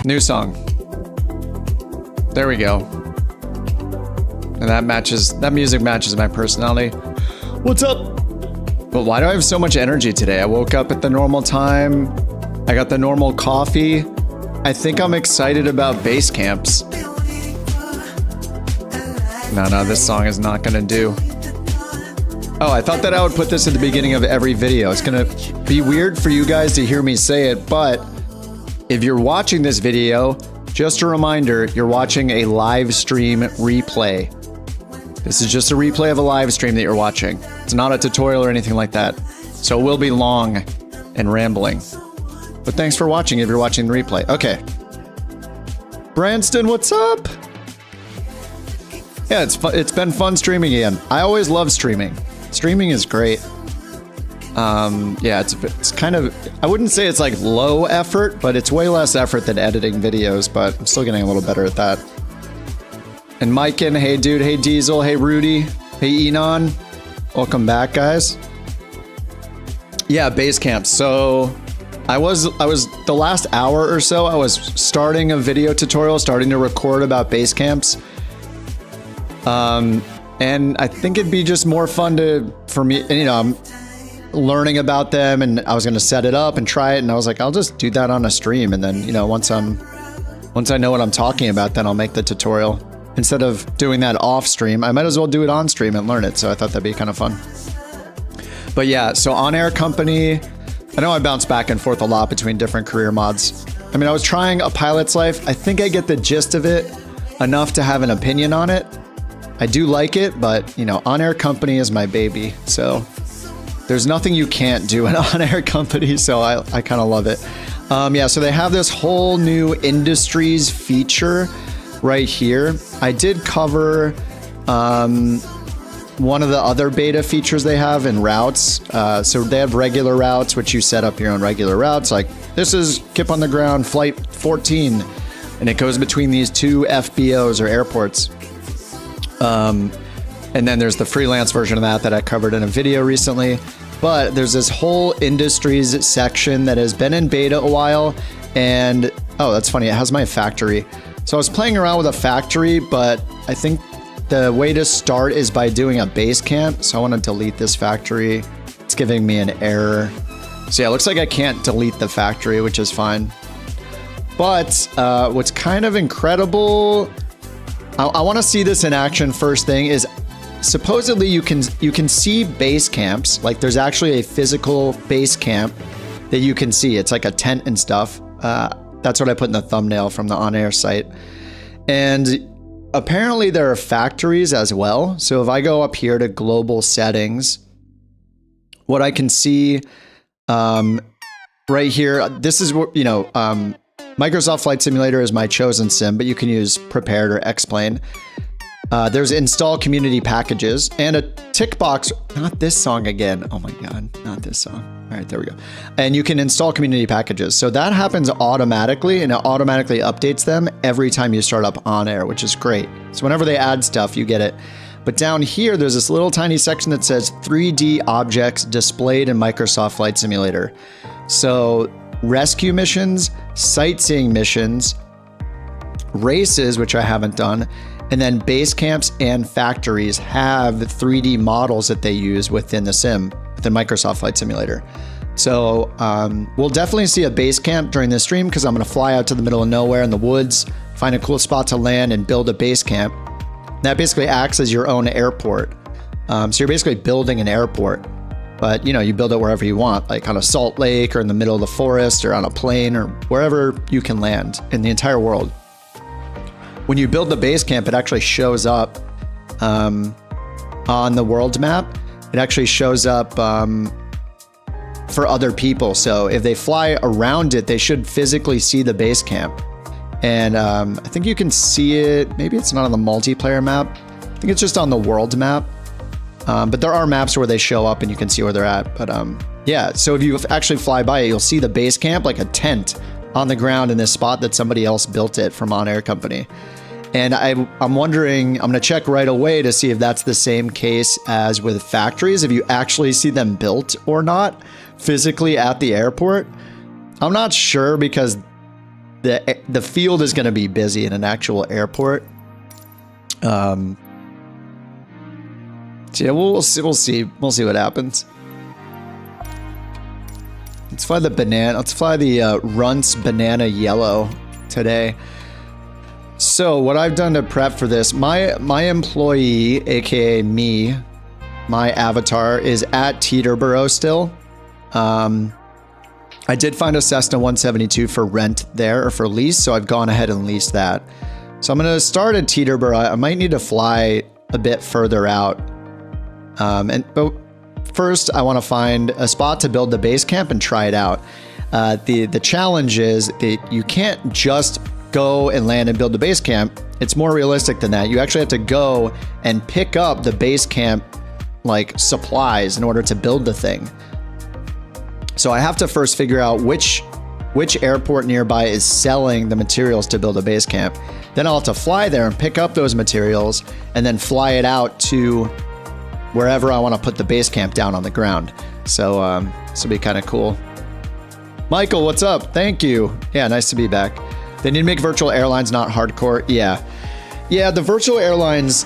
New song. There we go. And that music matches my personality. What's up? But why do I have so much energy today? I woke up at the normal time. I got the normal coffee. I think I'm excited about Basecamps. No, this song is not gonna do. Oh, I thought that I would put this at the beginning of every video. It's gonna be weird for you guys to hear me say it, but if you're watching this video, just a reminder, you're watching a live stream replay. This is just a replay of a live stream that you're watching. It's not a tutorial or anything like that. So it will be long and rambling. But thanks for watching if you're watching the replay. Okay. Branston, what's up? Yeah, it's been fun streaming again. I always love streaming. Streaming is great. Yeah, it's kind of, I wouldn't say it's like low effort, but it's way less effort than editing videos, but I'm still getting a little better at that. And Maiken, hey dude, hey Diesel, hey Rudy, hey Enon. Welcome back, guys. Yeah, Basecamp. So I was the last hour or so, I was starting a video tutorial, starting to record about Basecamps. And I think it'd be just more fun for me, you know, I'm learning about them and I was going to set it up and try it. And I was like, I'll just do that on a stream. And then, you know, once I know what I'm talking about, then I'll make the tutorial. Instead of doing that off stream, I might as well do it on stream and learn it. So I thought that'd be kind of fun. But yeah, so OnAir company, I know I bounce back and forth a lot between different career mods. I mean, I was trying a pilot's life. I think I get the gist of it enough to have an opinion on it. I do like it, but you know, OnAir company is my baby. So there's nothing you can't do in OnAir company. So I kind of love it. Yeah, so they have this whole new industries feature right here. I did cover one of the other beta features they have in routes. So they have regular routes, which you set up your own regular routes. Like this is Kip on the Ground flight 14, and it goes between these two FBOs or airports. And then there's the freelance version of that I covered in a video recently. But there's this whole industries section that has been in beta a while. And oh, that's funny. It has my factory. So I was playing around with a factory, but I think the way to start is by doing a Basecamp. So I want to delete this factory. It's giving me an error. So yeah, it looks like I can't delete the factory, which is fine. But what's kind of incredible, I want to see this in action first thing, is supposedly you can see base camps. Like there's actually a physical base camp that you can see. It's like a tent and stuff. That's what I put in the thumbnail from the OnAir site. And apparently there are factories as well. So if I go up here to global settings, what I can see right here, this is what, you know, Microsoft Flight Simulator is my chosen sim, but you can use Prepared or X-Plane. There's install community packages and a tick box. Not this song again. Oh my God, not this song. All right, there we go. And you can install community packages. So that happens automatically, and it automatically updates them every time you start up OnAir, which is great. So whenever they add stuff, you get it. But down here, there's this little tiny section that says 3D objects displayed in Microsoft Flight Simulator. So rescue missions, sightseeing missions, races, which I haven't done, and then base camps and factories have 3D models that they use within the sim, within Microsoft Flight Simulator. So we'll definitely see a base camp during this stream because I'm going to fly out to the middle of nowhere in the woods, find a cool spot to land and build a base camp. That basically acts as your own airport. So you're basically building an airport, but you know, you build it wherever you want, like on a salt lake or in the middle of the forest or on a plane or wherever you can land in the entire world. When you build the base camp, it actually shows up on the world map. It actually shows up for other people. So if they fly around it, they should physically see the base camp. And I think you can see it. Maybe it's not on the multiplayer map. I think it's just on the world map. But there are maps where they show up and you can see where they're at. But yeah, so if you actually fly by it, you'll see the base camp, like a tent on the ground in this spot that somebody else built it from OnAir company. And I'm wondering, I'm going to check right away to see if that's the same case as with factories, if you actually see them built or not physically at the airport. I'm not sure because the field is going to be busy in an actual airport. So yeah, we'll see what happens. Let's fly the banana. Let's fly the Runts Banana Yellow today. So what I've done to prep for this, my employee, aka me, my avatar is at Teterboro still. I did find a Cessna 172 for rent there, or for lease, so I've gone ahead and leased that. So I'm going to start at Teterboro. I might need to fly a bit further out. But first, I want to find a spot to build the base camp and try it out. The challenge is that you can't just go and land and build the base camp. It's more realistic than that. You actually have to go and pick up the base camp like supplies in order to build the thing. So I have to first figure out which airport nearby is selling the materials to build a base camp. Then I'll have to fly there and pick up those materials and then fly it out to wherever I want to put the base camp down on the ground. So this will be kind of cool. Michael, what's up? Thank you. Yeah, nice to be back. They need to make virtual airlines not hardcore. Yeah, the virtual airlines,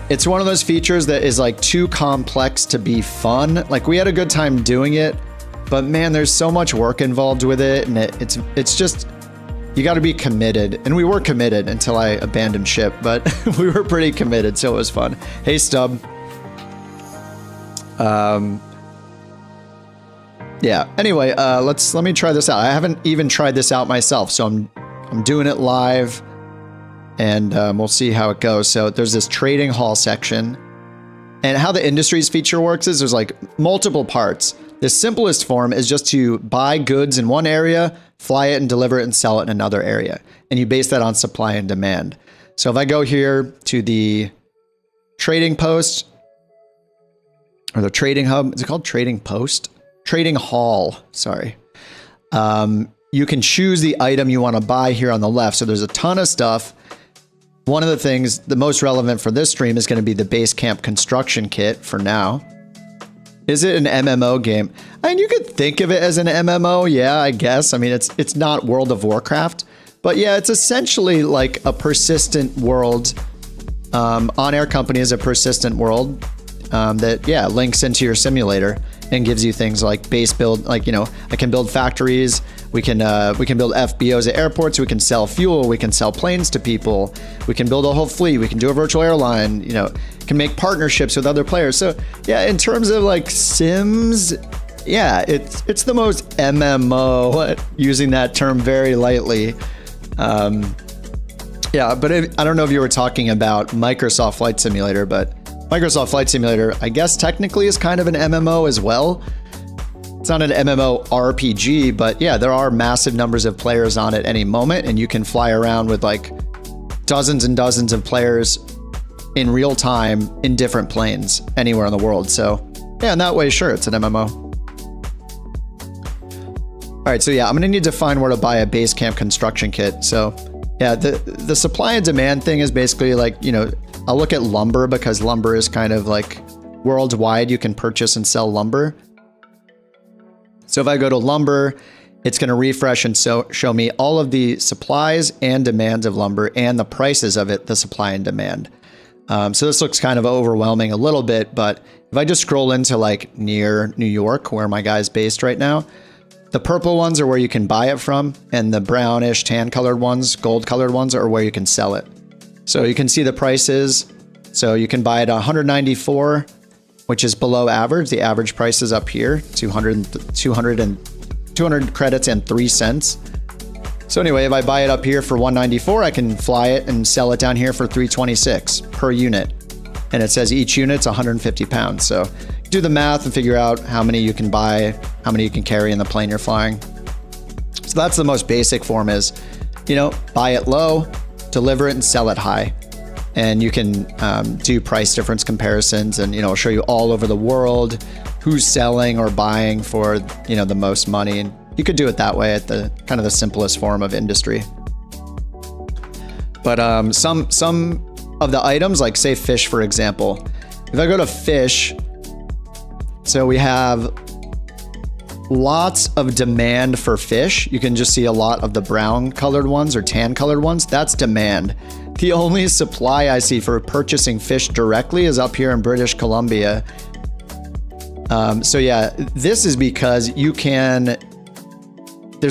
it's one of those features that is like too complex to be fun. Like we had a good time doing it, but man, there's so much work involved with it, and it's just, you got to be committed. And we were committed until I abandoned ship, but we were pretty committed, so it was fun. Hey, Stub. Yeah. Anyway, let me try this out. I haven't even tried this out myself, so I'm doing it live, and we'll see how it goes. So there's this trading hall section, and how the industries feature works is there's like multiple parts. The simplest form is just to buy goods in one area, fly it and deliver it and sell it in another area. And you base that on supply and demand. So if I go here to the trading post, or the trading hub, is it called trading post? Trading hall, sorry. You can choose the item you want to buy here on the left. So there's a ton of stuff. One of the things, the most relevant for this stream is going to be the Basecamp construction kit for now. Is it an MMO game? I mean, you could think of it as an MMO, yeah, I guess. I mean, it's not World of Warcraft, but yeah, it's essentially like a persistent world. OnAir Company is a persistent world that, yeah, links into your simulator and gives you things like base build, like, you know, I can build factories. We can build FBOs at airports. We can sell fuel. We can sell planes to people. We can build a whole fleet. We can do a virtual airline, you know, can make partnerships with other players. So yeah, in terms of like Sims, yeah, it's the most MMO, using that term very lightly. Yeah, but I don't know if you were talking about Microsoft Flight Simulator, but Microsoft Flight Simulator, I guess technically is kind of an MMO as well. It's not an MMO RPG, but yeah, there are massive numbers of players on at any moment, and you can fly around with like dozens and dozens of players in real time in different planes anywhere in the world. So yeah, in that way, sure, it's an MMO. All right, so yeah, I'm gonna need to find where to buy a Basecamp construction kit. So yeah, the supply and demand thing is basically like, you know, I'll look at lumber because lumber is kind of like worldwide. You can purchase and sell lumber. So if I go to lumber, it's going to refresh and show me all of the supplies and demands of lumber and the prices of it, the supply and demand. So this looks kind of overwhelming a little bit, but if I just scroll into like near New York, where my guy's based right now, the purple ones are where you can buy it from, and the brownish tan colored ones, gold colored ones are where you can sell it. So you can see the prices. So you can buy it at $194, which is below average. The average price is up here, 200 credits and 3 cents. So anyway, if I buy it up here for $194, I can fly it and sell it down here for $326 per unit. And it says each unit's 150 pounds. So do the math and figure out how many you can buy, how many you can carry in the plane you're flying. So that's the most basic form is, you know, buy it low, deliver it and sell it high. And you can do price difference comparisons, and, you know, show you all over the world who's selling or buying for, you know, the most money. And you could do it that way at the kind of the simplest form of industry. But some of the items, like say fish, for example, if I go to fish, so we have lots of demand for fish. You can just see a lot of the brown colored ones or tan colored ones. That's demand. The only supply I see for purchasing fish directly is up here in British Columbia. So yeah, this is because there's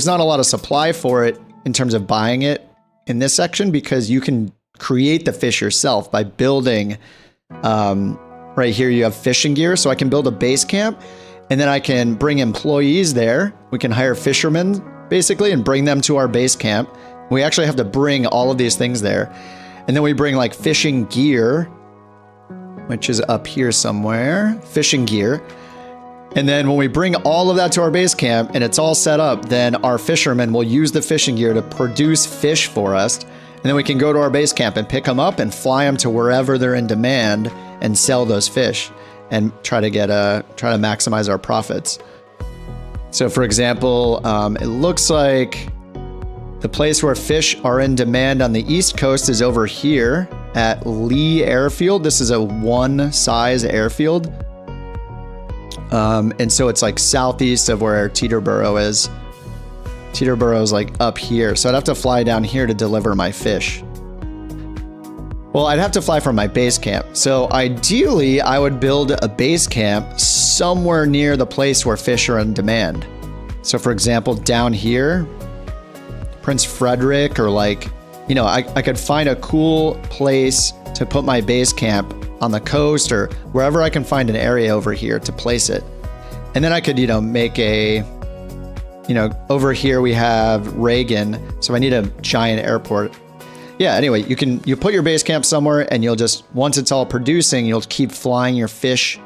not a lot of supply for it in terms of buying it in this section, because you can create the fish yourself by building, right here you have fishing gear. So I can build a base camp, and then I can bring employees there. We can hire fishermen basically and bring them to our base camp. We actually have to bring all of these things there. And then we bring like fishing gear, which is up here somewhere, fishing gear. And then when we bring all of that to our base camp and it's all set up, then our fishermen will use the fishing gear to produce fish for us. And then we can go to our base camp and pick them up and fly them to wherever they're in demand and sell those fish and try to maximize our profits. So for example, it looks like the place where fish are in demand on the East Coast is over here at Lee Airfield. This is a one size airfield. And so it's like southeast of where Teterboro is. Teterboro is like up here. So I'd have to fly down here to deliver my fish. Well, I'd have to fly from my base camp. So ideally, I would build a base camp somewhere near the place where fish are in demand. So for example, down here, Prince Frederick, or like, I could find a cool place to put my base camp on the coast or wherever I can find an area over here to place it. And then I could, make over here we have Reagan. So I need a giant airport. Yeah, anyway, you put your base camp somewhere and you'll just, once it's all producing, you'll keep flying your fish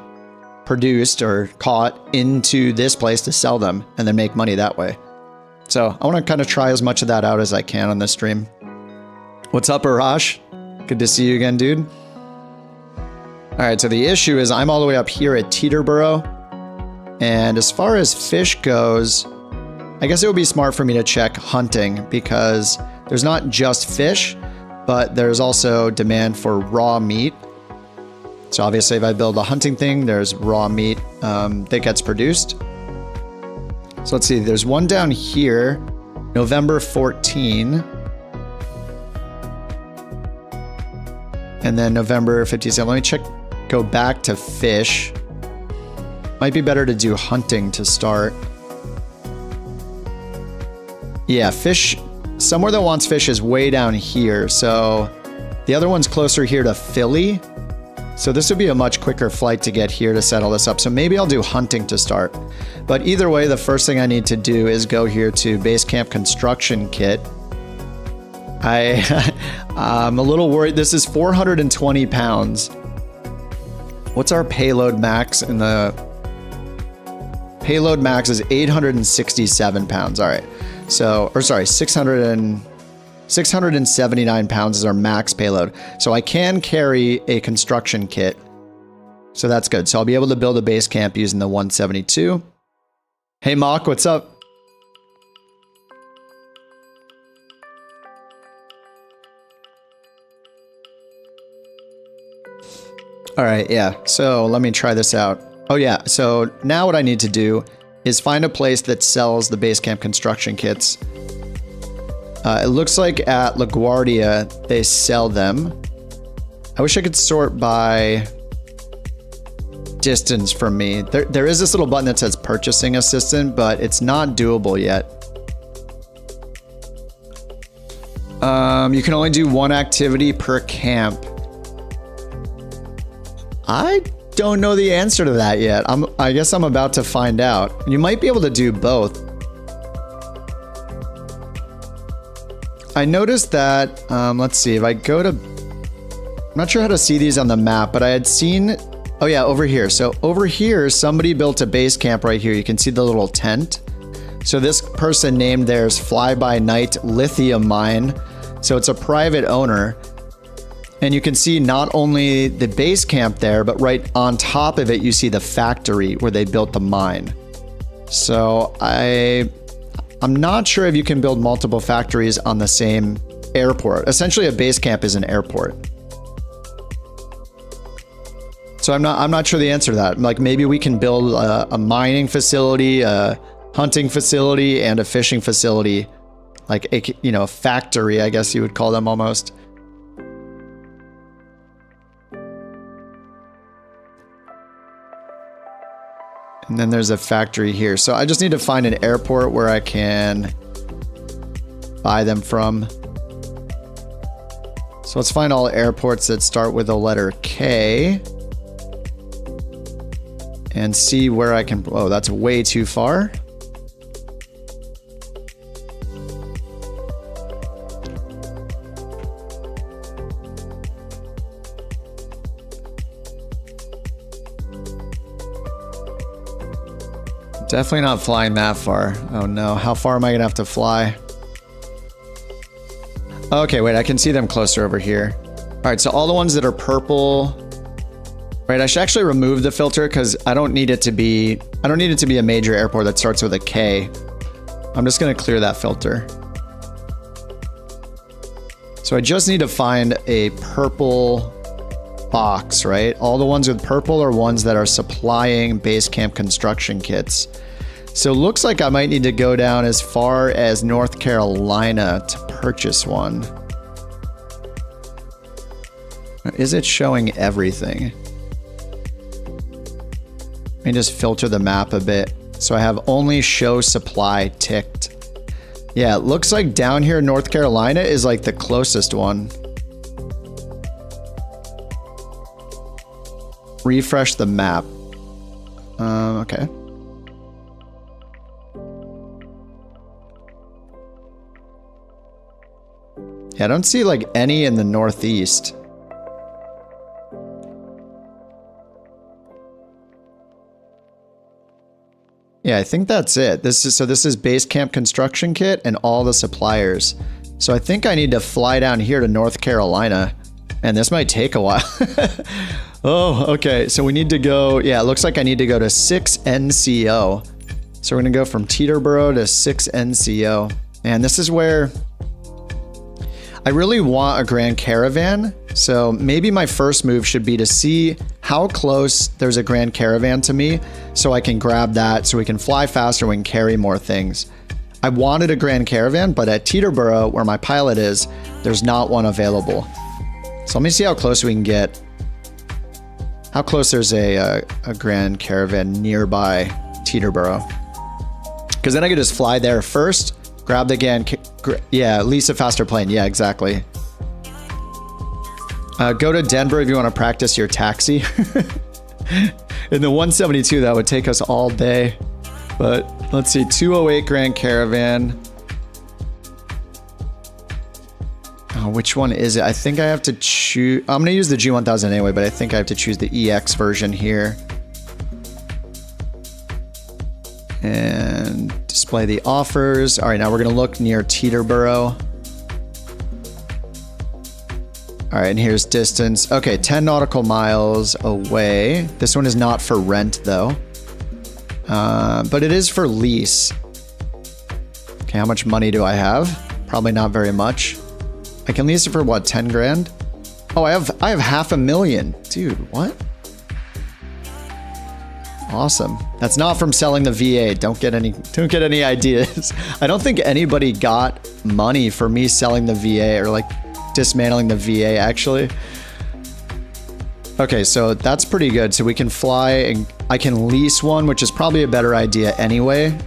produced or caught into this place to sell them and then make money that way. So I want to kind of try as much of that out as I can on this stream. What's up, Arash? Good to see you again, dude. All right, so the issue is I'm all the way up here at Teterboro. And as far as fish goes, I guess it would be smart for me to check hunting, because there's not just fish, but there's also demand for raw meat. So obviously if I build a hunting thing, there's raw meat that gets produced. So let's see, there's one down here, November 14. And then November 57. Let me check, go back to fish. Might be better to do hunting to start. Yeah, fish, somewhere that wants fish is way down here. So the other one's closer here to Philly. So this would be a much quicker flight to get here to set all this up. So maybe I'll do hunting to start. But either way, the first thing I need to do is go here to Basecamp construction kit. I'm a little worried. This is 420 pounds. What's our payload max? And the payload max is 867 pounds. All right. So, or sorry, 679 pounds is our max payload. So I can carry a construction kit. So that's good. So I'll be able to build a base camp using the 172. Hey, Mock, what's up? All right, yeah. So let me try this out. Oh yeah, so now what I need to do is find a place that sells the Basecamp construction kits. It looks like at LaGuardia, they sell them. I wish I could sort by distance from me. There is this little button that says purchasing assistant, but it's not doable yet. You can only do one activity per camp. I don't know the answer to that yet. I guess I'm about to find out. You might be able to do both. I noticed that, let's see, if I go to, I'm not sure how to see these on the map, but I had seen, oh yeah, over here. So over here, somebody built a base camp right here. You can see the little tent. So this person named theirs Fly By Night Lithium Mine. So it's a private owner. And you can see not only the base camp there, but right on top of it, you see the factory where they built the mine. So I'm not sure if you can build multiple factories on the same airport. Essentially, a base camp is an airport. So I'm not sure the answer to that. Like maybe we can build a mining facility, a hunting facility and a fishing facility, like a, you know, a factory, I guess you would call them almost. And then there's a factory here. So I just need to find an airport where I can buy them from. So let's find all airports that start with the letter K and see where I can, oh, that's way too far. Definitely not flying that far. Oh no, how far am I gonna have to fly? Okay, wait, I can see them closer over here. All right, so all the ones that are purple, right? I should actually remove the filter because I don't need it to be a major airport that starts with a K. I'm just gonna clear that filter. So I just need to find a purple box, right? All the ones with purple are ones that are supplying Basecamp construction kits. So it looks like I might need to go down as far as North Carolina to purchase one. Is it showing everything? Let me just filter the map a bit. So I have only show supply ticked. Yeah, it looks like down here in North Carolina is like the closest one. Refresh the map. Okay. Yeah, I don't see like any in the Northeast. Yeah, I think that's it. This is Basecamp construction kit and all the suppliers. So I think I need to fly down here to North Carolina, and this might take a while. Oh, okay. So we need to go, yeah, it looks like I need to go to 6 NCO. So we're gonna go from Teterboro to 6 NCO. And this is where I really want a Grand Caravan. So maybe my first move should be to see how close there's a Grand Caravan to me so I can grab that so we can fly faster, we can carry more things. I wanted a Grand Caravan, but at Teterboro, where my pilot is, there's not one available. So let me see how close we can get. How close there's a Grand Caravan nearby Teterboro. Because then I could just fly there first, grab the yeah, lease a faster plane. Yeah, exactly. Go to Denver if you want to practice your taxi. In the 172, that would take us all day. But let's see, 208 Grand Caravan. Oh, which one is it? I think I have to choose. I'm going to use the G1000 anyway, but I think I have to choose the EX version here. And display the offers. All right, now we're going to look near Teterboro. All right, and here's distance. Okay, 10 nautical miles away. This one is not for rent though. But it is for lease. Okay, how much money do I have? Probably not very much. I can lease it for what, 10 grand? Oh, I have $500,000. Dude, what? Awesome. That's not from selling the VA. Don't get any ideas. I don't think anybody got money for me selling the VA or like dismantling the VA actually. Okay, so that's pretty good. So we can fly and I can lease one, which is probably a better idea anyway.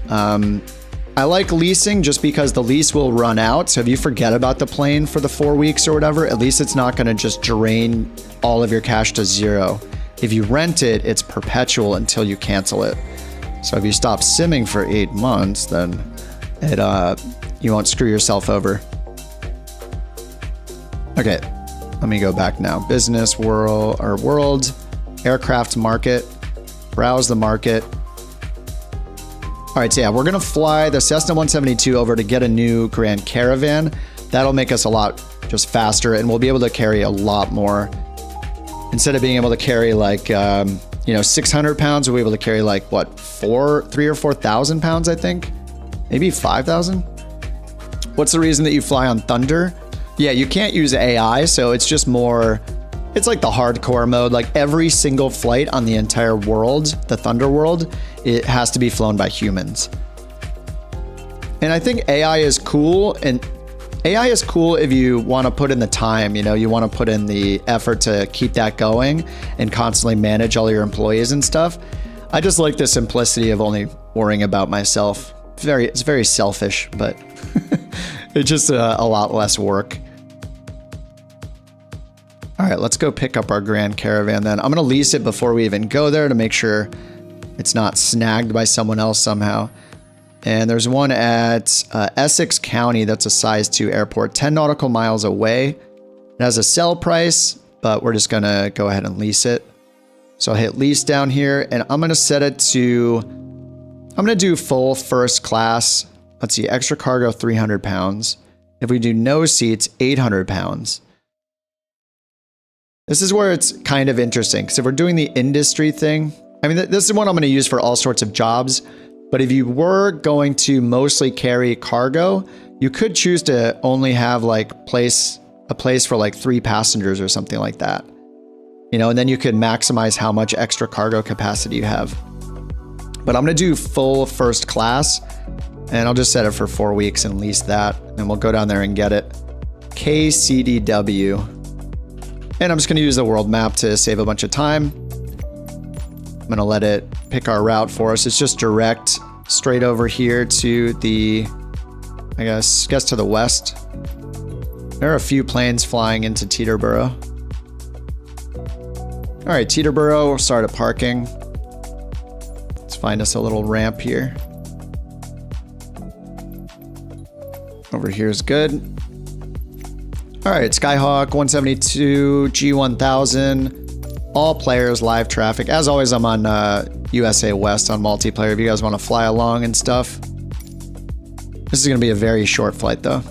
I like leasing just because the lease will run out. So if you forget about the plane for the 4 weeks or whatever, at least it's not going to just drain all of your cash to zero. If you rent it, it's perpetual until you cancel it. So if you stop simming for 8 months, then you won't screw yourself over. Okay, let me go back now. Business world, aircraft market, browse the market. All right, so yeah, we're gonna fly the Cessna 172 over to get a new Grand Caravan. That'll make us a lot just faster, and we'll be able to carry a lot more. Instead of being able to carry like, 600 pounds, we'll be able to carry like what, 3,000 or 4,000 pounds, I think, maybe 5,000. What's the reason that you fly on Thunder? Yeah, you can't use AI, so it's just more, it's like the hardcore mode. Like every single flight on the entire world, the Thunder world, it has to be flown by humans. And I think AI is cool, and AI is cool if you want to put in the time, you know, you want to put in the effort to keep that going and constantly manage all your employees and stuff. I just like the simplicity of only worrying about myself. It's very selfish, but it's just a lot less work. All right, let's go pick up our Grand Caravan then. I'm going to lease it before we even go there to make sure it's not snagged by someone else somehow. And there's one at Essex County that's a size 2 airport, 10 nautical miles away. It has a sell price, but we're just going to go ahead and lease it. So I'll hit lease down here, and I'm going to set it to, I'm going to do full first class. Let's see, extra cargo, 300 pounds. If we do no seats, 800 pounds. This is where it's kind of interesting, because if we're doing the industry thing, I mean, this is what I'm going to use for all sorts of jobs. But if you were going to mostly carry cargo, you could choose to only have like a place for like 3 passengers or something like that. You know, and then you could maximize how much extra cargo capacity you have. But I'm going to do full first class, and I'll just set it for 4 weeks and lease that, and we'll go down there and get it. KCDW. And I'm just going to use the world map to save a bunch of time. I'm going to let it pick our route for us. It's just direct straight over here to the, I guess to the west. There are a few planes flying into Teterboro. All right, Teterboro, we'll start at parking. Let's find us a little ramp here. Over here is good. All right, Skyhawk 172, G1000, all players, live traffic. As always, I'm on USA West on multiplayer if you guys want to fly along and stuff. This is going to be a very short flight though.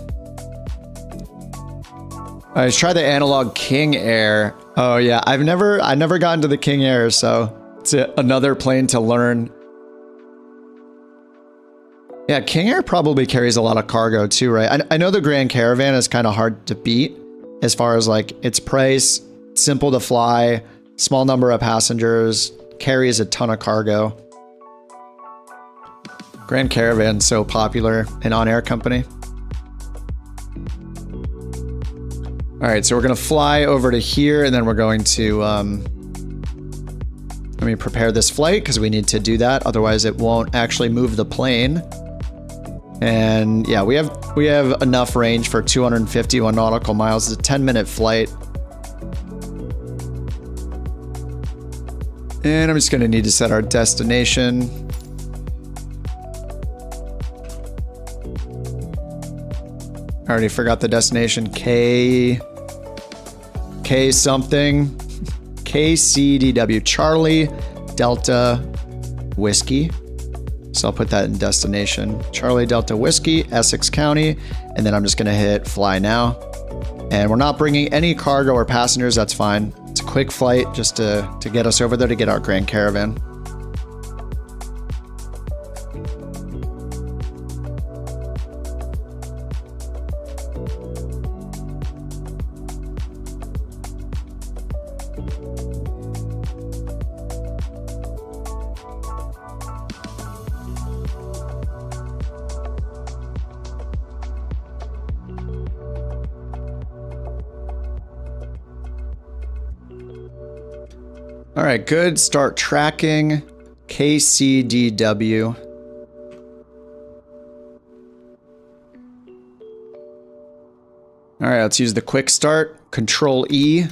All right, let's try the analog King Air. Oh yeah, I've never gotten to the King Air, so it's another plane to learn. Yeah, King Air probably carries a lot of cargo too, right? I know the Grand Caravan is kind of hard to beat as far as like its price, simple to fly, small number of passengers, carries a ton of cargo. Grand Caravan's so popular, an OnAir company. All right, so we're gonna fly over to here, and then we're going to, let me prepare this flight because we need to do that. Otherwise it won't actually move the plane. And yeah, we have enough range for 251 nautical miles. It's a 10-minute flight. And I'm just gonna need to set our destination. I already forgot the destination. K something. KCDW, Charlie Delta Whiskey. So I'll put that in destination. Charlie Delta Whiskey, Essex County. And then I'm just gonna hit fly now. And we're not bringing any cargo or passengers, that's fine. It's a quick flight just to get us over there to get our Grand Caravan. All right, good. Start tracking. KCDW. All right, let's use the quick start. Control E.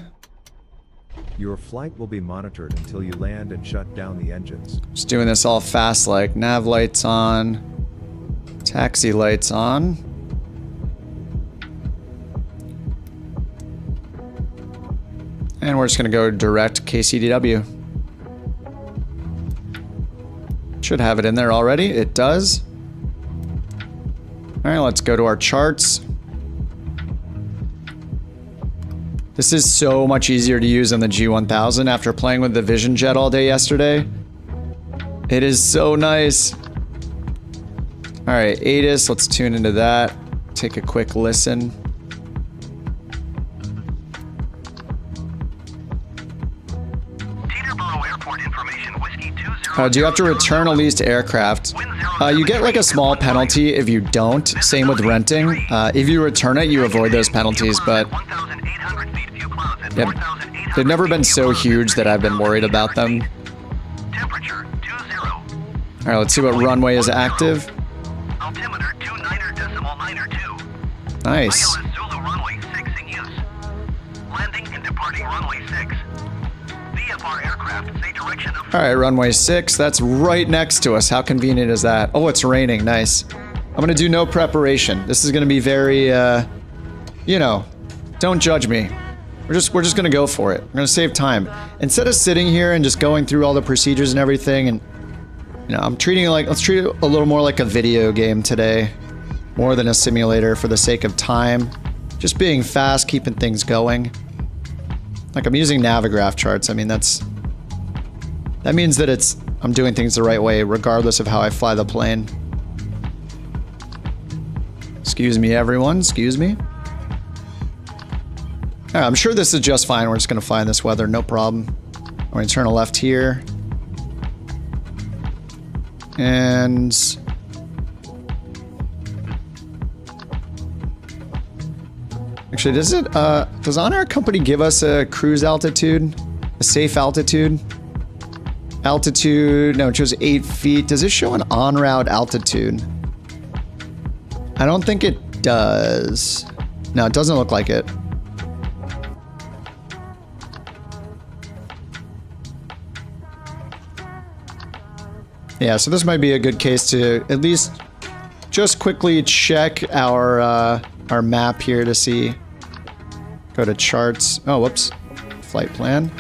Your flight will be monitored until you land and shut down the engines. Just doing this all fast, like nav lights on, taxi lights on. And we're just gonna go direct KCDW. Should have it in there already. It does. All right, let's go to our charts. This is so much easier to use than the G1000 after playing with the Vision Jet all day yesterday. It is so nice. All right, ATIS, let's tune into that. Take a quick listen. Do you have to return a leased aircraft? You get like a small penalty if you don't. Same with renting. If you return it, you avoid those penalties, but yeah, they've never been so huge that I've been worried about them. All right, let's see what runway is active. Altimeter 29.902. Nice. Zulu runway 6 in use. Landing and departing runway 6. VFR aircraft, say direction of... All right, runway 6. That's right next to us. How convenient is that? Oh, it's raining. Nice. I'm going to do no preparation. This is going to be very, you know, don't judge me. We're just going to go for it. We're going to save time. Instead of sitting here and just going through all the procedures and everything, and, you know, I'm treating it like, let's treat it a little more like a video game today. More than a simulator for the sake of time. Just being fast, keeping things going. Like, I'm using Navigraph charts. I mean, that means that I'm doing things the right way, regardless of how I fly the plane. Excuse me, everyone. Excuse me. All right, I'm sure this is just fine. We're just going to fly in this weather. No problem. I'm going to turn a left here. And... actually, does OnAir company give us a cruise altitude? A safe altitude? Altitude, no, it shows 8 feet. Does it show an en route altitude? I don't think it does. No, it doesn't look like it. Yeah, so this might be a good case to at least just quickly check our map here to see. Go to charts. Oh, whoops. Flight plan.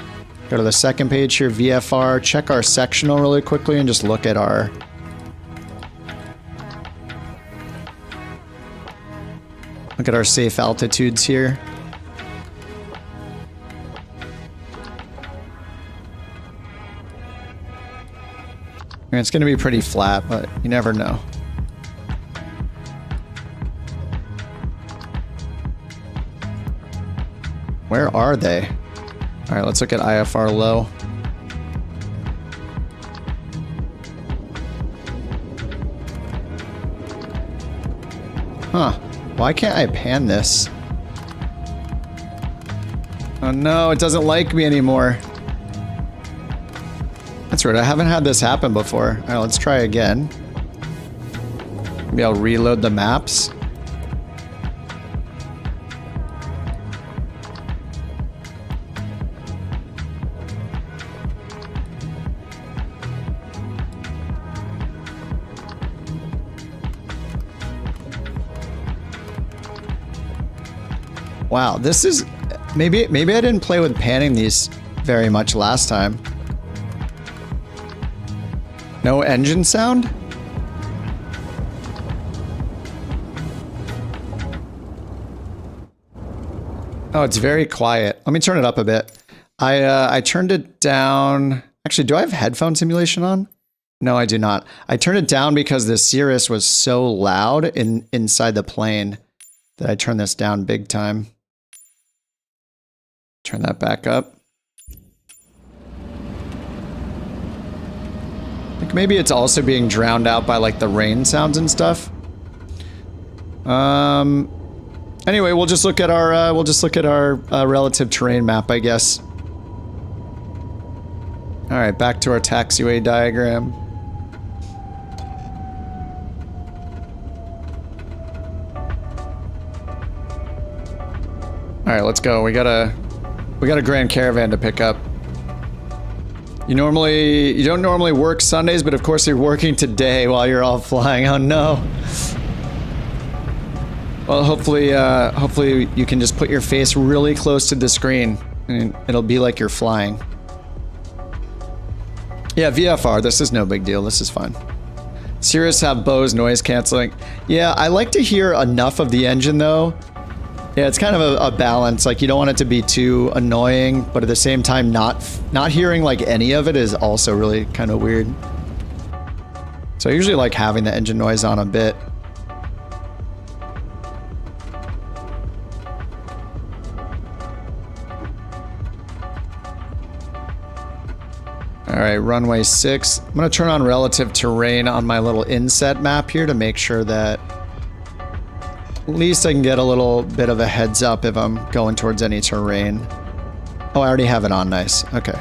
Go to the second page here, VFR. Check our sectional really quickly and just look at our... look at our safe altitudes here. I mean, it's going to be pretty flat, but you never know. Where are they? All right, let's look at IFR low. Huh. Why can't I pan this? Oh no, it doesn't like me anymore. That's weird. I haven't had this happen before. All right, let's try again. Maybe I'll reload the maps. Wow, this is... maybe I didn't play with panning these very much last time. No engine sound? Oh, it's very quiet. Let me turn it up a bit. I turned it down... actually, do I have headphone simulation on? No, I do not. I turned it down because the Cirrus was so loud inside the plane that I turned this down big time. Turn that back up. I think maybe it's also being drowned out by like the rain sounds and stuff. Anyway, we'll just look at our relative terrain map, I guess. All right, back to our taxiway diagram. All right, let's go. We got a Grand Caravan to pick up. You don't normally work Sundays, but of course you're working today while you're all flying. Oh no. Well, hopefully you can just put your face really close to the screen and it'll be like you're flying. Yeah, VFR, this is no big deal. This is fun. Cirrus have Bose noise canceling. Yeah, I like to hear enough of the engine though. Yeah, it's kind of a balance. Like, you don't want it to be too annoying, but at the same time, not hearing like any of it is also really kind of weird. So I usually like having the engine noise on a bit. All right, runway 6. I'm gonna turn on relative terrain on my little inset map here to make sure that at least I can get a little bit of a heads up if I'm going towards any terrain. Oh, I already have it on, nice, okay.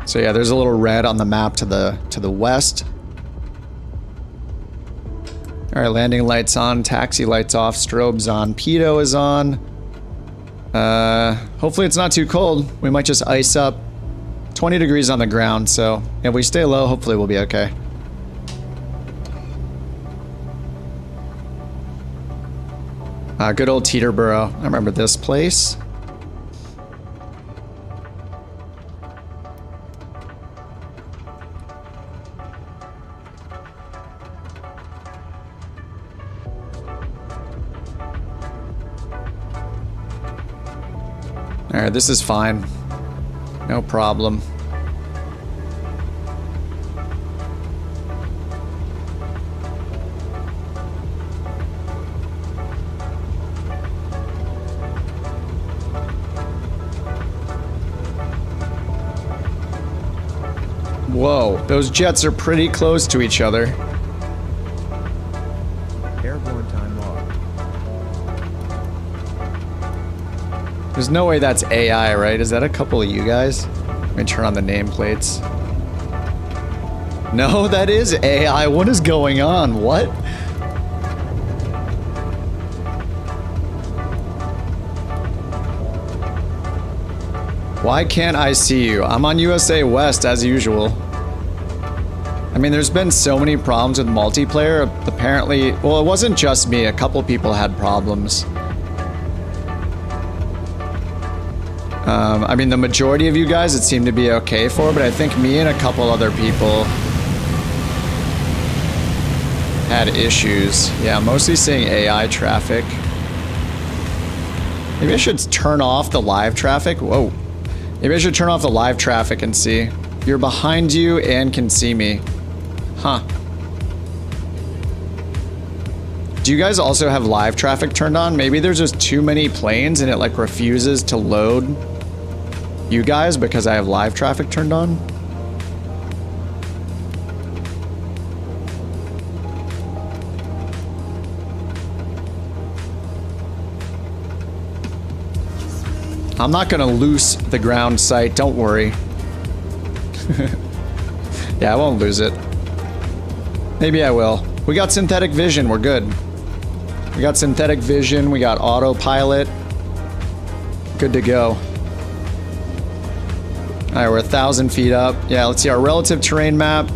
So yeah, there's a little red on the map to the west. All right, landing lights on, taxi lights off, strobes on, pedo is on. Hopefully it's not too cold. We might just ice up. 20 degrees on the ground, so if we stay low, hopefully we'll be okay. Good old Teterboro. I remember this place. Alright, this is fine. No problem. Whoa, those jets are pretty close to each other. Airborne time log. There's no way that's AI, right? Is that a couple of you guys? Let me turn on the nameplates. No, that is AI. What is going on? What? Why can't I see you? I'm on USA West as usual. I mean, there's been so many problems with multiplayer. Apparently, well, it wasn't just me. A couple people had problems. I mean, the majority of you guys it seemed to be okay for, but I think me and a couple other people had issues. Yeah, mostly seeing AI traffic. Maybe I should turn off the live traffic. Whoa. Maybe I should turn off the live traffic and see. You're behind you and can see me. Huh. Do you guys also have live traffic turned on? Maybe there's just too many planes and it like refuses to load you guys because I have live traffic turned on? I'm not gonna loose the ground site, don't worry. Yeah, I won't lose it. Maybe I will. We got synthetic vision, we're good. We got synthetic vision, we got autopilot. Good to go. Alright, we're 1,000 feet up. Yeah, let's see our relative terrain map.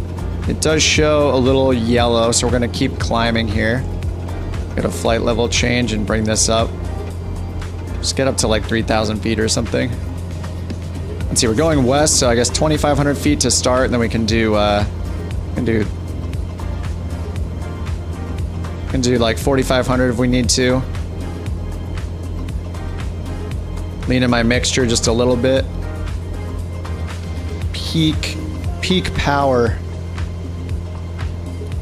It does show a little yellow, so we're gonna keep climbing here. Get a flight level change and bring this up. Just get up to like 3,000 feet or something. Let's see, we're going west, so I guess 2,500 feet to start, and then we can do like 4,500 if we need to. Lean in my mixture just a little bit. Peak power.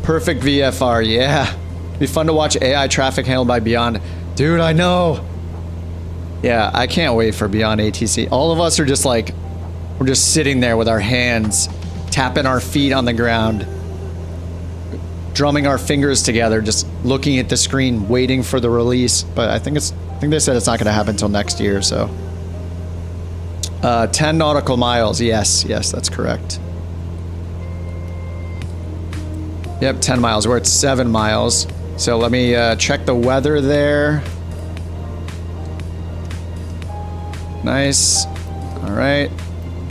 Perfect VFR, yeah. Be fun to watch AI traffic handled by Beyond. Dude, I know. Yeah, I can't wait for Beyond ATC. All of us are just like, we're just sitting there with our hands, tapping our feet on the ground, drumming our fingers together, just looking at the screen, waiting for the release. But I think they said it's not going to happen until next year, so. 10 nautical miles, yes, that's correct. Yep, 10 miles. We're at 7 miles. So let me check the weather there. Nice. All right.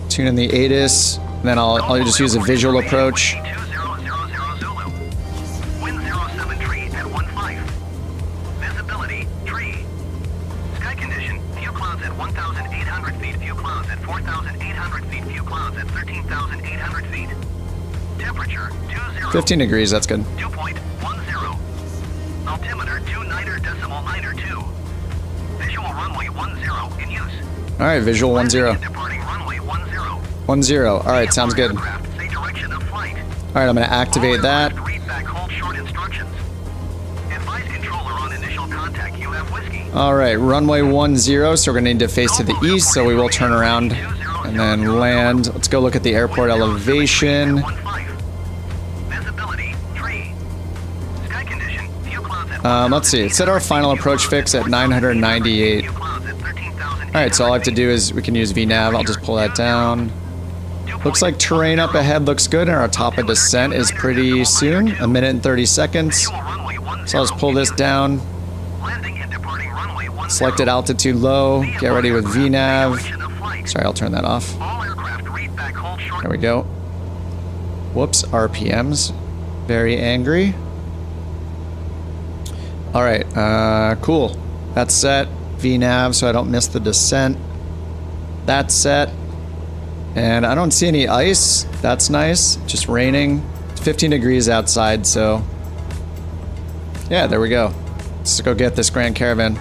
Tune in the ATIS. Then I'll just use a visual approach. Wind 07 tree at 15. Visibility tree. Sky condition few clouds at 1,800 feet. Few clouds at 4,800 feet. Few clouds at 13,800 feet. Temperature 20. 15 degrees. That's good. 2.10. Altimeter 29.902. Visual runway 10 in use. All right, visual 10. Departing runway 10. 10. All right, sounds good. All Say direction of flight. right, I'm gonna activate that. Read back hold short instructions. Advise controller on initial contact. You have whiskey. All right, runway 10. So we're gonna need to face to the east. So we will turn around. 20 And then land. Let's go look at the airport elevation. Visibility, tree. Sky condition, few clouds at Let's see. Set our final approach fix at 998. Alright, so all I have to do is we can use VNav. I'll just pull that down. Looks like terrain up ahead looks good, and our top of descent is pretty soon. 1 minute and 30 seconds. So I'll just pull this down. Selected altitude low. Get ready with VNav. Sorry, I'll turn that off. There we go. Whoops, RPMs. Very angry. Alright, cool. That's set. VNav, so I don't miss the descent. That's set. And I don't see any ice. That's nice. Just raining. It's 15 degrees outside, so... yeah, there we go. Let's go get this Grand Caravan.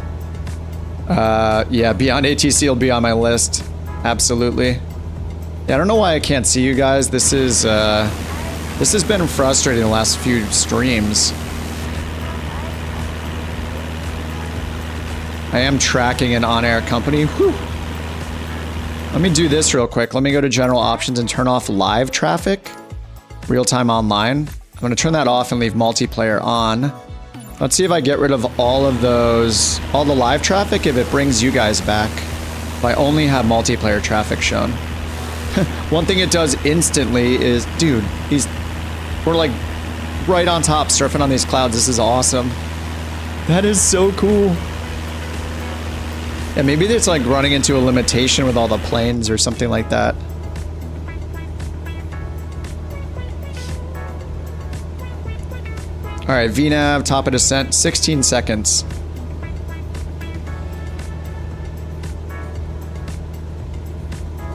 Yeah, Beyond ATC will be on my list. Absolutely. Yeah, I don't know why I can't see you guys. This has been frustrating the last few streams. I am tracking an on-air company. Whew. Let me do this real quick. Let me go to general options and turn off live traffic. Real-time online. I'm going to turn that off and leave multiplayer on. Let's see if I get rid of all of those, all the live traffic, if it brings you guys back. If I only have multiplayer traffic shown. One thing it does instantly is, dude, we're like right on top surfing on these clouds. This is awesome. That is so cool. Yeah, maybe it's like running into a limitation with all the planes or something like that. Alright, VNav, top of descent, 16 seconds.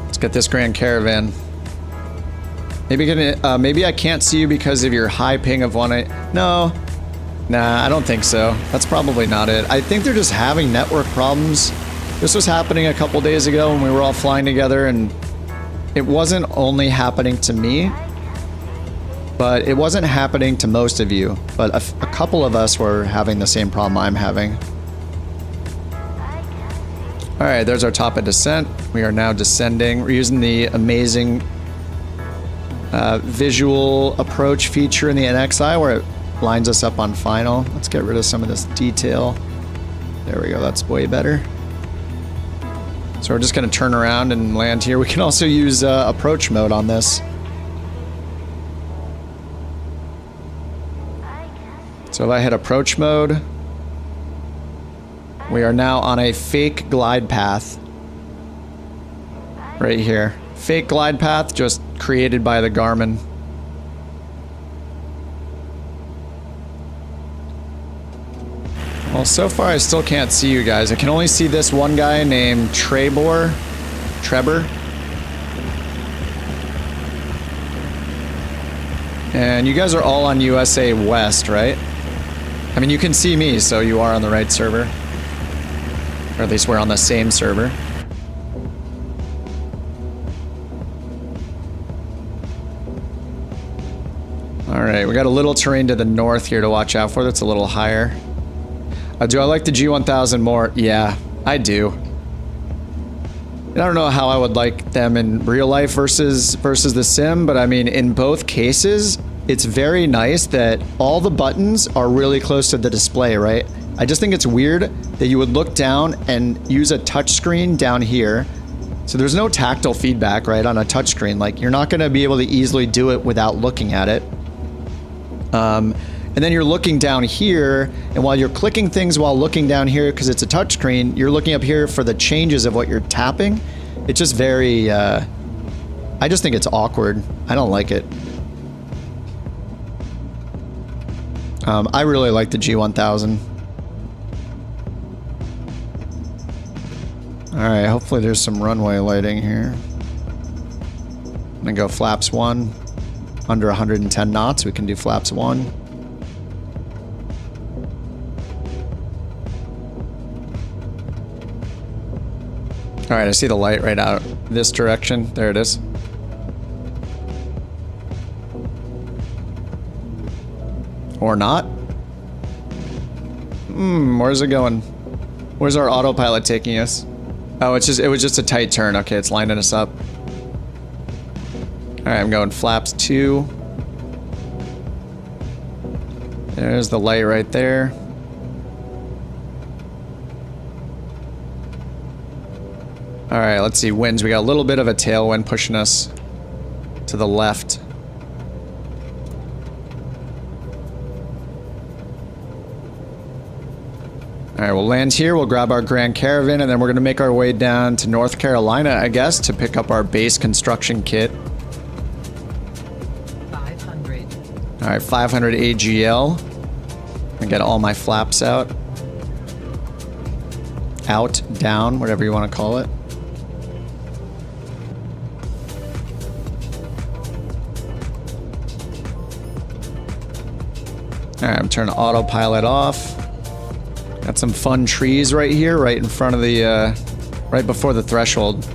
Let's get this Grand Caravan. Maybe I can't see you because of your high ping of no. Nah, I don't think so. That's probably not it. I think they're just having network problems. This was happening a couple days ago when we were all flying together, and it wasn't only happening to me, but it wasn't happening to most of you. But a couple of us were having the same problem I'm having. Alright, there's our top of descent. We are now descending. We're using the amazing visual approach feature in the NXI where it lines us up on final. Let's get rid of some of this detail. There we go, that's way better. So we're just going to turn around and land here. We can also use approach mode on this. So if I hit approach mode, we are now on a fake glide path. Right here. Fake glide path just created by the Garmin. Well, so far I still can't see you guys. I can only see this one guy named Trebor. And you guys are all on USA West, right? I mean, you can see me, so you are on the right server. Or at least we're on the same server. Alright, we got a little terrain to the north here to watch out for. That's a little higher. Do I like the G1000 more? Yeah, I do. And I don't know how I would like them in real life versus the sim, but I mean, in both cases, it's very nice that all the buttons are really close to the display, right? I just think it's weird that you would look down and use a touchscreen down here. So there's no tactile feedback, right, on a touchscreen. Like, you're not going to be able to easily do it without looking at it. And then you're looking down here, and while you're clicking things while looking down here, because it's a touchscreen, you're looking up here for the changes of what you're tapping. It's just very, I just think it's awkward. I don't like it. I really like the G1000. Alright, hopefully there's some runway lighting here. I'm gonna go flaps 1. Under 110 knots, we can do flaps 1. Alright, I see the light right out this direction. There it is. Or not. Where's it going? Where's our autopilot taking us? Oh, it was just a tight turn. Okay, it's lining us up. right, I'm going flaps 2. There's the light right there. All right, let's see, winds. We got a little bit of a tailwind pushing us to the left. All right, we'll land here. We'll grab our Grand Caravan, and then we're going to make our way down to North Carolina, I guess, to pick up our base construction kit. 500. All right, 500 AGL. And get all my flaps out. Out, down, whatever you want to call it. All right, I'm turning autopilot off. Got some fun trees right here, right in front of the, right before the threshold.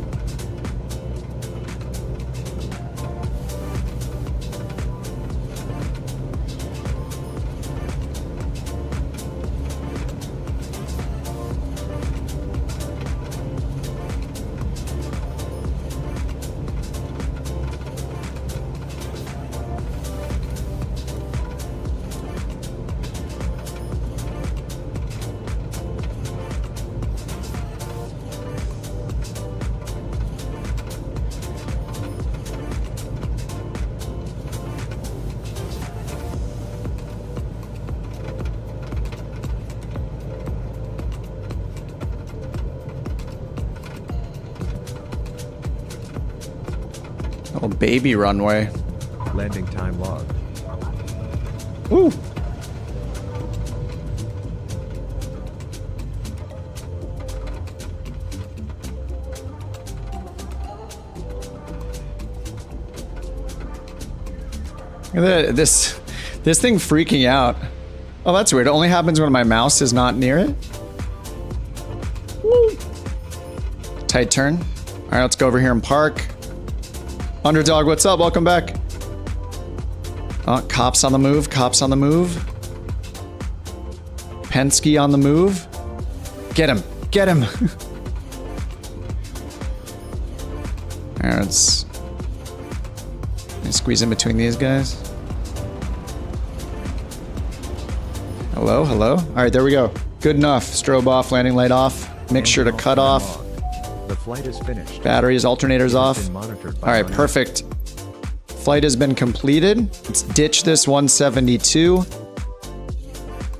Oh, baby runway. Landing time log. Ooh. Look at this thing freaking out. Oh, that's weird. It only happens when my mouse is not near it. Woo. Tight turn. All right, let's go over here and park. Underdog, what's up? Welcome back. Oh, cops on the move. Cops on the move. Penske on the move. Get him. Get him. All right, let's squeeze in between these guys. Hello, hello. All right, there we go. Good enough. Strobe off, landing light off. Make sure to cut off. The flight is finished. Batteries, alternators off. All right, perfect. Flight has been completed. Let's ditch this 172.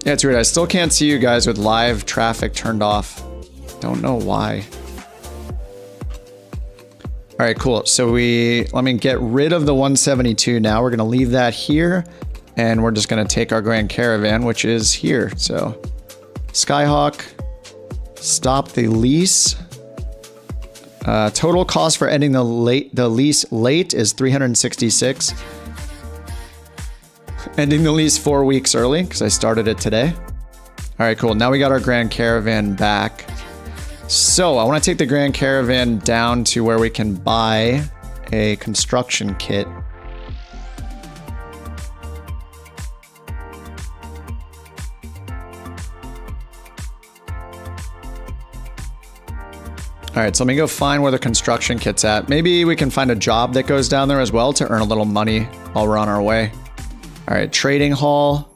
Yeah, it's weird. I still can't see you guys with live traffic turned off. Don't know why. All right, cool. So let me get rid of the 172 now. We're going to leave that here. And we're just going to take our Grand Caravan, which is here. So Skyhawk, stop the lease. Total cost for ending the lease late is 366. Ending the lease 4 weeks early because I started it today. All right, cool. Now we got our Grand Caravan back. So I want to take the Grand Caravan down to where we can buy a construction kit. All right, so let me go find where the construction kit's at. Maybe we can find a job that goes down there as well to earn a little money while we're on our way. All right, trading hall.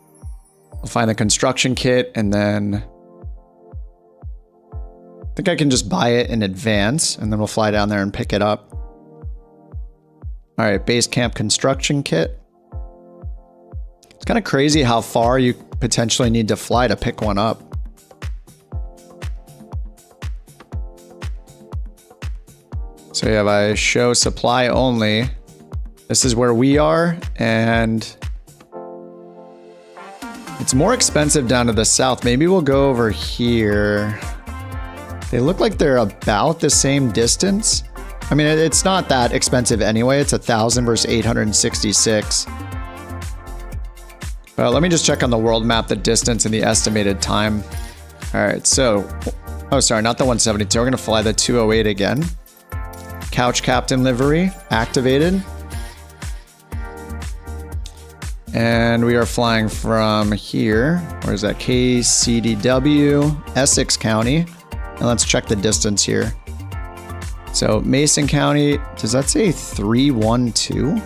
We'll find the construction kit and then I think I can just buy it in advance and then we'll fly down there and pick it up. All right, Basecamp construction kit. It's kind of crazy how far you potentially need to fly to pick one up. So yeah, if I show supply only, this is where we are, and it's more expensive down to the south. Maybe we'll go over here. They look like they're about the same distance. I mean, it's not that expensive anyway. It's 1,000 versus 866. Well, let me just check on the world map the distance and the estimated time. All right, so, oh, sorry, not the 172. We're gonna fly the 208 again. Couch Captain livery activated. And we are flying from here. Where's that? KCDW, Essex County. And let's check the distance here. So Mason County, does that say 312?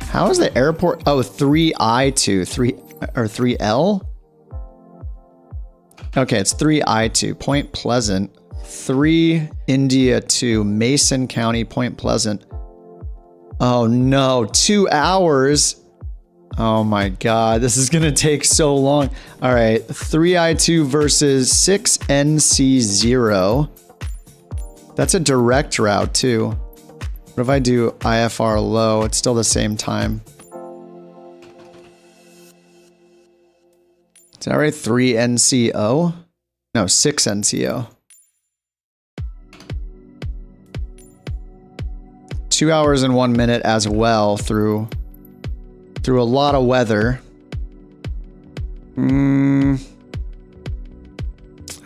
How is the airport? Oh, 3I2, 3L? Okay, it's 3I2, Point Pleasant. 3 India 2, Mason County, Point Pleasant. Oh no, 2 hours. Oh my God, this is gonna take so long. All right, 3I2 versus 6NC0. That's a direct route too. What if I do IFR low? It's still the same time. Is that right? 3NCO? No, 6NCO. 2 hours and 1 minute as well through a lot of weather.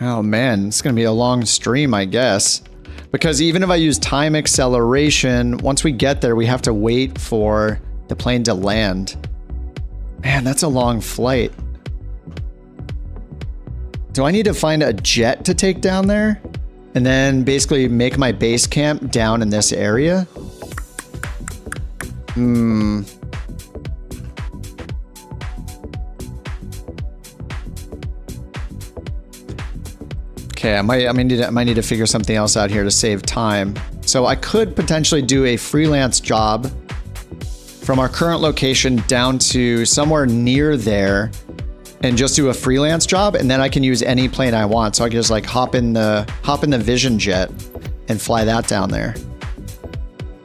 Oh man, it's gonna be a long stream, I guess. Because even if I use time acceleration, once we get there, we have to wait for the plane to land. Man, that's a long flight. Do I need to find a jet to take down there? And then basically make my base camp down in this area? Okay, I might need to figure something else out here to save time. So I could potentially do a freelance job from our current location down to somewhere near there and just do a freelance job, and then I can use any plane I want. So I can just like hop in the Vision Jet and fly that down there.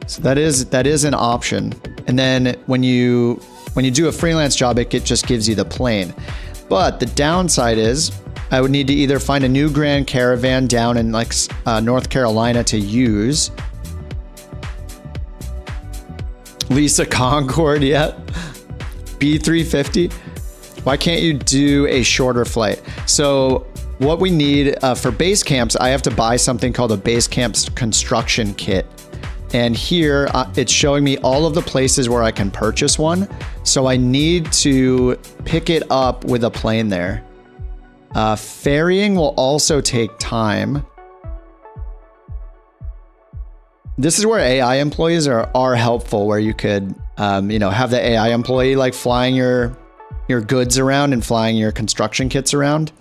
So that is an option. And then when you do a freelance job, it just gives you the plane. But the downside is I would need to either find a new Grand Caravan down in like North Carolina to use. Lisa Concorde yet? B350? Why can't you do a shorter flight? So what we need for base camps, I have to buy something called a Basecamps construction kit. And here it's showing me all of the places where I can purchase one. So I need to pick it up with a plane there. Ferrying will also take time. This is where AI employees are helpful, where you could, have the AI employee like flying your goods around and flying your construction kits around.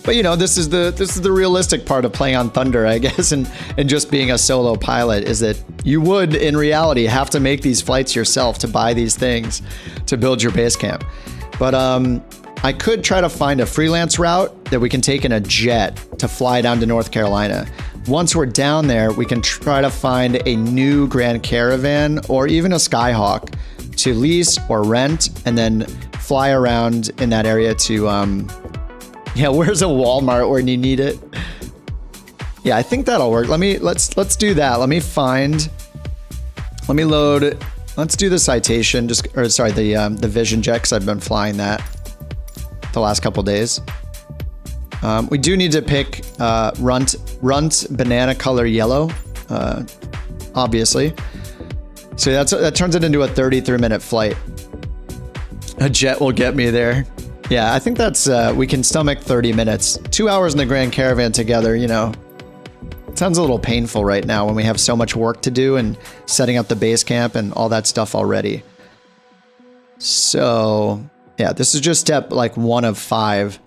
But this is the realistic part of playing on Thunder, I guess, and just being a solo pilot, is that you would in reality have to make these flights yourself to buy these things to build your base camp. But I could try to find a freelance route that we can take in a jet to fly down to North Carolina. Once we're down there, we can try to find a new Grand Caravan or even a Skyhawk to lease or rent, and then fly around in that area to, where's a Walmart when you need it? Yeah, I think that'll work. Let's do that. Let's do the Citation, the Vision Jet, because I've been flying that the last couple days. We do need to pick Runt banana color yellow, obviously. So that turns it into a 33-minute flight. A jet will get me there. Yeah, I think that's we can stomach 30 minutes. 2 hours in the Grand Caravan together, it sounds a little painful right now when we have so much work to do and setting up the base camp and all that stuff already. So yeah, this is just step like 1 of 5.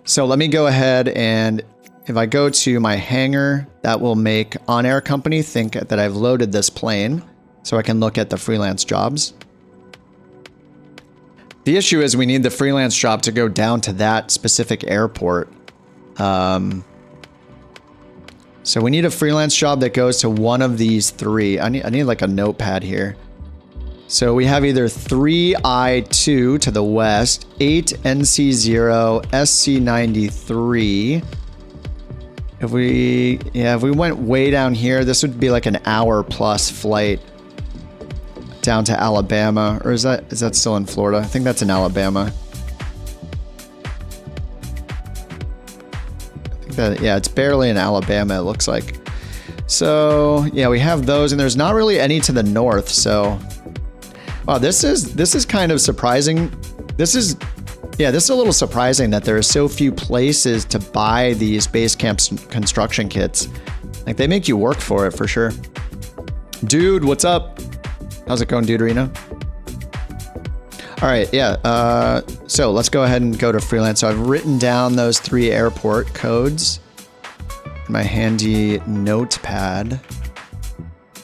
So let me go ahead, and if I go to my hangar, that will make OnAir company think that I've loaded this plane, so I can look at the freelance jobs. The issue is we need the freelance job to go down to that specific airport. So we need a freelance job that goes to one of these 3. I need like a notepad here. So we have either 3I2 to the west, 8NC0, SC93. If we went way down here, this would be like an hour-plus flight down to Alabama. Or is that still in Florida? I think that's in Alabama. It's barely in Alabama, it looks like. So yeah, we have those, and there's not really any to the north, so wow, this is kind of surprising. This is Yeah, this is a little surprising that there are so few places to buy these Basecamp construction kits. Like, they make you work for it for sure. Dude, what's up? How's it going, Duderino? All right, yeah. So let's go ahead and go to Freelance. So I've written down those 3 airport codes in my handy notepad,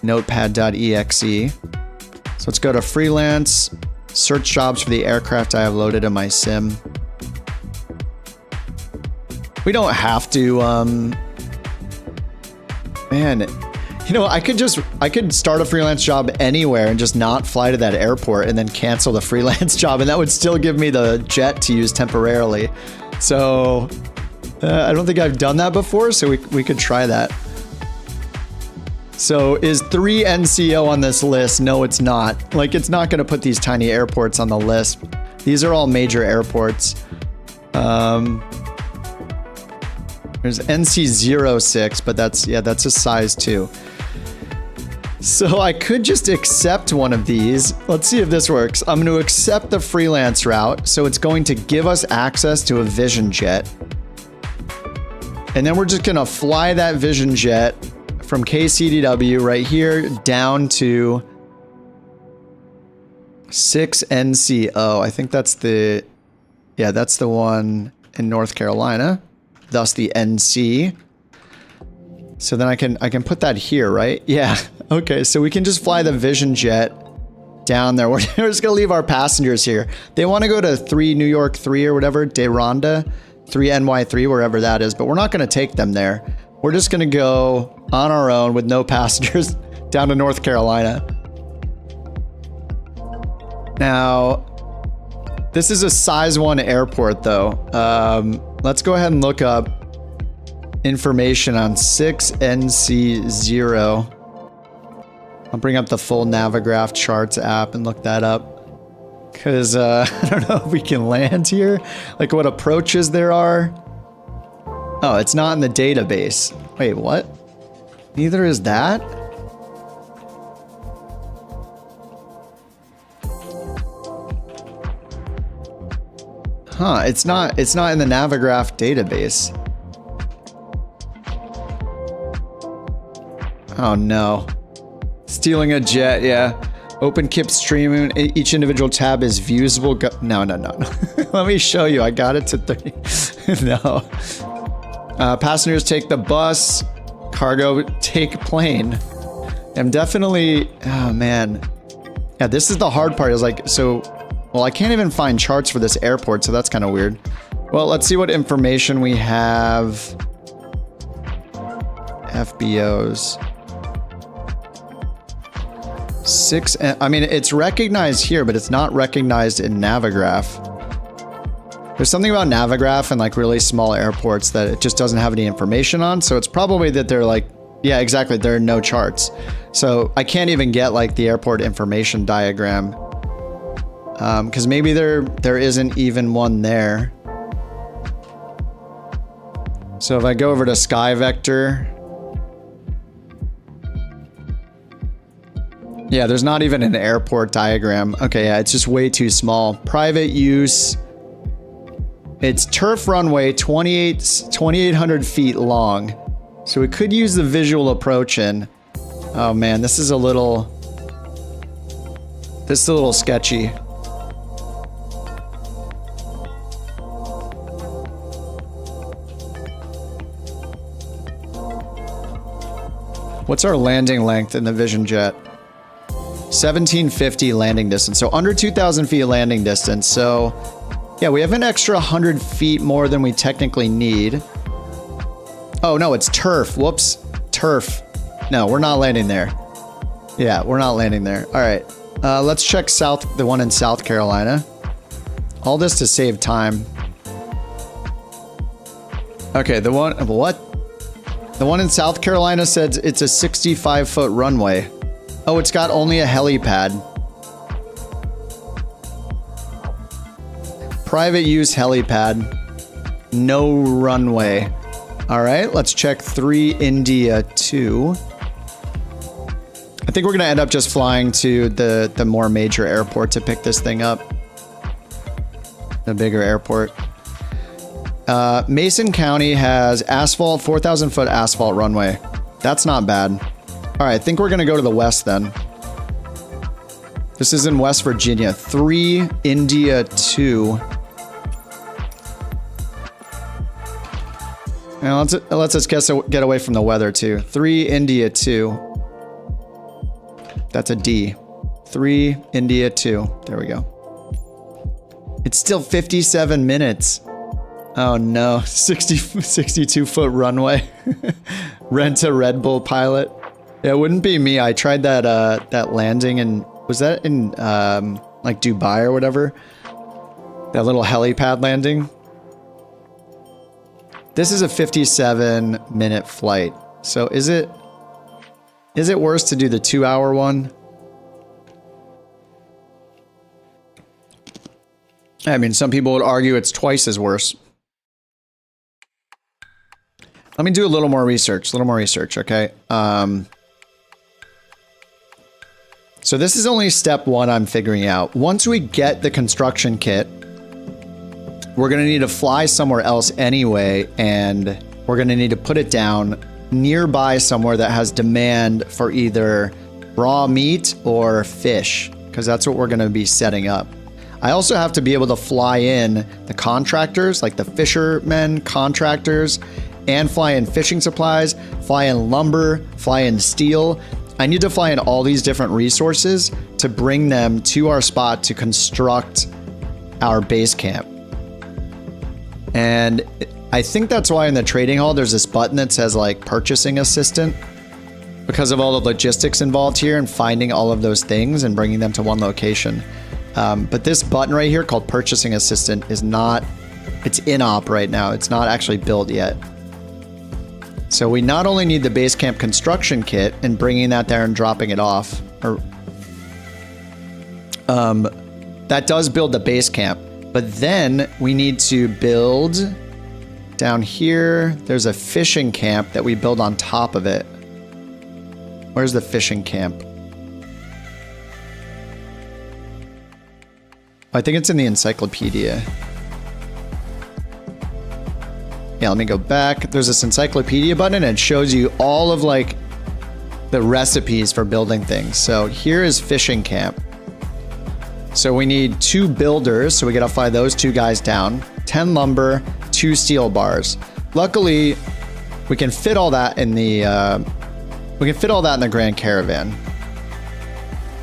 notepad.exe. So let's go to Freelance, search jobs for the aircraft I have loaded in my sim. We don't have to, man, you know, I could start a freelance job anywhere and just not fly to that airport and then cancel the freelance job, and that would still give me the jet to use temporarily. So I don't think I've done that before, so we could try that. So is 3 NCO on this list? No, it's not. Like, it's not going to put these tiny airports on the list. These are all major airports. There's NC06, but that's a size 2. So I could just accept one of these. Let's see if this works. I'm going to accept the freelance route. So it's going to give us access to a Vision Jet. And then we're just going to fly that Vision Jet from KCDW right here down to 6 NCO. I think that's the one in North Carolina. Thus the NC. So then I can put that here, right? Yeah. Okay, so we can just fly the Vision Jet down there. We're just gonna leave our passengers here. They want to go to 3 New York 3 or whatever, Deronda, 3 NY3, wherever that is, but we're not gonna take them there. We're just gonna go on our own with no passengers down to North Carolina. Now, this is a size 1 airport though. Let's go ahead and look up information on 6NC0. I'll bring up the full Navigraph charts app and look that up. Because I don't know if we can land here. Like what approaches there are. Oh, it's not in the database. Wait, what? Neither is that? Huh, it's not in the Navigraph database. Oh no. Stealing a jet, yeah. Open KIP stream, each individual tab is viewable. No. Let me show you, I got it to 30. No. Passengers take the bus, cargo take plane. I'm definitely, oh man. Yeah, this is the hard part, is like, so, well, I can't even find charts for this airport, so that's kind of weird. Well, let's see what information we have. FBOs. 6, I mean, it's recognized here, but it's not recognized in Navigraph. There's something about Navigraph and like really small airports that it just doesn't have any information on. So it's probably that they're like, yeah, exactly. There are no charts. So I can't even get like the airport information diagram. Because maybe there isn't even one there. So if I go over to Sky Vector, yeah, there's not even an airport diagram. Okay, yeah, it's just way too small. Private use. It's turf runway, 2,800 feet long. So we could use the visual approach in. Oh man, this is a little sketchy. What's our landing length in the Vision Jet? 1750 landing distance, so under 2,000 feet landing distance. So yeah, we have an extra 100 feet more than we technically need. Oh no, it's turf. Whoops, turf. No, we're not landing there. Yeah, we're not landing there. All right, let's check the one in South Carolina. All this to save time. Okay, the one in South Carolina said it's a 65-foot runway. Oh, it's got only a helipad. Private use helipad. No runway. All right, let's check 3 India 2. I think we're gonna end up just flying to the more major airport to pick this thing up. the bigger airport. Mason County has asphalt, 4,000 foot asphalt runway. That's not bad. All right, I think we're gonna go to the west then. This is in West Virginia. 3, India 2. Now let's just get away from the weather too. 3, India 2. That's a D. 3, India 2. There we go. It's still 57 minutes. Oh no, 62 foot runway. Rent a Red Bull pilot. Yeah, it wouldn't be me. I tried that landing in, was that in like Dubai or whatever? That little helipad landing. This is a 57-minute flight. So is it worse to do the 2-hour one? I mean, some people would argue it's twice as worse. Let me do a little more research, okay? So this is only step 1 I'm figuring out. Once we get the construction kit, we're gonna need to fly somewhere else anyway, and we're gonna need to put it down nearby somewhere that has demand for either raw meat or fish, because that's what we're gonna be setting up. I also have to be able to fly in the contractors, like the fishermen contractors, and fly in fishing supplies, fly in lumber, fly in steel. I need to fly in all these different resources to bring them to our spot to construct our base camp. And I think that's why in the trading hall, there's this button that says like purchasing assistant, because of all the logistics involved here and finding all of those things and bringing them to one location. But this button right here called purchasing assistant is not, it's in op right now. It's not actually built yet. So we not only need the base camp construction kit and bringing that there and dropping it off, or that does build the base camp, but then we need to build down here. There's a fishing camp that we build on top of it. Where's the fishing camp? I think it's in the encyclopedia. Yeah, let me go back. There's this encyclopedia button and it shows you all of like the recipes for building things. So here is fishing camp. So we need 2 builders. So we gotta fly those 2 guys down, 10 lumber, 2 steel bars. Luckily, we can fit all that in the, Grand Caravan.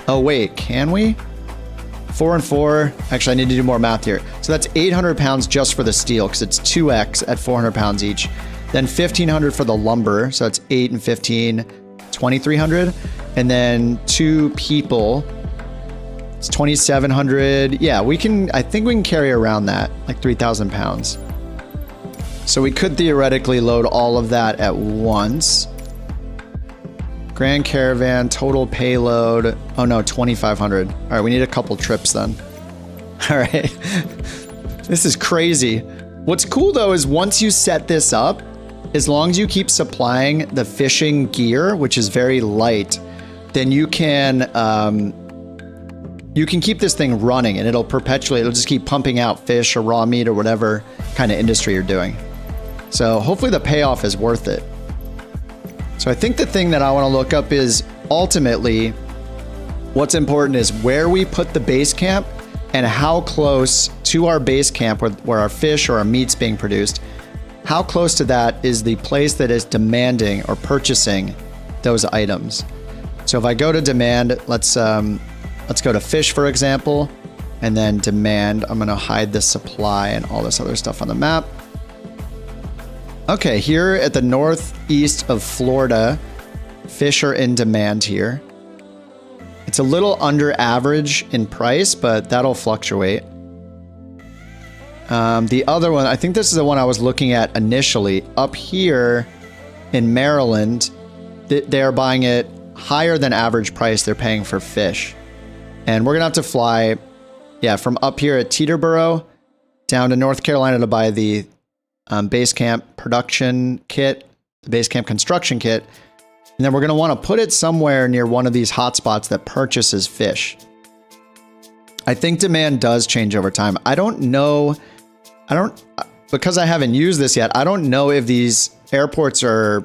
Oh wait, can we? 4 and 4. Actually, I need to do more math here. So that's 800 pounds just for the steel because it's 2x at 400 pounds each. Then 1,500 for the lumber. So that's 8 and 15, 2,300. And then 2 people. It's 2,700. Yeah, we can, I think we can carry around that, like 3,000 pounds. So we could theoretically load all of that at once. Grand Caravan, total payload. Oh no, 2,500. All right, we need a couple trips then. All right. This is crazy. What's cool though is once you set this up, as long as you keep supplying the fishing gear, which is very light, then you can keep this thing running and it'll perpetuate. It'll just keep pumping out fish or raw meat or whatever kind of industry you're doing. So hopefully the payoff is worth it. So I think the thing that I want to look up is ultimately what's important is where we put the base camp and how close to our base camp where our fish or our meat's being produced, how close to that is the place that is demanding or purchasing those items. So if I go to demand, let's go to fish, for example, and then demand. I'm going to hide the supply and all this other stuff on the map. Okay, here at the northeast of Florida, fish are in demand here. It's a little under average in price, but that'll fluctuate. The other one, I think this is the one I was looking at initially. Up here in Maryland, they're buying it higher than average price they're paying for fish. And we're gonna have to fly, yeah, from up here at Teterboro down to North Carolina to buy the Basecamp production kit, the Basecamp construction kit, and then we're going to want to put it somewhere near one of these hotspots that purchases fish. I think demand does change over time. I don't know. Because I haven't used this yet, I don't know if these airports if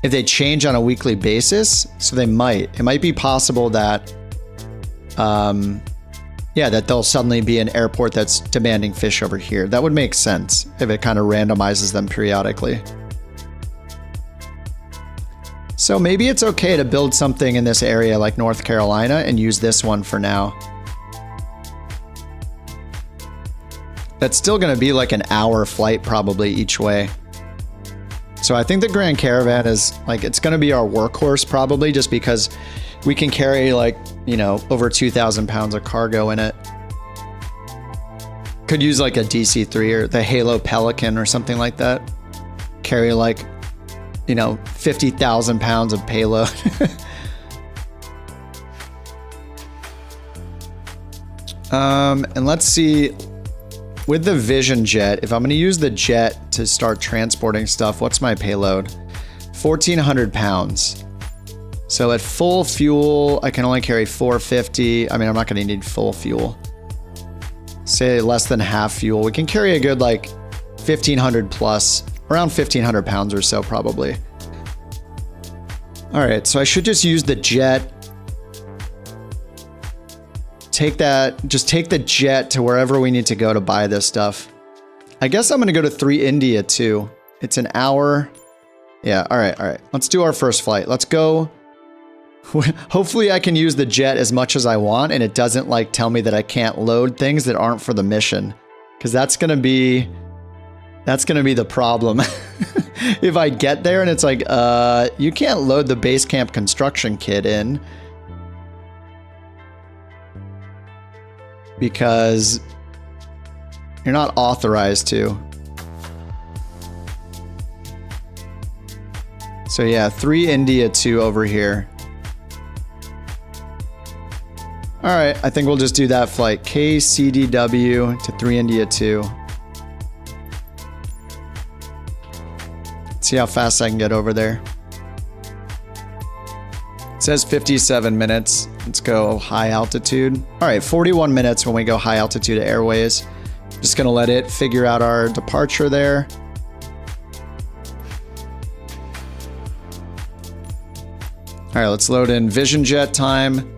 they change on a weekly basis. So they might. It might be possible that, that there'll suddenly be an airport that's demanding fish over here. That would make sense if it kind of randomizes them periodically. So maybe it's okay to build something in this area like North Carolina and use this one for now. That's still going to be like an hour flight probably each way. So I think the Grand Caravan is like, it's going to be our workhorse probably, just because we can carry like, over 2,000 pounds of cargo in it. Could use like a DC-3 or the Halo Pelican or something like that. Carry like, 50,000 pounds of payload. And let's see, with the Vision Jet, if I'm going to use the jet to start transporting stuff, what's my payload? 1,400 pounds. So at full fuel, I can only carry 450. I mean, I'm not going to need full fuel. Say less than half fuel. We can carry a good like 1,500 plus, around 1,500 pounds or so probably. All right, so I should just use the jet. Take the jet to wherever we need to go to buy this stuff. I guess I'm going to go to 3 India too. It's an hour. Yeah, all right. Let's do our first flight. Let's go. Hopefully I can use the jet as much as I want and it doesn't like tell me that I can't load things that aren't for the mission. Because that's going to be the problem. If I get there and it's like, you can't load the Basecamp construction kit in. Because you're not authorized to. So yeah, 3 India 2 over here. All right, I think we'll just do that flight. KCDW to 3 India 2. See how fast I can get over there. It says 57 minutes. Let's go high altitude. All right, 41 minutes when we go high altitude airways. Just gonna let it figure out our departure there. All right, let's load in Vision Jet time.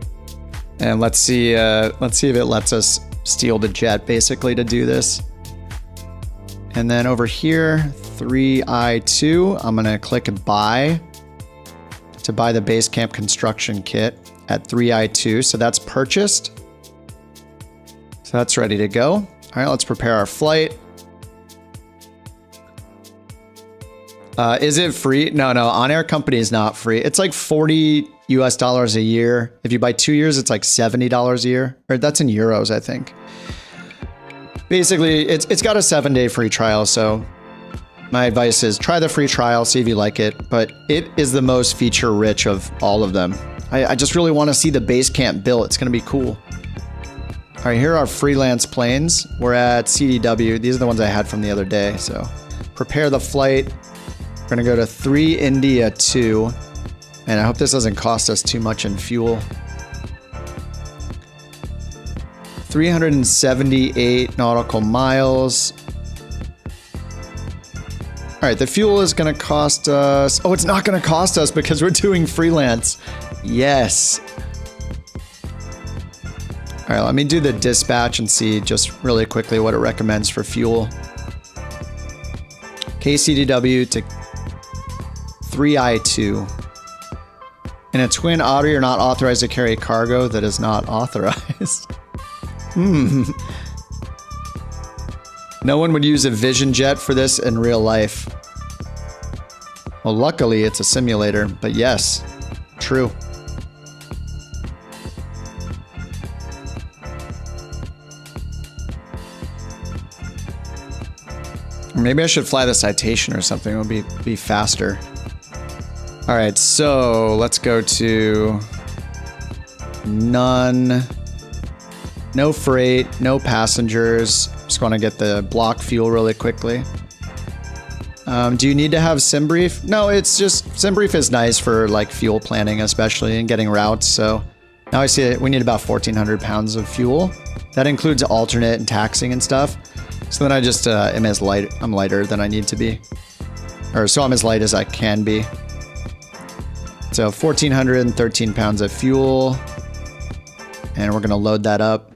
And let's see if it lets us steal the jet basically to do this. And then over here, 3I2, I'm gonna click buy to buy the Basecamp construction kit at 3I2. So that's purchased. So that's ready to go. All right, let's prepare our flight. Is it free? No, OnAir company is not free. It's like $40 US a year. If you buy 2 years, it's like $70 a year. Or that's in euros, I think. Basically, it's got a 7-day free trial. So my advice is try the free trial, see if you like it. But it is the most feature rich of all of them. I just really want to see the Basecamp built. It's going to be cool. All right, here are Freelance planes. We're at CDW. These are the ones I had from the other day. So prepare the flight. We're going to go to 3 India 2. And I hope this doesn't cost us too much in fuel. 378 nautical miles. All right, the fuel is going to cost us... Oh, it's not going to cost us because we're doing Freelance. Yes. All right, let me do the dispatch and see just really quickly what it recommends for fuel. KCDW to 3I2. In a Twin Otter, you're not authorized to carry cargo that is not authorized. No one would use a Vision Jet for this in real life. Well, luckily it's a simulator, but yes, true. Maybe I should fly the Citation or something. It would be faster. All right, so let's go to none, no freight, no passengers. Just want to get the block fuel really quickly. Do you need to have SimBrief? No, it's just SimBrief is nice for like fuel planning, especially and getting routes. So Now I see that we need about 1,400 pounds of fuel. That includes alternate and taxing and stuff. So then I just am as light. I'm lighter than I need to be. Or so I'm as light as I can be. So 1,413 pounds of fuel. And we're going to load that up.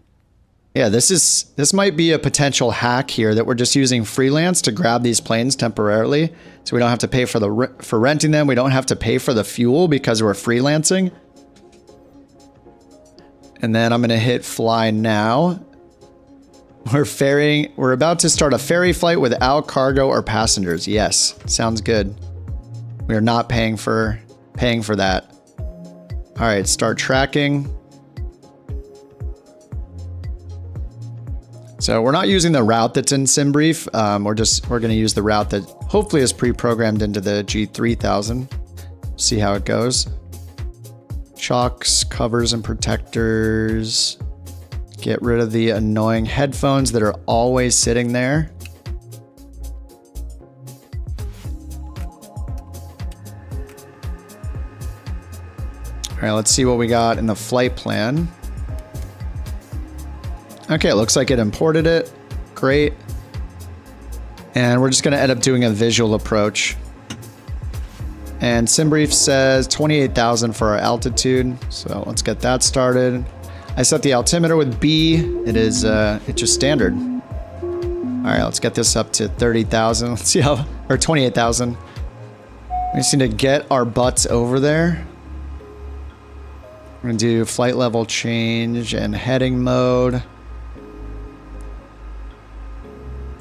Yeah, this might be a potential hack here that we're just using Freelance to grab these planes temporarily. So we don't have to pay for renting them. We don't have to pay for the fuel because we're freelancing. And then I'm going to hit fly now. We're about to start a ferry flight without cargo or passengers. Yes, sounds good. We are not paying for that. All right, start tracking. So we're not using the route that's in SimBrief. We're going to use the route that hopefully is pre-programmed into the G3000. See how it goes. Chocks, covers, and protectors. Get rid of the annoying headphones that are always sitting there. All right, let's see what we got in the flight plan. Okay, it looks like it imported it. Great. And we're just going to end up doing a visual approach. And SimBrief says 28,000 for our altitude. So let's get that started. I set the altimeter with B. It's just standard. All right, let's get this up to 30,000. Let's see how, or 28,000. We just need to get our butts over there. We're gonna do flight level change and heading mode.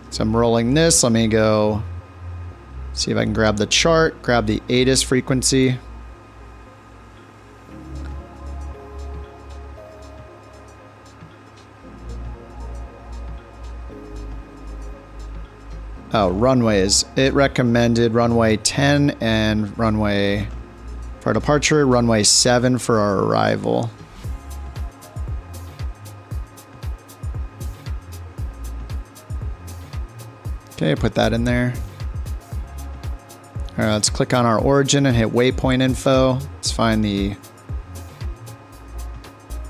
So I'm rolling this. Let me go see if I can grab the chart, grab the ATIS frequency. Oh, runways. It recommended runway 10 and runway for our departure, runway 7 for our arrival. Okay, put that in there. All right, let's click on our origin and hit waypoint info. Let's find the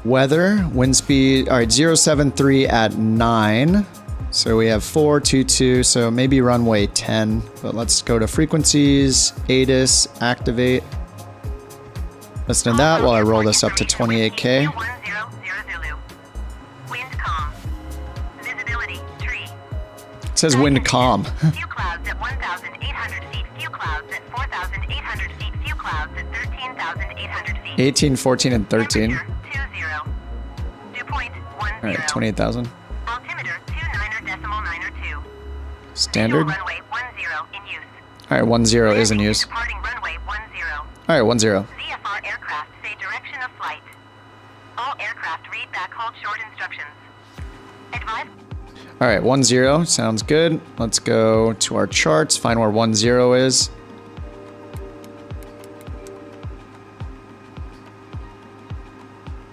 weather, wind speed. All right, 073 at 9. So we have 422, so maybe runway 10. But let's go to frequencies, ATIS, activate. Listen to that while I roll this up to 28K. It says wind calm. Few clouds at 1,800 feet. Few clouds at 4,800 feet. Few clouds at 13,800 feet. 18, 14, and 13. 20. Dew point 10. All right, 28,000. Altimeter 29.92. Standard. Runway 10 in use. All right, 10 is in use. Departing runway 10. All right, 10. VFR aircraft say direction of flight. All aircraft read back hold short instructions. Advise. All right, 10 sounds good. Let's go to our charts, find where 10 is.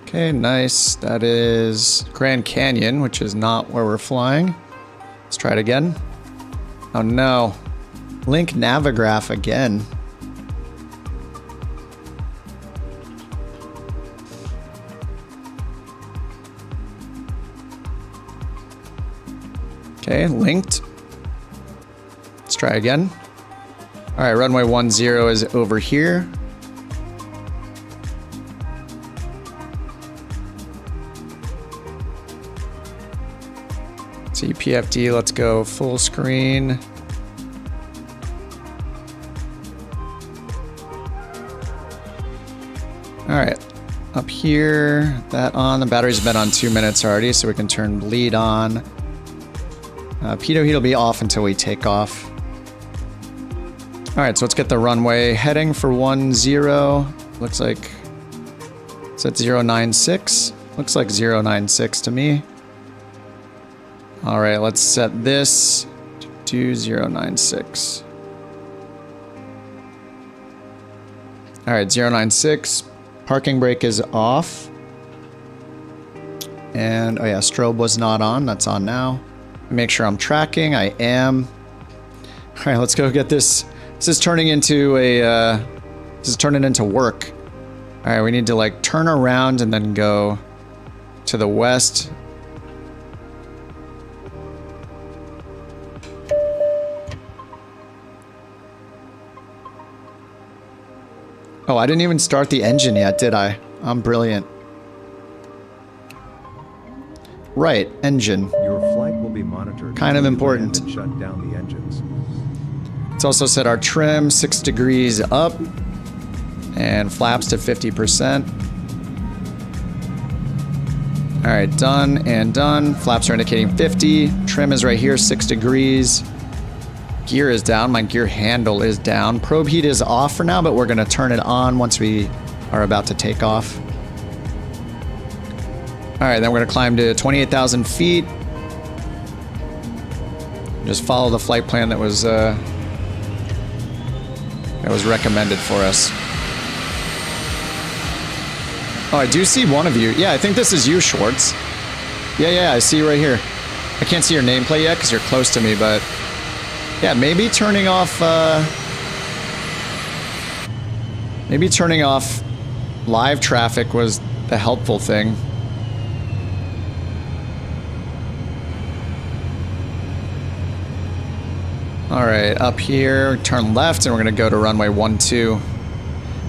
Okay, nice. That is Grand Canyon, which is not where we're flying. Let's try it again. Oh no. Link Navigraph again. Okay, linked. Let's try again. All right, runway 10 is over here. CPFD, let's go full screen. All right, up here, that on. The battery's been on 2 minutes already, so we can turn bleed on. Pitot heat will be off until we take off. All right, so let's get the runway heading for 10. Looks like it's at 096. Looks like 096 to me. All right, let's set this to 096. All right, 096. Parking brake is off. And, oh yeah, strobe was not on. That's on now. Make sure I'm tracking. I am. All right, let's go get this. This is turning into a. This is turning into work. All right, we need to like turn around and then go to the west. Oh, I didn't even start the engine yet, did I? I'm brilliant. Right, engine. Your flight will be monitored. Kind of until you important. land and shut down the engines. Let's also set our trim 6 degrees up and flaps to 50%. All right, done and done. Flaps are indicating 50. Trim is right here, 6 degrees. Gear is down. My gear handle is down. Probe heat is off for now, but we're going to turn it on once we are about to take off. All right, then we're going to climb to 28,000 feet. Just follow the flight plan that was recommended for us. Oh, I do see one of you. Yeah, I think this is you, Schwartz. Yeah, I see you right here. I can't see your nameplate yet because you're close to me, but yeah, maybe turning off live traffic was the helpful thing. All right, up here, turn left, and we're gonna go to runway 12.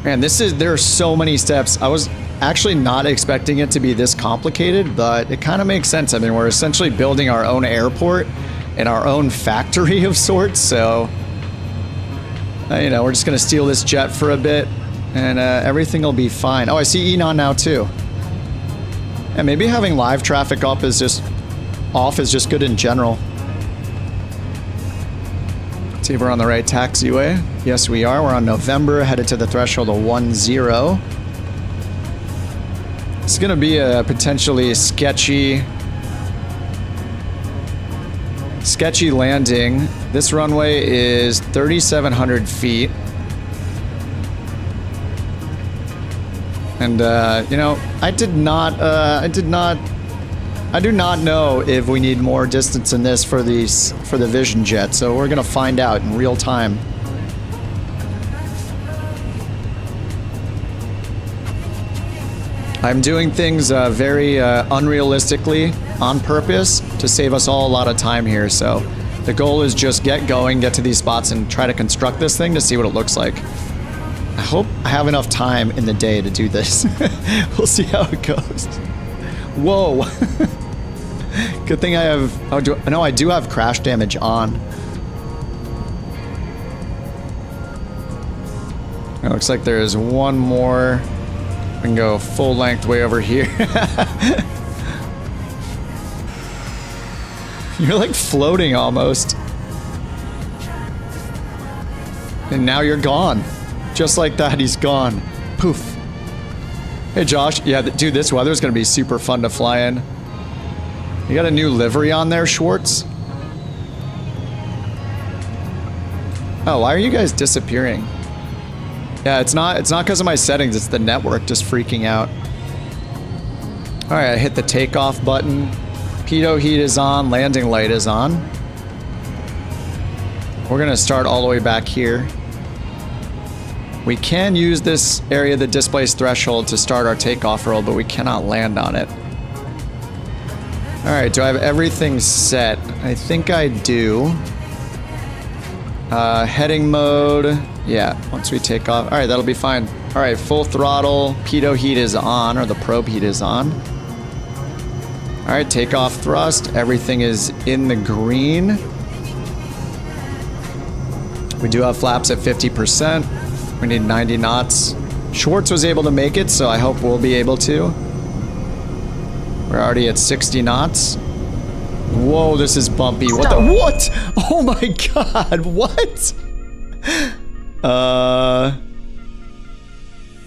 Man, there are so many steps. I was actually not expecting it to be this complicated, but it kind of makes sense. I mean, we're essentially building our own airport and our own factory of sorts, so you know, we're just gonna steal this jet for a bit, and everything will be fine. Oh, I see Enon now too. And maybe having live traffic off is just good in general. See if we're on the right taxiway. Yes, we are. We're on November, headed to the threshold of 10. It's gonna be a potentially sketchy landing. This runway is 3,700 feet. And you know, I do not know if we need more distance than this for the Vision jet, so we're gonna find out in real time. I'm doing things very unrealistically on purpose to save us all a lot of time here, so the goal is just get going, get to these spots, and try to construct this thing to see what it looks like. I hope I have enough time in the day to do this. We'll see how it goes. Whoa. Good thing I have... Oh, no, I do have crash damage on. It looks like there's one more. We can go full length way over here. You're like floating almost. And now you're gone. Just like that, he's gone. Poof. Hey, Josh. Yeah, dude, this weather's gonna be super fun to fly in. You got a new livery on there, Schwartz? Oh, why are you guys disappearing? Yeah, it's not because of my settings, it's the network just freaking out. All right, I hit the takeoff button. Pitot heat is on, landing light is on. We're gonna start all the way back here. We can use this area that displays threshold to start our takeoff roll, but we cannot land on it. All right, do I have everything set? I think I do. Heading mode. Yeah, once we take off. All right, that'll be fine. All right, full throttle. Pitot heat is on, or the probe heat is on. All right, takeoff thrust. Everything is in the green. We do have flaps at 50%. We need 90 knots. Schwartz was able to make it, so I hope we'll be able to. We're already at 60 knots. Whoa, this is bumpy. What the? What? Oh my god, what?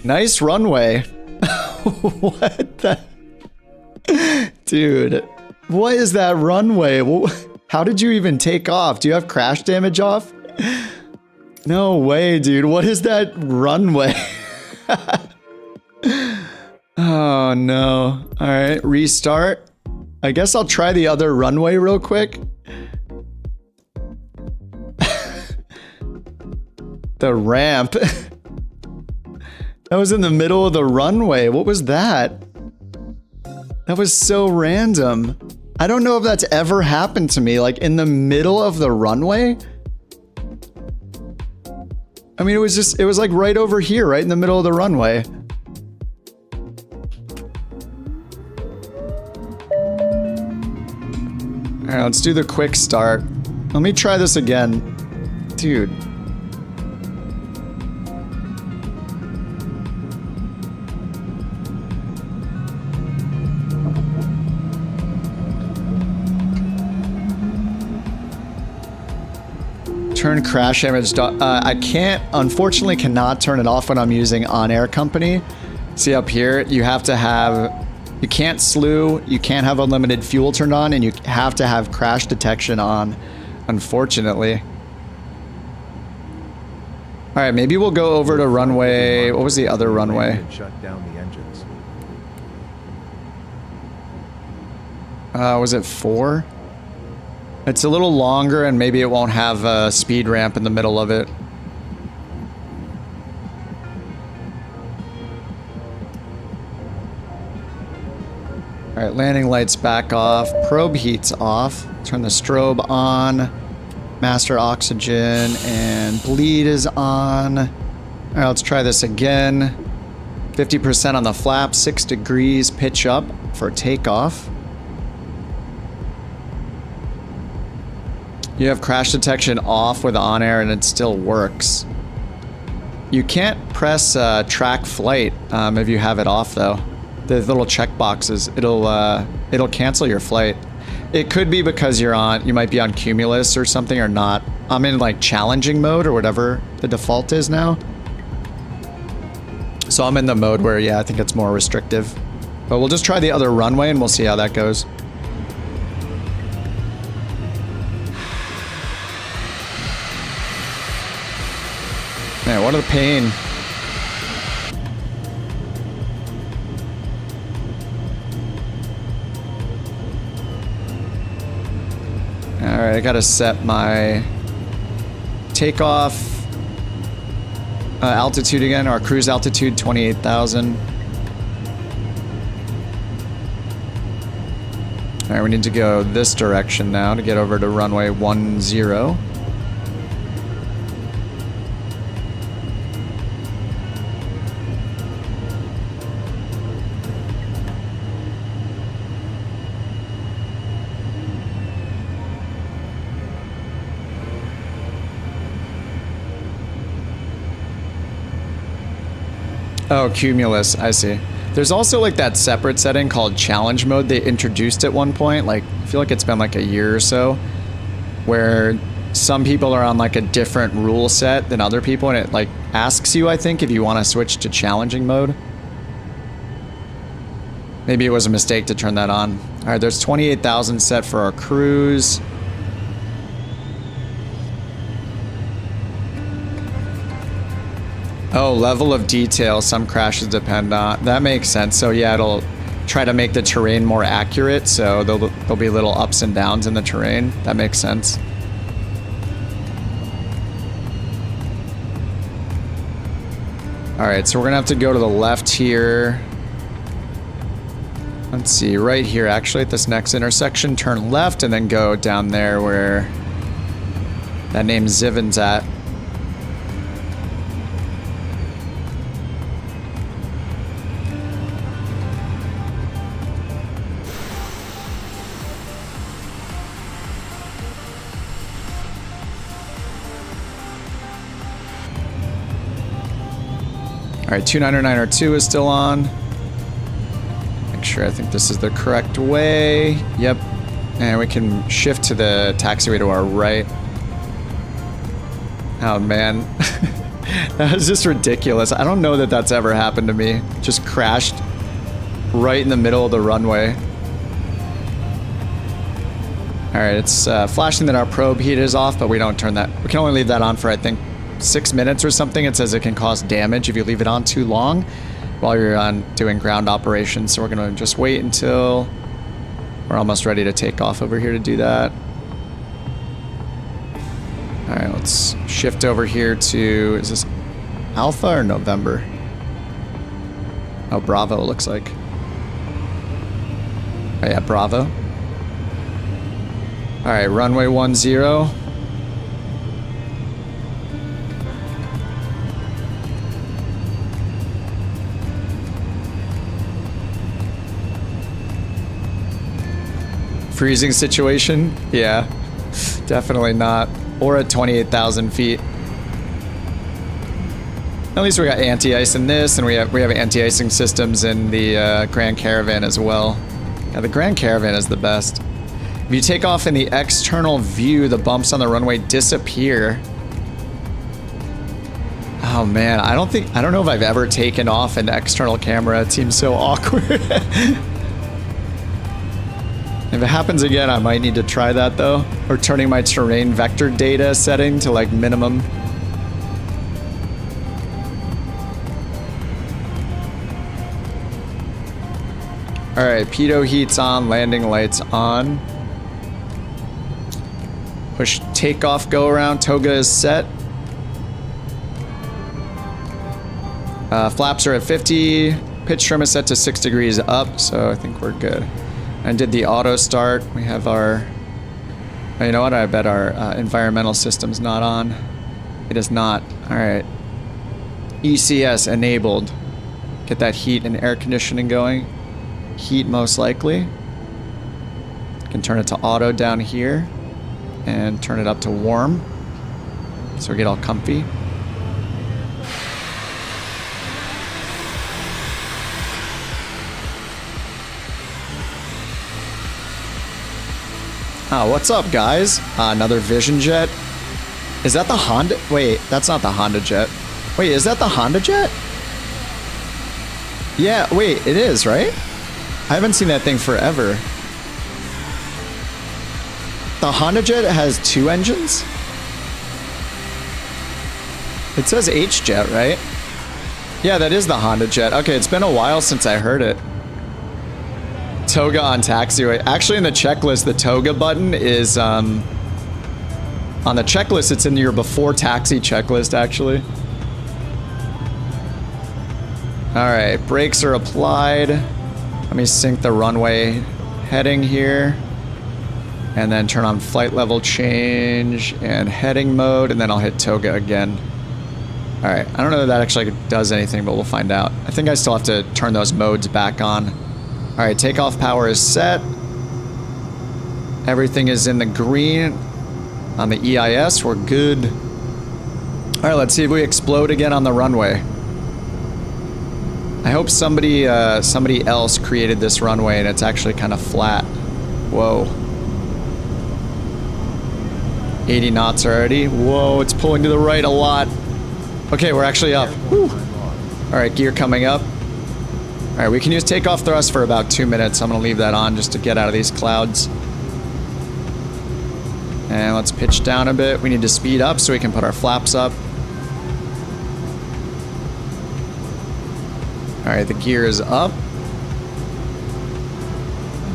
Nice runway. What the? Dude, what is that runway? How did you even take off? Do you have crash damage off? No way, dude. What is that runway? Oh no. All right, restart. I guess I'll try the other runway real quick. The ramp. That was in the middle of the runway. What was that? That was so random. I don't know if that's ever happened to me, like in the middle of the runway. I mean, it was like right over here, right in the middle of the runway. All right, let's do the quick start. Let me try this again. Dude. Turn crash image. I can't, unfortunately cannot turn it off when I'm using OnAir company. See up here, you have to have, you can't slew, you can't have unlimited fuel turned on, and you have to have crash detection on, unfortunately. All right, maybe we'll go over to runway, what was the other runway? Shut down the engines. Was it 4? It's a little longer and maybe it won't have a speed ramp in the middle of it. All right, landing lights back off, probe heats off, turn the strobe on, master oxygen and bleed is on. All right, let's try this again. 50% on the flap, 6 degrees, pitch up for takeoff. You have crash detection off with OnAir and it still works. You can't press track flight if you have it off though. The little check boxes, it'll cancel your flight. It could be because you might be on Cumulus or something or not. I'm in like challenging mode or whatever the default is now. So I'm in the mode where, yeah, I think it's more restrictive. But we'll just try the other runway and we'll see how that goes. Man, what a pain. Alright, I gotta set my takeoff altitude again, our cruise altitude 28,000. Alright, we need to go this direction now to get over to runway 10. Oh, Cumulus, I see. There's also like that separate setting called challenge mode they introduced at one point, like I feel like it's been like a year or so, where some people are on like a different rule set than other people and it like asks you, I think, if you want to switch to challenging mode. Maybe it was a mistake to turn that on. All right, there's 28,000 set for our cruise. Oh, level of detail, some crashes depend on. That makes sense. So yeah, it'll try to make the terrain more accurate, so there'll be little ups and downs in the terrain. That makes sense. All right, so we're gonna have to go to the left here. Let's see, right here actually at this next intersection, turn left and then go down there where that name Zivin's at. All right, 29902 is still on. Make sure I think this is the correct way. Yep. And we can shift to the taxiway to our right. Oh man, that was just ridiculous. I don't know that that's ever happened to me. Just crashed right in the middle of the runway. All right, it's flashing that our probe heat is off, but we don't turn that. We can only leave that on for, I think, 6 minutes or something. It says it can cause damage if you leave it on too long while you're on doing ground operations. So we're gonna just wait until we're almost ready to take off over here to do that. All right, let's shift over here to, is this Alpha or November? Oh, Bravo looks like. Oh yeah, Bravo. All right, runway 10. Freezing situation? Yeah, definitely not. Or at 28,000 feet. At least we got anti-ice in this, and we have anti-icing systems in the Grand Caravan as well. Yeah, the Grand Caravan is the best. If you take off in the external view, the bumps on the runway disappear. Oh man, I don't know if I've ever taken off an external camera. It seems so awkward. If it happens again, I might need to try that though. Or turning my terrain vector data setting to like minimum. Alright, pitot heat's on, landing lights on. Push takeoff, go around, toga is set. Flaps are at 50. Pitch trim is set to 6 degrees up, so I think we're good. I did the auto start. We have our... Oh, you know what? I bet our environmental system's not on. It is not. Alright. ECS enabled. Get that heat and air conditioning going. Heat most likely. Can turn it to auto down here. And turn it up to warm. So we get all comfy. Oh, what's up, guys? Another Vision Jet. Is that the Honda? Wait, that's not the Honda Jet. Wait, is that the Honda Jet? Yeah, wait, it is, right? I haven't seen that thing forever. The Honda Jet has 2 engines? It says H-Jet, right? Yeah, that is the Honda Jet. Okay, it's been a while since I heard it. Toga on taxiway. Actually, in the checklist, the toga button is, on the checklist, it's in your before taxi checklist, actually. Alright, brakes are applied. Let me sync the runway heading here. And then turn on flight level change and heading mode, and then I'll hit toga again. Alright, I don't know if that actually does anything, but we'll find out. I think I still have to turn those modes back on. Alright, takeoff power is set. Everything is in the green. On the EIS, we're good. Alright, let's see if we explode again on the runway. I hope somebody else created this runway and it's actually kind of flat. Whoa. 80 knots already. Whoa, it's pulling to the right a lot. Okay, we're actually up. Alright, gear coming up. Alright, we can use takeoff thrust for about 2 minutes. I'm going to leave that on just to get out of these clouds. And let's pitch down a bit. We need to speed up so we can put our flaps up. Alright, the gear is up.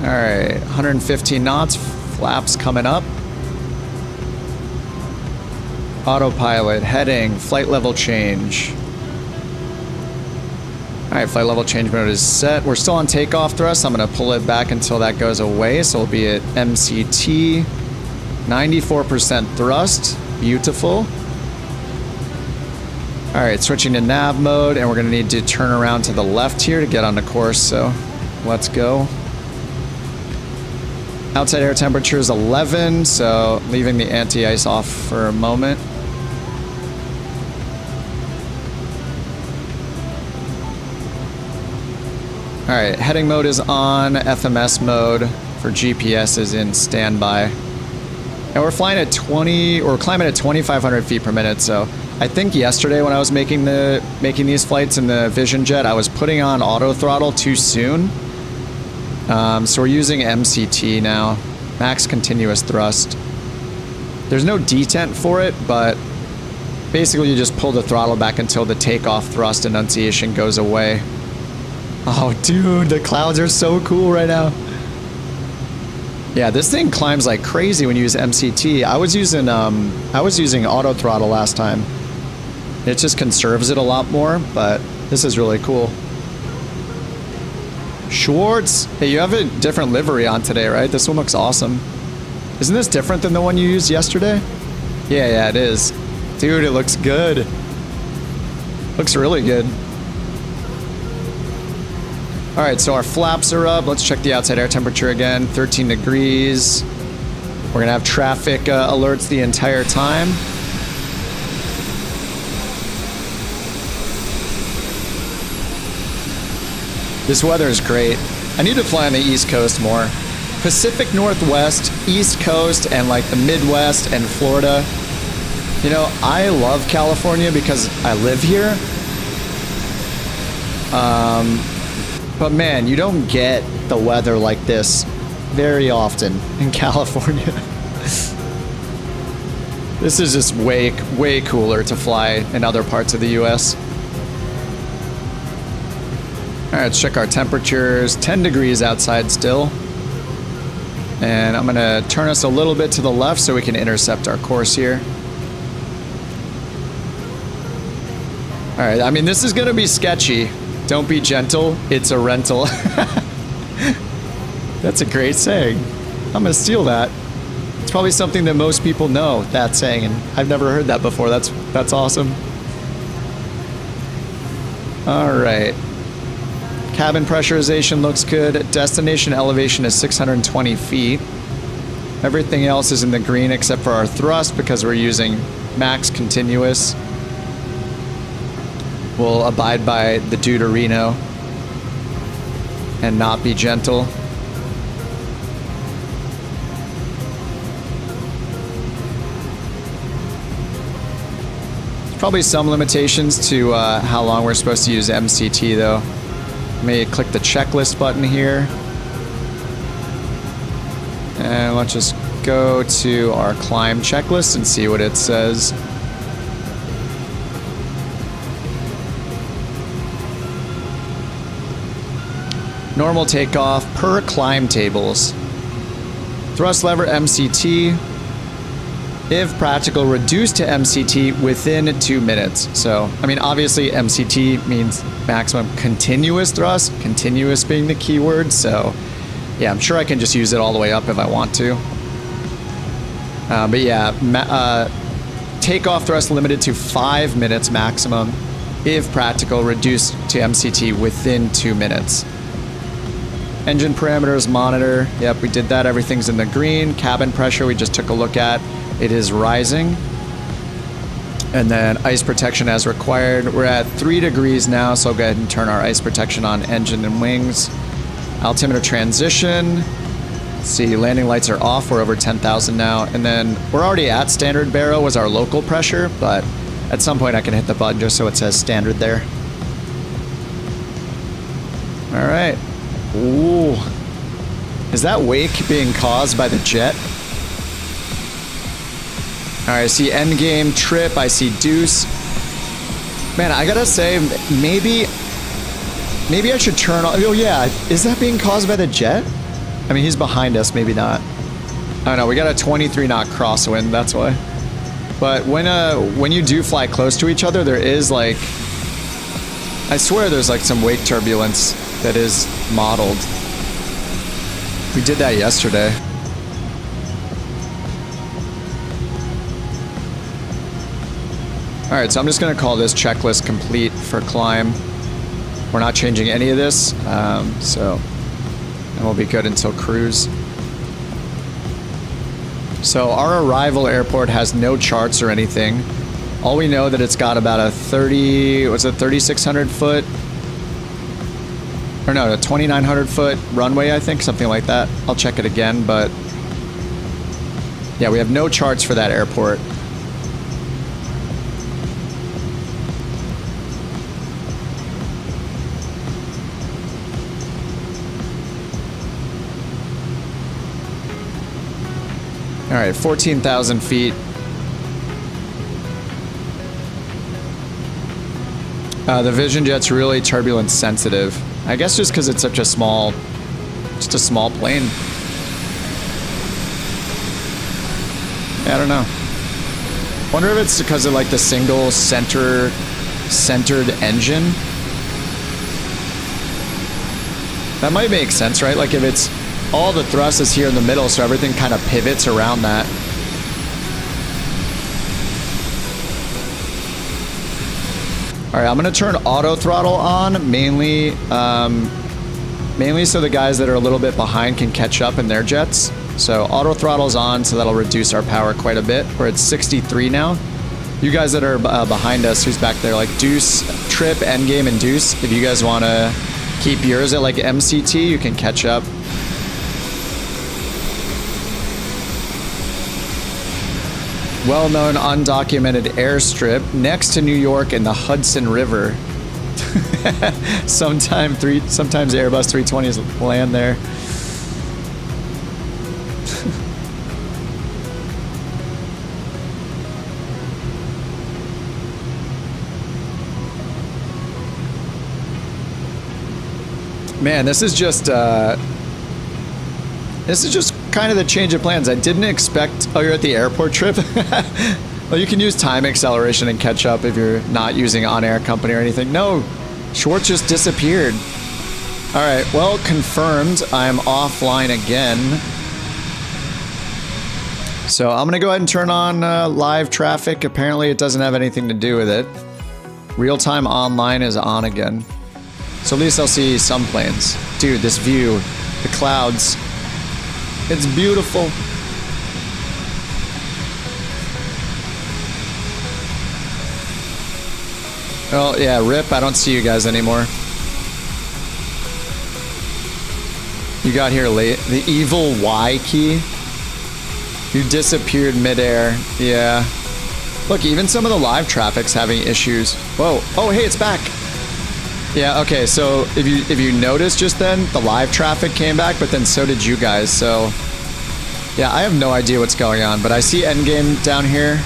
Alright, 115 knots. Flaps coming up. Autopilot, heading, flight level change. Alright, flight level change mode is set. We're still on takeoff thrust. I'm going to pull it back until that goes away. So we'll be at MCT. 94% thrust. Beautiful. Alright, switching to nav mode. And we're going to need to turn around to the left here to get on the course. So let's go. Outside air temperature is 11. So leaving the anti-ice off for a moment. Alright, heading mode is on, FMS mode for GPS is in standby. And we're flying at 20, or climbing at 2,500 feet per minute, so I think yesterday when I was making these flights in the Vision Jet, I was putting on auto throttle too soon. So we're using MCT now, max continuous thrust. There's no detent for it, but basically you just pull the throttle back until the takeoff thrust enunciation goes away. Oh, dude, the clouds are so cool right now. Yeah, this thing climbs like crazy when you use MCT. I was using auto throttle last time. It just conserves it a lot more, but this is really cool. Schwartz. Hey, you have a different livery on today, right? This one looks awesome. Isn't this different than the one you used yesterday? Yeah, it is. Dude, it looks good. Looks really good. All right, so our flaps are up. Let's check the outside air temperature again. 13 degrees. We're gonna have traffic alerts the entire time. This weather is great. I need to fly on the East Coast more. Pacific Northwest, East Coast, and like the Midwest and Florida. You know, I love California because I live here. But man, you don't get the weather like this very often in California. This is just way cooler to fly in other parts of the US. All right, let's check our temperatures. 10 degrees outside still. And I'm gonna turn us a little bit to the left so we can intercept our course here. All right, I mean, this is gonna be sketchy. Don't be gentle, it's a rental. That's a great saying. I'm gonna steal that. It's probably something that most people know, that saying, and I've never heard that before. That's awesome. All right. Cabin pressurization looks good. Destination elevation is 620 feet. Everything else is in the green except for our thrust because we're using max continuous. We'll abide by the Deuterino and not be gentle. There's probably some limitations to how long we're supposed to use MCT though. Let me click the checklist button here. And let's just go to our climb checklist and see what it says. Normal takeoff per climb tables. Thrust lever MCT. If practical, reduce to MCT within 2 minutes. So, I mean, obviously MCT means maximum continuous thrust, continuous being the key word. So, yeah, I'm sure I can just use it all the way up if I want to. But yeah, takeoff thrust limited to 5 minutes maximum. If practical, reduce to MCT within 2 minutes. Engine parameters monitor. Yep, we did that. Everything's in the green. Cabin pressure, we just took a look at. It is rising. And then ice protection as required. We're at 3 degrees now, so I'll go ahead and turn our ice protection on engine and wings. Altimeter transition. Let's see, landing lights are off. We're over 10,000 now. And then we're already at standard baro was our local pressure, but at some point I can hit the button just so it says standard there. All right. Ooh. Is that wake being caused by the jet? All right, I see endgame, trip, I see deuce. Man, I gotta say, maybe I should turn on, oh yeah, is that being caused by the jet? I mean, he's behind us, maybe not. I don't know, we got a 23 knot crosswind, that's why. But when you do fly close to each other, there is like, I swear there's like some wake turbulence that is modeled. We did that yesterday. All right, so I'm just gonna call this checklist complete for climb. We're not changing any of this, and we'll be good until cruise. So our arrival airport has no charts or anything. All we know that it's got about a 3,600 foot? Or no, a 2,900 foot runway, I think, something like that. I'll check it again, but yeah, we have no charts for that airport. All right, 14,000 feet. The Vision Jet's really turbulence sensitive. I guess just because it's such a small, just a small plane. Yeah, I don't know. Wonder if it's because of like the single centered engine. That might make sense, right? Like if it's all the thrust is here in the middle, so everything kind of pivots around that. All right, I'm gonna turn auto throttle on mainly so the guys that are a little bit behind can catch up in their jets. So auto throttle's on, so that'll reduce our power quite a bit. We're at 63 now. You guys that are behind us, who's back there, like Deuce, Trip, Endgame, and Deuce, if you guys want to keep yours at like MCT, you can catch up. Well-known undocumented airstrip next to New York in the Hudson River. Sometimes Airbus 320s land there. Man, this is just kind of the change of plans. I didn't expect... Oh, you're at the airport trip? Well, you can use time acceleration and catch up if you're not using OnAir company or anything. No, Schwartz just disappeared. All right, well, confirmed. I'm offline again. So I'm going to go ahead and turn on live traffic. Apparently, it doesn't have anything to do with it. Real-time online is on again. So at least I'll see some planes. Dude, this view, the clouds, it's beautiful. Well, yeah, rip, I don't see you guys anymore. You got here late. The evil Y key. You disappeared midair. Yeah. Look, even some of the live traffic's having issues. Whoa. Oh, hey, it's back. Yeah, okay, so if you noticed just then, the live traffic came back, but then so did you guys, so... Yeah, I have no idea what's going on, but I see Endgame down here.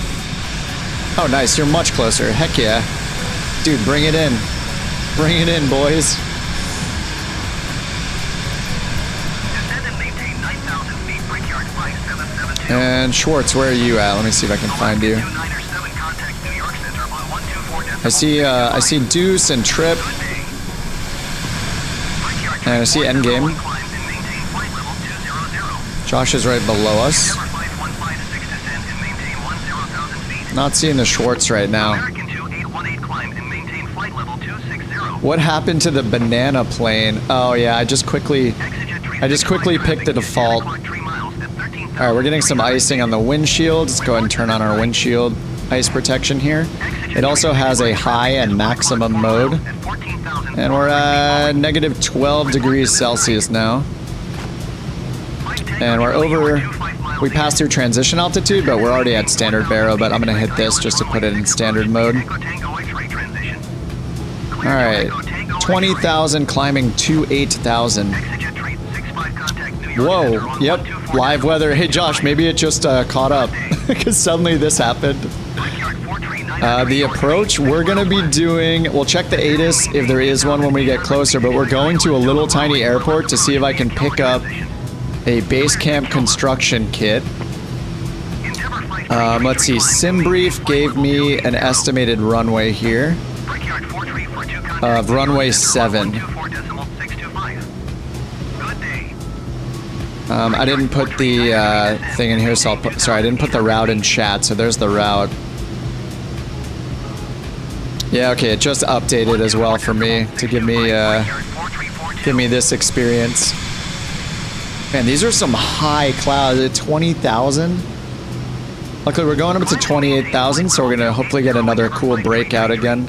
Oh, nice, you're much closer. Heck yeah. Dude, bring it in. Bring it in, boys. And Schwartz, where are you at? Let me see if I can find you. I see Deuce and Trip. And I see Endgame. Josh is right below us. Not seeing the Schwartz right now. What happened to the banana plane? Oh yeah, I just quickly picked the default. Alright, we're getting some icing on the windshield. Let's go ahead and turn on our windshield ice protection here. It also has a high and maximum mode. And we're at negative 12 degrees Celsius now. And we're over... We passed through transition altitude, but we're already at standard baro, but I'm going to hit this just to put it in standard mode. Alright. 20,000 climbing to 8,000. Whoa. Yep. Live weather. Hey, Josh, maybe it just caught up. Because suddenly this happened. The approach we're going to be doing... We'll check the ATIS if there is one when we get closer, but we're going to a little tiny airport to see if I can pick up a Basecamp construction kit. Let's see. SimBrief gave me an estimated runway here of runway 7. I didn't put the thing in here, so I'll put... Sorry, I didn't put the route in chat, so there's the route. Yeah, okay, it just updated as well for me to give me this experience. Man, these are some high clouds at 20,000. Luckily, we're going up to 28,000, so we're gonna hopefully get another cool breakout again.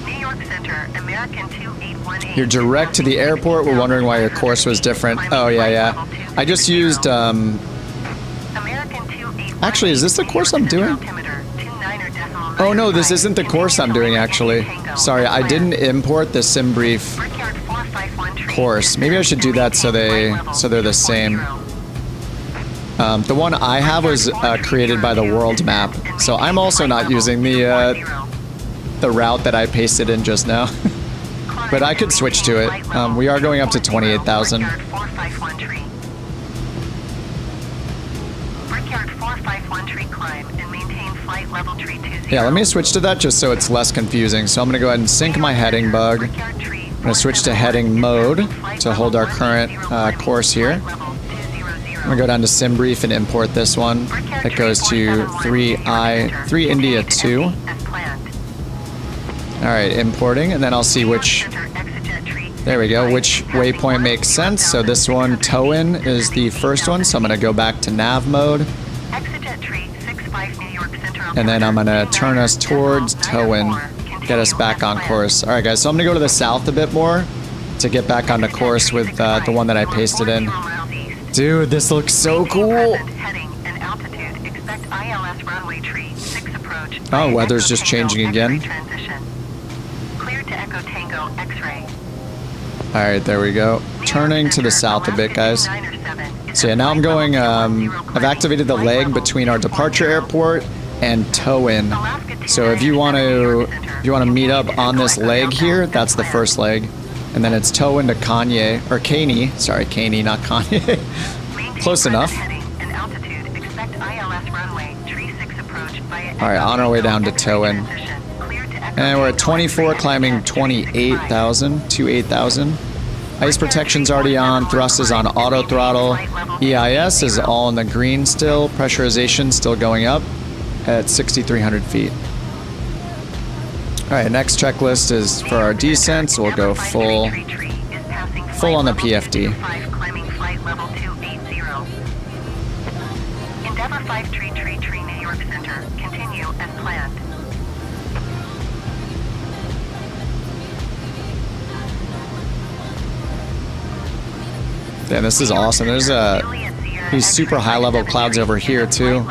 New York Center, American 2818. You're direct to the airport. We're wondering why your course was different. Oh yeah. I just used Actually, is this the course I'm doing? Oh no, this isn't the course I'm doing actually. Sorry, I didn't import the SimBrief course. Maybe I should do that so they're the same. The one I have was created by the world map, so I'm also not using the route that I pasted in just now. But I could switch to it. We are going up to 28,000. Brickyard 4513 climb and maintain flight level tree 20. Yeah, let me switch to that just so it's less confusing. So I'm gonna go ahead and sync my heading bug. I'm gonna switch to heading mode to hold our current course here. I'm gonna go down to sim brief and import this one. That goes to 3 India 2. All right, importing, and then I'll see which. There we go. Which waypoint makes sense? So this one, tow in, is the first one. So I'm gonna go back to nav mode. And then I'm gonna turn us towards tow in, get us back on course. All right, guys. So I'm gonna go to the south a bit more to get back onto course with the one that I pasted in. Dude, this looks so cool. Oh, weather's just changing again. All right, there we go. Turning to the south a bit, guys. So yeah, now I'm going, I've activated the leg between our departure airport and tow in. So if you want to meet up on this leg here, that's the first leg. And then it's tow into Kanye, or Caney. Sorry, Caney, not Kanye. Close enough. All right, on our way down to tow in. And we're at 24, climbing 28,000 to 8,000. Ice protection's already on, thrust is on auto throttle. EIS is all in the green still. Pressurization still going up at 6,300 feet. All right, next checklist is for our descent, so we'll go full on the PFD. Endeavor 5 tree New York Center. Continue as planned. Damn, this is awesome. There's these super high level clouds over here too.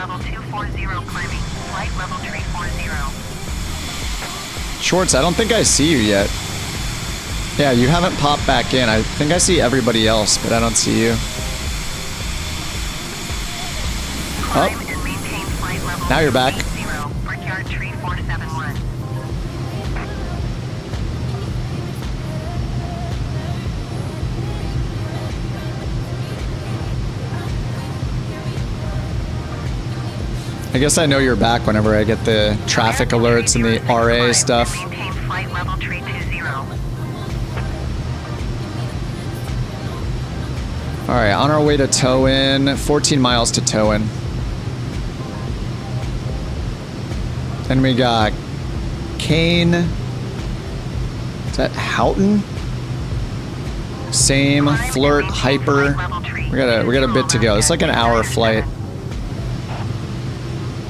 Shorts, I don't think I see you yet. Yeah, you haven't popped back in. I think I see everybody else, but I don't see you. Oh, now you're back. I guess I know you're back whenever I get the traffic alerts and the RA stuff. All right, on our way to tow in, 14 miles to tow in. Then we got Kane. Is that Houghton? Same, Flirt, Hyper. We got a bit to go. It's like an hour flight.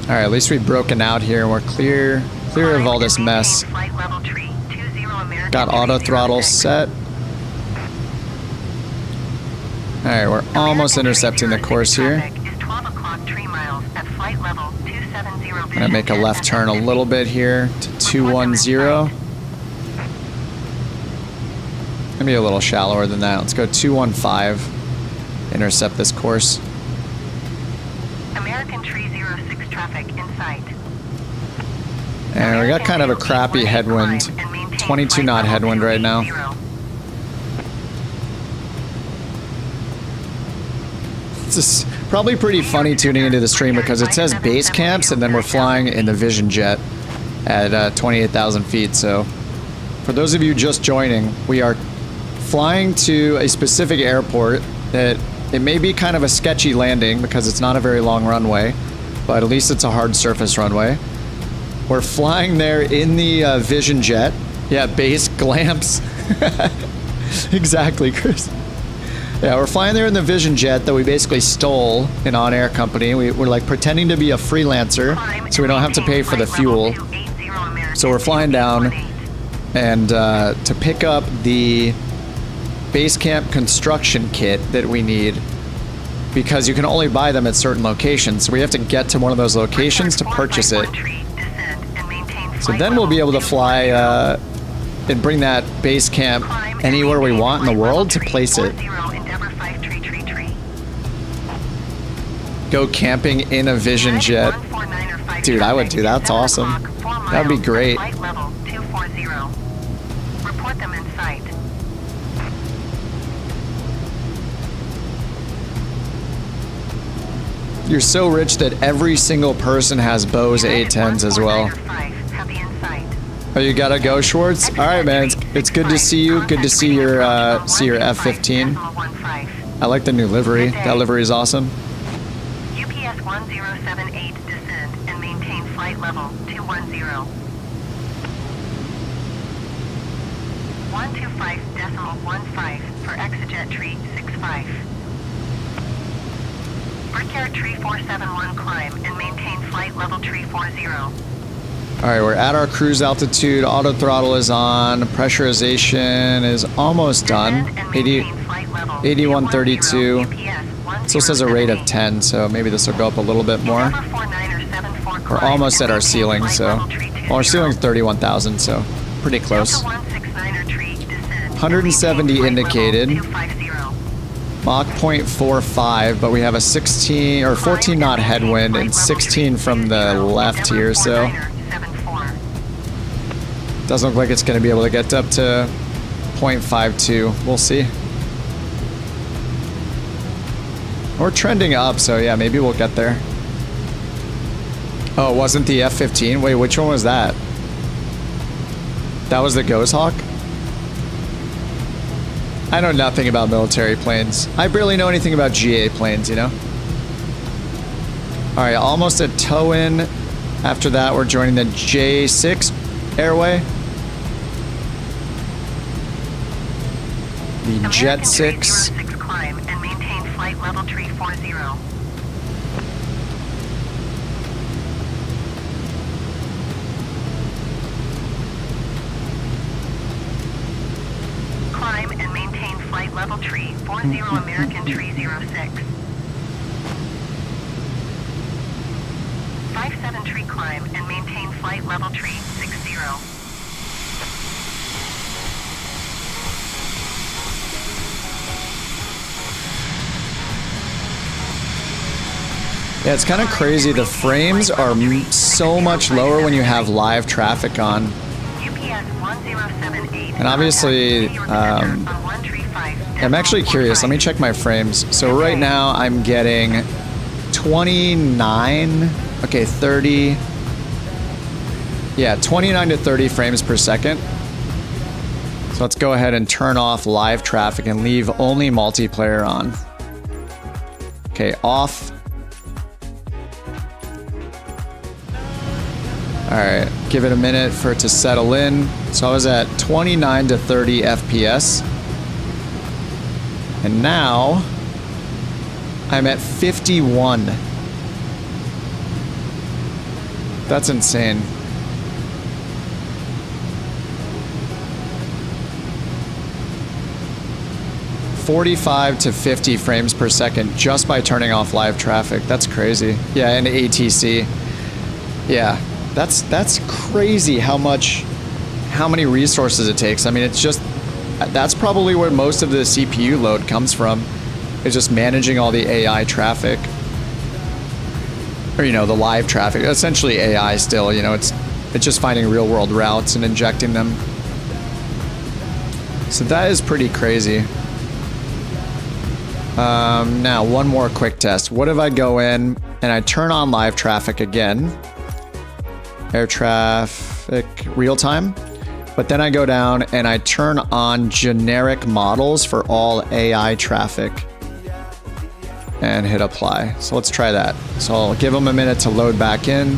All right, at least we've broken out here and we're clear of all this mess. Got auto throttle set. All right, we're almost intercepting the course here. I'm gonna make a left turn a little bit here to 210. Maybe a little shallower than that. Let's go 215. Intercept this course. American Tree 06 traffic in sight. And we got kind of a crappy headwind. 22 knot headwind right now. This is probably pretty funny tuning into the stream because it says Basecamps and then we're flying in the Vision Jet at 28,000 feet. So for those of you just joining, we are flying to a specific airport that it may be kind of a sketchy landing because it's not a very long runway, but at least it's a hard surface runway. We're flying there in the Vision Jet. Yeah, base glamps. Exactly, Chris. Yeah, we're flying there in the Vision Jet that we basically stole an OnAir company. We're like pretending to be a freelancer so we don't have to pay for the fuel. So we're flying down and to pick up the Basecamp construction kit that we need because you can only buy them at certain locations. So we have to get to one of those locations to purchase it. So then we'll be able to fly and bring that Basecamp anywhere we want in the world to place it. Go camping in a Vision Jet. Dude, I would do that. That's awesome. That would be great. Report them in sight. You're so rich that every single person has Bose A10s as well. Oh, you gotta go, Schwartz? Alright, man. It's good to see you. Good to see your F-15. I like the new livery. That livery is awesome. UPS 1078 descend and maintain flight level 210. 125.15 for exejet tree 65. Brickyard tree 471 climb and maintain flight level tree 40. Alright, we're at our cruise altitude. Auto throttle is on. Pressurization is almost done. 8132. Still says a rate of 10, so maybe this will go up a little bit more. We're almost at our ceiling, so... Well, our ceiling's 31,000, so pretty close. 170 indicated. Mach 0.45, but we have a 16 or 14 knot headwind and 16 from the left here, so... Doesn't look like it's going to be able to get up to 0.52. We'll see. We're trending up, so yeah, maybe we'll get there. Oh, it wasn't the F-15? Wait, which one was that? That was the Ghost Hawk? I know nothing about military planes. I barely know anything about GA planes, you know? Alright, almost at tow-in. After that, we're joining the J6 airway. The Jet 6. Climb and maintain flight level tree 40. Climb and maintain flight level tree 40 American tree 06. 57 tree climb and maintain flight level tree 60. Yeah, it's kind of crazy. The frames are so much lower when you have live traffic on. And obviously, I'm actually curious. Let me check my frames. So right now I'm getting 29, okay, 30. Yeah, 29 to 30 frames per second. So let's go ahead and turn off live traffic and leave only multiplayer on. Okay, off. Alright, give it a minute for it to settle in. So I was at 29 to 30 FPS. And now I'm at 51. That's insane. $45 to 50 frames per second just by turning off live traffic. That's crazy. Yeah, and ATC. Yeah. That's crazy how many resources it takes. I mean, it's just, that's probably where most of the CPU load comes from. It's just managing all the AI traffic. Or, you know, the live traffic. Essentially AI still, you know, it's just finding real world routes and injecting them. So that is pretty crazy. Now, one more quick test. What if I go in and I turn on live traffic again? Air traffic real time, but then I go down and I turn on generic models for all AI traffic and hit apply. So let's try that. So I'll give them a minute to load back in.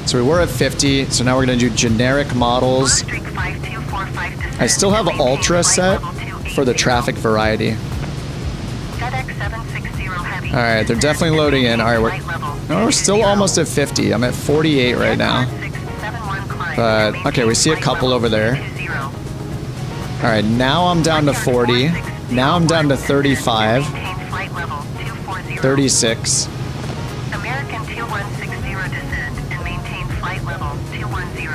So we were at 50, so now we're going to do generic models. I still have ultra set for the traffic variety. Alright, they're definitely loading in. Alright, we're still almost at 50. I'm at 48 right now. But, okay, we see a couple over there. Alright, now I'm down to 40. Now I'm down to 35. 36. American 2160 descend and maintain flight level 210.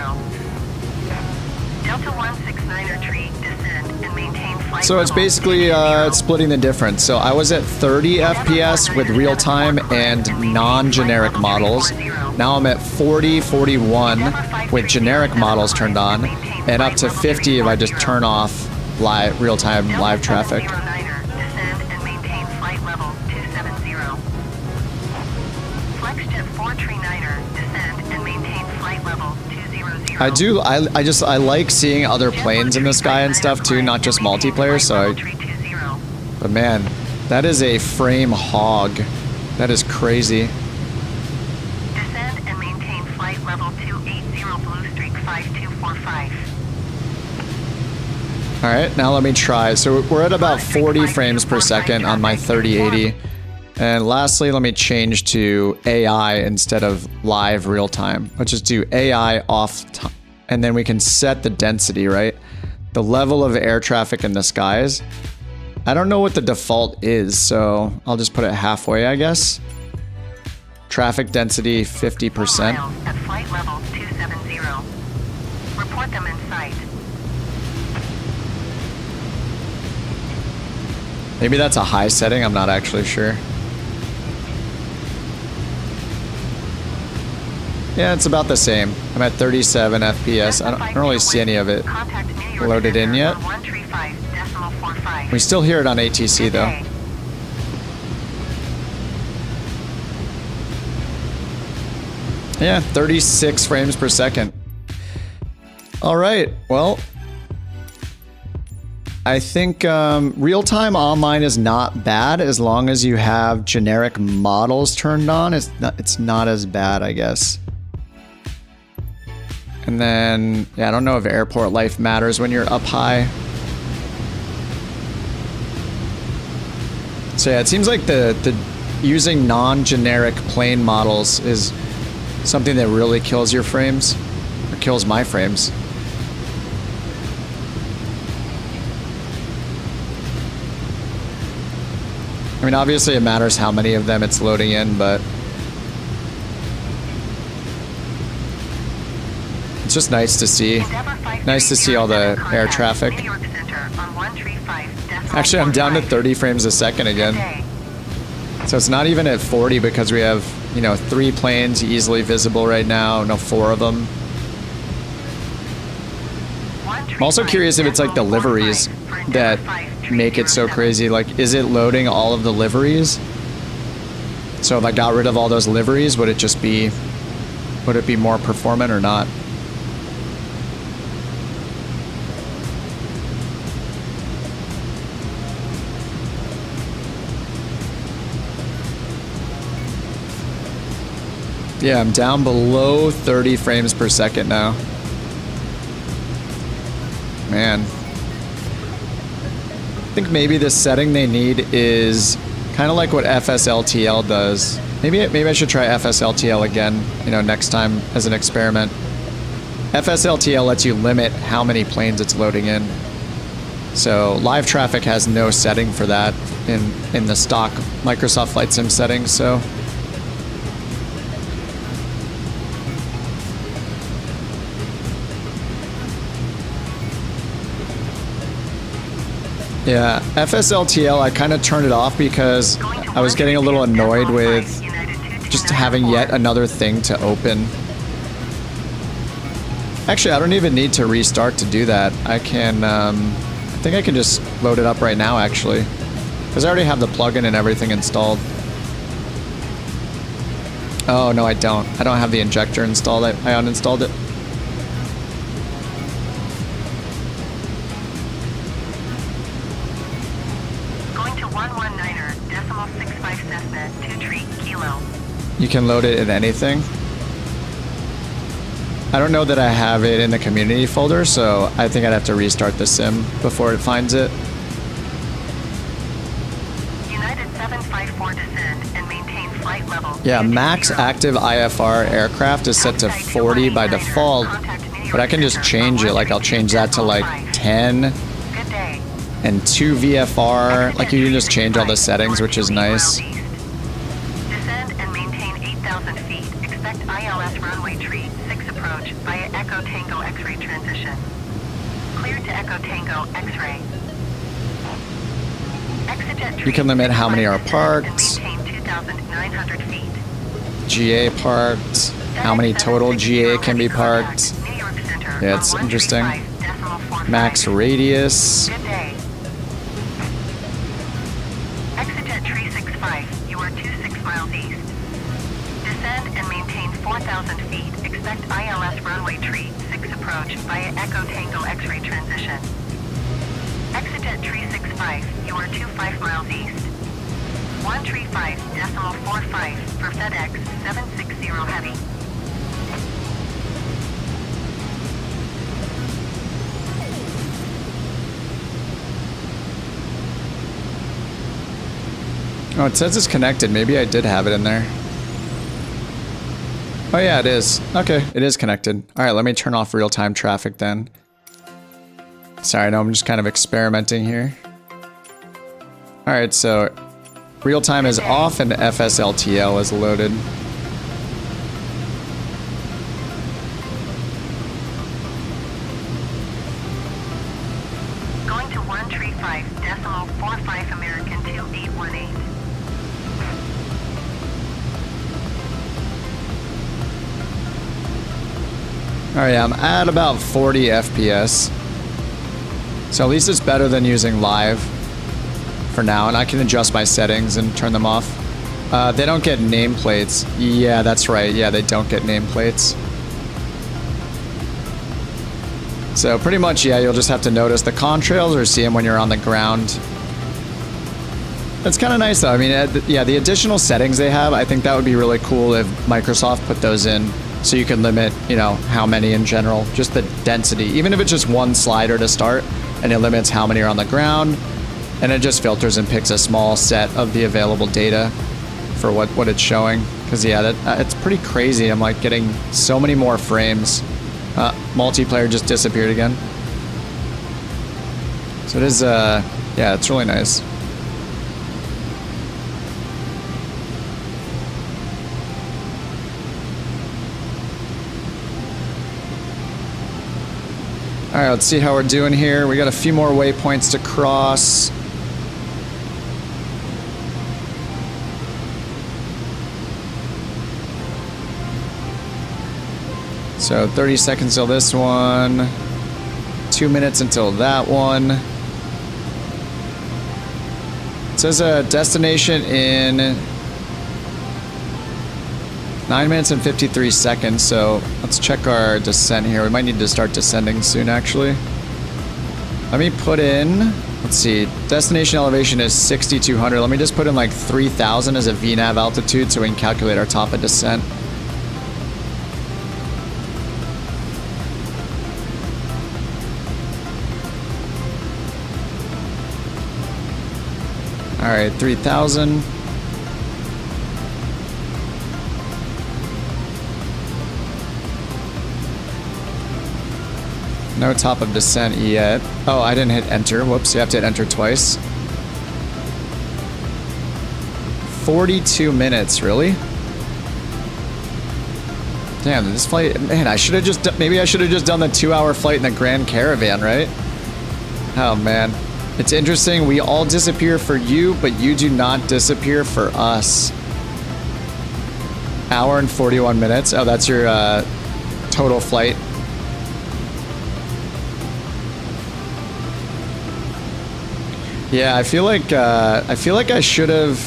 Delta 169er tree descend and maintain flight So it's basically splitting the difference. So I was at 30 FPS with real time and non-generic models. Now I'm at 40, 41 with generic models turned on, and up to 50 if I just turn off live real-time live traffic. 139er, descend and maintain flight level 200. I like seeing other planes in the sky and stuff too, not just multiplayer, but man, that is a frame hog. That is crazy. Descend and maintain flight level 280 Blue Streak 5245. All right, now let me try. So we're at about 40 frames per second on my 3080. And lastly, let me change to AI instead of live real time. Let's just do AI off, and then we can set the density, right? The level of air traffic in the skies. I don't know what the default is, so I'll just put it halfway, I guess. Traffic density 50%. At flight level 270. Report them in sight. Maybe that's a high setting, I'm not actually sure. Yeah, it's about the same. I'm at 37 FPS. I don't really see any of it loaded in yet. We still hear it on ATC though. Yeah, 36 frames per second. All right, well, I think real-time online is not bad as long as you have generic models turned on. It's not as bad, I guess. And then, yeah, I don't know if airport life matters when you're up high. So yeah, it seems like the using non-generic plane models is something that really kills your frames, or kills my frames. I mean, obviously it matters how many of them it's loading in, but it's just nice to see. Nice to see all the air traffic. Actually, I'm down to 30 frames a second again. So it's not even at 40 because we have, you know, 3 planes easily visible right now. No, 4 of them. I'm also curious if it's like the liveries that make it so crazy. Like, is it loading all of the liveries? So if I got rid of all those liveries, would it just be, would it be more performant or not? Yeah, I'm down below 30 frames per second now. Man. I think maybe the setting they need is kind of like what FSLTL does. Maybe I should try FSLTL again, you know, next time as an experiment. FSLTL lets you limit how many planes it's loading in. So live traffic has no setting for that in the stock Microsoft Flight Sim settings, so yeah, FSLTL, I kind of turned it off because I was getting a little annoyed with just having yet another thing to open. Actually, I don't even need to restart to do that. I can, I think I can just load it up right now, actually. Because I already have the plugin and everything installed. Oh, no, I don't. I don't have the injector installed. I uninstalled it. You can load it in anything. I don't know that I have it in the community folder, so I think I'd have to restart the sim before it finds it. United 754 descend and maintain flight level. Yeah, max active IFR aircraft is set to 40 by default, but I can just change it. Like, I'll change that to like 10 and 2 VFR. Like, you can just change all the settings, which is nice. Via Echo Tango X-ray transition. Clear to Echo Tango X-ray. You can limit how many are parked. 2,900 feet. GA parked. How many total GA can be parked. Yeah, it's interesting. Max radius. Good day. Exejet 365, you are 26 miles east. Descend and maintain 4,000 feet, expect ILS runway tree 6 approach via Echo Tango X-ray transition. Exit at tree 65, you are 25 miles east. 135.45 for FedEx 760 Heavy. Oh, it says it's connected. Maybe I did have it in there. Oh yeah, it is. Okay, it is connected. All right, let me turn off real-time traffic then. Sorry, no, I'm just kind of experimenting here. All right, so real-time is off and FSLTL is loaded. Going to 135.45 American 2818. All right, I'm at about 40 FPS. So at least it's better than using live for now, and I can adjust my settings and turn them off. They don't get nameplates. Yeah, that's right. Yeah, they don't get nameplates. So pretty much, yeah, you'll just have to notice the contrails or see them when you're on the ground. It's kind of nice though. I mean, yeah, the additional settings they have, I think that would be really cool if Microsoft put those in. So you can limit, you know, how many in general, just the density, even if it's just one slider to start, and it limits how many are on the ground, and it just filters and picks a small set of the available data for what it's showing. Because yeah, it's pretty crazy. I'm like getting so many more frames. Multiplayer just disappeared again. So it is, yeah, it's really nice. All right, let's see how we're doing here. We got a few more waypoints to cross. So 30 seconds till this one. 2 minutes until that one. It says a destination in 9 minutes and 53 seconds, so let's check our descent here. We might need to start descending soon, actually. Let me put in, let's see, destination elevation is 6,200. Let me just put in like 3,000 as a VNAV altitude so we can calculate our top of descent. All right, 3,000. No top of descent yet. Oh, I didn't hit enter. Whoops, you have to hit enter twice. 42 minutes, really? Damn, this flight, man, I should have just, maybe I should have just done the 2-hour flight in the Grand Caravan, right? Oh, man. It's interesting, we all disappear for you, but you do not disappear for us. Hour and 41 minutes. Oh, that's your total flight. Yeah, I feel like I should have.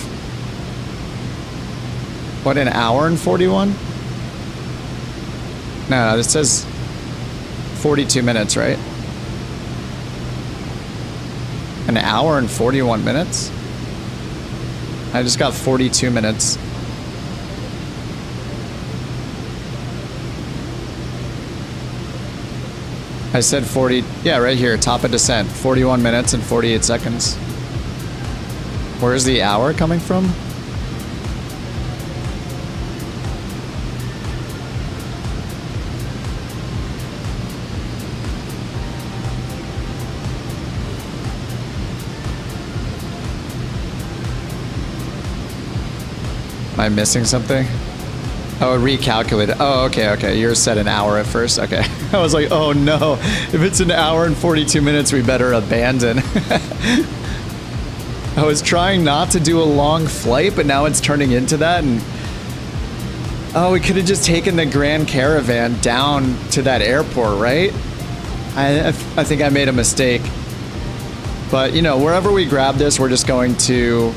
What, an hour and 41? No, this says 42 minutes, right? An hour and 41 minutes? I just got 42 minutes. I said 40, yeah, right here, top of descent, 41 minutes and 48 seconds. Where's the hour coming from? Am I missing something? Oh, it recalculated. Oh, okay, okay. Yours said an hour at first. Okay. I was like, oh no. If it's an hour and 42 minutes, we better abandon. I was trying not to do a long flight, but now it's turning into that. And oh, we could have just taken the Grand Caravan down to that airport, right? I think I made a mistake. But, you know, wherever we grab this, we're going to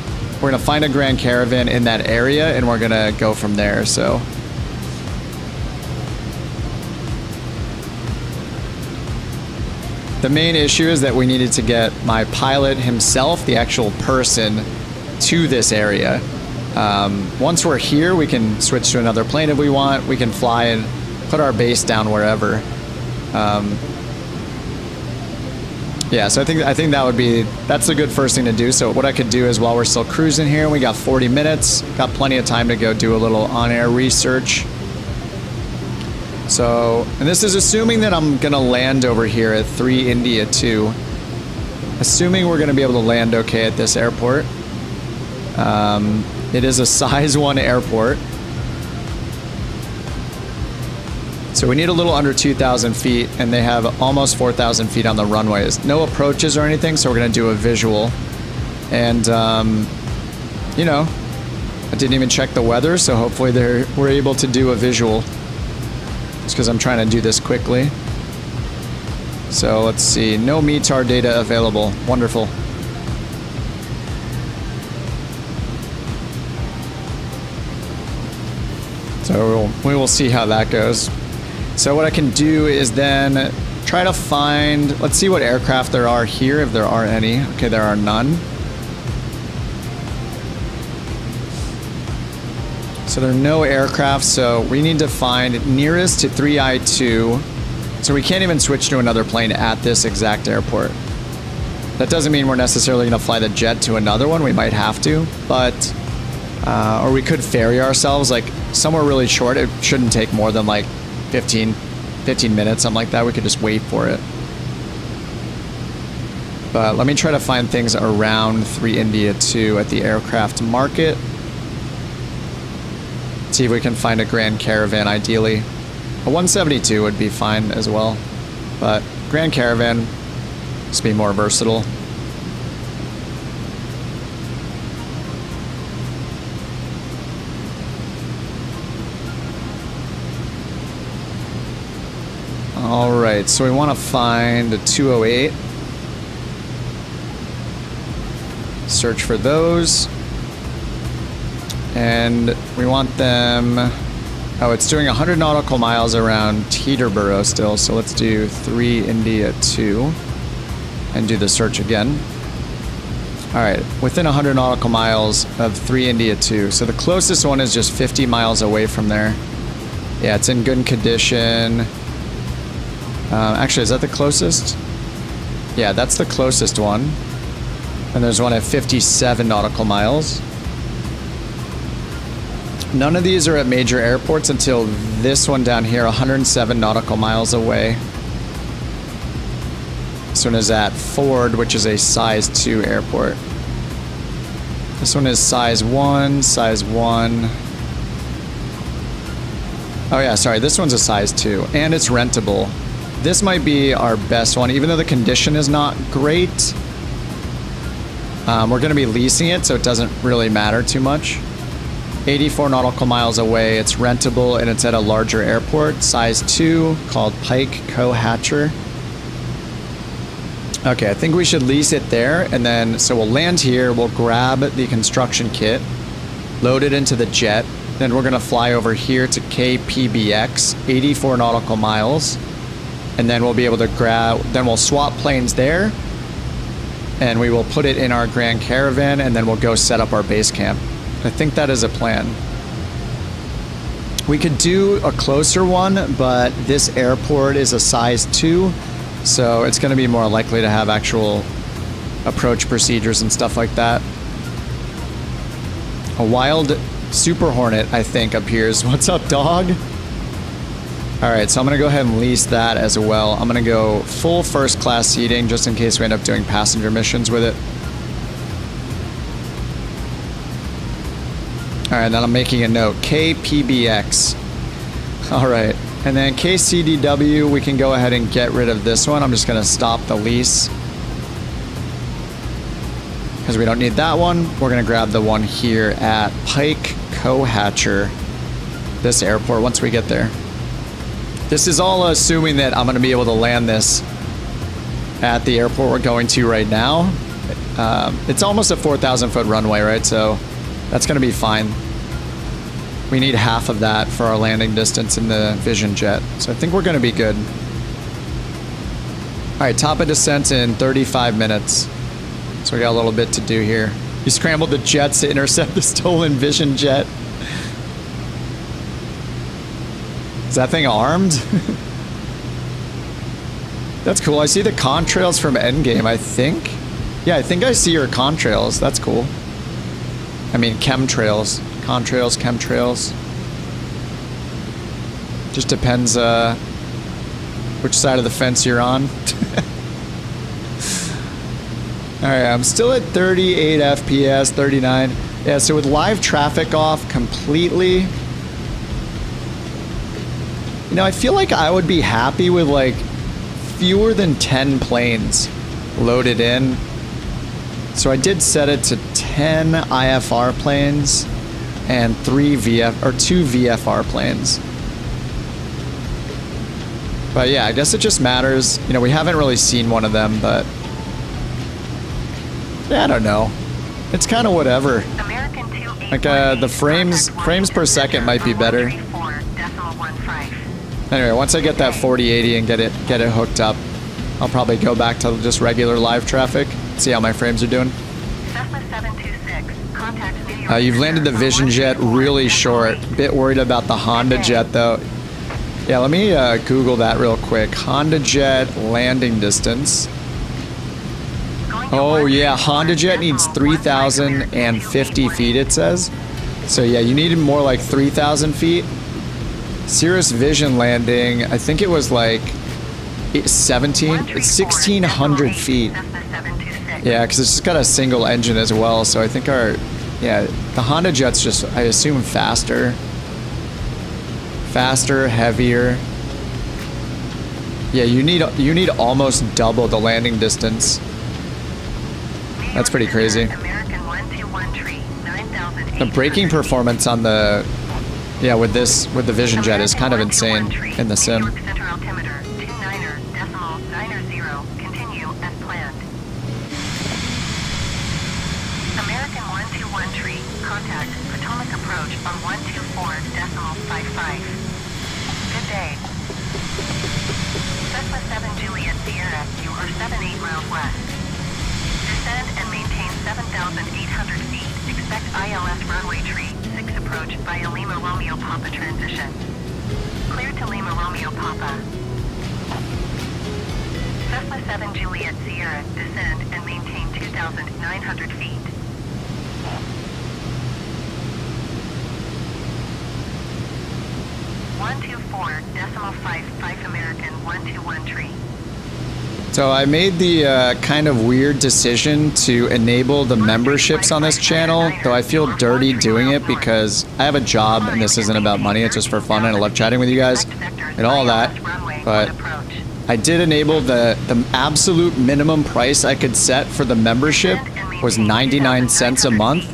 find a Grand Caravan in that area, and we're going to go from there, so. The main issue is that we needed to get my pilot himself, the actual person, to this area. Once we're here, we can switch to another plane if we want. We can fly and put our base down wherever. Yeah, so I think that would be, that's a good first thing to do. So what I could do is while we're still cruising here, we got 40 minutes, got plenty of time to go do a little on-air research. So, and this is assuming that I'm gonna land over here at 3 India 2. Assuming we're gonna be able to land okay at this airport. It is a size 1 airport. So we need a little under 2,000 feet, and they have almost 4,000 feet on the runways. No approaches or anything, so we're gonna do a visual. And, you know, I didn't even check the weather, so hopefully we're able to do a visual. Just because I'm trying to do this quickly. So let's see, no METAR data available. Wonderful. So we will see how that goes. So what I can do is then try to find, let's see what aircraft there are here, if there are any. Okay, there are none. So there are no aircraft, so we need to find nearest to 3I2. So we can't even switch to another plane at this exact airport. That doesn't mean we're necessarily going to fly the jet to another one. We might have to, but, or we could ferry ourselves like somewhere really short. It shouldn't take more than like 15 minutes, something like that. We could just wait for it. But let me try to find things around 3 India 2 at the aircraft market. See if we can find a Grand Caravan, ideally. A 172 would be fine as well. But Grand Caravan, just be more versatile. Alright, so we want to find a 208. Search for those. And we want them... Oh, it's doing 100 nautical miles around Teterboro still, so let's do 3 India 2 and do the search again. Alright, within 100 nautical miles of 3 India 2. So the closest one is just 50 miles away from there. Yeah, it's in good condition. Actually, is that the closest? Yeah, that's the closest one. And there's one at 57 nautical miles. None of these are at major airports until this one down here, 107 nautical miles away. This one is at Ford, which is a size 2 airport. This one is size 1, size 1. Oh yeah, sorry, this one's a size 2, and it's rentable. This might be our best one, even though the condition is not great. We're going to be leasing it, so it doesn't really matter too much. 84 nautical miles away, it's rentable, and it's at a larger airport, size 2, called Pike Co-Hatcher. Okay, I think we should lease it there, and then, so we'll land here, we'll grab the construction kit, load it into the jet, then we're going to fly over here to KPBX, 84 nautical miles, and then we'll be able to grab, then we'll swap planes there, and we will put it in our Grand Caravan, and then we'll go set up our base camp. I think that is a plan. We could do a closer one, but this airport is a size 2, so it's going to be more likely to have actual approach procedures and stuff like that. A wild Super Hornet, I think, appears. What's up, dog? Alright, so I'm going to go ahead and lease that as well. I'm going to go full first class seating just in case we end up doing passenger missions with it. Alright, then I'm making a note. KPBX. Alright, and then KCDW, we can go ahead and get rid of this one. I'm just going to stop the lease, because we don't need that one. We're going to grab the one here at Pike Co-Hatcher, this airport, once we get there. This is all assuming that I'm going to be able to land this at the airport we're going to right now. It's almost a 4,000 foot runway, right? So that's going to be fine. We need half of that for our landing distance in the Vision Jet. So I think we're going to be good. right, top of descent in 35 minutes. So we got a little bit to do here. You scrambled the jets to intercept the stolen Vision jet. Is that thing armed? That's cool. I see the contrails from Endgame, I think. Yeah, I think I see your contrails. That's cool. I mean, chemtrails. Contrails, chemtrails. Just depends which side of the fence you're on. Alright, I'm still at 38 FPS, 39. Yeah, so with live traffic off completely, you know, I feel like I would be happy with like fewer than 10 planes loaded in. So I did set it to 10 IFR planes and 2 VFR planes. But yeah, I guess it just matters. You know, we haven't really seen one of them, but yeah, I don't know. It's kind of whatever. Like the frames per second might be better. Anyway, once I get that 4080 and get it hooked up, I'll probably go back to just regular live traffic. See how my frames are doing. You've landed the Vision jet really short. Bit worried about the Honda jet though. Yeah, let me Google that real quick. Honda jet landing distance. Oh yeah, Honda jet needs 3,050 feet, it says. So yeah, you needed more like 3,000 feet. Cirrus Vision landing, I think it was like 1,600 feet. Yeah, because it's just got a single engine as well. So I think the Honda jet's just, I assume, faster, heavier. Yeah, you need almost double the landing distance. That's pretty crazy. The braking performance on the with the Vision jet is kind of insane in the sim. Good day. Cessna 7 Juliet Sierra, you are 78 miles west. Descend and maintain 7,800 feet. Expect ILS runway tree 6 approach via Lima Romeo Papa transition. Clear to Lima Romeo Papa. Cessna 7 Juliet Sierra, descend and maintain 2,900 feet. .5 American 121 tree. So I made the kind of weird decision to enable the memberships on this channel, though I feel dirty doing it because I have a job and this isn't about money, it's just for fun and I love chatting with you guys and all that. But I did enable the absolute minimum price I could set for the membership was 99 cents a month.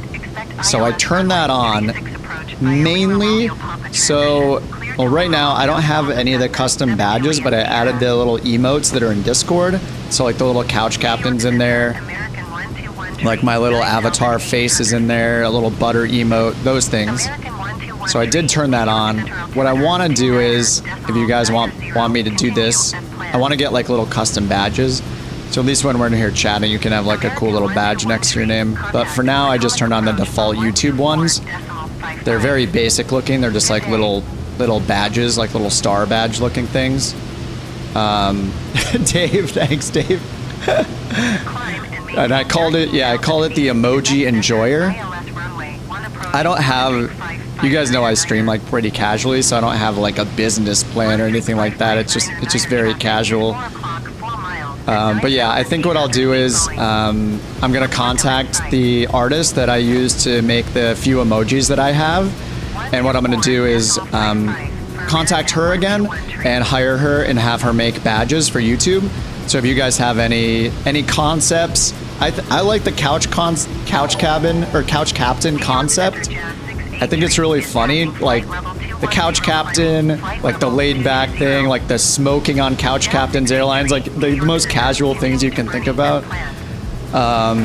So I turned that on mainly so... Well, right now, I don't have any of the custom badges, but I added the little emotes that are in Discord. So, like, the little couch captain's in there. Like, my little avatar face is in there, a little butter emote, those things. So I did turn that on. What I want to do is, if you guys want me to do this, I want to get, like, little custom badges. So at least when we're in here chatting, you can have, like, a cool little badge next to your name. But for now, I just turned on the default YouTube ones. They're very basic looking. They're just, like, little badges, like little star badge looking things. Dave, thanks Dave. And I called it the emoji enjoyer. I don't have, you guys know I stream like pretty casually, so I don't have like a business plan or anything like that. It's just very casual. But yeah, I think what I'll do is I'm gonna contact the artist that I use to make the few emojis that I have. And what I'm going to do is contact her again and hire her and have her make badges for YouTube. So if you guys have any concepts, I like the couch cabin or couch captain concept. I think it's really funny, like the couch captain, like the laid back thing, like the smoking on Couch Captain's Airlines, like the most casual things you can think about.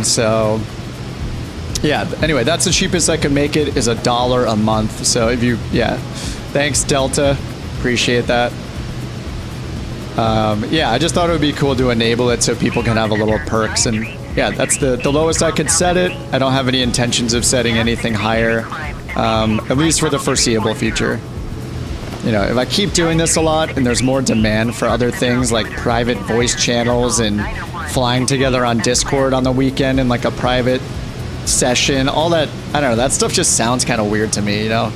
So. Yeah, anyway, that's the cheapest I could make it is $1 a month. So if you, thanks Delta, appreciate that. Yeah, I just thought it would be cool to enable it so people can have a little perks. And yeah, that's the lowest I could set it. I don't have any intentions of setting anything higher, at least for the foreseeable future. You know, if I keep doing this a lot and there's more demand for other things like private voice channels and flying together on Discord on the weekend in like a private session, all that, I don't know, that stuff just sounds kind of weird to me, you know?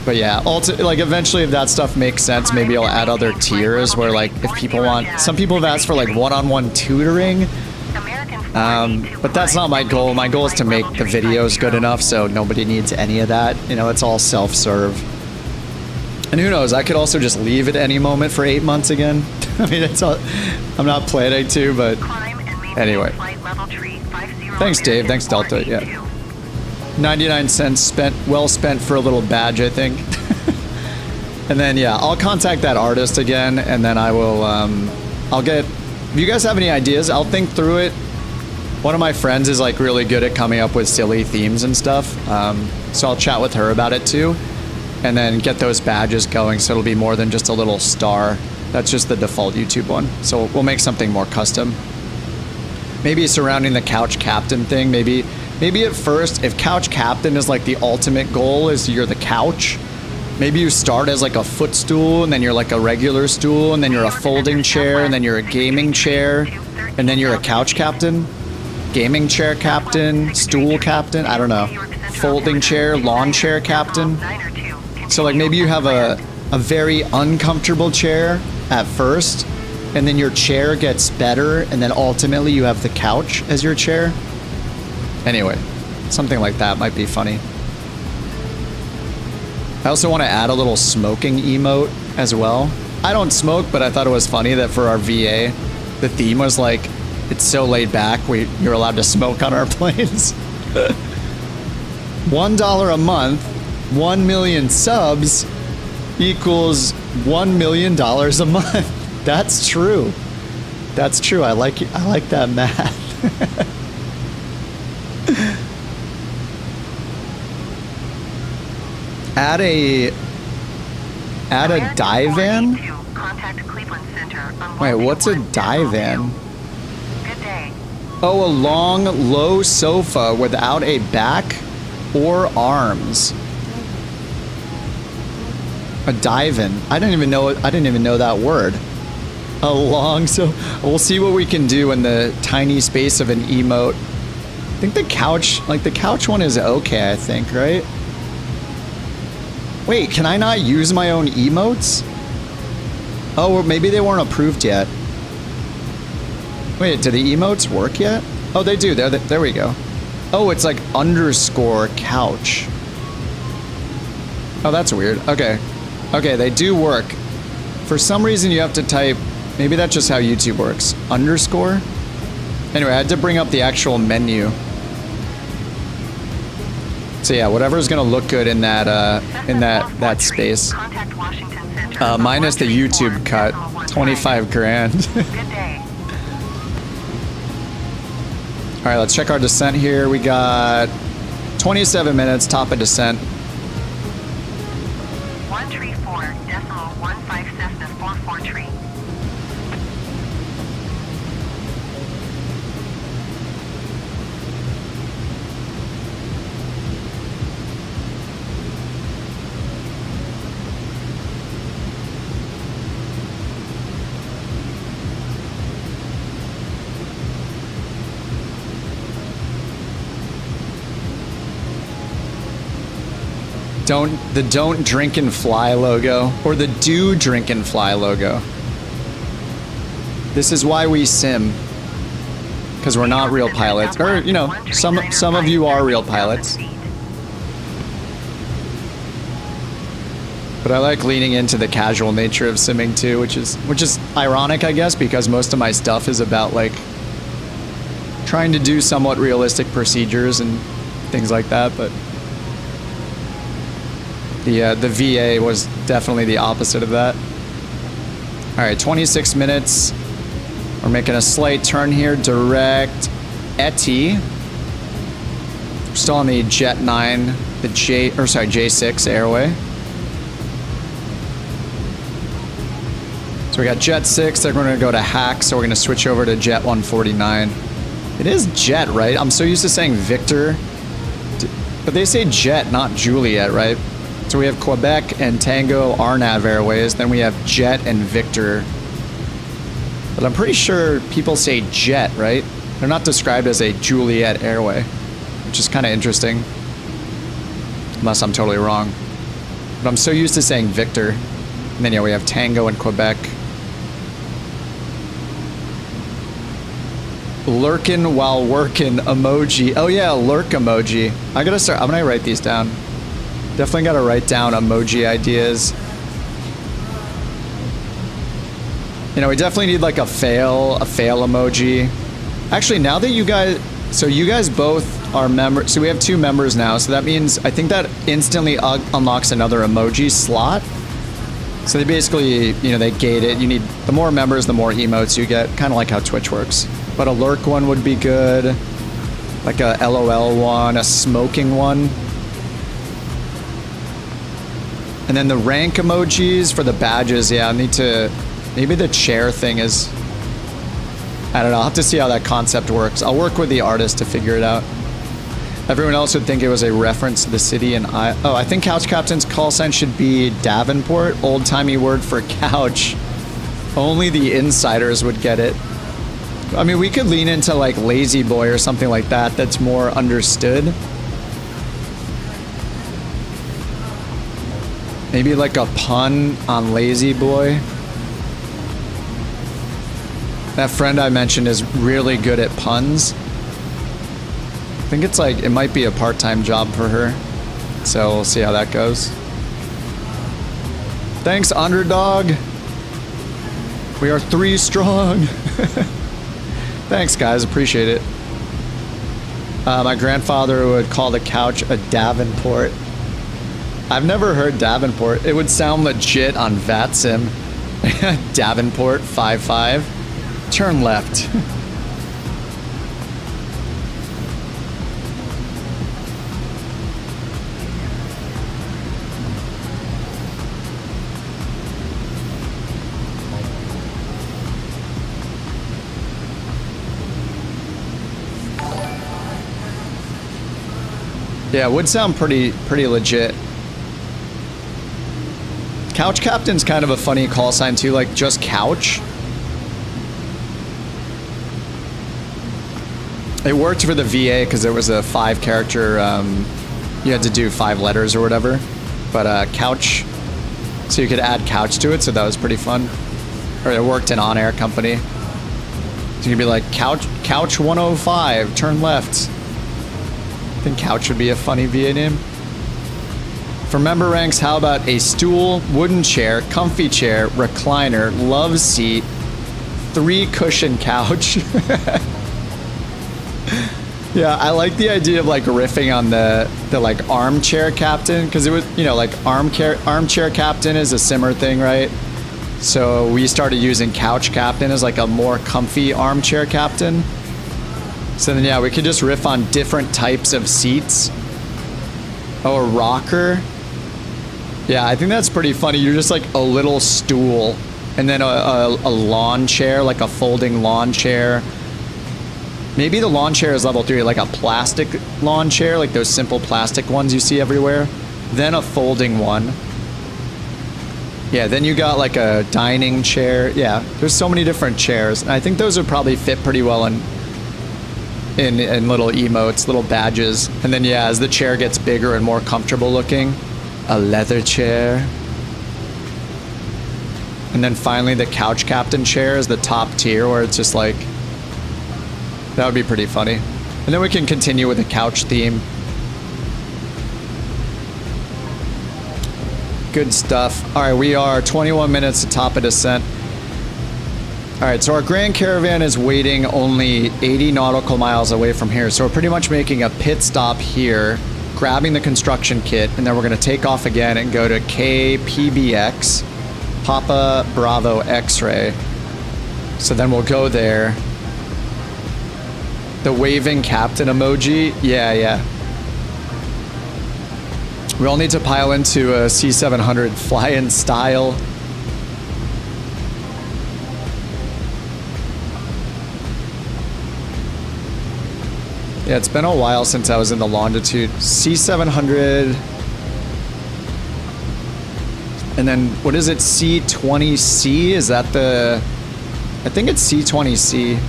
But yeah, like eventually if that stuff makes sense, maybe I'll add other tiers where like if people want, some people have asked for like one-on-one tutoring, but that's not my goal. My goal is to make the videos good enough so nobody needs any of that. You know, it's all self-serve. And who knows, I could also just leave at any moment for 8 months again. I mean, it's all, I'm not planning to, but anyway. Thanks, Dave. Thanks, Delta. Yeah. 99 cents spent, well spent for a little badge, I think. And then, yeah, I'll contact that artist again, and then I will, I'll get, if you guys have any ideas, I'll think through it. One of my friends is like really good at coming up with silly themes and stuff. So I'll chat with her about it too, and then get those badges going so it'll be more than just a little star. That's just the default YouTube one. So we'll make something more custom. Maybe surrounding the couch captain thing, maybe at first, if couch captain is like the ultimate goal is you're the couch, maybe you start as like a footstool and then you're like a regular stool and then you're a folding chair and then you're a gaming chair and then you're a couch captain. Gaming chair captain, stool captain, I don't know. Folding chair, lawn chair captain. So like maybe you have a very uncomfortable chair at first, and then your chair gets better, and then ultimately you have the couch as your chair. Anyway, something like that might be funny. I also want to add a little smoking emote as well. I don't smoke, but I thought it was funny that for our VA, the theme was like, it's so laid back, you're allowed to smoke on our planes. $1 a month, 1 million subs equals $1 million a month. That's true. That's true. I like that math. Add a divan? Wait, what's a divan? Oh, a long, low sofa without a back or arms. A divan. I didn't even know that word. A long, so we'll see what we can do in the tiny space of an emote. I think the couch one is okay, I think, right? Wait, can I not use my own emotes? Oh, well, maybe they weren't approved yet. Wait, do the emotes work yet? Oh, they do. There we go. Oh, it's like underscore couch. Oh, that's weird. Okay. Okay, they do work. For some reason, you have to type... Maybe that's just how YouTube works. Underscore? Anyway, I had to bring up the actual menu. So yeah, whatever's gonna look good in that space. Minus the YouTube cut. 25 grand. All right, let's check our descent here. We got 27 minutes, top of descent. 134.15 Cessna 44 tree. Don't drink and fly logo, or the do drink and fly logo. This is why we sim, because we're not real pilots, or you know, some of you are real pilots. But I like leaning into the casual nature of simming too, which is ironic, I guess, because most of my stuff is about like trying to do somewhat realistic procedures and things like that, but. The VA was definitely the opposite of that. All right, 26 minutes. We're making a slight turn here, direct Eti. We're still on the Jet 9, the J6 airway. So we got Jet 6, then we're gonna go to Hack, so we're gonna switch over to Jet 149. It is Jet, right? I'm so used to saying Victor, but they say Jet, not Juliet, right? So we have Quebec and Tango RNAV Airways, then we have Jet and Victor. But I'm pretty sure people say Jet, right? They're not described as a Juliet airway, which is kind of interesting. Unless I'm totally wrong. But I'm so used to saying Victor. And then yeah, we have Tango and Quebec. Lurkin while working emoji. Oh yeah, lurk emoji. I'm gonna write these down. Definitely gotta write down emoji ideas. You know, we definitely need like a fail emoji. Actually, now that you guys both are members, so we have 2 members now, so that means, I think that instantly unlocks another emoji slot. So they basically, you know, they gate it. You need, the more members, the more emotes you get, kind of like how Twitch works. But a lurk one would be good. Like a LOL one, a smoking one. And then the rank emojis for the badges, yeah, I need to, maybe the chair thing is, I don't know, I'll have to see how that concept works. I'll work with the artist to figure it out. Everyone else would think it was a reference to the city, and I think Couch Captain's call sign should be Davenport, old-timey word for couch. Only the insiders would get it. I mean, we could lean into like Lazy Boy or something like that that's more understood. Maybe like a pun on Lazy Boy. That friend I mentioned is really good at puns. I think it's like, it might be a part-time job for her. So we'll see how that goes. Thanks, underdog. We are 3 strong. Thanks, guys. Appreciate it. My grandfather would call the couch a Davenport. I've never heard Davenport. It would sound legit on VATSIM. Davenport 55. Turn left. Yeah, it would sound pretty legit. Couch Captain's kind of a funny call sign too, like just couch. It worked for the VA because there was a 5-character, you had to do 5 letters or whatever. But couch, so you could add couch to it, so that was pretty fun. Or it worked in OnAir company. So you could be like, couch 105, turn left. I think couch would be a funny VA name. For member ranks, how about a stool, wooden chair, comfy chair, recliner, love seat, 3 cushion couch. Yeah, I like the idea of like riffing on the like armchair captain, because it was, you know, like armchair captain is a simmer thing, right? So we started using couch captain as like a more comfy armchair captain. So then yeah, we could just riff on different types of seats. Oh, a rocker. Yeah, I think that's pretty funny. You're just like a little stool, and then a lawn chair, like a folding lawn chair. Maybe the lawn chair is level 3, like a plastic lawn chair, like those simple plastic ones you see everywhere. Then a folding one. Yeah, then you got like a dining chair. Yeah, there's so many different chairs. And I think those would probably fit pretty well in little emotes, little badges. And then yeah, as the chair gets bigger and more comfortable looking, a leather chair. And then finally the couch captain chair is the top tier, where it's just like, that would be pretty funny. And then we can continue with the couch theme. Good stuff. All right, we are 21 minutes to top of descent. All right, so our Grand Caravan is waiting only 80 nautical miles away from here. So we're pretty much making a pit stop here, grabbing the construction kit, and then we're gonna take off again and go to KPBX, Papa Bravo X-Ray. So then we'll go there. The waving captain emoji, yeah. We all need to pile into a C700, fly in style. Yeah, it's been a while since I was in the longitude. C700. And then, what is it? C20C? Is that the... I think it's C20C.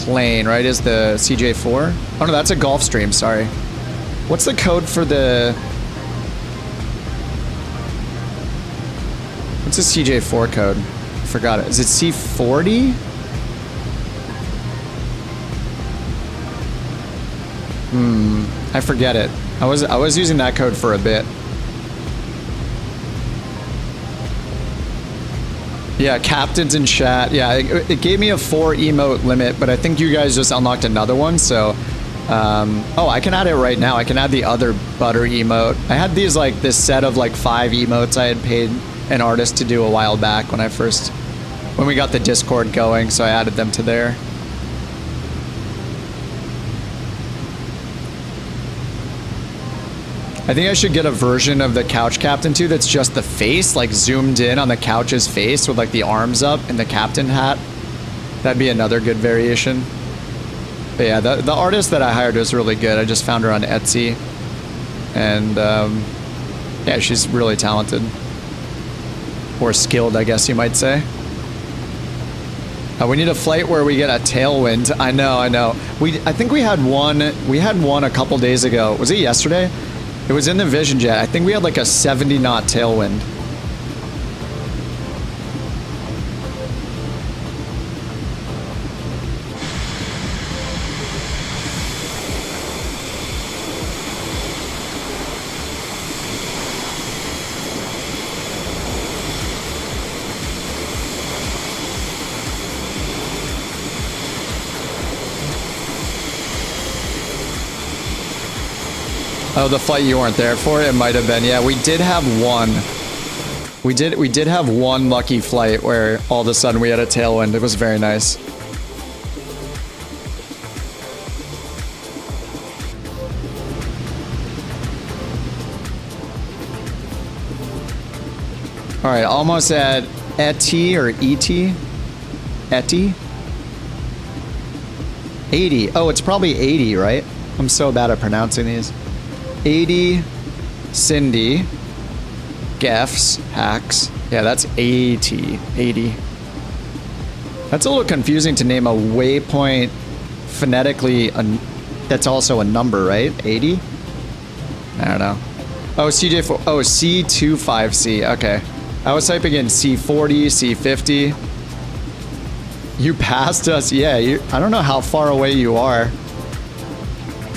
Plane, right? Is the CJ4? Oh no, that's a Gulfstream, sorry. What's the code for the... What's the CJ4 code? I forgot it. Is it C40? I forget it. I was using that code for a bit. Yeah, captains in chat. Yeah, it gave me a 4 emote limit, but I think you guys just unlocked another one, so... oh, I can add it right now. I can add the other butter emote. I had these, like, this set of, like, 5 emotes I had paid an artist to do a while back when we got the Discord going, so I added them to there. I think I should get a version of the couch captain too that's just the face, like zoomed in on the couch's face with like the arms up and the captain hat. That'd be another good variation. But yeah, the artist that I hired was really good. I just found her on Etsy. And yeah, she's really talented. Or skilled, I guess you might say. We need a flight where we get a tailwind. I know. I think we had one a couple days ago. Was it yesterday? It was in the Vision Jet. I think we had like a 70 knot tailwind. Oh, the flight you weren't there for? It might have been. Yeah, we did have one. We did have one lucky flight where all of a sudden we had a tailwind. It was very nice. All right, almost at ET or ET? ET? 80. Oh, it's probably 80, right? I'm so bad at pronouncing these. 80, Cindy, Geffs, Hacks. Yeah, that's 80. 80. That's a little confusing to name a waypoint phonetically. That's also a number, right? 80? I don't know. Oh, CJ4. Oh, C25C. Okay. I was typing in C40, C50. You passed us? Yeah, I don't know how far away you are,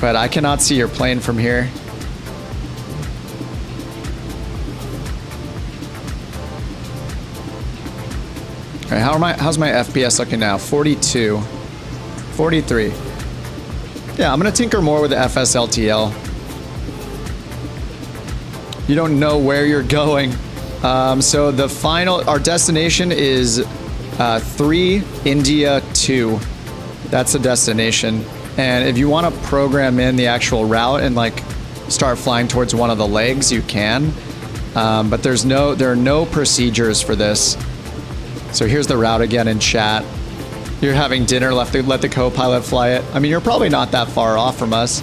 but I cannot see your plane from here. Okay, how's my FPS looking now? 42. 43. Yeah, I'm gonna tinker more with the FSLTL. You don't know where you're going. So our destination is 3, India 2. That's the destination. And if you want to program in the actual route and like start flying towards one of the legs, you can. But there are no procedures for this. So here's the route again in chat. You're having dinner, let the co-pilot fly it. I mean, you're probably not that far off from us.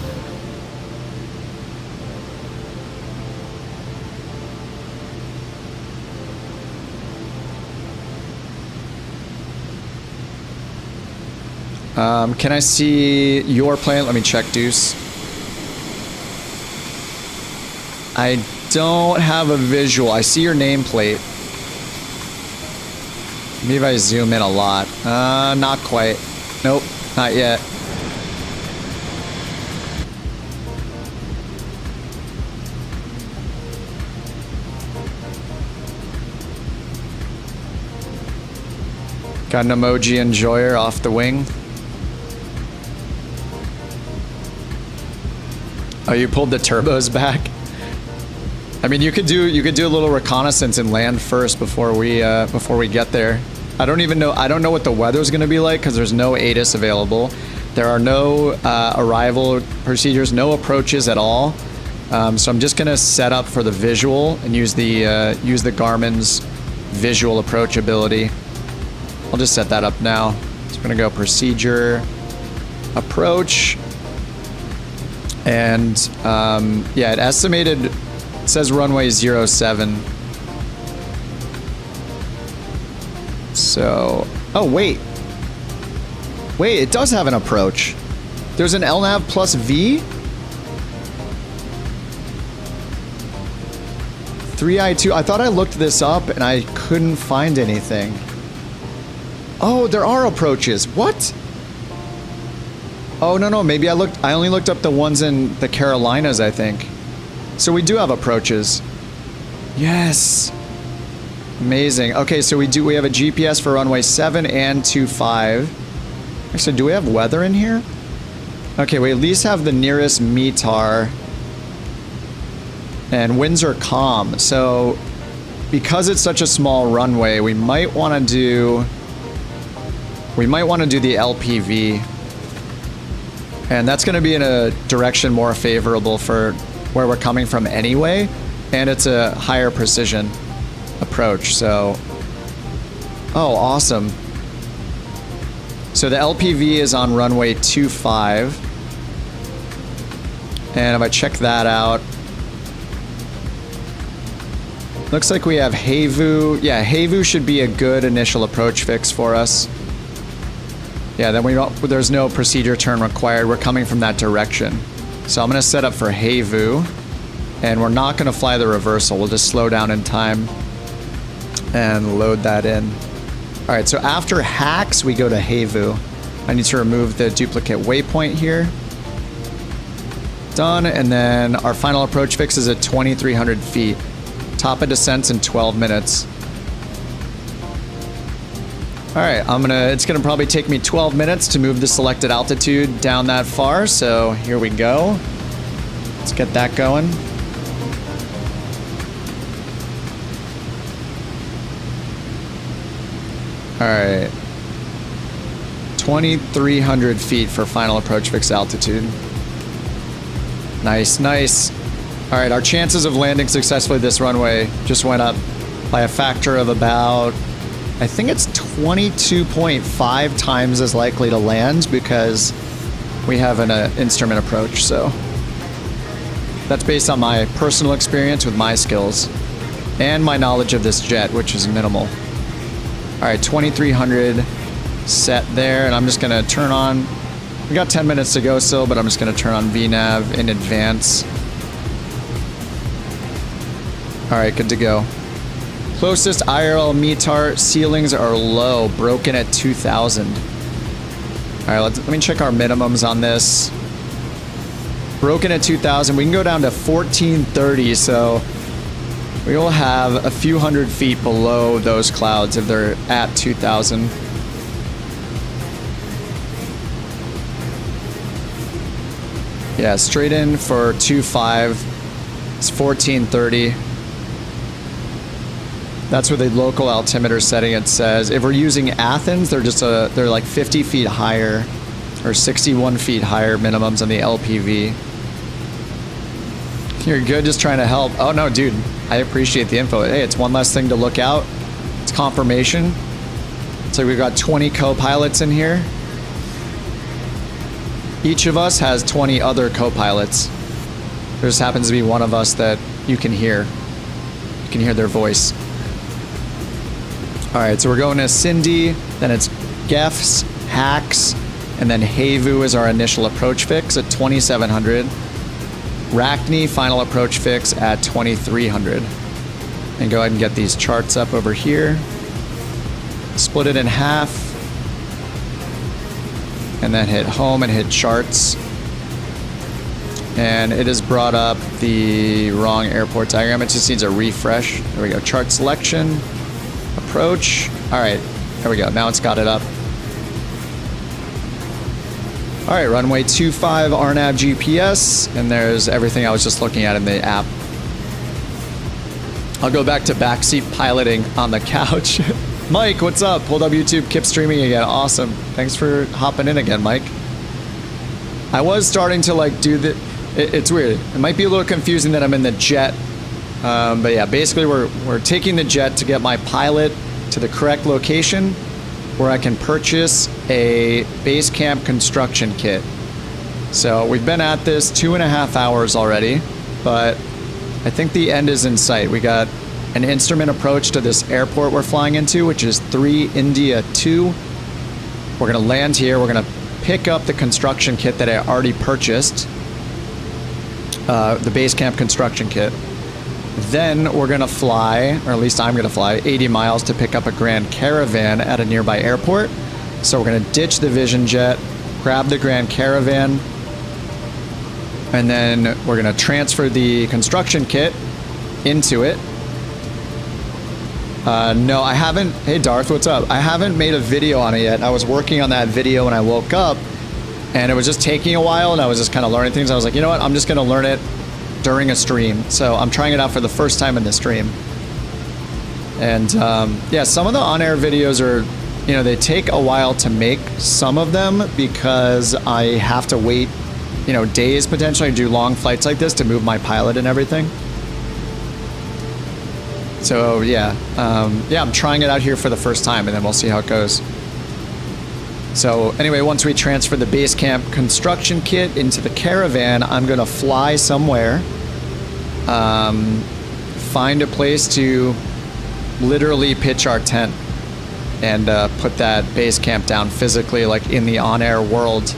Can I see your plane? Let me check, Deuce. I don't have a visual. I see your nameplate. Maybe if I zoom in a lot. Not quite. Nope, not yet. Got an emoji enjoyer off the wing. Oh, you pulled the turbos back? I mean, you could do a little reconnaissance and land first before we get there. I don't know what the weather's gonna be like because there's no ATIS available. There are no arrival procedures, no approaches at all. So I'm just gonna set up for the visual and use the Garmin's visual approach ability. I'll just set that up now. So we're gonna go procedure, approach. And yeah, it estimated, it says runway 07. So, oh wait. Wait, it does have an approach. There's an LNAV plus V? 3I2, I thought I looked this up and I couldn't find anything. Oh, there are approaches, what? Oh, no, maybe I only looked up the ones in the Carolinas, I think. So we do have approaches. Yes. Amazing. Okay, so we have a GPS for runway 7 and 25. Actually, do we have weather in here? Okay, we at least have the nearest METAR. And winds are calm. So because it's such a small runway, we might want to do the LPV. And that's going to be in a direction more favorable for where we're coming from anyway. And it's a higher precision approach. So, oh, awesome. So the LPV is on runway 25. And if I check that out, looks like we have Havu. Yeah, Havu should be a good initial approach fix for us. Yeah, then there's no procedure turn required. We're coming from that direction. So I'm going to set up for Havu. And we're not going to fly the reversal. We'll just slow down in time and load that in. All right, so after hacks, we go to Havu. I need to remove the duplicate waypoint here. Done, and then our final approach fix is at 2,300 feet. Top of descents in 12 minutes. All right, it's gonna probably take me 12 minutes to move the selected altitude down that far, so here we go. Let's get that going. All right. 2,300 feet for final approach fix altitude. Nice, nice. All right, our chances of landing successfully this runway just went up by a factor of about, I think it's 22.5 times as likely to land because we have an instrument approach. So that's based on my personal experience with my skills and my knowledge of this jet, which is minimal. All right, 2,300 set there, and I'm just gonna turn on, we got 10 minutes to go still, but I'm just gonna turn on VNAV in advance. All right, good to go. Closest IRL METAR ceilings are low, broken at 2,000. All right, let me check our minimums on this. Broken at 2,000, we can go down to 1,430, so we will have a few hundred feet below those clouds if they're at 2,000. Yeah, straight in for 2.5. It's 1,430. That's where the local altimeter setting it says. If we're using Athens, they're like 50 feet higher or 61 feet higher minimums on the LPV. You're good, just trying to help. Oh no, dude, I appreciate the info. Hey, it's one less thing to look out. It's confirmation. So we've got 20 co-pilots in here. Each of us has 20 other co-pilots. There just happens to be one of us that you can hear. You can hear their voice. All right, so we're going to Cindy, then it's Gefs, Hacks, and then Havu is our initial approach fix at 2,700. Rachni, final approach fix at 2,300. And go ahead and get these charts up over here. Split it in half. And then hit home and hit charts. And it has brought up the wrong airport diagram. It just needs a refresh. There we go, chart selection. Approach. All right, there we go. Now it's got it up. All right, runway 25 RNAV GPS, and there's everything I was just looking at in the app. I'll go back to backseat piloting on the couch. Mike, what's up? Pulled up YouTube, kept streaming again. Awesome. Thanks for hopping in again, Mike. I was starting to like do the. It's weird. It might be a little confusing that I'm in the jet. But yeah, basically we're taking the jet to get my pilot to the correct location. where I can purchase a Basecamp construction kit. So we've been at this 2.5 hours already, but I think the end is in sight. We got an instrument approach to this airport we're flying into, which is 3 India 2. We're gonna land here. We're gonna pick up the construction kit that I already purchased, the Basecamp construction kit. Then we're gonna fly, or at least I'm gonna fly, 80 miles to pick up a Grand Caravan at a nearby airport. So we're gonna ditch the Vision Jet, grab the Grand Caravan, and then we're gonna transfer the construction kit into it. No, I haven't. Hey Darth, what's up? I haven't made a video on it yet. I was working on that video when I woke up, and it was just taking a while, and I was just kind of learning things. I was like, you know what? I'm just gonna learn it during a stream. So I'm trying it out for the first time in the stream. And yeah, some of the on-air videos are, you know, they take a while to make, some of them, because I have to wait, you know, days potentially to do long flights like this to move my pilot and everything. So yeah, yeah, I'm trying it out here for the first time, and then we'll see how it goes. So anyway, once we transfer the Basecamp construction kit into the Caravan, I'm gonna fly somewhere, find a place to literally pitch our tent and put that Basecamp down physically, like in the on-air world,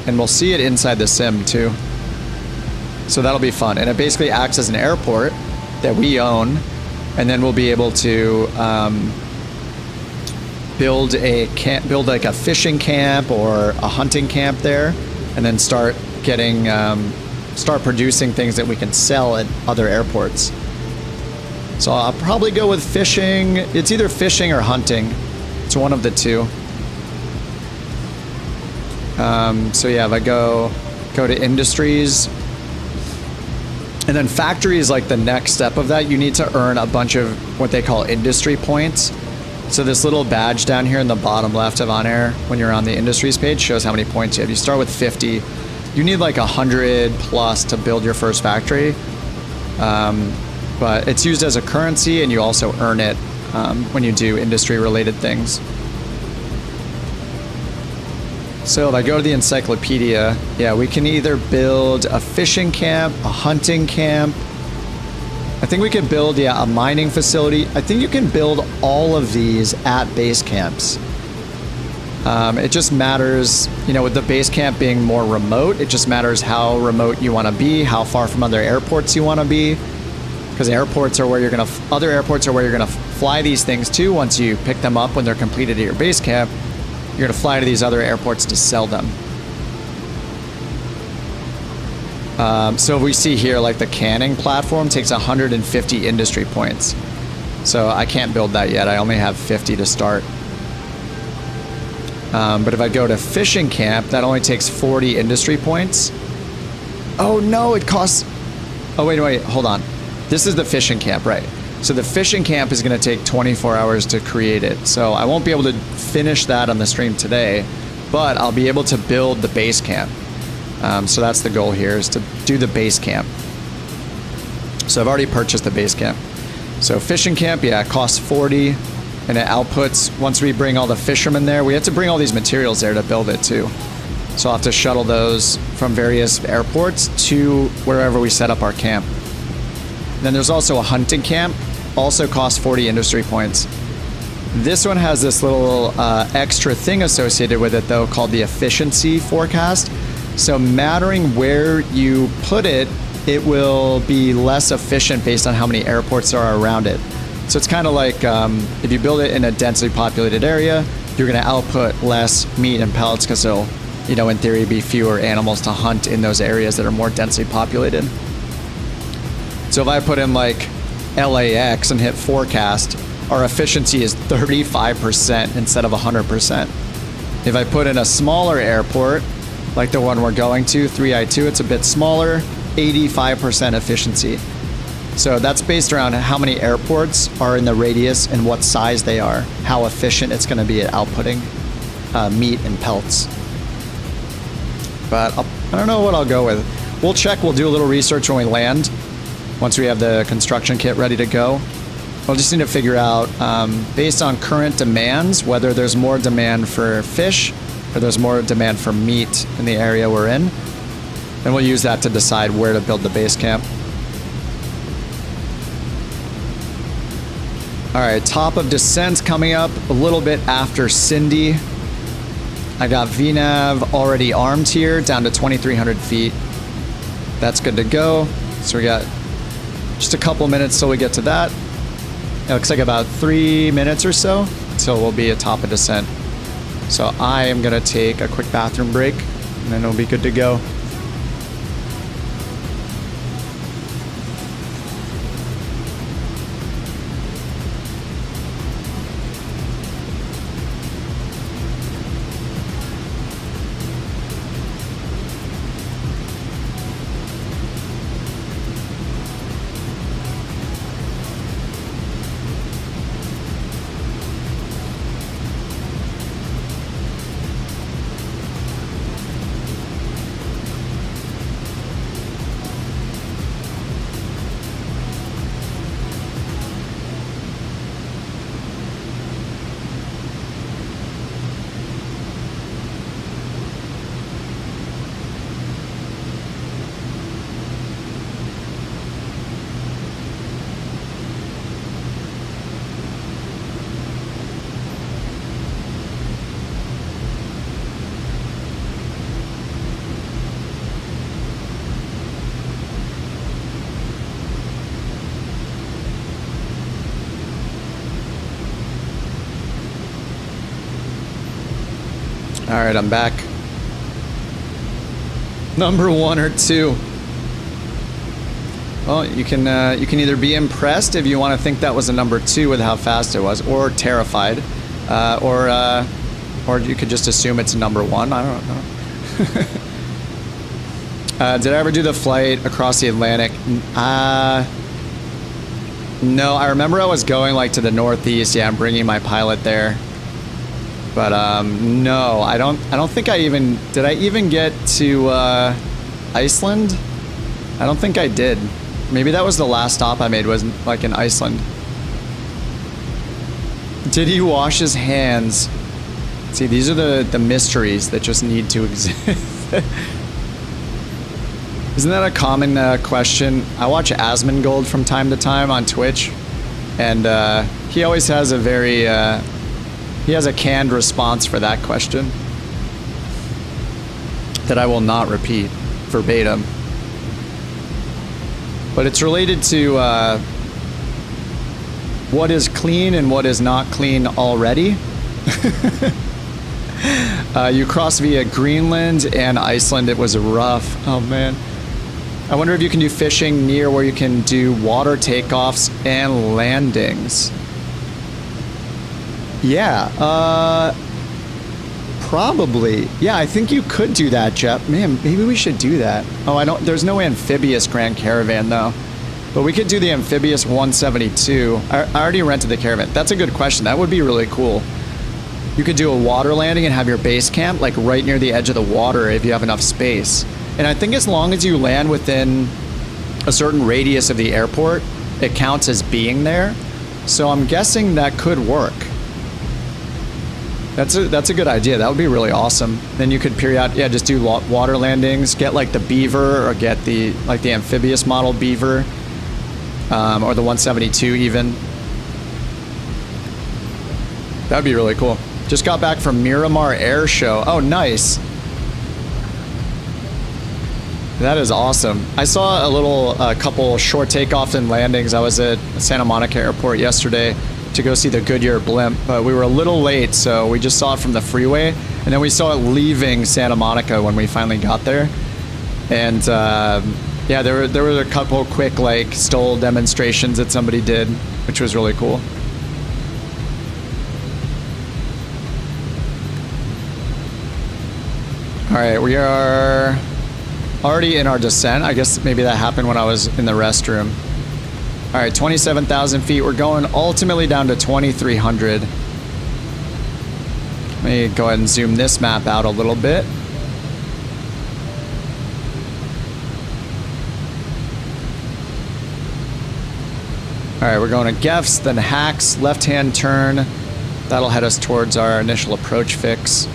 and we'll see it inside the sim too. So that'll be fun, and it basically acts as an airport that we own, and then we'll be able to build like a fishing camp or a hunting camp there, and then start getting start producing things that we can sell at other airports. So I'll probably go with fishing. It's either fishing or hunting. It's one of the two. So yeah, if I go to industries, and then factory is like the next step of that. You need to earn a bunch of what they call industry points. So this little badge down here in the bottom left of OnAir, when you're on the industries page, shows how many points you have. You start with 50. You need like 100 plus to build your first factory. But it's used as a currency, and you also earn it when you do industry related things. So if I go to the encyclopedia, yeah, we can either build a fishing camp, a hunting camp. I think we could build, yeah, a mining facility. I think you can build all of these at base camps. It just matters, you know, with the base camp being more remote, it just matters how remote you want to be, how far from other airports you want to be. Because airports are where you're going to, other airports are where you're going to fly these things to once you pick them up when they're completed at your base camp. You're going to fly to these other airports to sell them. So we see here, like the canning platform takes 150 industry points. So I can't build that yet. I only have 50 to start. But if I go to fishing camp, that only takes 40 industry points. Oh no, it costs... Oh wait, hold on. This is the fishing camp, right? So the fishing camp is going to take 24 hours to create it. So I won't be able to finish that on the stream today, but I'll be able to build the base camp. So that's the goal here, is to do the base camp. So I've already purchased the base camp. So fishing camp, yeah, it costs 40, and it outputs, once we bring all the fishermen there, we have to bring all these materials there to build it too. So I'll have to shuttle those from various airports to wherever we set up our camp. Then there's also a hunting camp, also costs 40 industry points. This one has this little extra thing associated with it though, called the efficiency forecast. So mattering where you put it, it will be less efficient based on how many airports there are around it. So it's kind of like if you build it in a densely populated area, you're going to output less meat and pellets because there'll, you know, in theory, be fewer animals to hunt in those areas that are more densely populated. So if I put in like LAX and hit forecast, our efficiency is 35% instead of 100%. If I put in a smaller airport, like the one we're going to, 3I2, it's a bit smaller, 85% efficiency. So that's based around how many airports are in the radius and what size they are, how efficient it's going to be at outputting meat and pelts. But I don't know what I'll go with. We'll check, we'll do a little research when we land, once we have the construction kit ready to go. we'll just need to figure out, based on current demands, whether there's more demand for fish or there's more demand for meat in the area we're in. And we'll use that to decide where to build the base camp. All right, top of descent coming up a little bit after Cindy. I got VNav already armed here, down to 2,300 feet. That's good to go. So we got just a couple minutes till we get to that. It looks like about 3 minutes or so until we'll be at top of descent. So I am gonna take a quick bathroom break and then it'll be good to go. All right, I'm back. Number 1 or 2. Well, you can either be impressed if you want to think that was a number 2 with how fast it was, or terrified, or you could just assume it's a number 1. I don't know. Did I ever do the flight across the Atlantic? No, I remember I was going like to the Northeast. Yeah, I'm bringing my pilot there. But no, I don't think did I even get to Iceland? I don't think I did. Maybe that was the last stop I made, was like in Iceland. Did he wash his hands? See, these are the mysteries that just need to exist. Isn't that a common question? I watch Asmongold from time to time on Twitch, and he always has a very he has a canned response for that question that I will not repeat verbatim. But it's related to what is clean and what is not clean already. You crossed via Greenland and Iceland. It was rough. Oh man. I wonder if you can do fishing near where you can do water takeoffs and landings. Yeah, probably. Yeah, I think you could do that, Jeff. Man, maybe we should do that. Oh, there's no amphibious Grand Caravan though. But we could do the amphibious 172. I already rented the Caravan. That's a good question. That would be really cool. You could do a water landing and have your base camp like right near the edge of the water if you have enough space. And I think as long as you land within a certain radius of the airport, it counts as being there. So I'm guessing that could work. That's a good idea. That would be really awesome. Then you could just do water landings, get like the Beaver, or get the amphibious model Beaver, or the 172 even. That would be really cool. Just got back from Miramar Air Show. Oh, nice. That is awesome. I saw a couple short takeoffs and landings. I was at Santa Monica Airport yesterday to go see the Goodyear blimp, but we were a little late, so we just saw it from the freeway, and then we saw it leaving Santa Monica when we finally got there. And yeah, there were a couple quick like STOL demonstrations that somebody did, which was really cool. All right, we are already in our descent. I guess maybe that happened when I was in the restroom. All right, 27,000 feet. We're going ultimately down to 2,300. Let me go ahead and zoom this map out a little bit. All right, we're going to Gefts, then Hacks, left-hand turn. That'll head us towards our initial approach fix.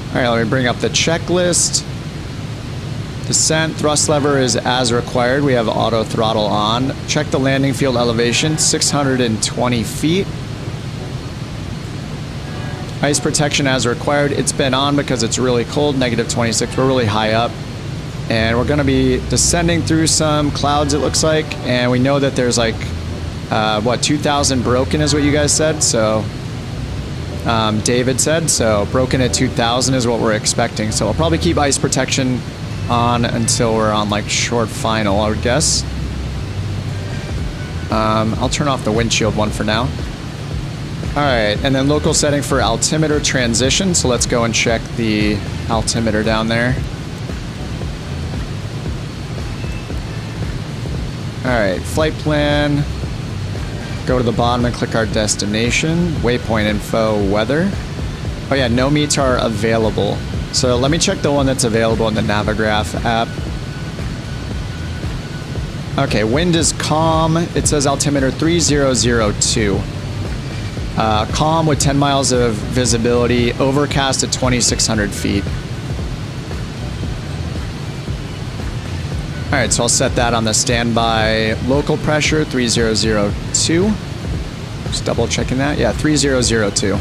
All right, let me bring up the checklist. Descent, thrust lever is as required. We have auto throttle on. Check the landing field elevation, 620 feet. Ice protection as required. It's been on because it's really cold, -26. We're really high up. And we're going to be descending through some clouds, it looks like. And we know that there's like, 2,000 broken is what you guys said. So, David said. So, broken at 2,000 is what we're expecting. So, I'll probably keep ice protection on until we're on like short final, I would guess. I'll turn off the windshield one for now. All right, and then local setting for altimeter transition. So let's go and check the altimeter down there. All right, flight plan. Go to the bottom and click our destination. Waypoint info, weather. Oh yeah, no METAR available. So let me check the one that's available in the Navigraph app. Okay, wind is calm. It says altimeter 3002. Calm with 10 miles of visibility, overcast at 2,600 feet. All right, so I'll set that on the standby. Local pressure 3002. Just double checking that. Yeah, 3002. All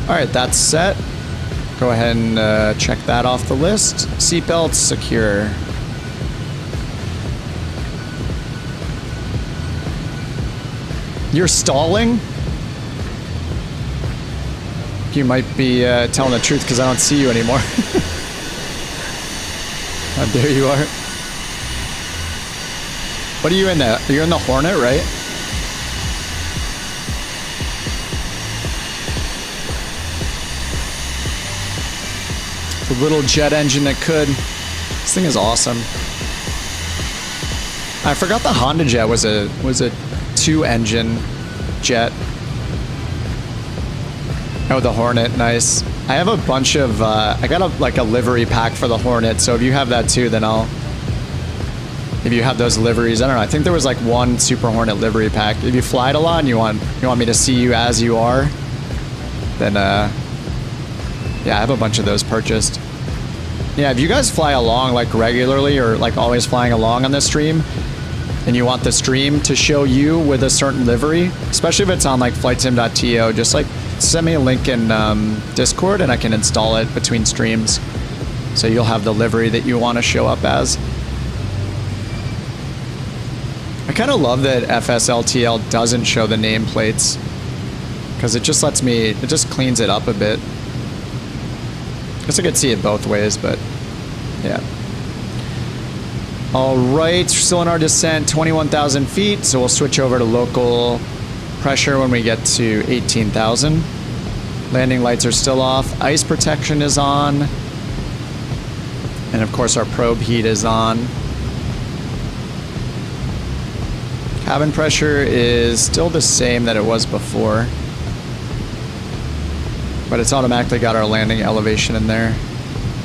right, that's set. Go ahead and check that off the list. Seatbelts secure. You're stalling? You might be telling the truth because I don't see you anymore. Oh, there you are. What are you in there? You're in the Hornet, right? The little jet engine that could. This thing is awesome. I forgot the Honda Jet was a 2-engine jet. Oh, the Hornet, nice. I have a bunch of, I got a livery pack for the Hornet, so if you have that too, then if you have those liveries, I don't know, I think there was like one Super Hornet livery pack. If you fly it a lot and you want me to see you as you are, then, yeah, I have a bunch of those purchased. Yeah, if you guys fly along like regularly or like always flying along on the stream, and you want the stream to show you with a certain livery, especially if it's on like flightsim.to, just like send me a link in Discord and I can install it between streams. So you'll have the livery that you want to show up as. I kind of love that FSLTL doesn't show the nameplates because it just lets me, it just cleans it up a bit. I guess I could see it both ways, but yeah. All right, still in our descent, 21,000 feet, so we'll switch over to local pressure when we get to 18,000. Landing lights are still off. Ice protection is on. And of course our probe heat is on. Cabin pressure is still the same that it was before. But it's automatically got our landing elevation in there.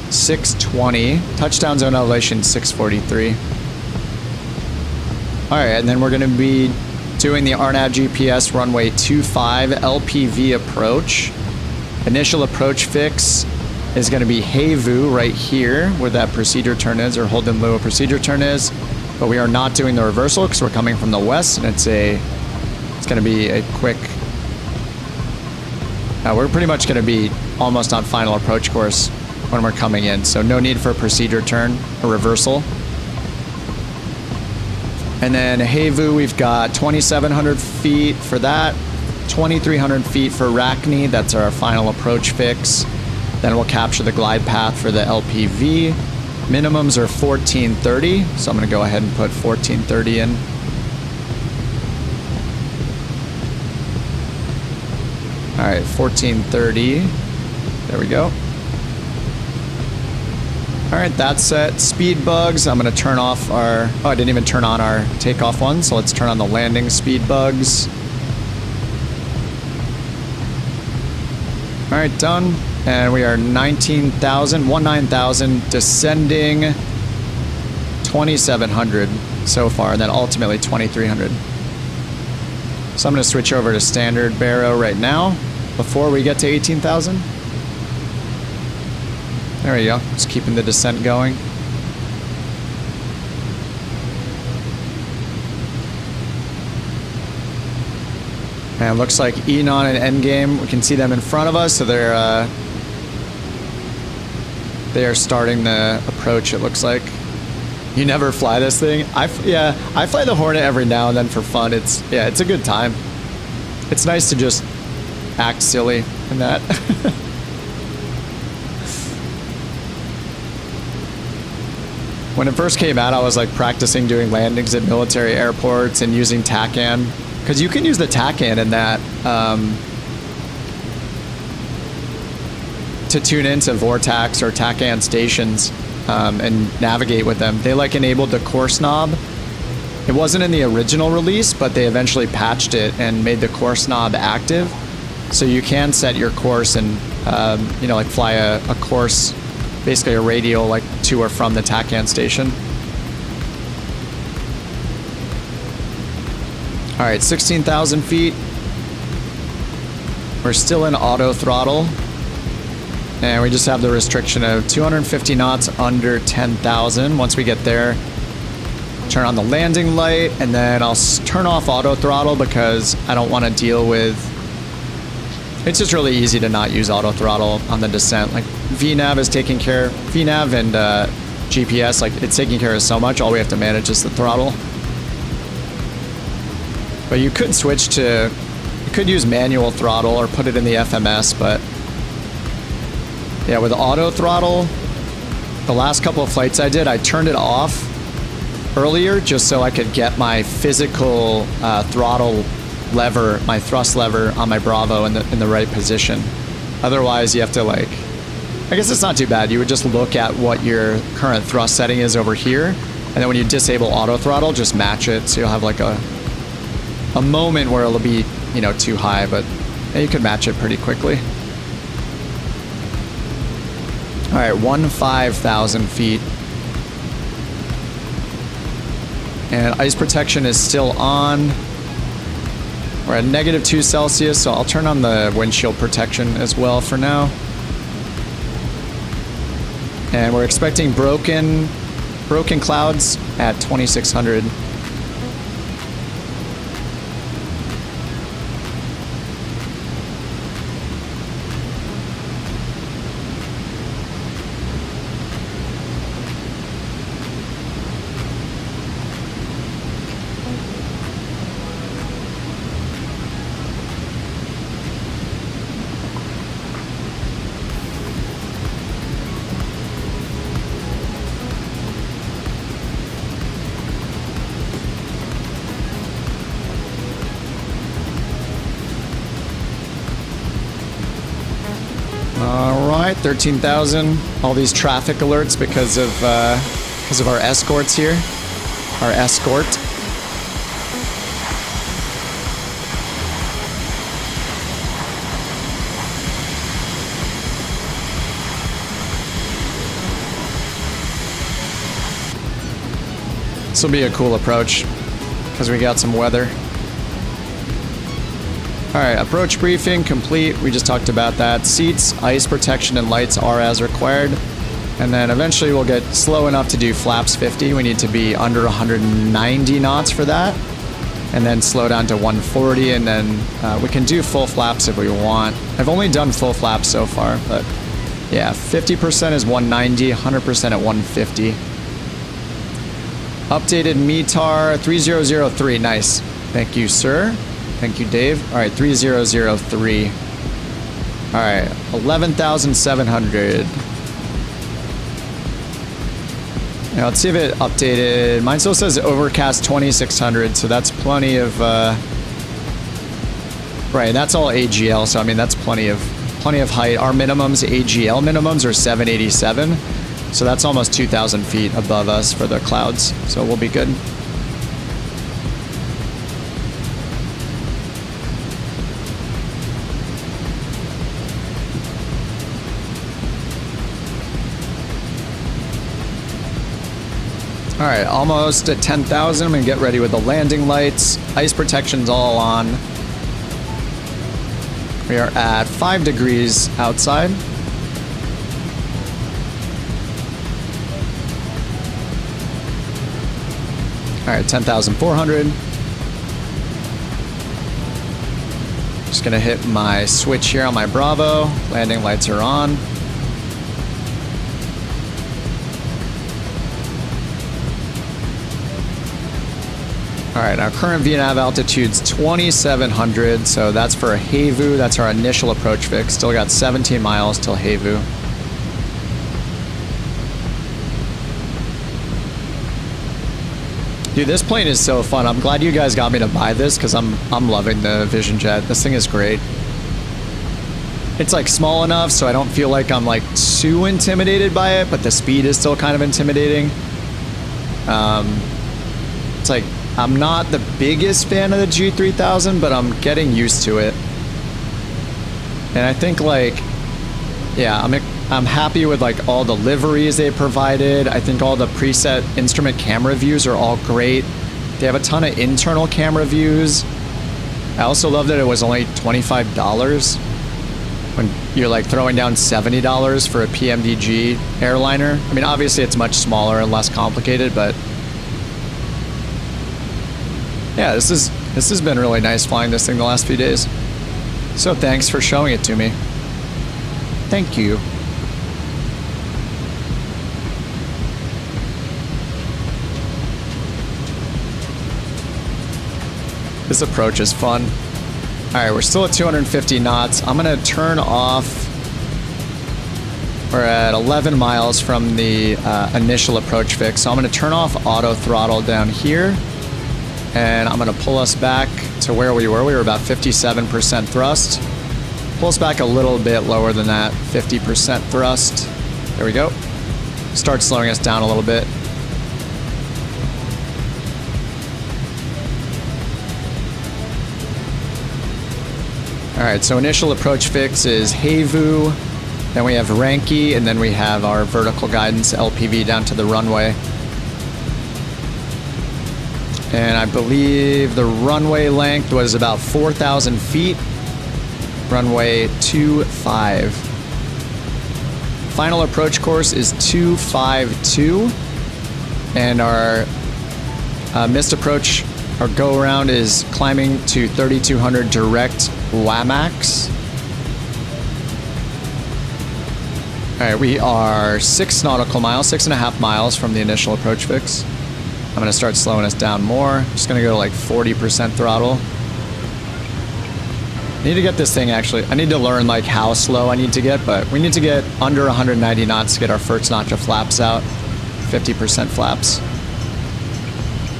620. Touchdown zone elevation 643. All right, and then we're going to be doing the RNAV GPS runway 25 LPV approach. Initial approach fix is going to be Havu right here where that procedure turn is, or hold in lieu of procedure turn is. But we are not doing the reversal because we're coming from the west, and it's going to be a quick. We're pretty much going to be almost on final approach course when we're coming in, so no need for a procedure turn or reversal. And then Havu, we've got 2,700 feet for that, 2,300 feet for Arachne. That's our final approach fix. Then we'll capture the glide path for the LPV. Minimums are 1430, so I'm going to go ahead and put 1430 in. All right, 1430. There we go. All right, that's set. Speed bugs. I'm going to turn off our... Oh, I didn't even turn on our takeoff one, so let's turn on the landing speed bugs. All right, done. And we are 19,000, descending 2,700 so far, and then ultimately 2,300. So I'm going to switch over to standard baro right now before we get to 18,000. There we go. Just keeping the descent going. And it looks like Enon and Endgame, we can see them in front of us, so they are starting the approach, it looks like. You never fly this thing? I fly the Hornet every now and then for fun. It's a good time. It's nice to just act silly in that. When it first came out, I was like practicing doing landings at military airports and using TACAN. Because you can use the TACAN in that to tune into Vortax or TACAN stations and navigate with them. They like enabled the course knob. It wasn't in the original release, but they eventually patched it and made the course knob active. So you can set your course and like fly a course, basically a radial like to or from the TACAN station. All right, 16,000 feet. We're still in auto throttle. And we just have the restriction of 250 knots under 10,000. Once we get there, turn on the landing light, and then I'll turn off auto throttle because I don't want to deal with... It's just really easy to not use auto throttle on the descent. Like VNav is taking care... VNav and GPS, like it's taking care of so much. All we have to manage is the throttle. But you could switch to... You could use manual throttle or put it in the FMS, but... Yeah, with auto throttle, the last couple of flights I did, I turned it off earlier just so I could get my physical throttle lever, my thrust lever on my Bravo in the right position. Otherwise, you have to like... I guess it's not too bad. You would just look at what your current thrust setting is over here, and then when you disable auto throttle, just match it. So you'll have like a moment where it'll be, too high, but yeah, you can match it pretty quickly. All right, 15,000 feet. And ice protection is still on. We're at -2 Celsius, so I'll turn on the windshield protection as well for now. And we're expecting broken clouds at 2,600. All right, 13,000. All these traffic alerts because of our escorts here. Our escort. This will be a cool approach because we got some weather. All right, approach briefing complete. We just talked about that. Seats, ice protection, and lights are as required. And then eventually we'll get slow enough to do flaps 50. We need to be under 190 knots for that. And then slow down to 140, and then we can do full flaps if we want. I've only done full flaps so far, but yeah, 50% is 190, 100% at 150. Updated METAR 3003, nice. Thank you, sir. Thank you, Dave. All right, 3003. All right, 11,700. Now let's see if it updated. Mine still says overcast 2,600, so that's plenty of. Right, that's all AGL, so I mean that's plenty of height. Our minimums, AGL minimums, are 787, so that's almost 2,000 feet above us for the clouds. So we'll be good. All right, almost at 10,000. I'm gonna get ready with the landing lights. Ice protection's all on. We are at 5 degrees outside. All right, 10,400. Just gonna hit my switch here on my Bravo. Landing lights are on. All right, our current VNAV altitude's 2,700, so that's for Havu. That's our initial approach fix. Still got 17 miles till Havu. Dude, this plane is so fun. I'm glad you guys got me to buy this because I'm loving the Vision Jet. This thing is great. It's like small enough so I don't feel like I'm like too intimidated by it, but the speed is still kind of intimidating. It's like I'm not the biggest fan of the G3000, but I'm getting used to it. And I think like, yeah, I'm happy with like all the liveries they provided. I think all the preset instrument camera views are all great. They have a ton of internal camera views. I also love that it was only $25 when you're like throwing down $70 for a PMDG airliner. I mean, obviously it's much smaller and less complicated, but yeah, this has been really nice flying this thing the last few days. So thanks for showing it to me. Thank you. This approach is fun. All right, we're still at 250 knots. I'm gonna turn off. We're at 11 miles from the initial approach fix, so I'm gonna turn off auto throttle down here. And I'm gonna pull us back to where we were. We were about 57% thrust. Pull us back a little bit lower than that, 50% thrust. There we go. Start slowing us down a little bit. All right, so initial approach fix is Havu, then we have Ranky, and then we have our vertical guidance LPV down to the runway. And I believe the runway length was about 4,000 feet. Runway 25. Final approach course is 252. And our missed approach, our go around is climbing to 3,200 direct WAMAX. All right, we are 6 nautical miles, 6.5 miles from the initial approach fix. I'm gonna start slowing us down more. Just gonna go to like 40% throttle. I need to get this thing actually, I need to learn like how slow I need to get, but we need to get under 190 knots to get our first notch of flaps out. 50% flaps.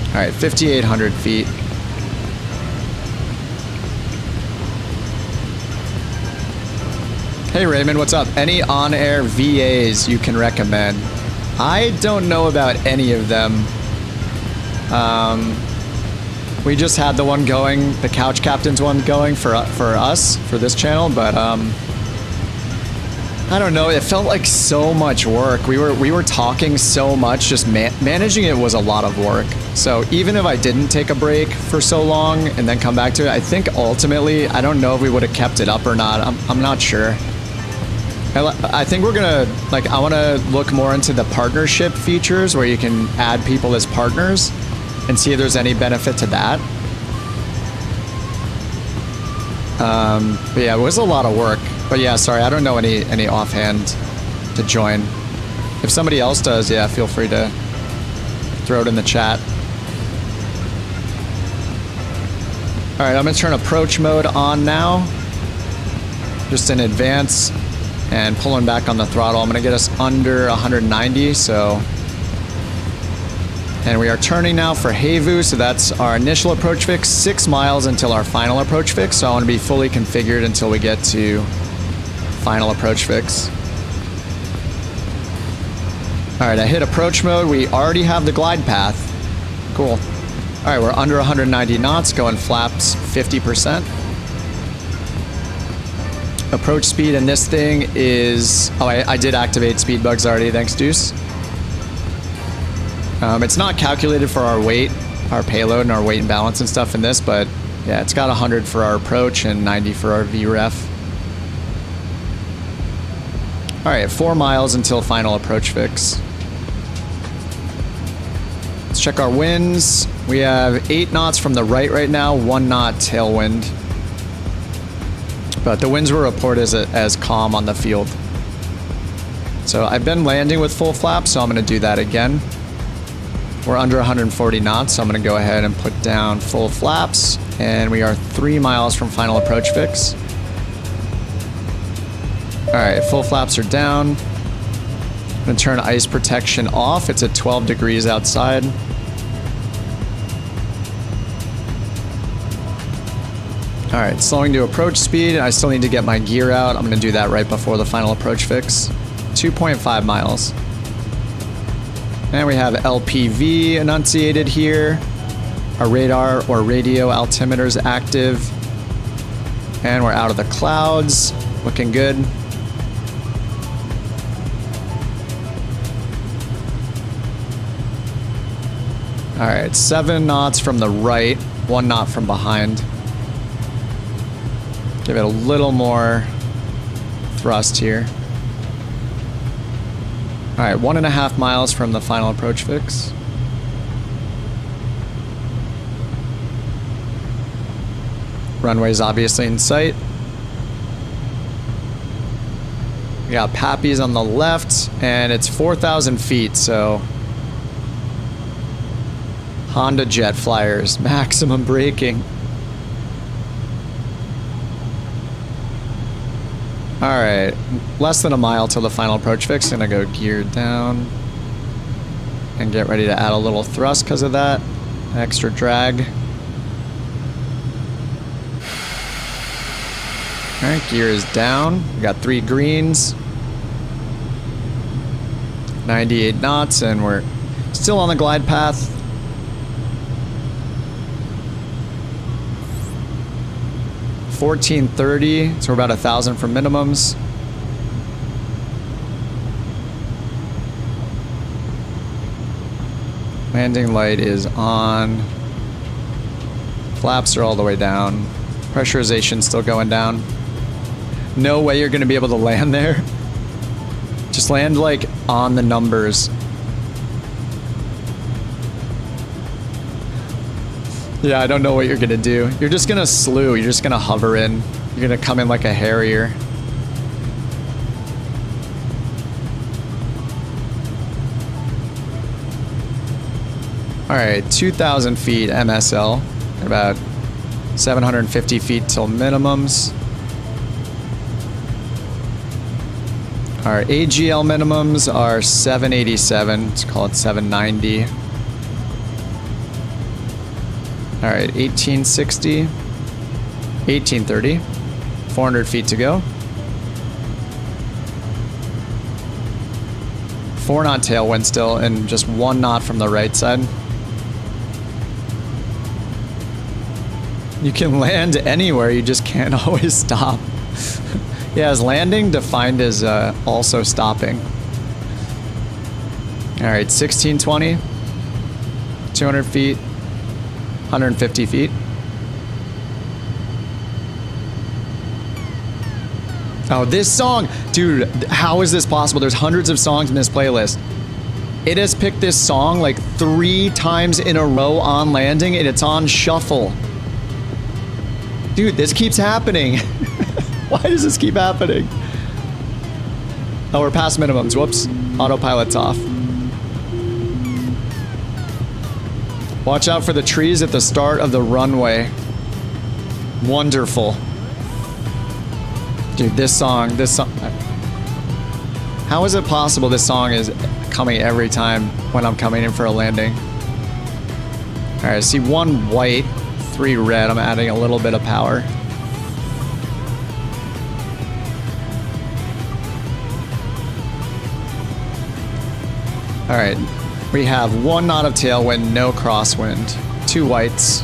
All right, 5,800 feet. Hey Raymond, what's up? Any on-air VAs you can recommend? I don't know about any of them. We just had the one going, the Couch Captains one going for us, for this channel, but I don't know, it felt like so much work. We were talking so much, just managing it was a lot of work. So even if I didn't take a break for so long and then come back to it, I think ultimately, I don't know if we would have kept it up or not. I'm not sure. I think we're gonna, like, I wanna look more into the partnership features where you can add people as partners and see if there's any benefit to that. But yeah, it was a lot of work. But yeah, sorry, I don't know any offhand to join. If somebody else does, yeah, feel free to throw it in the chat. All right, I'm gonna turn approach mode on now, just in advance, and pulling back on the throttle. I'm gonna get us under 190, so. And we are turning now for Havu, so that's our initial approach fix, 6 miles until our final approach fix. So I want to be fully configured until we get to final approach fix. All right, I hit approach mode. We already have the glide path. Cool. All right, we're under 190 knots, going flaps 50%. Approach speed in this thing is, oh, I did activate speed bugs already, thanks Deuce. It's not calculated for our weight, our payload, and our weight and balance and stuff in this, but yeah, it's got 100 for our approach and 90 for our VREF. All right, 4 miles until final approach fix. Let's check our winds. We have 8 knots from the right now, 1 knot tailwind. But the winds were reported as calm on the field. So I've been landing with full flaps, so I'm going to do that again. We're under 140 knots, so I'm going to go ahead and put down full flaps. And we are 3 miles from final approach fix. All right, full flaps are down. I'm going to turn ice protection off. It's at 12 degrees outside. All right, slowing to approach speed. I still need to get my gear out. I'm going to do that right before the final approach fix. 2.5 miles. And we have LPV enunciated here. Our radar or radio altimeter is active. And we're out of the clouds. Looking good. All right, 7 knots from the right, 1 knot from behind. Give it a little more thrust here. All right, 1.5 miles from the final approach fix. Runway's obviously in sight. We got Pappies on the left, and it's 4,000 feet, so Honda Jet Flyers, maximum braking. All right, less than a mile till the final approach fix. Gonna go gear down and get ready to add a little thrust because of that extra drag. All right, gear is down. We got 3 greens, 98 knots, and we're still on the glide path. 1430, so we're about 1,000 from minimums. Landing light is on. Flaps are all the way down. Pressurization still going down. No way you're going to be able to land there. Just land like on the numbers. Yeah, I don't know what you're gonna do. You're just gonna slew. You're just gonna hover in. You're gonna come in like a Harrier. All right, 2,000 feet MSL. About 750 feet till minimums. Our AGL minimums are 787. Let's call it 790. All right, 1860, 1830, 400 feet to go. 4 knot tailwind still, and just 1 knot from the right side. You can land anywhere, you just can't always stop. Yeah, as landing defined as also stopping. All right, 1620, 200 feet. 150 feet. Oh, this song, dude, how is this possible? There's hundreds of songs in this playlist. It has picked this song like 3 times in a row on landing, and it's on shuffle. Dude, this keeps happening. Why does this keep happening? Oh, we're past minimums. Whoops. Autopilot's off. Watch out for the trees at the start of the runway. Wonderful. Dude, this song. How is it possible this song is coming every time when I'm coming in for a landing? All right, I see 1 white, 3 red. I'm adding a little bit of power. All right. We have 1 knot of tailwind, no crosswind. 2 whites.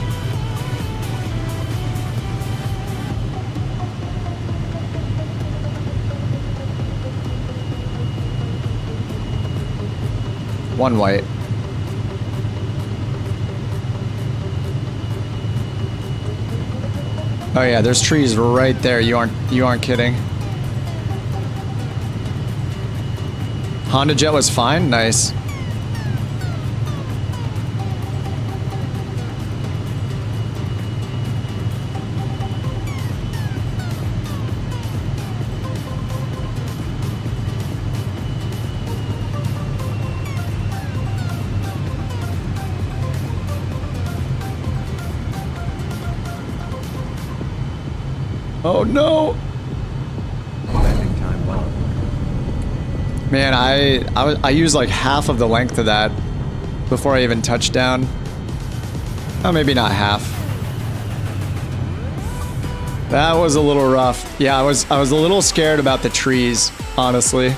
One white. Oh yeah, there's trees right there. You aren't kidding. Honda Jet was fine. Nice. Oh no! Landing time low. Man, I used like half of the length of that before I even touched down. Oh, maybe not half. That was a little rough. Yeah, I was a little scared about the trees, honestly.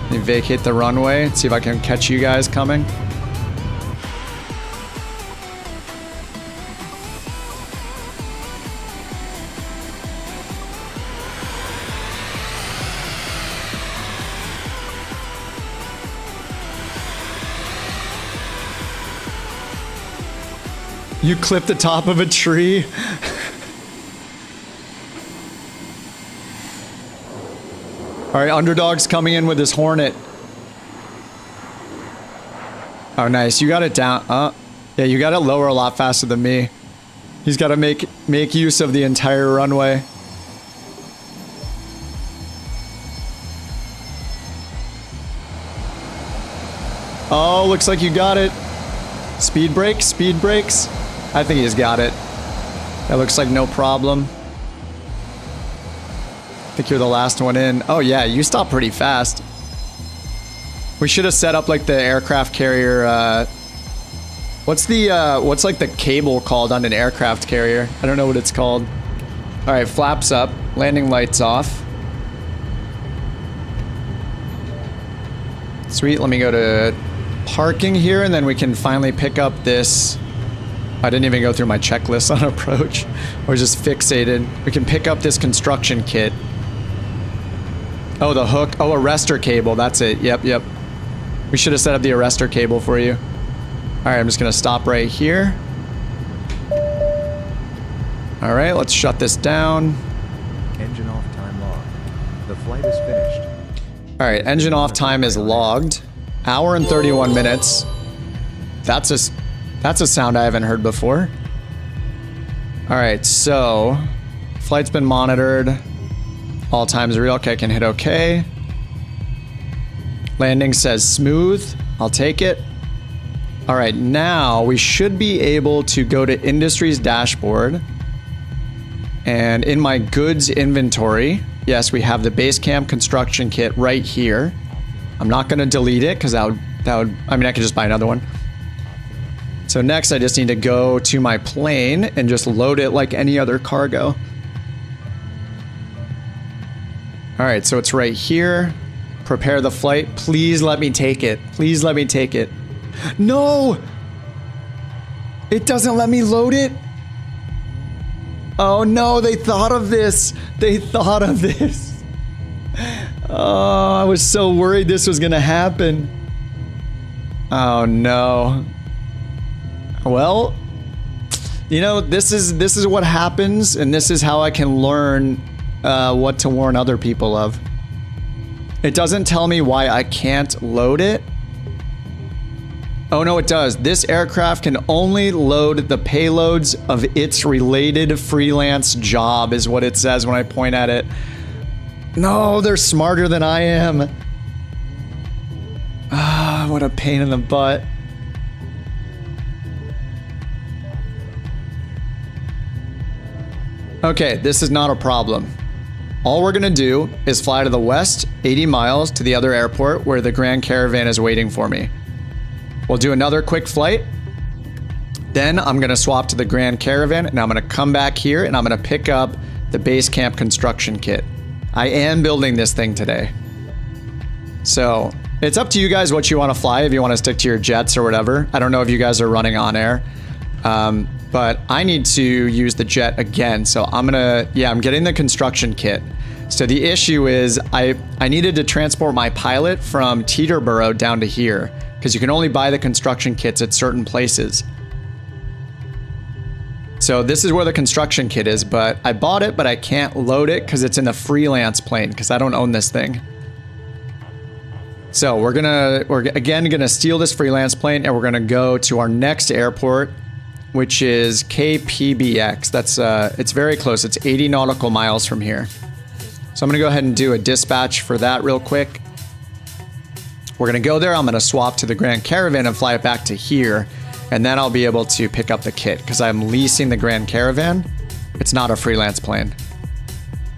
Let me vacate the runway, see if I can catch you guys coming. You clipped the top of a tree? Alright, Underdog's coming in with his Hornet. Oh, nice. You got it down. Yeah, you got it lower a lot faster than me. He's got to make use of the entire runway. Oh, looks like you got it. Speed brakes, speed brakes. I think he's got it. That looks like no problem. I think you're the last one in. Oh yeah, you stopped pretty fast. We should have set up like the aircraft carrier, what's like the cable called on an aircraft carrier? I don't know what it's called. All right, flaps up, landing lights off. Sweet, let me go to parking here and then we can finally pick up this. I didn't even go through my checklist on approach. We're just fixated. We can pick up this construction kit. Oh, the hook. Oh, arrestor cable. That's it. Yep. We should have set up the arrestor cable for you. All right, I'm just going to stop right here. All right, let's shut this down. Engine off time logged. The flight is finished. All right, engine off time is logged. Hour and 31 minutes. That's a sound I haven't heard before. All right, so flight's been monitored. All times real. Okay, I can hit OK. Landing says smooth. I'll take it. All right, now we should be able to go to Industries dashboard. And in my goods inventory, yes, we have the Basecamp construction kit right here. I'm not going to delete it because that would, I mean, I could just buy another one. So next I just need to go to my plane and just load it like any other cargo. All right, so it's right here. Prepare the flight. Please let me take it. Please let me take it. No! It doesn't let me load it. Oh no, they thought of this. They thought of this. Oh, I was so worried this was gonna happen. Oh no. Well, you know, this is what happens, and this is how I can learn what to warn other people of. It doesn't tell me why I can't load it. Oh no, it does. This aircraft can only load the payloads of its related freelance job, is what it says when I point at it. No, they're smarter than I am. Ah, what a pain in the butt. Okay, this is not a problem. All we're gonna do is fly to the west 80 miles to the other airport where the Grand Caravan is waiting for me. We'll do another quick flight. Then I'm gonna swap to the Grand Caravan and I'm gonna come back here and I'm gonna pick up the Basecamp construction kit. I am building this thing today. So it's up to you guys what you wanna fly, if you wanna stick to your jets or whatever. I don't know if you guys are running OnAir. But I need to use the jet again. So I'm getting the construction kit. So the issue is I needed to transport my pilot from Teterboro down to here because you can only buy the construction kits at certain places. So this is where the construction kit is, but I bought it, but I can't load it because it's in the freelance plane because I don't own this thing. So we're again gonna steal this freelance plane and we're gonna go to our next airport, which is KPBX. That's it's very close. It's 80 nautical miles from here. So I'm gonna go ahead and do a dispatch for that real quick. We're gonna go there. I'm gonna swap to the Grand Caravan and fly it back to here. And then I'll be able to pick up the kit because I'm leasing the Grand Caravan. It's not a freelance plane.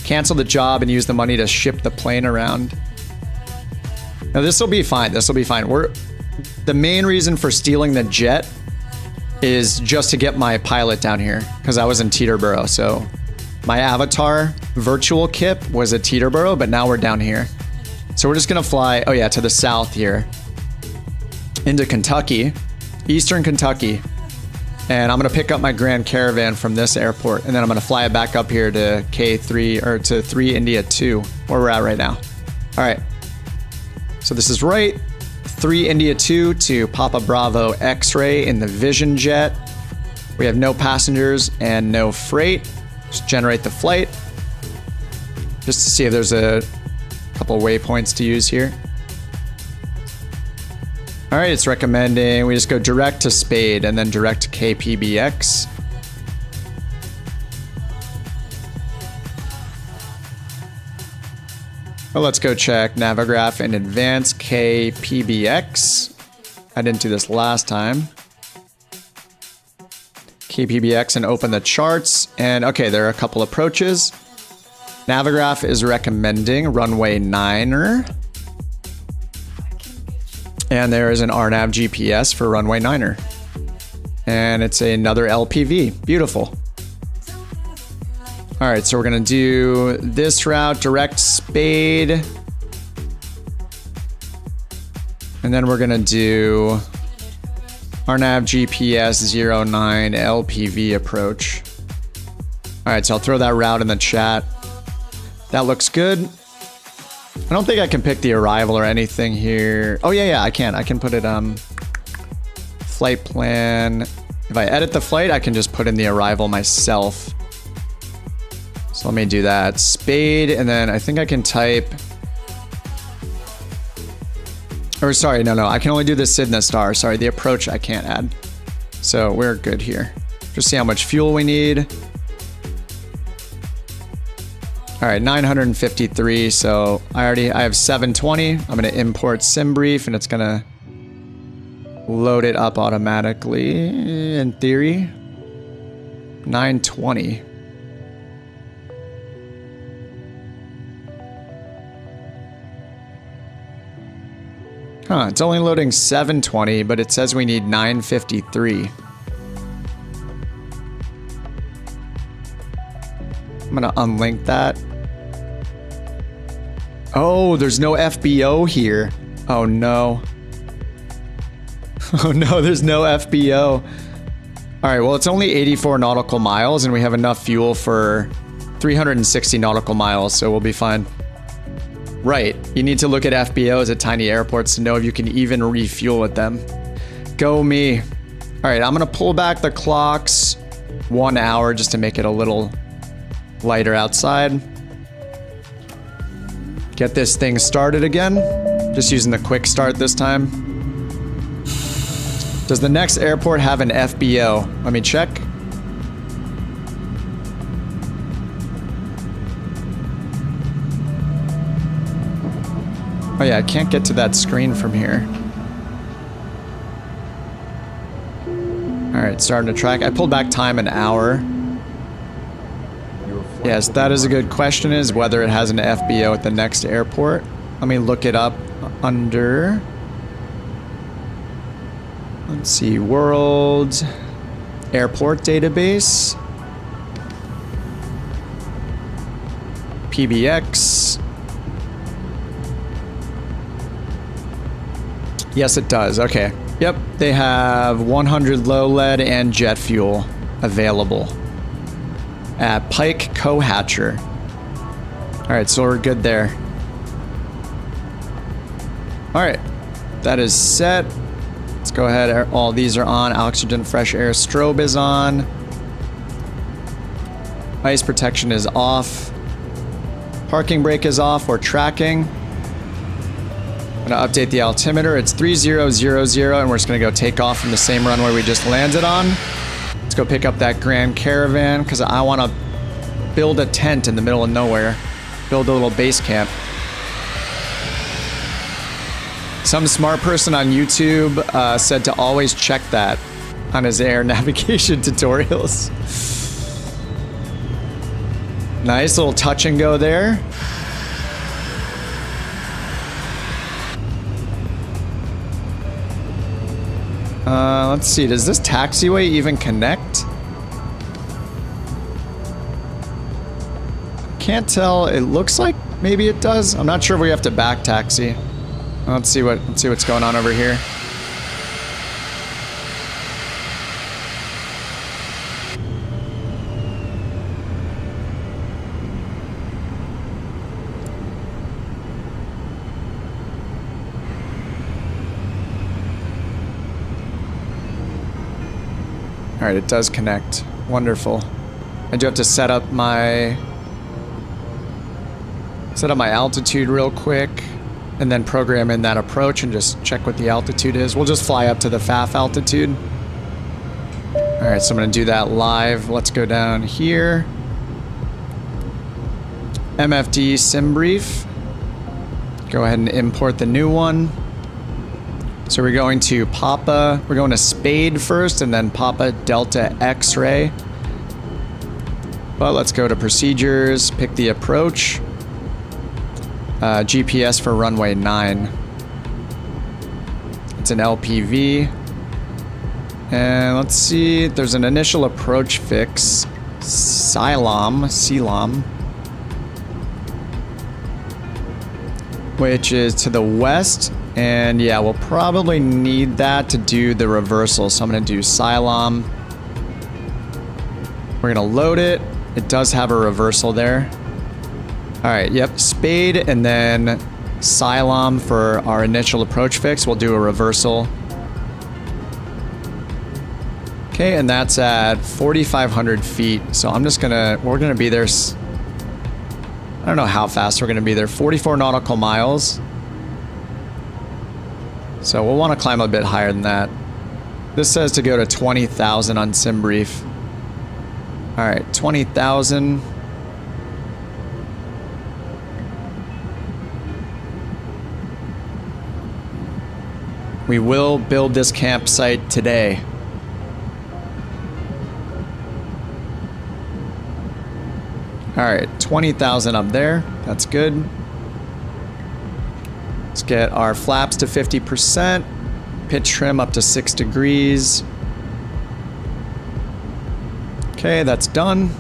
Cancel the job and use the money to ship the plane around. Now this will be fine. This will be fine. The main reason for stealing the jet is just to get my pilot down here because I was in Teterboro. So my avatar virtual kit was at Teterboro, but now we're down here. So we're just gonna fly, oh yeah, to the south here into Kentucky. Eastern Kentucky, and I'm gonna pick up my Grand Caravan from this airport, and then I'm gonna fly it back up here to K3 or to 3 India 2, where we're at right now. All right, so this is right, 3 India 2 to Papa Bravo X-ray in the Vision jet. We have no passengers and no freight. Just generate the flight, just to see if there's a couple waypoints to use here. All right, it's recommending we just go direct to Spade and then direct to KPBX. Well, let's go check Navigraph in advance KPBX. I didn't do this last time. KPBX and open the charts. And okay, there are a couple approaches. Navigraph is recommending runway 9er. And there is an RNAV GPS for runway 9er. And it's another LPV. Beautiful. All right, so we're gonna do this route, direct Spade. And then we're gonna do RNAV GPS 09 LPV approach. All right, so I'll throw that route in the chat. That looks good. I don't think I can pick the arrival or anything here. Oh yeah, I can. I can put it flight plan. If I edit the flight, I can just put in the arrival myself. So let me do that. Spade, and then I think I can type. Or sorry, no, I can only do the Cygna Star. Sorry, the approach I can't add. So we're good here. Just see how much fuel we need. All right, 953, so I have 720. I'm gonna import SimBrief and it's gonna load it up automatically, in theory. 920. Huh, it's only loading 720, but it says we need 953. I'm gonna unlink that. Oh, there's no FBO here. Oh no. Oh no, there's no FBO. All right, well, it's only 84 nautical miles and we have enough fuel for 360 nautical miles, so we'll be fine. Right, you need to look at FBOs at tiny airports to know if you can even refuel with them. Go me. All right, I'm gonna pull back the clocks 1 hour just to make it a little lighter outside. Get this thing started again. Just using the quick start this time. Does the next airport have an FBO? Let me check. Oh yeah, I can't get to that screen from here. All right, starting to track. I pulled back time an hour. Yes, that is a good question, is whether it has an FBO at the next airport. Let me look it up under, let's see, World Airport Database. PBX. Yes, it does. Okay. Yep, they have 100 low lead and jet fuel available at Pike Cohatcher. All right, so we're good there. All right, that is set. Let's go ahead. All these are on. Oxygen, fresh air, strobe is on. Ice protection is off. Parking brake is off. We're tracking. I'm gonna update the altimeter. It's 3000, and we're just gonna go take off from the same runway we just landed on. Let's go pick up that Grand Caravan, because I want to build a tent in the middle of nowhere. Build a little base camp. Some smart person on YouTube said to always check that on his air navigation tutorials. Nice little touch and go there. Let's see, does this taxiway even connect? Can't tell. It looks like maybe it does. I'm not sure if we have to back taxi. Let's see what's going on over here. All right, it does connect. Wonderful. I do have to set up my altitude real quick, and then program in that approach and just check what the altitude is. We'll just fly up to the FAF altitude. All right, so I'm gonna do that live. Let's go down here. MFD sim brief. Go ahead and import the new one. So we're going to Papa, we're going to Spade first, and then Papa Delta X-ray. But let's go to procedures, pick the approach. GPS for runway 9. It's an LPV. And let's see, there's an initial approach fix. Sealam, which is to the west. And yeah, we'll probably need that to do the reversal. So I'm gonna do Sealam. We're gonna load it. It does have a reversal there. All right, yep, Spade and then Sealam for our initial approach fix. We'll do a reversal. Okay, and that's at 4,500 feet. So we're gonna be there. I don't know how fast we're gonna be there. 44 nautical miles. So we'll want to climb a bit higher than that. This says to go to 20,000 on sim brief. All right, 20,000. We will build this campsite today. All right, 20,000 up there. That's good. Let's get our flaps to 50%. Pitch trim up to 6 degrees. Okay, that's done.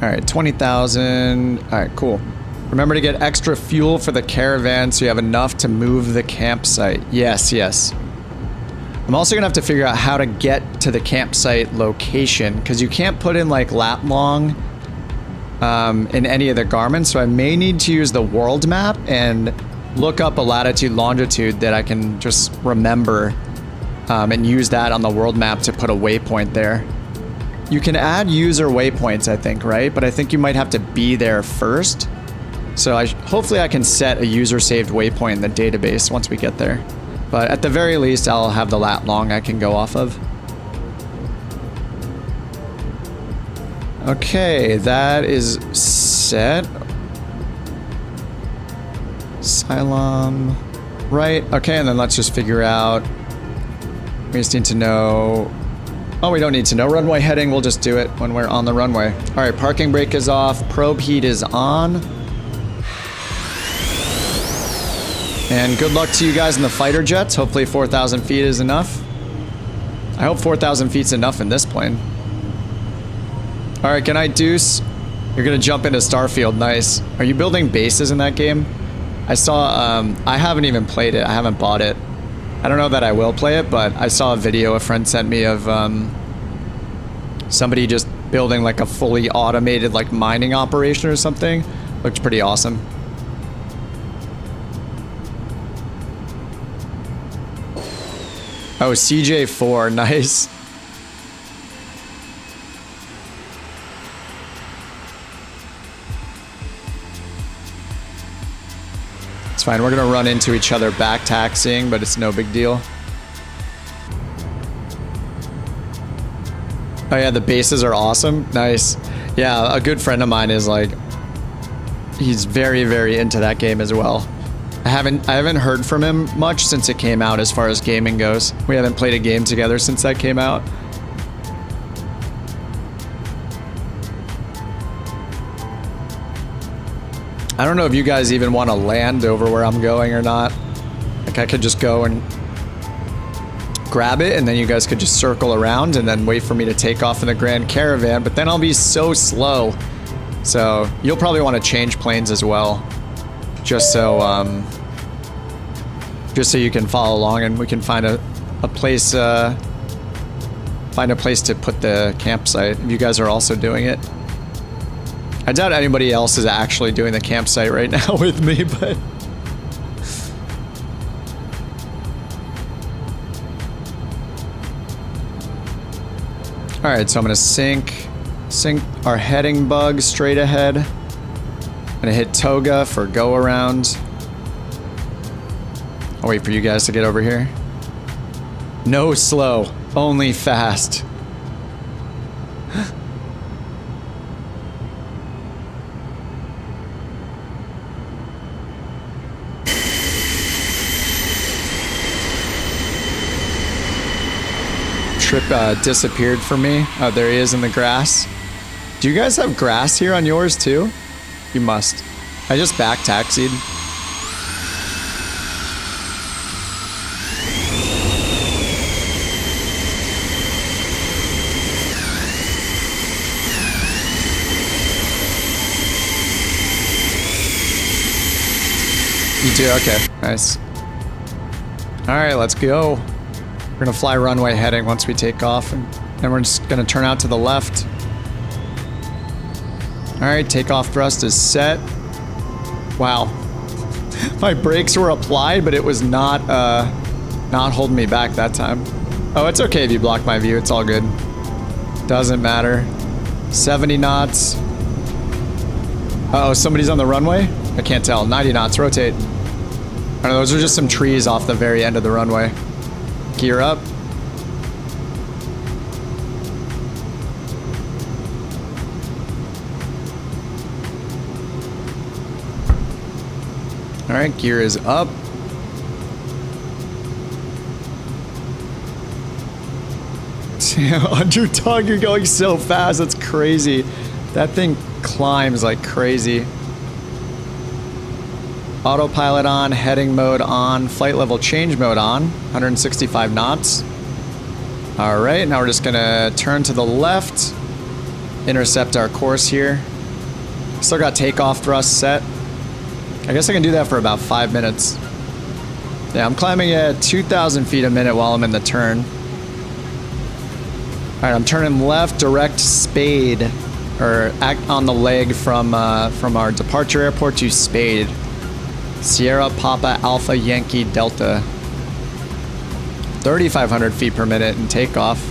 All right, 20,000. All right, cool. Remember to get extra fuel for the Caravan so you have enough to move the campsite. Yes, yes. I'm also gonna have to figure out how to get to the campsite location, because you can't put in like lat long in any of the garments, so I may need to use the world map and look up a latitude longitude that I can just remember and use that on the world map to put a waypoint there. You can add user waypoints, I think, right? But I think you might have to be there first. So hopefully I can set a user saved waypoint in the database once we get there. But at the very least, I'll have the lat long I can go off of. Okay, that is set. Sealam, right? Okay, and then let's just figure out. We just need to know. Oh, we don't need to know runway heading. We'll just do it when we're on the runway. All right, parking brake is off. Probe heat is on. And good luck to you guys in the fighter jets. Hopefully 4,000 feet is enough. I hope 4,000 feet's enough in this plane. All right, can I deuce? You're gonna jump into Starfield, nice. Are you building bases in that game? I saw, I haven't even played it. I haven't bought it. I don't know that I will play it, but I saw a video a friend sent me of somebody just building like a fully automated like mining operation or something. Looked pretty awesome. Oh, CJ4, nice. fine. We're gonna run into each other back taxiing, but it's no big deal. Oh yeah, the bases are awesome. Nice. Yeah, a good friend of mine is like, he's very, very into that game as well. I haven't heard from him much since it came out as far as gaming goes. We haven't played a game together since that came out. I don't know if you guys even want to land over where I'm going or not. Like I could just go and grab it and then you guys could just circle around and then wait for me to take off in the Grand Caravan, but then I'll be so slow. So you'll probably want to change planes as well. Just so you can follow along and we can find a place to put the campsite if you guys are also doing it. I doubt anybody else is actually doing the campsite right now with me, but all right, so I'm gonna sync our heading bug straight ahead. I'm gonna hit toga for go around. I'll wait for you guys to get over here. No slow, only fast. Trip disappeared for me. Oh, there he is in the grass. Do you guys have grass here on yours too? You must. I just back taxied. You do? Okay, nice. All right, let's go. We're gonna fly runway heading once we take off, and then we're just gonna turn out to the left. All right, takeoff thrust is set. Wow, my brakes were applied, but it was not holding me back that time. Oh, it's okay if you block my view. It's all good. Doesn't matter. 70 knots. Uh oh, somebody's on the runway? I can't tell. 90 knots. Rotate. I don't know, those are just some trees off the very end of the runway. Gear up. All right, gear is up. Underdog, you're going so fast. That's crazy. That thing climbs like crazy. Autopilot on, heading mode on, flight level change mode on, 165 knots. All right, now we're just gonna turn to the left, intercept our course here. Still got takeoff thrust set. I guess I can do that for about 5 minutes. Yeah, I'm climbing at 2,000 feet a minute while I'm in the turn. All right, I'm turning left, direct spade, or on the leg from our departure airport to Spade. Sierra Papa Alpha Yankee Delta. 3,500 feet per minute in takeoff.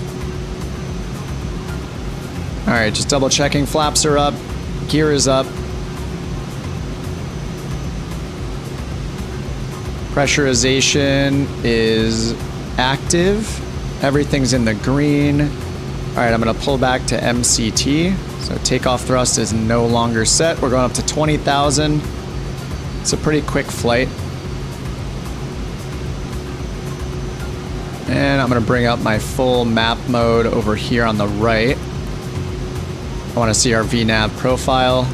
All right, just double checking. Flaps are up. Gear is up. Pressurization is active. Everything's in the green. All right, I'm gonna pull back to MCT. So takeoff thrust is no longer set. We're going up to 20,000. It's a pretty quick flight. And I'm gonna bring up my full map mode over here on the right. I wanna see our VNav profile.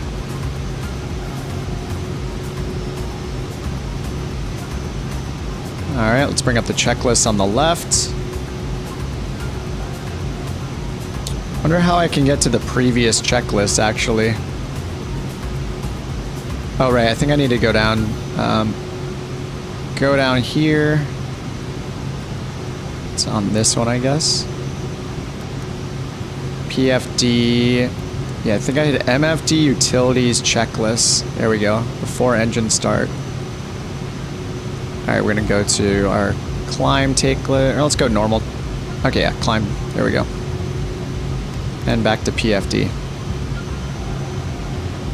All right, let's bring up the checklist on the left. Wonder how I can get to the previous checklist, actually. Oh, right, I think I need to go down here. It's on this one, I guess. PFD. Yeah, I think I did MFD utilities checklist. There we go, before engine start. All right, we're gonna go to our climb takelet, or let's go normal. Okay, yeah, climb, there we go. And back to PFD.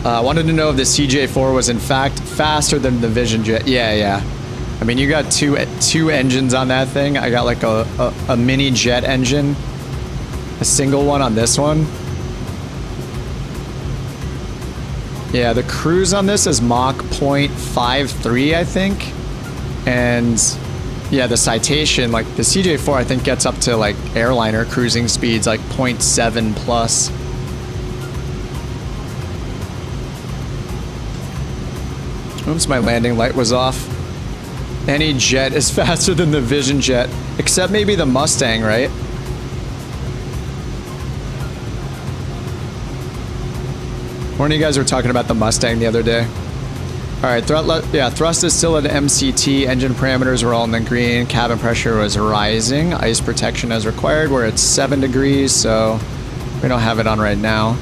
I wanted to know if the CJ4 was in fact faster than the Vision Jet. Yeah. I mean, you got two engines on that thing. I got like a mini jet engine, a single one on this one. Yeah, the cruise on this is Mach 0.53, I think. And yeah, the citation, like the CJ4, I think gets up to like airliner cruising speeds, like 0.7 plus. Oops, my landing light was off. Any jet is faster than the Vision Jet, except maybe the Mustang, right? One of you guys were talking about the Mustang the other day. All right, thrust is still at MCT. Engine parameters were all in the green. Cabin pressure was rising. Ice protection as required. We're at 7 degrees, so we don't have it on right now.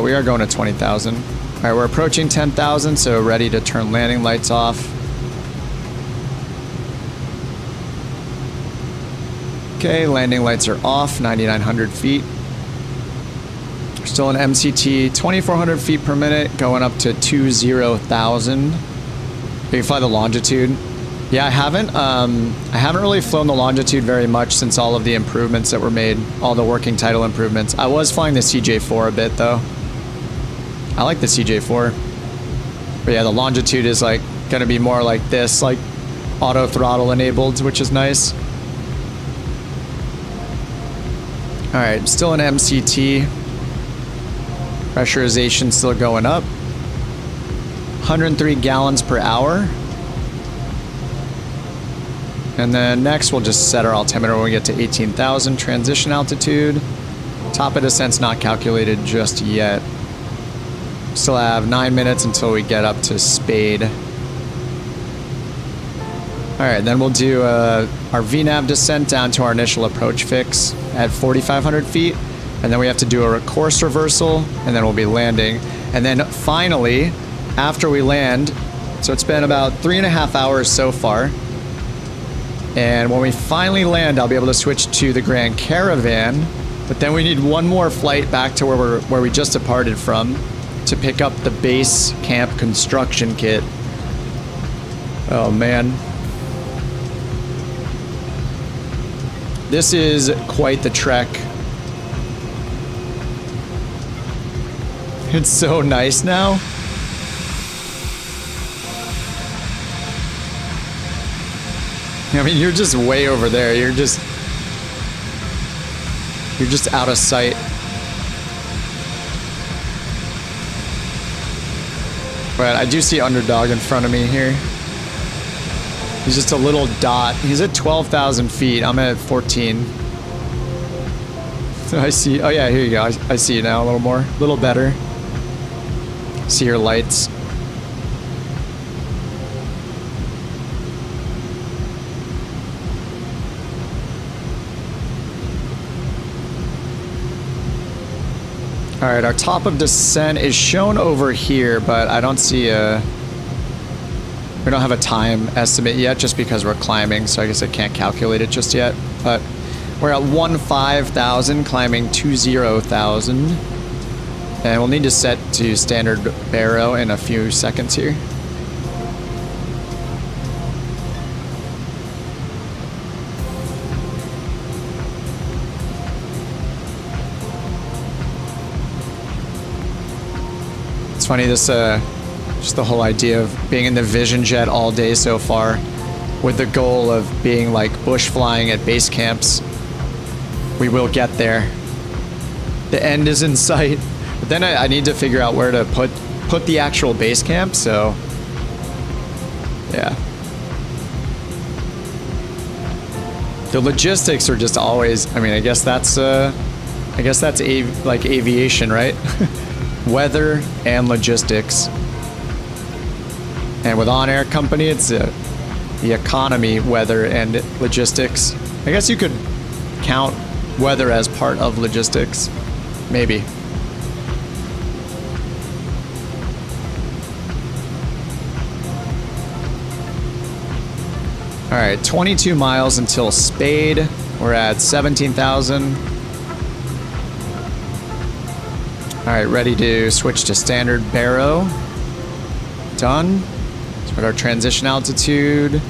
We are going to 20,000. All right, we're approaching 10,000, so ready to turn landing lights off. Okay, landing lights are off, 9,900 feet. We're still in MCT, 2,400 feet per minute, going up to 20,000. You can fly the longitude. Yeah, I haven't really flown the longitude very much since all of the improvements that were made, all the working title improvements. I was flying the CJ4 a bit though. I like the CJ4. But yeah, the longitude is like gonna be more like this, like auto throttle enabled, which is nice. All right, still in MCT. Pressurization still going up. 103 gallons per hour. And then next we'll just set our altimeter when we get to 18,000. Transition altitude. Top of descent's not calculated just yet. Still have 9 minutes until we get up to Spade. Alright, then we'll do our VNAV descent down to our initial approach fix at 4,500 feet. And then we have to do a course reversal, and then we'll be landing. And then finally, after we land, so it's been about 3.5 hours so far. And when we finally land, I'll be able to switch to the Grand Caravan. But then we need one more flight back to where we just departed from to pick up the Basecamp construction kit. Oh man. This is quite the trek. It's so nice now. I mean, you're just way over there. You're just out of sight. But I do see Underdog in front of me here. He's just a little dot. He's at 12,000 feet. I'm at 14. I see. Oh yeah, here you go. I see you now a little more, a little better. See your lights. All right, our top of descent is shown over here, but I don't see we don't have a time estimate yet just because we're climbing, so I guess I can't calculate it just yet. But we're at 15,000, climbing 20,000. And we'll need to set to standard baro in a few seconds here. It's funny, this just the whole idea of being in the Vision Jet all day so far with the goal of being like bush flying at base camps. We will get there. The end is in sight. But then I need to figure out where to put the actual base camp, so yeah. The logistics are just always, I mean, I guess that's like aviation, right? Weather and logistics. And with OnAir company, it's the economy, weather, and logistics. I guess you could count weather as part of logistics, maybe. All right, 22 miles until Spade. We're at 17,000. All right, ready to switch to standard baro. Done. Let's put our transition altitude.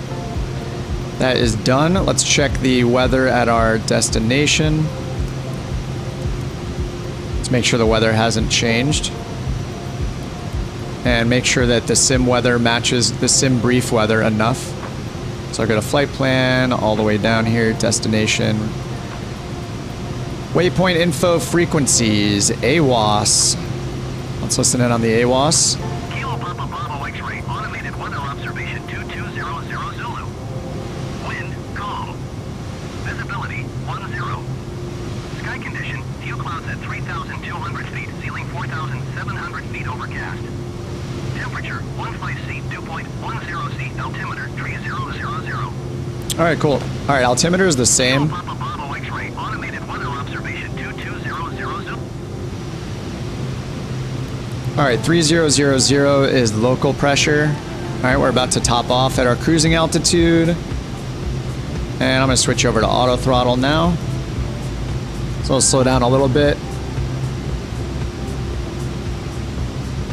That is done. Let's check the weather at our destination. Let's make sure the weather hasn't changed. And make sure that the sim weather matches the sim brief weather enough. So I'll go to flight plan, all the way down here, destination. Waypoint info frequencies, AWOS. Let's listen in on the AWOS. Kilo Papa Bravo X-ray, automated weather observation 2200 Zulu. Wind, calm. Visibility, 10. Sky condition, few clouds at 3,200 feet, ceiling 4,700 feet overcast. Temperature, 15C, dew point, 10C, altimeter, 3000. All right, cool. All right, altimeter is the same. Kilo Papa Bravo X-ray, automated weather observation 2200 Zulu. All right, 3000 is local pressure. All right, we're about to top off at our cruising altitude. And I'm gonna switch over to auto throttle now. So I'll slow down a little bit.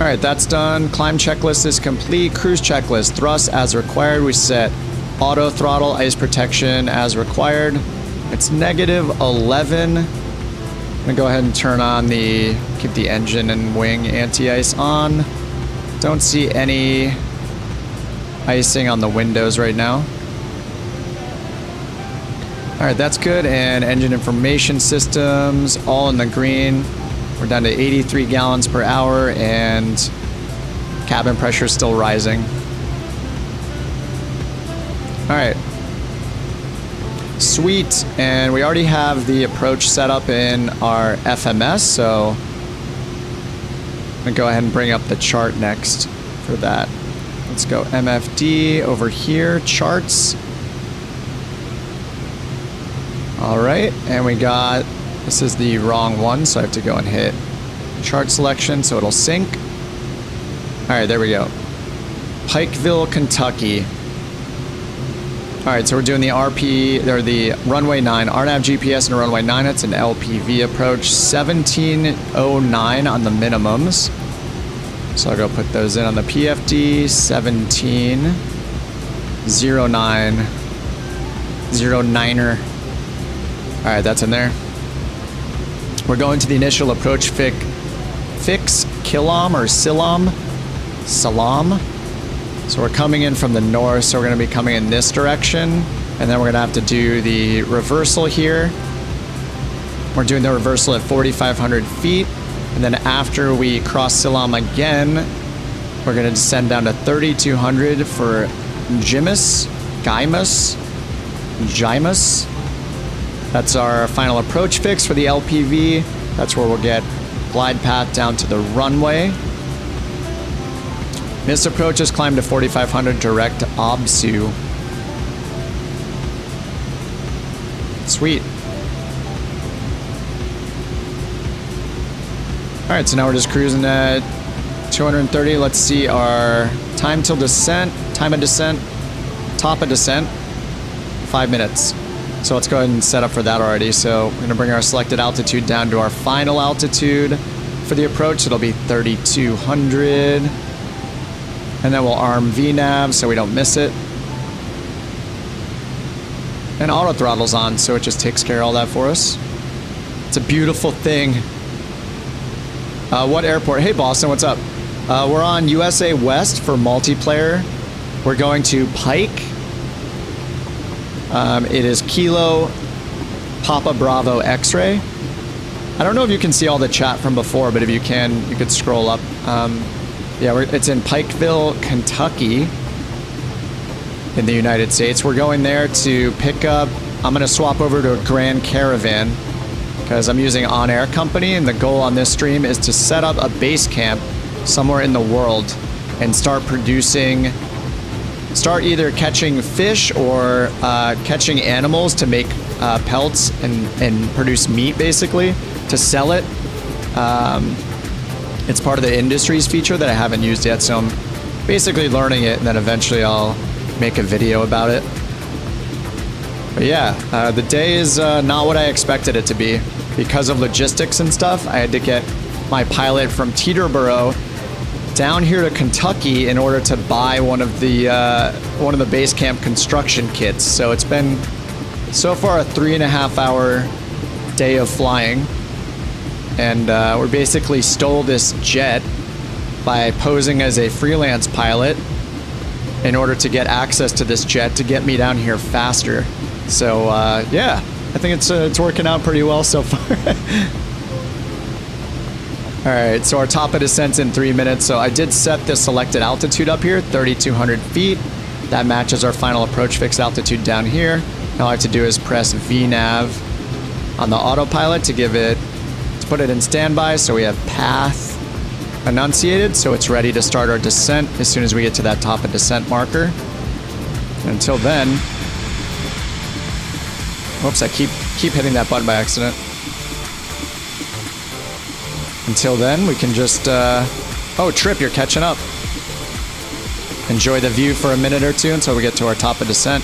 All right, that's done. Climb checklist is complete. Cruise checklist, thrust as required. We set auto throttle, ice protection as required. It's -11. I'm gonna go ahead and turn on keep the engine and wing anti-ice on. Don't see any icing on the windows right now. All right, that's good. And engine information systems, all in the green. We're down to 83 gallons per hour and cabin pressure is still rising. All right. Sweet. And we already have the approach set up in our FMS, so I'm gonna go ahead and bring up the chart next for that. Let's go MFD over here, charts. All right, and we got, this is the wrong one, so I have to go and hit chart selection so it'll sync. All right, there we go. Pikeville, Kentucky. All right, so we're doing the the runway 9, RNAV GPS and runway 9. It's an LPV approach, 1709 on the minimums. So I'll go put those in on the PFD, 1709er. All right, that's in there. We're going to the initial approach fix Kilom or Salam. So we're coming in from the north, so we're going to be coming in this direction, and then we're going to have to do the reversal here. We're doing the reversal at 4,500 feet, and then after we cross Salam again, we're going to descend down to 3,200 for Jimus. That's our final approach fix for the LPV. That's where we'll get glide path down to the runway. This approach is climbed to 4,500 direct Obsu. Sweet. All right, so now we're just cruising at 230. Let's see our time till descent, time of descent, top of descent, 5 minutes. So let's go ahead and set up for that already. So we're gonna bring our selected altitude down to our final altitude for the approach. It'll be 3,200. And then we'll arm VNAV so we don't miss it. And auto throttle's on, so it just takes care of all that for us. It's a beautiful thing. What airport? Hey Boston, what's up? We're on USA West for multiplayer. We're going to Pike. It is Kilo Papa Bravo X-ray. I don't know if you can see all the chat from before, but if you can, you could scroll up. Yeah, it's in Pikeville, Kentucky, in the United States. We're going there to pick up, I'm going to swap over to a Grand Caravan because I'm using OnAir company, and the goal on this stream is to set up a base camp somewhere in the world and start either catching fish or catching animals to make pelts and produce meat, basically, to sell it. It's part of the industries feature that I haven't used yet, so I'm basically learning it, and then eventually I'll make a video about it. But yeah, the day is not what I expected it to be. Because of logistics and stuff, I had to get my pilot from Teterboro down here to Kentucky in order to buy one of the Basecamp construction kits. So it's been so far a 3.5 hour day of flying, and we basically stole this jet by posing as a freelance pilot in order to get access to this jet to get me down here faster. So yeah, I think it's working out pretty well so far. All right, so our top of descent's in 3 minutes. So I did set the selected altitude up here, 3,200 feet. That matches our final approach fixed altitude down here. All I have to do is press VNav on the autopilot to put it in standby. So we have path enunciated, so it's ready to start our descent as soon as we get to that top of descent marker. Until then, whoops, I keep hitting that button by accident. Until then, we can just, oh, Trip, you're catching up. Enjoy the view for a minute or two until we get to our top of descent.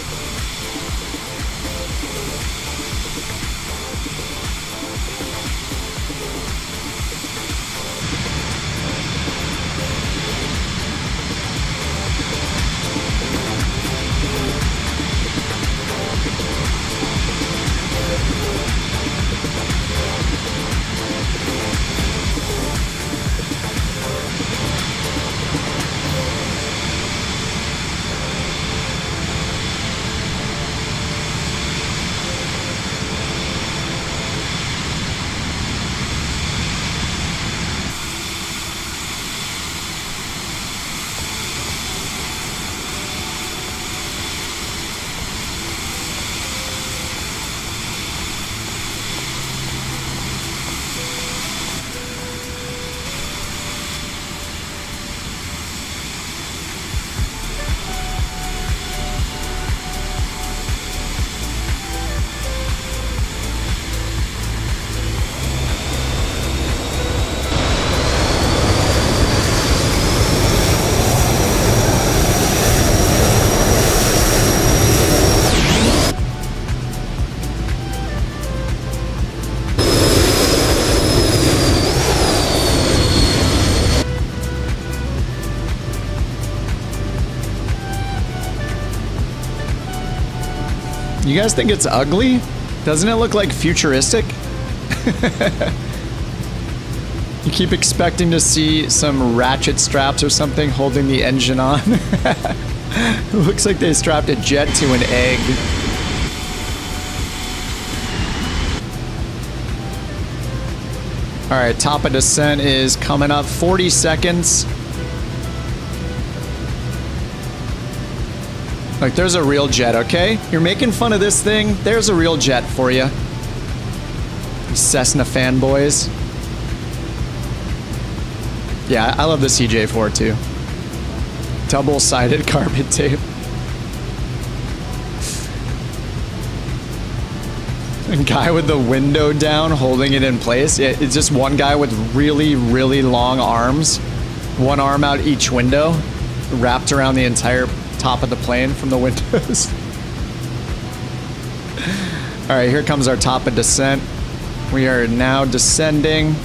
You guys think it's ugly? Doesn't it look like futuristic? You keep expecting to see some ratchet straps or something holding the engine on. It looks like they strapped a jet to an egg. All right, top of descent is coming up, 40 seconds. Like, there's a real jet, okay? You're making fun of this thing? There's a real jet for you. You Cessna fanboys. Yeah, I love the CJ4 too. Double-sided carpet tape. A guy with the window down holding it in place. It's just one guy with really, really long arms. One arm out each window, wrapped around the entire top of the plane from the windows. All right, here comes our top of descent. We are now descending.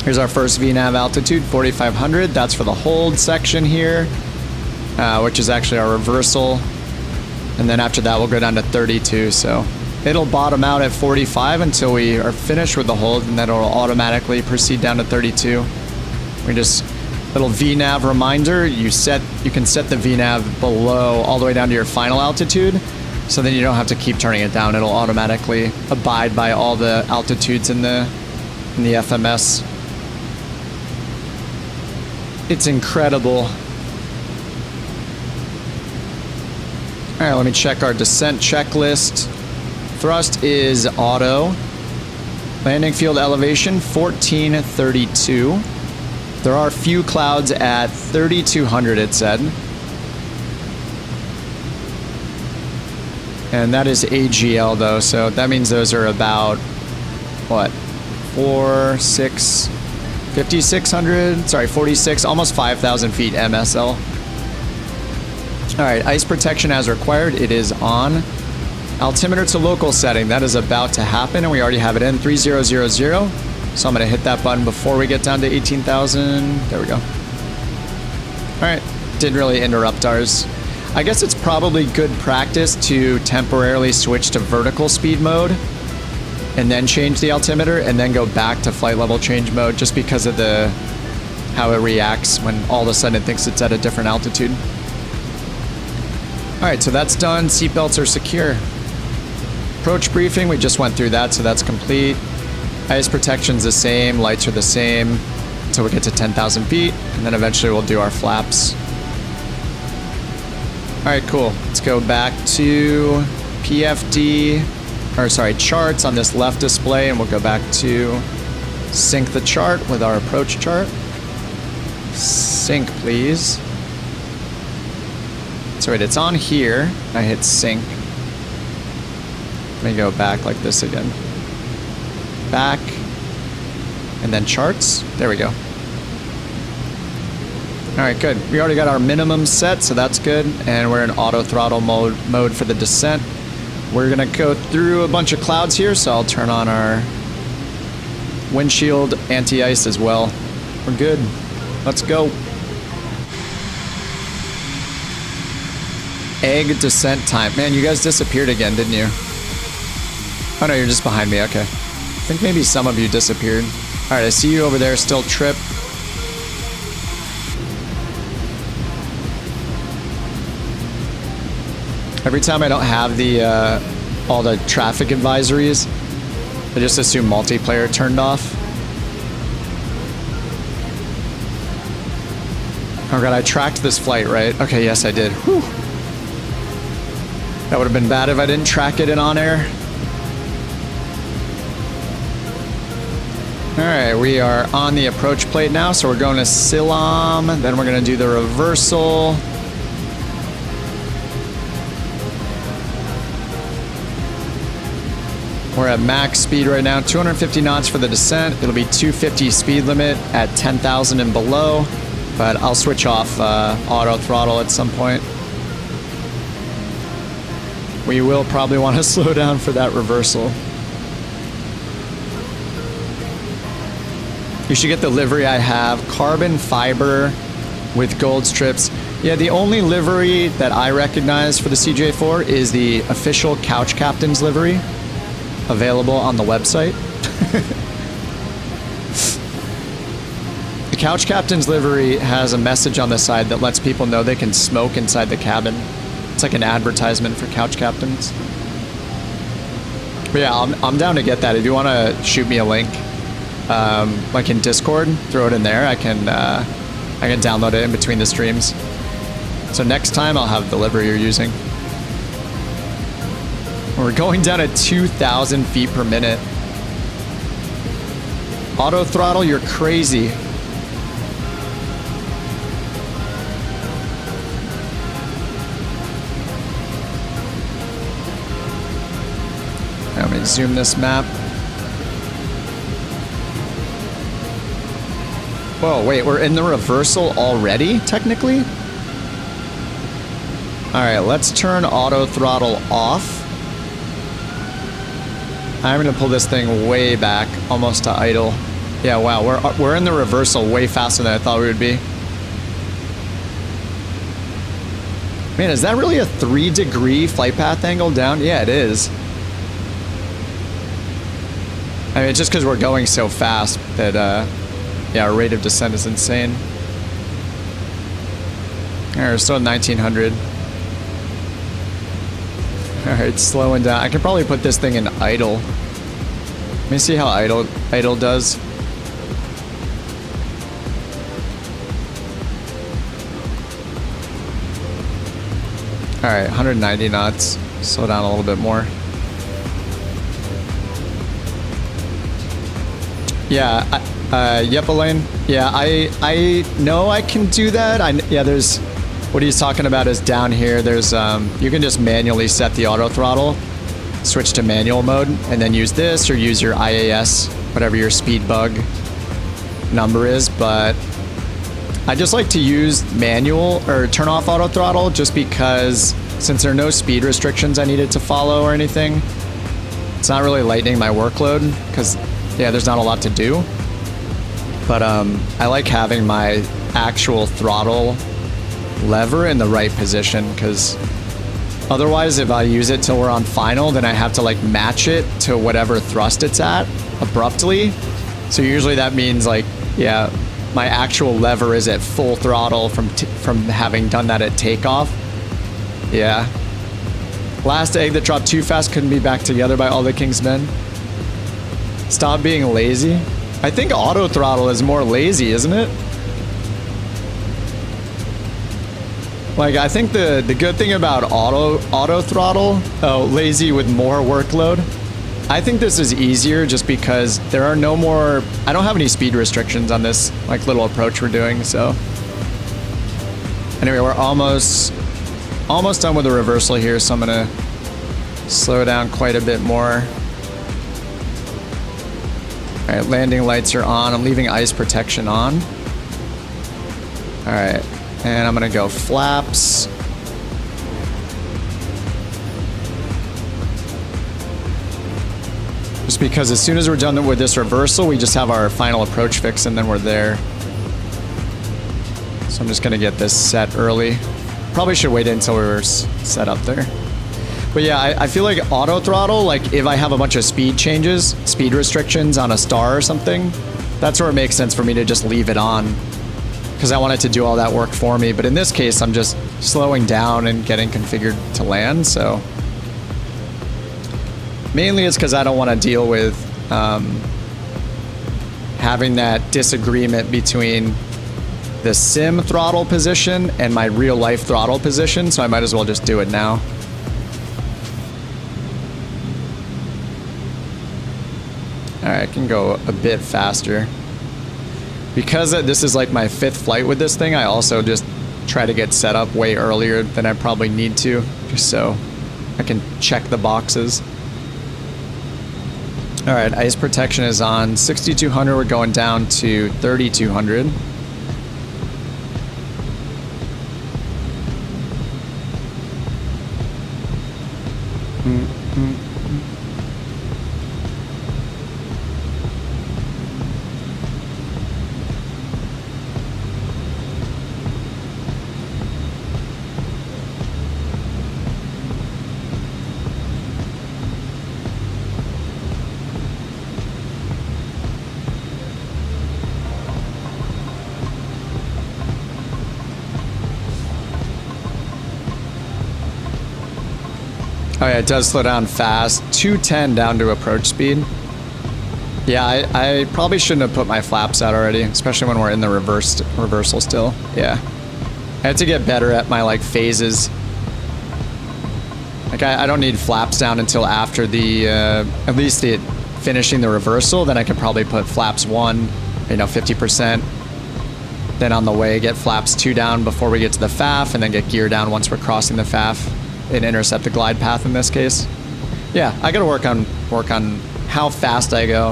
Here's our first VNav altitude, 4,500. That's for the hold section here, which is actually our reversal. And then after that, we'll go down to 32. So it'll bottom out at 45 until we are finished with the hold, and then it'll automatically proceed down to 32. We just, little VNav reminder, you can set the VNav below all the way down to your final altitude, so then you don't have to keep turning it down. It'll automatically abide by all the altitudes in the FMS. It's incredible. All right, let me check our descent checklist. Thrust is auto. Landing field elevation, 1432. There are few clouds at 3,200, it said. And that is AGL though, so that means those are about, what, 46, almost 5,000 feet MSL. All right, ice protection as required, it is on. Altimeter to local setting, that is about to happen, and we already have it in, 3000. So I'm gonna hit that button before we get down to 18,000. There we go. All right, didn't really interrupt ours. I guess it's probably good practice to temporarily switch to vertical speed mode and then change the altimeter and then go back to flight level change mode just because of how it reacts when all of a sudden it thinks it's at a different altitude. All right, so that's done. Seatbelts are secure. Approach briefing, we just went through that, so that's complete. Ice protection's the same, lights are the same until we get to 10,000 feet, and then eventually we'll do our flaps. All right, cool. Let's go back to PFD, or sorry, charts on this left display, and we'll go back to sync the chart with our approach chart. Sync, please. So wait, it's on here. I hit sync. Let me go back like this again. Back. And then charts. There we go. All right, good. We already got our minimum set, so that's good. And we're in auto throttle mode for the descent. We're gonna go through a bunch of clouds here, so I'll turn on our windshield anti-ice as well. We're good. Let's go. Egg descent time. Man, you guys disappeared again, didn't you? Oh no, you're just behind me. Okay. I think maybe some of you disappeared. All right, I see you over there, still trip. Every time I don't have the all the traffic advisories, I just assume multiplayer turned off. Oh god, I tracked this flight, right? Okay, yes I did. Whew. That would have been bad if I didn't track it in OnAir. Alright, we are on the approach plate now, so we're going to Silam, then we're going to do the reversal. We're at max speed right now, 250 knots for the descent. It'll be 250 speed limit at 10,000 and below, but I'll switch off auto throttle at some point. We will probably want to slow down for that reversal. You should get the livery I have, carbon fiber with gold strips. Yeah, the only livery that I recognize for the CJ4 is the official Couch Captain's livery, available on the website. The Couch Captain's livery has a message on the side that lets people know they can smoke inside the cabin. It's like an advertisement for couch captains. But yeah, I'm down to get that. If you want to shoot me a link, like in Discord, throw it in there. I can download it in between the streams. So next time I'll have the livery you're using. We're going down at 2,000 feet per minute. Auto throttle, you're crazy. Let me zoom this map. Whoa, wait, we're in the reversal already, technically? All right, let's turn auto throttle off. I'm gonna pull this thing way back, almost to idle. Yeah, wow, we're in the reversal way faster than I thought we would be. Man, is that really a 3-degree flight path angle down? Yeah, it is. I mean, it's just because we're going so fast that, yeah, our rate of descent is insane. All right, we're still at 1900. All right, slowing down. I could probably put this thing in idle. Let me see how idle does. All right, 190 knots. Slow down a little bit more. Yeah, yep, Elaine. Yeah, I know I can do that. Yeah, there's, what he's talking about is down here. There's, you can just manually set the auto throttle, switch to manual mode, and then use this or use your IAS, whatever your speed bug number is. But I just like to use manual or turn off auto throttle just because since there are no speed restrictions I needed to follow or anything, it's not really lightening my workload because yeah, there's not a lot to do. But I like having my actual throttle lever in the right position, because otherwise if I use it till we're on final, then I have to like match it to whatever thrust it's at abruptly. So usually that means like, yeah, my actual lever is at full throttle from having done that at takeoff. Yeah. Last egg that dropped too fast couldn't be back together by all the King's men. Stop being lazy. I think auto throttle is more lazy, isn't it? Like, I think the good thing about auto throttle, lazy with more workload, I think this is easier just because there are no more, I don't have any speed restrictions on this like little approach we're doing, so. Anyway, we're almost done with the reversal here, so I'm gonna slow down quite a bit more. All right, landing lights are on. I'm leaving ice protection on. All right, and I'm gonna go flaps. Just because as soon as we're done with this reversal, we just have our final approach fix and then we're there. So I'm just gonna get this set early. Probably should wait until we're set up there. But yeah, I feel like auto throttle, like if I have a bunch of speed changes, speed restrictions on a star or something, that's where it makes sense for me to just leave it on, because I want it to do all that work for me. But in this case, I'm just slowing down and getting configured to land, so. Mainly it's because I don't want to deal with having that disagreement between the sim throttle position and my real life throttle position, so I might as well just do it now. Alright, I can go a bit faster. Because this is like my 5th flight with this thing, I also just try to get set up way earlier than I probably need to, just so I can check the boxes. All right, ice protection is on. 6,200, we're going down to 3,200. Oh yeah, it does slow down fast. 210 down to approach speed. Yeah, I probably shouldn't have put my flaps out already, especially when we're in the reversal still. Yeah. I have to get better at my like phases. Like I don't need flaps down until after the, at least the finishing the reversal. Then I can probably put flaps 1, you know, 50%. Then on the way, get flaps 2 down before we get to the FAF, and then get gear down once we're crossing the FAF. And intercept the glide path in this case. Yeah, I gotta work on how fast I go.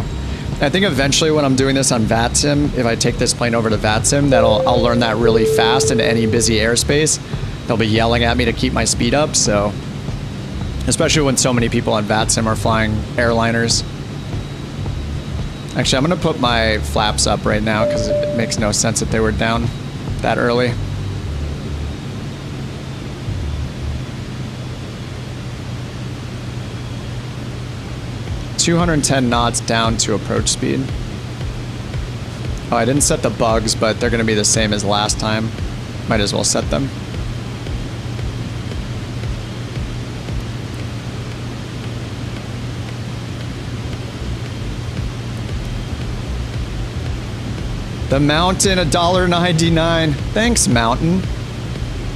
I think eventually when I'm doing this on VATSIM, if I take this plane over to VATSIM, I'll learn that really fast in any busy airspace. They'll be yelling at me to keep my speed up, so. Especially when so many people on VATSIM are flying airliners. Actually, I'm gonna put my flaps up right now because it makes no sense that they were down that early. .210 knots down to approach speed. Oh, I didn't set the bugs, but they're going to be the same as last time. Might as well set them. The Mountain, $1.99. Thanks, Mountain.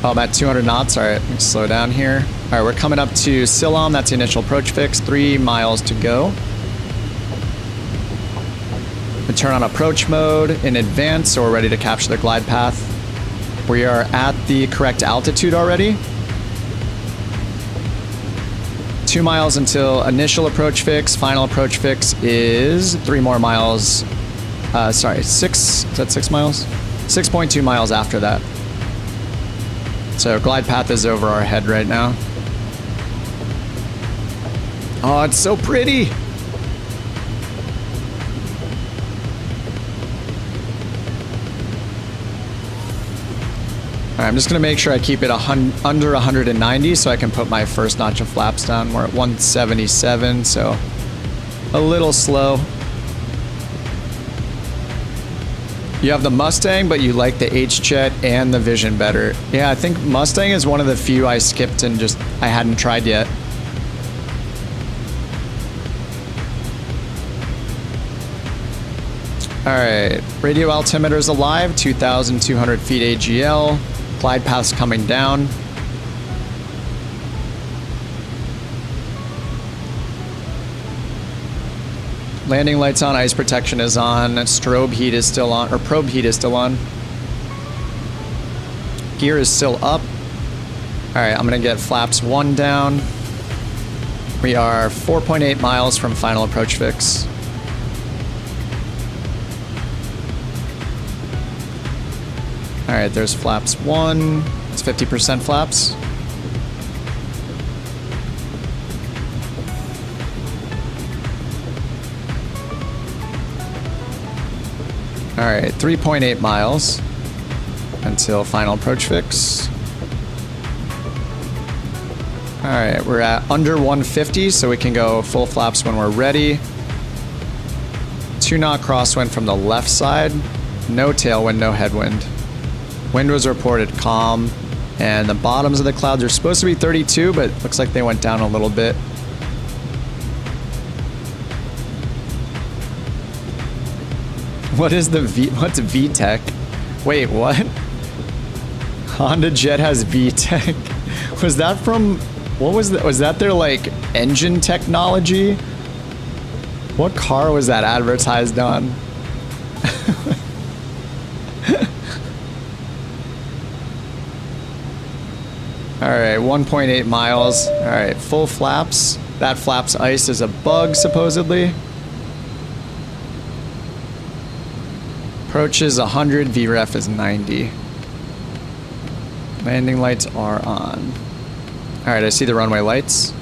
Oh, I'm at 200 knots. All right, let me slow down here. All right, we're coming up to Silom. That's the initial approach fix. 3 miles to go. We turn on approach mode in advance, so we're ready to capture the glide path. We are at the correct altitude already. 2 miles until initial approach fix. Final approach fix is 3 more miles. Sorry, 6. Is that 6 miles? 6.2 miles after that. So glide path is over our head right now. Oh, it's so pretty. right, I'm just gonna make sure I keep it under 190 so I can put my first notch of flaps down. We're at 177, so a little slow. You have the Mustang, but you like the H-Jet and the Vision better. Yeah, I think Mustang is one of the few I skipped and just I hadn't tried yet. Alright, radio altimeter's alive, 2,200 feet AGL. Glide path's coming down. Landing lights on, ice protection is on, strobe heat is still on, or probe heat is still on. Gear is still up. Alright, I'm gonna get flaps 1 down. We are 4.8 miles from final approach fix. Alright, there's flaps 1. It's 50% flaps. Alright, 3.8 miles until final approach fix. Alright, we're at under 150, so we can go full flaps when we're ready. 2-knot crosswind from the left side. No tailwind, no headwind. Wind was reported calm, and the bottoms of the clouds are supposed to be 32, but looks like they went down a little bit. What is the what's VTEC? Wait, what? Honda Jet has VTEC. Was that from, what was that? Was that their like engine technology? What car was that advertised on? Alright, 1.8 miles. Alright, full flaps. That flaps ice is a bug, supposedly. Approach is 100, VREF is 90. Landing lights are on. Alright, I see the runway lights.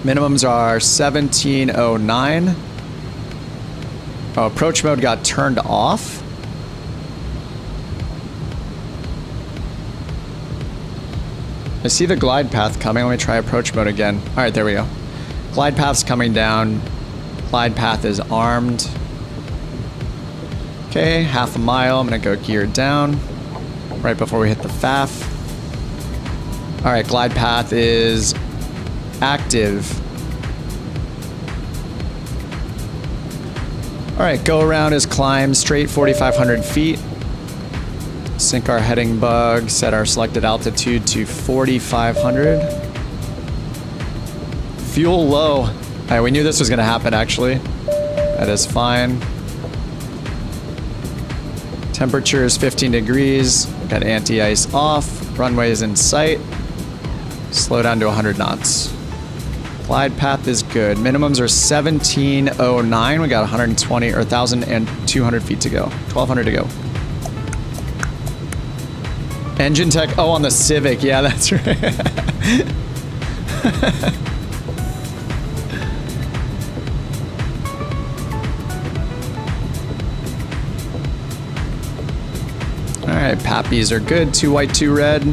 Minimums are 1709. Oh, approach mode got turned off. I see the glide path coming. Let me try approach mode again. All right, there we go. Glide path's coming down. Glide path is armed. Okay, half a mile. I'm gonna go gear down right before we hit the FAF. All right, glide path is active. All right, go around is climb straight 4,500 feet. Sync our heading bug, set our selected altitude to 4,500. Fuel low. All right, we knew this was gonna happen actually. That is fine. Temperature is 15 degrees. Got anti-ice off. Runway is in sight. Slow down to 100 knots. Glide path is good. Minimums are 1709. We got 120 or 1,200 feet to go. 1,200 to go. Engine tech, oh, on the Civic, yeah, that's right. All right, Pappies are good, 2 white, 2 red.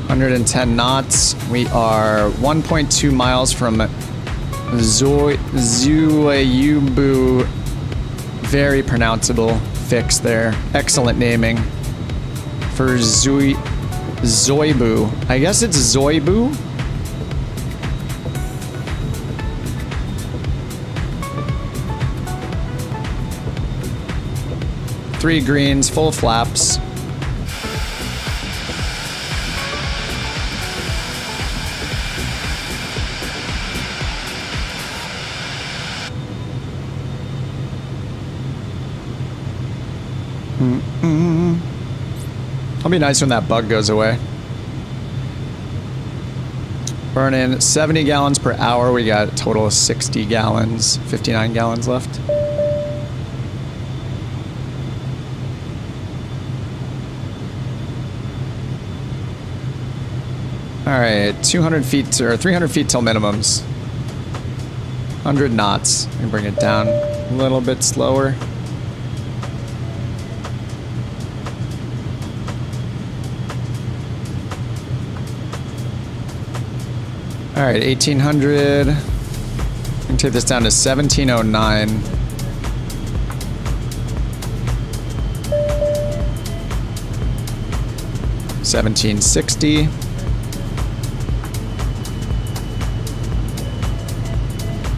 110 knots. We are 1.2 miles from Zuayubu. Very pronounceable fix there. Excellent naming for Zoibu. I guess it's Zoibu. Three greens, full flaps. It'll be nice when that bug goes away. Burning 70 gallons per hour. We got a total of 60 gallons, 59 gallons left. All right, 200 feet or 300 feet till minimums. 100 knots. We bring it down a little bit slower. All right, 1800. I can take this down to 1709. $17.60.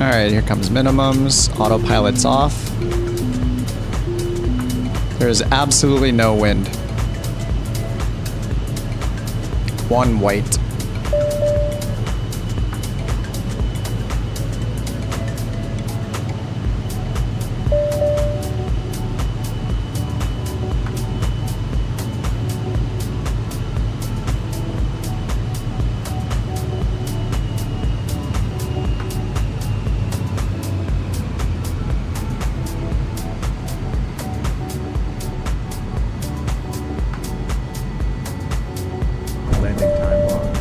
All right, here comes minimums. Autopilot's off. There's absolutely no wind. One white. Landing time log.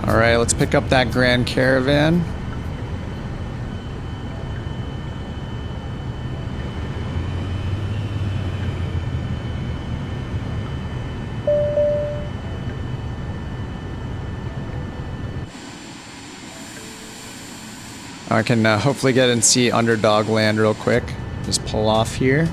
All right, let's pick up that Grand Caravan. I can hopefully get and see Underdog land real quick. Just pull off here.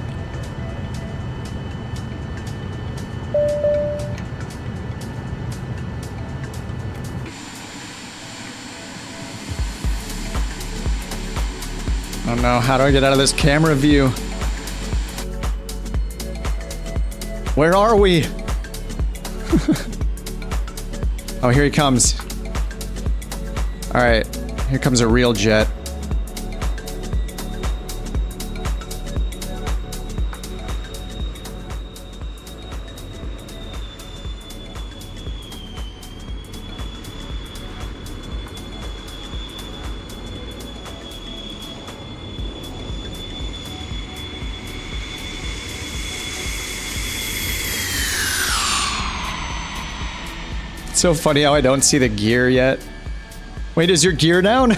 Oh no, how do I get out of this camera view? Where are we? Oh, here he comes. All right, here comes a real jet. It's so funny how I don't see the gear yet. Wait, is your gear down?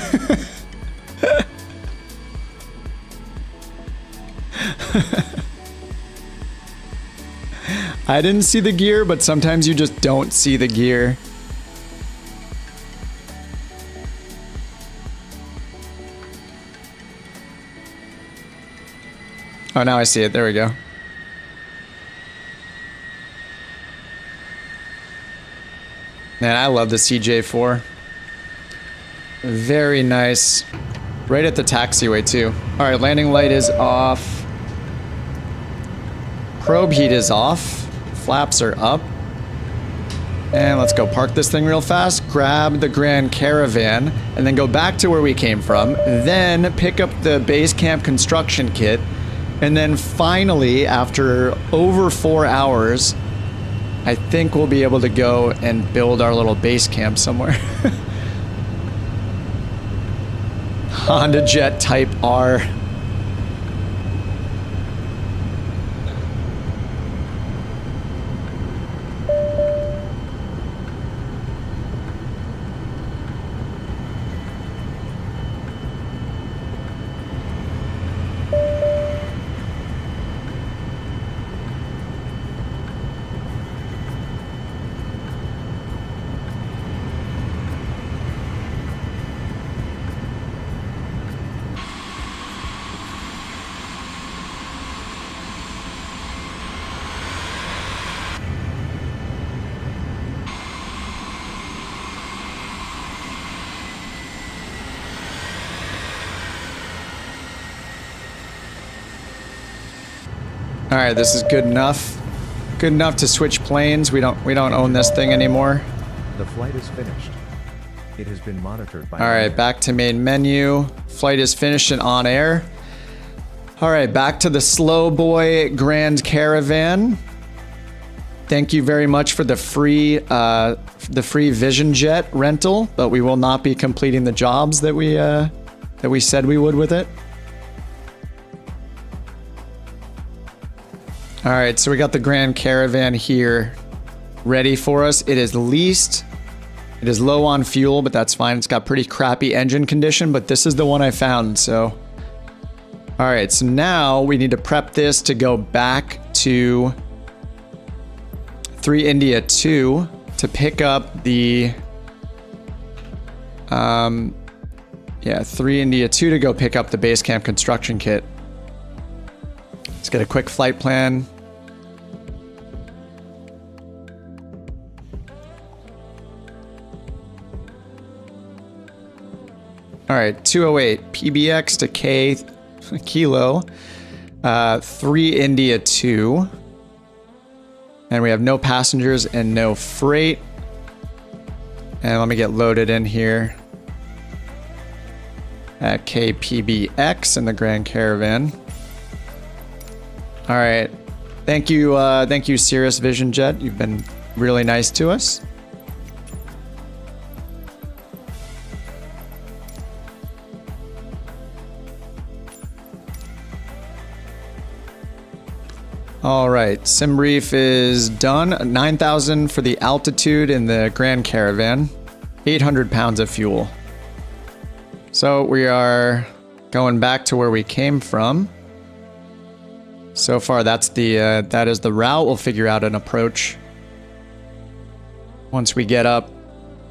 I didn't see the gear, but sometimes you just don't see the gear. Oh, now I see it. There we go. Man, I love the CJ4. Very nice. Right at the taxiway, too. All right, landing light is off. Probe heat is off. Flaps are up. And let's go park this thing real fast, grab the Grand Caravan, and then go back to where we came from. Then pick up the Basecamp construction kit. And then finally, after over 4 hours, I think we'll be able to go and build our little base camp somewhere. Honda Jet Type R. All right, this is good enough. Good enough to switch planes. We don't own this thing anymore. The flight is finished. It has been monitored by... All right, back to main menu. Flight is finished and on air. All right, back to the slow boy Grand Caravan. Thank you very much for the free Vision Jet rental, but we will not be completing the jobs that we said we would with it. All right, so we got the Grand Caravan here ready for us. It is low on fuel, but that's fine. It's got pretty crappy engine condition, but this is the one I found, so All right, so now we need to prep this to go back to 3 India 2 to pick up the 3 India 2 to go pick up the Basecamp construction kit. Let's get a quick flight plan. All right, 208 PBX to K Kilo, 3 India 2. And we have no passengers and no freight. And let me get loaded in here at KPBX in the Grand Caravan. All right. Thank you, Cirrus Vision Jet. You've been really nice to us. All right, sim brief is done. 9,000 for the altitude in the Grand Caravan. 800 pounds of fuel. So we are going back to where we came from. So far, that is the route. We'll figure out an approach once we get up.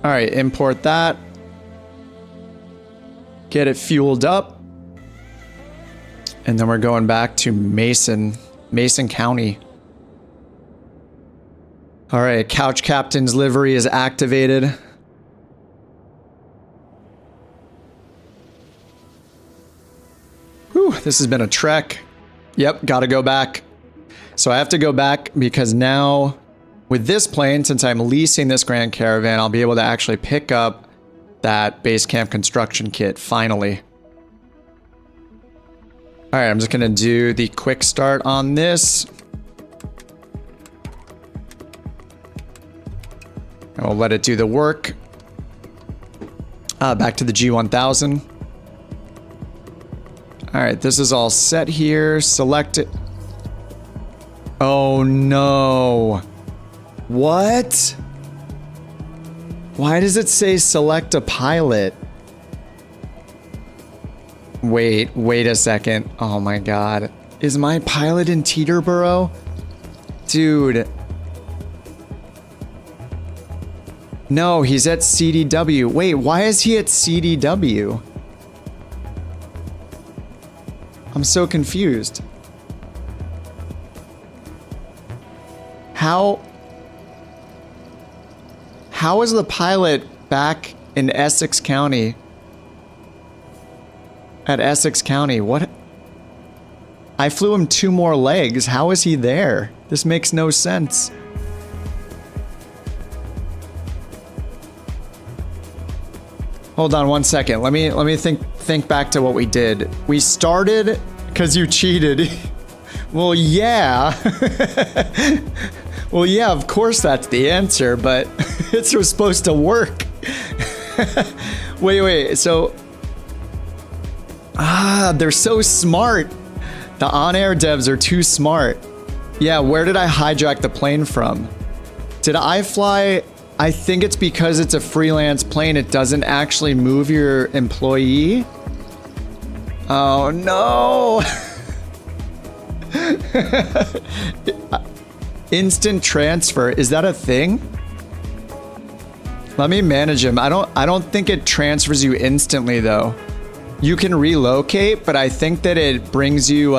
All right, import that. Get it fueled up. And then we're going back to Mason County. All right, Couch Captain's livery is activated. Whew, this has been a trek. Yep, gotta go back. So I have to go back because now with this plane, since I'm leasing this Grand Caravan, I'll be able to actually pick up that Basecamp construction kit finally. All right, I'm just gonna do the quick start on this. And we'll let it do the work. Back to the G1000. All right, this is all set here. Select it. Oh no. What? Why does it say select a pilot? Wait a second. Oh my god. Is my pilot in Teterboro? Dude. No, he's at CDW. Wait, why is he at CDW? I'm so confused. How is the pilot back in Essex County? At Essex County, what? I flew him 2 more legs. How is he there? This makes no sense. Hold on 1 second. Let me think back to what we did. We started because you cheated. Well, yeah. Well, yeah, of course that's the answer, but it was supposed to work. Wait. So, they're so smart. The OnAir devs are too smart. Yeah, where did I hijack the plane from? Did I fly? I think it's because it's a freelance plane. It doesn't actually move your employee. Oh no. Instant transfer, is that a thing? Let me manage him. I don't think it transfers you instantly though. You can relocate, but I think that it brings you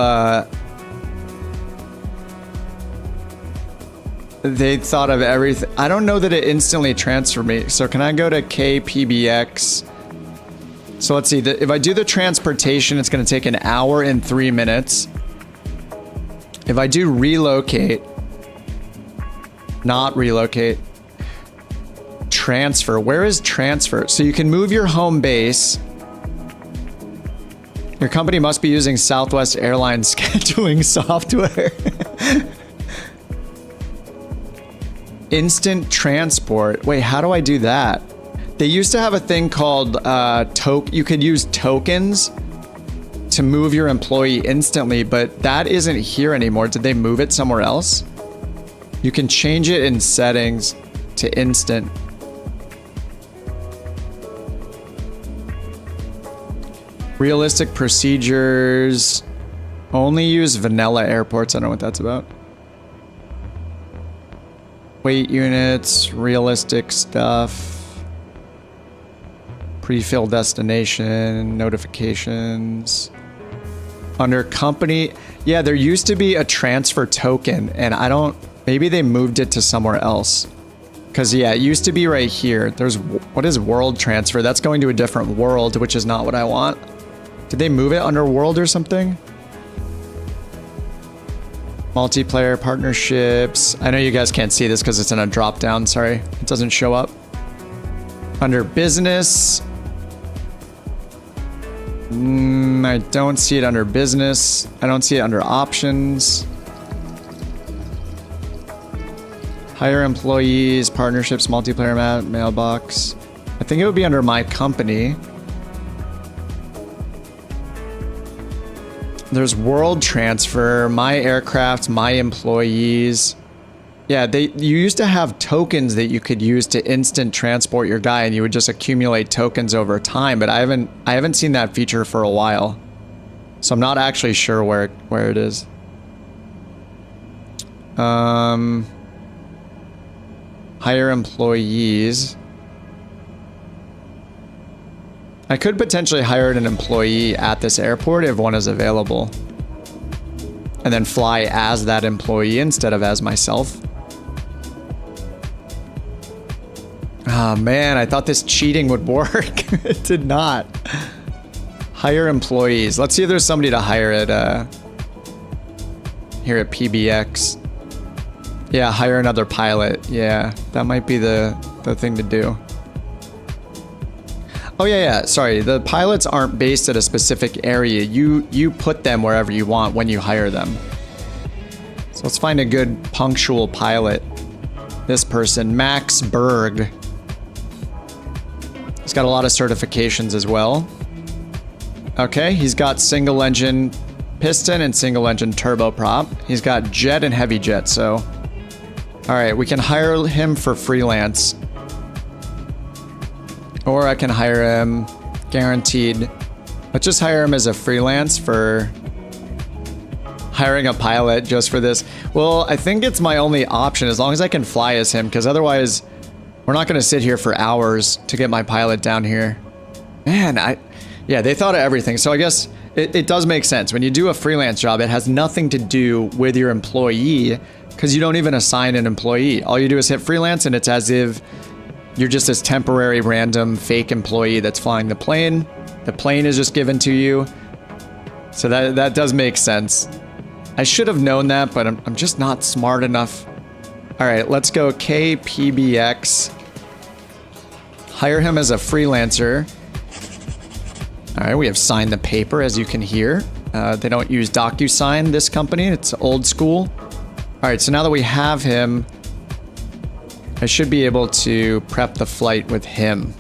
they thought of everything. I don't know that it instantly transferred me. So can I go to KPBX? So let's see, if I do the transportation, it's gonna take 1 hour and 3 minutes. If I do relocate, not relocate, transfer, where is transfer? So you can move your home base. Your company must be using Southwest Airlines scheduling software. Instant transport. Wait, how do I do that? They used to have a thing called you could use tokens to move your employee instantly, but that isn't here anymore. Did they move it somewhere else? You can change it in settings to instant. Realistic procedures. Only use vanilla airports. I don't know what that's about. Weight units, realistic stuff. Pre-filled destination, notifications. Under company, yeah, there used to be a transfer token, and I don't, maybe they moved it to somewhere else. Because, yeah, it used to be right here. There's, what is world transfer? That's going to a different world, which is not what I want. Did they move it under world or something? Multiplayer partnerships. I know you guys can't see this because it's in a drop down. Sorry, it doesn't show up. Under business. I don't see it under business. I don't see it under options. Hire employees, partnerships, multiplayer map, mailbox. I think it would be under my company. There's world transfer, my aircraft, my employees. Yeah, you used to have tokens that you could use to instant transport your guy, and you would just accumulate tokens over time, but I haven't seen that feature for a while. So I'm not actually sure where it is. Hire employees. I could potentially hire an employee at this airport if one is available. And then fly as that employee instead of as myself. Oh man, I thought this cheating would work. It did not. Hire employees. Let's see if there's somebody to hire at here at PBX. Yeah, hire another pilot. Yeah, that might be the thing to do. Oh yeah, sorry. The pilots aren't based at a specific area. You put them wherever you want when you hire them. So let's find a good punctual pilot. This person, Max Berg. He's got a lot of certifications as well. Okay, he's got single engine piston and single engine turboprop. He's got jet and heavy jet, so... Alright, we can hire him for freelance. Or I can hire him guaranteed. Let's just hire him as a freelance for hiring a pilot just for this. Well, I think it's my only option as long as I can fly as him, because otherwise we're not going to sit here for hours to get my pilot down here. Man, yeah, they thought of everything. So I guess it does make sense. When you do a freelance job, it has nothing to do with your employee because you don't even assign an employee. All you do is hit freelance and it's as if you're just this temporary random fake employee that's flying the plane. The plane is just given to you. So that does make sense. I should have known that, but I'm just not smart enough. All right, let's go KPBX. Hire him as a freelancer. All right, we have signed the paper, as you can hear. They don't use DocuSign, this company. It's old school. All right, so now that we have him, I should be able to prep the flight with him.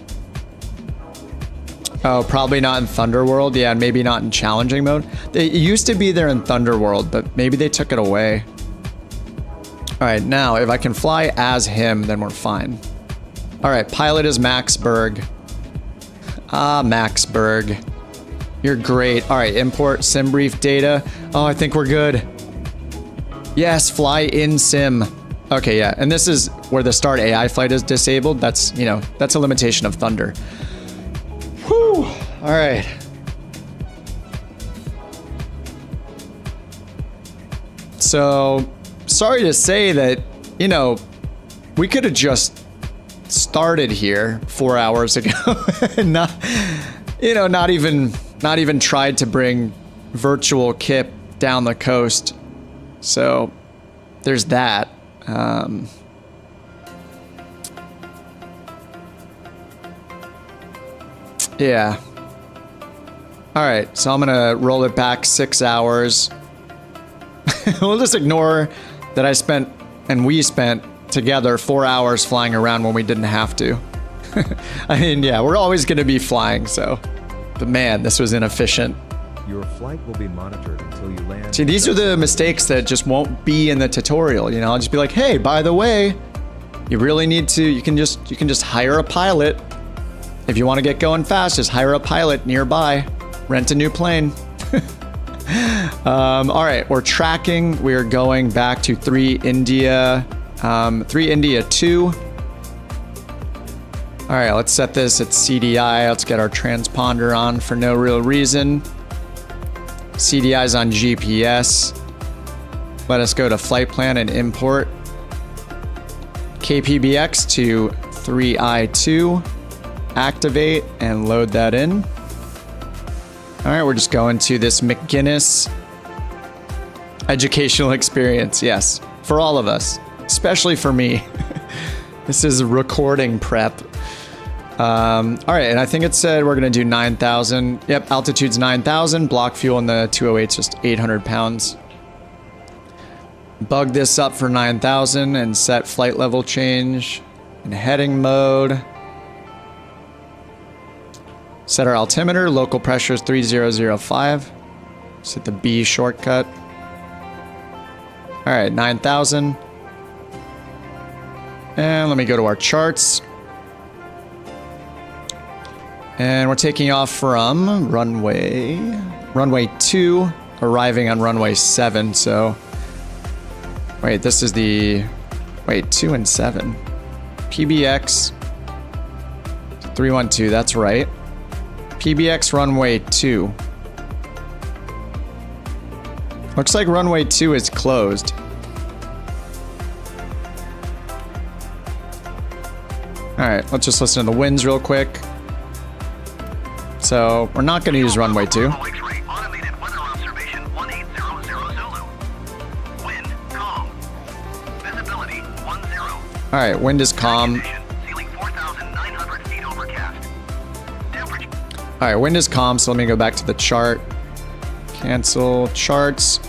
Oh, probably not in Thunderworld. Yeah, and maybe not in challenging mode. It used to be there in Thunderworld, but maybe they took it away. All right, now if I can fly as him, then we're fine. All right, pilot is Max Berg. Ah, Max Berg. You're great. All right, import sim brief data. Oh, I think we're good. Yes, fly in sim. Okay, yeah, and this is where the start AI flight is disabled. That's, you know, that's a limitation of Thunder. Whew. All right. So, sorry to say that, you know, we could have just started here 4 hours ago and not, you know, not even tried to bring virtual Kip down the coast. So, there's that. Yeah. All right, so I'm gonna roll it back 6 hours. We'll just ignore that I spent and we spent together 4 hours flying around when we didn't have to. I mean, yeah, we're always gonna be flying, so. But man, this was inefficient. Your flight will be monitored until you land. See, these are the mistakes that just won't be in the tutorial. You know, I'll just be like, hey, by the way, you really need to, you can just hire a pilot. If you want to get going fast, just hire a pilot nearby. Rent a new plane. All right, we're tracking. We're going back to 3 India 2. All right, let's set this at CDI. Let's get our transponder on for no real reason. CDI's on GPS. Let us go to flight plan and import KPBX to 3I2. Activate and load that in. All right, we're just going to this McGinnis educational experience. Yes, for all of us, especially for me. This is recording prep. All right, and I think it said we're gonna do 9,000. Yep, altitude's 9,000. Block fuel in the 208's just 800 pounds. Bug this up for 9,000 and set flight level change in heading mode. Set our altimeter. Local pressure is 3005. Set the B shortcut. All right, 9,000. And let me go to our charts. And we're taking off from runway 2, arriving on runway 7. So, wait, this is the, 2 and 7. PBX 312, that's right. PBX runway 2. Looks like runway 2 is closed. All right, let's just listen to the winds real quick. So we're not going to use runway 2. Automated weather observation 1800 Zulu. Wind calm. Visibility 10. All right, wind is calm. Ceiling 4,900 feet overcast. Temperature. All right, wind is calm, so let me go back to the chart. Cancel charts.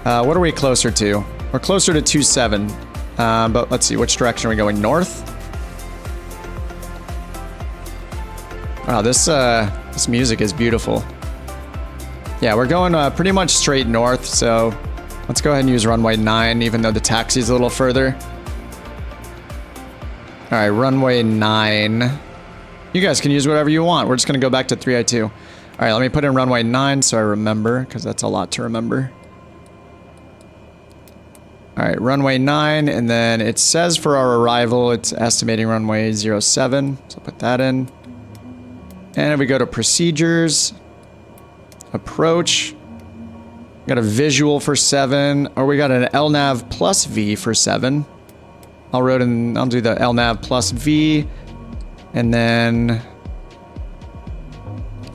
What are we closer to? We're closer to 27. But let's see, which direction are we going? North? Wow, this music is beautiful. Yeah, we're going pretty much straight north, so let's go ahead and use runway 9, even though the taxi's a little further. All right, runway 9. You guys can use whatever you want. We're just going to go back to 3I2. All right, let me put in runway 9 so I remember, because that's a lot to remember. All right, runway 9, and then it says for our arrival, it's estimating runway 07, so put that in. And if we go to procedures, approach, got a visual for 7, or we got an LNAV plus V for 7. I'll do the LNAV plus V, and then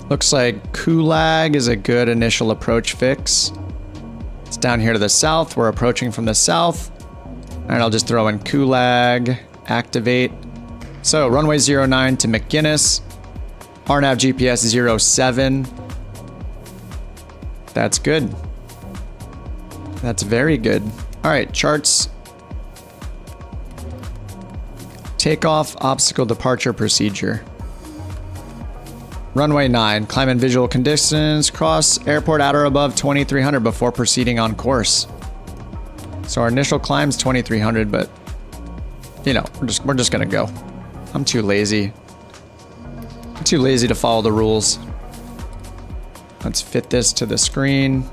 looks like Kulag is a good initial approach fix. It's down here to the south. We're approaching from the south. And I'll just throw in Kulag, activate. So runway 09 to McGinnis. RNAV GPS 07. That's good. That's very good. All right, charts. Takeoff, obstacle departure procedure. Runway 9, climb in visual conditions, cross airport at or above 2300 before proceeding on course. So our initial climb's 2300, but you know, we're just gonna go. I'm too lazy. I'm too lazy to follow the rules. Let's fit this to the screen.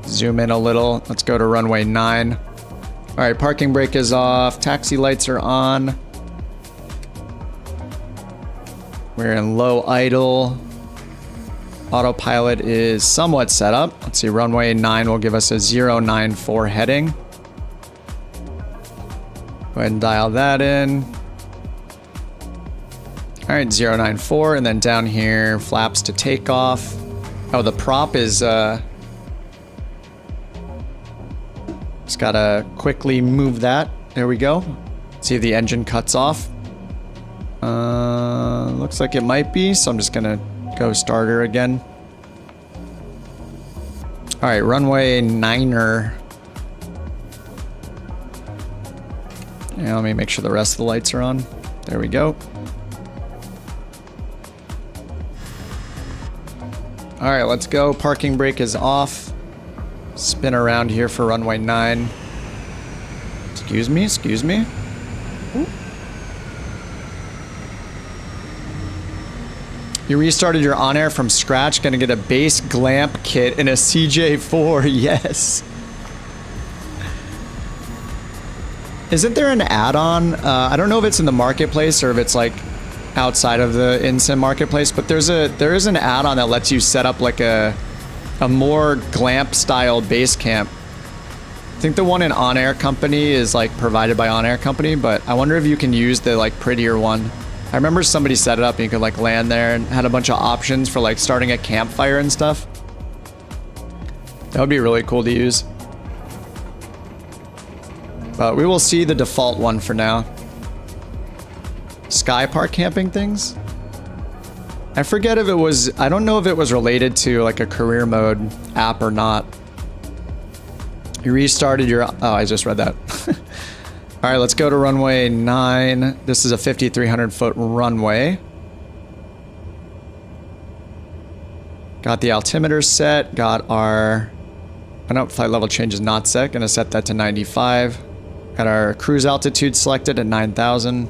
Zoom in a little. Let's go to runway 9. All right, parking brake is off. Taxi lights are on. We're in low idle. Autopilot is somewhat set up. Let's see, runway 9 will give us a 094 heading. Go ahead and dial that in. All right, 094, and then down here, flaps to takeoff. Oh, the prop is, just gotta quickly move that. There we go. See if the engine cuts off. Looks like it might be, so I'm just gonna go starter again. All right, runway 9er. Yeah, let me make sure the rest of the lights are on. There we go. All right, let's go. Parking brake is off. Spin around here for runway 9. Excuse me, excuse me. Ooh. You restarted your OnAir from scratch. Gonna get a base glamp kit and a CJ4. Yes. Isn't there an add-on? I don't know if it's in the marketplace or if it's like outside of the in-sim marketplace, but there is an add-on that lets you set up like a more glamp style base camp. I think the one in OnAir Company is like provided by OnAir Company, but I wonder if you can use the like prettier one. I remember somebody set it up and you could like land there and had a bunch of options for like starting a campfire and stuff. That would be really cool to use. But we will see the default one for now. Sky park camping things? I forget if it was, I don't know if it was related to like a career mode app or not. You restarted your, oh, I just read that. All right, let's go to runway 9. This is a 5,300 foot runway. Got the altimeter set, got our, I know flight level change is not set, gonna set that to 95. Got our cruise altitude selected at 9,000.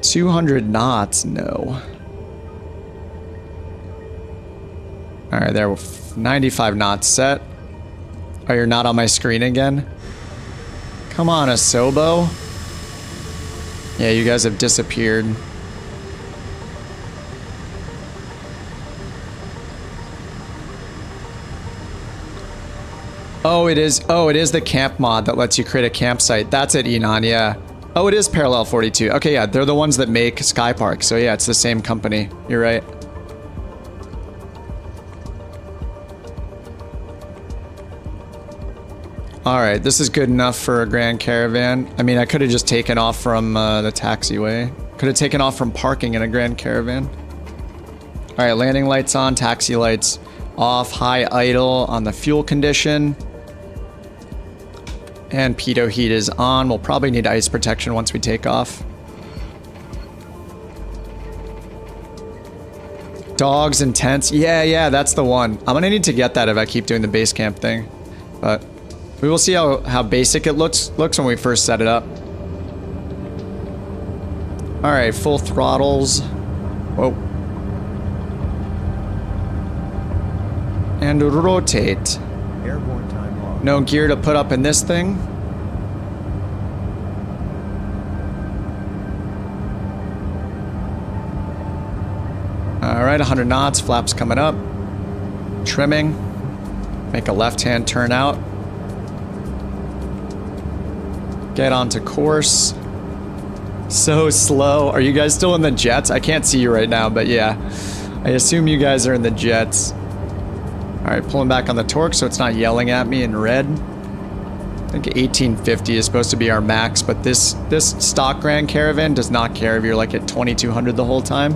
200 knots, no. All right, there, 95 knots set. Oh, you're not on my screen again? Come on, Asobo. Yeah, you guys have disappeared. Oh, it is the camp mod that lets you create a campsite. That's it, Enon, yeah. Oh, it is Parallel 42. Okay, yeah, they're the ones that make Sky Park. So yeah, it's the same company. You're right. All right, this is good enough for a Grand Caravan. I mean, I could have just taken off from the taxiway. Could have taken off from parking in a Grand Caravan. All right, landing lights on, taxi lights off, high idle on the fuel condition. And pitot heat is on. We'll probably need ice protection once we take off. Dogs and tents. Yeah, that's the one. I'm gonna need to get that if I keep doing the base camp thing. But we will see how basic it looks when we first set it up. All right, full throttles. Whoa. And rotate. Airborne time log. No gear to put up in this thing. All right, 100 knots, flaps coming up. Trimming. Make a left-hand turn out. Get onto course. So slow. Are you guys still in the jets? I can't see you right now, but yeah. I assume you guys are in the jets. All right, pulling back on the torque so it's not yelling at me in red. I think 1850 is supposed to be our max, but this stock Grand Caravan does not care if you're like at 2200 the whole time.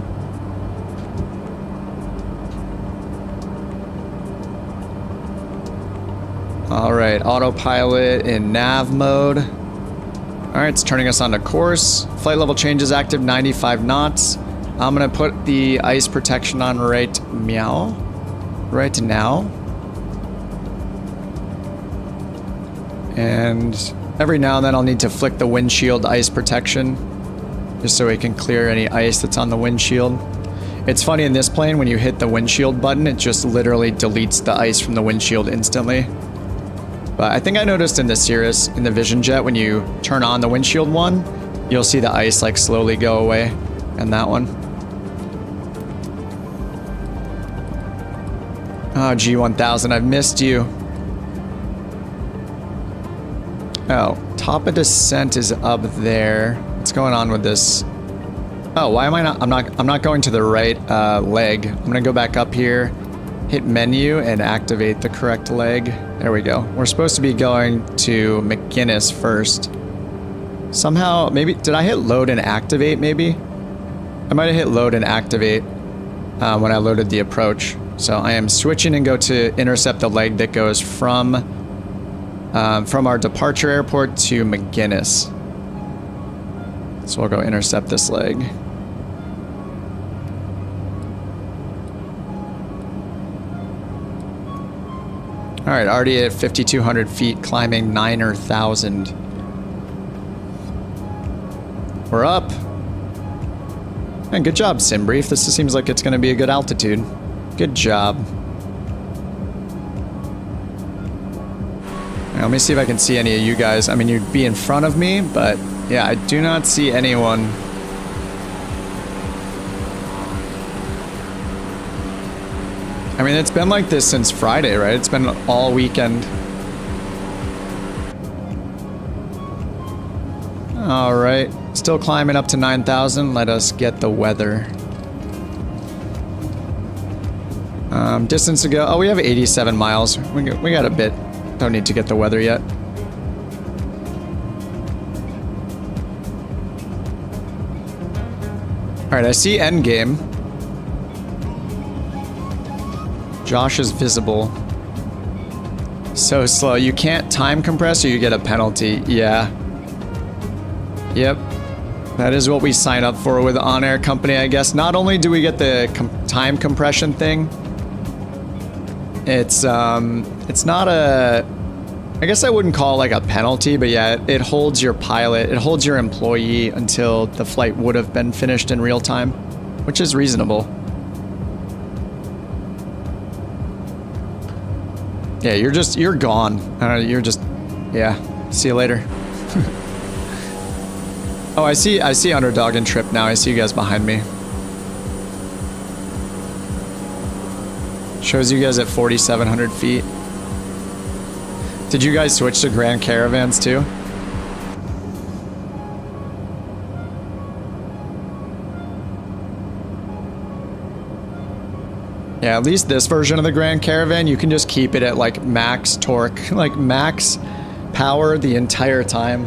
All right, autopilot in nav mode. All right, it's turning us onto course. Flight level change is active, 95 knots. I'm gonna put the ice protection on right now. And every now and then I'll need to flick the windshield ice protection just so we can clear any ice that's on the windshield. It's funny in this plane, when you hit the windshield button, it just literally deletes the ice from the windshield instantly. But I think I noticed in the Cirrus, in the Vision Jet, when you turn on the windshield one, you'll see the ice like slowly go away in that one. Oh, G1000, I've missed you. Oh, top of descent is up there. What's going on with this? Oh, why am I not? I'm not going to the right leg. I'm gonna go back up here, hit menu, and activate the correct leg. There we go. We're supposed to be going to McGinnis first. Somehow, maybe, did I hit load and activate maybe? I might have hit load and activate when I loaded the approach. So I am switching and go to intercept the leg that goes from our departure airport to McGinnis. So we'll go intercept this leg. All right, already at 5,200 feet, climbing 9,000. We're up. And good job, Simbrief. This seems like it's going to be a good altitude. Good job. Now, let me see if I can see any of you guys. I mean, you'd be in front of me, but yeah, I do not see anyone. I mean, it's been like this since Friday, right? It's been all weekend. All right, still climbing up to 9,000. Let us get the weather. Distance to go. Oh, we have 87 miles. We got a bit. Don't need to get the weather yet. All right, I see endgame. Josh is visible. So slow. You can't time compress or you get a penalty. Yeah. Yep. That is what we sign up for with OnAir company, I guess. Not only do we get the time compression thing, it's not a, I guess I wouldn't call it like a penalty, but yeah, it holds your pilot, it holds your employee until the flight would have been finished in real time, which is reasonable. Yeah, you're gone. Yeah, see you later. Oh, I see Underdog and Trip now. I see you guys behind me. Shows you guys at 4,700 feet. Did you guys switch to Grand Caravans too? Yeah, at least this version of the Grand Caravan, you can just keep it at like max torque, like max power the entire time.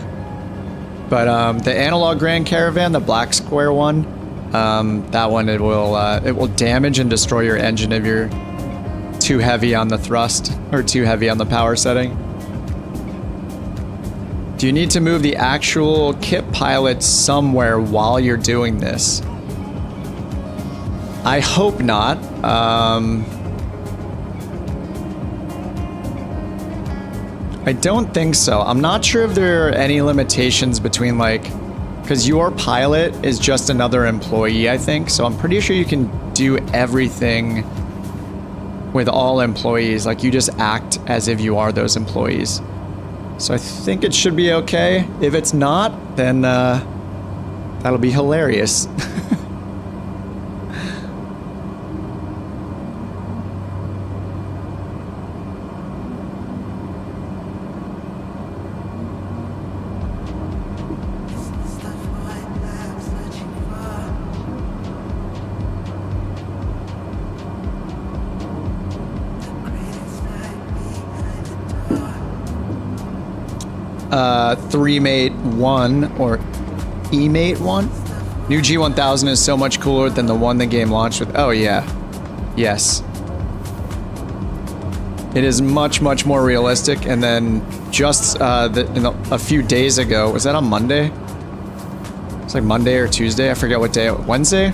But the analog Grand Caravan, the black square one, that one it will damage and destroy your engine if you're too heavy on the thrust or too heavy on the power setting. Do you need to move the actual kit pilot somewhere while you're doing this? I hope not. I don't think so. I'm not sure if there are any limitations between like, because your pilot is just another employee, I think. So I'm pretty sure you can do everything with all employees. Like you just act as if you are those employees. So I think it should be okay. If it's not, then that'll be hilarious. Three-mate 1 or E-mate 1. New G1000 is so much cooler than the one the game launched with. Oh yeah, yes. It is much more realistic. And then just a few days ago, was that on Monday? It's like Monday or Tuesday. I forget what day. Wednesday?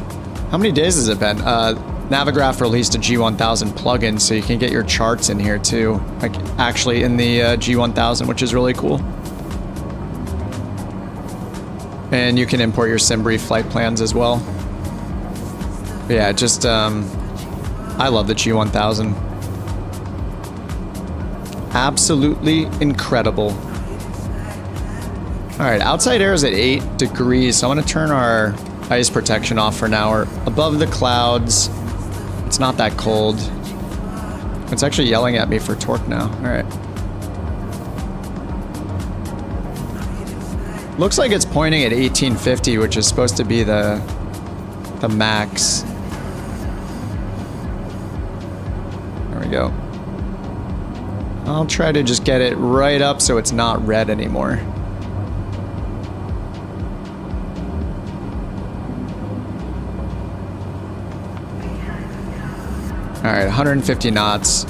How many days has it been? Navigraph released a G1000 plugin, so you can get your charts in here too, like actually in the G1000, which is really cool. And you can import your SimBrief flight plans as well. But yeah, just I love the G1000. Absolutely incredible. All right, outside air is at 8 degrees, so I'm gonna turn our ice protection off for now. We're above the clouds. It's not that cold. It's actually yelling at me for torque now. All right. Looks like it's pointing at 1850, which is supposed to be the max. There we go. I'll try to just get it right up so it's not red anymore. All right, 150 knots.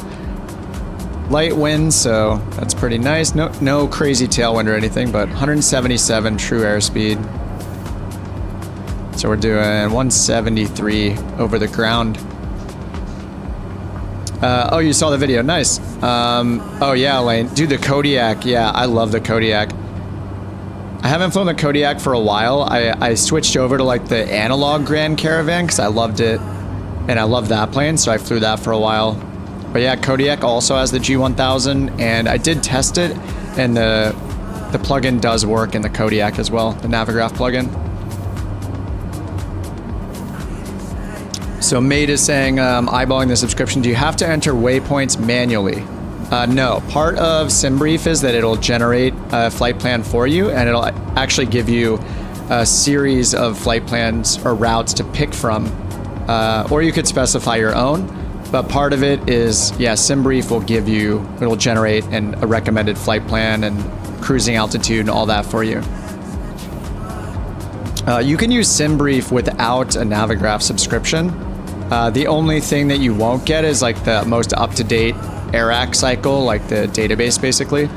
Light wind, so that's pretty nice. No crazy tailwind or anything, but 177 true airspeed. So we're doing 173 over the ground. Oh, you saw the video. Nice. Oh yeah, Elaine. Dude, the Kodiak. Yeah, I love the Kodiak. I haven't flown the Kodiak for a while. I switched over to like the analog Grand Caravan because I loved it. And I love that plane, so I flew that for a while. But yeah, Kodiak also has the G1000, and I did test it, and the plugin does work in the Kodiak as well, the Navigraph plugin. So Mate is saying, eyeballing the subscription, do you have to enter waypoints manually? No, part of SimBrief is that it'll generate a flight plan for you, and it'll actually give you a series of flight plans or routes to pick from, or you could specify your own. But part of it is, yeah, SimBrief will give you, it'll generate a recommended flight plan and cruising altitude and all that for you. You can use SimBrief without a Navigraph subscription. The only thing that you won't get is like the most up-to-date AIRAC cycle, like the database basically.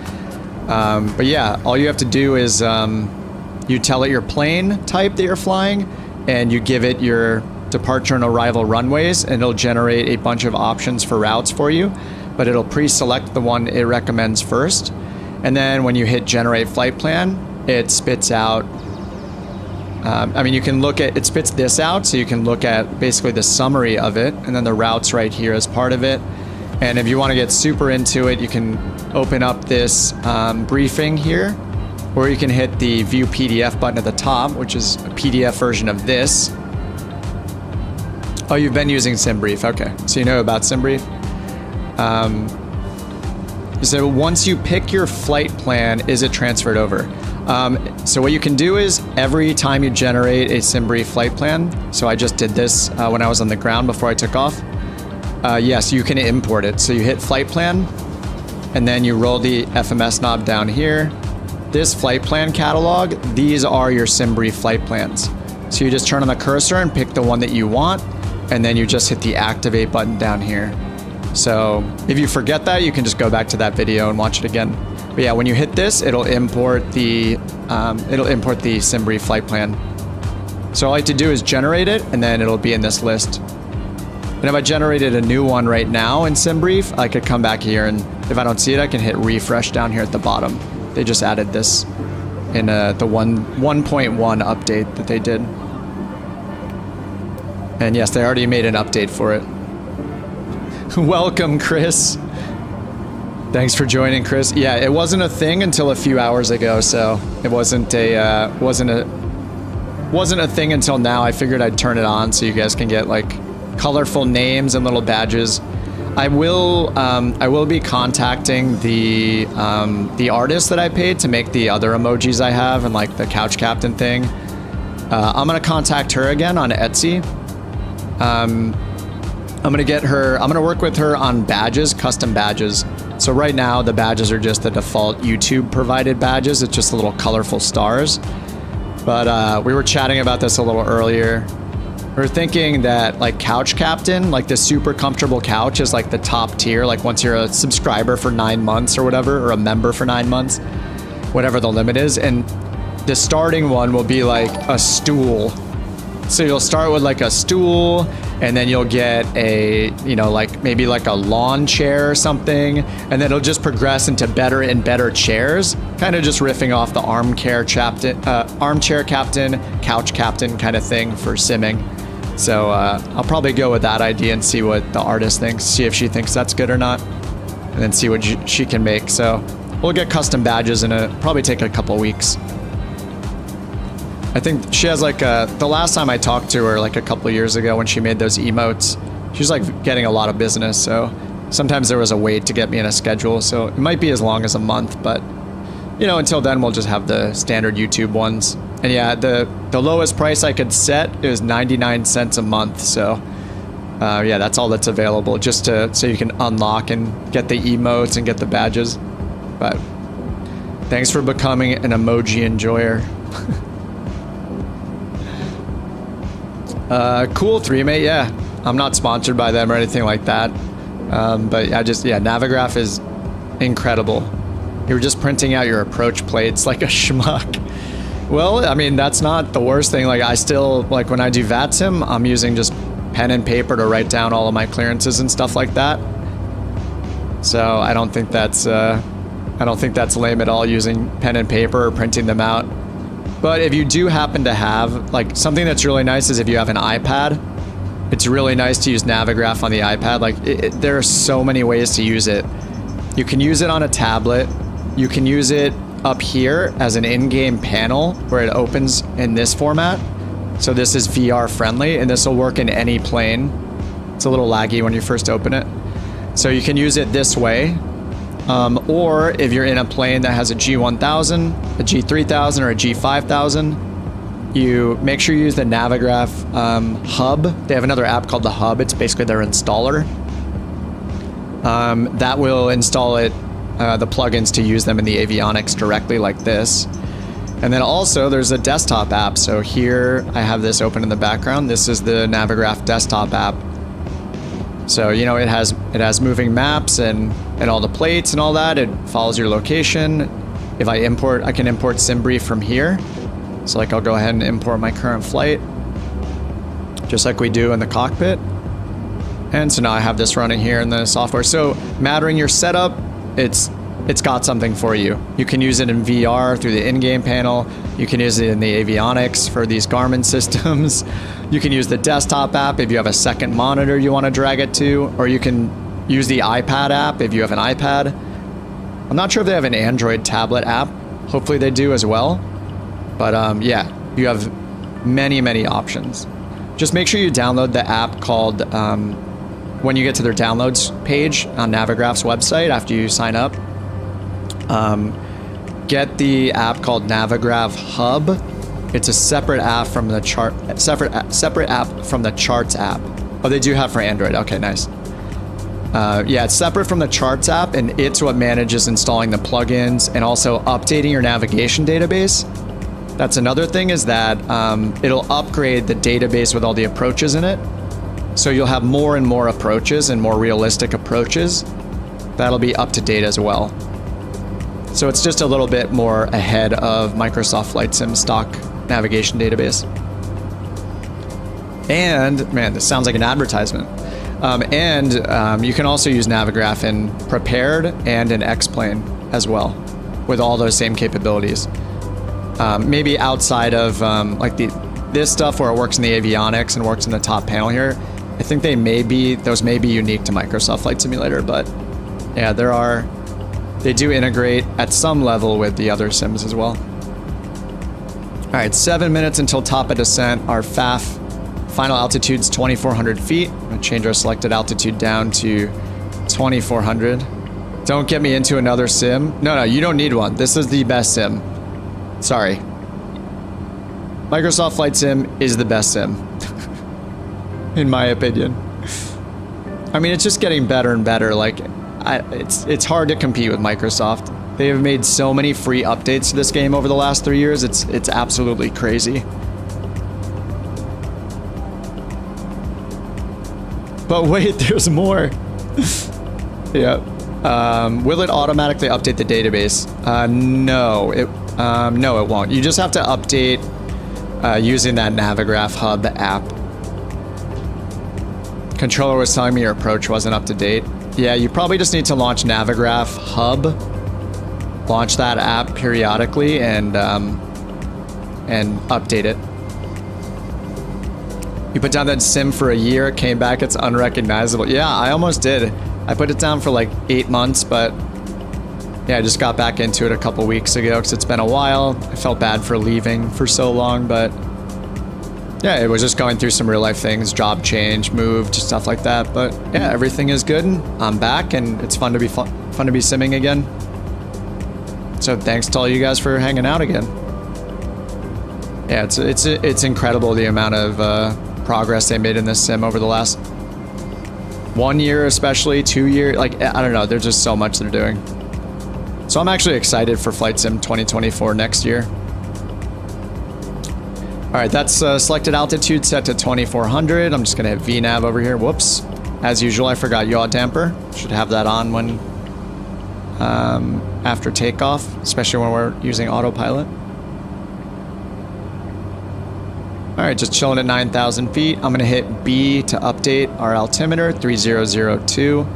But yeah, all you have to do is you tell it your plane type that you're flying, and you give it your departure and arrival runways, and it'll generate a bunch of options for routes for you, but it'll pre-select the one it recommends first. And then when you hit generate flight plan, it spits out, I mean, you can look at, it spits this out, so you can look at basically the summary of it, and then the routes right here as part of it. And if you want to get super into it, you can open up this briefing here, or you can hit the view PDF button at the top, which is a PDF version of this. Oh, you've been using SimBrief. Okay, so you know about SimBrief. So once you pick your flight plan, is it transferred over? So what you can do is every time you generate a SimBrief flight plan, so I just did this when I was on the ground before I took off. Yes, you can import it. So you hit flight plan, and then you roll the FMS knob down here. This flight plan catalog, these are your SimBrief flight plans. So you just turn on the cursor and pick the one that you want, and then you just hit the activate button down here. So if you forget that, you can just go back to that video and watch it again. But yeah, when you hit this, it'll import the SimBrief flight plan. So all I have to do is generate it, and then it'll be in this list. And if I generated a new one right now in SimBrief, I could come back here, and if I don't see it, I can hit refresh down here at the bottom. They just added this in the 1.1 update that they did. And yes, they already made an update for it. Welcome, Chris. Thanks for joining, Chris. Yeah, it wasn't a thing until a few hours ago, so it wasn't a thing until now. I figured I'd turn it on so you guys can get like colorful names and little badges. I will be contacting the artist that I paid to make the other emojis I have and like the couch captain thing. I'm gonna contact her again on Etsy. I'm gonna work with her on badges, custom badges. So right now the badges are just the default YouTube provided badges. It's just the little colorful stars. But we were chatting about this a little earlier. We were thinking that like couch captain, like the super comfortable couch is like the top tier. Like once you're a subscriber for 9 months or whatever, or a member for 9 months, whatever the limit is. And the starting one will be like a stool. So you'll start with like a stool, and then you'll get a, you know, like maybe like a lawn chair or something, and then it'll just progress into better and better chairs, kind of just riffing off the armchair captain, couch captain kind of thing for simming. So I'll probably go with that idea and see what the artist thinks, see if she thinks that's good or not, and then see what she can make. So we'll get custom badges, and it'll probably take a couple weeks. I think she has like the last time I talked to her like a couple of years ago when she made those emotes, she's like getting a lot of business. So sometimes there was a wait to get me in a schedule. So it might be as long as a month, but you know, until then we'll just have the standard YouTube ones. And yeah, the lowest price I could set is 99 cents a month. So yeah, that's all that's available, just so you can unlock and get the emotes and get the badges. But thanks for becoming an emoji enjoyer. Cool 3mate, yeah. I'm not sponsored by them or anything like that. But yeah, Navigraph is incredible. You were just printing out your approach plates like a schmuck. Well, I mean, that's not the worst thing. Like I still, like when I do VATSIM, I'm using just pen and paper to write down all of my clearances and stuff like that. So I don't think that's lame at all, using pen and paper or printing them out. But if you do happen to have, like, something that's really nice is if you have an iPad, it's really nice to use Navigraph on the iPad. Like, there are so many ways to use it. You can use it on a tablet. You can use it up here as an in-game panel where it opens in this format. So this is VR friendly, and this will work in any plane. It's a little laggy when you first open it. So you can use it this way. Or if you're in a plane that has a G1000, a G3000, or a G5000, you make sure you use the Navigraph hub. They have another app called the Hub. It's basically their installer. That will install it, the plugins to use them in the avionics directly like this. And then also there's a desktop app. So here I have this open in the background. This is the Navigraph desktop app. So, you know, it has moving maps and all the plates and all that. It follows your location. If I import, I can import SimBrief from here. So like I'll go ahead and import my current flight, just like we do in the cockpit. And so now I have this running here in the software. So mattering your setup, it's got something for you. You can use it in VR through the in-game panel. You can use it in the avionics for these Garmin systems. You can use the desktop app if you have a second monitor you want to drag it to, or you can use the iPad app if you have an iPad. I'm not sure if they have an Android tablet app. Hopefully they do as well. But yeah, you have many, many options. Just make sure you download the app called, when you get to their downloads page on Navigraph's website after you sign up, get the app called Navigraph Hub. It's a separate app from the separate app from the Charts app. Oh, they do have for Android. Okay, nice. Yeah, it's separate from the Charts app, and it's what manages installing the plugins and also updating your navigation database. That's another thing, is that it'll upgrade the database with all the approaches in it. So you'll have more and more approaches and more realistic approaches. That'll be up to date as well. So it's just a little bit more ahead of Microsoft Flight Sim stock navigation database. And man, this sounds like an advertisement. You can also use Navigraph in Prepared and in X-Plane as well, with all those same capabilities. Maybe outside of like this stuff where it works in the avionics and works in the top panel here, I think those may be unique to Microsoft Flight Simulator, but yeah, they do integrate at some level with the other sims as well. All right, 7 minutes until top of descent. Our FAF final altitude's 2,400 feet. I'm gonna change our selected altitude down to 2,400. Don't get me into another sim. No, you don't need one. This is the best sim. Sorry. Microsoft Flight Sim is the best sim, in my opinion. I mean, it's just getting better and better. Like, it's hard to compete with Microsoft. They have made so many free updates to this game over the last 3 years. It's absolutely crazy. But wait, there's more. Yeah. Will it automatically update the database? No, it won't. You just have to update using that Navigraph Hub app. Controller was telling me your approach wasn't up to date. Yeah, you probably just need to launch Navigraph Hub, launch that app periodically, and update it. You put down that sim for a year, it came back, it's unrecognizable. Yeah, I almost did. I put it down for like 8 months, but yeah, I just got back into it a couple weeks ago because it's been a while. I felt bad for leaving for so long, but yeah, it was just going through some real life things, job change, moved, stuff like that. But yeah, everything is good. I'm back, and it's fun to be simming again. So thanks to all you guys for hanging out again. Yeah, it's incredible the amount of progress they made in this sim over the last 1 year, especially 2 years. Like, I don't know, there's just so much they're doing. So I'm actually excited for Flight Sim 2024 next year. All right, that's selected altitude set to 2,400. I'm just gonna hit VNav over here. Whoops. As usual, I forgot yaw damper. Should have that on when after takeoff, especially when we're using autopilot. All right, just chilling at 9,000 feet. I'm gonna hit B to update our altimeter, 3002.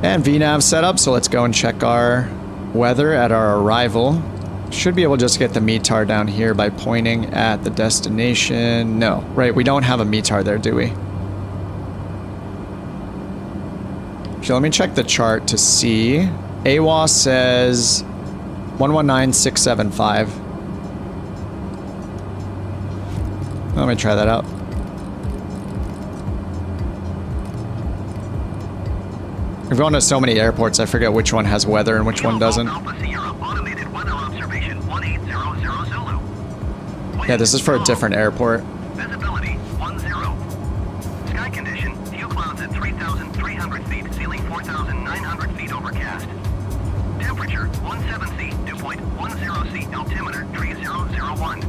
And VNav set up, so let's go and check our weather at our arrival. Should be able to just get the METAR down here by pointing at the destination. No, right, we don't have a METAR there, do we? So let me check the chart to see. AWAS says 119675. Let me try that out. We've gone to so many airports, I forget which one has weather and which one doesn't. Yeah, this is for a different airport. Visibility 10. Sky condition, few clouds at 3,300 feet, ceiling 4,900 feet overcast. Temperature 17C, dew point 10C, altimeter 3001.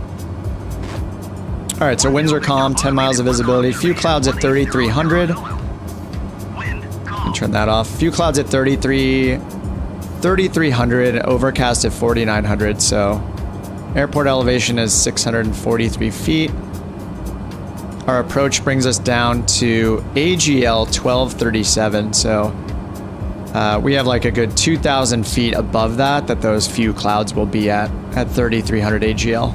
All right, so winds are calm, 10 miles of visibility, few clouds at 3,300. Turn that off. Few clouds at 3,300, overcast at 4,900. So airport elevation is 643 feet. Our approach brings us down to AGL 1237. So we have like a good 2,000 feet above that those few clouds will be at 3,300 AGL.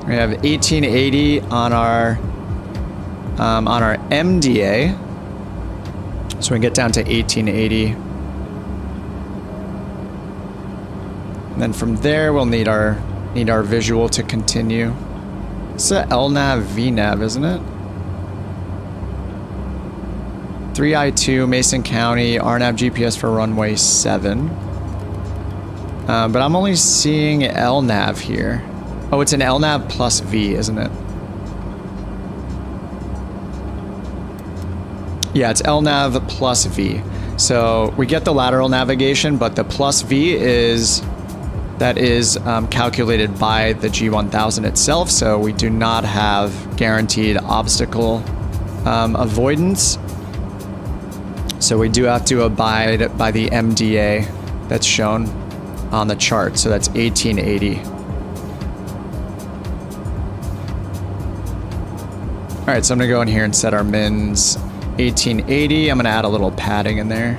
We have 1880 on our MDA. So we get down to 1880. And then from there, we'll need our visual to continue. It's a LNAV VNAV, isn't it? 3I2, Mason County, RNAV GPS for runway 7. But I'm only seeing LNAV here. Oh, it's an LNAV plus V, isn't it? Yeah, it's LNAV plus V. So we get the lateral navigation, but the plus V is calculated by the G1000 itself. So we do not have guaranteed obstacle avoidance. So we do have to abide by the MDA that's shown on the chart. So that's 1880. All right, so I'm gonna go in here and set our mins 1880. I'm gonna add a little padding in there.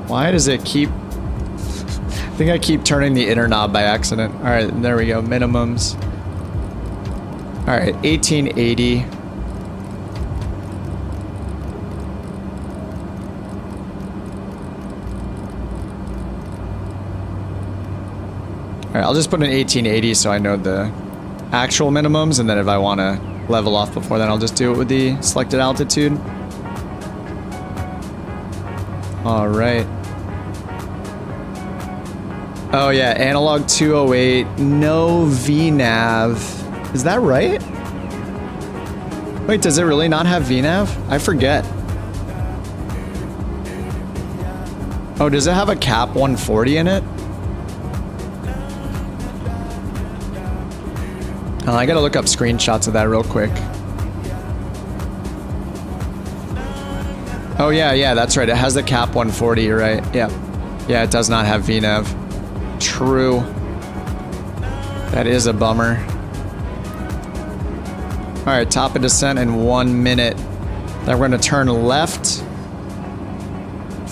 Why does it keep... I think I keep turning the inner knob by accident. All right, there we go, minimums. All right, 1880. All right, I'll just put in 1880 so I know the actual minimums, and then if I want to level off before then, I'll just do it with the selected altitude. All right. Oh yeah, analog 208, no VNAV. Is that right? Wait, does it really not have VNAV? I forget. Oh, does it have a cap 140 in it? Oh, I gotta look up screenshots of that real quick. Oh yeah, that's right. It has the cap 140, you're right. Yeah. Yeah, it does not have VNAV. True. That is a bummer. Alright, top of descent in 1 minute. Then we're gonna turn left.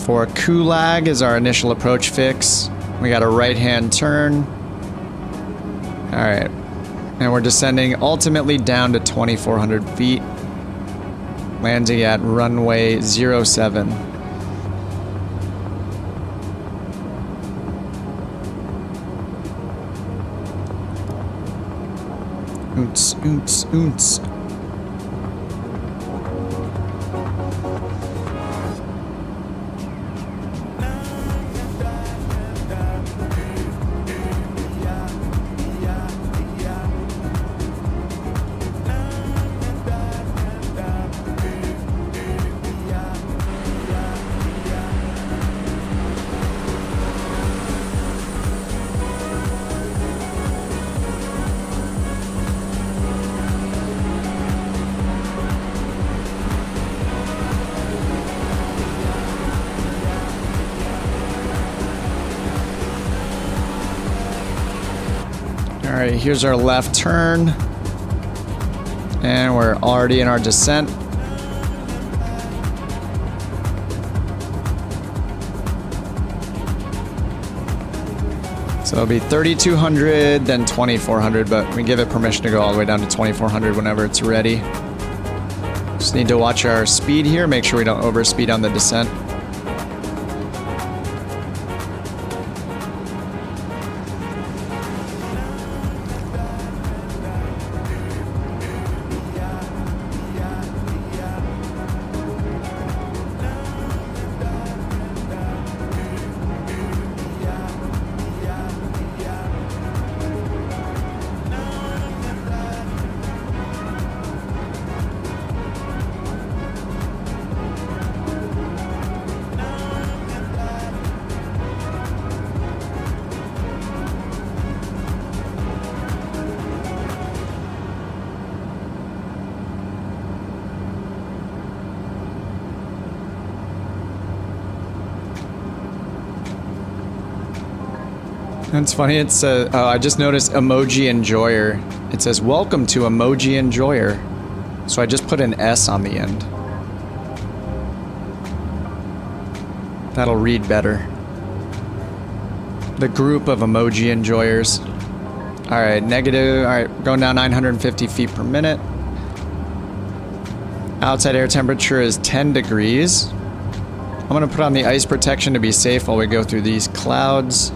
For Kulag is our initial approach fix. We got a right-hand turn. Alright. And we're descending ultimately down to 2,400 feet. Landing at runway 07. Oonts, oonts, oonts. All right, here's our left turn. And we're already in our descent. So it'll be 3,200, then 2,400, but we give it permission to go all the way down to 2,400 whenever it's ready. Just need to watch our speed here, make sure we don't overspeed on the descent. It's funny, it's I just noticed Emoji Enjoyer. It says, welcome to Emoji Enjoyer. So I just put an S on the end. That'll read better. The group of emoji enjoyers. Alright, negative, alright, going down 950 feet per minute. Outside air temperature is 10 degrees. I'm gonna put on the ice protection to be safe while we go through these clouds.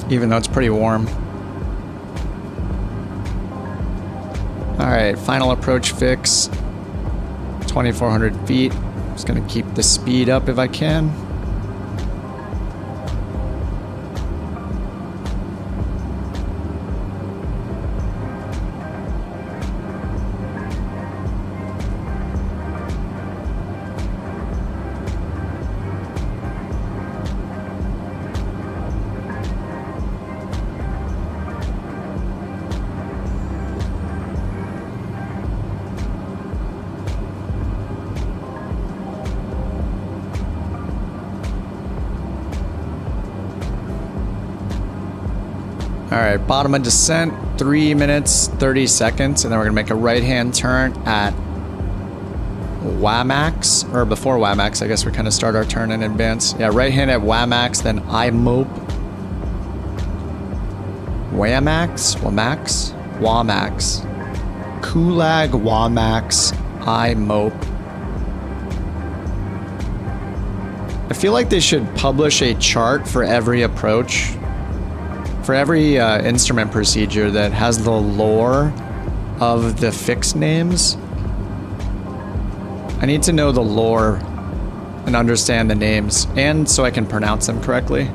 Even though it's pretty warm. Alright, final approach fix. 2,400 feet. Just gonna keep the speed up if I can. Alright, bottom of descent, 3 minutes, 30 seconds, and then we're going to make a right-hand turn at WAMAX, or before WAMAX, I guess we kind of start our turn in advance. Yeah, right-hand at WAMAX, then IMOP. WAMAX? WAMAX. Kulag WAMAX IMOP. I feel like they should publish a chart for every approach. For every instrument procedure that has the lore of the fixed names. I need to know the lore and understand the names, and so I can pronounce them correctly.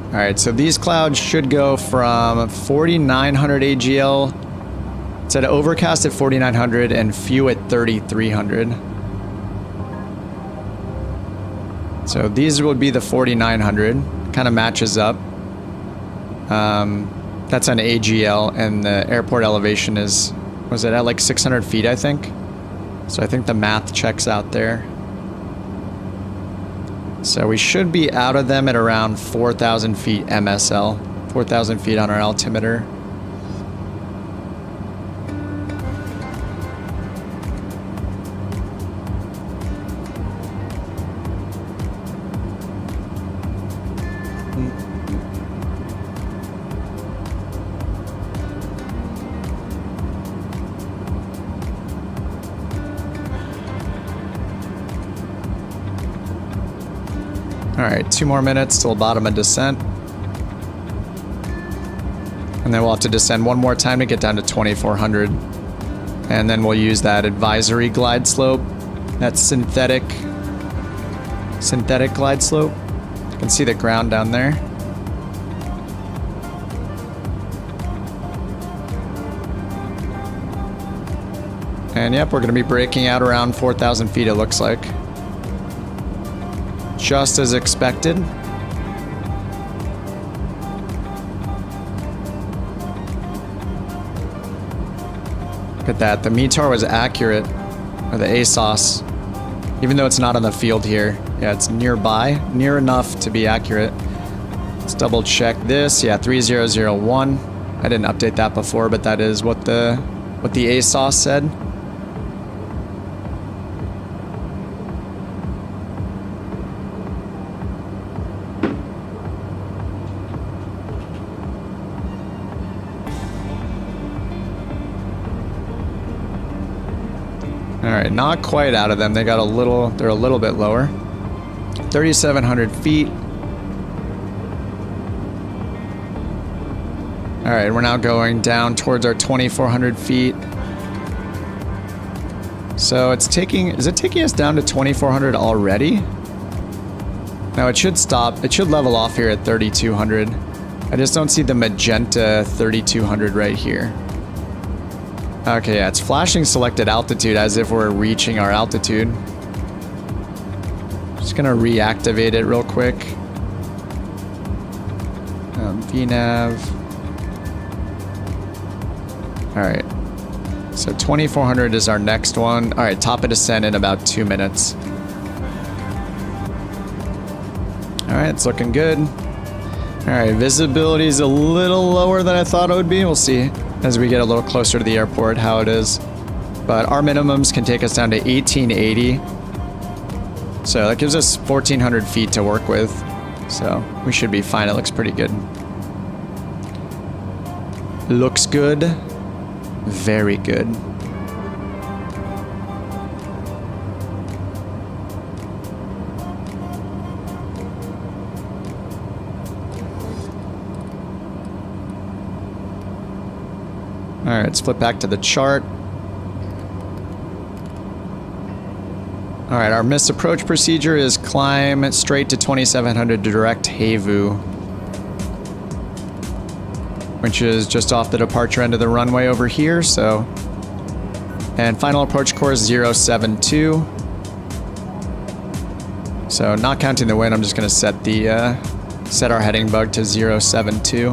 Alright, so these clouds should go from 4,900 AGL. It's at overcast at 4,900 and few at 3,300. So these would be the 4,900. Kind of matches up. That's on AGL, and the airport elevation is, was it at like 600 feet, I think? So I think the math checks out there. So we should be out of them at around 4,000 feet MSL. 4,000 feet on our altimeter. Alright, 2 more minutes till bottom of descent. And then we'll have to descend one more time to get down to 2,400. And then we'll use that advisory glide slope. That synthetic glide slope. You can see the ground down there. And yep, we're going to be breaking out around 4,000 feet, it looks like. Just as expected. Look at that. The METAR was accurate. Or the ASOS. Even though it's not on the field here. Yeah, it's nearby, near enough to be accurate. Let's double check this. Yeah, 3001. I didn't update that before, but that is what the ASOS said. All right, not quite out of them. They got they're a little bit lower. 3,700 feet. All right, we're now going down towards our 2,400 feet. So is it taking us down to 2,400 already? No, it should stop. It should level off here at 3,200. I just don't see the magenta 3,200 right here. Okay, yeah, it's flashing selected altitude as if we're reaching our altitude. Just gonna reactivate it real quick. VNav. All right, so 2,400 is our next one. All right, top of descent in about 2 minutes. All right, it's looking good. All right, visibility is a little lower than I thought it would be. We'll see as we get a little closer to the airport how it is. But our minimums can take us down to 1,880. So that gives us 1,400 feet to work with. So we should be fine. It looks pretty good. Looks good. Very good. All right, let's flip back to the chart. All right, our missed approach procedure is climb straight to 2,700 to direct Havu, which is just off the departure end of the runway over here. So, and final approach course 072. So not counting the wind, I'm just going to set our heading bug to 072.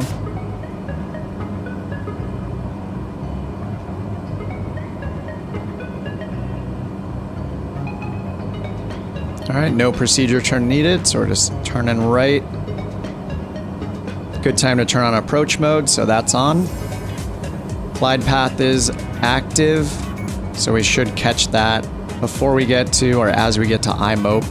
All right, no procedure turn needed, so we're just turning right. Good time to turn on approach mode, so that's on. Glide path is active, so we should catch that before we get to, or as we get to IMOPE.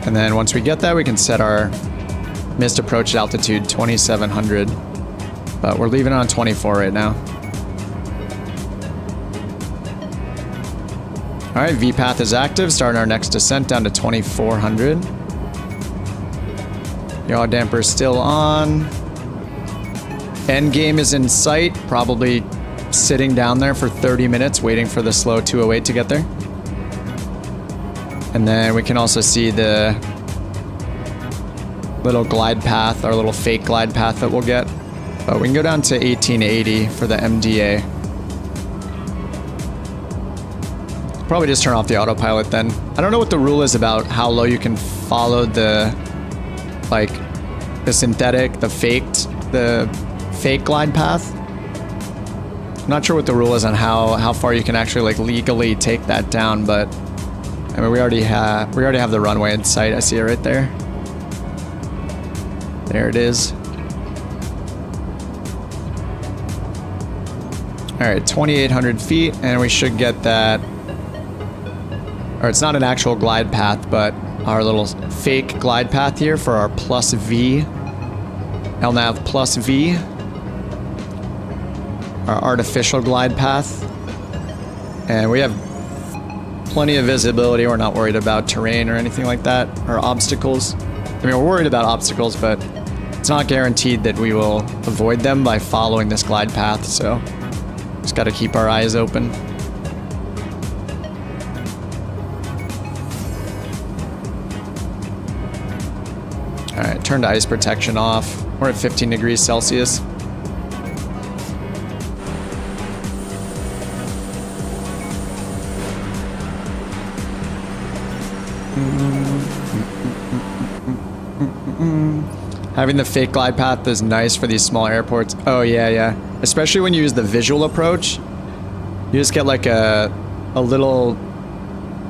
And then once we get that, we can set our missed approach altitude 2,700, but we're leaving it on 24 right now. All right, VPath is active, starting our next descent down to 2,400. Yaw damper is still on. End game is in sight, probably sitting down there for 30 minutes waiting for the slow 208 to get there. And then we can also see the little glide path, our little fake glide path that we'll get. But we can go down to 1,880 for the MDA. Probably just turn off the autopilot then. I don't know what the rule is about how low you can follow the synthetic, the fake glide path. I'm not sure what the rule is on how far you can actually legally take that down, but I mean we already have the runway in sight. I see it right there. There it is. All right, 2,800 feet, and we should get that. Or it's not an actual glide path, but our little fake glide path here for our plus V, LNAV plus V, our artificial glide path. And we have plenty of visibility. We're not worried about terrain or anything like that, or obstacles. I mean, we're worried about obstacles, but it's not guaranteed that we will avoid them by following this glide path, so just got to keep our eyes open. All right, turn to ice protection off. We're at 15 degrees Celsius. Having the fake glide path is nice for these small airports. Oh yeah, yeah. Especially when you use the visual approach. You just get like a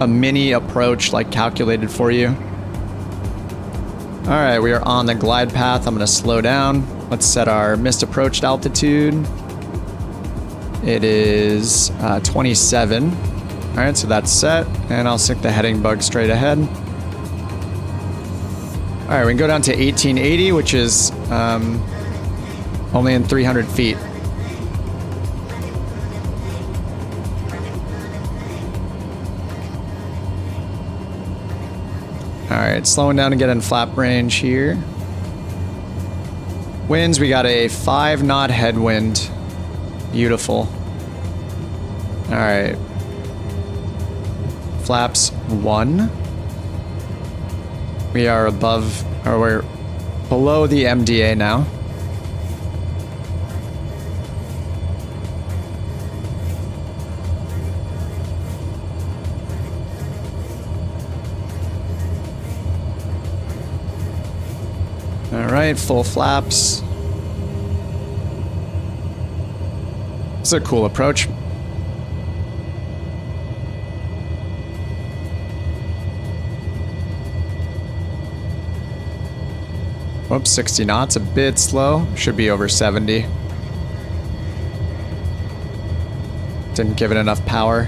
mini approach like calculated for you. All right, we are on the glide path. I'm gonna slow down. Let's set our missed approached altitude. It is 27. All right, so that's set, and I'll stick the heading bug straight ahead. All right, we can go down to 1880, which is only in 300 feet. All right, slowing down to get in flap range here. Winds, we got a 5-knot headwind. Beautiful. All right. Flaps 1. We are above, or we're below the MDA now. All right, full flaps. It's a cool approach. Whoops, 60 knots, a bit slow. Should be over 70. Didn't give it enough power.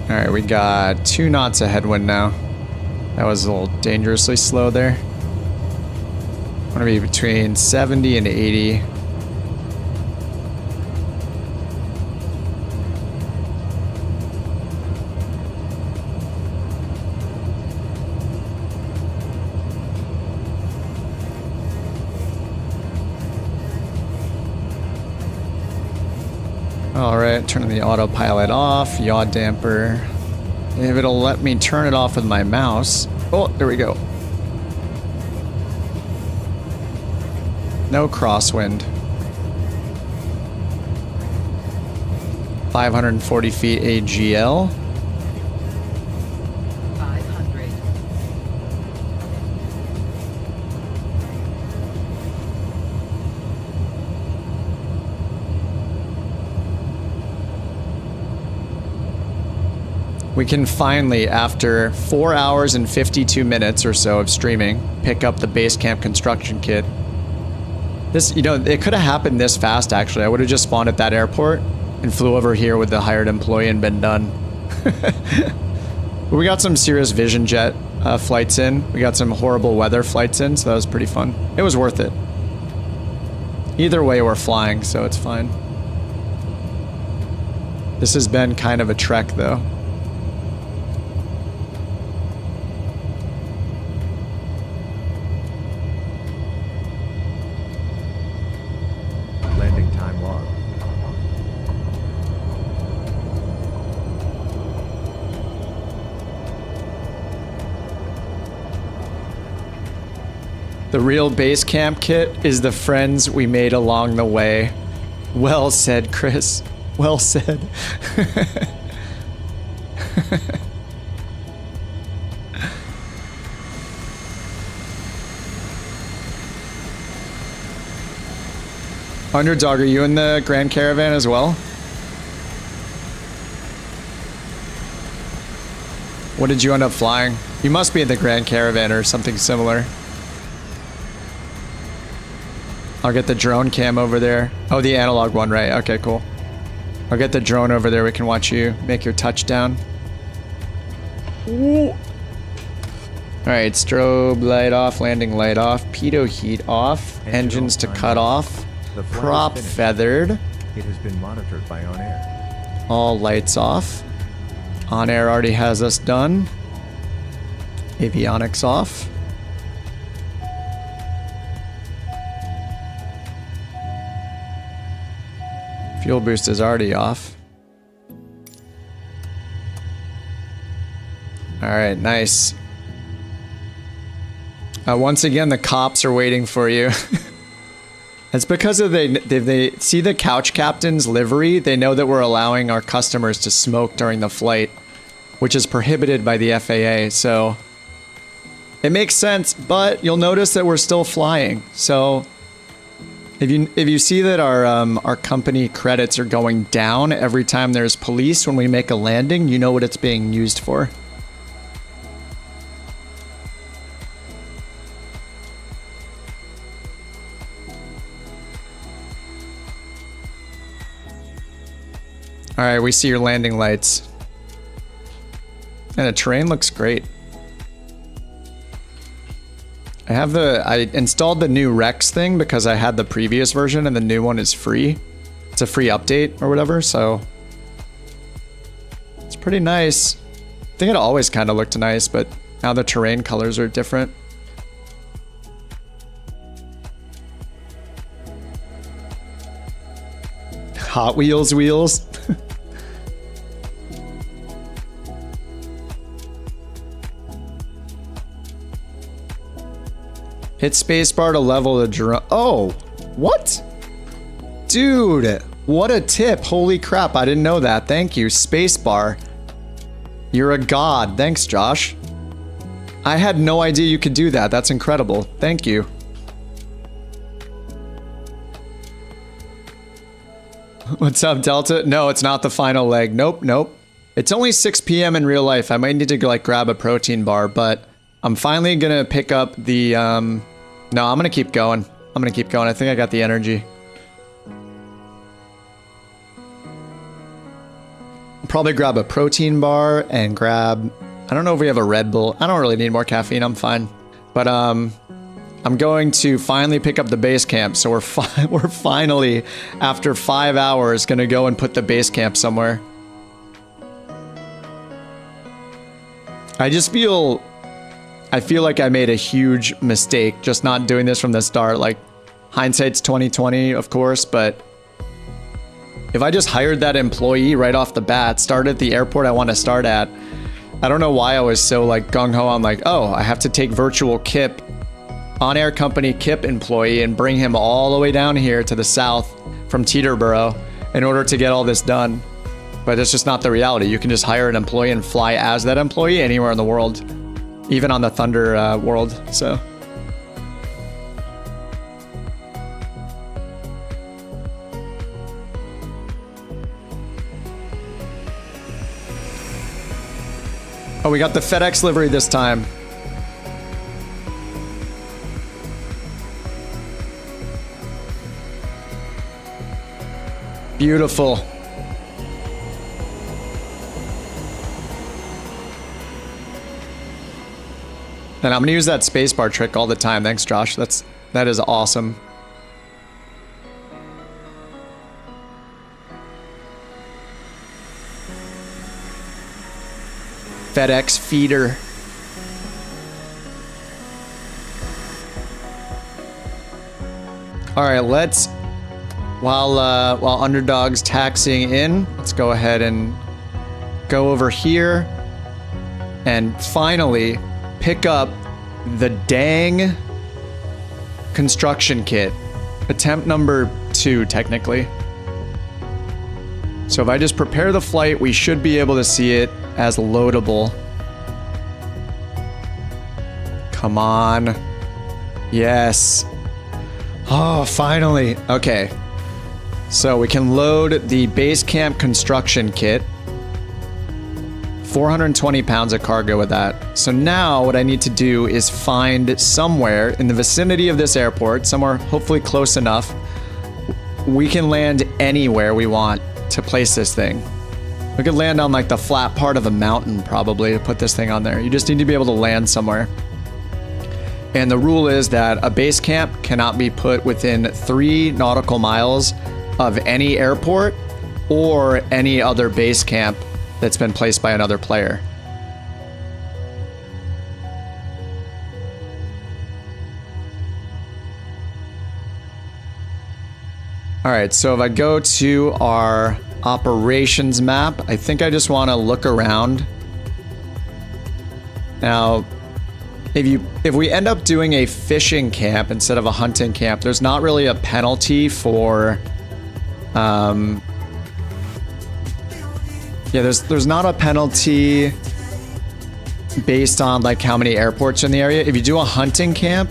All right, we got 2 knots of headwind now. That was a little dangerously slow there. I want to be between 70 and 80. All right, turning the autopilot off, yaw damper. If it'll let me turn it off with my mouse. Oh, there we go. No crosswind. 540 feet AGL. 500. We can finally, after 4 hours and 52 minutes or so of streaming, pick up the Basecamp construction kit. This, you know, it could have happened this fast, actually. I would have just spawned at that airport and flew over here with the hired employee and been done. But we got some serious Vision Jet flights in. We got some horrible weather flights in, so that was pretty fun. It was worth it. Either way, we're flying, so it's fine. This has been kind of a trek, though. Landing time log. The real Basecamp kit is the friends we made along the way. Well said, Chris. Well said. Underdog, are you in the Grand Caravan as well? What did you end up flying? You must be in the Grand Caravan or something similar. I'll get the drone cam over there. Oh, the analog one, right? Okay, cool. I'll get the drone over there. We can watch you make your touchdown. Ooh. All right, strobe light off, landing light off, pitot heat off, engines to cut off, The flight is prop finished. feathered, It has been monitored by OnAir. all lights off. OnAir already has us done. Avionics off. Fuel boost is already off. All right, nice. Once again, the cops are waiting for you. It's because of they see the couch captain's livery. They know that we're allowing our customers to smoke during the flight, which is prohibited by the FAA. So It makes sense, but you'll notice that we're still flying. So if you see that our company credits are going down every time there's police when we make a landing, you know what it's being used for. All right, we see your landing lights. And the terrain looks great. I installed the new Rex thing because I had the previous version and the new one is free. It's a free update or whatever, so it's pretty nice. I think it always kind of looked nice, but now the terrain colors are different. Hot Wheels wheels. Hit spacebar to level the drone. Oh, what? Dude, what a tip. Holy crap, I didn't know that. Thank you, spacebar. You're a god. Thanks, Josh. I had no idea you could do that. That's incredible. Thank you. What's up, Delta? No, it's not the final leg. Nope, nope. It's only 6 p.m. in real life. I might need to like grab a protein bar, but I'm finally gonna pick up the, no, I'm gonna keep going. I'm gonna keep going. I think I got the energy. Probably grab a protein bar and grab, I don't know if we have a Red Bull. I don't really need more caffeine, I'm fine. But I'm going to finally pick up the base camp. So we're finally, after 5 hours, gonna go and put the base camp somewhere. I feel like I made a huge mistake just not doing this from the start. Like, hindsight's 20/20, of course, but if I just hired that employee right off the bat, started at the airport I want to start at, I don't know why I was so like gung-ho. I'm like, oh, I have to take virtual Kip, on-air company Kip employee and bring him all the way down here to the south from Teterboro in order to get all this done. But it's just not the reality. You can just hire an employee and fly as that employee anywhere in the world. Even on the Thunder world, so. Oh, we got the FedEx livery this time. Beautiful. And I'm gonna use that spacebar trick all the time. Thanks, Josh. That is awesome. FedEx feeder. All right, let's while Underdog's taxiing in, let's go ahead and go over here and finally pick up the dang construction kit. Attempt number 2, technically. So if I just prepare the flight, we should be able to see it as loadable. Come on. Yes. Oh, finally. Okay. So we can load the Basecamp construction kit. 420 pounds of cargo with that. So now what I need to do is find somewhere in the vicinity of this airport, somewhere hopefully close enough, we can land anywhere we want to place this thing. We could land on like the flat part of a mountain probably to put this thing on there. You just need to be able to land somewhere. And the rule is that a base camp cannot be put within 3 nautical miles of any airport or any other base camp that's been placed by another player. All right, so if I go to our operations map, I think I just want to look around. Now, if we end up doing a fishing camp instead of a hunting camp, there's not really a penalty for yeah, there's not a penalty based on like how many airports are in the area. If you do a hunting camp,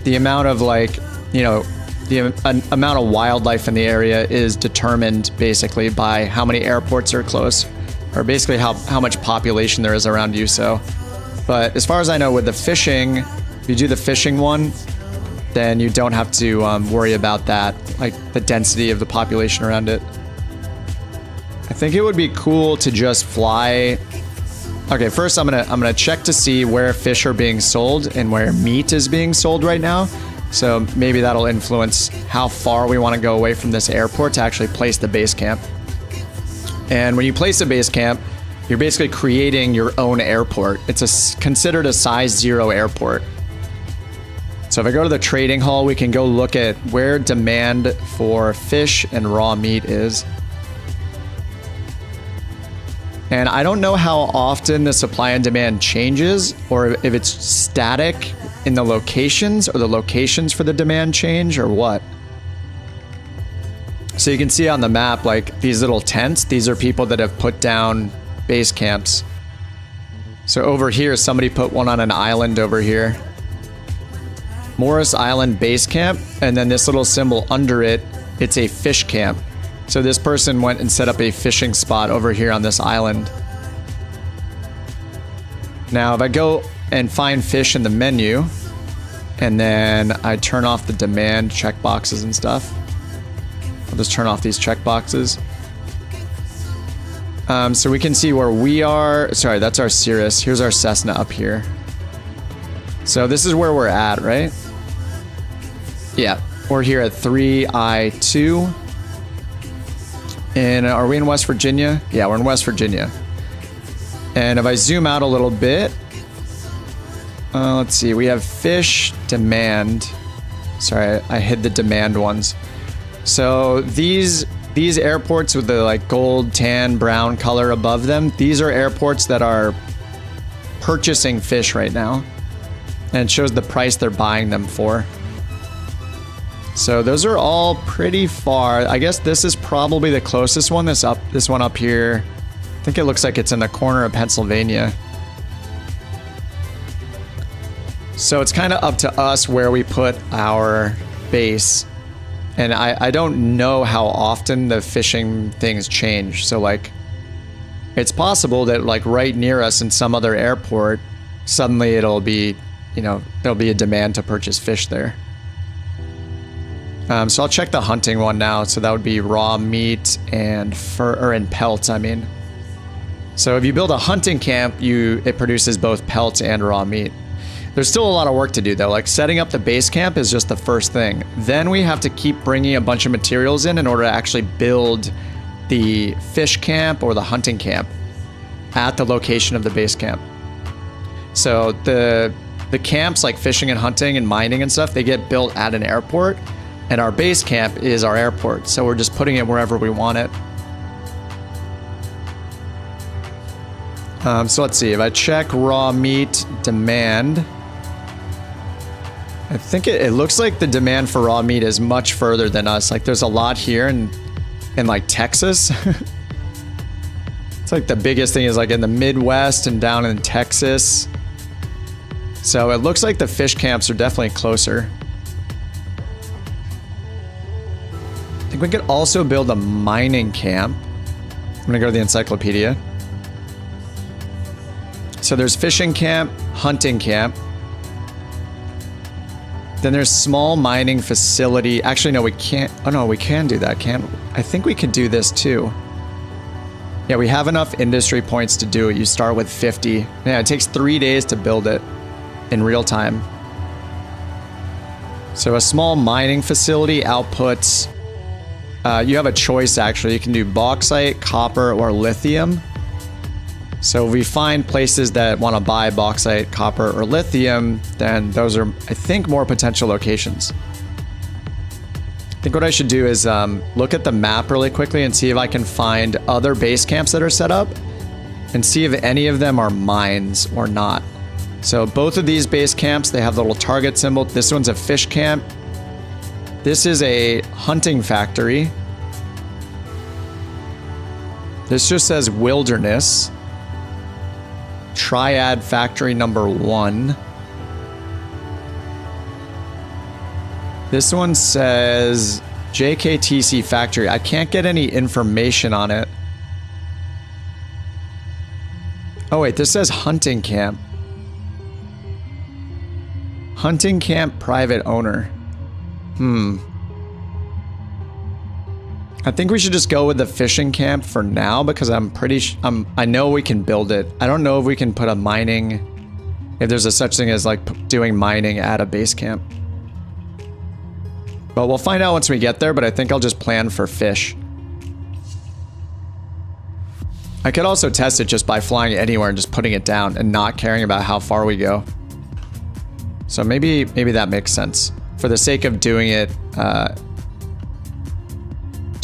the amount of like, you know, the amount of wildlife in the area is determined basically by how many airports are close, or basically how much population there is around you. So, but as far as I know, with the fishing, if you do the fishing one, then you don't have to worry about that, like the density of the population around it. I think it would be cool to just fly. Okay, first I'm gonna check to see where fish are being sold and where meat is being sold right now. So maybe that'll influence how far we want to go away from this airport to actually place the base camp. And when you place a base camp, you're basically creating your own airport. It's considered a size 0 airport. So if I go to the trading hall, we can go look at where demand for fish and raw meat is. And I don't know how often the supply and demand changes, or if it's static in the locations, or the locations for the demand change, or what. So you can see on the map, like these little tents, these are people that have put down base camps. So over here, somebody put one on an island over here. Morris Island Base Camp, and then this little symbol under it, it's a fish camp. So this person went and set up a fishing spot over here on this island. Now, if I go and find fish in the menu, and then I turn off the demand checkboxes and stuff. I'll just turn off these checkboxes. So we can see where we are. Sorry, that's our Cirrus. Here's our Cessna up here. So this is where we're at, right? Yeah, we're here at 3I2. And are we in West Virginia? Yeah, we're in West Virginia. And if I zoom out a little bit, let's see, we have fish demand. Sorry, I hid the demand ones. So these airports with the like gold, tan, brown color above them, these are airports that are purchasing fish right now. And it shows the price they're buying them for. So those are all pretty far. I guess this is probably the closest one. This one up here. I think it looks like it's in the corner of Pennsylvania. So it's kind of up to us where we put our base. And I don't know how often the fishing things change. So like, it's possible that like right near us in some other airport, suddenly it'll be, you know, there'll be a demand to purchase fish there. So I'll check the hunting one now. So that would be raw meat and fur, or in pelts, I mean. So if you build a hunting camp, it produces both pelts and raw meat. There's still a lot of work to do though. Like setting up the base camp is just the first thing. Then we have to keep bringing a bunch of materials in order to actually build the fish camp or the hunting camp at the location of the base camp. So the camps like fishing and hunting and mining and stuff, they get built at an airport. And our base camp is our airport, so we're just putting it wherever we want it. So let's see, if I check raw meat demand, I think it looks like the demand for raw meat is much further than us. Like there's a lot here in like Texas. It's like the biggest thing is like in the Midwest and down in Texas. So it looks like the fish camps are definitely closer. I think we could also build a mining camp. I'm gonna go to the encyclopedia. So there's fishing camp, hunting camp. Then there's small mining facility. Actually, no, we can't. Oh no, we can do that, can't we? I think we could do this too. Yeah, we have enough industry points to do it. You start with 50. Yeah, it takes 3 days to build it in real time. So a small mining facility outputs. You have a choice actually. You can do bauxite, copper, or lithium. So if we find places that want to buy bauxite, copper, or lithium, then those are, I think, more potential locations. I think what I should do is look at the map really quickly and see if I can find other base camps that are set up and see if any of them are mines or not. So both of these base camps, they have the little target symbol. This one's a fish camp. This is a hunting factory. This just says wilderness. Triad Factory number 1. This one says JKTC Factory. I can't get any information on it. Oh wait, this says Hunting Camp. Hunting Camp private owner. I think we should just go with the fishing camp for now because I'm pretty I know we can build it. I don't know if we can put a mining, if there's a such thing as like doing mining at a base camp. But we'll find out once we get there, but I think I'll just plan for fish. I could also test it just by flying anywhere and just putting it down and not caring about how far we go. So maybe that makes sense. For the sake of doing it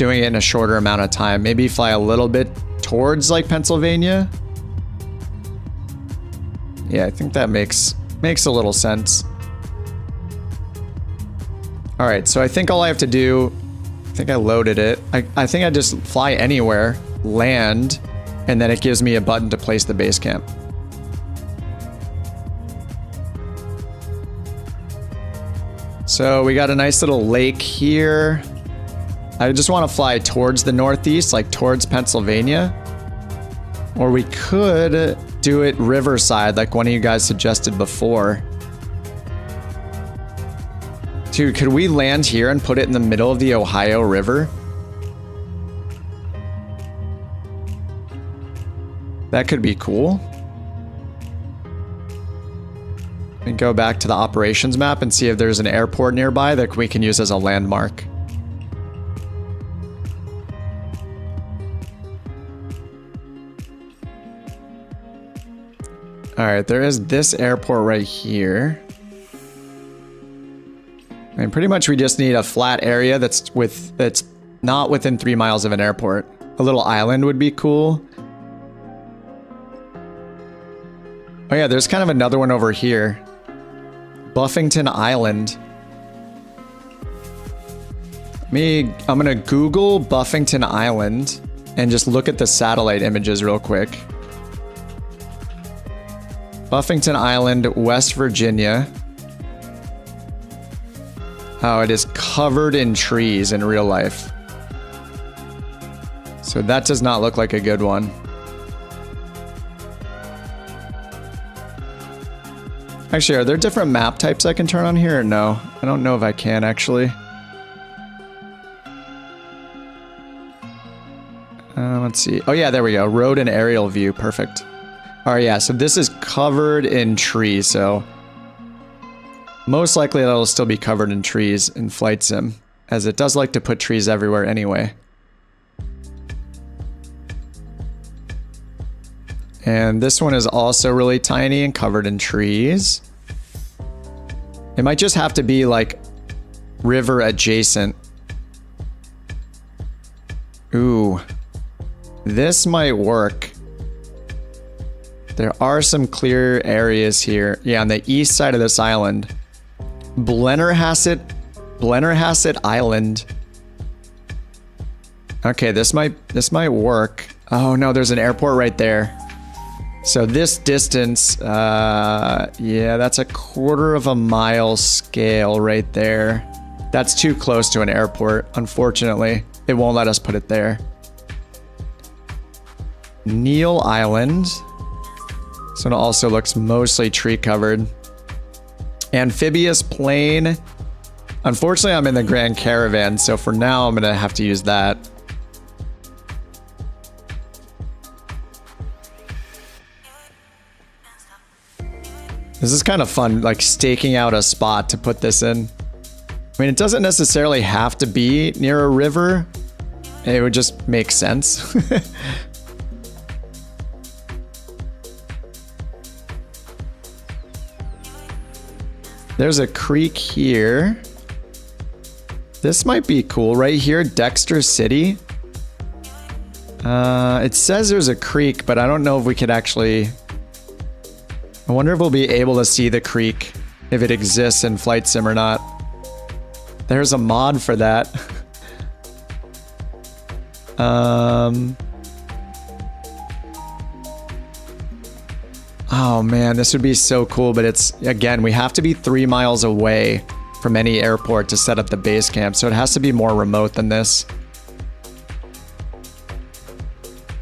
in a shorter amount of time, maybe fly a little bit towards like Pennsylvania. Yeah, I think that makes a little sense. All right, so I think all I have to do, I think I loaded it. I think I just fly anywhere, land, and then it gives me a button to place the base camp. So we got a nice little lake here. I just want to fly towards the northeast, like towards Pennsylvania. Or we could do it riverside, like one of you guys suggested before. Dude, could we land here and put it in the middle of the Ohio River? That could be cool. And go back to the operations map and see if there's an airport nearby that we can use as a landmark. All right, there is this airport right here. I mean, pretty much we just need a flat area that's not within 3 miles of an airport. A little island would be cool. Oh yeah, there's kind of another one over here. Buffington Island. I'm gonna Google Buffington Island and just look at the satellite images real quick. Buffington Island, West Virginia. Oh, it is covered in trees in real life. So that does not look like a good one. Actually, are there different map types I can turn on here or no? I don't know if I can actually. Let's see. Oh yeah, there we go. Road and aerial view. Perfect. All right, yeah, so this is covered in trees, so most likely that'll still be covered in trees in Flight Sim, as it does like to put trees everywhere anyway. And this one is also really tiny and covered in trees. It might just have to be like river adjacent. Ooh, this might work. There are some clear areas here. Yeah, on the east side of this island. Blennerhassett Island. Okay, this might work. Oh no, there's an airport right there. So this distance, yeah, that's a 1/4 mile scale right there. That's too close to an airport, unfortunately. It won't let us put it there. Neal Island. This one also looks mostly tree covered. Amphibious Plain. Unfortunately, I'm in the Grand Caravan, so for now, I'm gonna have to use that. This is kind of fun, like staking out a spot to put this in. I mean, it doesn't necessarily have to be near a river. It would just make sense. There's a creek here. This might be cool right here, Dexter City. It says there's a creek, but I don't know if we could actually... I wonder if we'll be able to see the creek, if it exists in Flight Sim or not. There's a mod for that. Oh man, this would be so cool, but it's, again, we have to be 3 miles away from any airport to set up the base camp, so it has to be more remote than this.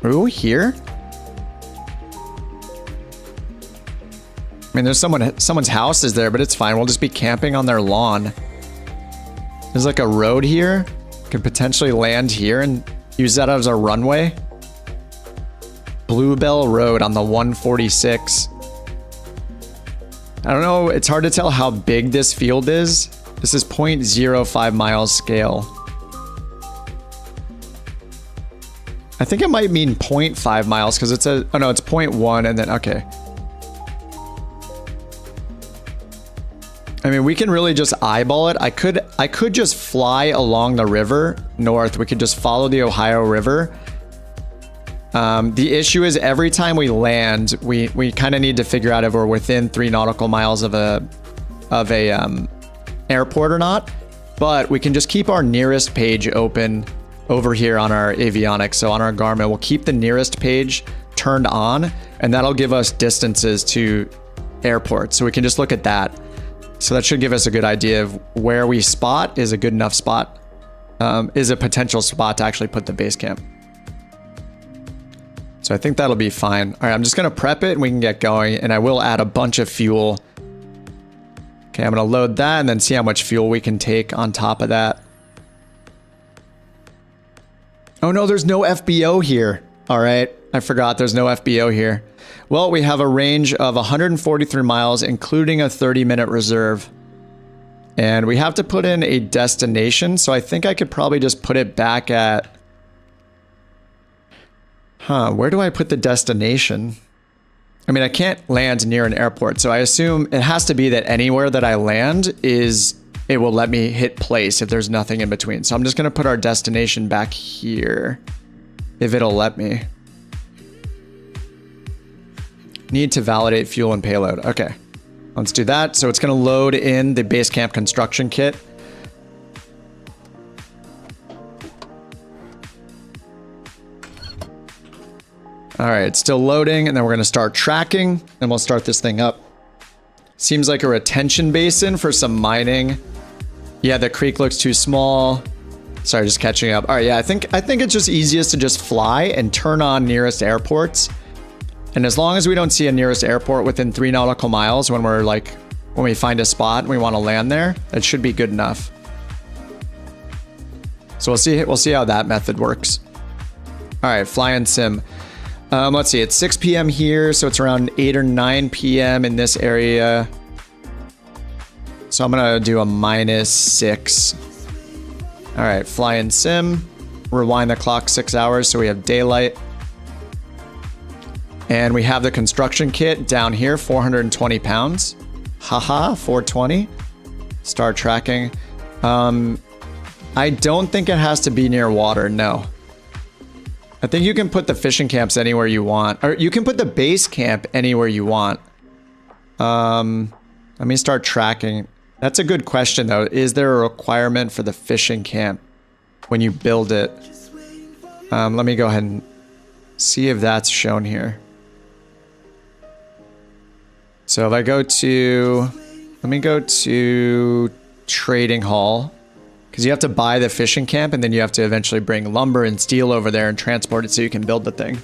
Ooh, here? I mean, there's someone's house is there, but it's fine. We'll just be camping on their lawn. There's like a road here. Could potentially land here and use that as a runway. Bluebell Road on the 146. I don't know. It's hard to tell how big this field is. This is 0.05 miles scale. I think it might mean 0.5 miles because it's a, oh no, it's 0.1 and then, okay. I mean, we can really just eyeball it. I could just fly along the river north. We could just follow the Ohio River. The issue is every time we land, we kind of need to figure out if we're within 3 nautical miles of a airport or not. But we can just keep our nearest page open over here on our avionics. So on our Garmin, we'll keep the nearest page turned on, and that'll give us distances to airports. So we can just look at that. So that should give us a good idea of where we spot is a good enough spot, is a potential spot to actually put the base camp. So I think that'll be fine. All right, I'm just gonna prep it and we can get going, and I will add a bunch of fuel. Okay, I'm gonna load that and then see how much fuel we can take on top of that. Oh no, there's no FBO here. All right, I forgot there's no FBO here. Well, we have a range of 143 miles, including a 30-minute reserve. And we have to put in a destination, so I think I could probably just put it back at... Where do I put the destination? I mean, I can't land near an airport, so I assume it has to be that anywhere that I land it will let me hit place if there's nothing in between. So I'm just gonna put our destination back here, if it'll let me. Need to validate fuel and payload. Okay, let's do that. So it's going to load in the Basecamp construction kit. All right, it's still loading, and then we're going to start tracking, and we'll start this thing up. Seems like a retention basin for some mining. Yeah, the creek looks too small. Sorry, just catching up. All right, yeah, I think it's just easiest to just fly and turn on nearest airports. And as long as we don't see a nearest airport within 3 nautical miles when we find a spot and we want to land there, that should be good enough. So we'll see how that method works. All right, fly and sim. Let's see, it's 6 p.m. here, so it's around 8 or 9 p.m. in this area. So I'm gonna do a -6. All right, fly and sim. Rewind the clock 6 hours so we have daylight. And we have the construction kit down here, 420 pounds. Haha, 420. Start tracking. I don't think it has to be near water, no. I think you can put the fishing camps anywhere you want. Or you can put the base camp anywhere you want. Let me start tracking. That's a good question though. Is there a requirement for the fishing camp when you build it? Let me go ahead and see if that's shown here. So if I go to, let me go to trading hall, because you have to buy the fishing camp and then you have to eventually bring lumber and steel over there and transport it so you can build the thing.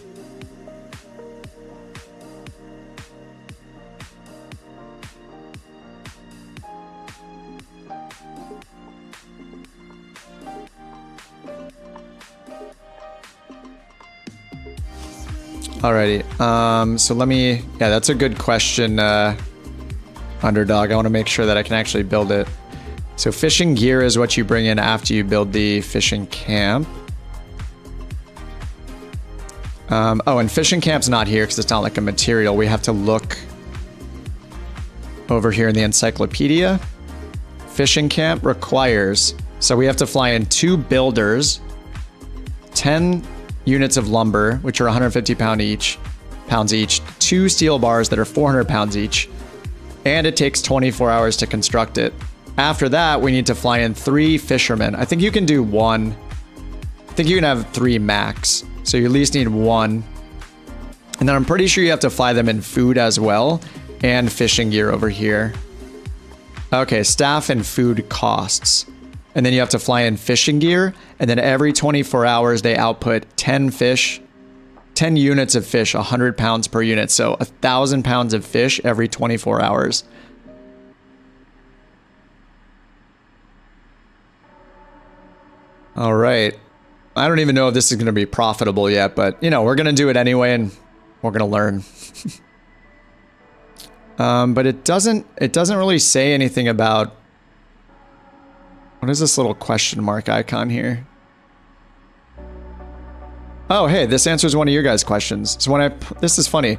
Alrighty, so let me, yeah, that's a good question, Underdog. I want to make sure that I can actually build it. So fishing gear is what you bring in after you build the fishing camp. Oh, and fishing camp's not here because it's not like a material. We have to look over here in the encyclopedia. Fishing camp requires, so we have to fly in 2 builders, 10 units of lumber, which are 150 pounds each, 2 steel bars that are 400 pounds each, and it takes 24 hours to construct it. After that, we need to fly in 3 fishermen. I think you can do 1. I think you can have 3 max. So you at least need 1. And And then I'm pretty sure you have to fly them in food as well, and fishing gear over here. Okay, staff and food costs. And then you have to fly in fishing gear, and then every 24 hours they output 10 fish, 10 units of fish, 100 pounds per unit. So 1,000 pounds of fish every 24 hours. All right. I don't even know if this is going to be profitable yet, but you know, we're going to do it anyway and we're going to learn. But it doesn't really say anything about, what is this little question mark icon here? Oh, hey, this answers one of your guys' questions. So this is funny.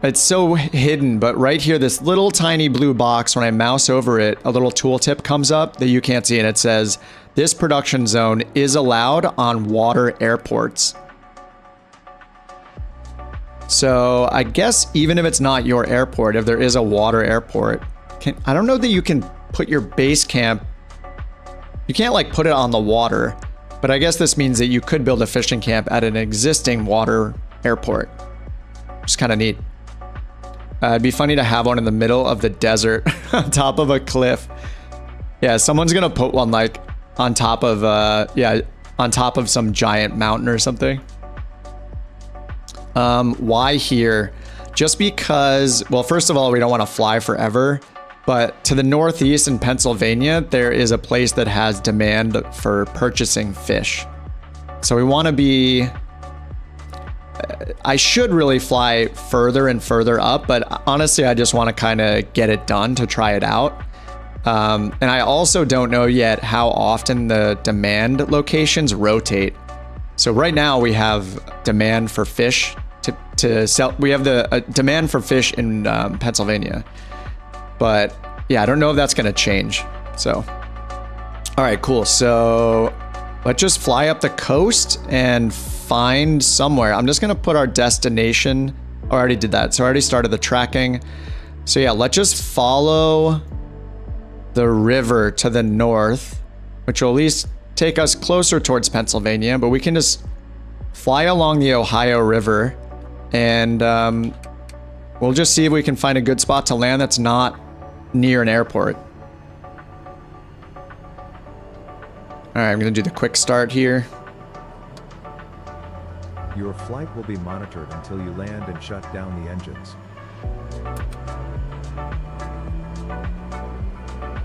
It's so hidden, but right here, this little tiny blue box, when I mouse over it, a little tooltip comes up that you can't see, and it says, this production zone is allowed on water airports. So I guess even if it's not your airport, if there is a water airport, I don't know that you can put your base camp, you can't like put it on the water, but I guess this means that you could build a fishing camp at an existing water airport, which is kind of neat. It'd be funny to have one in the middle of the desert on top of a cliff. Yeah, someone's gonna put one like on top of on top of some giant mountain or something. Why here? Just because, well, first of all, we don't want to fly forever, but to the northeast in Pennsylvania, there is a place that has demand for purchasing fish. So we want to be, I should really fly further and further up, but honestly, I just want to kind of get it done to try it out. And I also don't know yet how often the demand locations rotate. So right now we have demand for fish to sell. We have the demand for fish in Pennsylvania, but yeah, I don't know if that's going to change. So, all right, cool. So let's just fly up the coast and find somewhere. I'm just going to put our destination. Oh, I already did that. So I already started the tracking. So yeah, let's just follow the river to the north, which will at least take us closer towards Pennsylvania, but we can just fly along the Ohio River and we'll just see if we can find a good spot to land that's not near an airport. All right, I'm gonna do the quick start here. Your flight will be monitored until you land and shut down the engines.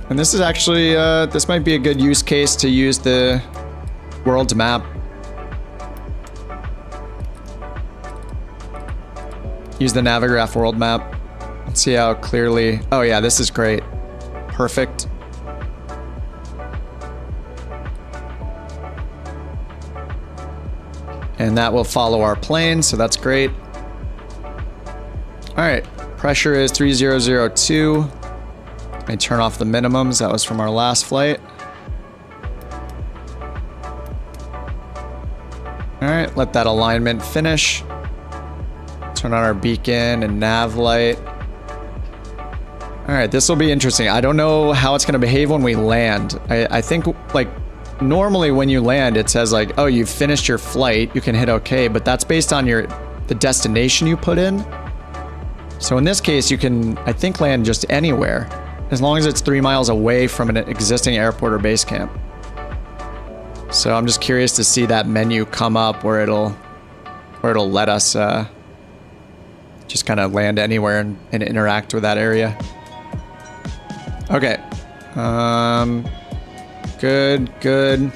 And this is actually, this might be a good use case to use the world map. Use the Navigraph world map. Let's see how clearly, oh yeah, this is great. Perfect. And that will follow our plane, so that's great. All right, pressure is 3002. Let me turn off the minimums. That was from our last flight. All right, let that alignment finish. Turn on our beacon and nav light. All right, this will be interesting. I don't know how it's gonna behave when we land. I think like normally when you land, it says like, oh, you've finished your flight, you can hit okay, but that's based on the destination you put in. So in this case, you can, I think, land just anywhere, as long as it's 3 miles away from an existing airport or base camp. So I'm just curious to see that menu come up where it'll let us just kind of land anywhere and interact with that area. Okay. Good.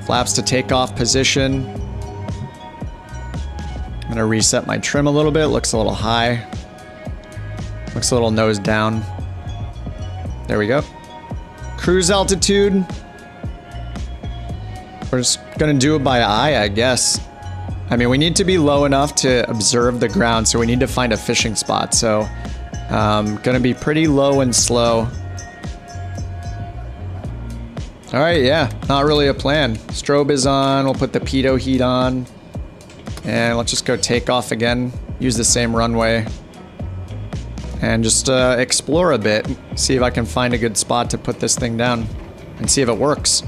Flaps to takeoff position. I'm gonna reset my trim a little bit. Looks a little high. Looks a little nose down. There we go. Cruise altitude. We're just gonna do it by eye, I guess. I mean, we need to be low enough to observe the ground, so we need to find a fishing spot. So, gonna be pretty low and slow. All right, yeah, not really a plan. Strobe is on, we'll put the pitot heat on. And let's just go take off again. Use the same runway. And just explore a bit. See if I can find a good spot to put this thing down. And see if it works.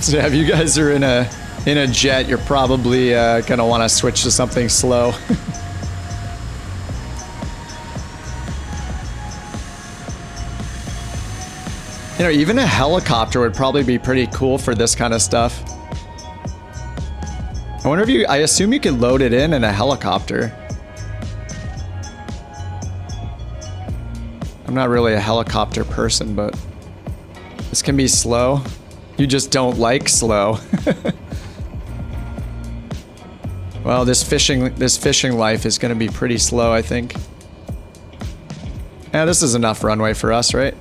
So if you guys are in a jet, you're probably gonna want to switch to something slow. You know, even a helicopter would probably be pretty cool for this kind of stuff. I wonder if I assume you could load it in a helicopter. I'm not really a helicopter person, but this can be slow. You just don't like slow. Well, this fishing life is gonna be pretty slow, I think. Yeah, this is enough runway for us, right?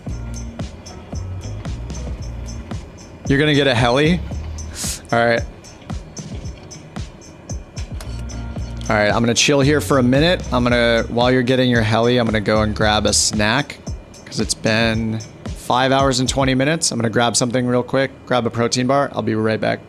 You're gonna get a heli? Alright. Alright, I'm gonna chill here for a minute. While you're getting your heli, I'm gonna go and grab a snack. Because it's been 5 hours and 20 minutes. I'm gonna grab something real quick, grab a protein bar. I'll be right back.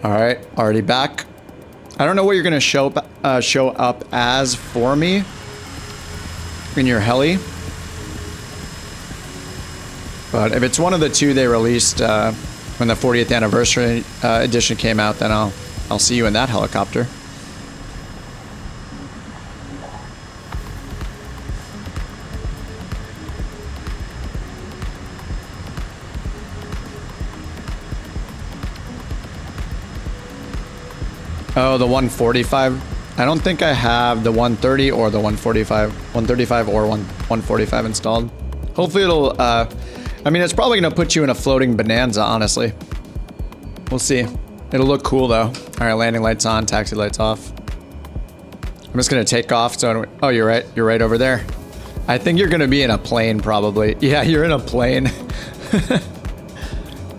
All right, already back. I don't know what you're gonna show up as for me in your heli, but if it's one of the two they released when the 40th anniversary edition came out, then I'll see you in that helicopter. Oh, the 145. I don't think I have the 130 or the 145. 135 or 145 installed. Hopefully it'll, I mean, it's probably going to put you in a floating bonanza, honestly. We'll see. It'll look cool, though. All right, landing lights on, taxi lights off. I'm just going to take off. So, oh, you're right. You're right over there. I think you're going to be in a plane, probably. Yeah, you're in a plane.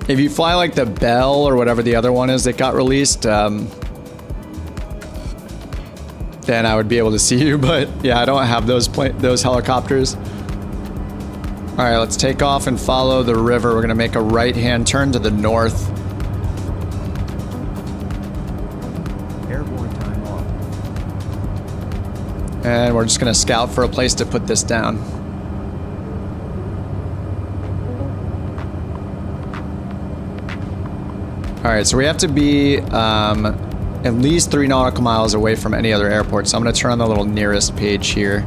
If you fly like the Bell or whatever the other one is that got released, then I would be able to see you, but yeah, I don't have those helicopters. All right, let's take off and follow the river. We're gonna make a right-hand turn to the north. Airborne time off. And we're just gonna scout for a place to put this down. All right, so we have to be at least 3 nautical miles away from any other airport. So I'm going to turn on the little nearest page here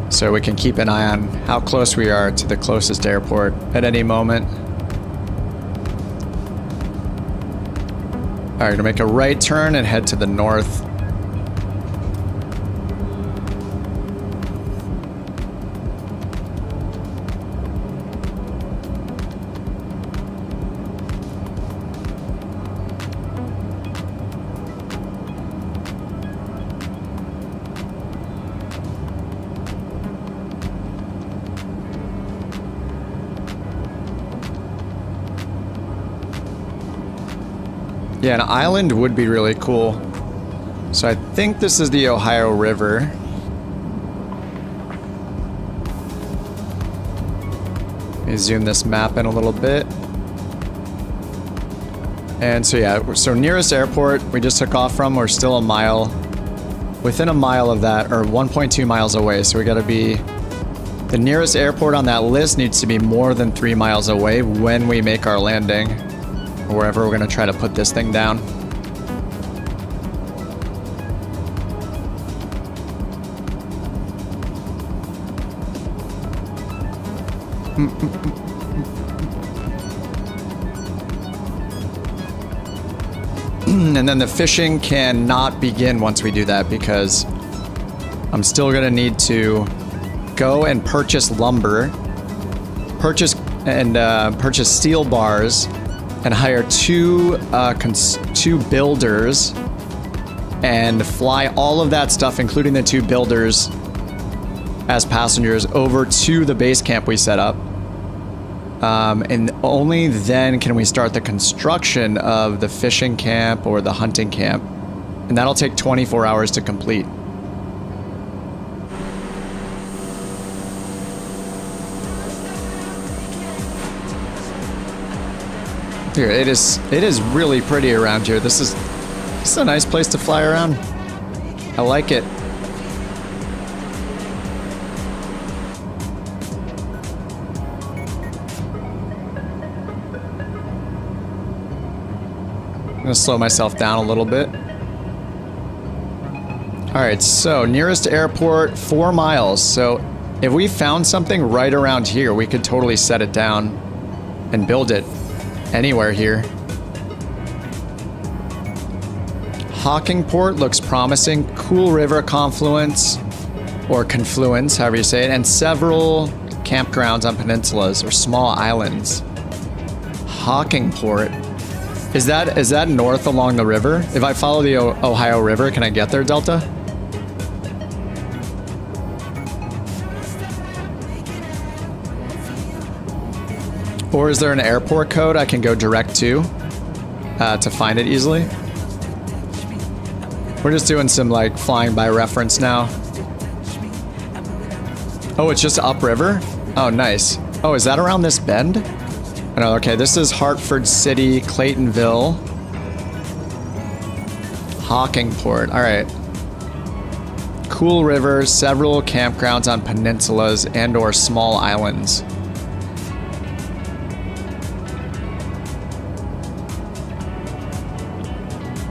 so we can keep an eye on how close we are to the closest airport at any moment. All right, gonna make a right turn and head to the north. Yeah, an island would be really cool. So I think this is the Ohio River. Let me zoom this map in a little bit. And so yeah, so nearest airport we just took off from, we're still a mile, within a mile of that, or 1.2 miles away. So we gotta be, the nearest airport on that list needs to be more than 3 miles away when we make our landing. Wherever we're gonna try to put this thing down. And then the fishing cannot begin once we do that because I'm still gonna need to go and purchase lumber, purchase steel bars, and hire two builders and fly all of that stuff, including the 2 builders, as passengers over to the base camp we set up. And only then can we start the construction of the fishing camp or the hunting camp. And that'll take 24 hours to complete. Here, it is really pretty around here. This is a nice place to fly around. I like it. I'm gonna slow myself down a little bit. Alright, so nearest airport, 4 miles. So if we found something right around here, we could totally set it down and build it anywhere here. Hockingport looks promising. Cool river confluence, or confluence, however you say it, and several campgrounds on peninsulas or small islands. Hockingport. Is that north along the river? If I follow the Ohio River, can I get there, Delta? Or is there an airport code I can go direct to find it easily? We're just doing some like flying by reference now. Oh, it's just upriver? Oh, nice. Oh, is that around this bend? Oh, no, okay, this is Hartford City, Claytonville, Hockingport. All right. Cool river, several campgrounds on peninsulas and or small islands.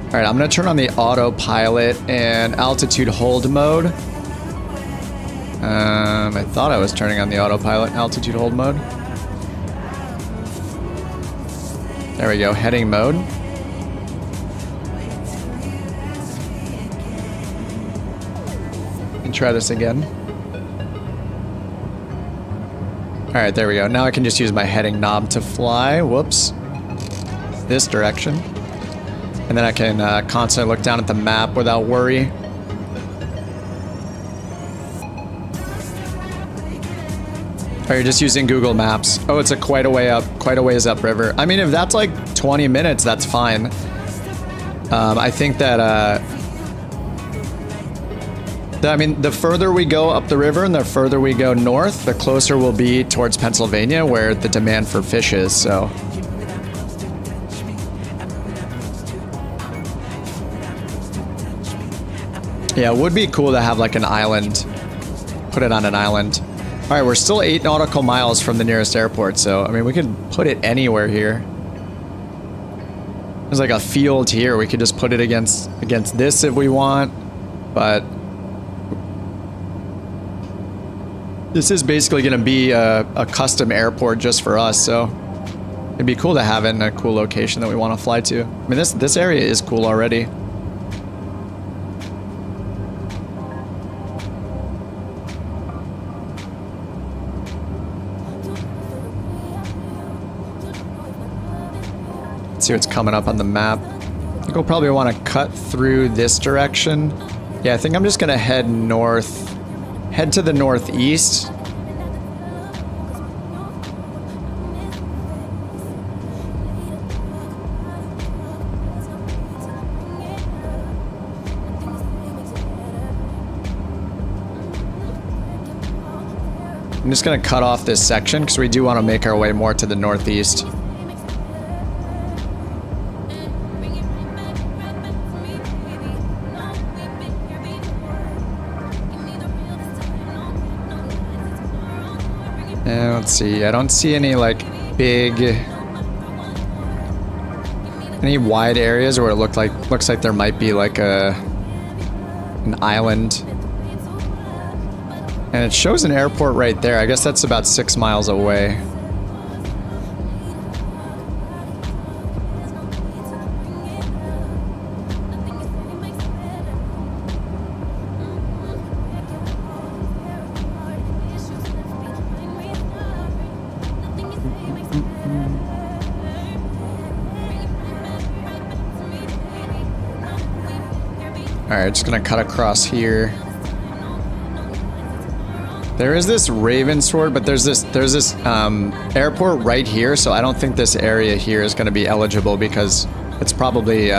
All right, I'm gonna turn on the autopilot and altitude hold mode. I thought I was turning on the autopilot and altitude hold mode. There we go, heading mode. And try this again. All right, there we go. Now I can just use my heading knob to fly. Whoops. This direction. And then I can constantly look down at the map without worry. Oh, you're just using Google Maps. Oh, it's quite a ways up river. I mean, if that's like 20 minutes, that's fine. I think that, I mean, the further we go up the river and the further we go north, the closer we'll be towards Pennsylvania, where the demand for fish is, so. Yeah, it would be cool to have like an island, put it on an island. All right, we're still 8 nautical miles from the nearest airport, so I mean, we could put it anywhere here. There's like a field here. We could just put it against this if we want, but this is basically going to be a custom airport just for us, so it'd be cool to have it in a cool location that we want to fly to. I mean, this area is cool already. See what's coming up on the map. I think we'll probably want to cut through this direction. Yeah, I think I'm just gonna head north, head to the northeast. I'm just gonna cut off this section because we do want to make our way more to the northeast. And let's see, I don't see any like any wide areas where it looks like there might be like an island. And it shows an airport right there. I guess that's about 6 miles away. Alright, just gonna cut across here. There is this Ravensward, but there's this airport right here, so I don't think this area here is going to be eligible because it's probably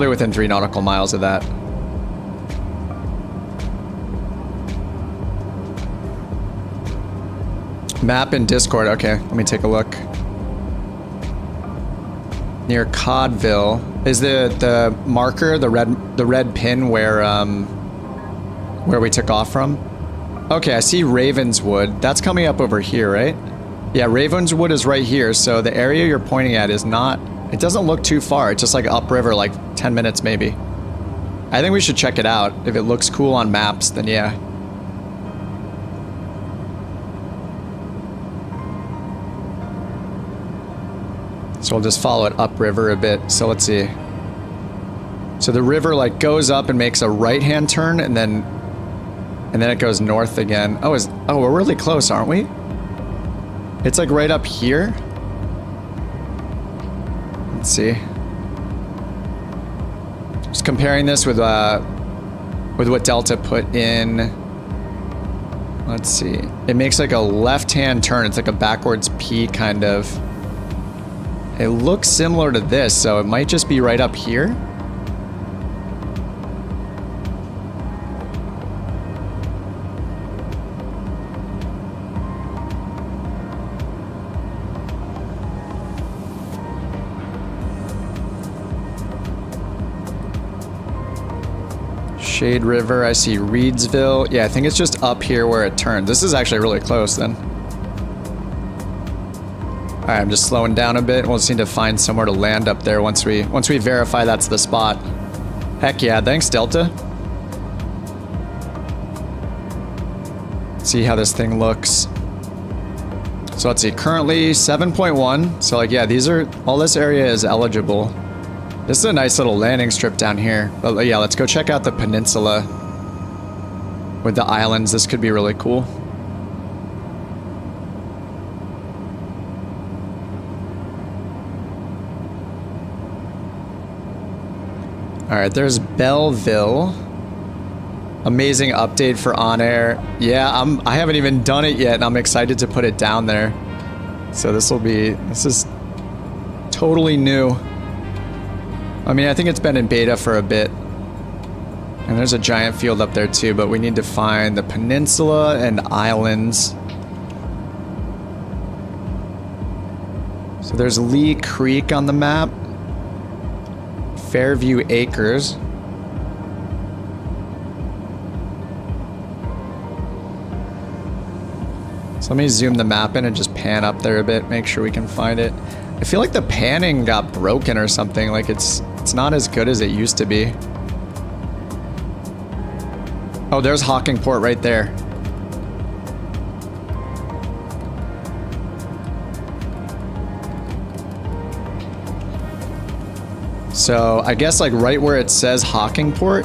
within 3 nautical miles of that. Map in Discord. Okay, let me take a look. Near Codville is the marker, the red pin where we took off from. Okay, I see Ravenswood. That's coming up over here, right? Yeah, Ravenswood is right here. So the area you're pointing at is not. It doesn't look too far. It's just like upriver, like 10 minutes maybe. I think we should check it out. If it looks cool on maps, then yeah. So we'll just follow it upriver a bit. So let's see. So the river like goes up and makes a right-hand turn, and then it goes north again. Oh, we're really close, aren't we? It's like right up here. Let's see. Just comparing this with what Delta put in. Let's see. It makes like a left-hand turn. It's like a backwards P kind of. It looks similar to this, so it might just be right up here. Shade River, I see Reedsville. Yeah, I think it's just up here where it turns. This is actually really close then. Alright, I'm just slowing down a bit. We'll just need to find somewhere to land up there once we verify that's the spot. Heck yeah, thanks Delta. See how this thing looks. So let's see, currently 7.1. So like, yeah, all this area is eligible. This is a nice little landing strip down here. But yeah, let's go check out the peninsula with the islands. This could be really cool. Alright, there's Belleville. Amazing update for OnAir. Yeah, I haven't even done it yet, and I'm excited to put it down there. So this is totally new. I mean, I think it's been in beta for a bit. And there's a giant field up there too, but we need to find the peninsula and islands. So there's Lee Creek on the map. Fairview Acres. So let me zoom the map in and just pan up there a bit, make sure we can find it. I feel like the panning got broken or something, like it's not as good as it used to be. Oh, there's Hockingport right there. So I guess like right where it says Hockingport.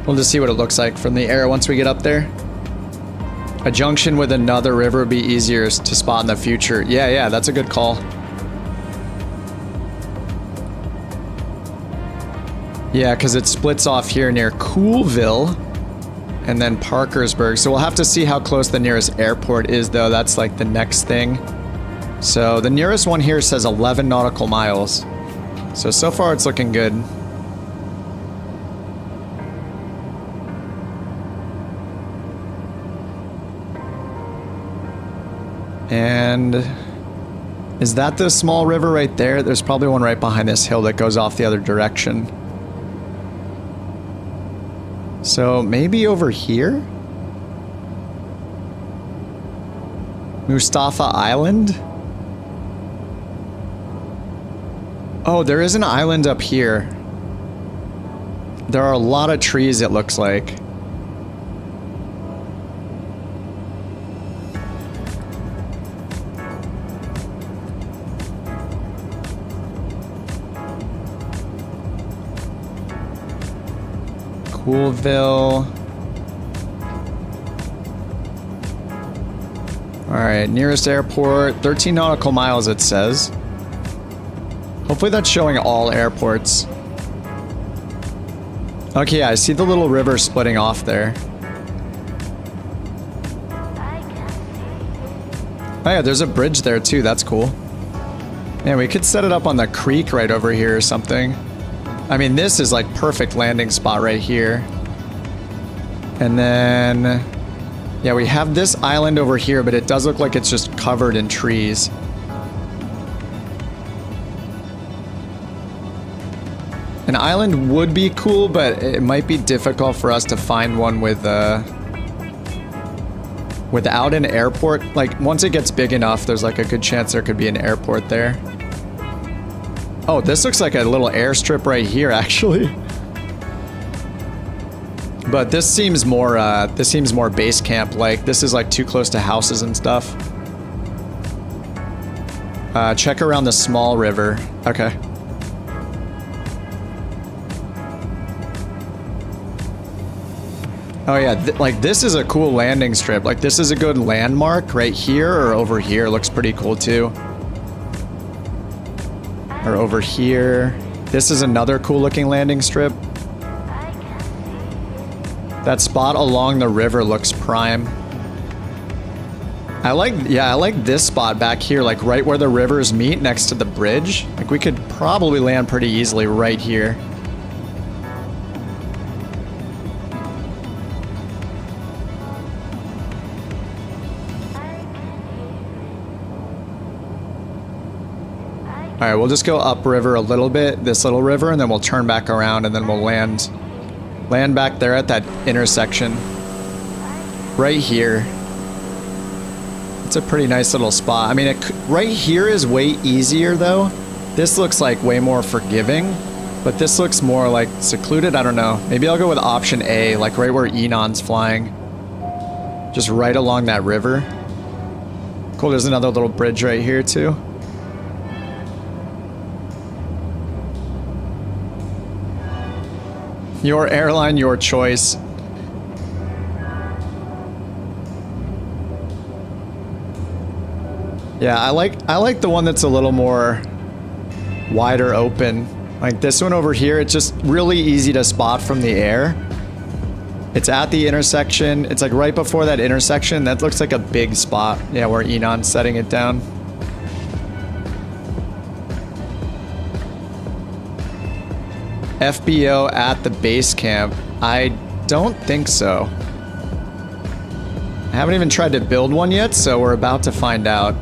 We'll just see what it looks like from the air once we get up there. A junction with another river would be easier to spot in the future. Yeah, that's a good call. Yeah, because it splits off here near Coolville and then Parkersburg. So we'll have to see how close the nearest airport is, though. That's like the next thing. So the nearest one here says 11 nautical miles. So far it's looking good. And is that the small river right there? There's probably one right behind this hill that goes off the other direction. So maybe over here? Mustafa Island? Oh, there is an island up here. There are a lot of trees, it looks like. Coolville. Alright, nearest airport, 13 nautical miles it says. Hopefully that's showing all airports. Okay, yeah, I see the little river splitting off there. Oh yeah, there's a bridge there too. That's cool. Yeah, we could set it up on the creek right over here or something. I mean, this is like perfect landing spot right here. And then, yeah, we have this island over here, but it does look like it's just covered in trees. An island would be cool, but it might be difficult for us to find one with, without an airport. Like, once it gets big enough, there's like a good chance there could be an airport there. Oh, this looks like a little airstrip right here, actually. But this seems more base camp like. This is like too close to houses and stuff. Check around the small river. Okay. Oh yeah, like this is a cool landing strip. Like this is a good landmark right here or over here. Looks pretty cool too. Or over here. This is another cool looking landing strip. That spot along the river looks prime. I like this spot back here, like right where the rivers meet next to the bridge. Like we could probably land pretty easily right here. All right, we'll just go upriver a little bit, this little river, and then we'll turn back around and then we'll land back there at that intersection. Right here. It's a pretty nice little spot. I mean, right here is way easier though. This looks like way more forgiving, but this looks more like secluded. I don't know. Maybe I'll go with option A, like right where Enon's flying. Just right along that river. Cool, there's another little bridge right here too. Your airline, your choice. Yeah, I like the one that's a little more wider open. Like this one over here, it's just really easy to spot from the air. It's at the intersection. It's like right before that intersection. That looks like a big spot. Yeah, where Enon's setting it down. FBO at the base camp. I don't think so. I haven't even tried to build one yet, so we're about to find out.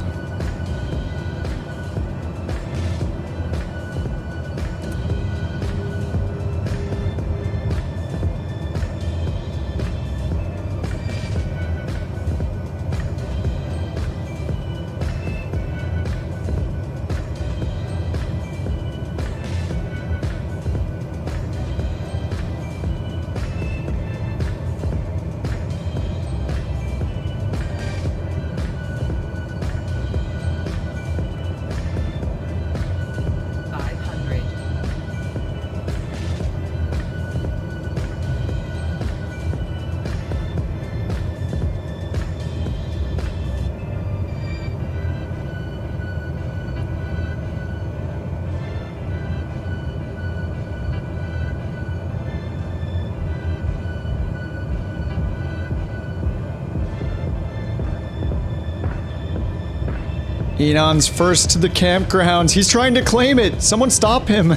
Enon's first to the campgrounds. He's trying to claim it. Someone stop him.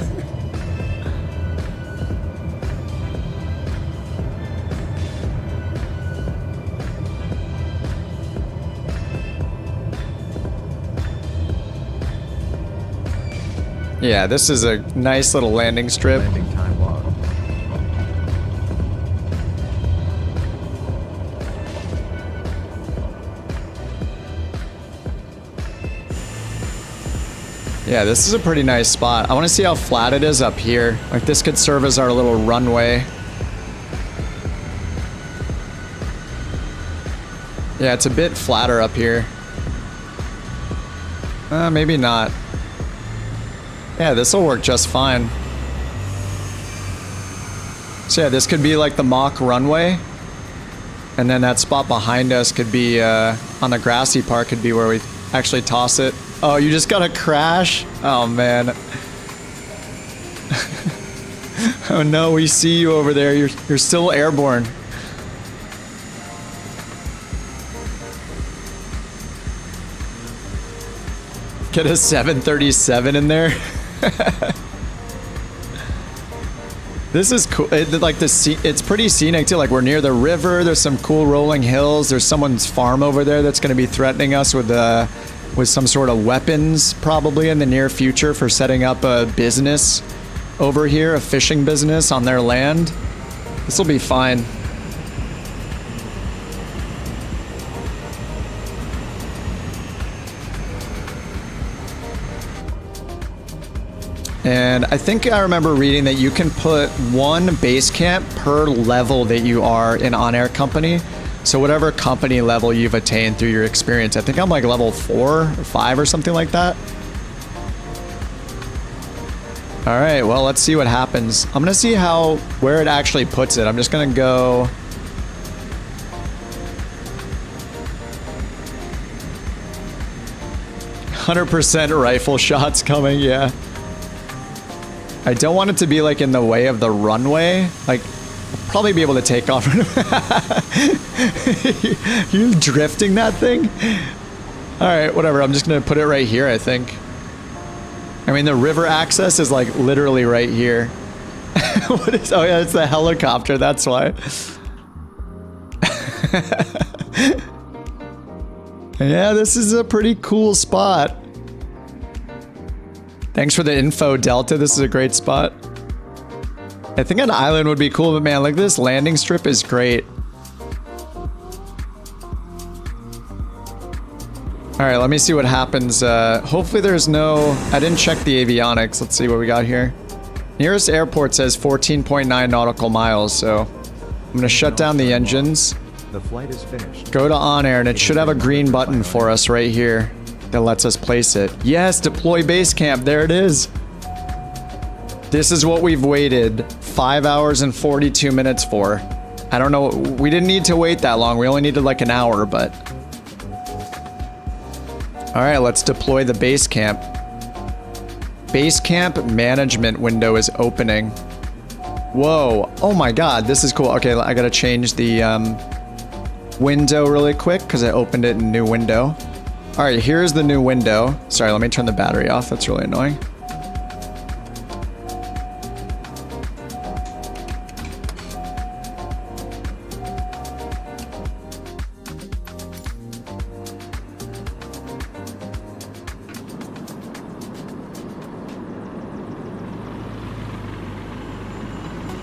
Yeah, this is a nice little landing strip. Landing time log. Yeah, this is a pretty nice spot. I want to see how flat it is up here. Like this could serve as our little runway. Yeah, it's a bit flatter up here. Maybe not. Yeah, this will work just fine. So yeah, this could be like the mock runway. And then that spot behind us could be, on the grassy part could be where we actually toss it. Oh, you just got a crash? Oh, man. Oh no, we see you over there. You're still airborne. Get a 737 in there. This is cool. It's pretty scenic too. Like we're near the river. There's some cool rolling hills. There's someone's farm over there that's going to be threatening us with some sort of weapons probably in the near future for setting up a business over here, a fishing business on their land. This will be fine. And I think I remember reading that you can put one base camp per level that you are in OnAir company. So whatever company level you've attained through your experience. I think I'm like level 4 or 5 or something like that. All right, well, let's see what happens. I'm gonna see where it actually puts it. I'm just gonna go. "100% rifle shots coming," yeah. I don't want it to be like in the way of the runway. Like, I'll probably be able to take off. You drifting that thing? All right, whatever. I'm just gonna put it right here, I think. I mean, the river access is like literally right here. What is? Oh yeah, it's the helicopter. That's why. Yeah, this is a pretty cool spot. Thanks for the info, Delta. This is a great spot. I think an island would be cool, but man, like this landing strip is great. All right, let me see what happens. Hopefully there's no... I didn't check the avionics. Let's see what we got here. Nearest airport says 14.9 nautical miles, so I'm gonna shut down the engines. The flight is finished. Go to OnAir, and it should have a green button for us right here that lets us place it. Yes, deploy Basecamp. There it is. This is what we've waited 5 hours and 42 minutes for. I don't know. We didn't need to wait that long. We only needed like an hour, but... All right, let's deploy the Basecamp. Basecamp management window is opening. Whoa. Oh my God, this is cool. Okay, I gotta change the window really quick because I opened it in a new window. All right, here's the new window. Sorry, let me turn the battery off. That's really annoying.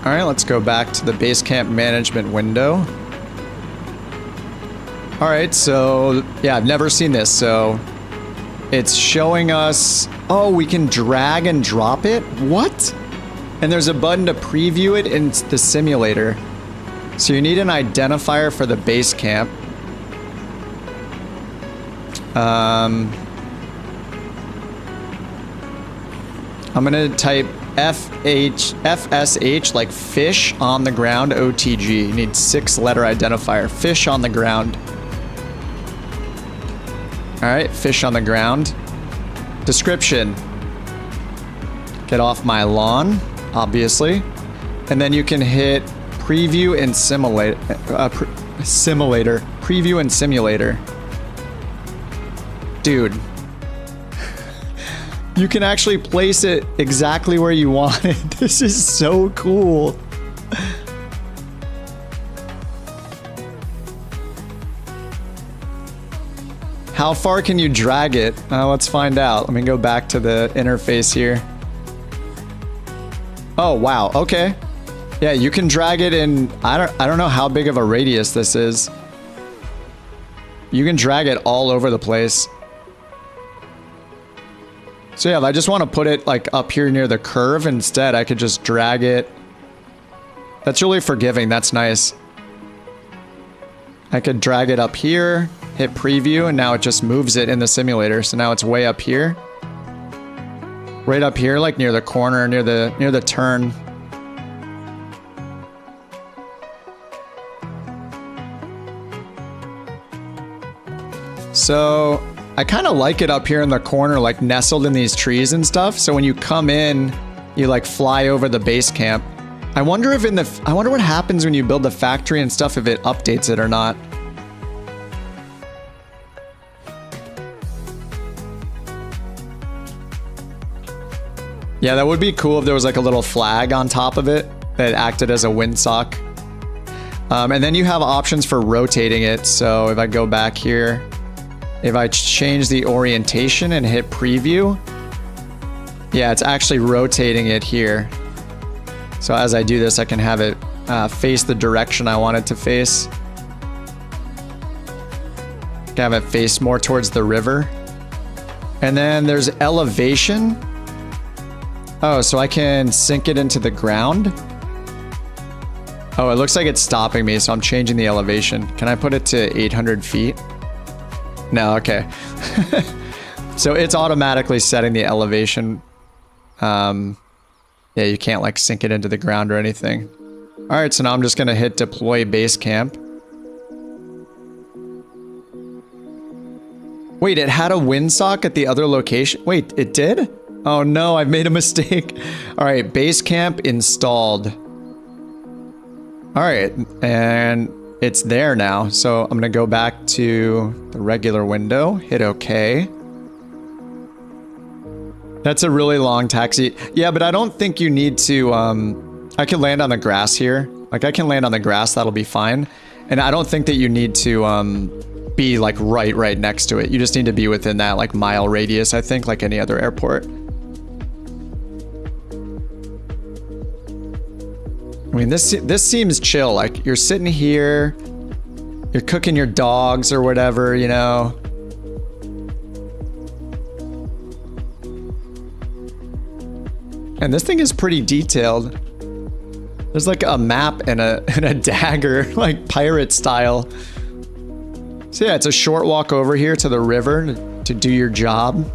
All right, let's go back to the Basecamp management window. All right, so yeah, I've never seen this. So it's showing us, oh, we can drag and drop it? What? And there's a button to preview it in the simulator. So you need an identifier for the Basecamp. I'm gonna type FSH, like fish on the ground, OTG. You need 6-letter identifier. Fish on the ground. All right, fish on the ground. Description. Get off my lawn, obviously. And then you can hit preview and simulator. Preview and simulator. Dude. You can actually place it exactly where you want it. This is so cool. How far can you drag it? Let's find out. Let me go back to the interface here. Oh, wow. Okay. Yeah, you can drag it in... I don't know how big of a radius this is. You can drag it all over the place. So yeah, if I just want to put it like up here near the curve instead, I could just drag it. That's really forgiving. That's nice. I could drag it up here, hit preview, and now it just moves it in the simulator. So now it's way up here. Right up here, like near the corner, near the turn. So I kind of like it up here in the corner, like nestled in these trees and stuff. So when you come in, you like fly over the Basecamp. I wonder if I wonder what happens when you build the factory and stuff, if it updates it or not. Yeah, that would be cool if there was like a little flag on top of it that acted as a windsock. And then you have options for rotating it. So if I go back here, if I change the orientation and hit preview, yeah, it's actually rotating it here. So as I do this, I can have it face the direction I want it to face. Can have it face more towards the river. And then there's elevation. Oh, so I can sink it into the ground. Oh, it looks like it's stopping me, so I'm changing the elevation. Can I put it to 800 feet? No, okay. So it's automatically setting the elevation. Yeah, you can't like sink it into the ground or anything. All right, so now I'm just gonna hit deploy Basecamp. Wait, it had a windsock at the other location? Wait, it did? Oh no, I've made a mistake. All right, Basecamp installed. All right, and it's there now. So I'm gonna go back to the regular window, hit OK. That's a really long taxi. Yeah, but I don't think you need to, I can land on the grass here. Like I can land on the grass, that'll be fine. And I don't think that you need to be like right next to it. You just need to be within that like mile radius, I think, like any other airport. I mean, this seems chill. Like you're sitting here, you're cooking your dogs or whatever, you know. And this thing is pretty detailed. There's like a map and a dagger, like pirate style. So yeah, it's a short walk over here to the river to do your job.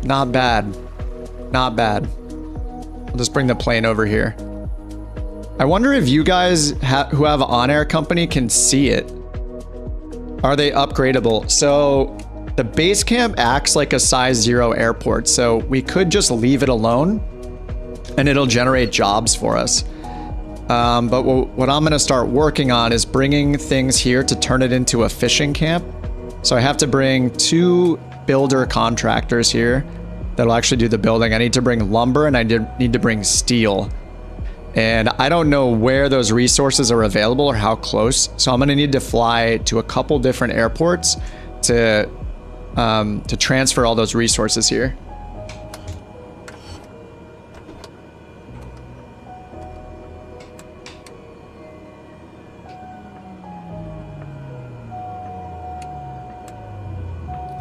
Not bad. Not bad. I'll just bring the plane over here. I wonder if you guys who have OnAir company can see it. Are they upgradable? So the Basecamp acts like a size 0 airport, so we could just leave it alone and it'll generate jobs for us. But what I'm gonna start working on is bringing things here to turn it into a fishing camp. So I have to bring 2 builder contractors here that'll actually do the building. I need to bring lumber and I need to bring steel. And I don't know where those resources are available or how close. So I'm gonna need to fly to a couple different airports to transfer all those resources here.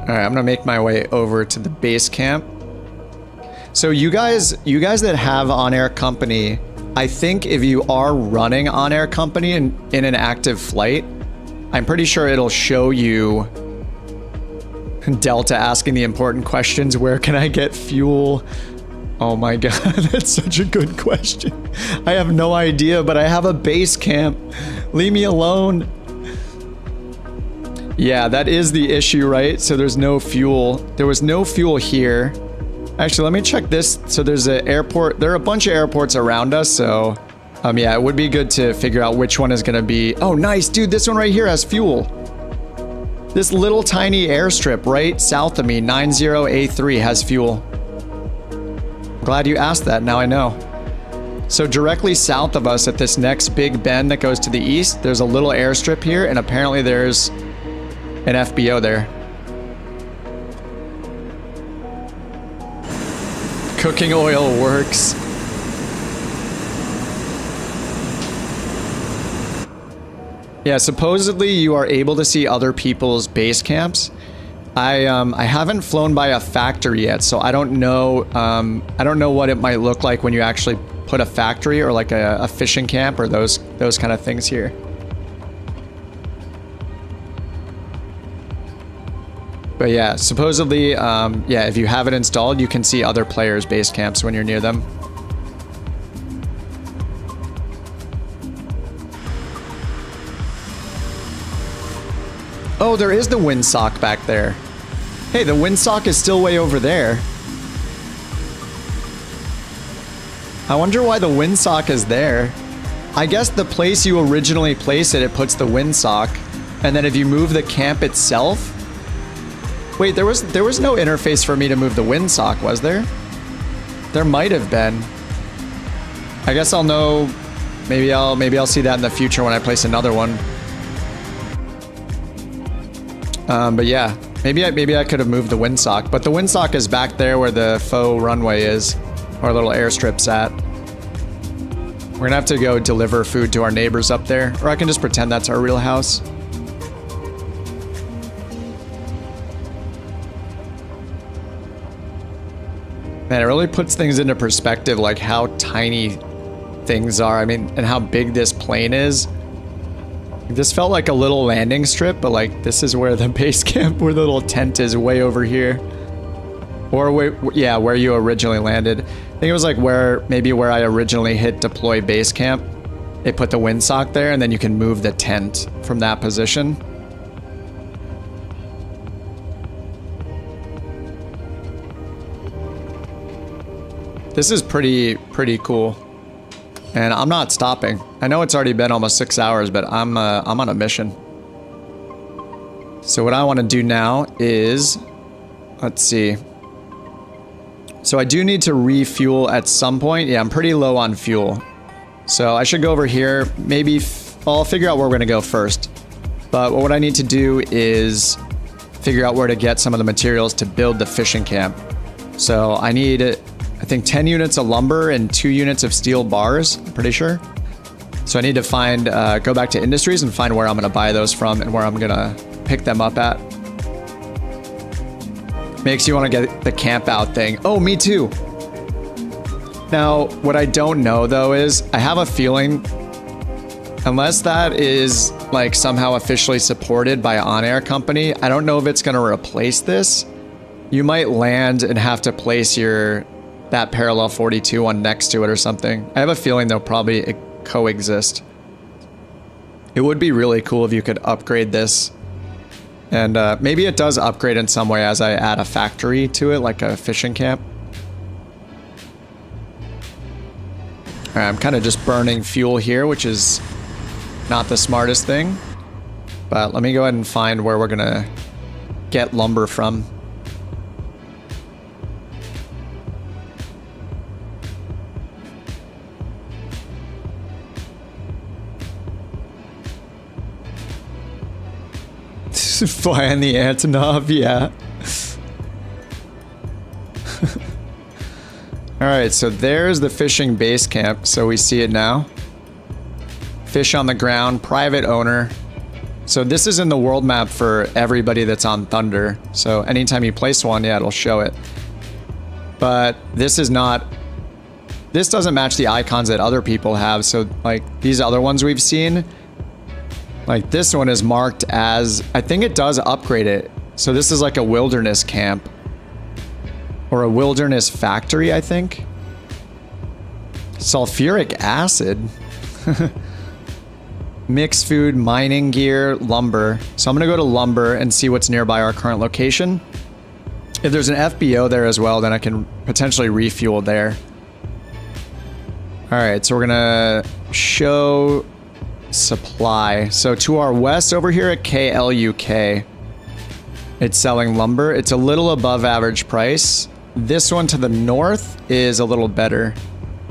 All right, I'm gonna make my way over to the base camp. So you guys that have OnAir company, I think if you are running OnAir company in an active flight, I'm pretty sure it'll show you Delta asking the important questions. Where can I get fuel? Oh my god, that's such a good question. I have no idea, but I have a base camp. Leave me alone. Yeah, that is the issue, right? So there's no fuel. There was no fuel here. Actually, let me check this. So there's an airport. There are a bunch of airports around us, so yeah, it would be good to figure out which one is gonna be. Oh, nice, dude, this one right here has fuel. This little tiny airstrip right south of me, 90A3, has fuel. Glad you asked that, now I know. So directly south of us at this next big bend that goes to the east, there's a little airstrip here, and apparently there's an FBO there. Cooking oil works. Yeah, supposedly you are able to see other people's base camps. I haven't flown by a factory yet, so I don't know what it might look like when you actually put a factory or like a fishing camp or those kind of things here. But yeah, supposedly, yeah, if you have it installed, you can see other players' base camps when you're near them. Oh, there is the windsock back there. Hey, the windsock is still way over there. I wonder why the windsock is there. I guess the place you originally place it, it puts the windsock. And then if you move the camp itself... Wait, there was no interface for me to move the windsock, was there? There might have been. I guess I'll know. Maybe I'll see that in the future when I place another one. But yeah, maybe I could have moved the windsock. But the windsock is back there where the faux runway is, or little airstrip's at. We're gonna have to go deliver food to our neighbors up there, or I can just pretend that's our real house. Man, it really puts things into perspective, like how tiny things are. I mean, and how big this plane is. This felt like a little landing strip, but like this is where the base camp, where the little tent is, way over here. Or where you originally landed. I think it was like maybe where I originally hit deploy base camp. It put the windsock there, and then you can move the tent from that position. This is pretty cool. And I'm not stopping. I know it's already been almost 6 hours, but I'm on a mission. So what I want to do now is, let's see. So I do need to refuel at some point. Yeah, I'm pretty low on fuel. So I should go over here. Maybe I'll figure out where we're going to go first. But what I need to do is figure out where to get some of the materials to build the fishing camp. So I need, I think, 10 units of lumber and 2 units of steel bars, I'm pretty sure. So I need to find, go back to industries and find where I'm going to buy those from and where I'm going to pick them up at. Makes you want to get the camp out thing. Oh, me too. Now, what I don't know though is, I have a feeling, unless that is like somehow officially supported by OnAir company, I don't know if it's going to replace this. You might land and have to place that parallel 42 one next to it or something. I have a feeling they'll probably coexist. It would be really cool if you could upgrade this. And maybe it does upgrade in some way as I add a factory to it, like a fishing camp. All right, I'm kind of just burning fuel here, which is not the smartest thing. But let me go ahead and find where we're gonna get lumber from. Fly on the Antonov, yeah. Alright, so there's the fishing base camp, so we see it now. Fish on the ground, private owner. So this is in the world map for everybody that's on Thunder. So anytime you place one, yeah, it'll show it. But this is not... This doesn't match the icons that other people have, so like these other ones we've seen... Like this one is marked as, I think it does upgrade it. So this is like a wilderness camp. Or a wilderness factory, I think. Sulfuric acid. Mixed food, mining gear, lumber. So I'm gonna go to lumber and see what's nearby our current location. If there's an FBO there as well, then I can potentially refuel there. All right, so we're gonna show supply. So to our west over here at KLUK, it's selling lumber. It's a little above average price. This one to the north is a little better,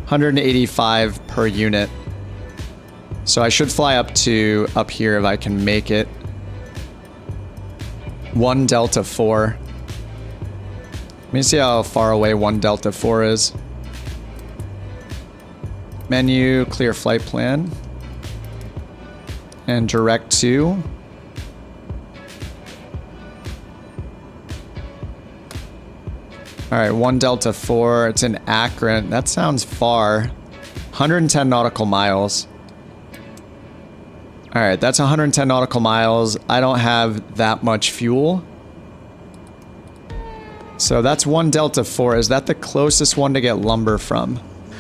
185 per unit. So I should fly up here if I can make it. 1 Delta 4. Let me see how far away 1 Delta 4 is. Menu, clear flight plan. And direct to. All right, 1 Delta 4. It's in Akron. That sounds far. 110 nautical miles. All right, that's 110 nautical miles. I don't have that much fuel. So that's 1 Delta 4. Is that the closest one to get lumber from?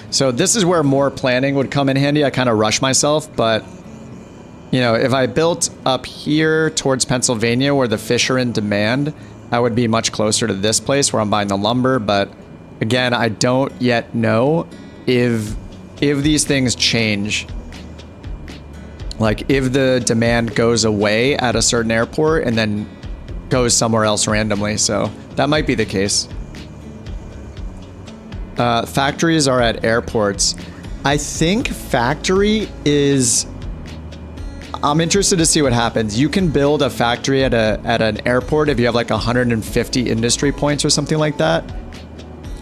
So this is where more planning would come in handy. I kind of rushed myself, but... You know, if I built up here towards Pennsylvania where the fish are in demand, I would be much closer to this place where I'm buying the lumber. But again, I don't yet know if these things change. Like if the demand goes away at a certain airport and then goes somewhere else randomly. So that might be the case. Factories are at airports. I think factory is... I'm interested to see what happens. You can build a factory at an airport if you have like 150 industry points or something like that.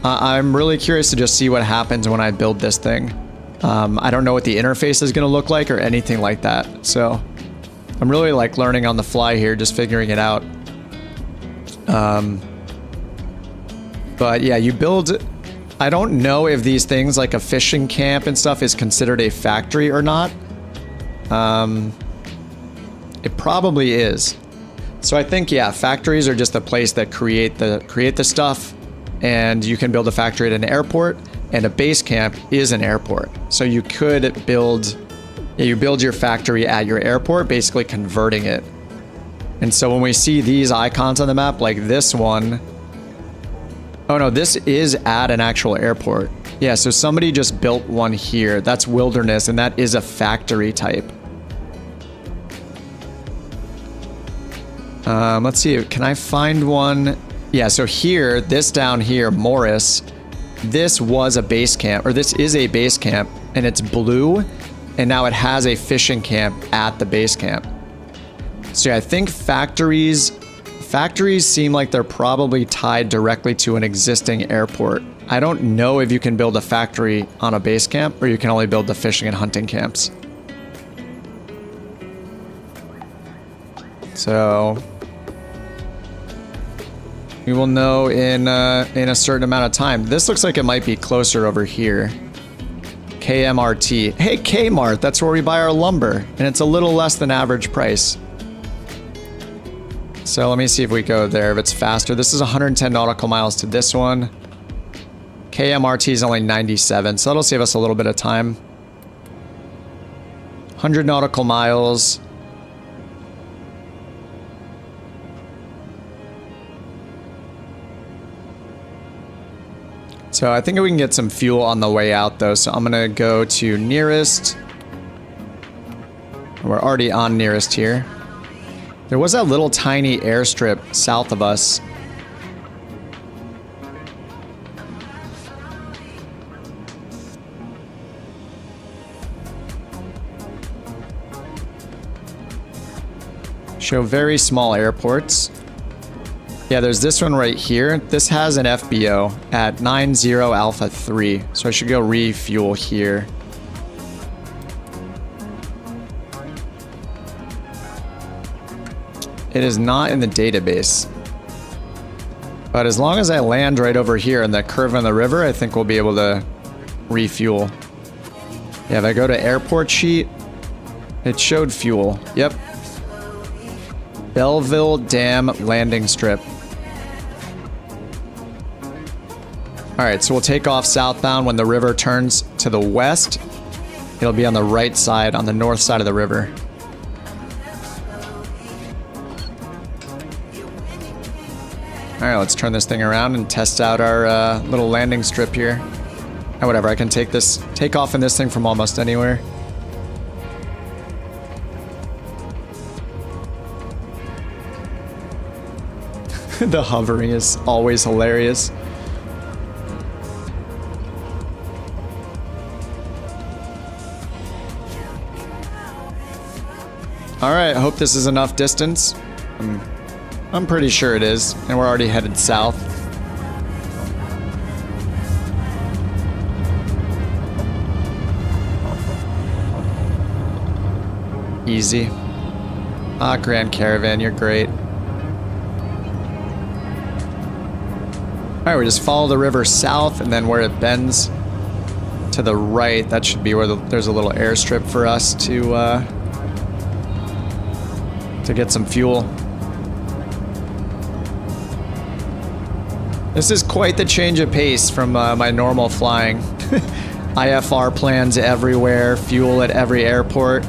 I'm really curious to just see what happens when I build this thing. I don't know what the interface is going to look like or anything like that. So I'm really like learning on the fly here, just figuring it out. But yeah, you build... I don't know if these things like a fishing camp and stuff is considered a factory or not. It probably is. So I think, yeah, factories are just a place that create the stuff, and you can build a factory at an airport, and a base camp is an airport. So you could build, you build your factory at your airport, basically converting it. And so when we see these icons on the map, like this one, oh no, this is at an actual airport. Yeah, so somebody just built one here. That's wilderness, and that is a factory type. Let's see, can I find one? Yeah, so here, this down here, Morris, this was a base camp, or this is a base camp, and it's blue, and now it has a fishing camp at the base camp. So yeah, I think factories seem like they're probably tied directly to an existing airport. I don't know if you can build a factory on a base camp, or you can only build the fishing and hunting camps. So we will know in a certain amount of time. This looks like it might be closer over here. KMRT. Hey, Kmart, that's where we buy our lumber, and it's a little less than average price. So let me see if we go there, if it's faster. This is 110 nautical miles to this one. KMRT is only 97, so that'll save us a little bit of time. 100 nautical miles. So I think we can get some fuel on the way out though, so I'm gonna go to nearest. We're already on nearest here. There was that little tiny airstrip south of us. Show very small airports. Yeah, there's this one right here. This has an FBO at 90 Alpha 3. So I should go refuel here. It is not in the database. But as long as I land right over here in the curve on the river, I think we'll be able to refuel. Yeah, if I go to airport sheet, it showed fuel. Yep. Belleville Dam landing strip. Alright, so we'll take off southbound when the river turns to the west. It'll be on the right side, on the north side of the river. Alright, let's turn this thing around and test out our little landing strip here. Oh, whatever, I can take off in this thing from almost anywhere. The hovering is always hilarious. Alright, I hope this is enough distance. I'm pretty sure it is, and we're already headed south. Easy. Ah, Grand Caravan, you're great. Alright, we just follow the river south, and then where it bends to the right, that should be where there's a little airstrip for us to get some fuel. This is quite the change of pace from my normal flying. IFR plans everywhere, fuel at every airport.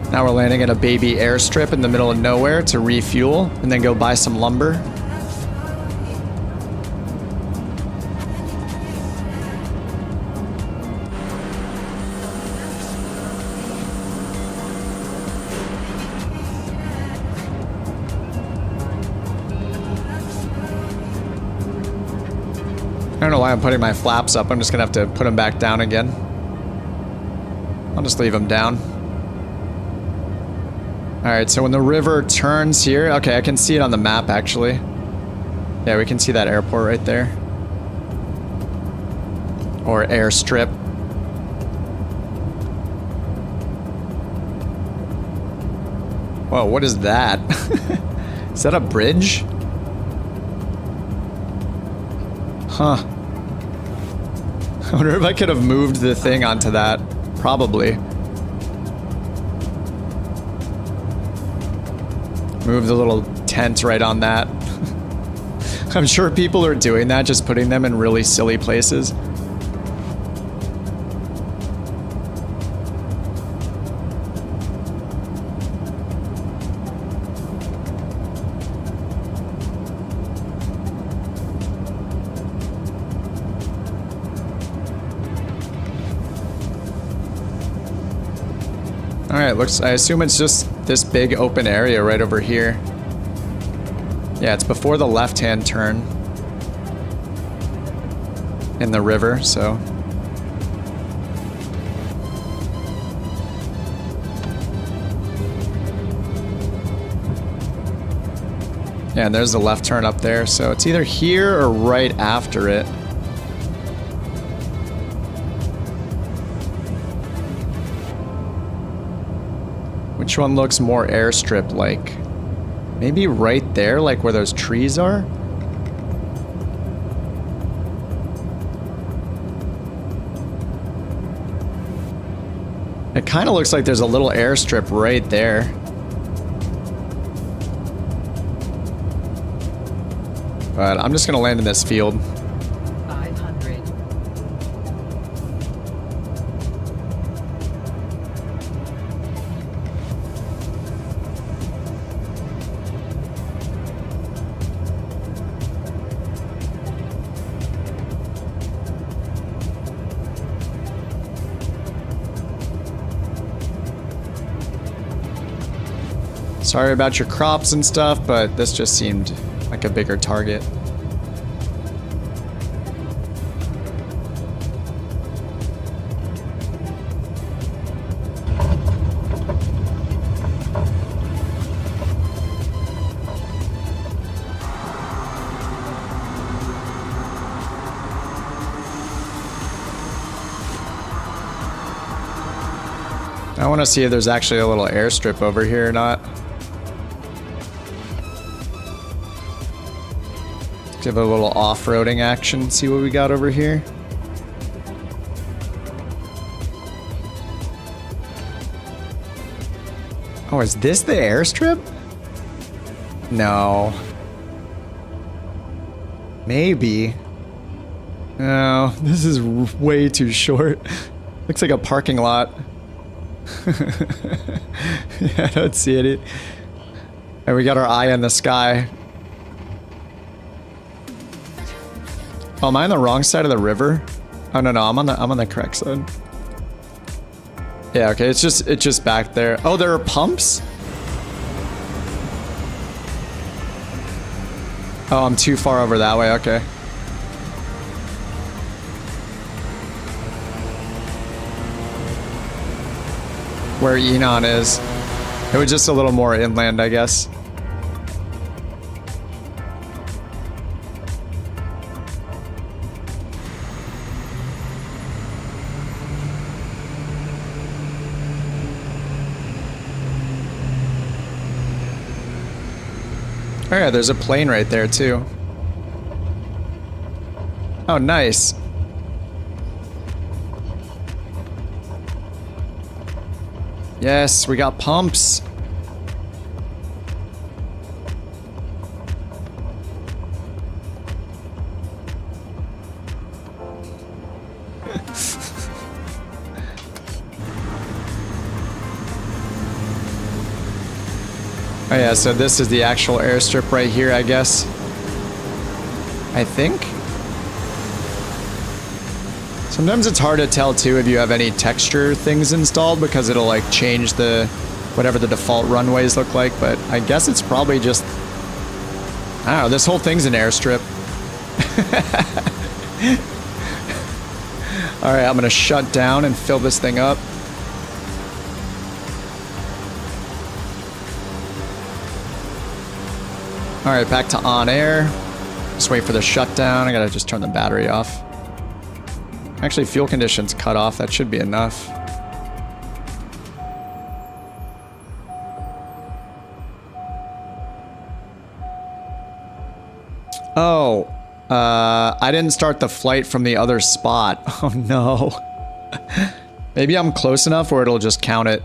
Now we're landing at a baby airstrip in the middle of nowhere to refuel and then go buy some lumber. I'm putting my flaps up. I'm just gonna have to put them back down again. I'll just leave them down. Alright, so when the river turns here... Okay, I can see it on the map, actually. Yeah, we can see that airport right there. Or airstrip. Whoa, what is that? Is that a bridge? Huh. I wonder if I could have moved the thing onto that. Probably. Move the little tent right on that. I'm sure people are doing that, just putting them in really silly places. Alright, I assume it's just this big open area right over here. Yeah, it's before the left-hand turn in the river, so. Yeah, and there's the left turn up there, so it's either here or right after it. Which one looks more airstrip-like? Maybe right there, like where those trees are? It kind of looks like there's a little airstrip right there. But I'm just gonna land in this field. 500. Sorry about your crops and stuff, but this just seemed like a bigger target. I want to see if there's actually a little airstrip over here or not. Give it a little off-roading action, see what we got over here. Oh, is this the airstrip? No. Maybe. No, this is way too short. Looks like a parking lot. Yeah, I don't see it. And we got our eye on the sky. Oh, am I on the wrong side of the river? Oh no, I'm on the correct side. Yeah, okay, it's just back there. Oh, there are pumps? Oh, I'm too far over that way, okay. Where Enon is. It was just a little more inland, I guess. Oh yeah, there's a plane right there too. Oh, nice. Yes, we got pumps. Oh yeah, so this is the actual airstrip right here, I guess. I think. Sometimes it's hard to tell too if you have any texture things installed because it'll like change the whatever the default runways look like, but I guess it's probably just, I don't know, this whole thing's an airstrip. All right, I'm gonna shut down and fill this thing up. All right, back to on air. Just wait for the shutdown. I gotta just turn the battery off. Actually, fuel conditions cut off. That should be enough. Oh, I didn't start the flight from the other spot. Oh no. Maybe I'm close enough where it'll just count it.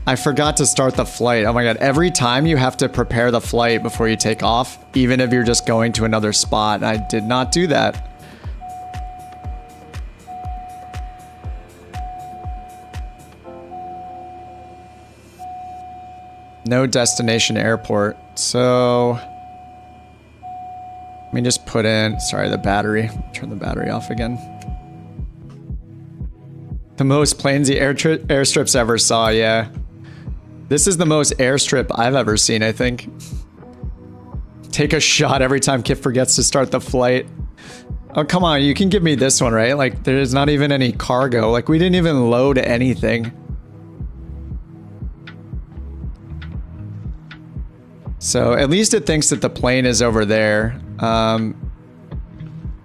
I forgot to start the flight. Oh my god, every time you have to prepare the flight before you take off, even if you're just going to another spot. I did not do that. No destination airport. So let me just put in, sorry, the battery. Turn the battery off again. The most planesy airstrips ever saw, yeah. This is the most airstrip I've ever seen, I think. Take a shot every time Kip forgets to start the flight. Oh, come on, you can give me this one, right? Like, there's not even any cargo. Like, we didn't even load anything. So, at least it thinks that the plane is over there. I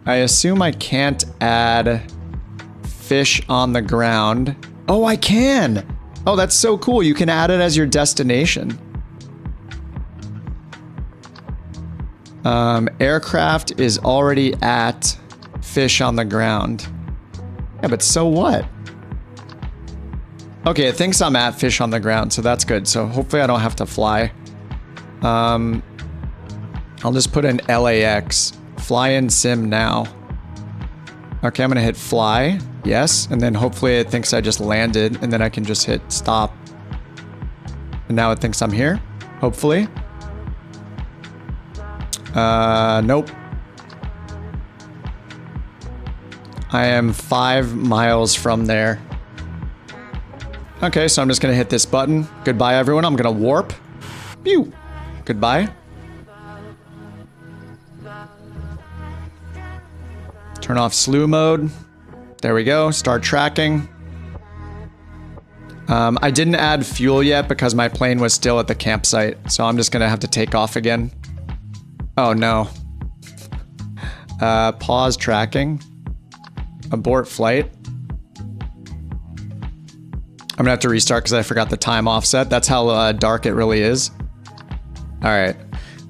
assume I can't add fish on the ground. Oh, I can! Oh, that's so cool. You can add it as your destination. Aircraft is already at fish on the ground. Yeah, but so what? Okay, it thinks I'm at fish on the ground, so that's good. So hopefully I don't have to fly. I'll just put in LAX. Fly in sim now. Okay, I'm gonna hit fly. Yes, and then hopefully it thinks I just landed, and then I can just hit stop. And now it thinks I'm here, hopefully. Nope. I am 5 miles from there. Okay, so I'm just gonna hit this button. Goodbye, everyone. I'm gonna warp. Pew! Goodbye. Turn off slew mode. There we go. Start tracking. I didn't add fuel yet because my plane was still at the campsite, so I'm just gonna have to take off again. Oh no. Pause tracking. Abort flight. I'm gonna have to restart because I forgot the time offset. That's how dark it really is. All right.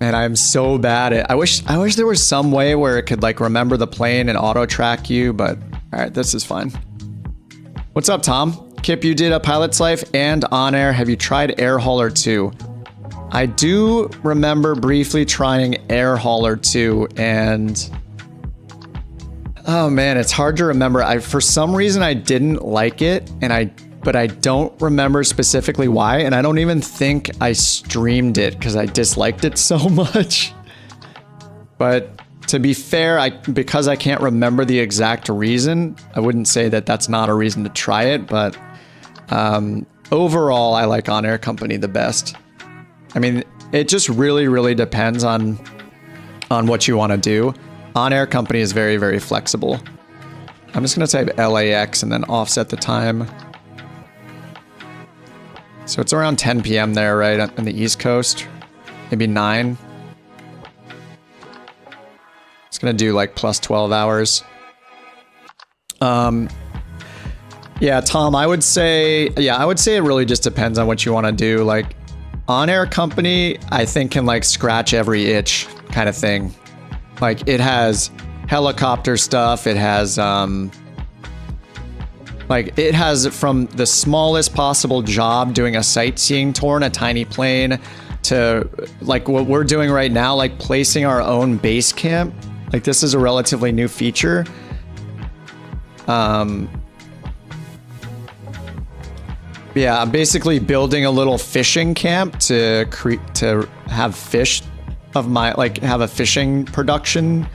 Man, I'm so bad at. I wish there was some way where it could like remember the plane and auto track you, but all right, this is fine. What's up, Tom? Kip, you did a pilot's life and on air. Have you tried Air Hauler 2? I do remember briefly trying Air Hauler 2, and oh man, it's hard to remember. For some reason I didn't like it, but I don't remember specifically why, and I don't even think I streamed it because I disliked it so much. But to be fair, because I can't remember the exact reason, I wouldn't say that that's not a reason to try it, but overall, I like On Air Company the best. I mean, it just really, really depends on what you want to do. On Air Company is very, very flexible. I'm just going to type LAX and then offset the time. So it's around 10 p.m. there, right, on the East Coast. Maybe 9. It's gonna do like plus 12 hours. Yeah, Tom, I would say it really just depends on what you want to do. Like, On Air Company, I think can like scratch every itch kind of thing. Like, it has helicopter stuff. It has it has from the smallest possible job doing a sightseeing tour in a tiny plane to like what we're doing right now, like placing our own base camp. Like, this is a relatively new feature. Yeah, I'm basically building a little fishing camp to have fish of my, like, have a fishing production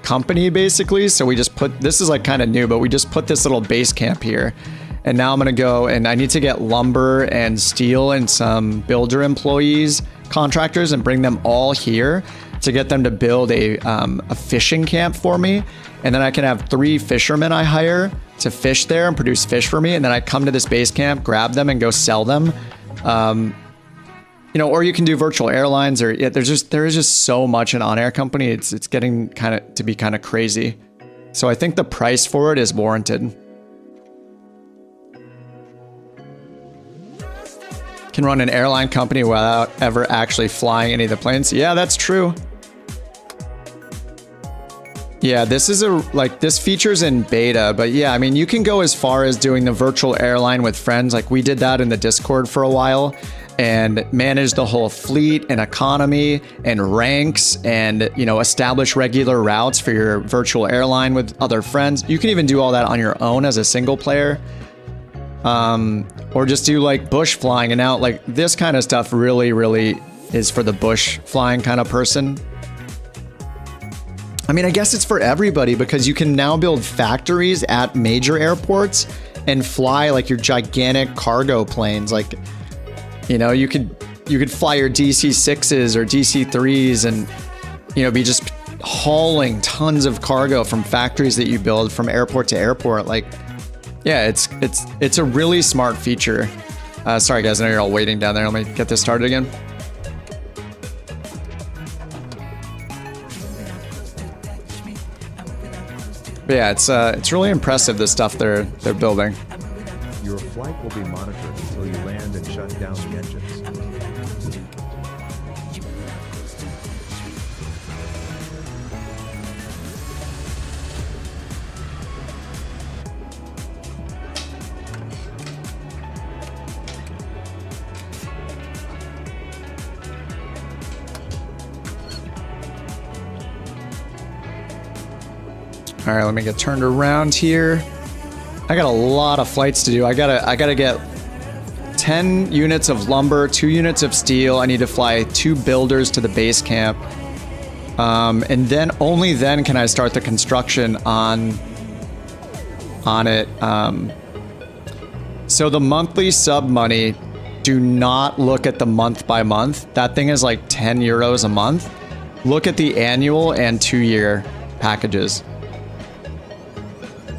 company basically. So we just put, this is like kind of new, but we just put this little base camp here. And now I'm gonna go and I need to get lumber and steel and some builder employees, contractors, and bring them all here to get them to build a fishing camp for me. And then I can have 3 fishermen I hire to fish there and produce fish for me. And then I come to this base camp, grab them and go sell them. You know, or you can do virtual airlines, or there is just so much in OnAir company. It's getting to be kind of crazy. So I think the price for it is warranted. Can run an airline company without ever actually flying any of the planes. Yeah, that's true. Yeah, this is this feature's in beta, but yeah, I mean, you can go as far as doing the virtual airline with friends. Like we did that in the Discord for a while and manage the whole fleet and economy and ranks and, you know, establish regular routes for your virtual airline with other friends. You can even do all that on your own as a single player. Or just do like bush flying, and now like this kind of stuff really is for the bush flying kind of person. I mean, I guess it's for everybody because you can now build factories at major airports and fly like your gigantic cargo planes. Like, you know, you could fly your DC-6s or DC-3s and, you know, be just hauling tons of cargo from factories that you build from airport to airport. Like, yeah, it's a really smart feature. Sorry guys, I know you're all waiting down there. Let me get this started again. But yeah, it's really impressive, the stuff they're building. Your flight will be monitored until you land and shut down the engines. All right, let me get turned around here. I got a lot of flights to do. I gotta get 10 units of lumber, 2 units of steel. I need to fly 2 builders to the base camp. And then only then can I start the construction on it. So the monthly sub money, do not look at the month by month. That thing is like 10 euros a month. Look at the annual and 2-year packages.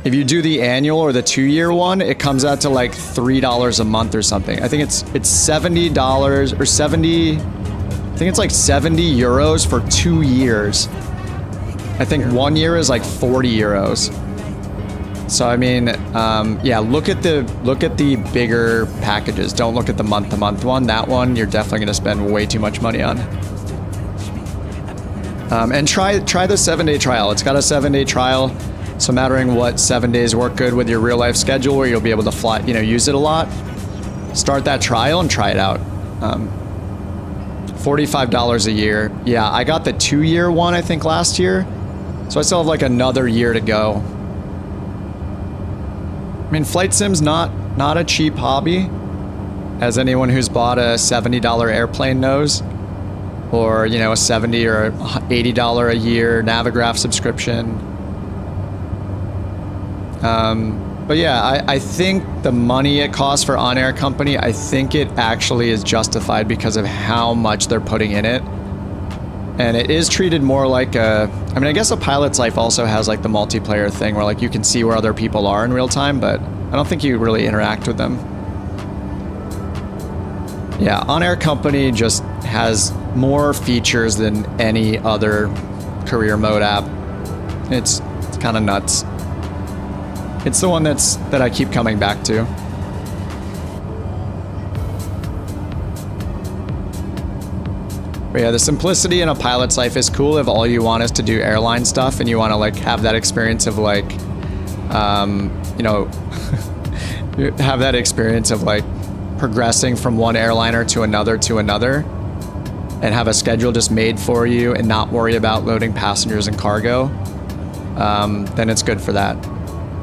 If you do the annual or the 2-year one, it comes out to like $3 a month or something. I think it's $70 or 70. I think it's like 70 euros for 2 years. I think 1 year is like 40 euros. So I mean, yeah, look at the bigger packages. Don't look at the month-to-month one. That one you're definitely going to spend way too much money on. And try the 7-day trial. It's got a 7-day trial. So mattering what 7 days work good with your real life schedule where you'll be able to fly, you know, use it a lot, start that trial and try it out. $45 a year. Yeah, I got the 2-year one, I think last year. So I still have like another year to go. I mean, flight sim's not a cheap hobby, as anyone who's bought a $70 airplane knows, or, you know, a $70 or $80 a year Navigraph subscription. But yeah, I think the money it costs for OnAir company, I think it actually is justified because of how much they're putting in it. And it is treated more like I mean, I guess a pilot's life also has like the multiplayer thing where like you can see where other people are in real time, but I don't think you really interact with them. Yeah, OnAir company just has more features than any other career mode app. It's kind of nuts. It's the one that I keep coming back to. But yeah, the simplicity in a pilot's life is cool if all you want is to do airline stuff and you want to like have that experience of like, you know, have that experience of like progressing from one airliner to another and have a schedule just made for you and not worry about loading passengers and cargo. Then it's good for that.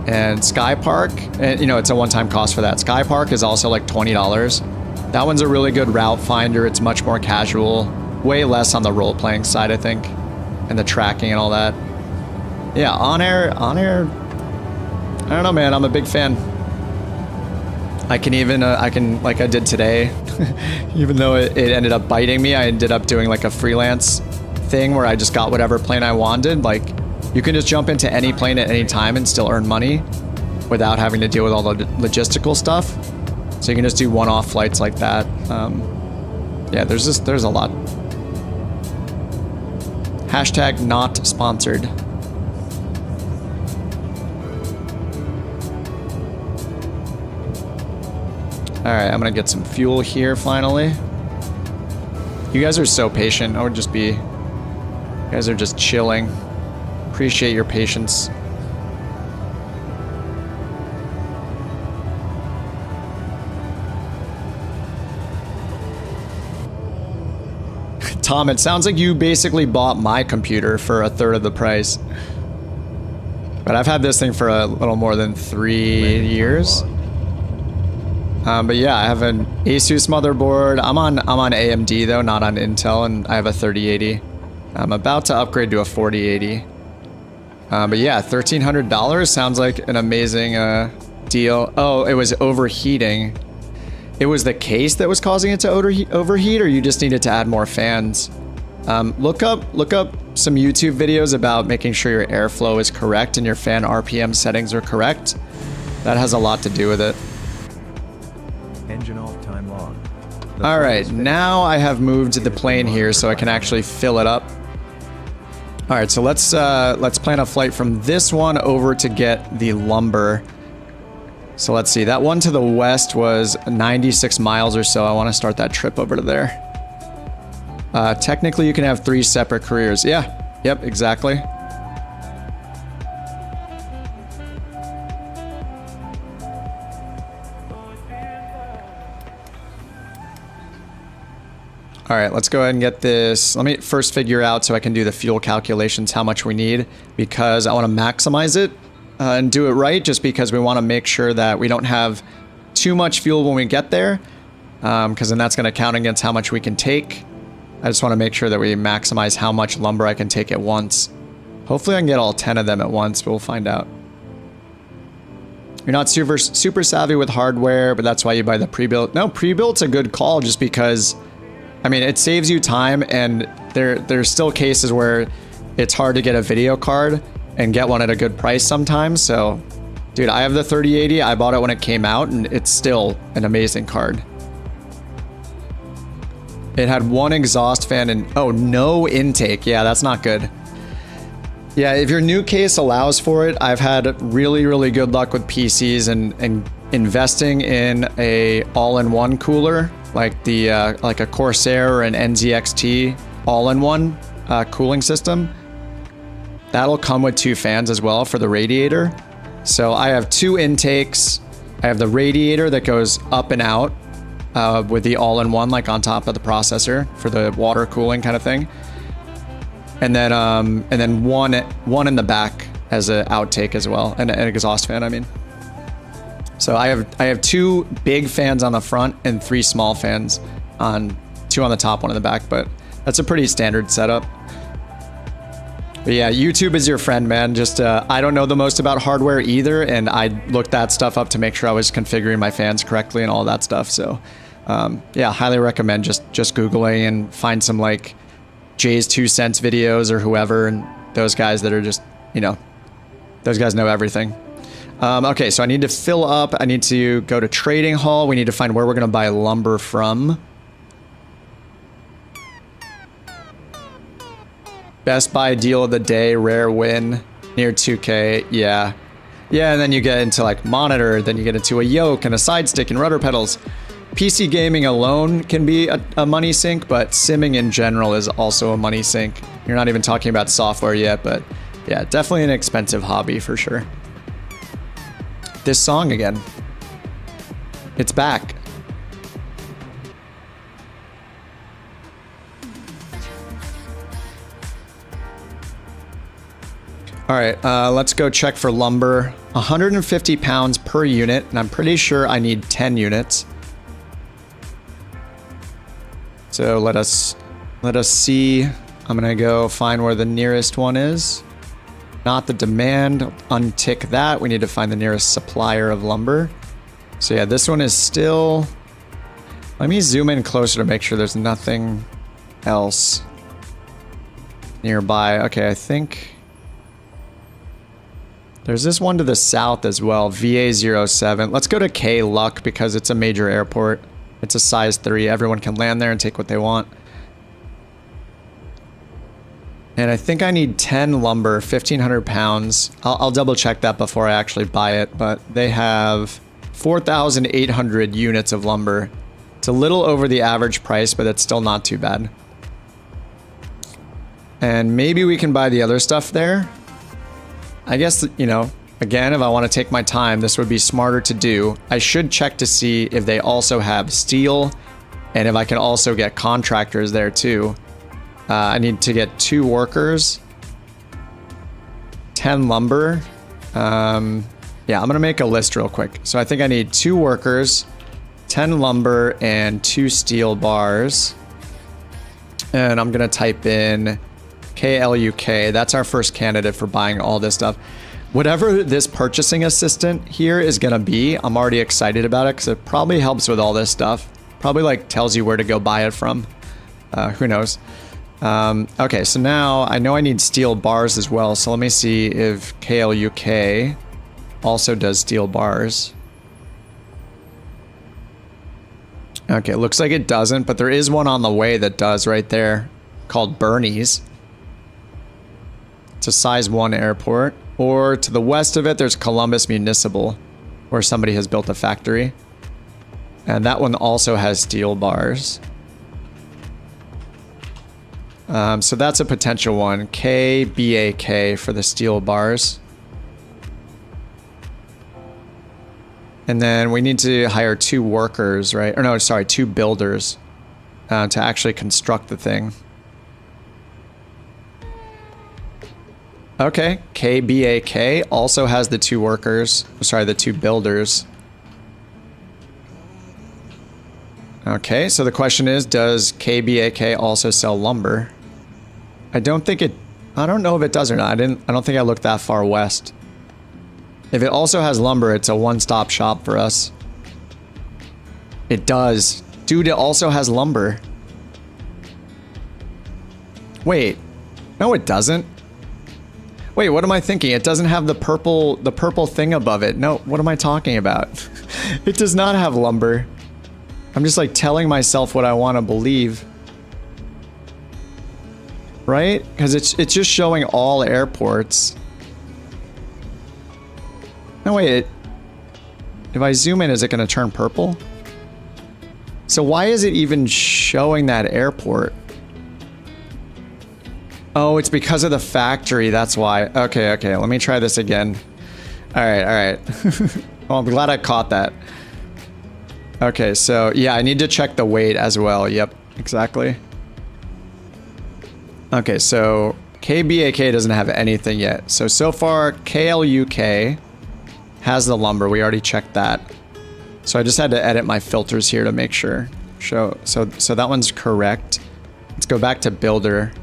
And Sky Park, and you know, it's a one-time cost for that. Sky Park is also like $20. That one's a really good route finder. It's much more casual, way less on the role-playing side, I think, and the tracking and all that. Yeah, OnAir, I don't know, man. I'm a big fan. I can even, like I did today, even though it ended up biting me, I ended up doing like a freelance thing where I just got whatever plane I wanted. Like, you can just jump into any plane at any time and still earn money without having to deal with all the logistical stuff. So you can just do one-off flights like that. Yeah, there's a lot. Hashtag not sponsored. All right, I'm gonna get some fuel here finally. You guys are so patient. I would just be, you guys are just chilling. Appreciate your patience. Tom, it sounds like you basically bought my computer for 1/3 of the price. But I've had this thing for a little more than 3 years. But yeah, I have an Asus motherboard. I'm on AMD though, not on Intel, and I have a 3080. I'm about to upgrade to a 4080. But yeah, $1,300 sounds like an amazing deal. Oh, it was overheating. It was the case that was causing it to overheat, or you just needed to add more fans. Look up some YouTube videos about making sure your airflow is correct and your fan RPM settings are correct. That has a lot to do with it. Engine off time log. All right, now I have moved the plane here so I can actually fill it up. All right, so let's plan a flight from this one over to get the lumber. So let's see, that one to the west was 96 miles or so. I want to start that trip over to there. Technically, you can have 3 separate careers. Yeah, yep, exactly. All right, let's go ahead and get this. Let me first figure out so I can do the fuel calculations, how much we need, because I want to maximize it and do it right, just because we want to make sure that we don't have too much fuel when we get there, because then that's going to count against how much we can take. I just want to make sure that we maximize how much lumber I can take at once. Hopefully I can get all 10 of them at once, but we'll find out. You're not super savvy with hardware, but that's why you buy the pre-built. No, pre-built's a good call just because, I mean, it saves you time, and there's still cases where it's hard to get a video card and get one at a good price sometimes. So, dude, I have the 3080. I bought it when it came out, and it's still an amazing card. It had 1 exhaust fan and, oh, no intake. Yeah, that's not good. Yeah, if your new case allows for it, I've had really, really good luck with PCs and investing in a all-in-one cooler, like the like a Corsair or an NZXT all-in-one cooling system. That'll come with 2 fans as well for the radiator. So I have 2 intakes. I have the radiator that goes up and out with the all-in-one, like on top of the processor for the water cooling kind of thing. And then one in the back as an outtake as well, and an exhaust fan, I mean. So I have 2 big fans on the front and 3 small fans, 2 on the top, 1 in the back, but that's a pretty standard setup. But yeah, YouTube is your friend, man. Just I don't know the most about hardware either, and I looked that stuff up to make sure I was configuring my fans correctly and all that stuff. So yeah, highly recommend just Googling and find some like Jay's 2 cents videos or whoever, and those guys that are just, you know, those guys know everything. Okay, so I need to fill up. I need to go to Trading Hall. We need to find where we're going to buy lumber from. Best Buy deal of the day, rare win, near 2K. Yeah. Yeah, and then you get into like monitor, then you get into a yoke and a side stick and rudder pedals. PC gaming alone can be a money sink, but simming in general is also a money sink. You're not even talking about software yet, but yeah, definitely an expensive hobby for sure. This song again. It's back. All right, let's go check for lumber. 150 pounds per unit, and I'm pretty sure I need 10 units. So let us see. I'm gonna go find where the nearest one is. Not the demand, untick that. We need to find the nearest supplier of lumber. So yeah, this one is still, let me zoom in closer to make sure there's nothing else. nearby. Okay, I think there's this one to the south as well, VA07. Let's go to K Luck because it's a major airport. It's a size 3. Everyone can land there and take what they want. And I think I need 10 lumber, 1,500 pounds. I'll double check that before I actually buy it, but they have 4,800 units of lumber. It's a little over the average price, but it's still not too bad. And maybe we can buy the other stuff there. I guess, you know, again, if I want to take my time, this would be smarter to do. I should check to see if they also have steel and if I can also get contractors there too. I need to get 2 workers, 10 lumber. Yeah, I'm going to make a list real quick. So I think I need 2 workers, 10 lumber, and 2 steel bars. And I'm going to type in KLUK. That's our first candidate for buying all this stuff. Whatever this purchasing assistant here is going to be, I'm already excited about it because it probably helps with all this stuff. Probably like tells you where to go buy it from. Who knows? Okay, so now I know I need steel bars as well. So let me see if KLUK also does steel bars. Okay, looks like it doesn't, but there is one on the way that does right there called Bernie's. It's a size 1 airport. Or to the west of it, there's Columbus Municipal, where somebody has built a factory. And that one also has steel bars. So that's a potential one. KBAK for the steel bars. And then we need to hire 2 workers, right? Or no, sorry, 2 builders to actually construct the thing. Okay, KBAK also has the 2 workers. Sorry, the 2 builders. Okay, so the question is, does KBAK also sell lumber? I don't know if it does or not. I don't think I looked that far west. If it also has lumber, it's a one-stop shop for us. It does. Dude, it also has lumber. Wait. No, it doesn't. Wait, what am I thinking? It doesn't have the purple thing above it. No, what am I talking about? It does not have lumber. I'm just like telling myself what I want to believe. Right? Because it's just showing all airports. No, wait. If I zoom in, is it going to turn purple? So why is it even showing that airport? Oh, it's because of the factory. That's why. Okay, okay. Let me try this again. All right, all right. Well, I'm glad I caught that. Okay, so yeah, I need to check the weight as well. Yep, exactly. Okay, so KBAK doesn't have anything yet. So far, KLUK has the lumber. We already checked that. So I just had to edit my filters here to make sure. So that one's correct. Let's go back to builder.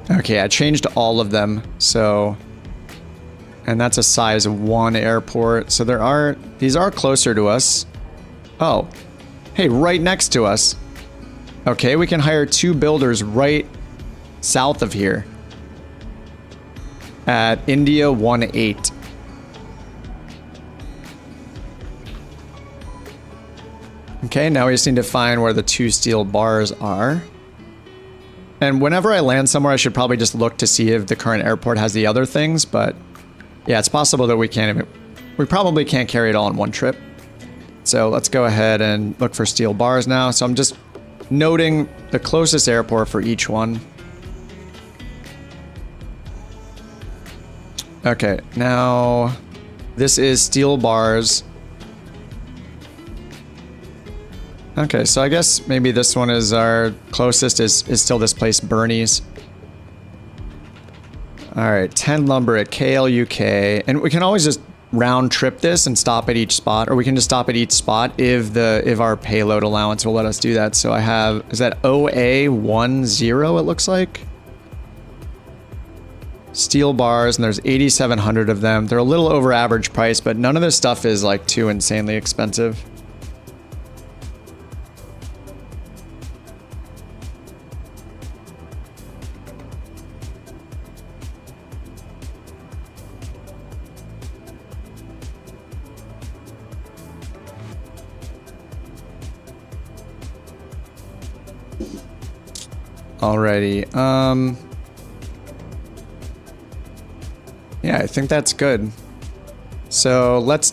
Okay, I changed all of them. So, and that's a size 1 airport. So these are closer to us. Oh, hey, right next to us. Okay, we can hire 2 builders right south of here at India 18. Okay, now we just need to find where the 2 steel bars are. And whenever I land somewhere, I should probably just look to see if the current airport has the other things, but yeah, it's possible that we probably can't carry it all in one trip. So let's go ahead and look for steel bars now. So I'm just noting the closest airport for each one. Okay, now this is steel bars. Okay, so I guess maybe this one is our closest is still this place, Bernie's. All right, 10 lumber at KLUK, and we can always just round trip this and stop at each spot, or we can just stop at each spot if our payload allowance will let us do that. So I have, is that OA10 it looks like? Steel bars, and there's 8,700 of them. They're a little over average price, but none of this stuff is like too insanely expensive. Alrighty. Yeah, I think that's good. So let's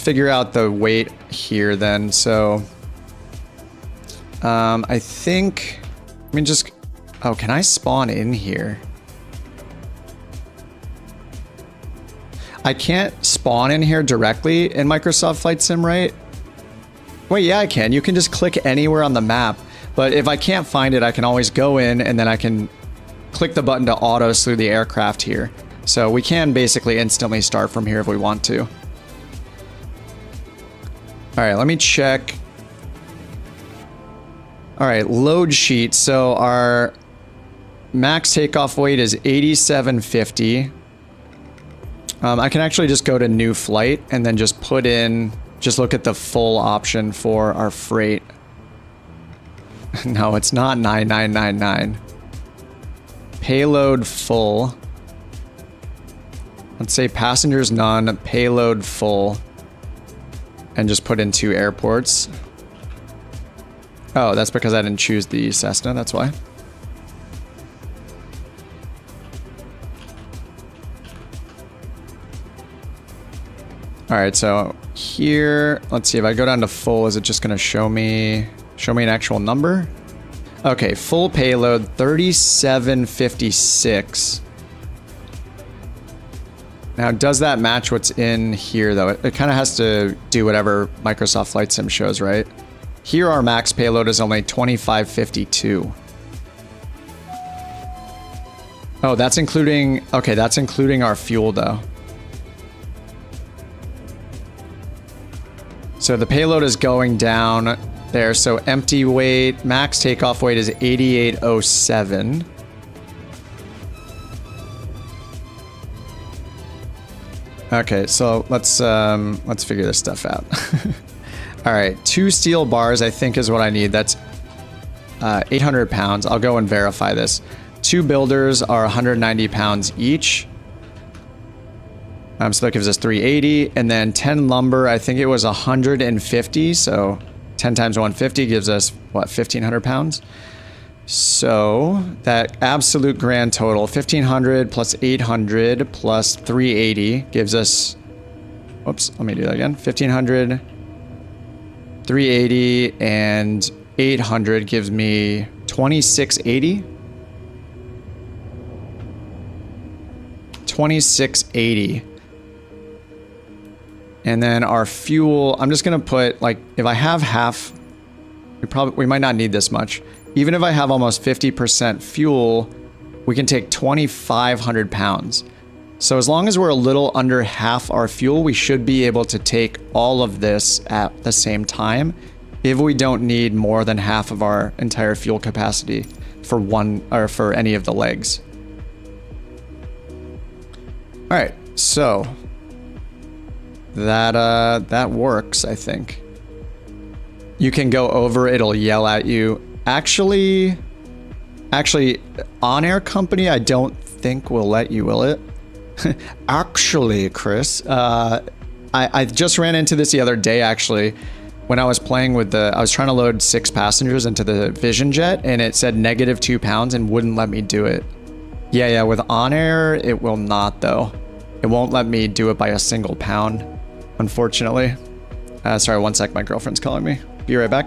figure out the weight here then. So I think, oh, can I spawn in here? I can't spawn in here directly in Microsoft Flight Sim, right? Wait, yeah, I can. You can just click anywhere on the map. But if I can't find it, I can always go in and then I can click the button to auto slew the aircraft here. So we can basically instantly start from here if we want to. All right, let me check. All right, load sheet. So our max takeoff weight is 8750. I can actually just go to new flight and then just put in, just look at the full option for our freight. No, it's not 9999. Payload full. Let's say passengers none, payload full. And just put in 2 airports. Oh, that's because I didn't choose the Cessna, that's why. All right, so here, let's see if I go down to full, is it just gonna show me an actual number? Okay, full payload 3756. Now, does that match what's in here though? It kind of has to do whatever Microsoft Flight Sim shows, right? Here our max payload is only 2552. Oh, that's including, okay, that's including our fuel though. So the payload is going down there. So empty weight, max takeoff weight is 8807. Okay, so let's figure this stuff out. All right, 2 steel bars I think is what I need. That's 800 pounds. I'll go and verify this. 2 builders are 190 pounds each. So that gives us 380, and then 10 lumber, I think it was 150, so 10 times 150 gives us, what, 1,500 pounds? So that absolute grand total, 1,500 plus 800 plus 380 gives us, whoops, let me do that again. 1,500, 380, and 800 gives me 2,680. 2,680. And then our fuel, I'm just gonna put, like, if I have half, we might not need this much. Even if I have almost 50% fuel, we can take 2,500 pounds. So as long as we're a little under half our fuel, we should be able to take all of this at the same time if we don't need more than half of our entire fuel capacity for one, or for any of the legs. All right, so that works, I think. You can go over, it'll yell at you. Actually, OnAir company, I don't think will let you, will it? Actually, Chris, I just ran into this the other day, actually, when I was playing with I was trying to load 6 passengers into the Vision Jet, and it said -2 pounds and wouldn't let me do it. Yeah, with OnAir, it will not, though. It won't let me do it by a single pound, unfortunately. Sorry, one sec, my girlfriend's calling me. Be right back.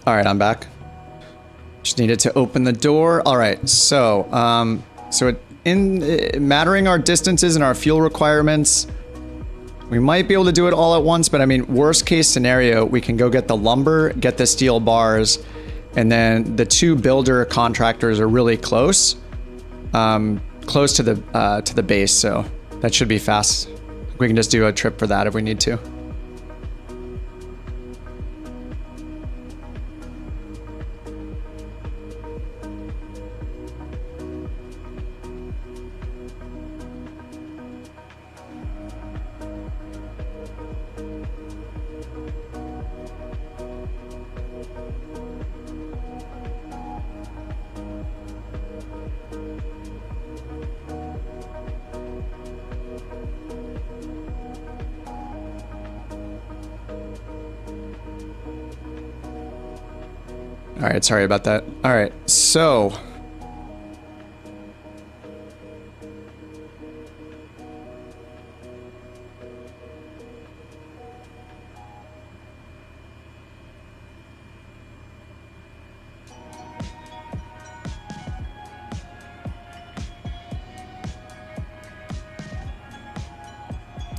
All right, I'm back. Just needed to open the door. All right, so in mattering our distances and our fuel requirements, we might be able to do it all at once, but I mean, worst case scenario, we can go get the lumber, get the steel bars, And then the 2 builder contractors are really close, close to the base. So that should be fast. We can just do a trip for that if we need to. All right, sorry about that. All right, so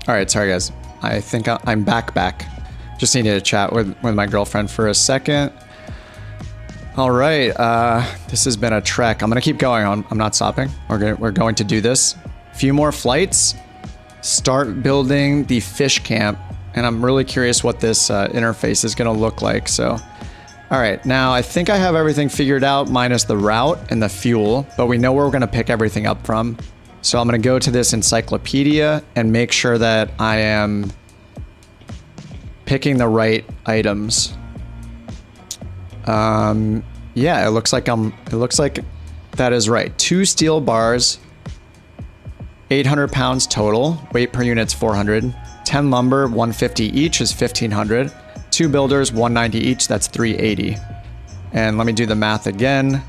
all right, sorry guys. I think I'm back. Just needed to chat with my girlfriend for a second. All right, this has been a trek. I'm gonna keep going on. I'm not stopping. We're going to do this. A few more flights. Start building the fish camp, and I'm really curious what this interface is gonna look like. So, all right, now I think I have everything figured out minus the route and the fuel, but we know where we're gonna pick everything up from. So I'm gonna go to this encyclopedia and make sure that I am picking the right items. Yeah, it looks like that is right. 2 steel bars, 800 pounds total. Weight per unit's 400. 10 lumber, 150 each is 1500. 2 builders, 190 each, that's 380. And let me do the math again.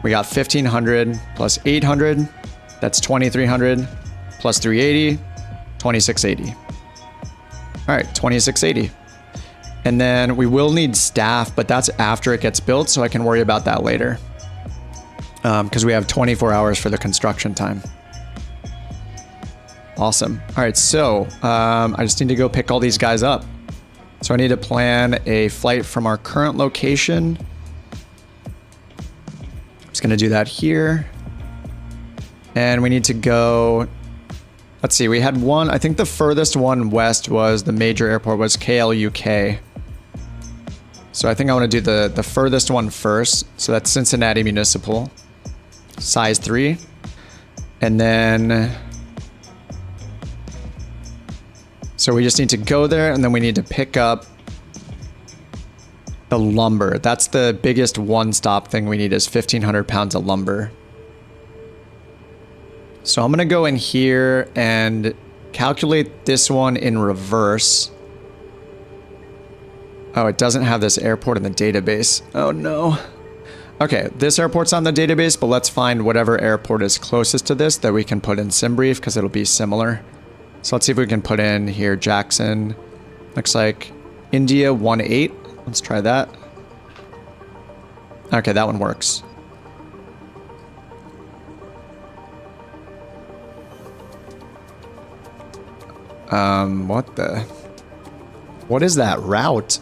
We got 1500 plus 800, that's 2300 plus 380, 2680. All right, 2680. And then we will need staff, but that's after it gets built, so I can worry about that later. Because we have 24 hours for the construction time. Awesome. All right, so I just need to go pick all these guys up. So I need to plan a flight from our current location. I'm just going to do that here. And we need to go... Let's see, we had one... I think the furthest one west was the major airport was KLUK. So I think I want to do the furthest one first. So that's Cincinnati Municipal, size 3. And then, so we just need to go there, and then we need to pick up the lumber. That's the biggest one-stop thing we need is 1,500 pounds of lumber. So I'm going to go in here and calculate this one in reverse. Oh, it doesn't have this airport in the database. Oh no. Okay, this airport's on the database, but let's find whatever airport is closest to this that we can put in SimBrief because it'll be similar. So let's see if we can put in here Jackson. Looks like India 18. Let's try that. Okay, that one works. What is that route?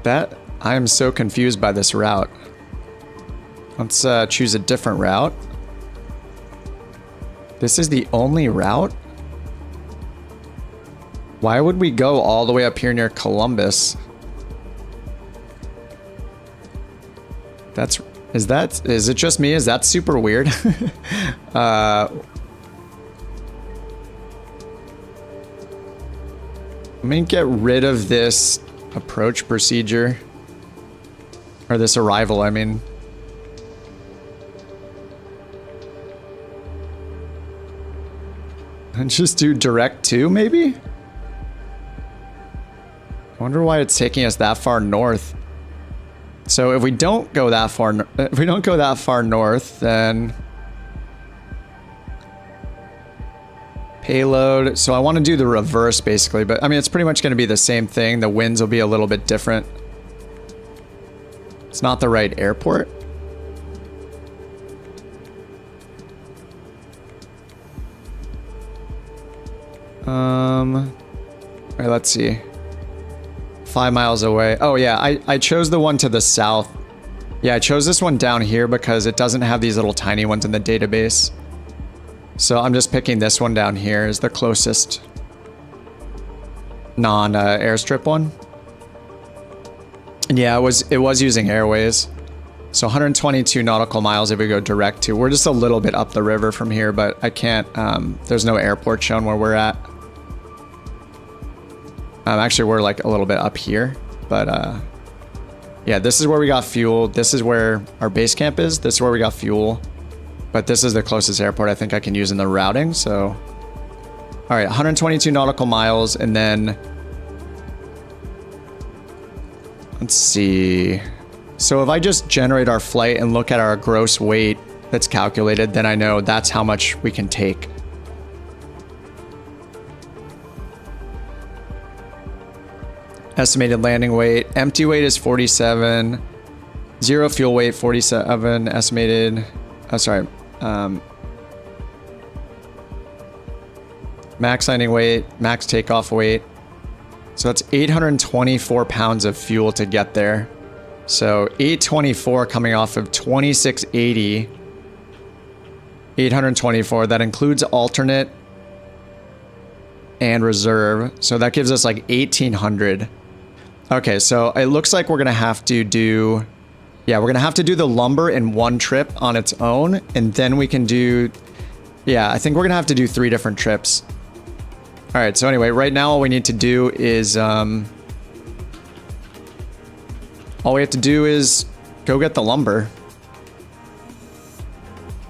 I am so confused by this route. Let's choose a different route. This is the only route? Why would we go all the way up here near Columbus? Is it just me? Is that super weird? Let me get rid of this approach procedure. Or this arrival, I mean. And just do direct to, maybe? I wonder why it's taking us that far north. So if we don't go that far, north, then payload. So I want to do the reverse basically, but I mean, it's pretty much going to be the same thing. The winds will be a little bit different. It's not the right airport. All right, let's see. 5 miles away. Oh yeah, I chose the one to the south. Yeah, I chose this one down here because it doesn't have these little tiny ones in the database. So I'm just picking this one down here as the closest non-airstrip one. And yeah, it was using airways. So 122 nautical miles if we go direct to. We're just a little bit up the river from here, but I can't, there's no airport shown where we're at. Actually, we're like a little bit up here, but yeah, this is where we got fuel. This is where our base camp is. This is where we got fuel, but this is the closest airport I think I can use in the routing. So, all right, 122 nautical miles, and then let's see. So if I just generate our flight and look at our gross weight that's calculated, then I know that's how much we can take. Estimated landing weight. Empty weight is 47. Zero fuel weight, 47. Estimated... Oh, sorry. Max landing weight. Max takeoff weight. So that's 824 pounds of fuel to get there. So 824 coming off of 2680. 824. That includes alternate and reserve. So that gives us like 1800. Okay, so it looks like we're gonna have to do, yeah, we're gonna have to do the lumber in one trip on its own, and then we can do, yeah, I think we're gonna have to do 3 different trips. All right, so anyway, right now all we need to do is, all we have to do is go get the lumber.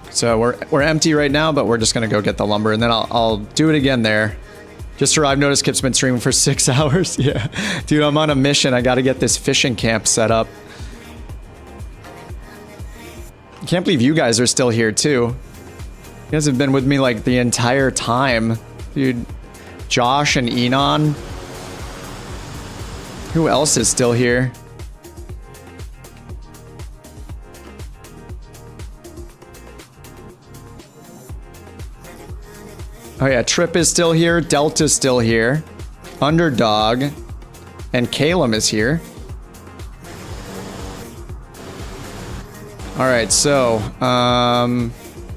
So we're empty right now, but we're just gonna go get the lumber, and then I'll do it again there. Just arrived, notice Kip's been streaming for 6 hours. Yeah, dude, I'm on a mission. I gotta get this fishing camp set up. I can't believe you guys are still here too. You guys have been with me like the entire time. Dude, Josh and Enon. Who else is still here? Oh yeah, Trip is still here, Delta's still here, Underdog, and Calum is here. All right, so,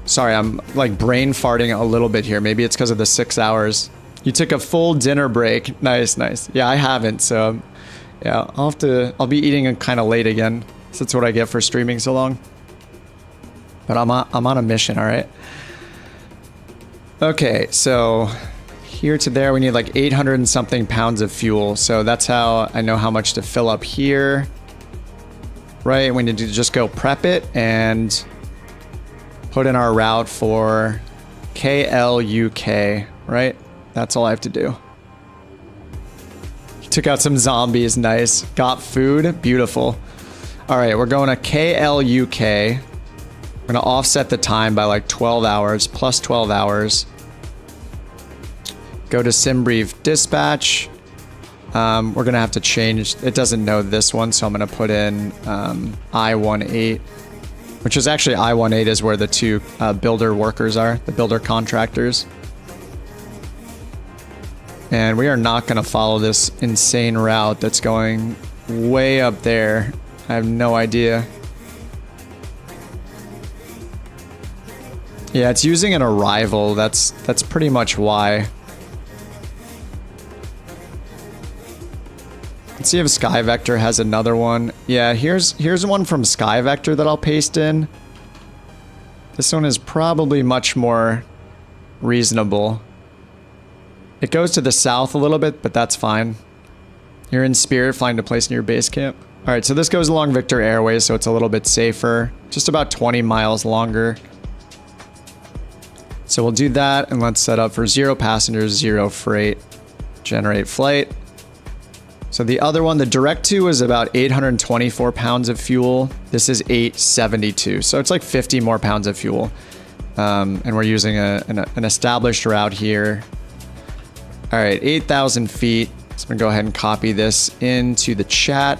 sorry, I'm like brain farting a little bit here. Maybe it's because of the 6 hours. You took a full dinner break. Nice, nice. Yeah, I haven't, so yeah, I'll be eating kind of late again. So that's what I get for streaming so long. But I'm on a mission, all right? Okay, so here to there, we need like 800 and something pounds of fuel. So that's how I know how much to fill up here. Right, we need to just go prep it and put in our route for KLUK, right? That's all I have to do. Took out some zombies, nice. Got food, beautiful. All right, we're going to KLUK. We're gonna offset the time by like 12 hours, plus 12 hours. Go to SimBrief dispatch. We're gonna have to change, it doesn't know this one, so I'm gonna put in I-18, which is actually I-18 is where the 2 builder workers are, the builder contractors. And we are not gonna follow this insane route that's going way up there. I have no idea. Yeah, it's using an arrival. That's pretty much why. Let's see if SkyVector has another one. Yeah, here's one from SkyVector that I'll paste in. This one is probably much more reasonable. It goes to the south a little bit, but that's fine. You're in Spirit, flying to place near base camp. All right, so this goes along Victor Airways, so it's a little bit safer. Just about 20 miles longer. So we'll do that, and let's set up for 0 passengers, 0 freight. Generate flight. So the other one, the direct to, is about 824 pounds of fuel. This is 872, so it's like 50 more pounds of fuel. And we're using an established route here. All right, 8,000 feet. So I'm gonna go ahead and copy this into the chat.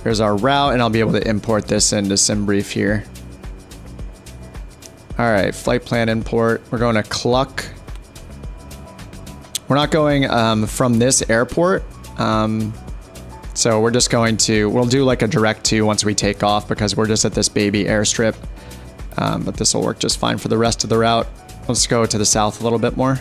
Here's our route, and I'll be able to import this into SimBrief here. All right, flight plan import. We're going to Cluck. We're not going from this airport. So we're just going to, we'll do like a direct to once we take off because we're just at this baby airstrip. But this will work just fine for the rest of the route. Let's go to the south a little bit more.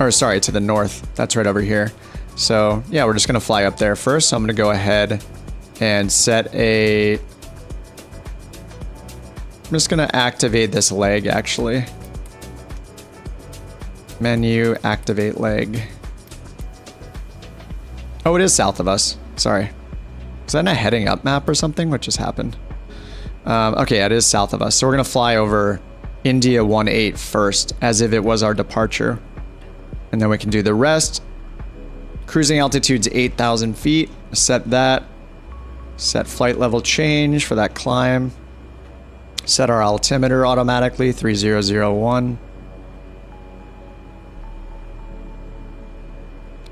Or sorry, to the north. That's right over here. So yeah, we're just gonna fly up there first. So I'm gonna go ahead and set a... I'm just gonna activate this leg actually. Menu, activate leg. Oh, it is south of us. Sorry. Is that a heading up map or something? What just happened? Okay, it is south of us. So we're gonna fly over India 18 first, as if it was our departure. And then we can do the rest. Cruising altitude's 8,000 feet. Set that. Set flight level change for that climb. Set our altimeter automatically, 3001.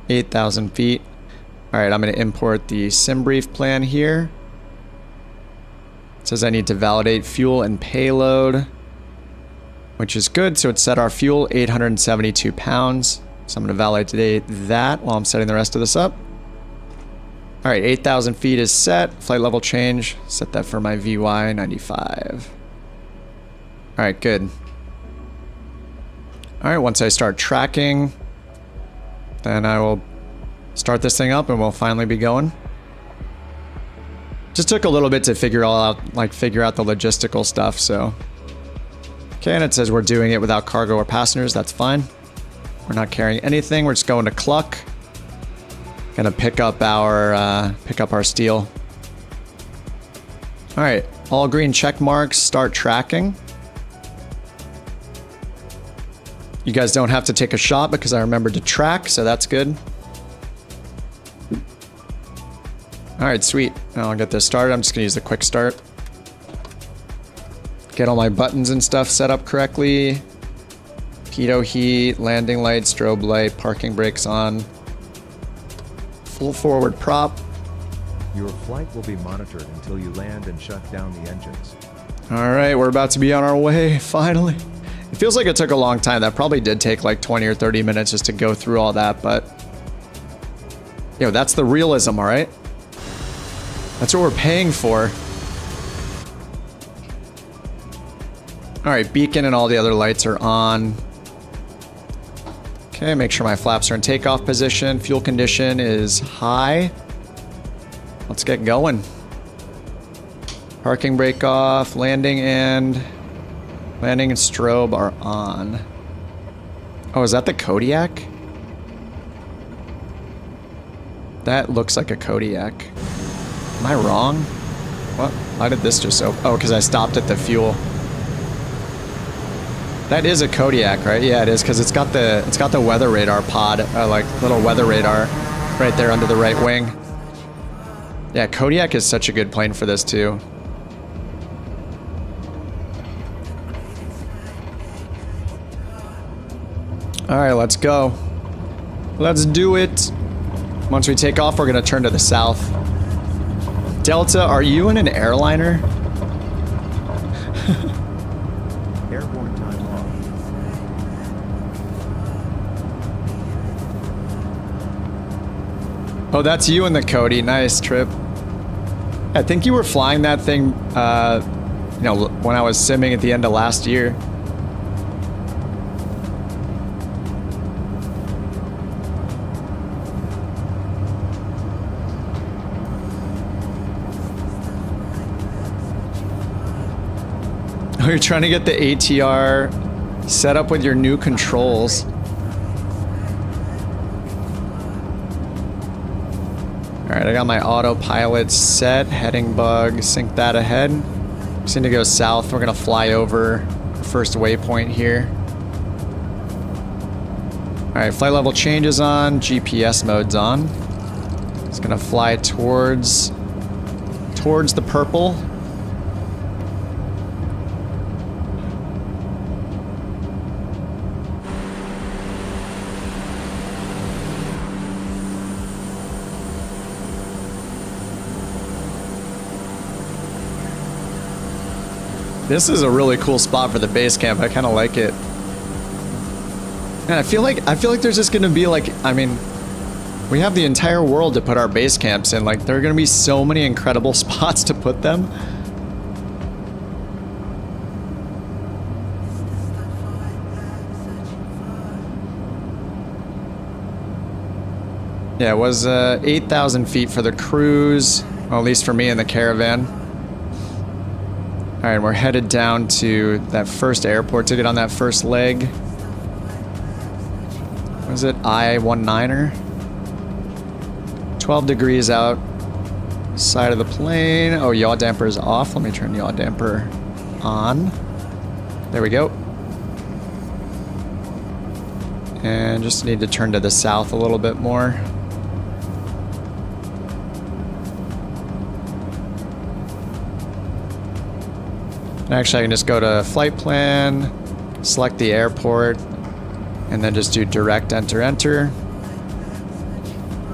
8,000 feet. All right, I'm going to import the sim brief plan here. It says I need to validate fuel and payload, which is good. So it's set our fuel 872 pounds. So I'm going to validate that while I'm setting the rest of this up. All right, 8,000 feet is set. Flight level change. Set that for my VY 95. All right, good. All right, once I start tracking, then I will start this thing up and we'll finally be going. Just took a little bit to figure out the logistical stuff, so. Okay, and it says we're doing it without cargo or passengers. That's fine. We're not carrying anything. We're just going to Cluck. Gonna pick up our steel. All right, all green check marks. Start tracking. You guys don't have to take a shot because I remembered to track, so that's good. All right, sweet. Now I'll get this started. I'm just gonna use the quick start. Get all my buttons and stuff set up correctly. Pitot heat, landing light, strobe light, parking brakes on. Full forward prop. Your flight will be monitored until you land and shut down the engines. All right, we're about to be on our way, finally. It feels like it took a long time. That probably did take like 20 or 30 minutes just to go through all that, but... Yo, that's the realism, all right? That's what we're paying for. All right, beacon and all the other lights are on. Okay, make sure my flaps are in takeoff position. Fuel condition is high. Let's get going. Parking brake off, landing and strobe are on. Oh, is that the Kodiak? That looks like a Kodiak. Am I wrong? What? Why did this just open? Oh, because I stopped at the fuel. That is a Kodiak, right? Yeah, it is, because it's got the weather radar pod, like little weather radar, right there under the right wing. Yeah, Kodiak is such a good plane for this too. All right, let's go. Let's do it. Once we take off, we're gonna turn to the south. Delta, are you in an airliner? Airborne time off. Oh, that's you in the Cody. Nice trip. I think you were flying that thing, you know, when I was simming at the end of last year. Oh, you're trying to get the ATR set up with your new controls. Alright, I got my autopilot set, heading bug, sync that ahead. Just need to go south. We're gonna fly over the first waypoint here. Alright, flight level change is on, GPS mode's on. It's gonna fly towards the purple. This is a really cool spot for the base camp. I kind of like it. And I feel like there's just gonna be like, I mean, we have the entire world to put our base camps in. Like, there are gonna be so many incredible spots to put them. Yeah, it was 8,000 feet for the cruise, well, at least for me in the Caravan. All right, we're headed down to that first airport to get on that first leg. What is it? I-19er? 12 degrees out. Side of the plane. Oh, yaw damper is off. Let me turn yaw damper on. There we go. And just need to turn to the south a little bit more. Actually, I can just go to flight plan, select the airport, and then just do direct enter.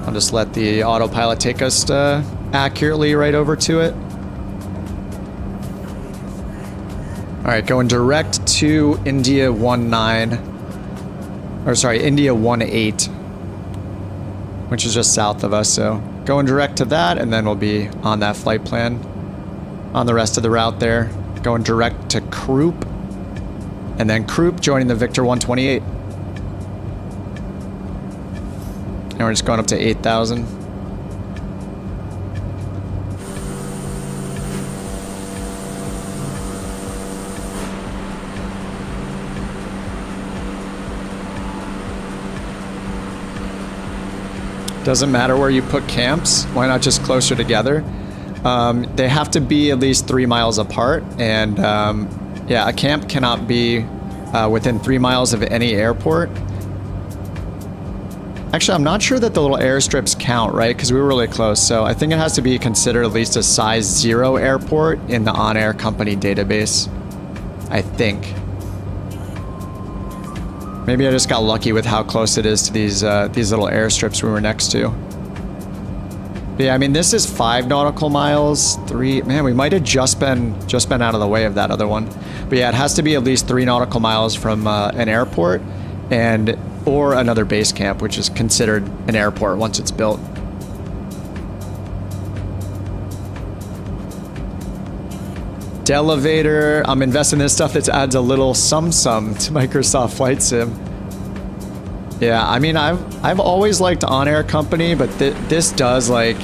I'll just let the autopilot take us accurately right over to it. All right, going direct to India 19, or sorry, India 18, which is just south of us. So going direct to that, and then we'll be on that flight plan on the rest of the route there. Going direct to Croup, and then Croup joining the Victor 128. And we're just going up to 8,000. Doesn't matter where you put camps. Why not just closer together? They have to be at least 3 miles apart, and yeah, a camp cannot be within 3 miles of any airport. Actually, I'm not sure that the little airstrips count, right? Because we were really close, so I think it has to be considered at least a size 0 airport in the OnAir company database. I think. Maybe I just got lucky with how close it is to these little airstrips we were next to. But yeah, I mean, this is 5 nautical miles. 3, man, we might have just been out of the way of that other one. But yeah, it has to be at least 3 nautical miles from an airport or another base camp, which is considered an airport once it's built. Delevator, I'm investing in this stuff that adds a little sum to Microsoft Flight Sim. Yeah, I mean, I've always liked OnAir Company, but this does, like,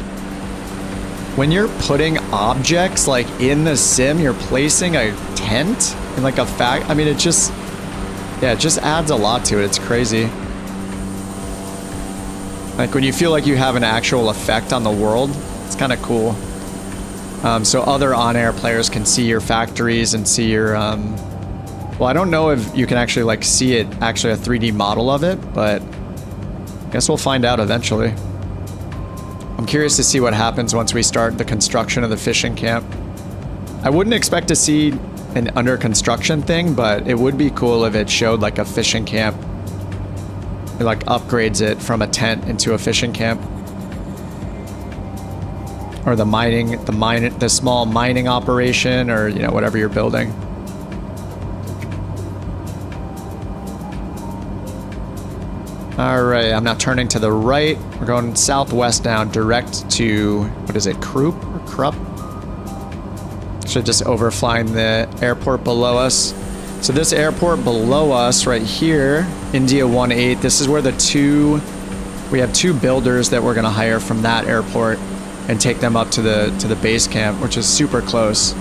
when you're putting objects like in the sim, you're placing a tent in like a I mean, it just adds a lot to it. It's crazy. Like when you feel like you have an actual effect on the world, it's kind of cool. So other OnAir players can see your factories and see your, well, I don't know if you can actually like see it, actually a 3D model of it, but I guess we'll find out eventually. I'm curious to see what happens once we start the construction of the fishing camp. I wouldn't expect to see an under construction thing, but it would be cool if it showed like a fishing camp. It like upgrades it from a tent into a fishing camp. Or the small mining operation, or, you know, whatever you're building. All right, I'm now turning to the right. We're going southwest now, direct to, what is it, Croup or Krupp? Should just overflying the airport below us. So this airport below us right here, India 18, this is where we have 2 builders that we're gonna hire from that airport and take them up to the base camp, which is super close.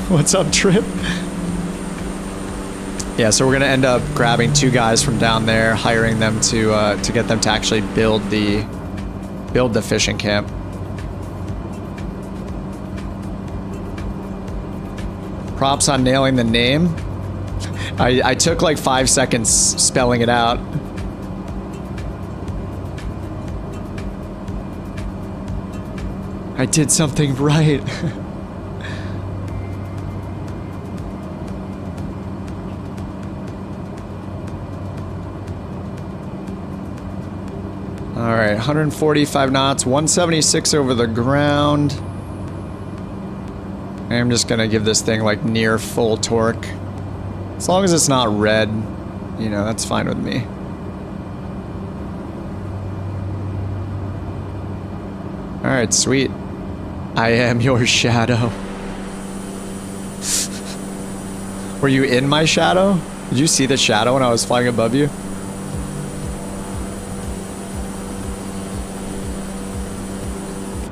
What's up, Trip? Yeah, so we're gonna end up grabbing 2 guys from down there, hiring them to get them to actually build the fishing camp. Props on nailing the name. I took like 5 seconds spelling it out. I did something right. All right, 145 knots, 176 over the ground. I'm just gonna give this thing like near full torque. As long as it's not red, you know, that's fine with me. Alright, sweet. I am your shadow. Were you in my shadow? Did you see the shadow when I was flying above you?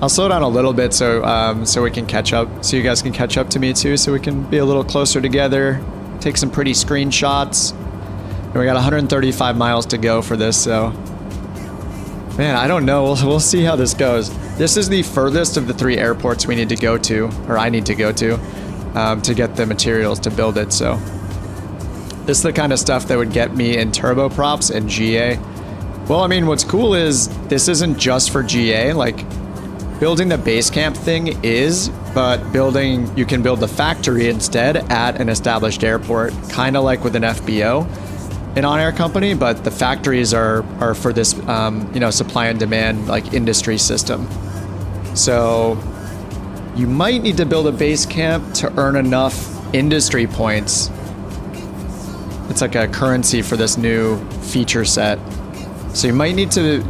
I'll slow down a little bit so we can catch up, so you guys can catch up to me too, so we can be a little closer together, take some pretty screenshots. And we got 135 miles to go for this, so man, I don't know. We'll see how this goes. This is the furthest of the 3 airports we need to go to, or I need to go to get the materials to build it. So this is the kind of stuff that would get me in turboprops and GA. Well, I mean, what's cool is this isn't just for GA. Like, building the Basecamp thing is, but you can build the factory instead at an established airport, kind of like with an FBO, an OnAir company, but the factories are for this, you know, supply and demand, like, industry system. So you might need to build a Basecamp to earn enough industry points. It's like a currency for this new feature set. So you might need to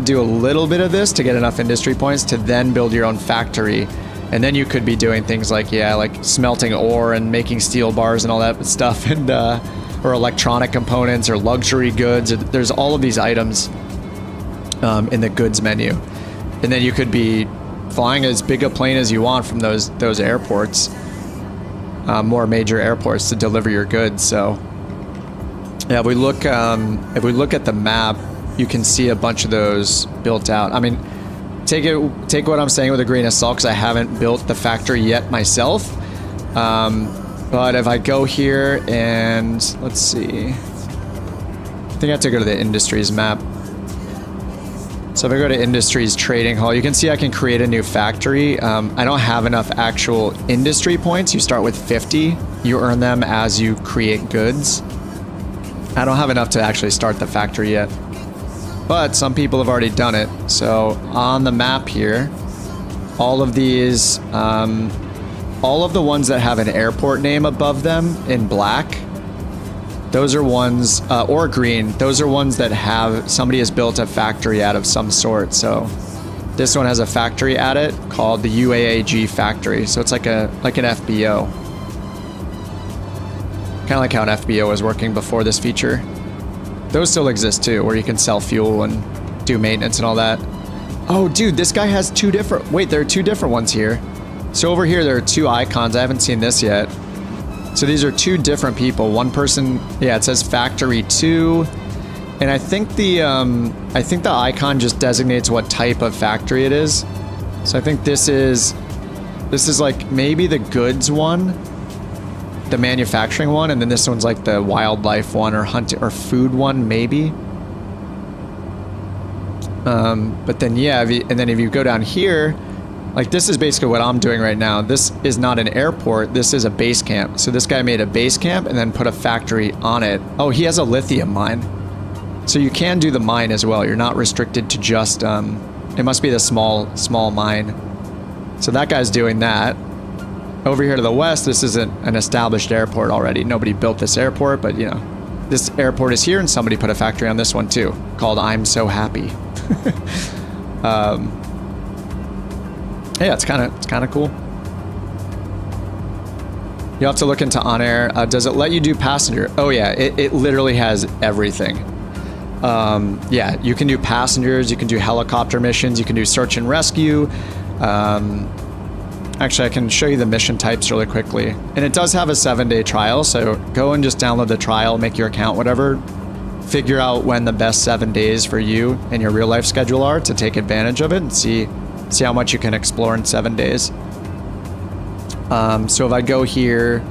do a little bit of this to get enough industry points to then build your own factory. And then you could be doing things like, yeah, like smelting ore and making steel bars and all that stuff, and or electronic components or luxury goods. There's all of these items in the goods menu. And then you could be flying as big a plane as you want from those airports, more major airports, to deliver your goods. So yeah, if we look at the map, you can see a bunch of those built out. I mean, take what I'm saying with a grain of salt, because I haven't built the factory yet myself. But if I go here and let's see, I think I have to go to the industries map. So if I go to industries trading hall, you can see I can create a new factory. I don't have enough actual industry points. You start with 50. You earn them as you create goods. I don't have enough to actually start the factory yet, but some people have already done it. So on the map here, all of these, all of the ones that have an airport name above them in black, those are ones, or green, those are ones that somebody has built a factory out of some sort. So this one has a factory at it called the UAAG factory. So it's like an FBO. Kind of like how an FBO was working before this feature. Those still exist too, where you can sell fuel and do maintenance and all that. Oh, dude, this guy has there are 2 different ones here. So over here, there are 2 icons. I haven't seen this yet. So these are 2 different people. One person, yeah, it says Factory 2. And I think the icon just designates what type of factory it is. So I think this is like maybe the goods one, the manufacturing one, and then this one's like the wildlife one or hunting or food one, maybe. But then yeah, if you go down here, like this is basically what I'm doing right now. This is not an airport, this is a base camp. So this guy made a base camp and then put a factory on it. Oh, he has a lithium mine. So you can do the mine as well. You're not restricted to just, it must be the small mine. So that guy's doing that. Over here to the west, this isn't an established airport already. Nobody built this airport, but you know, this airport is here and somebody put a factory on this one too, called I'm So Happy. Yeah, it's kind of cool. You have to look into OnAir. Does it let you do passenger? Oh yeah, it literally has everything. Yeah, you can do passengers, you can do helicopter missions, you can do search and rescue. Actually, I can show you the mission types really quickly. And it does have a 7-day trial, so go and just download the trial, make your account, whatever. Figure out when the best 7 days for you and your real life schedule are to take advantage of it and see how much you can explore in 7 days. So if I go here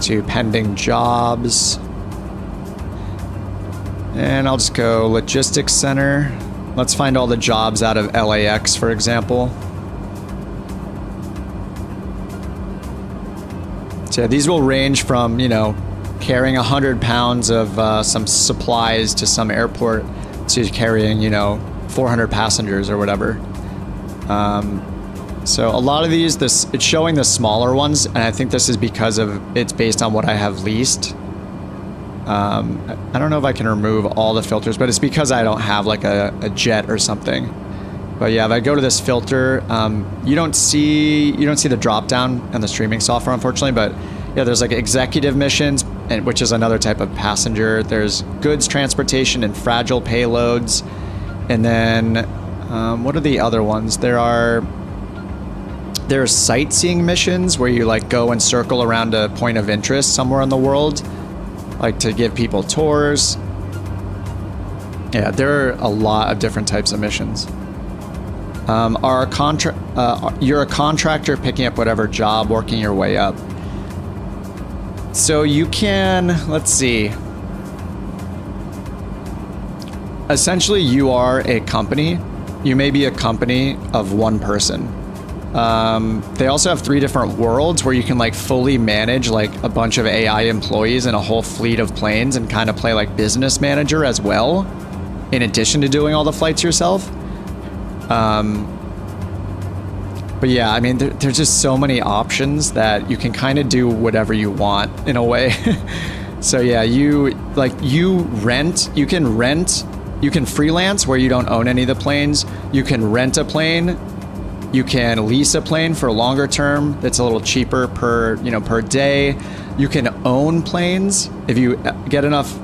to pending jobs, and I'll just go logistics center. Let's find all the jobs out of LAX, for example. So these will range from, you know, carrying 100 pounds of some supplies to some airport to carrying, you know, 400 passengers or whatever. So a lot of these, it's showing the smaller ones, and I think this is because it's based on what I have leased. I don't know if I can remove all the filters, but it's because I don't have like a jet or something. But yeah, if I go to this filter, you don't see the drop down on the streaming software, unfortunately. But yeah, there's like executive missions, which is another type of passenger. There's goods transportation and fragile payloads, and then what are the other ones? There's sightseeing missions where you like go and circle around a point of interest somewhere in the world, like to give people tours. Yeah, there are a lot of different types of missions. You're a contractor picking up whatever job, working your way up. So you can, let's see. Essentially, you are a company. You may be a company of one person. They also have 3 different worlds where you can like fully manage like a bunch of AI employees and a whole fleet of planes and kind of play like business manager as well, in addition to doing all the flights yourself. But yeah, I mean, there's just so many options that you can kind of do whatever you want in a way. So yeah, you can freelance where you don't own any of the planes. You can rent a plane. You can lease a plane for a longer term. That's a little cheaper per day. You can own planes. If you get enough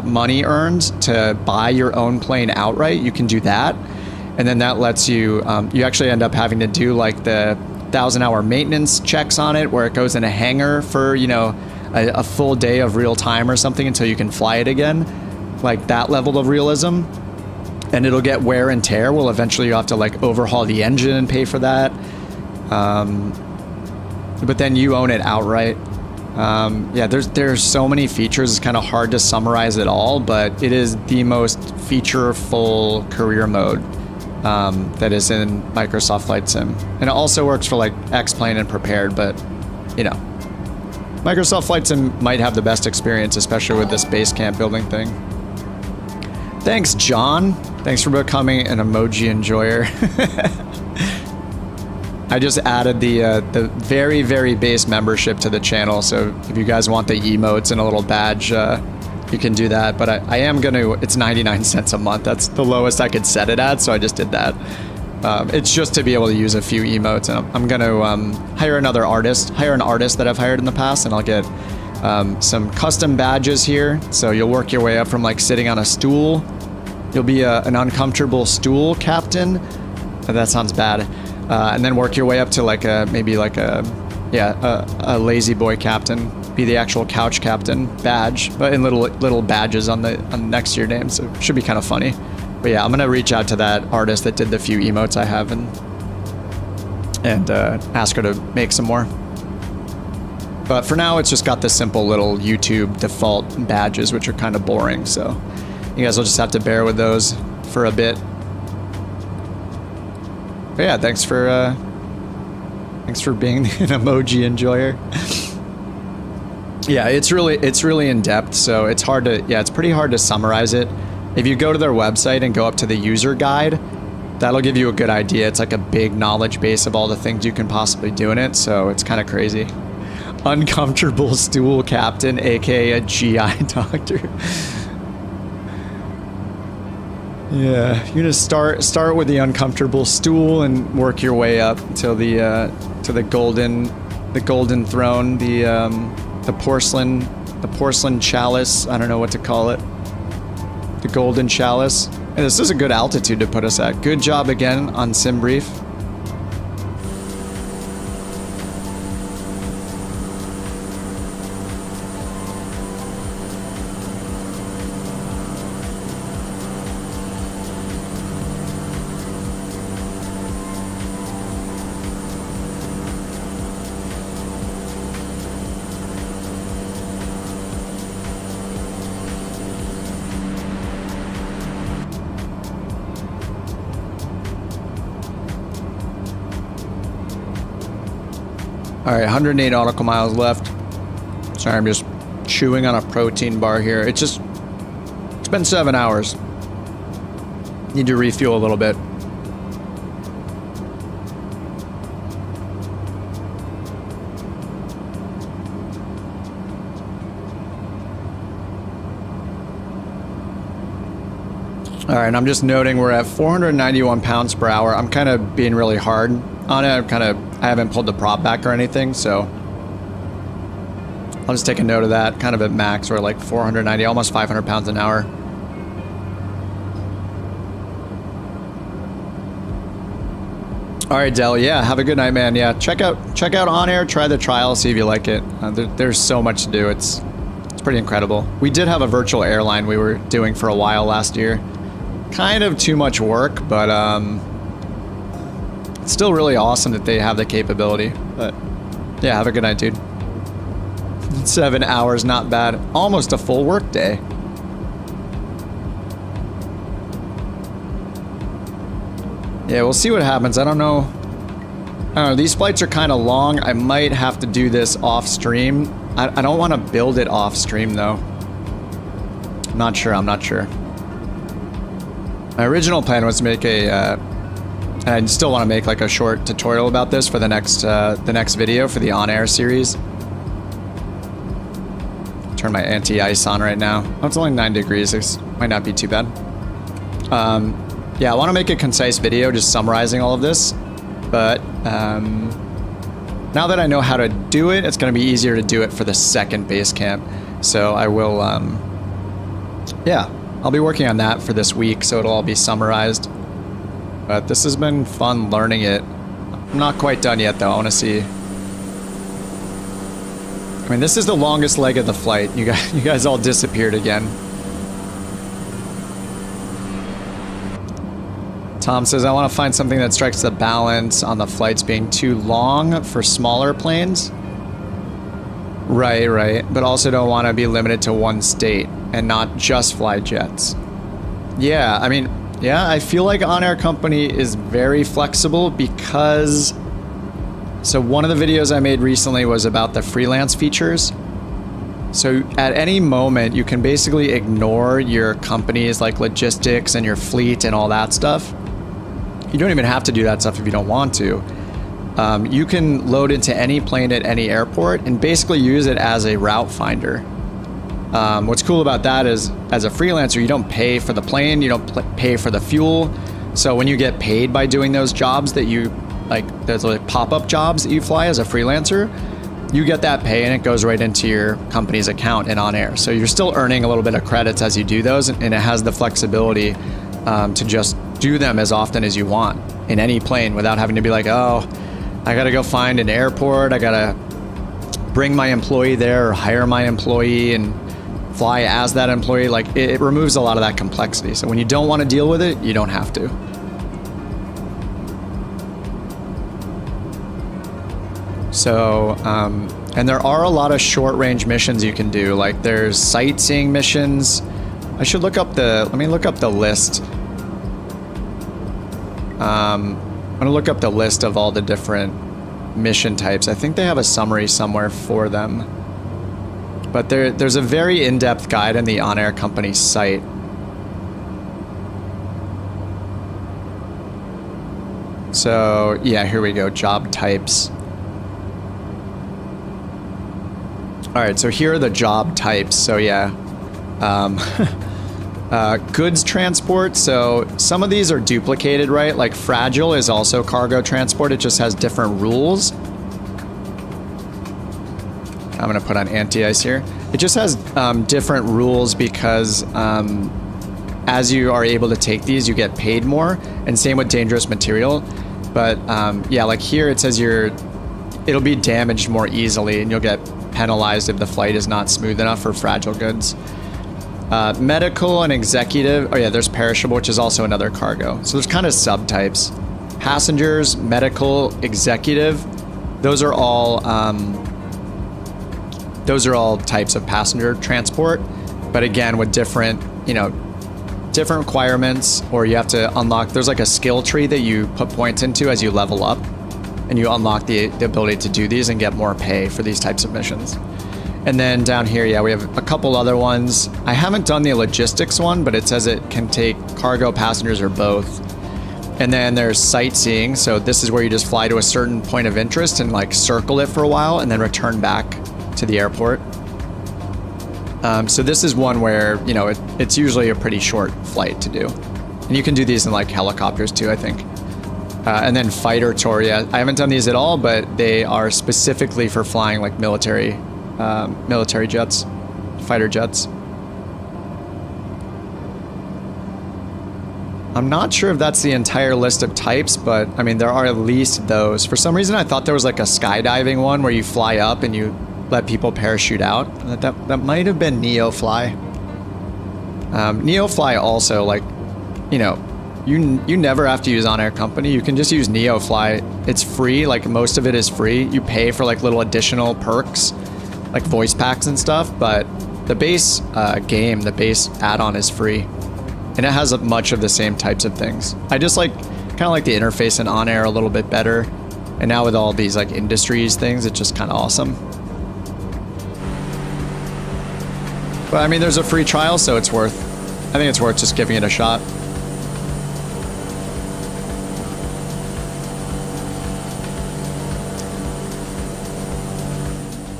money earned to buy your own plane outright, you can do that. And then that lets you, you actually end up having to do like the 1,000-hour maintenance checks on it, where it goes in a hangar for, a full day of real time or something until you can fly it again. Like that level of realism. And it'll get wear and tear. Well, eventually you have to like overhaul the engine and pay for that. But then you own it outright. Yeah, there's so many features. It's kind of hard to summarize it all, but it is the most featureful career mode that is in Microsoft Flight Sim. And it also works for like X-Plane and Prepared, but Microsoft Flight Sim might have the best experience, especially with this Basecamp building thing. Thanks, John. Thanks for becoming an emoji enjoyer. I just added the very, very base membership to the channel, so if you guys want the emotes and a little badge, you can do that. But I am gonna, it's 99 cents a month. That's the lowest I could set it at, so I just did that. It's just to be able to use a few emotes, and I'm gonna hire an artist that I've hired in the past, and I'll get some custom badges here. So you'll work your way up from like sitting on a stool. You'll be an uncomfortable stool captain. That sounds bad. And then work your way up to like a lazy boy captain. Be the actual couch captain badge, but in little badges on the next to your name. So it should be kind of funny. But yeah, I'm gonna reach out to that artist that did the few emotes I have and ask her to make some more. But for now, it's just got the simple little YouTube default badges, which are kind of boring. So you guys will just have to bear with those for a bit. But yeah, thanks for being an emoji enjoyer. Yeah, it's really in depth, so it's pretty hard to summarize it. If you go to their website and go up to the user guide, that'll give you a good idea. It's like a big knowledge base of all the things you can possibly do in it, so it's kind of crazy. Uncomfortable stool captain, aka a GI doctor. Yeah, you're gonna start with the uncomfortable stool and work your way up until the golden throne, the porcelain chalice. I don't know what to call it. The golden chalice. And this is a good altitude to put us at. Good job again on Sim Brief. All right, 108 nautical miles left. Sorry, I'm just chewing on a protein bar here. It's been 7 hours. Need to refuel a little bit. All right, and I'm just noting we're at 491 pounds per hour. I'm kind of being really hard on it. I haven't pulled the prop back or anything, so I'll just take a note of that. Kind of at max, we're like 490, almost 500 pounds an hour. All right, Dell. Yeah, have a good night, man. Yeah, check out OnAir. Try the trial, see if you like it. There's so much to do. It's pretty incredible. We did have a virtual airline we were doing for a while last year. Kind of too much work, but it's still really awesome that they have the capability. But yeah, have a good night, dude. 7 hours, not bad. Almost a full work day. Yeah, we'll see what happens. I don't know. These flights are kind of long. I might have to do this off stream. I don't want to build it off stream though. I'm not sure. My original plan was to make I still want to make like a short tutorial about this for the next video for the OnAir series. Turn my anti-ice on right now. Oh, it's only 9 degrees. It might not be too bad. Yeah, I want to make a concise video just summarizing all of this, but now that I know how to do it, it's going to be easier to do it for the second base camp. So I will, yeah, I'll be working on that for this week, so it'll all be summarized. But this has been fun learning it. I'm not quite done yet, though. I want to see. I mean, this is the longest leg of the flight. You guys all disappeared again. Tom says, I want to find something that strikes the balance on the flights being too long for smaller planes. Right. But also don't want to be limited to one state and not just fly jets. Yeah, I mean, yeah, I feel like OnAir Company is very flexible because... So one of the videos I made recently was about the freelance features. So at any moment, you can basically ignore your company's like logistics and your fleet and all that stuff. You don't even have to do that stuff if you don't want to. You can load into any plane at any airport and basically use it as a route finder. What's cool about that is, as a freelancer, you don't pay for the plane, you don't pay for the fuel. So when you get paid by doing those jobs that you, like those like pop-up jobs that you fly as a freelancer, you get that pay and it goes right into your company's account in OnAir. So you're still earning a little bit of credits as you do those, and it has the flexibility to just do them as often as you want in any plane without having to be like, oh, I gotta go find an airport, I gotta bring my employee there or hire my employee and fly as that employee. Like it removes a lot of that complexity. So when you don't want to deal with it, you don't have to. So, and there are a lot of short range missions you can do. Like there's sightseeing missions. I should look up let me look up the list. I'm gonna look up the list of all the different mission types. I think they have a summary somewhere for them. But there's a very in-depth guide in the OnAir Company site. So yeah, here we go, job types. All right, so here are the job types. So yeah, goods transport. So some of these are duplicated, right? Like fragile is also cargo transport. It just has different rules. I'm gonna put on anti-ice here. It just has different rules because as you are able to take these, you get paid more, and same with dangerous material. But yeah, like here it says it'll be damaged more easily and you'll get penalized if the flight is not smooth enough for fragile goods. Medical and executive, oh yeah, there's perishable, which is also another cargo. So there's kind of subtypes. Passengers, medical, executive, those are all types of passenger transport, but again with different requirements, or you have to unlock, there's like a skill tree that you put points into as you level up, and you unlock the ability to do these and get more pay for these types of missions. And then down here, yeah, we have a couple other ones. I haven't done the logistics one, but it says it can take cargo, passengers, or both. And then there's sightseeing. So this is where you just fly to a certain point of interest and like circle it for a while and then return back to the airport. So this is one where, it's usually a pretty short flight to do. And you can do these in like helicopters too, I think. And then fighter tour, yeah. I haven't done these at all, but they are specifically for flying like military jets, fighter jets. I'm not sure if that's the entire list of types, but I mean, there are at least those. For some reason, I thought there was like a skydiving one where you fly up and you let people parachute out. That might have been NeoFly. NeoFly also, like, you know, you never have to use OnAir Company. You can just use NeoFly. It's free. Like, most of it is free. You pay for like little additional perks, like voice packs and stuff, but the base game, the base add-on is free. And it has much of the same types of things. I just like, kind of like the interface in OnAir a little bit better. And now with all these like industries things, it's just kind of awesome. But I mean, there's a free trial, so it's worth, I think it's worth just giving it a shot.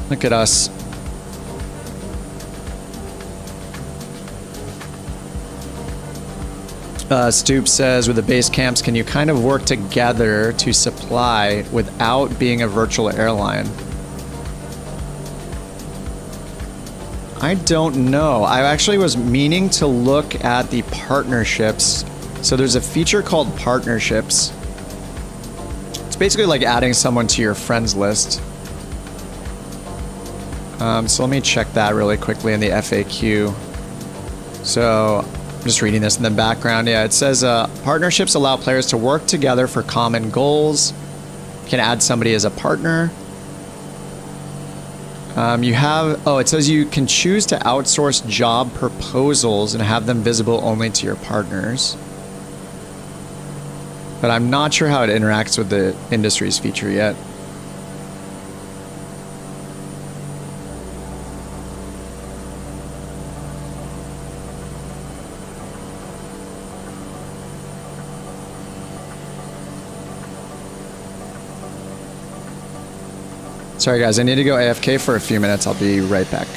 Look at us. Stoop says, with the Basecamps, can you kind of work together to supply without being a virtual airline? I don't know. I actually was meaning to look at the partnerships. So there's a feature called partnerships. It's basically like adding someone to your friends list. So let me check that really quickly in the FAQ. So just reading this in the background. Yeah, it says partnerships allow players to work together for common goals. You can add somebody as a partner. It says you can choose to outsource job proposals and have them visible only to your partners. But I'm not sure how it interacts with the industries feature yet. Sorry guys, I need to go AFK for a few minutes. I'll be right back.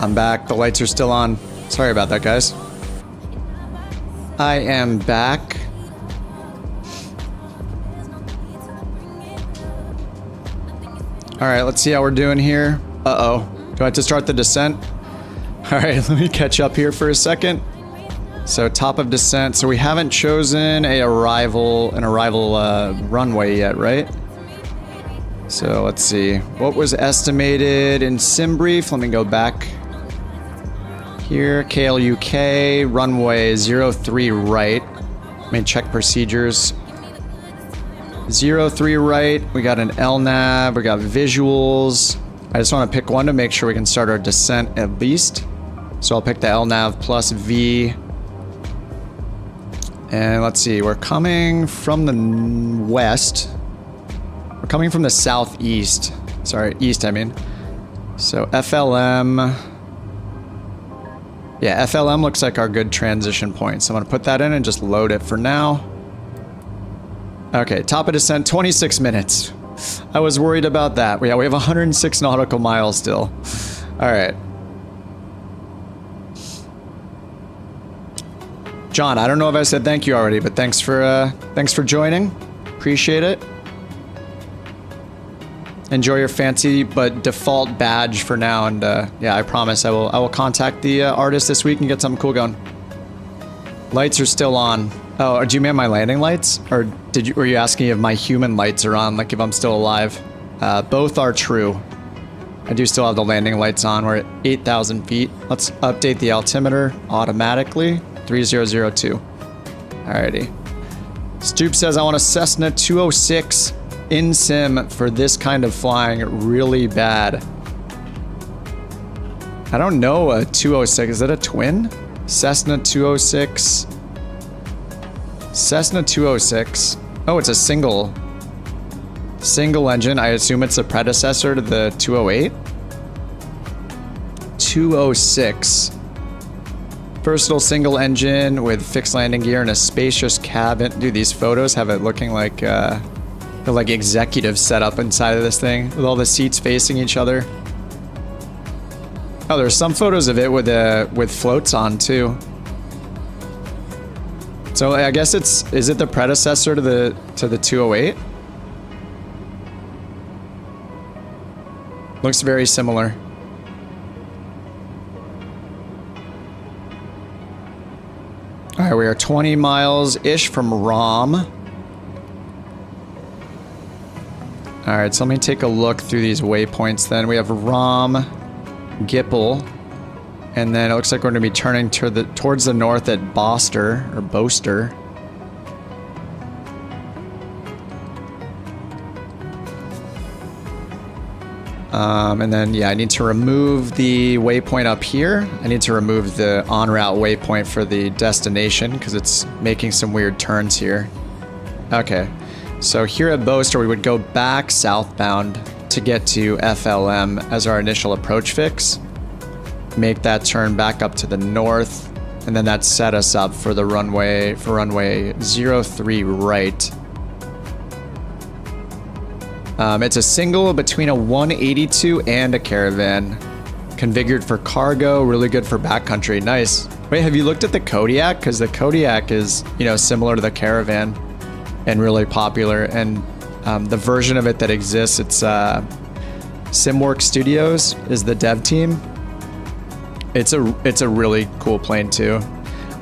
I'm back. The lights are still on. Sorry about that, guys. I am back. All right, let's see how we're doing here. Uh-oh. Do I have to start the descent? All right, let me catch up here for a second. So top of descent. So we haven't chosen an arrival runway yet, right? So let's see. What was estimated in SimBrief? Let me go back here. KLUK, runway 03 right. Let me check procedures. 03 right. We got an LNAV. We got visuals. I just want to pick one to make sure we can start our descent at least. So I'll pick the LNAV plus V. And let's see. We're coming from the west. We're coming from the southeast. Sorry, east, I mean. So FLM. Yeah, FLM looks like our good transition point. So I'm going to put that in and just load it for now. Okay, top of descent, 26 minutes. I was worried about that. Yeah, we have 106 nautical miles still. All right. John, I don't know if I said thank you already, but thanks for joining. Appreciate it. Enjoy your fancy but default badge for now, and yeah, I promise I will contact the artist this week and get something cool going. Lights are still on. Oh, do you mean my landing lights, or were you asking if my human lights are on, like if I'm still alive? Both are true. I do still have the landing lights on. We're at 8,000 feet. Let's update the altimeter automatically. 3002. Alrighty. Stoop says I want a Cessna 206 in sim for this kind of flying really bad. I don't know a 206. Is that a twin? Cessna 206. Cessna 206. Oh, it's a single engine. I assume it's a predecessor to the 208. 206. Versatile single engine with fixed landing gear and a spacious cabin. Dude, these photos have it looking like they're like executive setup inside of this thing with all the seats facing each other. Oh, there's some photos of it with floats on too. So I guess is it the predecessor to the 208? Looks very similar. All right, we are 20 miles-ish from ROM. All right, so let me take a look through these waypoints then. We have ROM, Gipple, and then it looks like we're going to be turning towards the north at Boster. And then, yeah, I need to remove the waypoint up here. I need to remove the en route waypoint for the destination because it's making some weird turns here. Okay, so here at Boster, we would go back southbound to get to FLM as our initial approach fix. Make that turn back up to the north, and then that set us up for the runway 03 right. It's a single between a 182 and a Caravan. Configured for cargo, really good for backcountry. Nice. Wait, have you looked at the Kodiak? Because the Kodiak is, similar to the Caravan and really popular. And the version of it that exists, it's Simworks Studios is the dev team. It's a really cool plane too.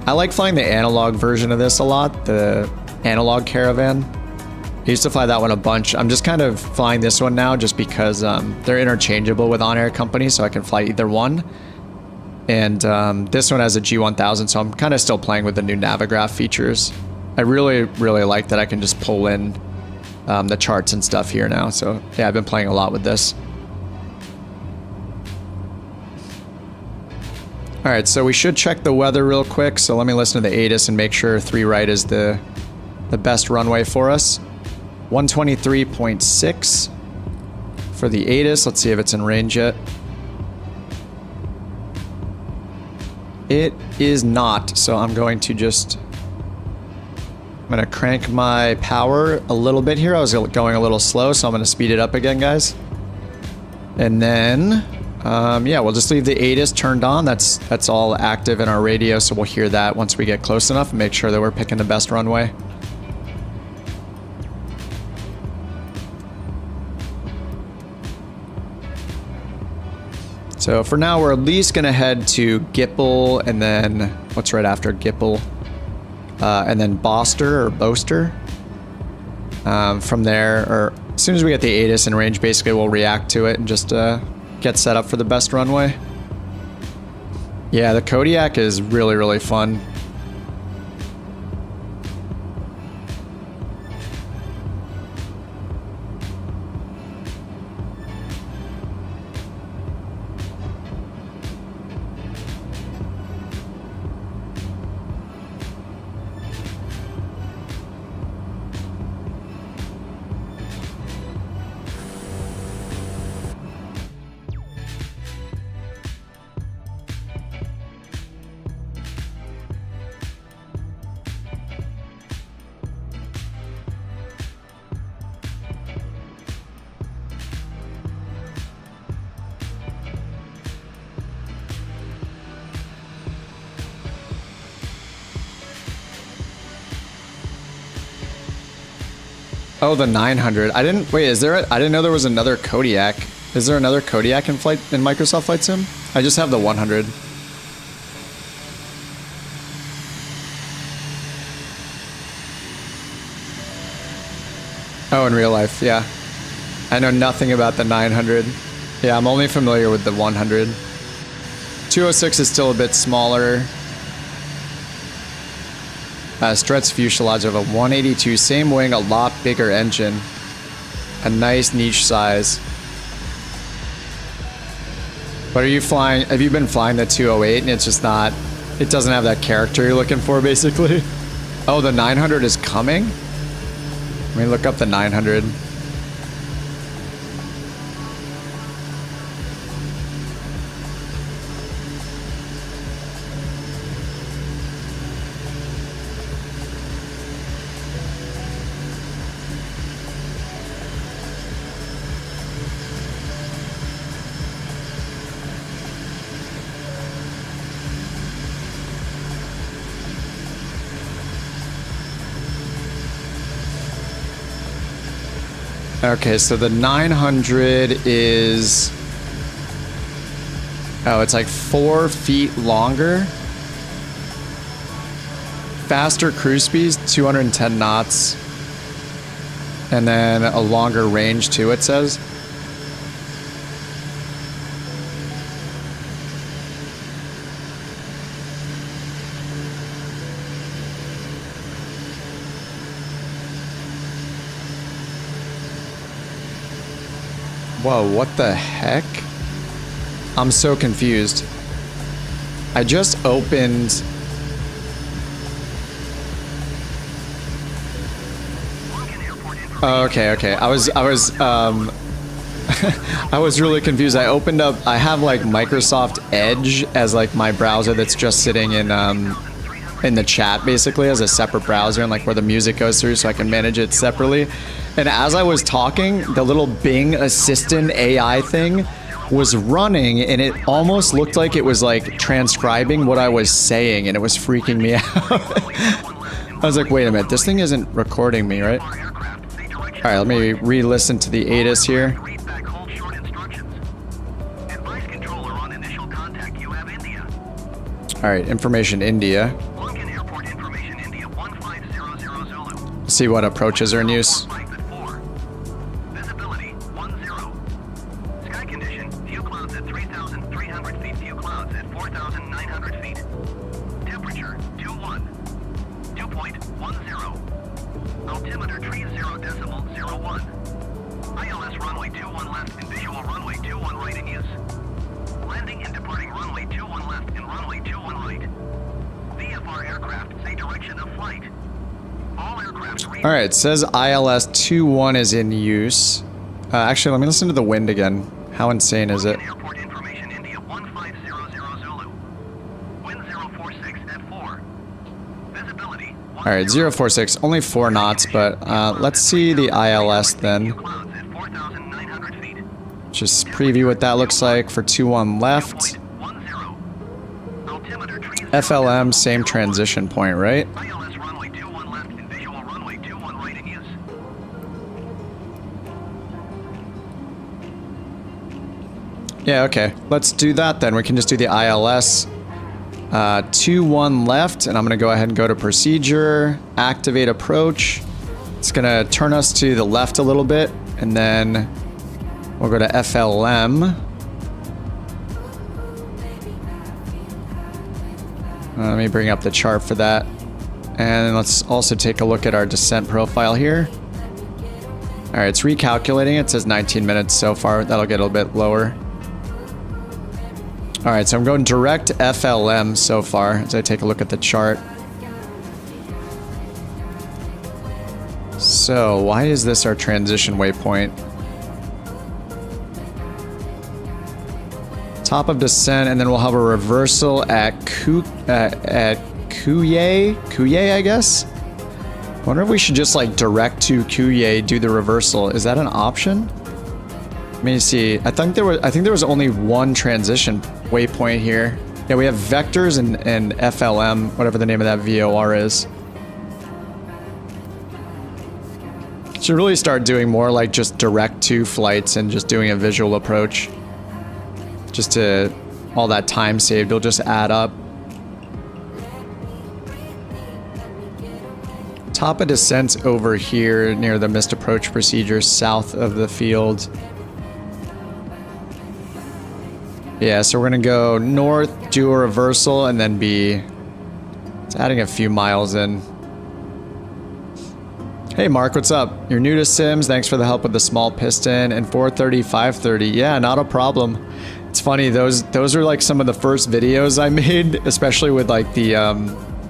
I like flying the analog version of this a lot, the analog Caravan. I used to fly that one a bunch. I'm just kind of flying this one now just because they're interchangeable with OnAir companies, so I can fly either one. And this one has a G1000, so I'm kind of still playing with the new Navigraph features. I really, really like that I can just pull in the charts and stuff here now. So yeah, I've been playing a lot with this. All right, so we should check the weather real quick. So let me listen to the ATIS and make sure 3 right is the best runway for us. 123.6 for the ATIS. Let's see if it's in range yet. It is not, so I'm going to crank my power a little bit here. I was going a little slow, so I'm going to speed it up again, guys. And then, Yeah, we'll just leave the ATIS turned on. That's all active in our radio, so we'll hear that once we get close enough and make sure that we're picking the best runway. So for now, we're at least going to head to Gipple, and then what's right after Gipple? And then Boster or Boaster. From there, or as soon as we get the ATIS in range, basically we'll react to it and just get set up for the best runway. Yeah, the Kodiak is really, really fun. Oh, the 900. I didn't know there was another Kodiak. Is there another Kodiak in Microsoft Flight Sim? I just have the 100. Oh, in real life, yeah. I know nothing about the 900. Yeah, I'm only familiar with the 100. 206 is still a bit smaller. Struts fuselage of a 182, same wing, a lot bigger engine. A nice niche size. But are you flying, have you been flying the 208 and it's just not, it doesn't have that character you're looking for basically? Oh, the 900 is coming? Let me look up the 900. Okay, so the 900 is... Oh, it's like 4 feet longer. Faster cruise speeds, 210 knots. And then a longer range too, it says. Whoa, what the heck? I'm so confused. I just opened... Oh, okay. I was I was really confused. I opened up, I have like Microsoft Edge as like my browser that's just sitting in the chat basically as a separate browser and like where the music goes through so I can manage it separately. And as I was talking, the little Bing assistant AI thing was running and it almost looked like it was like transcribing what I was saying and it was freaking me out. I was like, wait a minute, this thing isn't recording me, right? All right, let me re-listen to the ATIS here. All right, information India. See what approaches are in use. All right, it says ILS 21 is in use. Actually, let me listen to the wind again. How insane is it? All right, 046, only 4 knots, but let's see the ILS then. just preview what that looks like for 2-1 left. Altimeter tree FLM, same transition point, right? ILS runway 21 left and visual runway 21 right in use. Yeah, okay. Let's do that then. We can just do the ILS. 2-1 left, and I'm going to go ahead and go to procedure, activate approach. It's going to turn us to the left a little bit, and then we'll go to FLM. Let me bring up the chart for that. And let's also take a look at our descent profile here. All right, it's recalculating. It says 19 minutes so far. That'll get a little bit lower. All right, so I'm going direct FLM so far as I take a look at the chart. So why is this our transition waypoint? Top of descent, and then we'll have a reversal at Kuye, I guess? Wonder if we should just like direct to Kuye, do the reversal. Is that an option? Let me see. I think there was only one transition waypoint here. Yeah, we have vectors and FLM, whatever the name of that VOR is. Should really start doing more like just direct to flights and just doing a visual approach. Just to all that time saved will just add up. Top of descent's over here near the missed approach procedure south of the field. Yeah, so we're gonna go north, do a reversal, and then it's adding a few miles in. Hey Mark, what's up? You're new to Sims, thanks for the help with the small piston and 430, 530. Yeah, not a problem. It's funny, those are like some of the first videos I made, especially with like the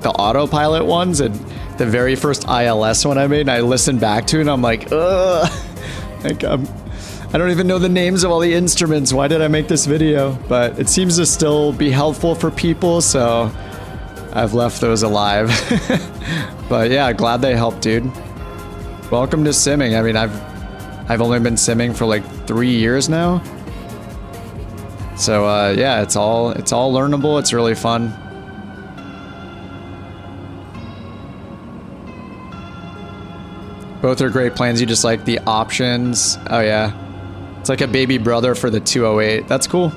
autopilot ones, and the very first ILS one I made, and I listened back to it and I'm like, ugh. Like, I don't even know the names of all the instruments. Why did I make this video? But it seems to still be helpful for people, so I've left those alive. But yeah, glad they helped, dude. Welcome to simming. I mean, I've only been simming for like 3 years now. So yeah, it's all learnable. It's really fun. Both are great planes. You just like the options. Oh yeah. It's like a baby brother for the 208. That's cool.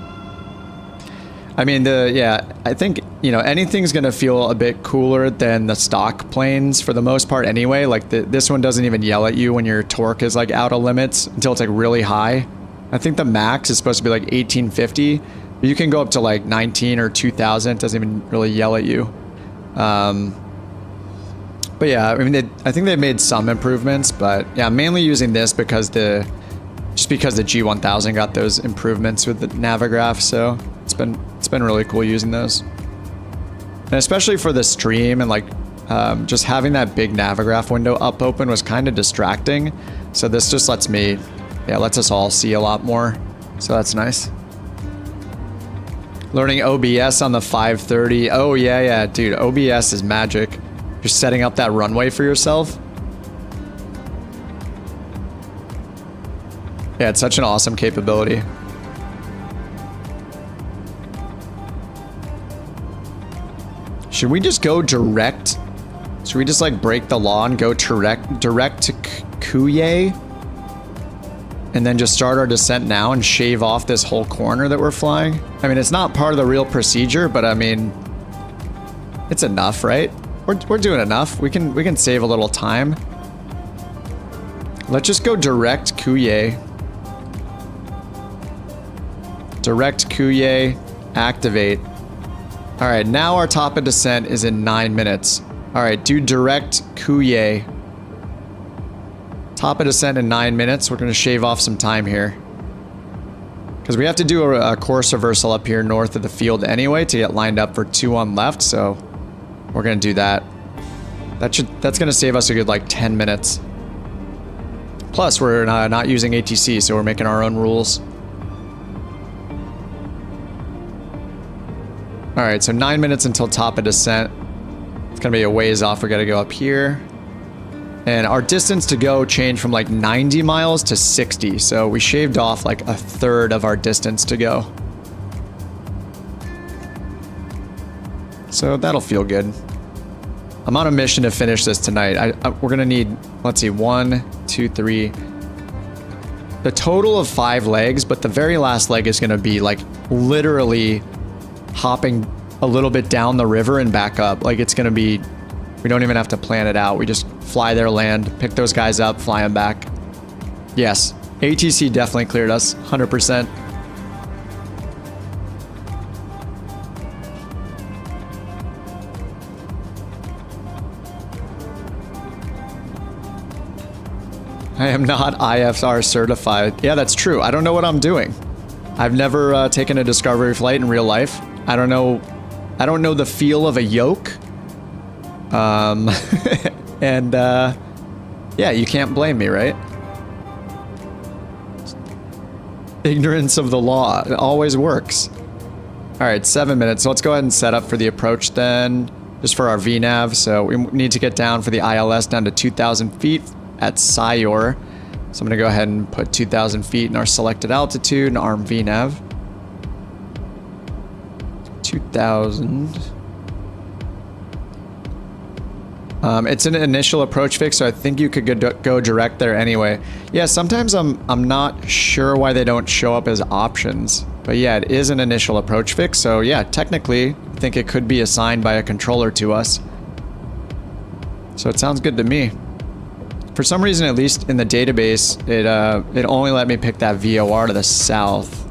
I mean, I think, you know, anything's gonna feel a bit cooler than the stock planes for the most part anyway. Like this one doesn't even yell at you when your torque is like out of limits until it's like really high. I think the max is supposed to be like 1850. But you can go up to like 19 or 2000. It doesn't even really yell at you. But yeah, I mean, I think they've made some improvements, but yeah, I'm mainly using this because just because the G1000 got those improvements with the Navigraph, so it's been really cool using those. And especially for the stream and like just having that big Navigraph window up open was kind of distracting. So this just lets us all see a lot more. So that's nice. Learning OBS on the 530. Oh yeah, dude, OBS is magic. You're setting up that runway for yourself. Yeah, it's such an awesome capability. Should we just go direct? Should we just like break the law and go direct to Kuye? And then just start our descent now and shave off this whole corner that we're flying? I mean, it's not part of the real procedure, but I mean, it's enough, right? We're doing enough. We can save a little time. Let's just go direct Kuye. Direct Kuye, activate. All right, now our top of descent is in 9 minutes. All right, do direct Kuye. Top of descent in 9 minutes. We're gonna shave off some time here. Because we have to do a course reversal up here north of the field anyway to get lined up for 2-1 left, so we're gonna do that. That's gonna save us a good like 10 minutes. Plus, we're not using ATC, so we're making our own rules. All right, so 9 minutes until top of descent. It's gonna be a ways off. We gotta go up here. And our distance to go changed from like 90 miles to 60. So we shaved off like a third of our distance to go. So that'll feel good. I'm on a mission to finish this tonight. We're gonna need, let's see, 1, 2, 3. The total of 5 legs, but the very last leg is gonna be like literally hopping a little bit down the river and back up. Like it's gonna be, we don't even have to plan it out. We just fly there, land, pick those guys up, fly them back. Yes, ATC definitely cleared us, 100%. I am not IFR certified. Yeah, that's true. I don't know what I'm doing. I've never taken a discovery flight in real life. I don't know the feel of a yoke. And yeah, you can't blame me, right? Ignorance of the law. It always works. All right, 7 minutes. So let's go ahead and set up for the approach then, just for our VNAV. So we need to get down for the ILS down to 2,000 feet at Sayor. So I'm gonna go ahead and put 2,000 feet in our selected altitude and arm VNAV. 2,000. It's an initial approach fix, so I think you could go direct there anyway. Yeah, sometimes I'm not sure why they don't show up as options. But yeah, it is an initial approach fix, so yeah, technically, I think it could be assigned by a controller to us. So it sounds good to me. For some reason, at least in the database, it only let me pick that VOR to the south.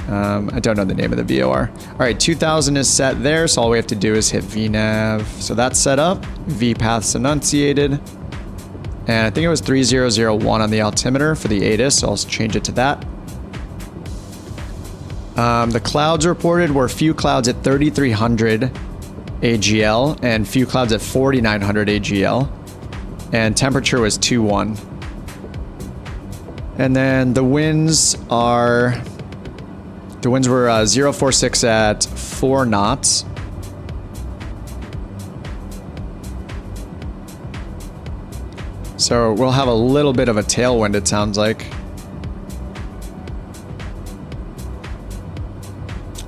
I don't know the name of the VOR. All right, 2,000 is set there, so all we have to do is hit VNAV. So that's set up. VPath's enunciated. And I think it was 3001 on the altimeter for the ATIS, so I'll change it to that. The clouds reported were few clouds at 3,300 AGL and few clouds at 4,900 AGL. And temperature was 2-1. And then the winds were 046 at 4 knots. So we'll have a little bit of a tailwind, it sounds like.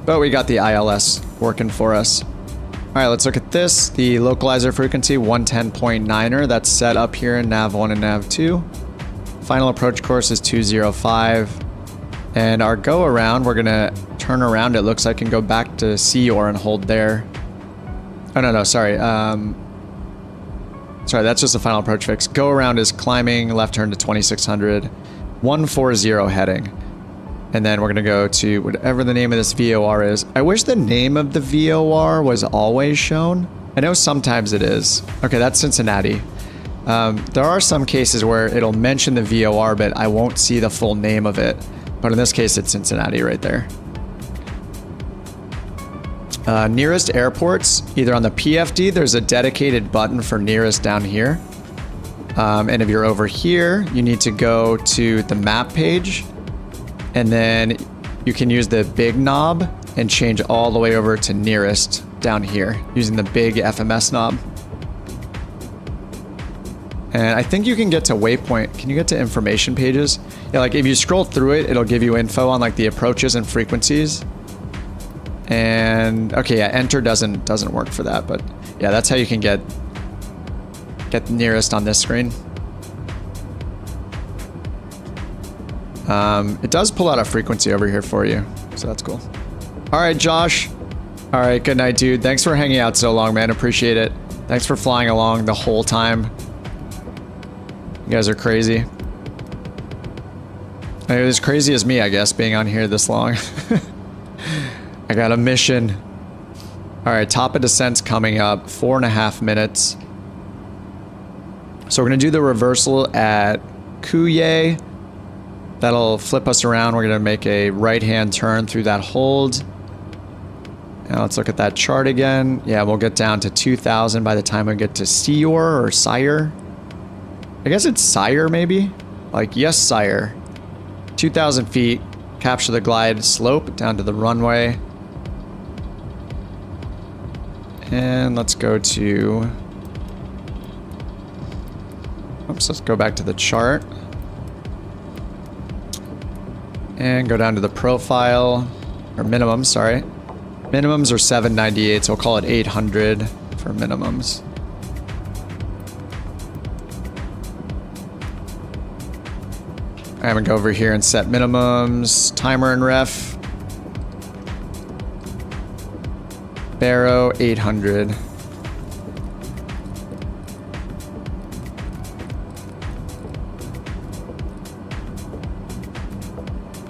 But we got the ILS working for us. All right, let's look at this. The localizer frequency, 110.9er. That's set up here in nav1 and nav2. Final approach course is 205. And our go around, we're gonna turn around, it looks like, and go back to Seayor and hold there. Oh, no, sorry. Sorry, that's just the final approach fix. Go around is climbing, left turn to 2600, 140 heading. And then we're gonna go to whatever the name of this VOR is. I wish the name of the VOR was always shown. I know sometimes it is. Okay, that's Cincinnati. There are some cases where it'll mention the VOR, but I won't see the full name of it. But in this case, it's Cincinnati right there. Nearest airports, either on the PFD, there's a dedicated button for nearest down here. And if you're over here, you need to go to the map page. And then you can use the big knob and change all the way over to nearest down here using the big FMS knob. And I think you can get to waypoint. Can you get to information pages? Yeah, like if you scroll through it, it'll give you info on like the approaches and frequencies. And okay, yeah, enter doesn't work for that, but yeah, that's how you can get nearest on this screen. It does pull out a frequency over here for you, so that's cool. All right, Josh. All right, good night, dude. Thanks for hanging out so long, man. Appreciate it. Thanks for flying along the whole time. You guys are crazy. It was crazy as me, I guess, being on here this long. I got a mission. All right, top of descent's coming up, 4.5 minutes. So we're gonna do the reversal at Kuye. That'll flip us around. We're gonna make a right-hand turn through that hold. Now let's look at that chart again. Yeah, we'll get down to 2,000 by the time we get to Seayor or Sire. I guess it's Sire, maybe? Like, yes, Sire. 2,000 feet. Capture the glide slope down to the runway. And let's go to Oops, let's go back to the chart. And go down to the profile, or minimum, sorry. Minimums are 798, so we'll call it 800 for minimums. I'm gonna go over here and set minimums, timer and ref. Barrow, 800.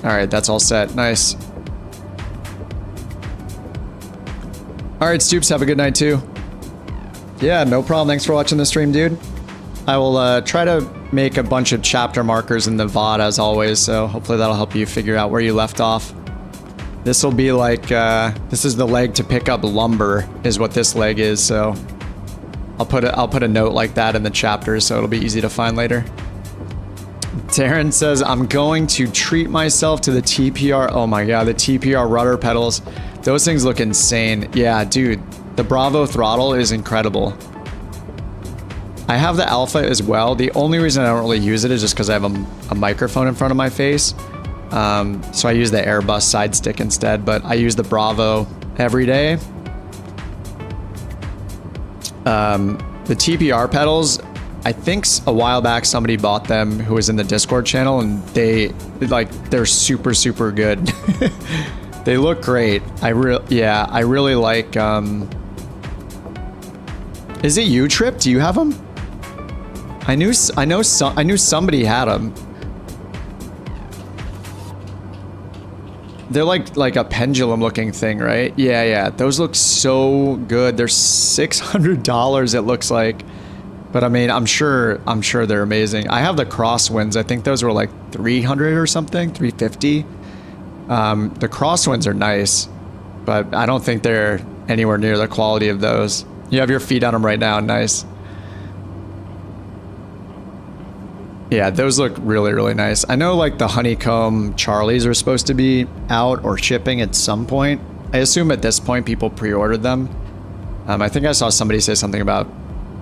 All right, that's all set. Nice. All right, Stoops, have a good night too. Yeah, no problem. Thanks for watching the stream, dude. I will try to make a bunch of chapter markers in the VOD as always, so hopefully that'll help you figure out where you left off. This will be like, this is the leg to pick up lumber is what this leg is, so I'll put a note like that in the chapter so it'll be easy to find later. Darren says, I'm going to treat myself to the TPR. Oh my god, the TPR rudder pedals. Those things look insane. Yeah, dude, the Bravo throttle is incredible. I have the Alpha as well. The only reason I don't really use it is just because I have a microphone in front of my face. So I use the Airbus side stick instead, but I use the Bravo every day. The TPR pedals, I think a while back somebody bought them who was in the Discord channel, and they're super, super good. They look great. I really like, is it you, Trip? Do you have them? I knew somebody had them. They're like a pendulum looking thing, right? Yeah. Those look so good. They're $600 it looks like. But I mean, I'm sure they're amazing. I have the crosswinds. I think those were like 300 or something, 350. The crosswinds are nice, but I don't think they're anywhere near the quality of those. You have your feet on them right now. Nice. Yeah, those look really, really nice. I know like the honeycomb Charlies are supposed to be out or shipping at some point. I assume at this point people pre-ordered them. I think I saw somebody say something about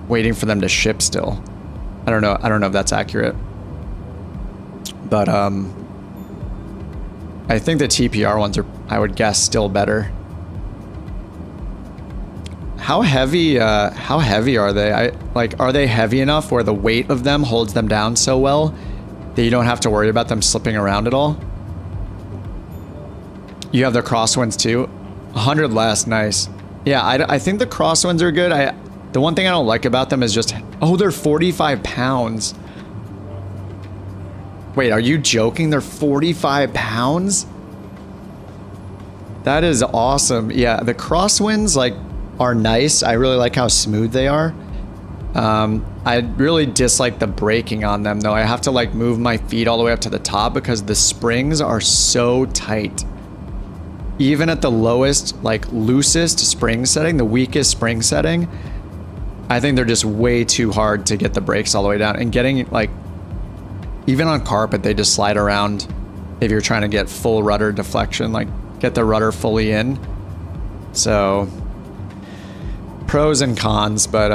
waiting for them to ship still. I don't know if that's accurate. But I think the TPR ones are, I would guess, still better. How heavy are they? Are they heavy enough where the weight of them holds them down so well that you don't have to worry about them slipping around at all? You have the crosswinds too? 100 less, nice. Yeah, I think the crosswinds are good. The one thing I don't like about them is just, oh, they're 45 pounds. Wait, are you joking? They're 45 pounds? That is awesome. Yeah, the crosswinds are nice. I really like how smooth they are. I really dislike the braking on them though. I have to move my feet all the way up to the top because the springs are so tight. Even at the lowest, loosest spring setting, the weakest spring setting, I think they're just way too hard to get the brakes all the way down. And getting, even on carpet, they just slide around if you're trying to get full rudder deflection, get the rudder fully in. So, pros and cons, but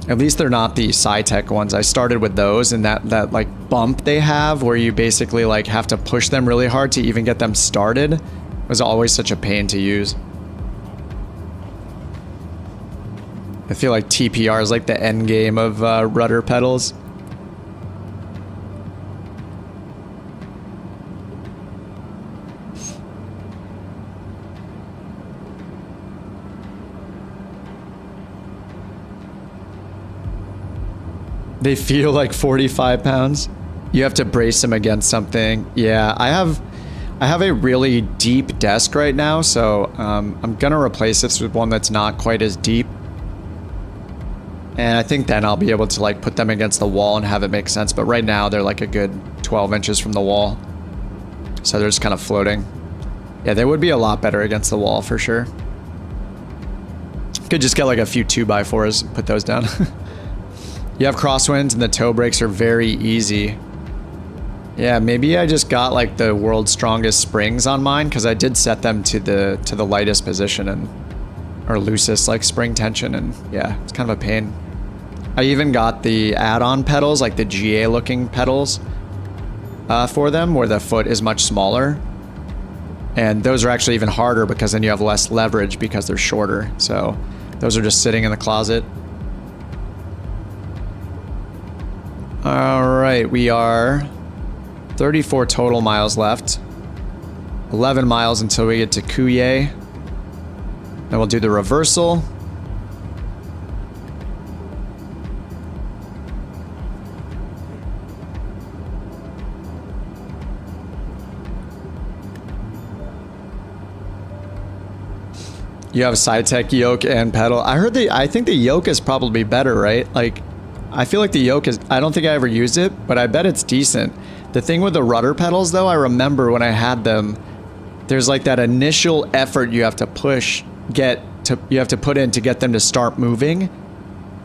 at least they're not the Sci-Tech ones. I started with those, and that bump they have where you basically have to push them really hard to even get them started was always such a pain to use. I feel like TPR is the end game of rudder pedals. They feel like 45 pounds. You have to brace them against something. Yeah, I have a really deep desk right now, so I'm gonna replace this with one that's not quite as deep. And I think then I'll be able to put them against the wall and have it make sense. But right now they're a good 12 inches from the wall. So they're just kind of floating. Yeah, they would be a lot better against the wall for sure. Could just get a few 2x4s and put those down. You have crosswinds and the toe brakes are very easy. Yeah, maybe I just got the world's strongest springs on mine because I did set them to the lightest position or loosest spring tension, and yeah, it's kind of a pain. I even got the add-on pedals, like the GA looking pedals for them, where the foot is much smaller. And those are actually even harder because then you have less leverage because they're shorter. So those are just sitting in the closet. All right, we are 34 total miles left. 11 miles until we get to Kuye. Then we'll do the reversal. You have SciTech yoke and pedal. I think the yoke is probably better, right? Like, I feel like the yoke is, I don't think I ever used it, but I bet it's decent. The thing with the rudder pedals though, I remember when I had them, there's like that initial effort you have to you have to put in to get them to start moving.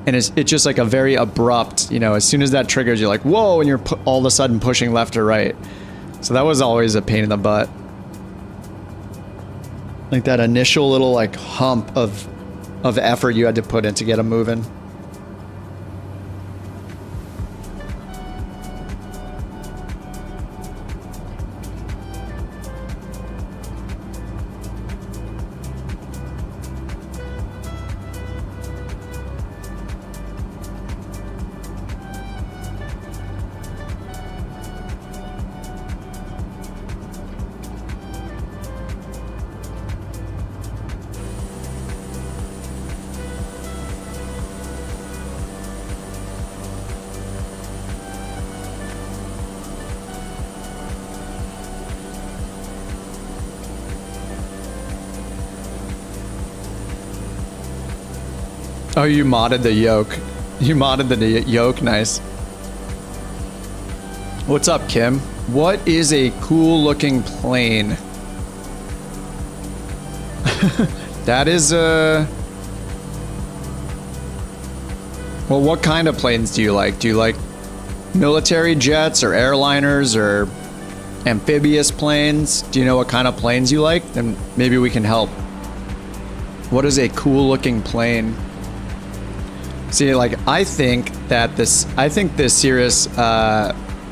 And it's just like a very abrupt, you know, as soon as that triggers, you're like, whoa, and you're all of a sudden pushing left or right. So that was always a pain in the butt. Like that initial little like hump of effort you had to put in to get them moving. Oh, you modded the yoke. You modded the yoke, nice. What's up, Kim? What is a cool looking plane? That is well, what kind of planes do you like? Do you like military jets or airliners or amphibious planes? Do you know what kind of planes you like? Then maybe we can help. What is a cool looking plane? See, like, I think the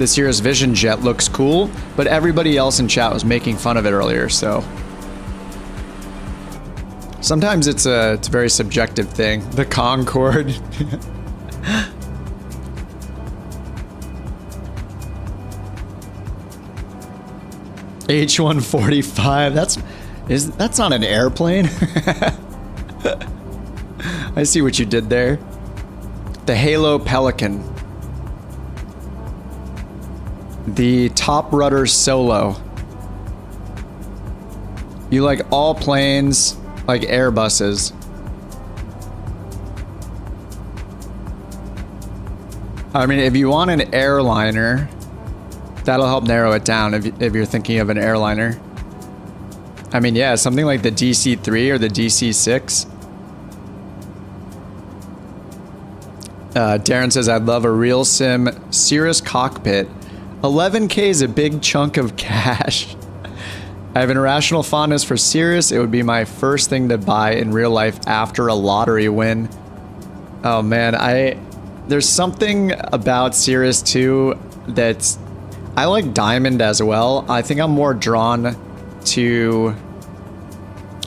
Cirrus Vision Jet looks cool, but everybody else in chat was making fun of it earlier, so. Sometimes it's a very subjective thing. The Concorde. H-145, that's not an airplane. I see what you did there. The Halo Pelican. The Top Rudder Solo. You like all planes, like Airbuses. I mean, if you want an airliner, that'll help narrow it down if you're thinking of an airliner. I mean, yeah, something like the DC-3 or the DC-6. Darren says, I'd love a real sim Cirrus cockpit. 11K is a big chunk of cash. I have an irrational fondness for Cirrus. It would be my first thing to buy in real life after a lottery win. Oh man, there's something about Cirrus too that's, I like Diamond as well. I think I'm more drawn to,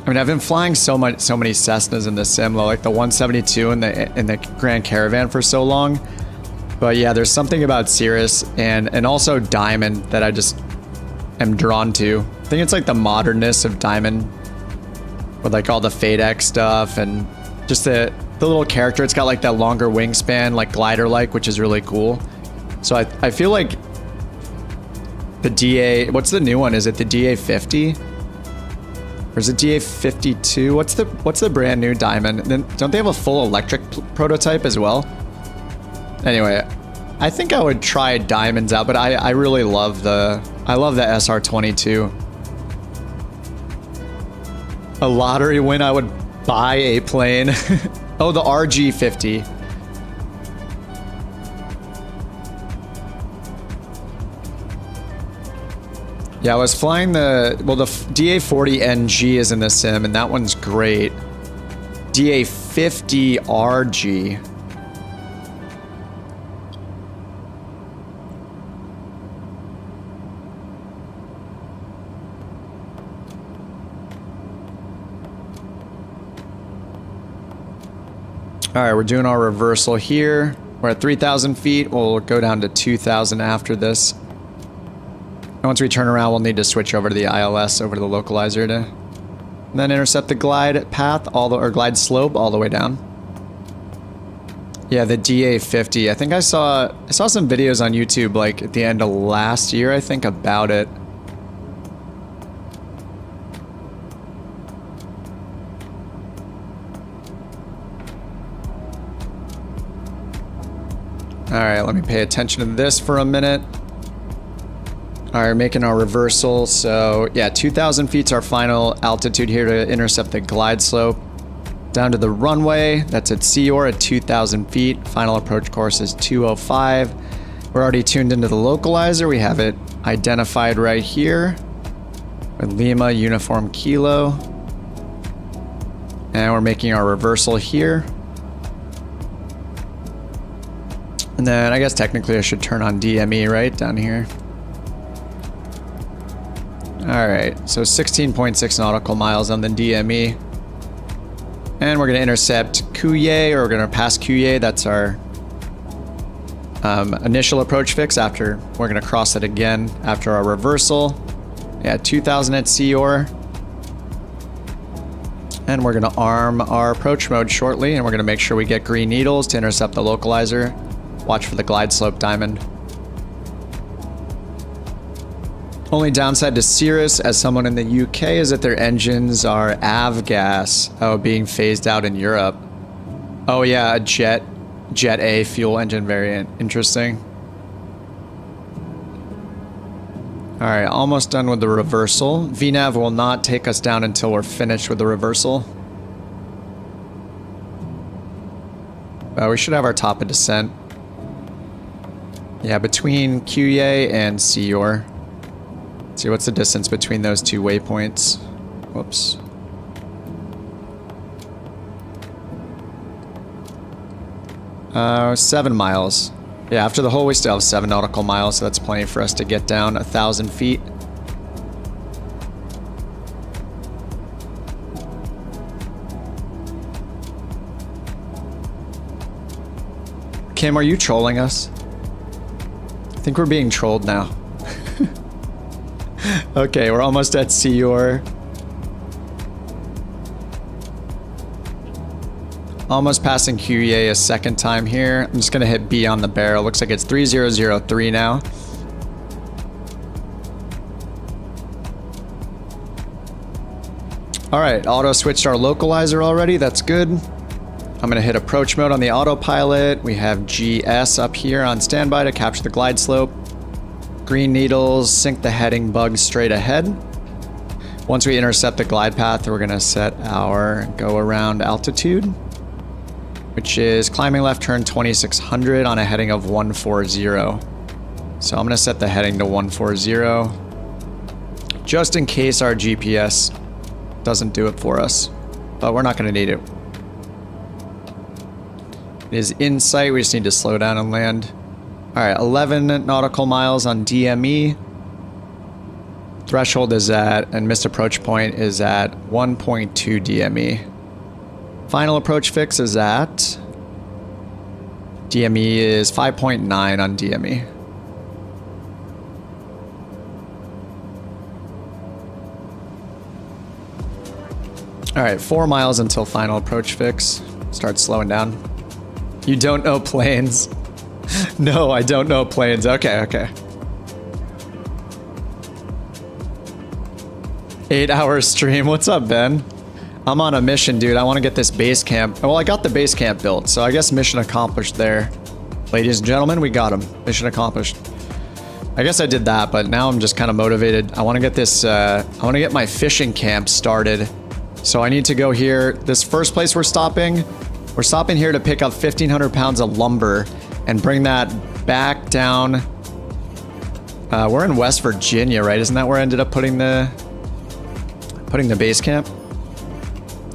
I mean, I've been flying so many Cessnas in the sim, like the 172 and the Grand Caravan for so long. But yeah, there's something about Cirrus and also Diamond that I just am drawn to. I think it's like the modernness of Diamond with like all the FadeX stuff and just the little character. It's got like that longer wingspan, like glider-like, which is really cool. So I feel like the DA, what's the new one? Is it the DA50? Or is it DA52? What's the brand new Diamond? Then don't they have a full electric prototype as well? Anyway, I think I would try Diamonds out, but I really love the SR22. A lottery win, I would buy a plane. Oh, the RG50. Yeah, I was flying the DA40NG is in the sim, and that one's great. DA50RG. All right, we're doing our reversal here. We're at 3,000 feet. We'll go down to 2,000 after this. And once we turn around, we'll need to switch over to the ILS, over to the localizer to then intercept the glide path, or glide slope all the way down. Yeah, the DA50. I think I saw some videos on YouTube like at the end of last year, I think, about it. All right, let me pay attention to this for a minute. All right, making our reversal. So yeah, 2,000 feet's our final altitude here to intercept the glide slope. Down to the runway, that's at Seaports at 2,000 feet. Final approach course is 205. We're already tuned into the localizer. We have it identified right here with Lima Uniform Kilo. And we're making our reversal here. And then I guess technically I should turn on DME right down here. All right, so 16.6 nautical miles on the DME. And we're gonna intercept Couillet, or we're gonna pass Couillet. That's our initial approach fix after, we're gonna cross it again after our reversal. Yeah, 2,000 at Seaports. And we're gonna arm our approach mode shortly, and we're gonna make sure we get green needles to intercept the localizer. Watch for the glide slope diamond. Only downside to Cirrus as someone in the UK is that their engines are avgas. Oh, being phased out in Europe. Oh yeah, a Jet A fuel engine variant. Interesting. All right, almost done with the reversal. VNAV will not take us down until we're finished with the reversal. We should have our top of descent. Yeah, between Couillet and Seaports. See, what's the distance between those two waypoints? Whoops. Uh, 7 miles. Yeah, after the hole we still have 7 nautical miles, so that's plenty for us to get down 1,000 feet. Kim, are you trolling us? I think we're being trolled now. Okay, we're almost at Seaports. Almost passing Couillet a second time here. I'm just gonna hit B on the barrel. Looks like it's 3003 now. All right, auto switched our localizer already. That's good. I'm gonna hit approach mode on the autopilot. We have GS up here on standby to capture the glide slope. Green needles, sync the heading bug straight ahead. Once we intercept the glide path, we're gonna set our go around altitude, which is climbing left turn 2600 on a heading of 140. So I'm gonna set the heading to 140, just in case our GPS doesn't do it for us, but we're not gonna need it. It is in sight, we just need to slow down and land. All right, 11 nautical miles on DME. Threshold is at, and missed approach point is at 1.2 DME. Final approach fix is at, DME is 5.9 on DME. All right, 4 miles until final approach fix. Start slowing down. You don't know planes. No, I don't know planes. Okay, okay. 8-hour stream. What's up, Ben? I'm on a mission, dude. I want to get this base camp. Well, I got the base camp built, so I guess mission accomplished there. Ladies and gentlemen, we got him. Mission accomplished. I guess I did that, but now I'm just kind of motivated. I want to get this, I want to get my fishing camp started. So I need to go here. This first place we're stopping here to pick up 1,500 pounds of lumber and bring that back down. We're in West Virginia, right? Isn't that where I ended up putting the base camp?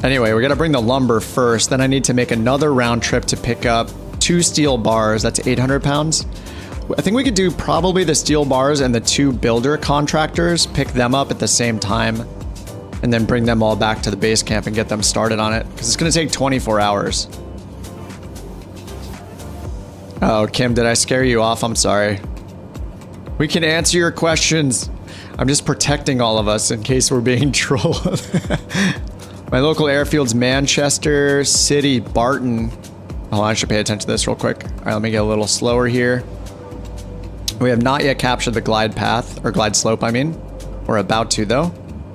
Anyway, we got to bring the lumber first. Then I need to make another round trip to pick up 2 steel bars. That's 800 pounds. I think we could do probably the steel bars and the 2 builder contractors, pick them up at the same time, and then bring them all back to the base camp and get them started on it. Because it's going to take 24 hours. Oh, Kim, did I scare you off? I'm sorry. We can answer your questions. I'm just protecting all of us in case we're being trolled. My local airfield's Manchester City, Barton. Hold on, I should pay attention to this real quick. All right, let me get a little slower here. We have not yet captured the glide path, or glide slope, I mean. We're about to, though.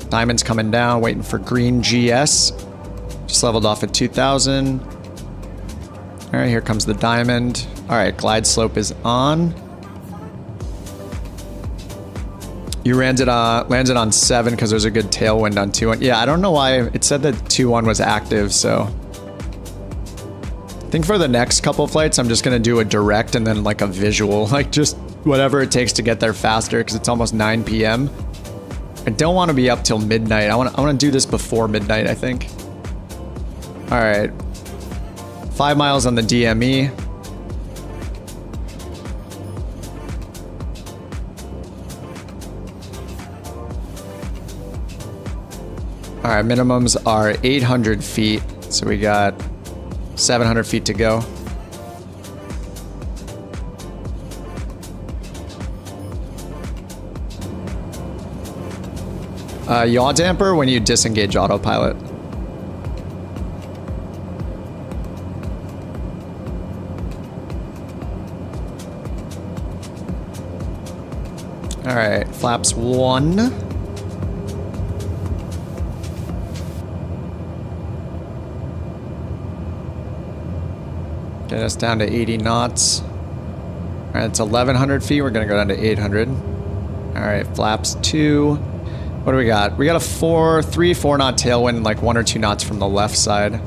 Diamond's coming down, waiting for green GS. Just leveled off at 2,000. All right, here comes the diamond. All right, glide slope is on. You landed on 7 because there's a good tailwind on 2-1. Yeah, I don't know why it said that 2-1 was active, so. I think for the next couple flights, I'm just gonna do a direct and then like a visual, like just whatever it takes to get there faster because it's almost 9 p.m. I don't want to be up till midnight. I want to do this before midnight, I think. All right. 5 miles on the DME. All right, minimums are 800 feet. So we got 700 feet to go. Yaw damper when you disengage autopilot. All right, flaps 1. Get us down to 80 knots. All right, it's 1,100 feet. We're gonna go down to 800. All right, flaps 2. What do we got? We got a 3-4 knot tailwind, like 1 or 2 knots from the left side.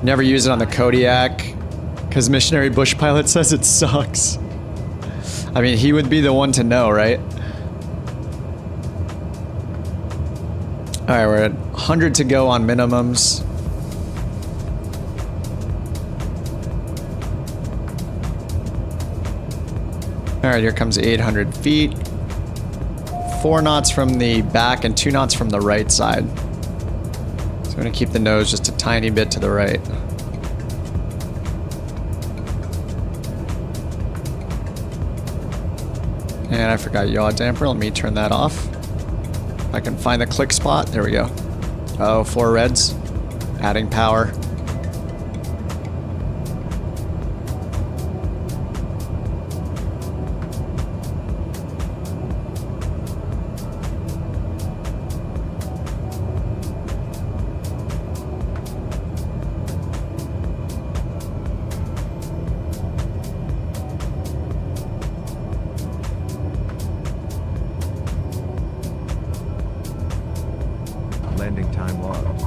Never use it on the Kodiak because Missionary Bush Pilot says it sucks. I mean, he would be the one to know, right? All right, we're at 100 to go on minimums. All right, here comes 800 feet. 4 knots from the back and 2 knots from the right side. So I'm gonna keep the nose just a tiny bit to the right. And I forgot yaw damper. Let me turn that off. If I can find the click spot. There we go. Oh, 4 reds. Adding power. Landing time logged.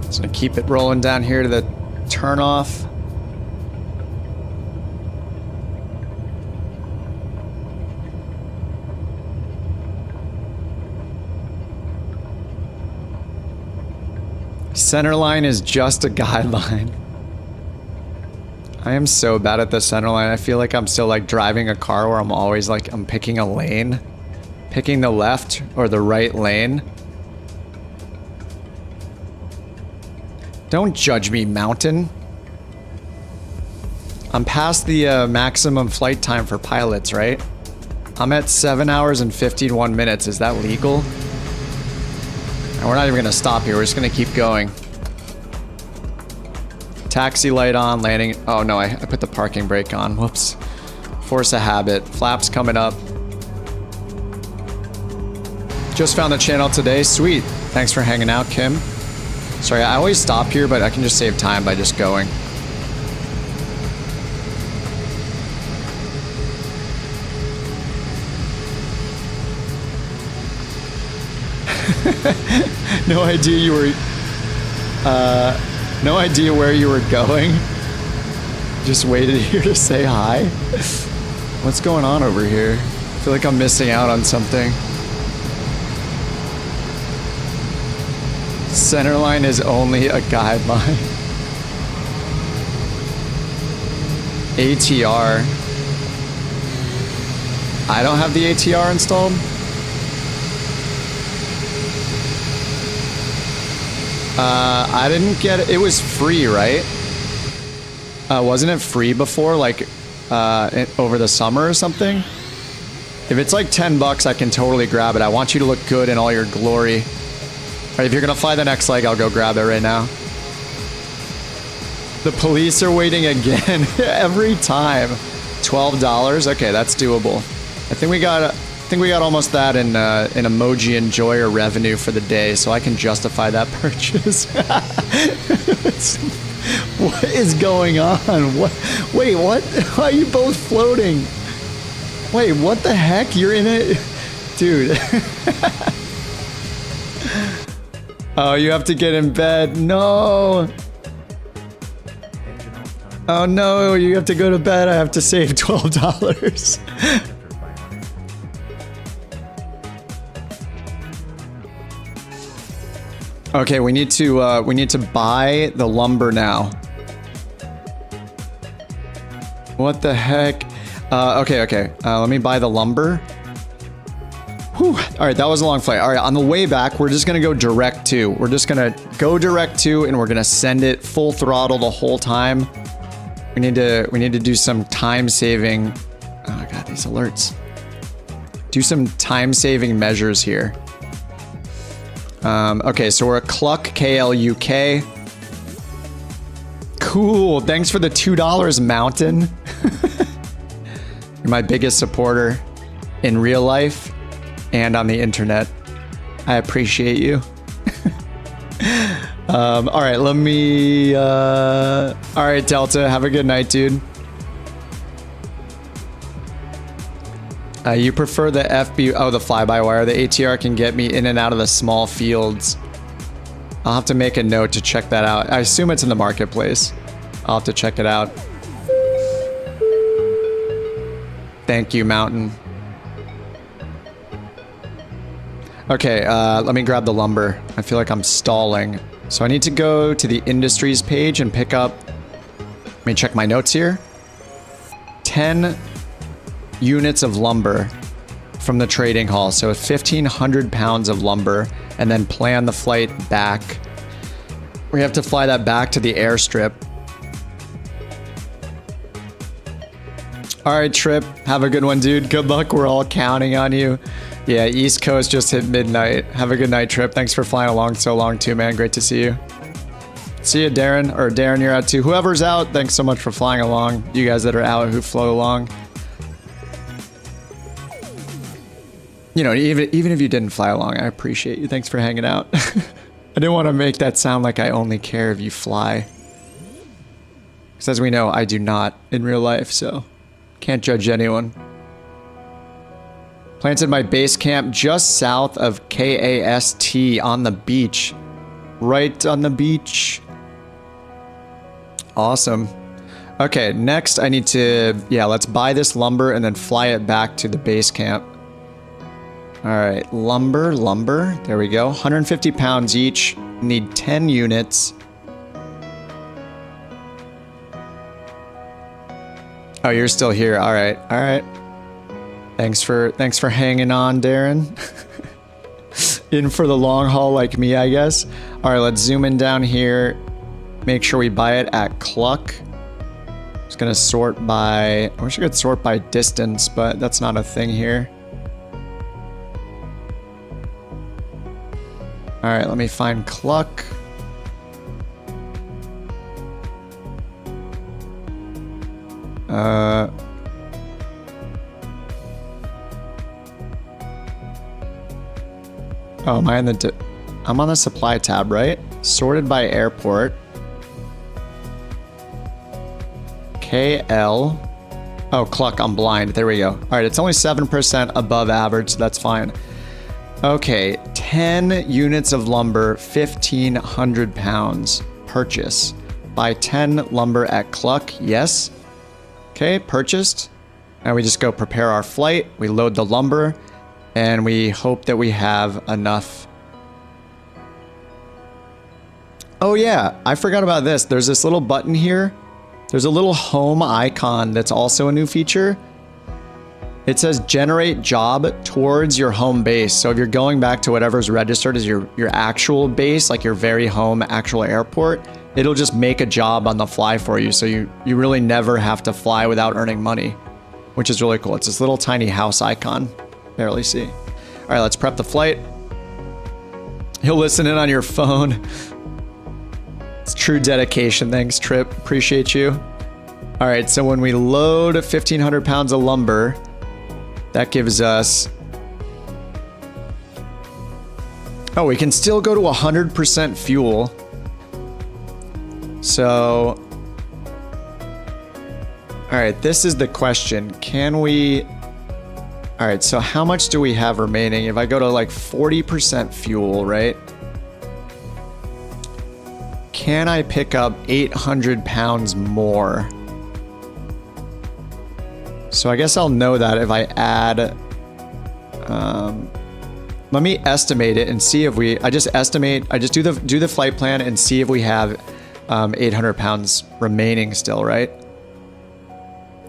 Just gonna keep it rolling down here to the turnoff. Centerline is just a guideline. I am so bad at the centerline. I feel like I'm still like driving a car where I'm always like, I'm picking a lane. Picking the left or the right lane. Don't judge me, Mountain. I'm past the maximum flight time for pilots, right? I'm at 7 hours and 51 minutes. Is that legal? And we're not even gonna stop here. We're just gonna keep going. Taxi light on, landing. Oh no, I put the parking brake on. Whoops. Force a habit. Flaps coming up. Just found the channel today. Sweet. Thanks for hanging out, Kim. Sorry, I always stop here, but I can just save time by just going. No idea you were... no idea where you were going. Just waited here to say hi. What's going on over here? I feel like I'm missing out on something. Centerline is only a guideline. ATR. I don't have the ATR installed. I didn't get it. It was free, right? Wasn't it free before, like, over the summer or something? If it's like 10 bucks, I can totally grab it. I want you to look good in all your glory. All right, if you're gonna fly the next leg, I'll go grab it right now. The police are waiting again every time. $12. Okay, that's doable. I think we got almost that in emoji enjoyer revenue for the day, so I can justify that purchase. What is going on? What? Wait, what? Why are you both floating? Wait, what the heck? You're in it, dude. Oh, you have to get in bed. No. Oh no, you have to go to bed. I have to save $12. Okay, we need to buy the lumber now. What the heck? Okay. Let me buy the lumber. Whew. All right, that was a long flight. All right, on the way back, we're just gonna go direct to. We're just gonna go direct to, and we're gonna send it full throttle the whole time. We need to do some time saving. Oh god, these alerts. Do some time saving measures here. Okay, so we're a Cluck KLUK. Cool. Thanks for the $2, Mountain. You're my biggest supporter in real life and on the internet. I appreciate you. All right, let me. All right, Delta. Have a good night, dude. You prefer the FB? Oh, the fly-by-wire. The ATR can get me in and out of the small fields. I'll have to make a note to check that out. I assume it's in the marketplace. I'll have to check it out. Thank you, Mountain. Okay, let me grab the lumber. I feel like I'm stalling. So I need to go to the industries page and pick up... Let me check my notes here. 10 units of lumber from the trading hall. So 1,500 pounds of lumber, and then plan the flight back. We have to fly that back to the airstrip. All right, Trip. Have a good one, dude. Good luck. We're all counting on you. Yeah, East Coast just hit midnight. Have a good night, Trip. Thanks for flying along so long, too, man. Great to see you. See you, Darren. Or Darren, you're out, too. Whoever's out, thanks so much for flying along. You guys that are out who flow along. You know, even if you didn't fly along, I appreciate you. Thanks for hanging out. I didn't want to make that sound like I only care if you fly. Because as we know, I do not in real life, so can't judge anyone. Planted my base camp just south of KAST on the beach. Right on the beach. Awesome. Okay, next I need to... Yeah, let's buy this lumber and then fly it back to the base camp. Alright, lumber. There we go. 150 pounds each. Need 10 units. Oh, you're still here. Alright. Thanks for hanging on, Darren. In for the long haul like me, I guess. Alright, let's zoom in down here. Make sure we buy it at Cluck. Just gonna sort by... I wish I could sort by distance, but that's not a thing here. Alright, let me find Cluck. Oh, am I in the... I'm on the supply tab, right? Sorted by airport. KL. Oh, Cluck, I'm blind. There we go. Alright, it's only 7% above average, so that's fine. Okay, 10 units of lumber, 1,500 pounds. Purchase. Buy 10 lumber at Cluck. Yes. Okay, purchased. Now we just go prepare our flight. We load the lumber, and we hope that we have enough. Oh yeah, I forgot about this. There's this little button here. There's a little home icon that's also a new feature. It says generate job towards your home base. So if you're going back to whatever's registered as your actual base, like your very home actual airport, it'll just make a job on the fly for you. So you really never have to fly without earning money, which is really cool. It's this little tiny house icon. Barely see. All right, let's prep the flight. He'll listen in on your phone. It's true dedication. Thanks, Trip. Appreciate you. All right, so when we load 1,500 pounds of lumber, that gives us... Oh, we can still go to 100% fuel. So... All right, this is the question. Can we... All right, so how much do we have remaining? If I go to like 40% fuel, right? Can I pick up 800 pounds more? So I guess I'll know that if I add... let me estimate it and see if we... I just do the flight plan and see if we have 800 pounds remaining still, right?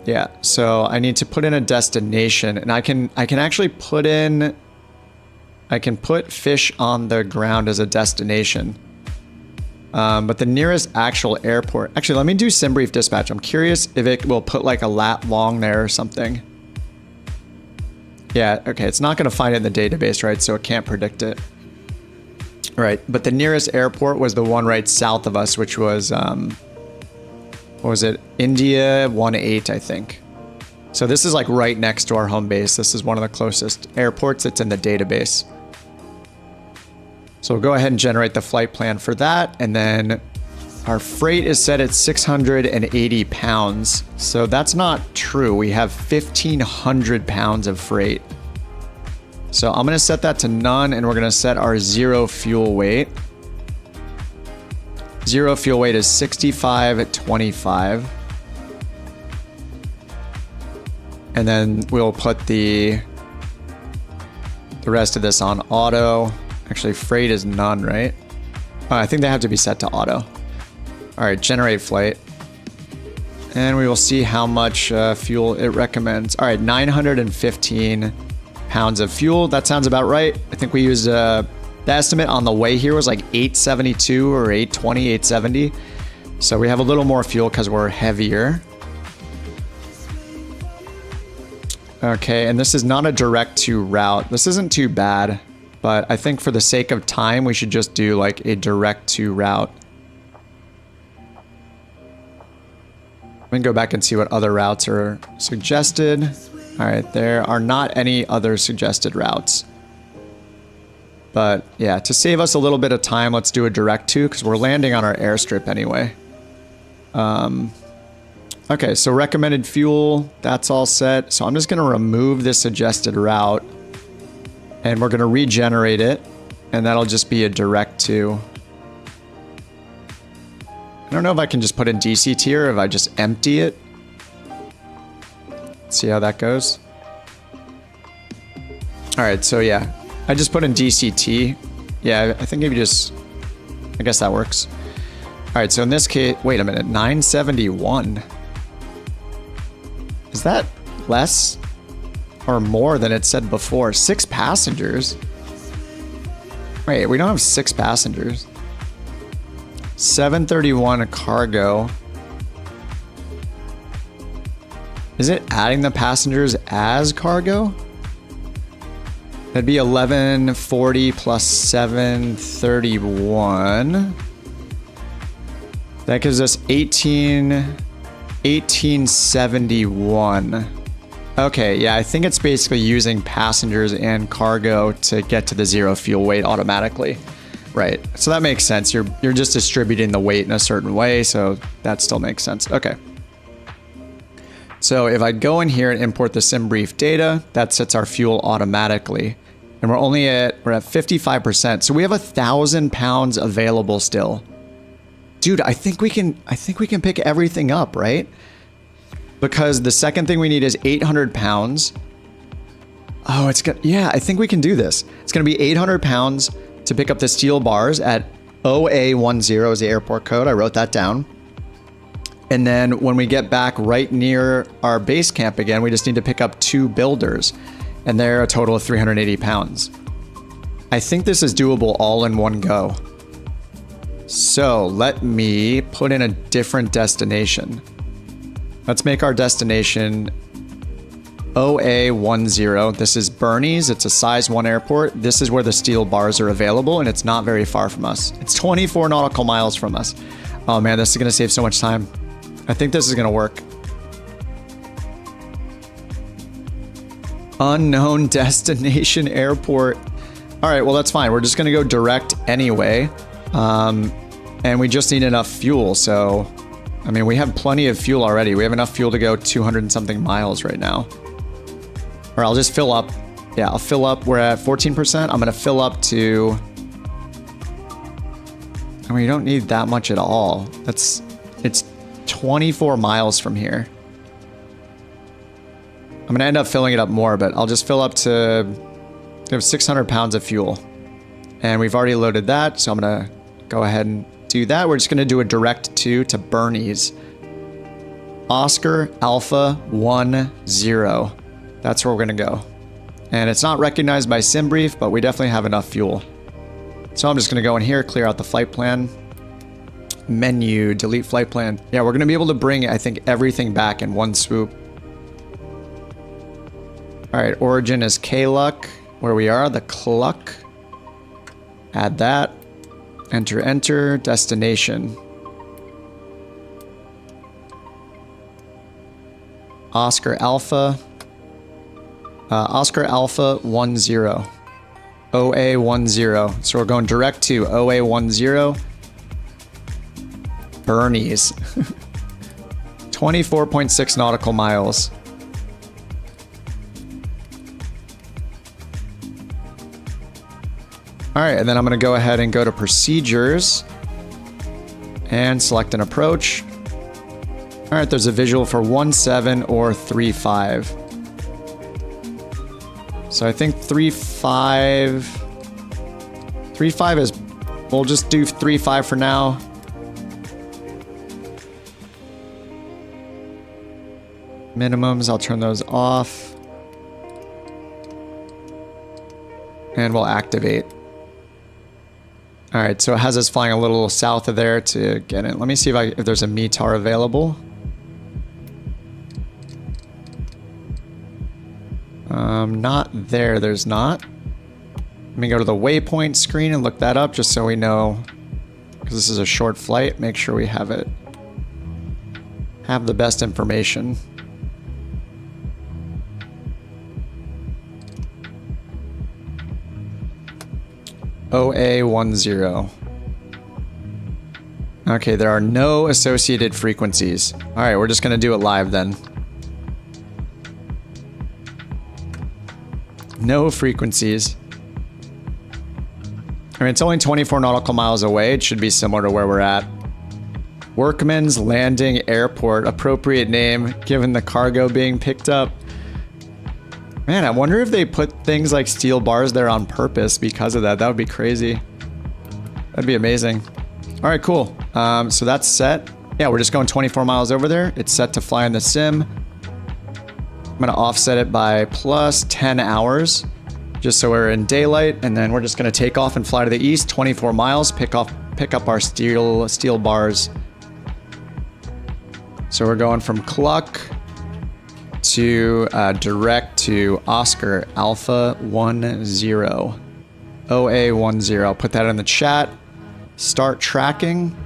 Yeah, so I need to put in a destination, and I can actually put in... I can put fish on the ground as a destination. But the nearest actual airport... Actually, let me do SimBrief dispatch. I'm curious if it will put like a lat long there or something. Yeah, okay, it's not going to find it in the database, right? So it can't predict it. Right, but the nearest airport was the one right south of us, which was... what was it? India 18, I think. So this is like right next to our home base. This is one of the closest airports that's in the database. So we'll go ahead and generate the flight plan for that. And then our freight is set at 680 pounds. So that's not true. We have 1,500 pounds of freight. So I'm going to set that to none, and we're going to set our zero fuel weight. Zero fuel weight is 65.25. And then we'll put the rest of this on auto. Actually, freight is none, right? Oh, I think they have to be set to auto. All right, generate flight. And we will see how much fuel it recommends. All right, 915 pounds of fuel. That sounds about right. I think we used... the estimate on the way here was like 872 or 820, 870. So we have a little more fuel because we're heavier. Okay, and this is not a direct to route. This isn't too bad, but I think for the sake of time, we should just do like a direct to route. We can go back and see what other routes are suggested. All right, there are not any other suggested routes. But yeah, to save us a little bit of time, let's do a direct to, because we're landing on our airstrip anyway. Okay, so recommended fuel, that's all set. So I'm just going to remove this suggested route, and we're going to regenerate it, and that'll just be a direct to. I don't know if I can just put in DCT or if I just empty it. Let's see how that goes. All right, so yeah. I just put in DCT. Yeah, I think if you just... I guess that works. All right, so in this case... Wait a minute. 971. Is that less or more than it said before? 6 passengers? Wait, we don't have 6 passengers. 731 cargo. Is it adding the passengers as cargo? That'd be 1140 plus 731. That gives us 1871. Okay, yeah, I think it's basically using passengers and cargo to get to the zero fuel weight automatically. Right, so that makes sense. You're just distributing the weight in a certain way, so that still makes sense. Okay. So if I go in here and import the SimBrief data, that sets our fuel automatically. And we're at 55%. So we have 1,000 pounds available still. Dude, I think we can pick everything up, right? Because the second thing we need is 800 pounds. Oh, yeah, I think we can do this. It's gonna be 800 pounds to pick up the steel bars at OA10 is the airport code. I wrote that down. And then when we get back right near our base camp again, we just need to pick up 2 builders. And they're a total of 380 pounds. I think this is doable all in one go. So let me put in a different destination. Let's make our destination OA10. This is Bernese. It's a size 1 airport. This is where the steel bars are available, and it's not very far from us. It's 24 nautical miles from us. Oh man, this is going to save so much time. I think this is going to work. Unknown destination airport. All right, well, that's fine. We're just going to go direct anyway. And we just need enough fuel. So, I mean, we have plenty of fuel already. We have enough fuel to go 200 and something miles right now. Or I'll just fill up. Yeah, I'll fill up. We're at 14%. I'm going to fill up to... I mean, you don't need that much at all. It's 24 miles from here. I'm going to end up filling it up more, but I'll just fill up to... We have 600 pounds of fuel. And we've already loaded that, so I'm going to go ahead and do that. We're just going to do a direct to Bernese. Oscar Alpha 10. That's where we're going to go. And it's not recognized by SimBrief, but we definitely have enough fuel. So I'm just going to go in here, clear out the flight plan. Menu, delete flight plan. Yeah, we're going to be able to bring, I think, everything back in one swoop. All right, origin is K-Luck, where we are, the Cluck. Add that. Enter, enter, destination. Oscar Alpha. Oscar Alpha 10. OA10. So we're going direct to OA10. Bernese. 24.6 nautical miles. All right, and then I'm going to go ahead and go to procedures and select an approach. All right, there's a visual for 17 or 35. So I think 35 is, we'll just do 35 for now. Minimums, I'll turn those off. And we'll activate. All right, so it has us flying a little south of there to get in. Let me see if there's a METAR available. Not there, there's not. Let me go to the waypoint screen and look that up just so we know, because this is a short flight, make sure we have it, have the best information. OA10. Okay, there are no associated frequencies. All right, we're just going to do it live then. No frequencies. I mean, it's only 24 nautical miles away. It should be similar to where we're at. Workman's Landing Airport. Appropriate name, given the cargo being picked up. Man, I wonder if they put things like steel bars there on purpose because of that. That would be crazy. That'd be amazing. All right, cool. So that's set. Yeah, we're just going 24 miles over there. It's set to fly in the sim. I'm going to offset it by plus 10 hours, just so we're in daylight. And then we're just going to take off and fly to the east, 24 miles, pick up our steel bars. So we're going from Cluck to direct to Oscar Alpha 10. OA10. I'll put that in the chat. Start tracking.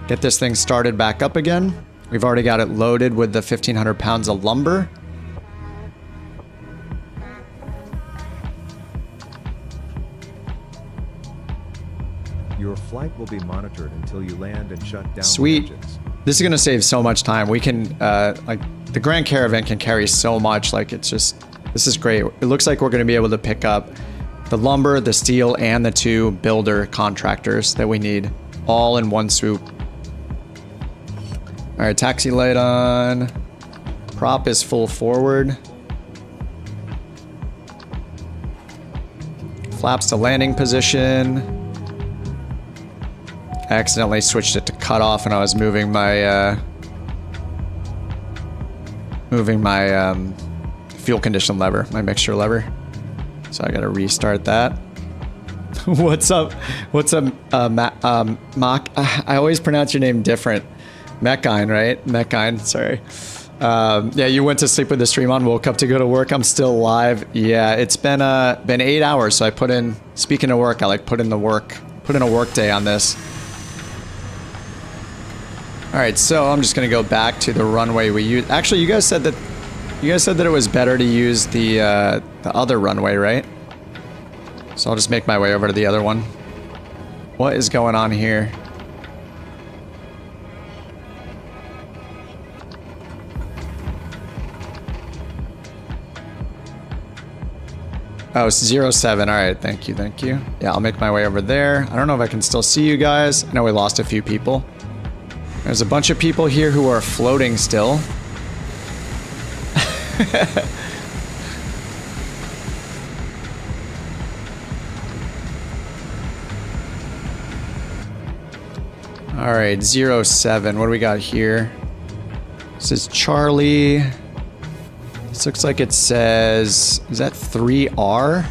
Get this thing started back up again. We've already got it loaded with the 1,500 pounds of lumber. Your flight will be monitored until you land and shut down Sweet. the engines. This is going to save so much time. We can, like, the Grand Caravan can carry so much. Like, it's just, this is great. It looks like we're going to be able to pick up the lumber, the steel, and the 2 builder contractors that we need all in one swoop. All right, taxi light on. Prop is full forward. Flaps to landing position. I accidentally switched it to cut off and I was moving my moving my fuel condition lever, my mixture lever. So I gotta restart that. What's up? What's up, Mock? I always pronounce your name different. Mekine, right? Mekine, sorry. Yeah, you went to sleep with the stream on, woke up to go to work. I'm still live. Yeah, it's been 8 hours, so I put in, speaking of work, I like put in a work day on this. All right, so I'm just gonna go back to the runway we used. Actually, you guys said that it was better to use the other runway, right? So I'll just make my way over to the other one. What is going on here? Oh, 07. All right, thank you, thank you. Yeah, I'll make my way over there. I don't know if I can still see you guys. I know we lost a few people. There's a bunch of people here who are floating still. All right, 07. What do we got here? This is Charlie. This looks like it says, is that 3R?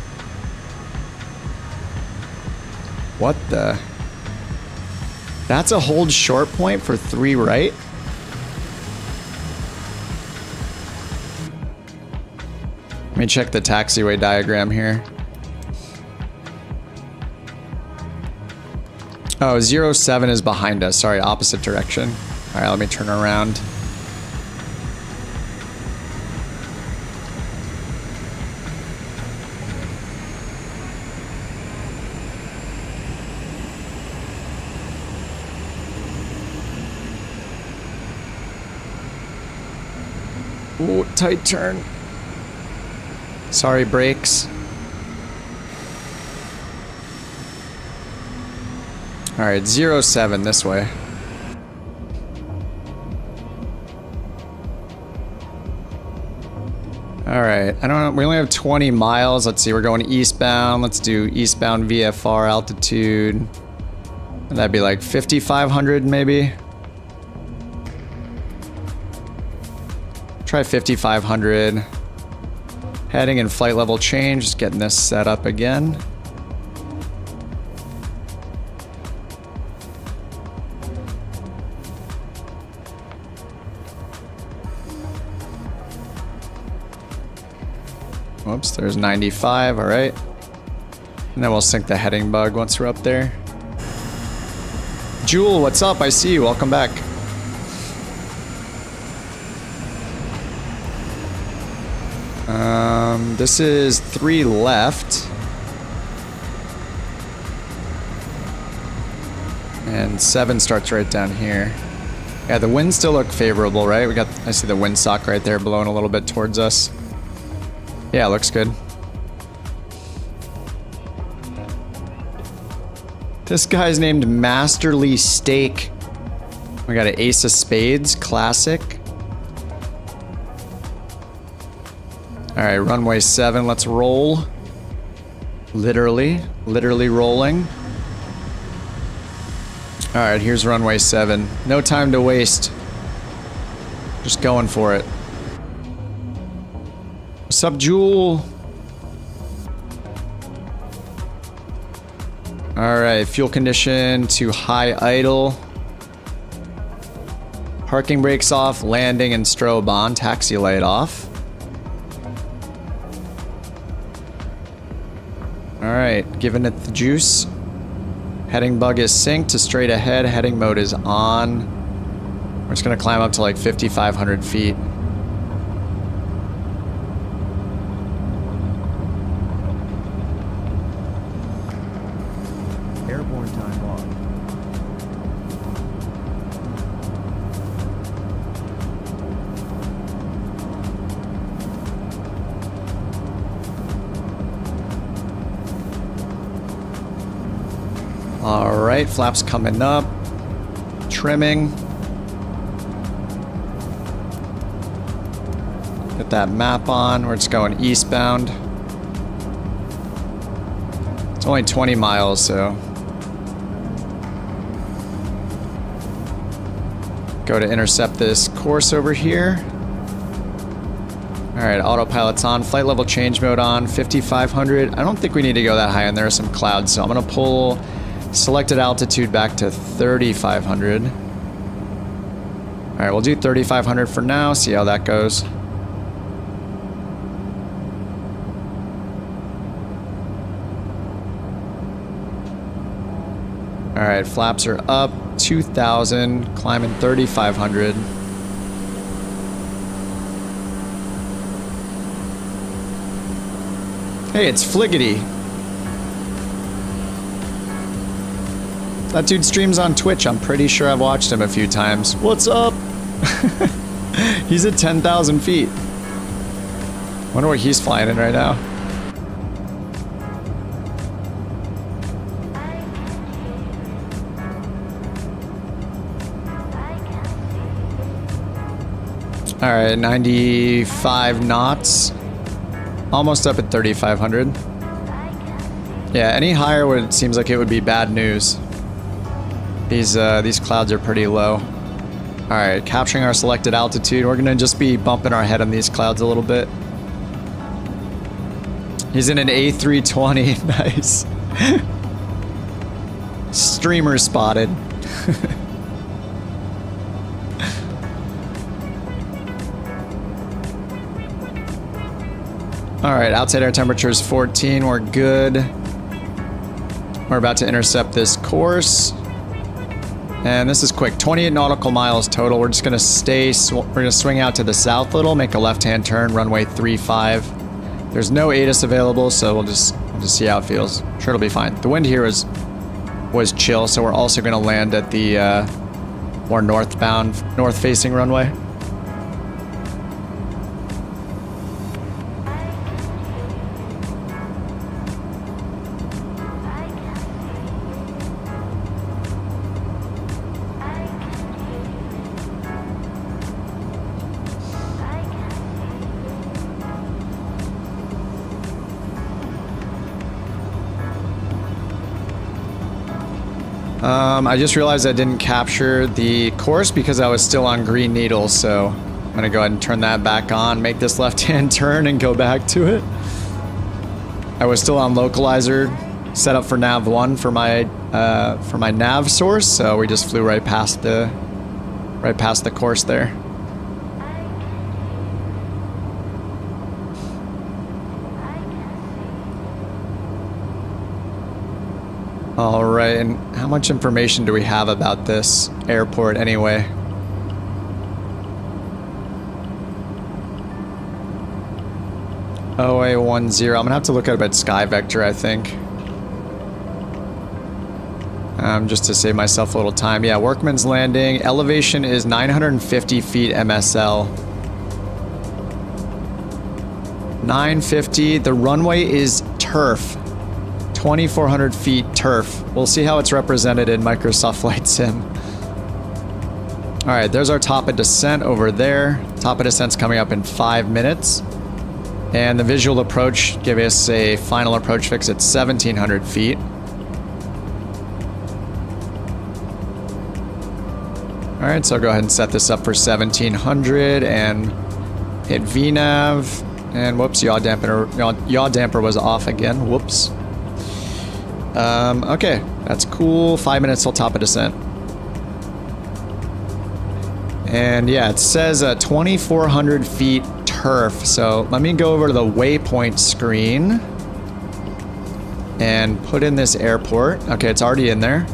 What the? That's a hold short point for 3 right? Let me check the taxiway diagram here. Oh, 07 is behind us. Sorry, opposite direction. All right, let me turn around. Ooh, tight turn. Sorry, brakes. All right, 07 this way. All right, I don't know. We only have 20 miles. Let's see, we're going eastbound. Let's do eastbound VFR altitude. That'd be like 5,500 maybe. Try 5,500. Heading and flight level change. Just getting this set up again. Whoops, there's 95, all right. And then we'll sync the heading bug once we're up there. Jewel, what's up? I see you, welcome back. This is 3 left. And 7 starts right down here. Yeah, the winds still look favorable, right? I see the windsock right there blowing a little bit towards us. Yeah, looks good. This guy's named Masterly Steak. We got an Ace of Spades, classic. All right, runway 7, let's roll. Literally rolling. All right, here's runway 7. No time to waste. Just going for it. What's up, Jewel? All right, fuel condition to high idle. Parking brakes off, landing and strobe on, taxi light off. All right, giving it the juice. Heading bug is synced to straight ahead. Heading mode is on. We're just gonna climb up to like 5,500 feet. Airborne time log. All right, flaps coming up. Trimming. Get that map on. We're just going eastbound. It's only 20 miles, so. Go to intercept this course over here. All right, autopilot's on. Flight level change mode on. 5,500. I don't think we need to go that high, and there are some clouds, so I'm gonna pull selected altitude back to 3,500. All right, we'll do 3,500 for now. See how that goes. All right, flaps are up. 2,000. Climbing 3,500. Hey, it's Fliggity. That dude streams on Twitch. I'm pretty sure I've watched him a few times. What's up? He's at 10,000 feet. Wonder what he's flying in right now. All right, 95 knots. Almost up at 3,500. Yeah, any higher would seems like it would be bad news. These clouds are pretty low. All right, capturing our selected altitude. We're gonna just be bumping our head on these clouds a little bit. He's in an A320. Nice. Streamer spotted. All right, outside air temperature is 14. We're good. We're about to intercept this course. And this is quick, 28 nautical miles total. We're just gonna we're gonna swing out to the south a little, make a left-hand turn, runway 35. There's no ATIS available, so we'll just see how it feels. I'm sure it'll be fine. The wind here was chill, so we're also gonna land at the more north-facing runway. I just realized I didn't capture the course because I was still on green needles, so I'm gonna go ahead and turn that back on, make this left-hand turn and go back to it. I was still on localizer, set up for nav 1 for my nav source, so we just flew right past the course there. All right, and how much information do we have about this airport anyway? OA10. I'm gonna have to look at Sky Vector, I think. Just to save myself a little time. Yeah, Workman's Landing. Elevation is 950 feet MSL. 950. The runway is turf. 2,400 feet turf. We'll see how it's represented in Microsoft Flight Sim. All right, there's our top of descent over there. Top of descent's coming up in 5 minutes. And the visual approach gave us a final approach fix at 1,700 feet. All right, so I'll go ahead and set this up for 1,700 and hit VNAV. And whoops, yaw damper was off again. Whoops. Okay, that's cool. 5 minutes till top of descent. And yeah, it says 2,400 feet turf. So let me go over to the waypoint screen and put in this airport. Okay, it's already in there.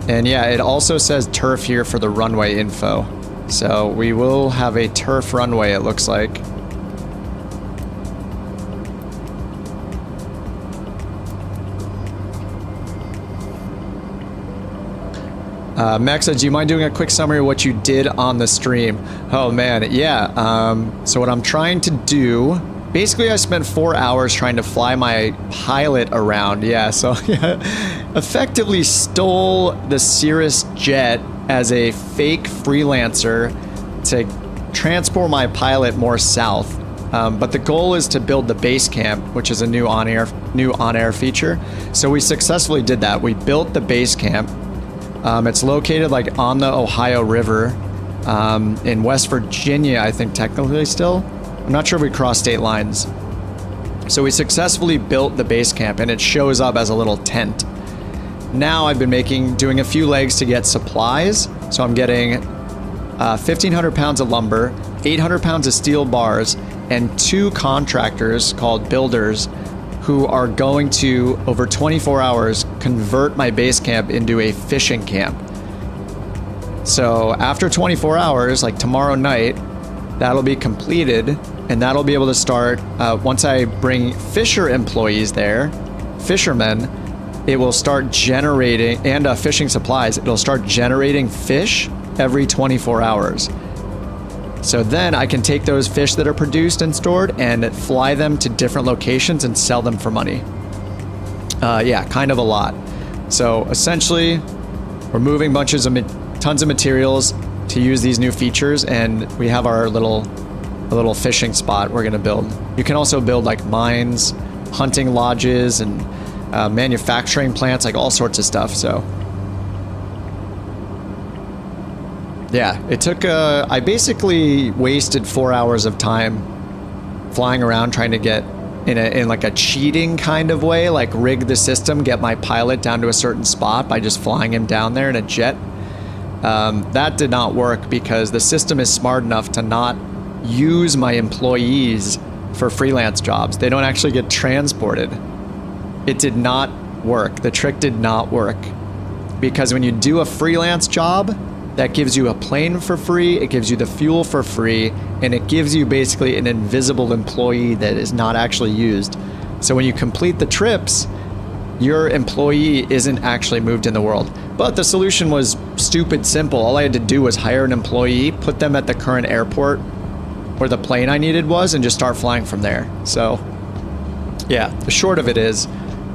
And yeah, it also says turf here for the runway info. So we will have a turf runway, it looks like. Maxa, do you mind doing a quick summary of what you did on the stream? Oh man, yeah. So what I'm trying to do, basically I spent 4 hours trying to fly my pilot around. Yeah, so yeah, effectively stole the Cirrus jet as a fake freelancer to transport my pilot more south. But the goal is to build the Basecamp, which is a new OnAir feature. So we successfully did that. We built the Basecamp. It's located like on the Ohio River in West Virginia, I think technically still. I'm not sure if we crossed state lines. So we successfully built the base camp, and it shows up as a little tent. Now I've been doing a few legs to get supplies. So I'm getting 1,500 pounds of lumber, 800 pounds of steel bars, and 2 contractors called builders who are going to, over 24 hours, convert my base camp into a fishing camp. So after 24 hours, like tomorrow night, that'll be completed, and that'll be able to start, once I bring fisher employees there, fishermen, it will start generating, and fishing supplies, it'll start generating fish every 24 hours. So then I can take those fish that are produced and stored and fly them to different locations and sell them for money. Yeah, kind of a lot. So essentially, we're moving tons of materials to use these new features, and we have our little fishing spot we're gonna build. You can also build like mines, hunting lodges, and manufacturing plants, like all sorts of stuff. So yeah, it took, I basically wasted 4 hours of time flying around trying to get in like a cheating kind of way, like rig the system, get my pilot down to a certain spot by just flying him down there in a jet. That did not work because the system is smart enough to not use my employees for freelance jobs. They don't actually get transported. It did not work. The trick did not work because when you do a freelance job, that gives you a plane for free, it gives you the fuel for free, and it gives you basically an invisible employee that is not actually used. So when you complete the trips, your employee isn't actually moved in the world. But the solution was stupid simple. All I had to do was hire an employee, put them at the current airport where the plane I needed was, and just start flying from there. So yeah, the short of it is,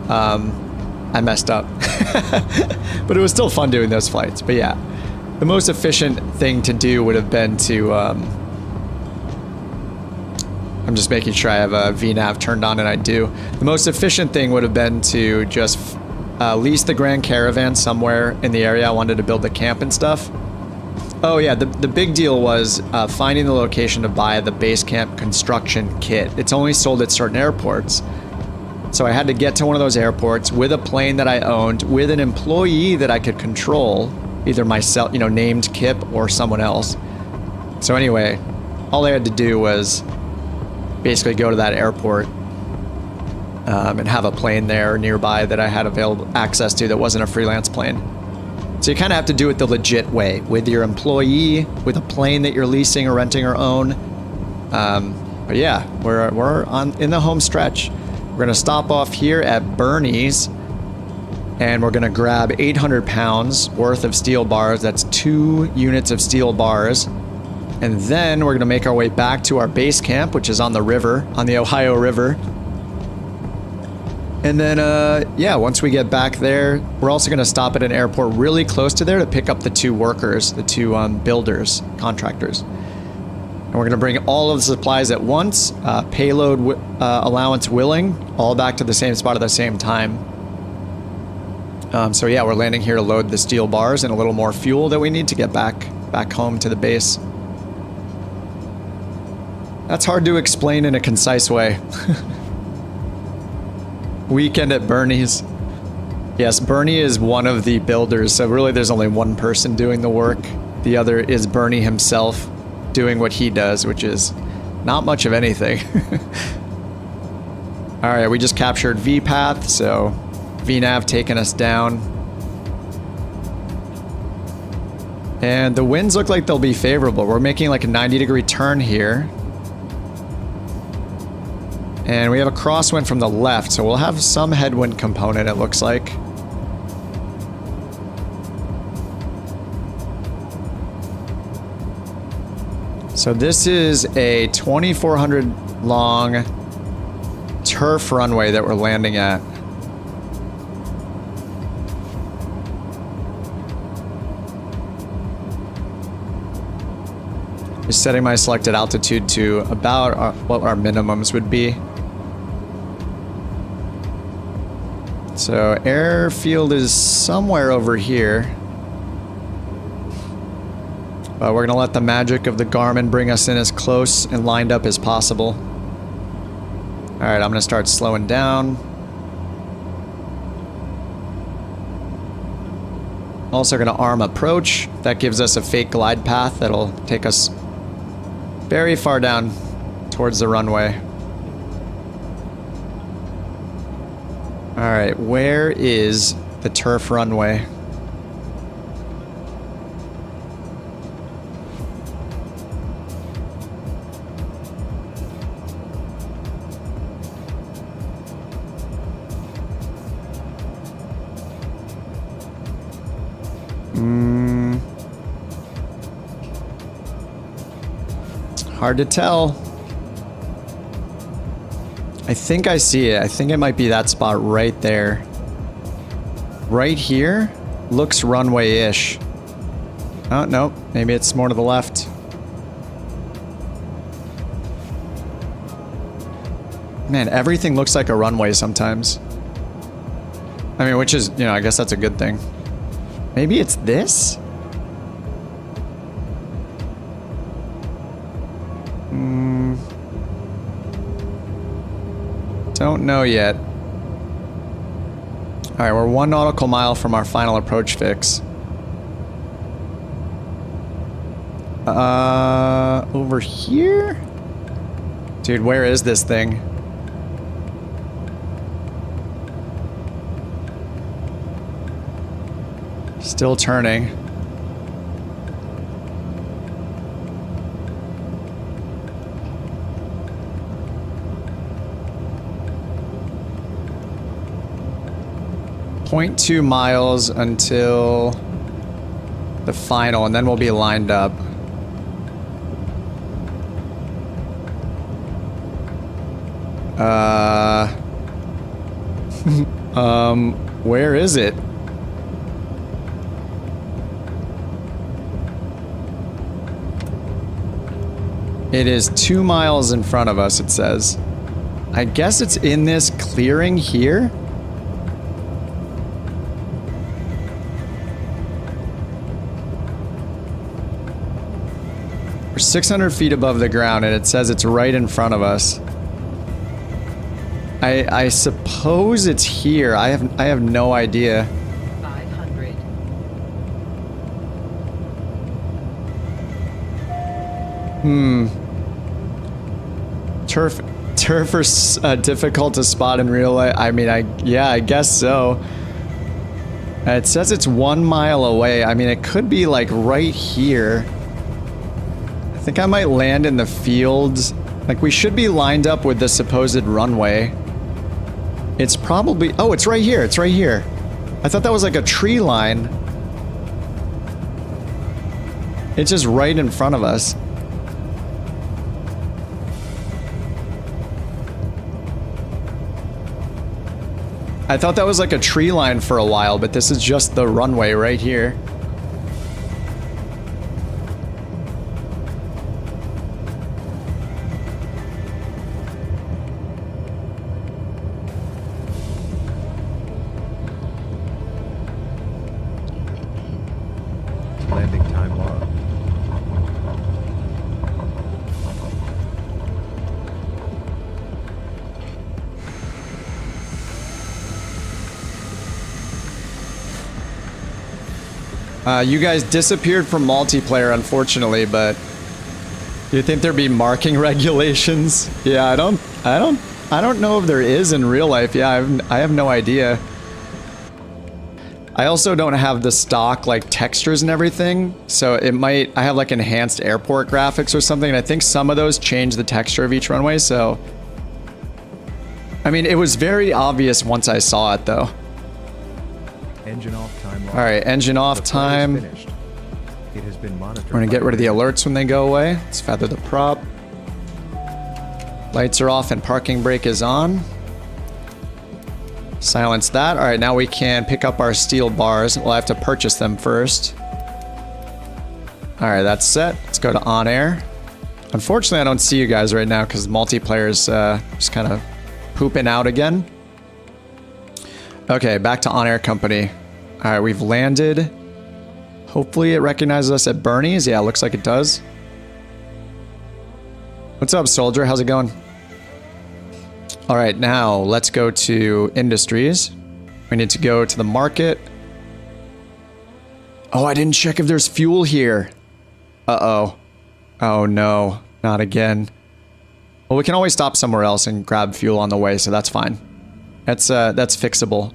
I messed up. But it was still fun doing those flights. But yeah. The most efficient thing to do would have been to, I'm just making sure I have a VNav turned on, and I do. The most efficient thing would have been to just lease the Grand Caravan somewhere in the area I wanted to build the camp and stuff. Oh yeah, the big deal was finding the location to buy the Basecamp construction kit. It's only sold at certain airports. So I had to get to one of those airports with a plane that I owned, with an employee that I could control, either myself, named Kip, or someone else. So anyway, all I had to do was basically go to that airport and have a plane there nearby that I had available access to that wasn't a freelance plane. So you kind of have to do it the legit way, with your employee, with a plane that you're leasing or renting or own. But yeah, we're in the home stretch. We're gonna stop off here at Bernie's, and we're gonna grab 800 pounds worth of steel bars. That's 2 units of steel bars. And then we're gonna make our way back to our base camp, which is on the river, on the Ohio River. And then, yeah, once we get back there, we're also gonna stop at an airport really close to there to pick up the 2 workers, the 2 builders, contractors. And we're gonna bring all of the supplies at once, payload allowance willing, all back to the same spot at the same time. So yeah, we're landing here to load the steel bars and a little more fuel that we need to get back home to the base. That's hard to explain in a concise way. Weekend at Bernie's. Yes, Bernie is one of the builders, so really there's only one person doing the work. The other is Bernie himself doing what he does, which is not much of anything. Alright, we just captured V-Path, so VNav taking us down. And the winds look like they'll be favorable. We're making like a 90-degree turn here. And we have a crosswind from the left, so we'll have some headwind component, it looks like. So this is a 2,400 long turf runway that we're landing at. Just setting my selected altitude to about what our minimums would be. So airfield is somewhere over here. But we're gonna let the magic of the Garmin bring us in as close and lined up as possible. All right, I'm gonna start slowing down. Also gonna arm approach. That gives us a fake glide path that'll take us very far down towards the runway. All right, where is the turf runway? Hard to tell. I think I see it. I think it might be that spot right there. Right here looks runway-ish. Oh, no. Maybe it's more to the left. Man, everything looks like a runway sometimes. I mean, which is, you know, I guess that's a good thing. Maybe it's this? Don't know yet. Alright, we're 1 nautical mile from our final approach fix. Over here? Dude, where is this thing? Still turning. .2 miles until the final, and then we'll be lined up. Where is it? It is 2 miles in front of us, it says. I guess it's in this clearing here? We're 600 feet above the ground, and it says it's right in front of us. I suppose it's here. I have no idea. 500. Turf are difficult to spot in real life. I mean, yeah, I guess so. It says it's 1 mile away. I mean, it could be like right here. I think I might land in the fields. Like, we should be lined up with the supposed runway. It's probably... Oh, it's right here. It's right here. I thought that was like a tree line. It's just right in front of us. I thought that was like a tree line for a while, but this is just the runway right here. Landing time log. You guys disappeared from multiplayer, unfortunately, but do you think there'd be marking regulations? Yeah, I don't know if there is in real life. Yeah, I have no idea. I also don't have the stock like textures and everything, so it might... I have like enhanced airport graphics or something, and I think some of those change the texture of each runway, so... I mean, it was very obvious once I saw it, though. Engine off time log. Alright, engine off The flight is time. finished. It has been monitored. We're gonna get rid of the alerts when they go away. Let's feather the prop. Lights are off and parking brake is on. Silence that. All right, now we can pick up our steel bars. We'll have to purchase them first. All right, that's set. Let's go to OnAir. Unfortunately, I don't see you guys right now because multiplayer's just kind of pooping out again. Okay, back to OnAir Company. All right, we've landed. Hopefully it recognizes us at Bernie's. Yeah, looks like it does. What's up, soldier? How's it going? All right, now let's go to industries. We need to go to the market. Oh, I didn't check if there's fuel here. Uh-oh. Oh, no. Not again. Well, we can always stop somewhere else and grab fuel on the way, so that's fine. That's fixable.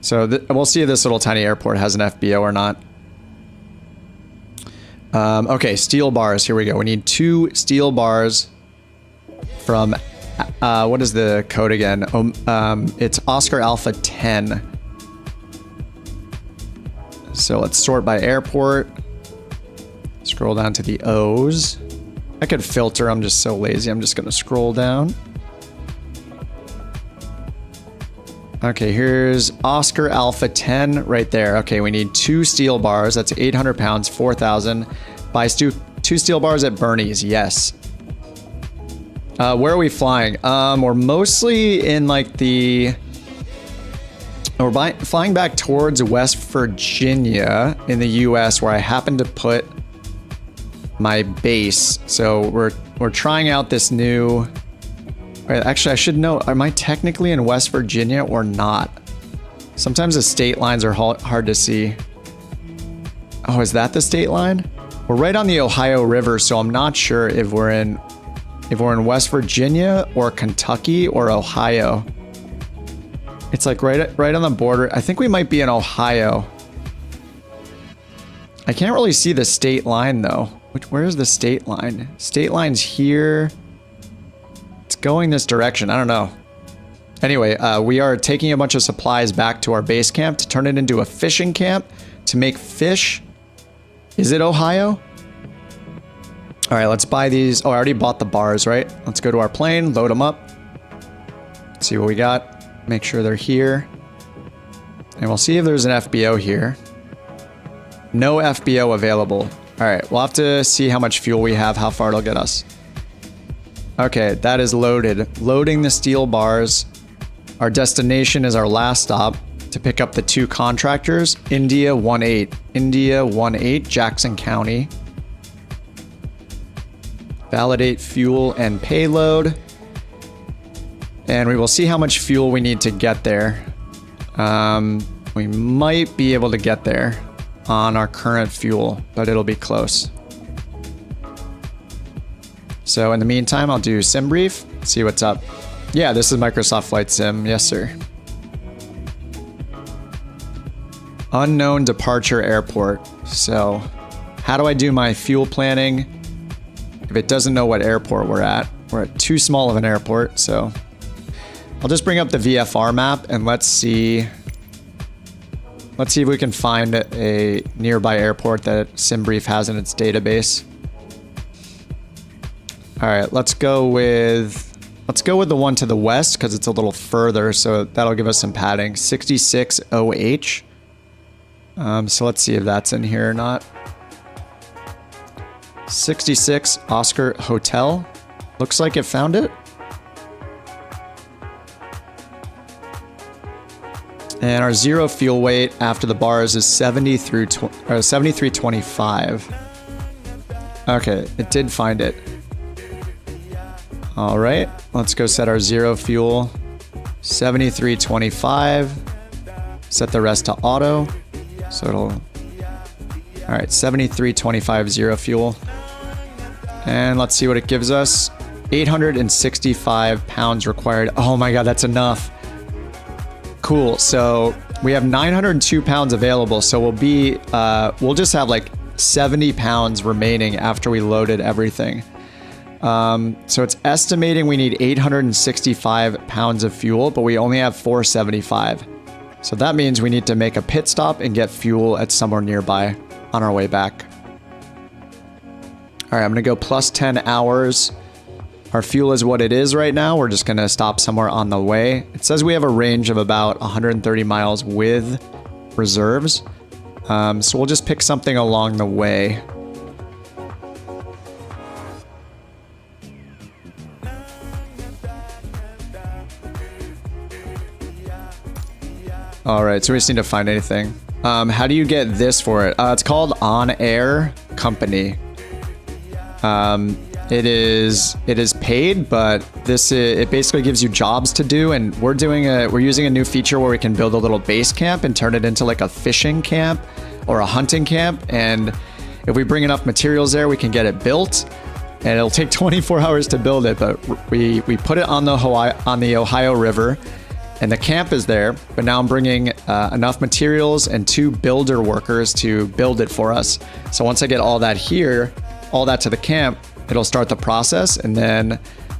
So we'll see if this little tiny airport has an FBO or not. Okay, steel bars. Here we go. We need 2 steel bars from... what is the code again? It's Oscar Alpha 10. So let's sort by airport. Scroll down to the O's. I could filter. I'm just so lazy. I'm just going to scroll down. Okay, here's Oscar Alpha 10 right there. Okay, we need 2 steel bars. That's 800 pounds, 4,000. Buy 2 steel bars at Bernie's. Yes. Where are we flying? We're mostly in like the... We're flying back towards West Virginia in the US, where I happen to put my base. So we're trying out this new... Wait, actually, I should know. Am I technically in West Virginia or not? Sometimes the state lines are hard to see. Oh, is that the state line? We're right on the Ohio River, so I'm not sure if we're in West Virginia or Kentucky or Ohio. It's like right on the border. I think we might be in Ohio. I can't really see the state line though. Where is the state line? State line's here. It's going this direction. I don't know. Anyway, we are taking a bunch of supplies back to our base camp to turn it into a fishing camp to make fish. Is it Ohio? All right, let's buy these. Oh, I already bought the bars, right? Let's go to our plane, load them up. See what we got. Make sure they're here. And we'll see if there's an FBO here. No FBO available. All right, we'll have to see how much fuel we have, how far it'll get us. Okay, that is loaded. Loading the steel bars. Our destination is our last stop to pick up the 2 contractors. India 18. India 18, Jackson County. Validate fuel and payload. And we will see how much fuel we need to get there. We might be able to get there on our current fuel, but it'll be close. So in the meantime, I'll do sim brief, see what's up. Yeah, this is Microsoft Flight Sim. Yes, sir. Unknown departure airport. So how do I do my fuel planning if it doesn't know what airport we're at? We're at too small of an airport, so I'll just bring up the VFR map and let's see if we can find a nearby airport that SimBrief has in its database. All right, let's go with the one to the west because it's a little further, so that'll give us some padding. 66 OH. So let's see if that's in here or not. 66 Oscar Hotel. Looks like it found it. And our zero fuel weight after the bars is 73.25. Okay, it did find it. All right, let's go set our zero fuel. 73.25. Set the rest to auto. So it'll... All right, 73.25 zero fuel. And let's see what it gives us. 865 pounds required. Oh my God, that's enough. Cool. So we have 902 pounds available. So we'll just have like 70 pounds remaining after we loaded everything. So it's estimating we need 865 pounds of fuel, but we only have 475. So that means we need to make a pit stop and get fuel at somewhere nearby on our way back. All right, I'm going to go plus 10 hours. Our fuel is what it is right now. We're just going to stop somewhere on the way. It says we have a range of about 130 miles with reserves. So we'll just pick something along the way. All right, so we just need to find anything. How do you get this for it? It's called OnAir company. It is paid, but it basically gives you jobs to do, and we're using a new feature where we can build a little base camp and turn it into like a fishing camp or a hunting camp. And if we bring enough materials there, we can get it built, and it'll take 24 hours to build it. But we put it on the Ohio River, and the camp is there. But now I'm bringing enough materials and 2 builder workers to build it for us. So once I get all that to the camp, it'll start the process, and then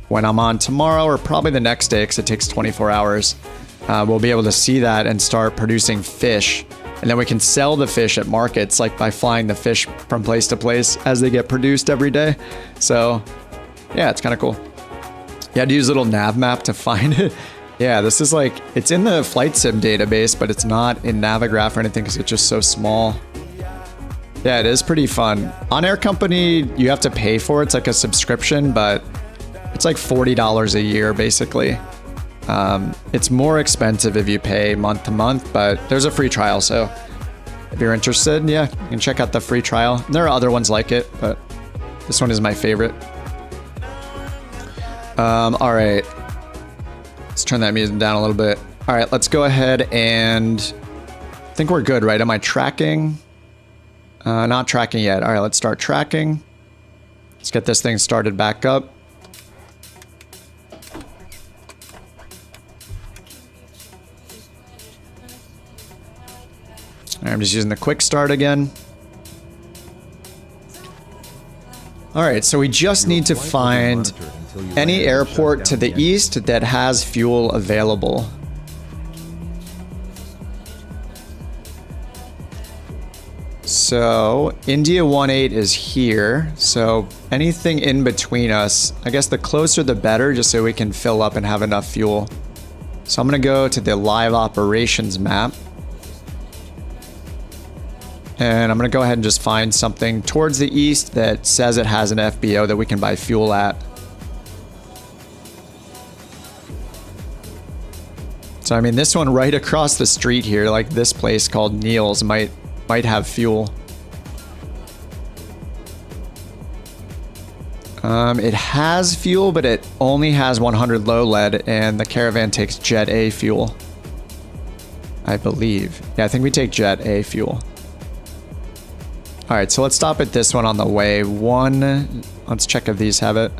when I'm on tomorrow or probably the next day, because it takes 24 hours, we'll be able to see that and start producing fish. And then we can sell the fish at markets, like by flying the fish from place to place as they get produced every day. So yeah, it's kind of cool. You had to use a little nav map to find it. Yeah, this is like, it's in the flight sim database, but it's not in Navigraph or anything because it's just so small. Yeah, it is pretty fun. OnAir company, you have to pay for it. It's like a subscription, but it's like $40 a year, basically. It's more expensive if you pay month to month, but there's a free trial. So if you're interested, yeah, you can check out the free trial. There are other ones like it, but this one is my favorite. All right. Let's turn that music down a little bit. All right, let's go ahead and I think we're good, right? Am I tracking? Not tracking yet. All right, let's start tracking. Let's get this thing started back up. All right, I'm just using the quick start again. All right, so we just need to find any airport to the east that has fuel available. So India 18 is here. So anything in between us, I guess the closer the better, just so we can fill up and have enough fuel. So I'm gonna go to the live operations map. And I'm gonna go ahead and just find something towards the east that says it has an FBO that we can buy fuel at. So I mean, this one right across the street here, like this place called Neil's, might have fuel. It has fuel, but it only has 100 low lead, and the Caravan takes Jet A fuel, I believe. Yeah, I think we take Jet A fuel. All right, so let's stop at this one on the way. Let's check if these have it.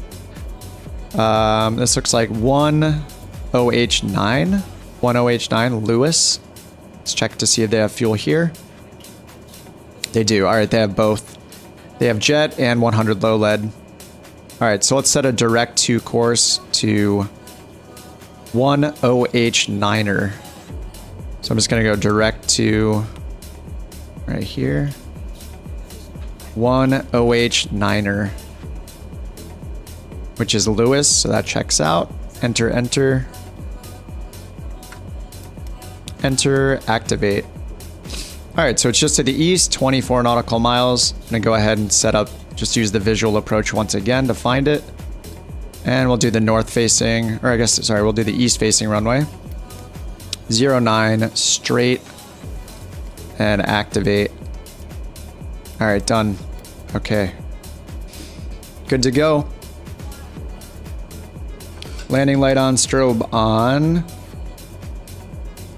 This looks like 10H9. 10H9 Lewis. Let's check to see if they have fuel here. They do. All right, they have both. They have jet and 100 low lead. All right, so let's set a direct to course to 10H9er. So I'm just gonna go direct to right here. 10H9er, which is Lewis, so that checks out. Enter, enter. Enter, activate. All right, so it's just to the east, 24 nautical miles. I'm gonna go ahead and set up, just use the visual approach once again to find it. And we'll do the north facing, or I guess, sorry, we'll do the east facing runway. 09, straight, and activate. All right, done. Okay. Good to go. Landing light on, strobe on.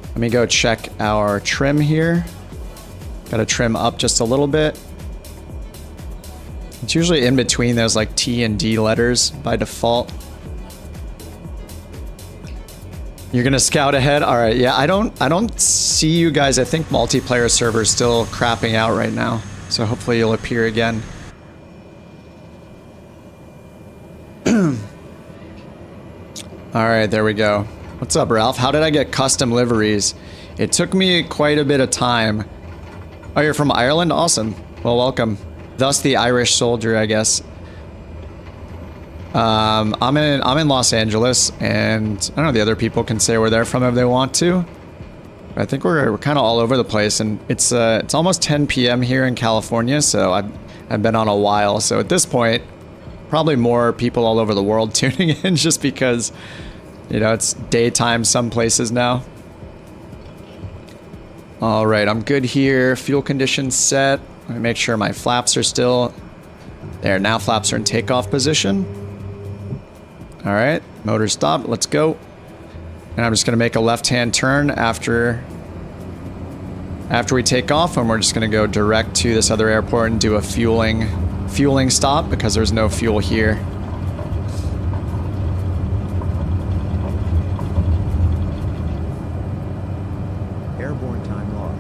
Let me go check our trim here. Got to trim up just a little bit. It's usually in between those like T and D letters by default. You're gonna scout ahead? All right, yeah, I don't see you guys. I think multiplayer server's still crapping out right now. So hopefully you'll appear again. All right, there we go. What's up, Ralph? How did I get custom liveries? It took me quite a bit of time. Oh, you're from Ireland? Awesome. Well, welcome. Thus the Irish soldier, I guess. I'm in Los Angeles, and I don't know, the other people can say where they're from if they want to. I think we're kind of all over the place, and it's almost 10 p.m. here in California, so I've been on a while. So at this point, probably more people all over the world tuning in just because, you know, it's daytime some places now. All right, I'm good here. Fuel conditions set. Let me make sure my flaps are still there. Now flaps are in takeoff position. All right, motor stop. Let's go. And I'm just going to make a left-hand turn after we take off, and we're just going to go direct to this other airport and do a fueling stop because there's no fuel here. Airborne time log.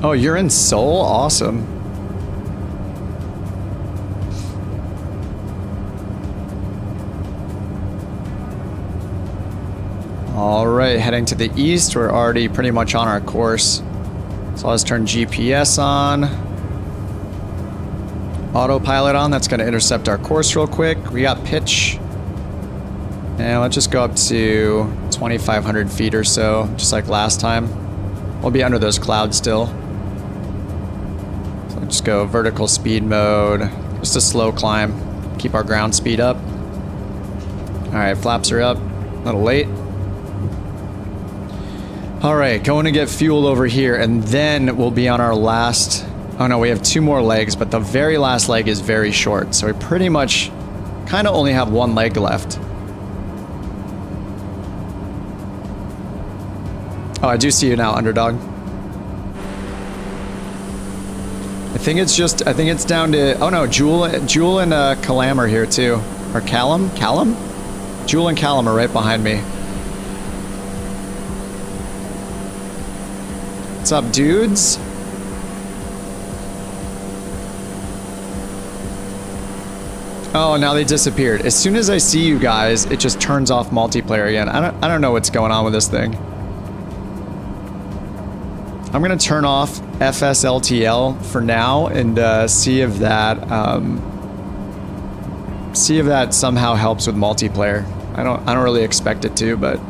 Oh, you're in Seoul? Awesome. All right, heading to the east. We're already pretty much on our course. So let's turn GPS on. Autopilot on. That's going to intercept our course real quick. We got pitch. And let's just go up to 2,500 feet or so, just like last time. We'll be under those clouds still. So just go vertical speed mode. Just a slow climb. Keep our ground speed up. All right, flaps are up. A little late. All right, going to get fuel over here, and then we'll be on our last... Oh no, we have 2 more legs, but the very last leg is very short, so we pretty much kind of only have 1 leg left. Oh, I do see you now, underdog. I think it's down to... Oh no, Jewel and Callum are here too. Or Callum? Callum? Jewel and Callum are right behind me. What's up, dudes? Oh, now they disappeared. As soon as I see you guys, it just turns off multiplayer again. I don't know what's going on with this thing. I'm gonna turn off FSLTL for now and see if that somehow helps with multiplayer. I don't really expect it to, but.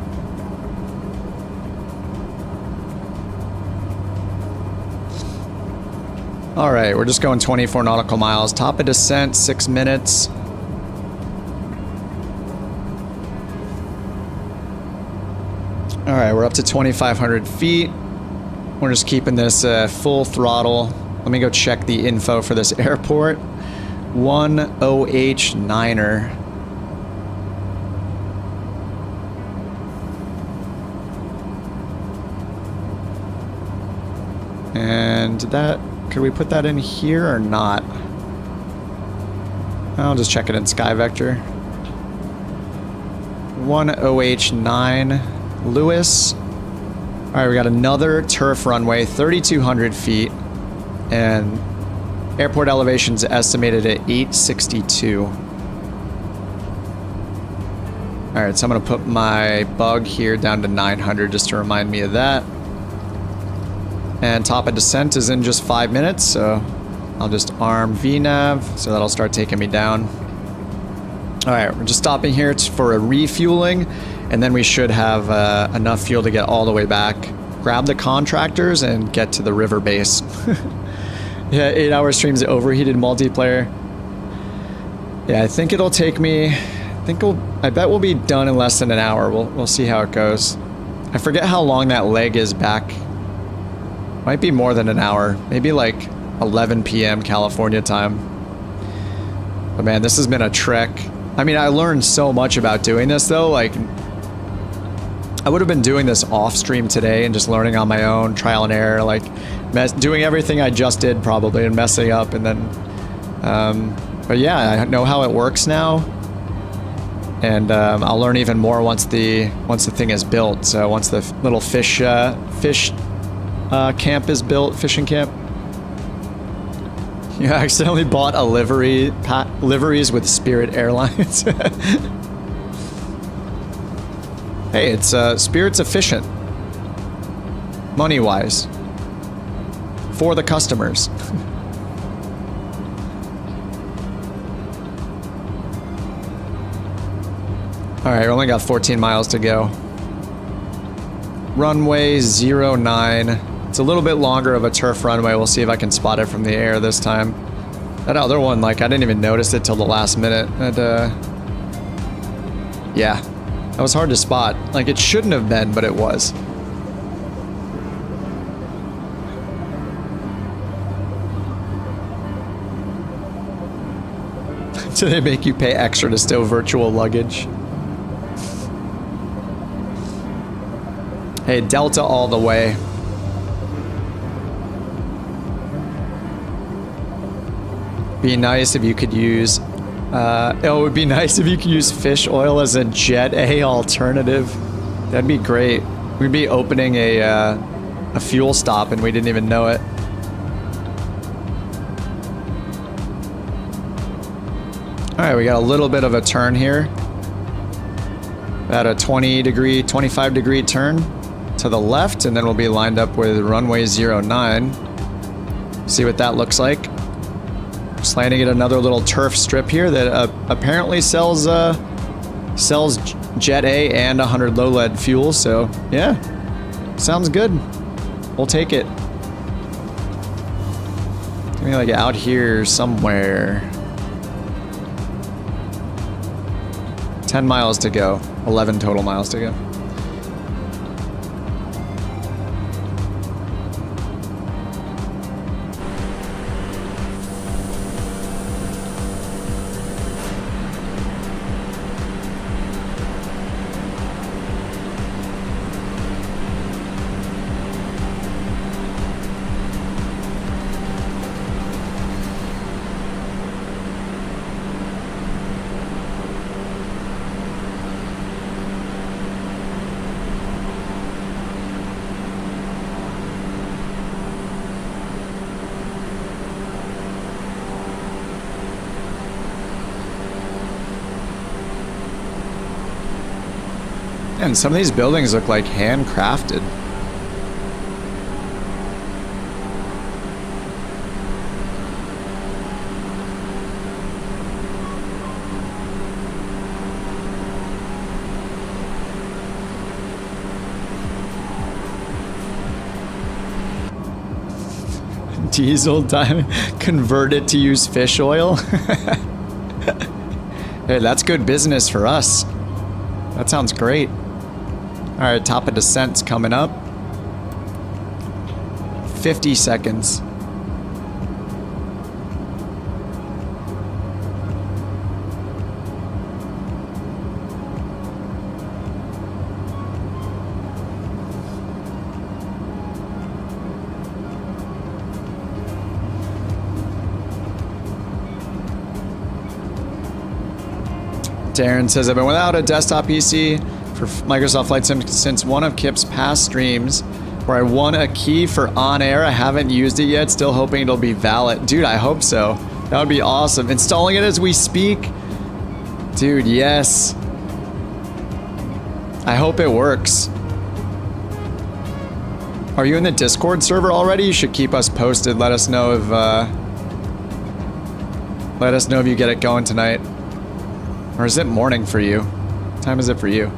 All right, we're just going 24 nautical miles. Top of descent, 6 minutes. All right, we're up to 2,500 feet. We're just keeping this full throttle. Let me go check the info for this airport. 10H9er. And that... Could we put that in here or not? I'll just check it in Sky Vector. 10H9 Lewis. All right, we got another turf runway, 3,200 feet, and airport elevation's estimated at 862. All right, so I'm gonna put my bug here down to 900 just to remind me of that. And top of descent is in just 5 minutes, so I'll just arm VNav, so that'll start taking me down. All right, we're just stopping here for a refueling, and then we should have enough fuel to get all the way back. Grab the contractors and get to the river base. Yeah, 8-hour streams overheated multiplayer. Yeah, I think it'll take me... I bet we'll be done in less than an hour. We'll see how it goes. I forget how long that leg is back. Might be more than an hour. Maybe like 11 p.m. California time. But man, this has been a trek. I mean, I learned so much about doing this though. Like, I would have been doing this off stream today and just learning on my own, trial and error, like doing everything I just did probably and messing up, and then but yeah, I know how it works now, and I'll learn even more once the thing is built. So once the little fish camp is built, fishing camp. Yeah, I accidentally bought a liveries with Spirit Airlines. Hey, it's Spirit's efficient, money-wise, for the customers. All right, we only got 14 miles to go. Runway 09. It's a little bit longer of a turf runway. We'll see if I can spot it from the air this time. That other one, like, I didn't even notice it till the last minute. And, yeah, that was hard to spot. Like, it shouldn't have been, but it was. Do they make you pay extra to stow virtual luggage? Hey, Delta all the way. Be nice if you could use, it would be nice if you could use fish oil as a Jet A alternative. That'd be great. We'd be opening a fuel stop and we didn't even know it. All right, we got a little bit of a turn here. About a 25 degree turn to the left, and then we'll be lined up with runway 09. See what that looks like. Just landing at another little turf strip here that apparently sells Jet A and 100 low lead fuel. So yeah, sounds good. We'll take it. Maybe like out here somewhere. 10 miles to go. 11 total miles to go. And some of these buildings look like handcrafted. Diesel diamond, convert it to use fish oil. Hey, that's good business for us. That sounds great. All right, top of descent's coming up. 50 seconds. Darren says, I've been without a desktop PC for Microsoft Flight Sim since one of Kip's past streams where I won a key for OnAir. I haven't used it yet, still hoping it'll be valid. Dude, I hope so. That would be awesome. Installing it as we speak. Dude, yes. I hope it works. Are you in the Discord server already? You should keep us posted. Let us know if you get it going tonight. Or is it morning for you? What time is it for you?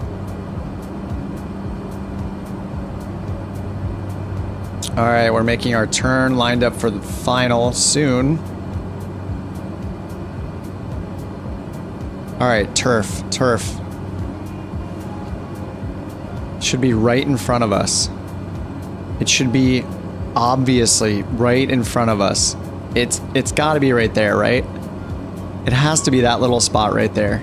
All right, we're making our turn, lined up for the final soon. All right, turf. Should be right in front of us. It should be obviously right in front of us. It's got to be right there, right? It has to be that little spot right there.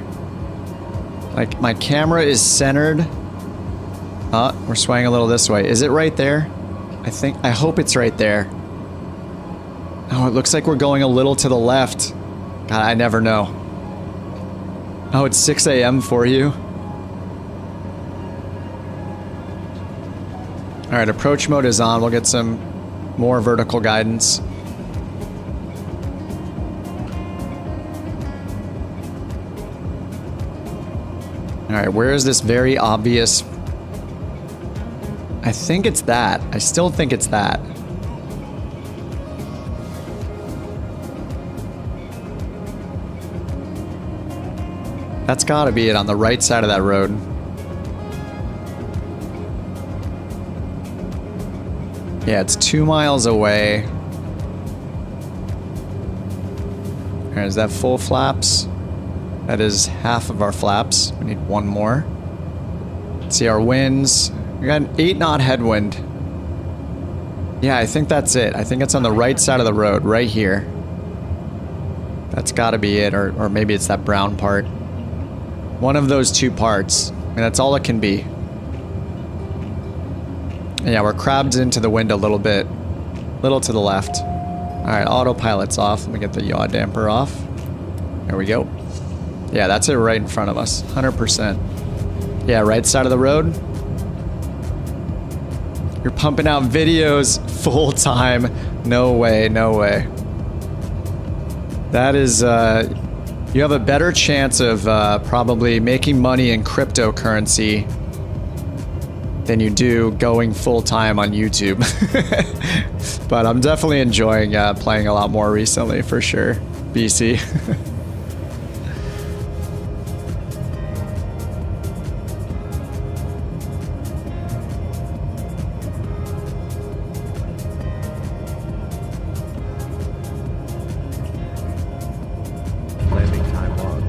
Like, my camera is centered. We're swaying a little this way. Is it right there? I hope it's right there. Oh, it looks like we're going a little to the left. God, I never know. Oh, it's 6 a.m. for you. All right, approach mode is on. We'll get some more vertical guidance. All right, where is this very obvious? I think it's that. I still think it's that. That's gotta be it on the right side of that road. Yeah, it's 2 miles away. right, is that full flaps? That is half of our flaps. We need one more. Let's see our winds. We got an 8 knot headwind. Yeah, I think that's it. I think it's on the right side of the road, right here. That's got to be it, or maybe it's that brown part. One of those two parts. I mean, that's all it can be. Yeah, we're crabbed into the wind a little bit. Little to the left. Alright, autopilot's off. Let me get the yaw damper off. There we go. Yeah, that's it right in front of us. 100%. Yeah, right side of the road. You're pumping out videos full time. No way, no way. That is, you have a better chance of probably making money in cryptocurrency than you do going full time on YouTube. But I'm definitely enjoying playing a lot more recently, for sure. BC. Landing time logged.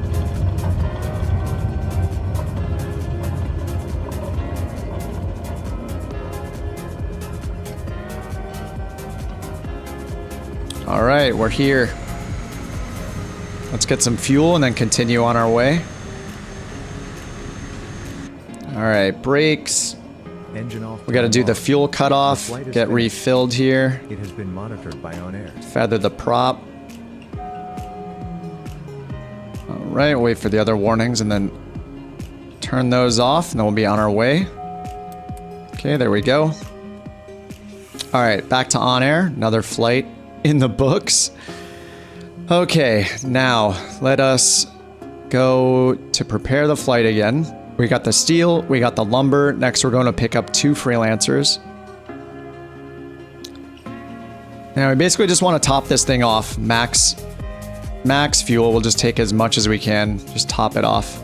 All right, we're here. Let's get some fuel and then continue on our way. All right, brakes. Engine off. We got to do the fuel cutoff, The flight is get finished. refilled here, It has been monitored by OnAir. feather the prop. All right, wait for the other warnings and then turn those off, and then we'll be on our way. Okay, there we go. All right, back to OnAir. Another flight in the books. Okay, now let us go to prepare the flight again. We got the steel, we got the lumber. Next, we're going to pick up 2 freelancers. Now, we basically just want to top this thing off. Max fuel. We'll just take as much as we can. Just top it off.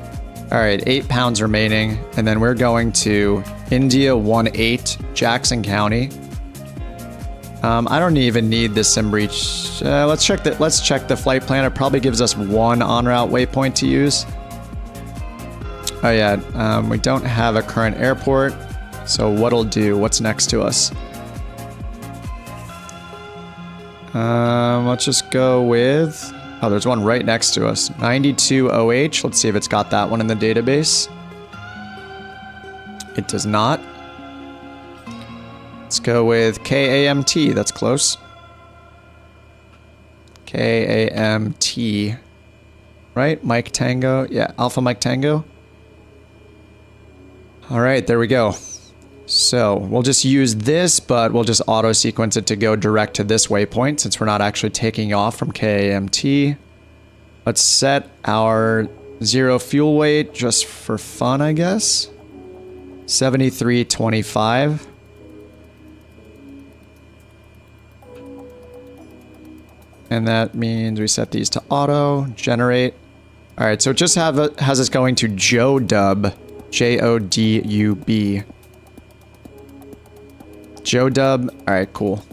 All right, 8 pounds remaining. And then we're going to India 18, Jackson County. I don't even need the sim breach. Let's check the flight plan. It probably gives us 1 en route waypoint to use. Oh yeah, we don't have a current airport. So what'll do? What's next to us? Let's just go with... Oh, there's one right next to us. 92OH. Let's see if it's got that one in the database. It does not. Let's go with KAMT. That's close. KAMT. Right? Mike Tango. Yeah, Alpha Mike Tango. All right, there we go. So we'll just use this, but we'll just auto sequence it to go direct to this waypoint since we're not actually taking off from KAMT. Let's set our 0 fuel weight just for fun, I guess. 73.25. And that means we set these to auto, generate. All right, so it just has us going to JODUB, Jodub. JODUB, all right, cool.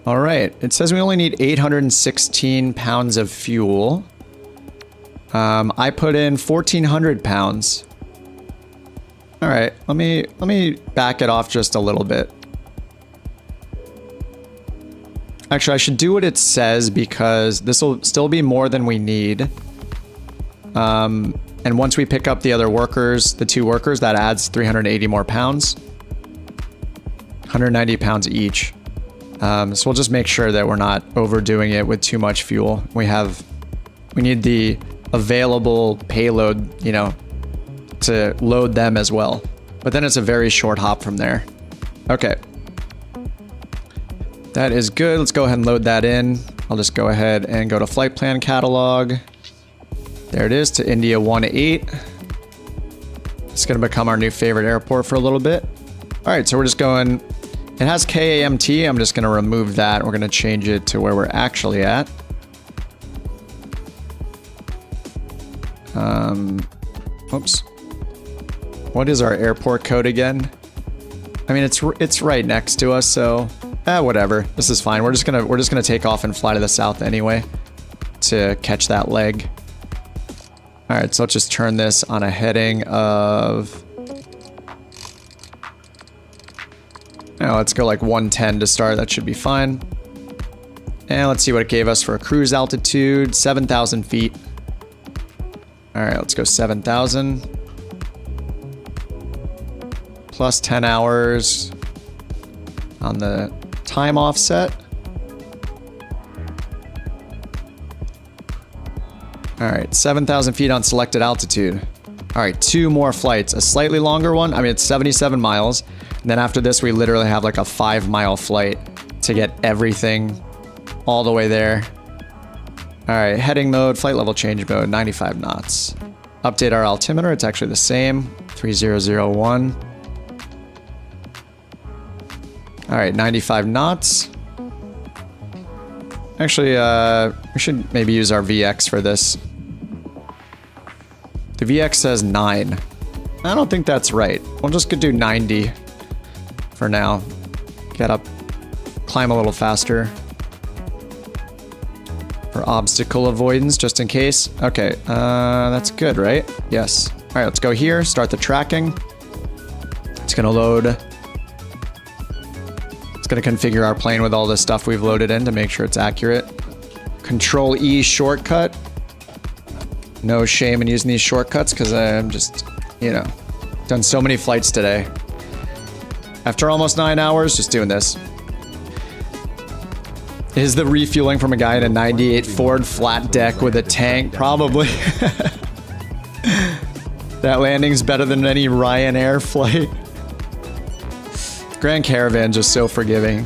All right, it says we only need 816 pounds of fuel. I put in 1,400 pounds. All right, let me back it off just a little bit. Actually, I should do what it says because this will still be more than we need. And once we pick up the other workers, the 2 workers, that adds 380 more pounds. 190 pounds each. So we'll just make sure that we're not overdoing it with too much fuel. We need the available payload, you know, to load them as well. But then it's a very short hop from there. Okay. That is good. Let's go ahead and load that in. I'll just go ahead and go to flight plan catalog. There it is, to India 18. It's going to become our new favorite airport for a little bit. All right, so we're just going... It has KAMT. I'm just going to remove that. We're going to change it to where we're actually at. Oops. What is our airport code again? I mean, it's right next to us, so Whatever. This is fine. We're just gonna take off and fly to the south anyway to catch that leg. All right, so let's just turn this on a heading of. Now let's go like 110 to start. That should be fine. And let's see what it gave us for a cruise altitude. 7,000 feet. All right, let's go 7,000. Plus 10 hours on the time offset. All right, 7,000 feet on selected altitude. All right, 2 more flights. A slightly longer one. I mean, it's 77 miles. And then after this, we literally have like a 5-mile flight to get everything all the way there. All right, heading mode, flight level change mode, 95 knots. Update our altimeter, it's actually the same, 3001. All right, 95 knots. Actually, we should maybe use our VX for this. The VX says 9. I don't think that's right. We'll just do 90 for now. Get up, climb a little faster. For obstacle avoidance, just in case. Okay, that's good, right? Yes. All right, let's go here, start the tracking. It's gonna load. It's gonna configure our plane with all the stuff we've loaded in to make sure it's accurate. Control E shortcut. No shame in using these shortcuts because I'm just, you know, done so many flights today. After almost 9 hours, just doing this. Is the refueling from a guy in a 98 Ford flat deck with a tank? Probably. That landing's better than any Ryanair flight. Grand Caravan just so forgiving.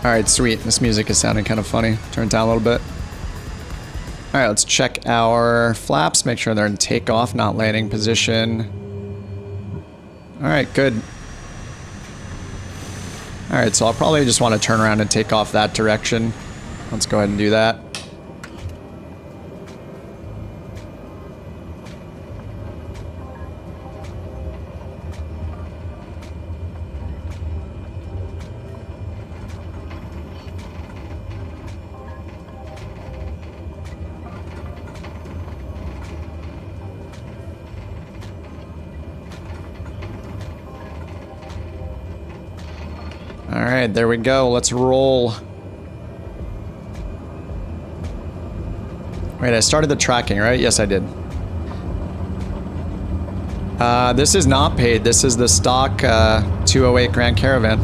Alright, sweet. This music is sounding kind of funny. Turn it down a little bit. Alright, let's check our flaps. Make sure they're in takeoff, not landing position. Alright, good. Alright, so I'll probably just want to turn around and take off that direction. Let's go ahead and do that. Alright, there we go. Let's roll. Wait, I started the tracking, right? Yes, I did. This is not paid. This is the stock 208 Grand Caravan.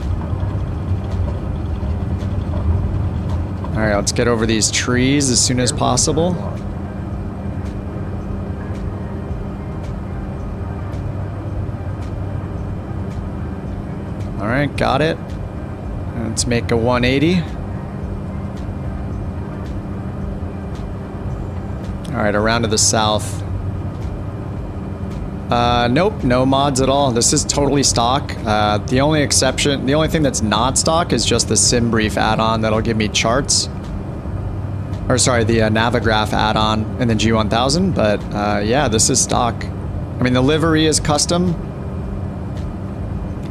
Alright, let's get over these trees as soon as possible. Alright, got it. Let's make a 180. Alright, around to the south. Nope, no mods at all. This is totally stock. The only exception, the only thing that's not stock is just the SimBrief add-on that'll give me charts. Or sorry, the Navigraph add-on in the G1000, but yeah, this is stock. I mean, the livery is custom.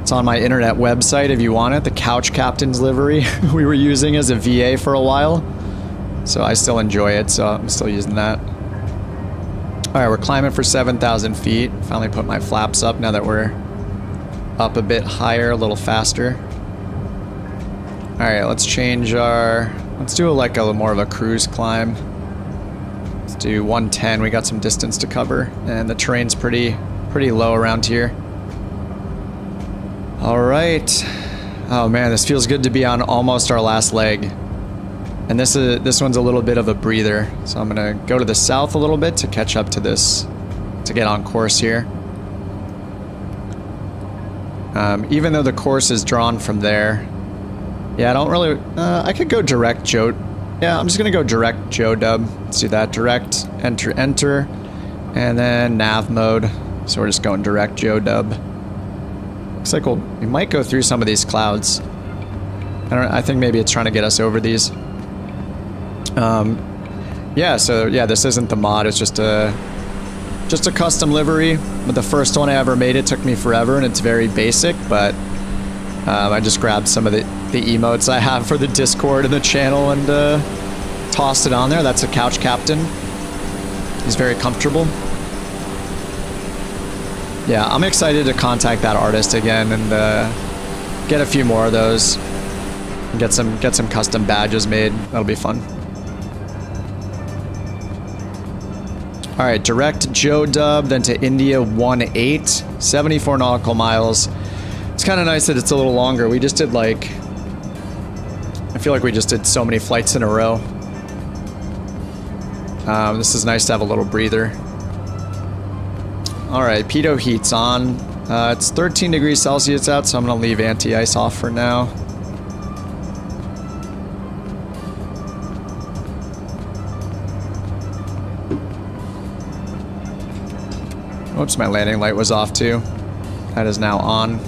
It's on my internet website if you want it. The Couch Captain's livery we were using as a VA for a while. So I still enjoy it, so I'm still using that. Alright, we're climbing for 7,000 feet. Finally put my flaps up now that we're up a bit higher, a little faster. Alright, let's change our... Let's do like a little more of a cruise climb. Let's do 110. We got some distance to cover, and the terrain's pretty low around here. Alright. Oh man, this feels good to be on almost our last leg. And this one's a little bit of a breather. So I'm gonna go to the south a little bit to catch up to this, to get on course here. Even though the course is drawn from there. Yeah, I don't really, I could go direct Joe. Yeah, I'm just gonna go direct Joe Dub. Let's do that, direct, enter, and then nav mode. So we're just going direct Joe Dub. Looks like we might go through some of these clouds. I think maybe it's trying to get us over these. Yeah, so yeah, this isn't the mod, it's just a Just a custom livery, but the first one I ever made, it took me forever, and it's very basic, but I just grabbed some of the emotes I have for the Discord and the channel and tossed it on there. That's a couch captain. He's very comfortable. Yeah, I'm excited to contact that artist again and get a few more of those. And get some custom badges made. That'll be fun. All right, direct Joe Dub, then to India 1-8, 74 nautical miles. It's kind of nice that it's a little longer. We just did like, I feel like we just did so many flights in a row. This is nice to have a little breather. All right, pitot heat's on. It's 13 degrees Celsius out, so I'm gonna leave anti-ice off for now. Oops, my landing light was off too. That is now on.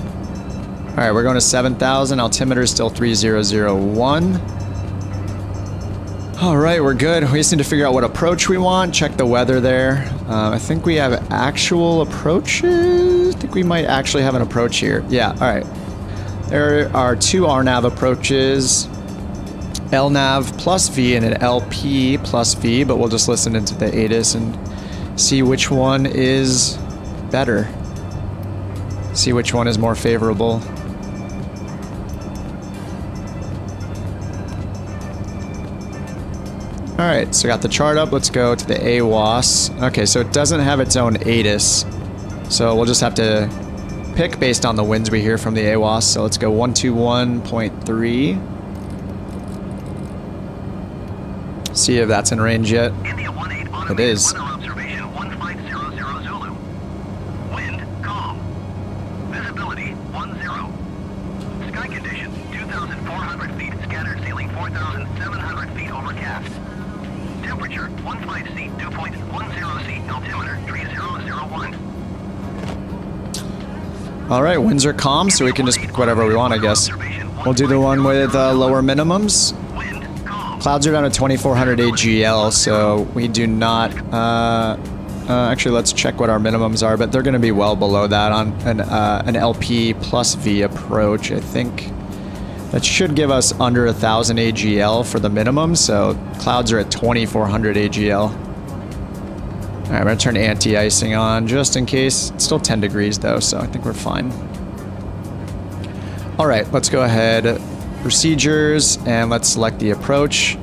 All right, we're going to 7,000. Altimeter is still 3001. All right, we're good. We just need to figure out what approach we want. Check the weather there. I think we have actual approaches. I think we might actually have an approach here. Yeah, all right. There are two RNAV approaches. LNAV plus V and an LP plus V, but we'll just listen into the ATIS and see which one is better. See which one is more favorable. Alright, so got the chart up. Let's go to the AWAS. Okay, so it doesn't have its own ATIS. So we'll just have to pick based on the winds we hear from the AWAS. So let's go 121.3. See if that's in range yet. India 1-8 It is. weather observation 1500 Zulu. Wind calm. Visibility 10. Sky condition 2,400 feet. Scattered ceiling 4,700 feet overcast. Temperature 15C, 2.10C. Altimeter 3001. Alright, winds are calm, so we can just pick whatever we want, I guess. We'll do the one with lower minimums. Wind calm. Clouds are down to 2400 AGL, so we do not... actually, let's check what our minimums are, but they're going to be well below that on an LP plus V approach, I think. That should give us under 1000 AGL for the minimum, so clouds are at 2400 AGL. Alright, I'm going to turn anti-icing on just in case. It's still 10 degrees though, so I think we're fine. Alright, let's go ahead. Procedures, and let's select the approach.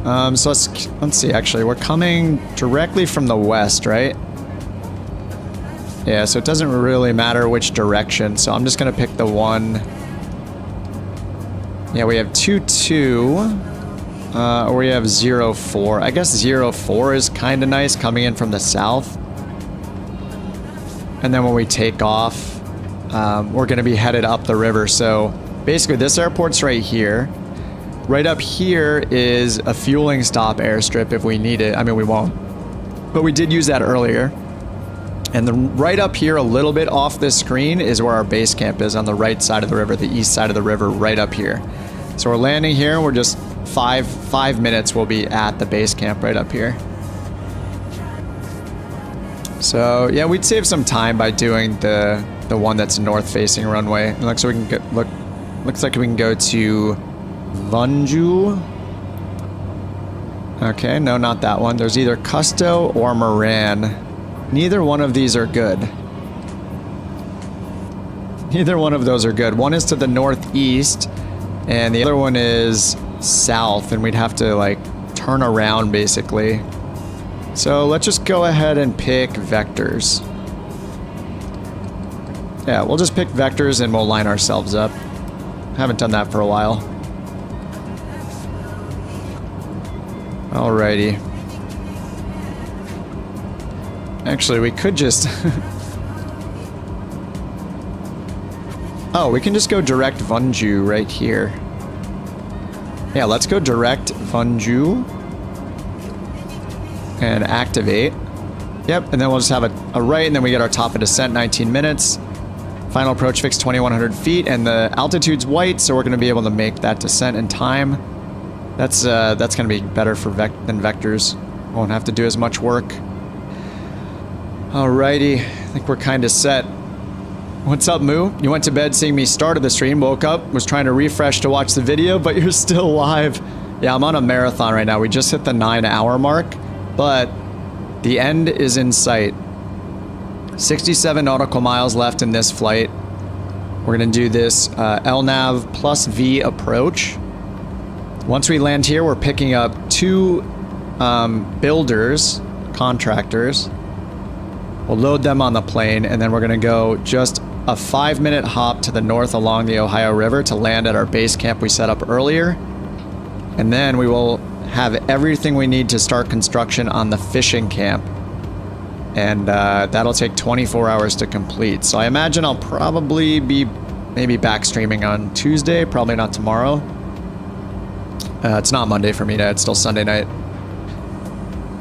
So let's see, actually, we're coming directly from the west, right? Yeah, so it doesn't really matter which direction, so I'm just gonna pick the one. Yeah, we have 2-2, or we have 0-4. I guess 0-4 is kind of nice coming in from the south. And then when we take off, we're gonna be headed up the river. So basically this airport's right here. Right up here is a fueling stop airstrip if we need it. I mean, we won't, but we did use that earlier. And then right up here, a little bit off this screen, is where our base camp is on the right side of the river, the east side of the river, right up here. So we're landing here, and we're just five minutes we'll be at the base camp right up here. So yeah, we'd save some time by doing the one that's north-facing runway. It looks like we can go, looks like we can go to Vanju. Okay, no, not that one. There's either Custo or Moran. Neither one of these are good. Neither one of those are good. One is to the northeast, and the other one is south, and we'd have to, like, turn around, basically. So let's just go ahead and pick vectors. Yeah, we'll just pick vectors, and we'll line ourselves up. Haven't done that for a while. Alrighty. Actually, we could just... Oh, we can just go direct Vanju right here. Yeah, let's go direct Vanju. And activate. Yep, and then we'll just have a right, and then we get our top of descent, 19 minutes. Final approach fix 2,100 feet, and the altitude's white, so we're going to be able to make that descent in time. That's going to be better for than vectors. Won't have to do as much work. Alrighty, I think we're kind of set. What's up, Moo? You went to bed seeing me started the stream, woke up, was trying to refresh to watch the video, but you're still live. Yeah, I'm on a marathon right now. We just hit the 9-hour mark, but the end is in sight. 67 nautical miles left in this flight. We're gonna do this LNAV plus V approach. Once we land here, we're picking up 2 builders, contractors. We'll load them on the plane, and then we're gonna go just a 5-minute hop to the north along the Ohio River to land at our base camp we set up earlier. And then we will have everything we need to start construction on the fishing camp. And that'll take 24 hours to complete. So I imagine I'll probably be maybe back streaming on Tuesday, probably not tomorrow. It's not Monday for me yet, it's still Sunday night.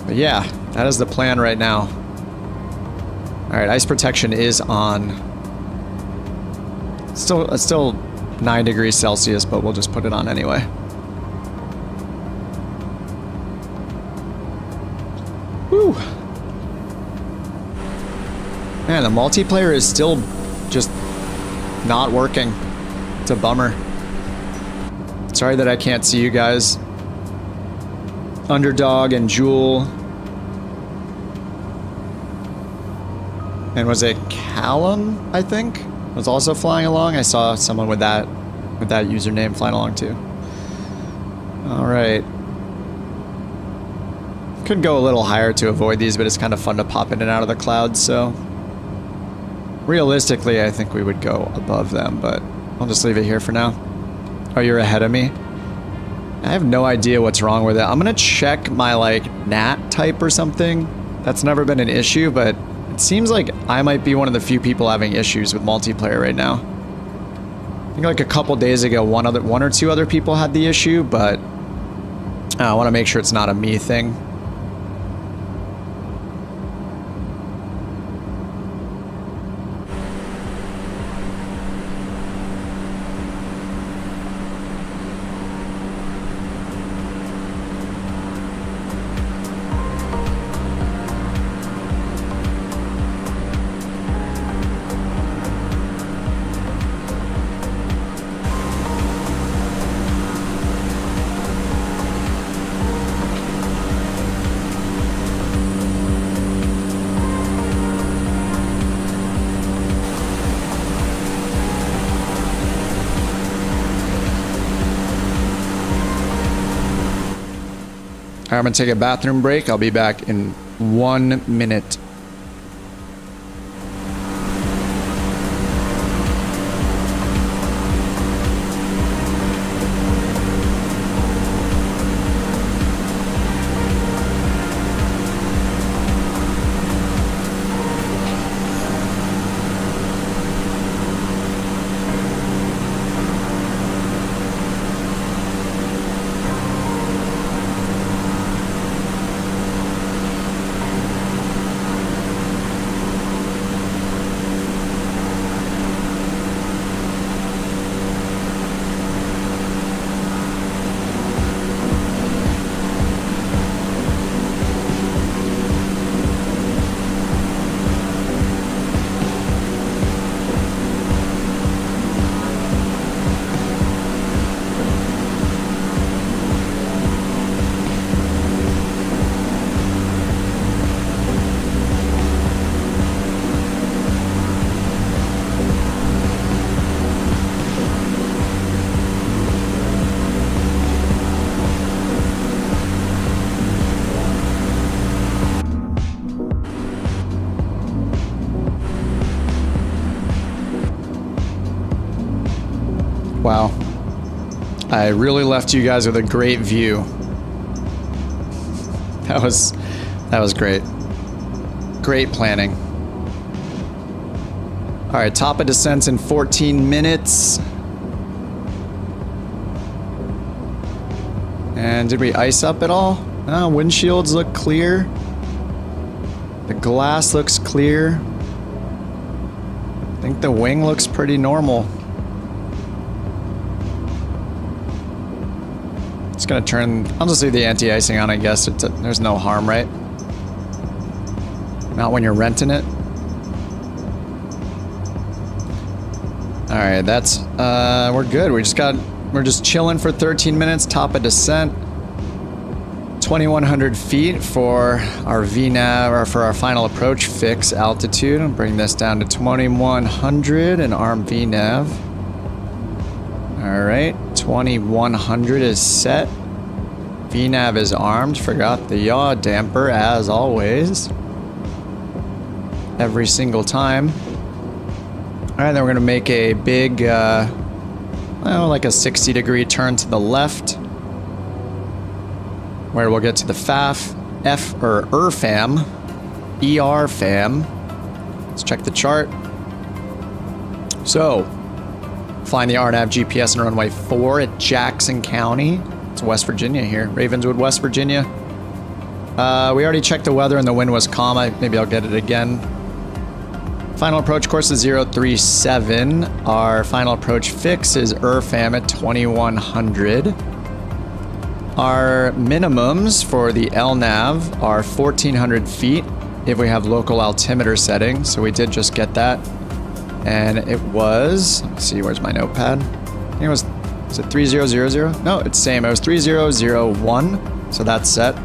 But yeah, that is the plan right now. Alright, ice protection is on. It's still 9 degrees Celsius, but we'll just put it on anyway. Whew. Man, the multiplayer is still just not working. It's a bummer. Sorry that I can't see you guys. Underdog and Jewel. And was it Callum, I think? Was also flying along. I saw someone with that username flying along too. Alright. Could go a little higher to avoid these, but it's kind of fun to pop in and out of the clouds, so realistically I think we would go above them, but I'll just leave it here for now. Oh, you're ahead of me? I have no idea what's wrong with it. I'm gonna check my like NAT type or something. That's never been an issue, but it seems like I might be one of the few people having issues with multiplayer right now. I think like a couple days ago, one or two other people had the issue, but I want to make sure it's not a me thing. I'm gonna take a bathroom break. I'll be back in 1 minute. Wow. I really left you guys with a great view. That was great. Great planning. All right, top of descents in 14 minutes. And did we ice up at all? No, windshields look clear. The glass looks clear. I think the wing looks pretty normal. It's Just gonna turn, I'll just leave the anti-icing on, I guess. There's no harm, right? Not when you're renting it. All right, that's, we're good. We're just chilling for 13 minutes, top of descent. 2,100 feet for our VNAV, or for our final approach fix altitude. I'll bring this down to 2,100 and arm VNAV. All right, 2,100 is set. VNAV is armed. Forgot the yaw damper as always. Every single time. All right, then we're gonna make a big, well, like a 60-degree turn to the left, where we'll get to the ERFAM. Let's check the chart. So, flying the RNAV GPS in runway 4 at Jackson County. It's West Virginia here, Ravenswood, West Virginia. We already checked the weather and the wind was calm. Maybe I'll get it again. Final approach course is 037. Our final approach fix is ERFAM at 2,100. Our minimums for the LNAV are 1,400 feet if we have local altimeter setting. So we did just get that. And it was, let's see, where's my notepad? I think it was it 3000? No, it's same. It was 3001. So that's set.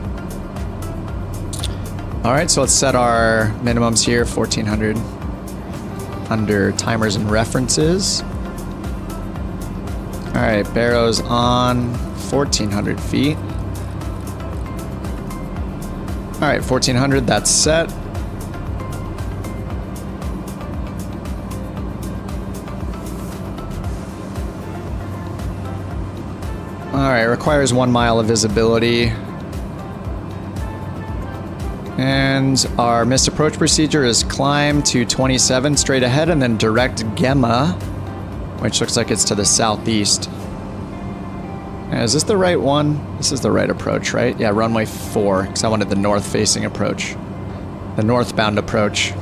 All right, so let's set our minimums here, 1,400 under timers and references. All right, barrows on 1,400 feet. All right, 1,400, that's set. All right, requires 1 mile of visibility. And our missed approach procedure is climb to 27 straight ahead and then direct Gemma, which looks like it's to the southeast. Is this the right one? This is the right approach, right? Yeah, runway 4, because I wanted the north-facing approach. The northbound approach. All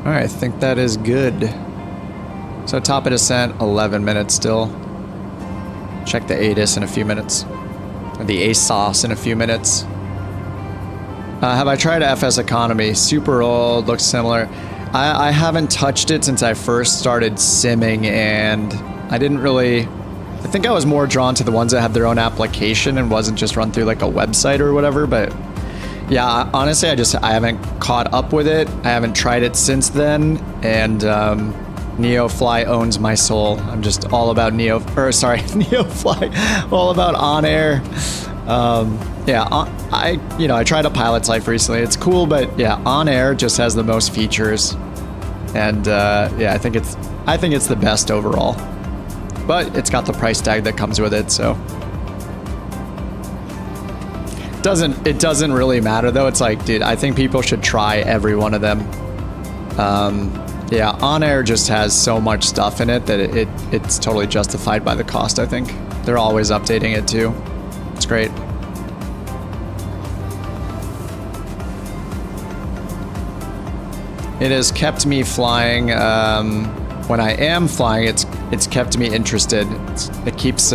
right, I think that is good. So top of descent, 11 minutes still. Check the ATIS in a few minutes. Or the ASOS in a few minutes. Have I tried FS Economy? Super old, looks similar. I haven't touched it since I first started simming, and I didn't really... I think I was more drawn to the ones that have their own application and wasn't just run through like a website or whatever, but yeah, honestly, I haven't caught up with it. I haven't tried it since then, and NeoFly owns my soul. I'm just all about NeoFly, all about OnAir. Yeah, I tried a pilot's life recently. It's cool, but yeah, OnAir just has the most features, and yeah, I think it's the best overall. But it's got the price tag that comes with it, so it doesn't really matter though. It's like, dude, I think people should try every one of them. Yeah, OnAir just has so much stuff in it that it's totally justified by the cost. I think they're always updating it too. It's great. It has kept me flying. When I am flying, it's kept me interested. It keeps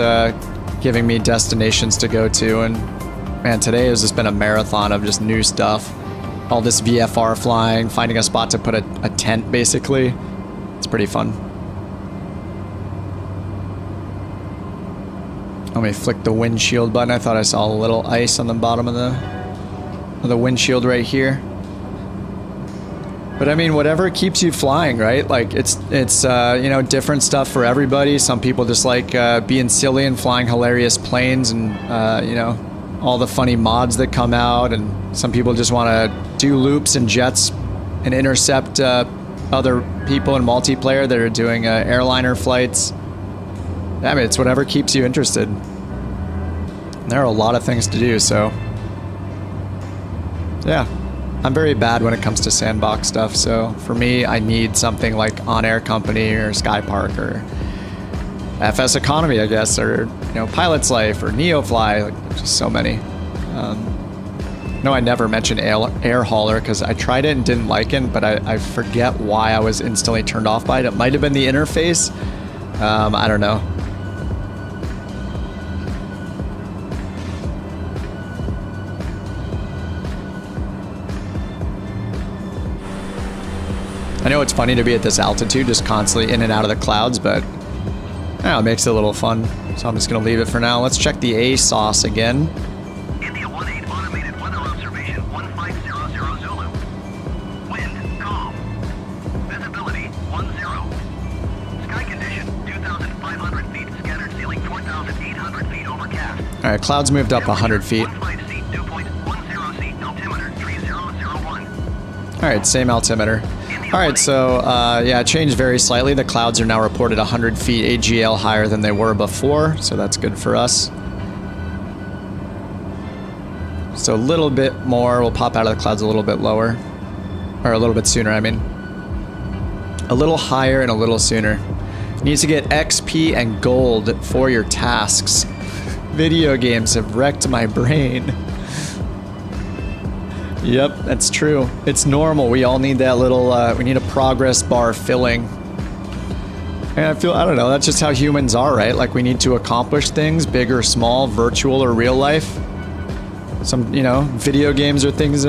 giving me destinations to go to, and man, today has just been a marathon of just new stuff. All this VFR flying, finding a spot to put a tent, basically. It's pretty fun. Let me flick the windshield button. I thought I saw a little ice on the bottom of the windshield right here. But I mean, whatever keeps you flying, right? Like it's you know, different stuff for everybody. Some people just like being silly and flying hilarious planes, and you know, all the funny mods that come out. And some people just want to do loops and jets and intercept other people in multiplayer that are doing airliner flights. I mean, it's whatever keeps you interested. And there are a lot of things to do, so yeah. I'm very bad when it comes to sandbox stuff, so for me, I need something like OnAir Company or Skypark or FS Economy, I guess, or you know, Pilot's Life or NeoFly. Like, there's just so many. No, I never mentioned Air Hauler because I tried it and didn't like it, but I forget why I was instantly turned off by it. It might have been the interface. I don't know. I know it's funny to be at this altitude, just constantly in and out of the clouds, but it makes it a little fun. So I'm just gonna leave it for now. Let's check the ASOS again. India 18 automated weather observation 1500 Zulu. Wind calm. Visibility 10. Sky condition 2,500 feet. Scattered ceiling 4,800 feet. Overcast. All right, clouds moved up 100 feet. 15 C, dew point 10 C. Altimeter 3001. All right, same altimeter. All right, so yeah, it changed very slightly. The clouds are now reported 100 feet AGL higher than they were before, so that's good for us. So a little bit more, we'll pop out of the clouds a little bit lower, or a little bit sooner, I mean. A little higher and a little sooner. Needs to get XP and gold for your tasks. Video games have wrecked my brain. Yep, that's true. It's normal. We all need that little, we need a progress bar filling. And I don't know, that's just how humans are, right? Like, we need to accomplish things, big or small, virtual or real life. Some, video games are things,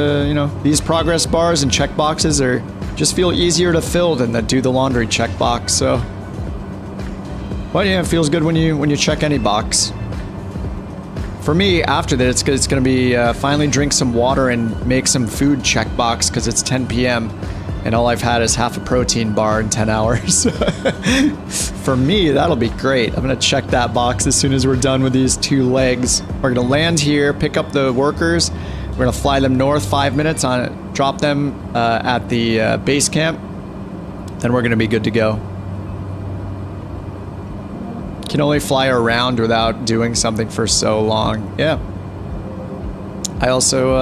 these progress bars and checkboxes just feel easier to fill than the do the laundry checkbox, so. Well, yeah, it feels good when you check any box. For me, after that, it's going to be finally drink some water and make some food checkbox because it's 10 p.m. and all I've had is half a protein bar in 10 hours. For me, that'll be great. I'm going to check that box as soon as we're done with these 2 legs. We're going to land here, pick up the workers. We're going to fly them north 5 minutes on it, drop them at the base camp. Then we're going to be good to go. Can only fly around without doing something for so long. Yeah. I also,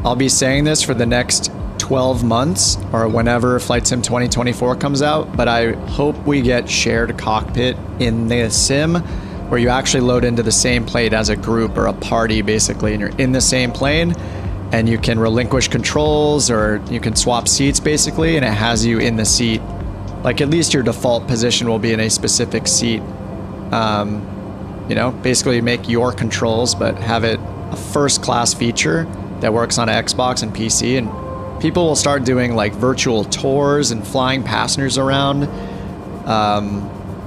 I'll be saying this for the next 12 months or whenever Flight Sim 2024 comes out, but I hope we get shared cockpit in the sim where you actually load into the same plane as a group or a party basically, and you're in the same plane and you can relinquish controls or you can swap seats basically, and it has you in the seat. Like, at least your default position will be in a specific seat. Basically make your controls, but have it a first class feature that works on Xbox and PC. And people will start doing like virtual tours and flying passengers around,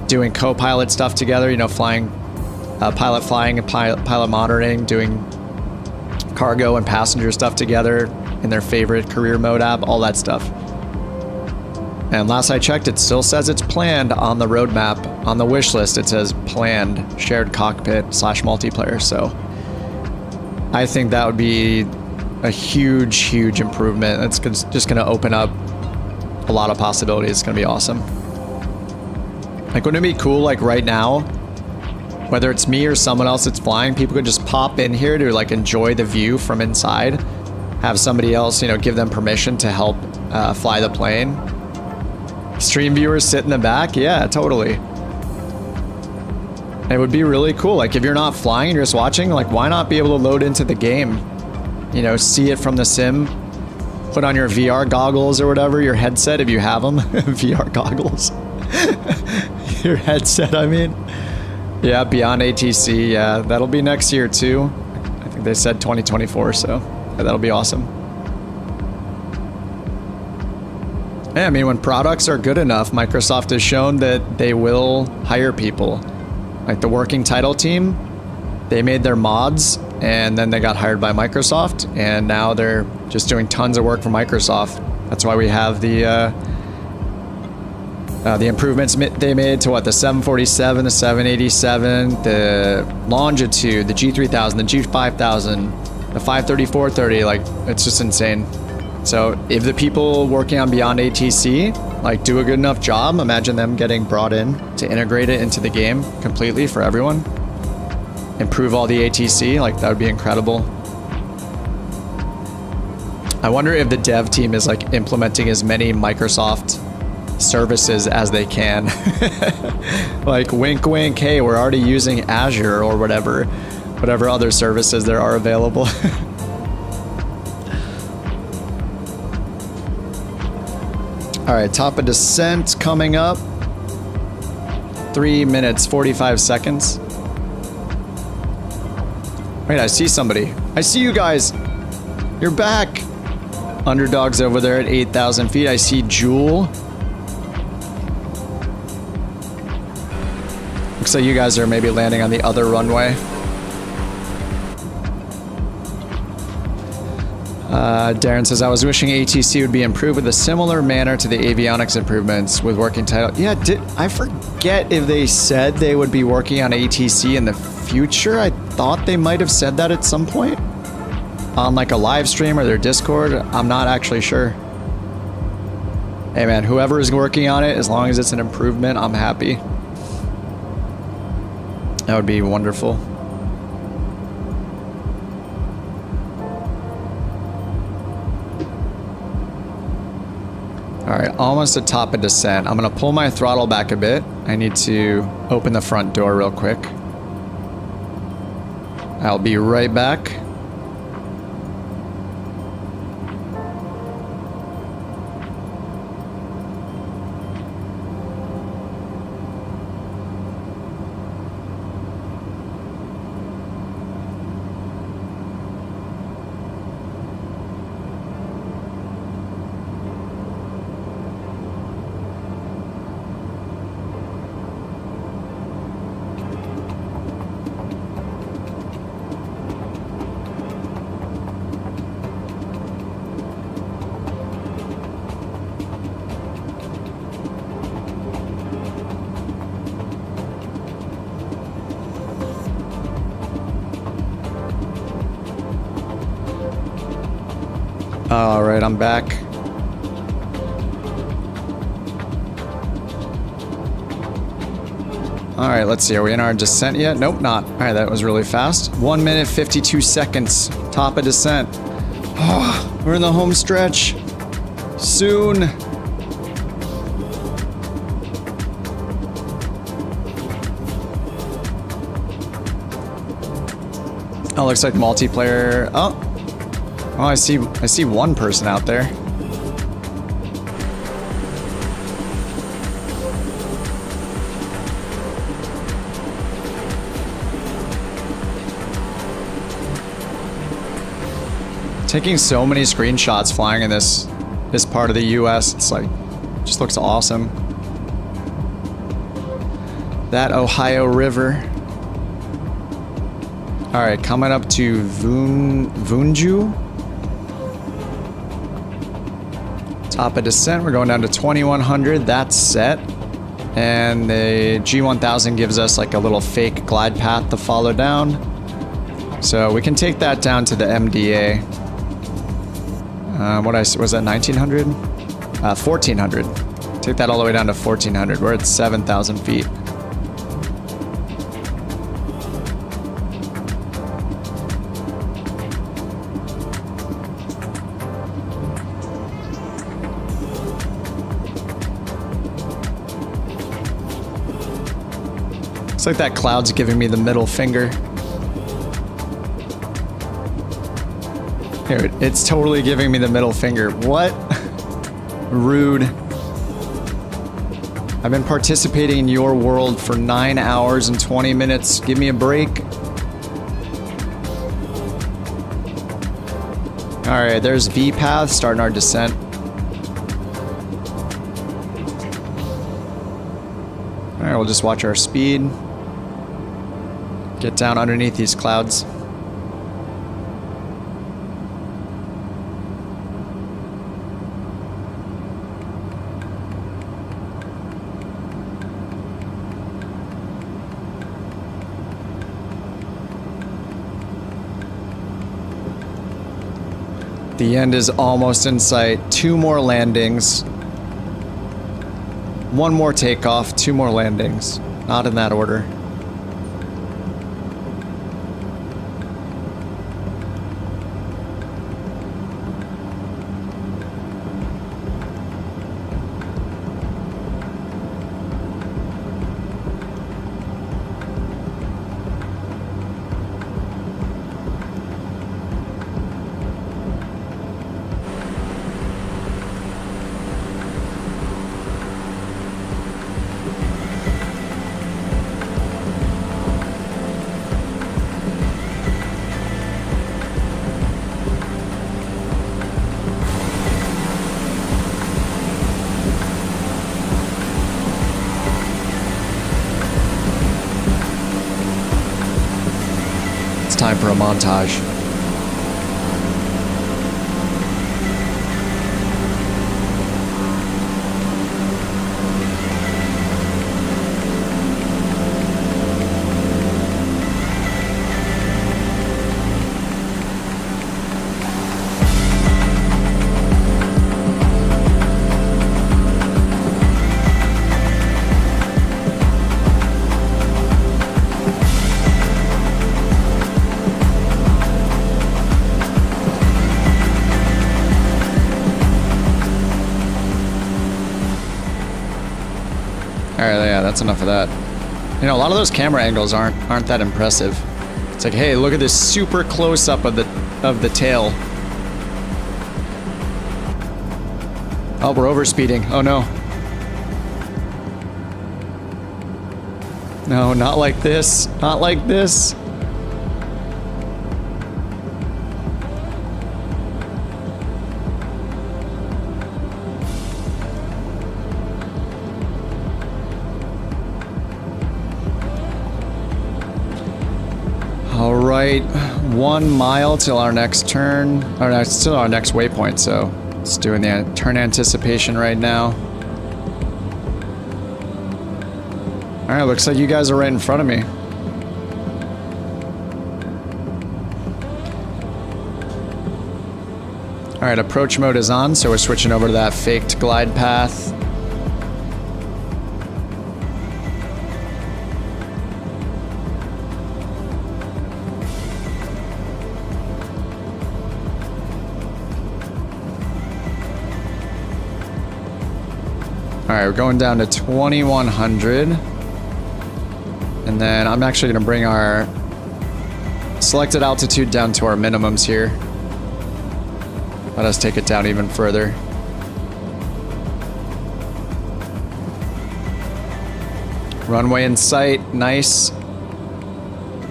doing co-pilot stuff together, flying, pilot flying and pilot monitoring, doing cargo and passenger stuff together in their favorite career mode app, all that stuff. And last I checked, it still says it's planned on the roadmap. On the wish list, it says planned shared cockpit / multiplayer. So I think that would be a huge, huge improvement. It's just going to open up a lot of possibilities. It's going to be awesome. Like, wouldn't it be cool, like right now, whether it's me or someone else that's flying, people could just pop in here to like enjoy the view from inside, have somebody else, give them permission to help fly the plane. Stream viewers sit in the back? Yeah, totally. It would be really cool. Like, if you're not flying and you're just watching, like, why not be able to load into the game? See it from the sim. Put on your VR goggles or whatever, your headset, if you have them. VR goggles. Your headset, I mean. Yeah, beyond ATC. Yeah, that'll be next year, too. I think they said 2024, so yeah, that'll be awesome. Yeah, I mean, when products are good enough, Microsoft has shown that they will hire people. Like the working title team, they made their mods and then they got hired by Microsoft, and now they're just doing tons of work for Microsoft. That's why we have the improvements they made to the 747, the 787, the Longitude, the G3000, the G5000, the 530, 430. Like, it's just insane. So if the people working on Beyond ATC like do a good enough job, imagine them getting brought in to integrate it into the game completely for everyone. Improve all the ATC, like that would be incredible. I wonder if the dev team is like implementing as many Microsoft services as they can. Like, wink wink, hey, we're already using Azure or whatever other services there are available. All right, top of descent coming up. 3 minutes, 45 seconds. Wait, I see somebody. I see you guys. You're back. Underdog's over there at 8,000 feet. I see Jewel. Looks like you guys are maybe landing on the other runway. Darren says, I was wishing ATC would be improved with a similar manner to the avionics improvements with working title. Yeah, I forget if they said they would be working on ATC in the future. I thought they might have said that at some point on like a live stream or their Discord. I'm not actually sure. Hey man, whoever is working on it, as long as it's an improvement, I'm happy. That would be wonderful. All right, almost at top of descent. I'm gonna pull my throttle back a bit. I need to open the front door real quick. I'll be right back. All right, I'm back. All right, let's see. Are we in our descent yet? Nope, not. All right, that was really fast. 1 minute, 52 seconds. Top of descent. Oh, we're in the home stretch. Soon. Oh, looks like multiplayer. Oh, I see one person out there. Taking so many screenshots flying in this part of the US. It's like, just looks awesome. That Ohio River. All right, coming up to Vunju. Top of descent, we're going down to 2100. That's set. And the G1000 gives us like a little fake glide path to follow down. So we can take that down to the MDA. Was that 1900? 1400. Take that all the way down to 1400. We're at 7,000 feet. Looks like that cloud's giving me the middle finger. Here, it's totally giving me the middle finger. What? Rude. I've been participating in your world for 9 hours and 20 minutes. Give me a break. All right, there's V path starting our descent. All right, we'll just watch our speed. Get down underneath these clouds. The end is almost in sight. 2 more landings. 1 more takeoff, 2 more landings. Not in that order. time for a montage. Alright, yeah, that's enough of that. You know, a lot of those camera angles aren't that impressive. It's like, hey, look at this super close up of the tail. Oh, we're overspeeding. Oh no. No, not like this. Not like this. Alright, 1 mile till our next turn, or no, it's still our next waypoint, so it's doing the turn anticipation right now. Alright, looks like you guys are right in front of me. Alright, approach mode is on, so we're switching over to that faked glide path. Alright, we're going down to 2100. And then I'm actually going to bring our selected altitude down to our minimums here. Let us take it down even further. Runway in sight, nice.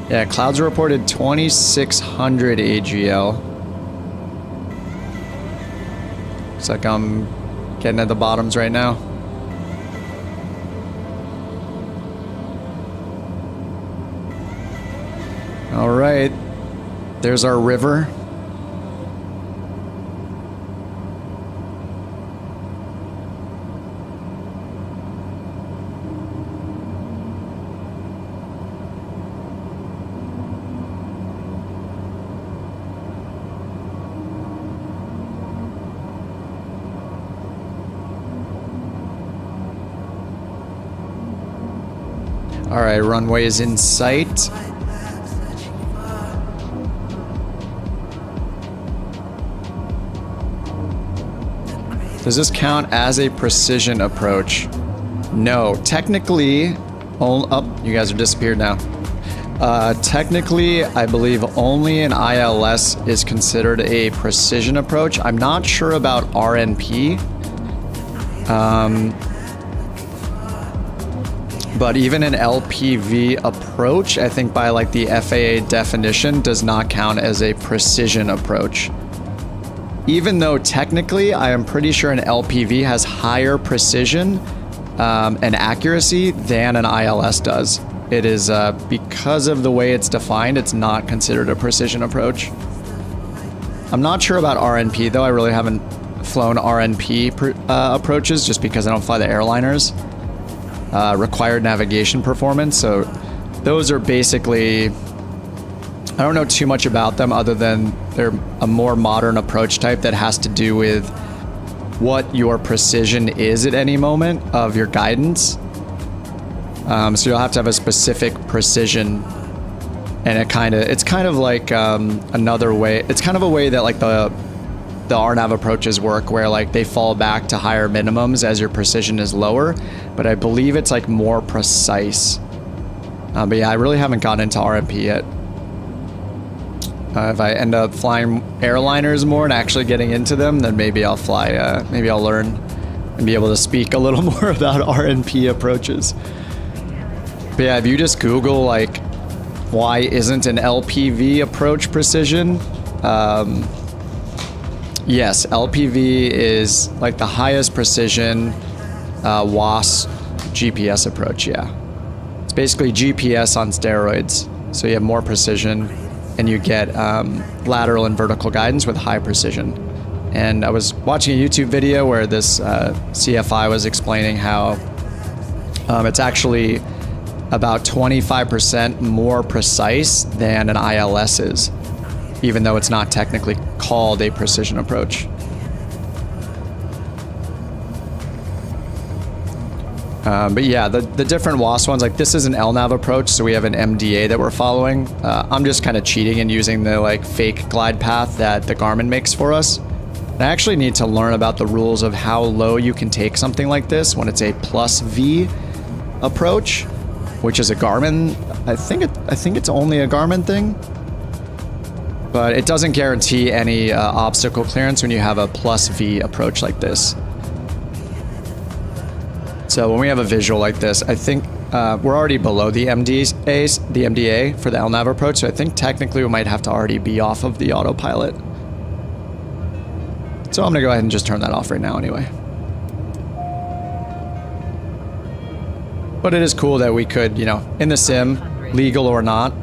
Yeah, clouds reported 2600 AGL. Looks like I'm getting at the bottoms right now. All right, there's our river. All right, runway is in sight. Does this count as a precision approach? No, technically, you guys are disappeared now. Technically, I believe only an ILS is considered a precision approach. I'm not sure about RNP. But even an LPV approach, I think by like the FAA definition, does not count as a precision approach. Even though technically, I am pretty sure an LPV has higher precision and accuracy than an ILS does. It is, because of the way it's defined, it's not considered a precision approach. I'm not sure about RNP though. I really haven't flown RNP approaches just because I don't fly the airliners. Required navigation performance. So those are basically, I don't know too much about them other than they're a more modern approach type that has to do with what your precision is at any moment of your guidance. So you'll have to have a specific precision, and it's kind of like another way. It's kind of a way that like the RNAV approaches work, where like they fall back to higher minimums as your precision is lower, but I believe it's like more precise. But yeah, I really haven't gotten into RMP yet. If I end up flying airliners more and actually getting into them, then maybe I'll fly, maybe I'll learn and be able to speak a little more about RNP approaches. But yeah, if you just Google like, why isn't an LPV approach precision? Yes, LPV is like the highest precision WAS GPS approach, yeah. It's basically GPS on steroids, so you have more precision. and you get lateral and vertical guidance with high precision. And I was watching a YouTube video where this CFI was explaining how it's actually about 25% more precise than an ILS is, even though it's not technically called a precision approach. But yeah, the different WASP ones, like this is an LNAV approach, so we have an MDA that we're following. I'm just kind of cheating and using the like fake glide path that the Garmin makes for us. And I actually need to learn about the rules of how low you can take something like this when it's a plus V approach, which is a Garmin. I think it's only a Garmin thing, but it doesn't guarantee any obstacle clearance when you have a plus V approach like this. So when we have a visual like this, I think we're already below the MDA for the LNAV approach, so I think technically we might have to already be off of the autopilot. So I'm gonna go ahead and just turn that off right now anyway. But it is cool that we could, you know, in the sim, legal or not,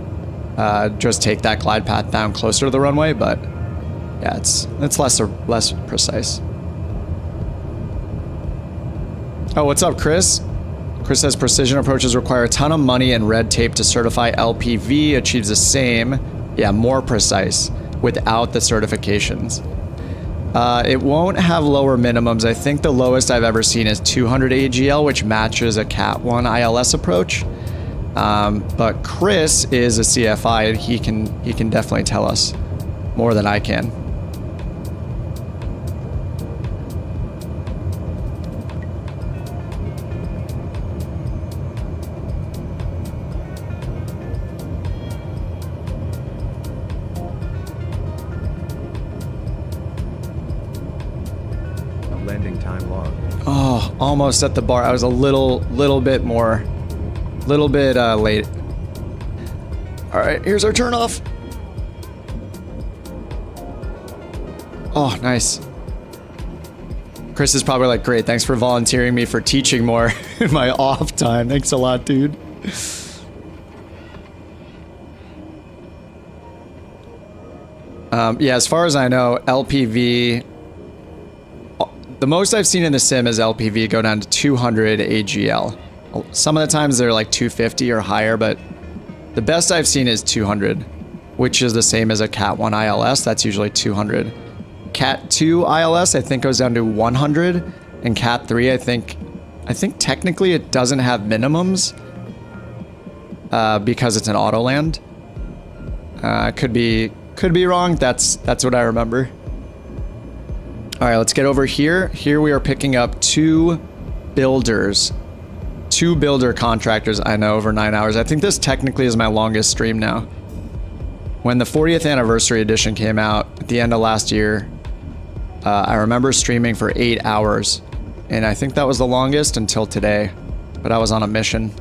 just take that glide path down closer to the runway, but yeah, it's less precise. Oh, what's up, Chris? Chris says precision approaches require a ton of money and red tape to certify. LPV achieves the same, yeah, more precise without the certifications. It won't have lower minimums. I think the lowest I've ever seen is 200 AGL, which matches a Cat 1 ILS approach. But Chris is a CFI, and he can definitely tell us more than I can. Landing time log. Oh, almost at the bar. I was a little bit late. All right, here's our turn off. Oh, nice. Chris is probably like, great, thanks for volunteering me for teaching more in my off time. Thanks a lot, dude. Yeah, as far as I know, LPV, the most I've seen in the sim is LPV go down to 200 AGL. Some of the times they're like 250 or higher, but the best I've seen is 200, which is the same as a Cat 1 ILS. That's usually 200. Cat 2 ILS, I think, goes down to 100, and Cat 3, I think technically it doesn't have minimums because it's an auto land. Could be wrong. That's what I remember. All right, let's get over here. Here we are picking up two builder contractors, I know, over 9 hours. I think this technically is my longest stream now. When the 40th anniversary edition came out at the end of last year, I remember streaming for 8 hours, and I think that was the longest until today, but I was on a mission.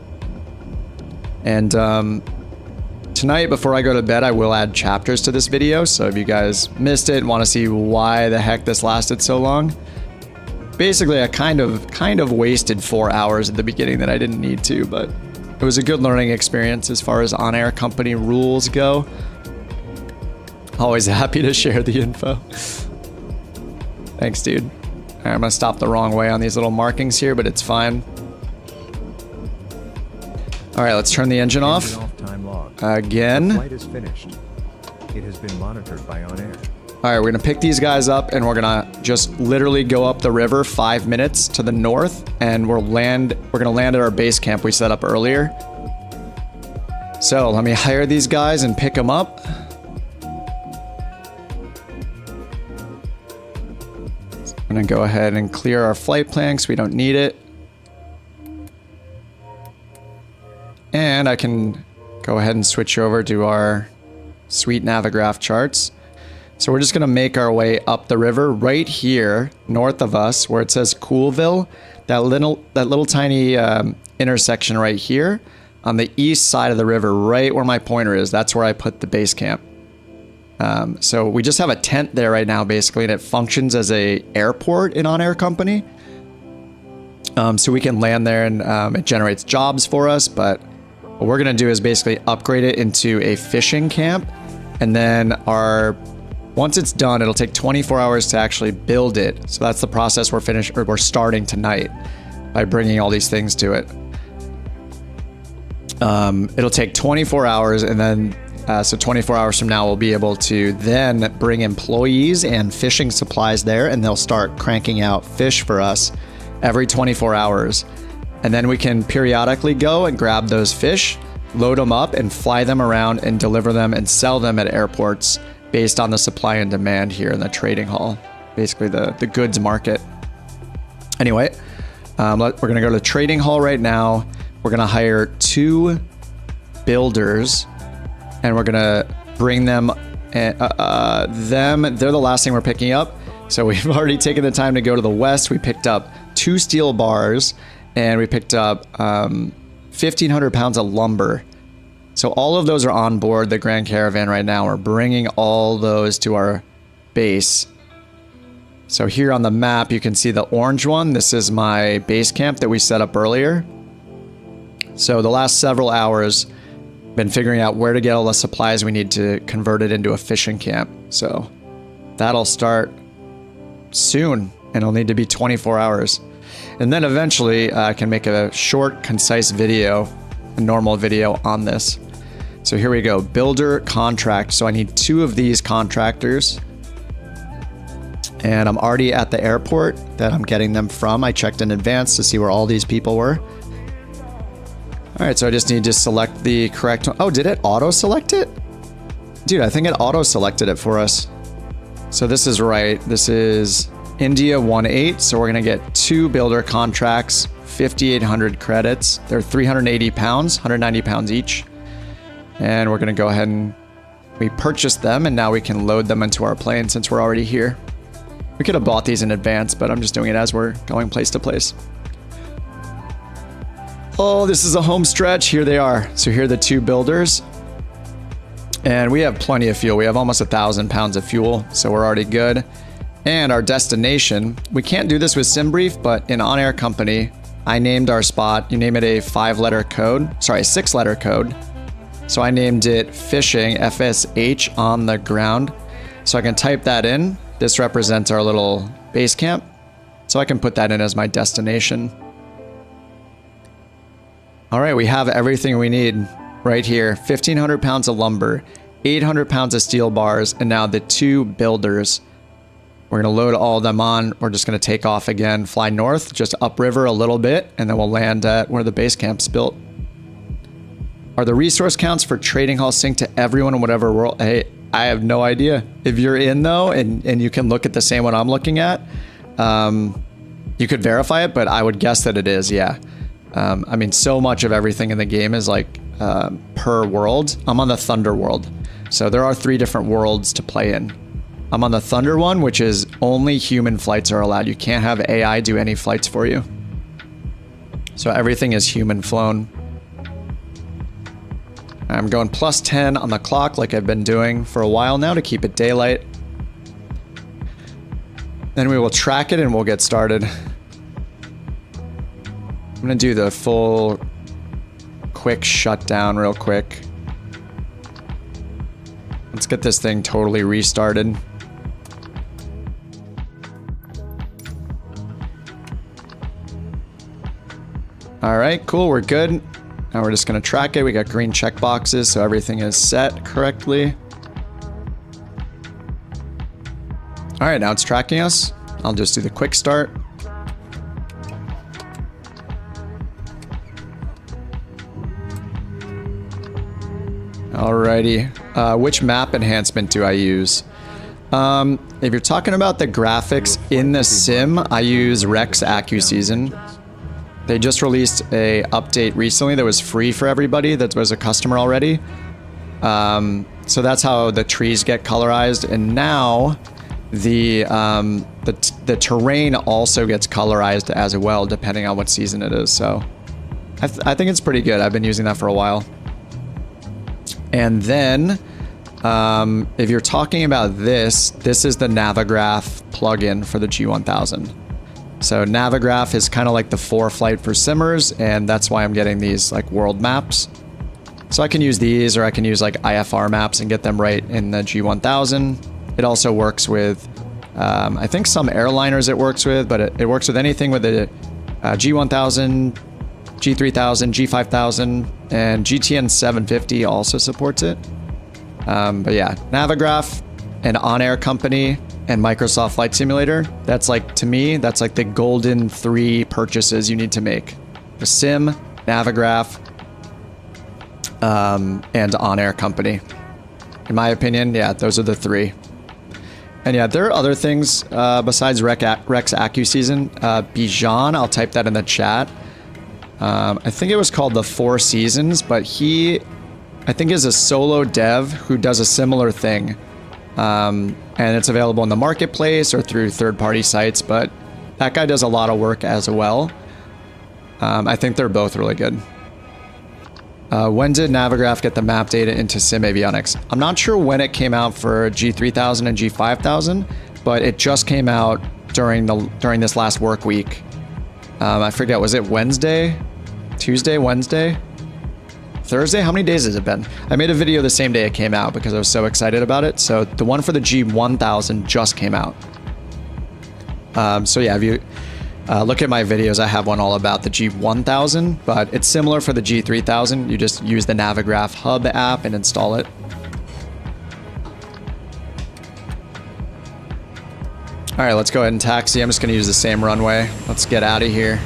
And tonight, before I go to bed, I will add chapters to this video, so if you guys missed it and want to see why the heck this lasted so long, basically I kind of wasted 4 hours at the beginning that I didn't need to, but it was a good learning experience as far as on-air company rules go. Always happy to share the info. Thanks, dude. All right, I'm gonna stop the wrong way on these little markings here, but it's fine. All right, let's turn the engine off. Time log. Again. The flight is finished. It has been monitored by OnAir. All right, we're gonna pick these guys up and we're gonna just literally go up the river 5 minutes to the north, and we're gonna land at our base camp we set up earlier. So let me hire these guys and pick them up. I'm gonna go ahead and clear our flight plan because we don't need it. And I can go ahead and switch over to our sweet Navigraph charts. So we're just gonna make our way up the river right here, north of us, where it says Coolville. That little tiny intersection right here on the east side of the river, right where my pointer is. That's where I put the base camp. So we just have a tent there right now, basically, and it functions as a airport in On-Air Company. So we can land there and it generates jobs for us, but what we're gonna do is basically upgrade it into a fishing camp And then once it's done, it'll take 24 hours to actually build it. So that's the process we're starting tonight by bringing all these things to it. It'll take 24 hours, and then so 24 hours from now, we'll be able to then bring employees and fishing supplies there, and they'll start cranking out fish for us every 24 hours. And then we can periodically go and grab those fish, load them up, and fly them around and deliver them and sell them at airports based on the supply and demand here in the trading hall, basically the goods market. Anyway, we're going to go to the trading hall right now. We're going to hire 2 builders, and we're going to bring them. They're the last thing we're picking up. So we've already taken the time to go to the west. We picked up 2 steel bars, and we picked up 1,500 pounds of lumber. So all of those are on board the Grand Caravan right now. We're bringing all those to our base. So here on the map, you can see the orange one. This is my base camp that we set up earlier. So the last several hours, been figuring out where to get all the supplies we need to convert it into a fishing camp. So that'll start soon, and it'll need to be 24 hours. And then eventually I can make a short, concise video, a normal video on this. So here we go, builder contract. So I need 2 of these contractors. And I'm already at the airport that I'm getting them from. I checked in advance to see where all these people were. All right, so I just need to select the correct one. Oh, did it auto-select it? Dude, I think it auto-selected it for us. So this is right. This is India 1-8. So we're gonna get 2 builder contracts, 5,800 credits. They're 380 pounds, 190 pounds each. And we're gonna go ahead and we purchased them, and now we can load them into our plane since we're already here. We could have bought these in advance, but I'm just doing it as we're going place to place. Oh, this is a home stretch. Here they are. So here are the 2 builders. And we have plenty of fuel. We have almost 1,000 pounds of fuel, so we're already good. And our destination, we can't do this with SimBrief, but in OnAir Company, I named our spot. You name it a 6-letter code. So I named it fishing, FSH, on the ground. So I can type that in. This represents our little base camp. So I can put that in as my destination. All right, we have everything we need right here. 1,500 pounds of lumber, 800 pounds of steel bars, and now the 2 builders. We're gonna load all of them on. We're just gonna take off again, fly north, just upriver a little bit, and then we'll land at where the base camp's built. Are the resource counts for trading hall synced to everyone in whatever world? Hey, I have no idea. If you're in though, and you can look at the same one I'm looking at, you could verify it, but I would guess that it is, yeah. I mean, so much of everything in the game is like per world. I'm on the Thunder world. So there are 3 different worlds to play in. I'm on the Thunder one, which is only human flights are allowed. You can't have AI do any flights for you. So everything is human flown. I'm going +10 on the clock like I've been doing for a while now to keep it daylight. Then we will track it and we'll get started. I'm gonna do the full quick shutdown real quick. Let's get this thing totally restarted. All right, cool, we're good. Now we're just gonna track it. We got green check boxes, so everything is set correctly. All right, now it's tracking us. I'll just do the quick start. Alrighty, which map enhancement do I use? If you're talking about the graphics in the sim, I use Rex AccuSeason. They just released a update recently that was free for everybody that was a customer already. So that's how the trees get colorized, and now the terrain also gets colorized as well, depending on what season it is. So I think it's pretty good. I've been using that for a while. And then, if you're talking about this is the Navigraph plugin for the G1000. So Navigraph is kind of like the 4Flight for simmers, and that's why I'm getting these like world maps. So I can use these, or I can use like IFR maps and get them right in the G1000. It also works with, I think some airliners it works with, but it works with anything with the G1000, G3000, G5000, and GTN 750 also supports it. But yeah, Navigraph and OnAir company and Microsoft Flight Simulator, that's like, to me, that's like the golden 3 purchases you need to make. The Sim, Navigraph, and OnAir company. In my opinion, yeah, those are the 3. And yeah, there are other things besides Rex AccuSeason. Bijan, I'll type that in the chat. I think it was called the 4 Seasons, but he, I think, is a solo dev who does a similar thing. And it's available in the marketplace or through third-party sites, but that guy does a lot of work as well. I think they're both really good. When did Navigraph get the map data into Sim Avionics? I'm not sure when it came out for G3000 and G5000, but it just came out during this last work week. I forget, was it Wednesday? Tuesday, Wednesday? Thursday? How many days has it been? I made a video the same day it came out because I was so excited about it. So the one for the G1000 just came out. So yeah, if you look at my videos, I have one all about the G1000, but it's similar for the G3000. You just use the Navigraph Hub app and install it. All right, let's go ahead and taxi. I'm just gonna use the same runway. Let's get out of here.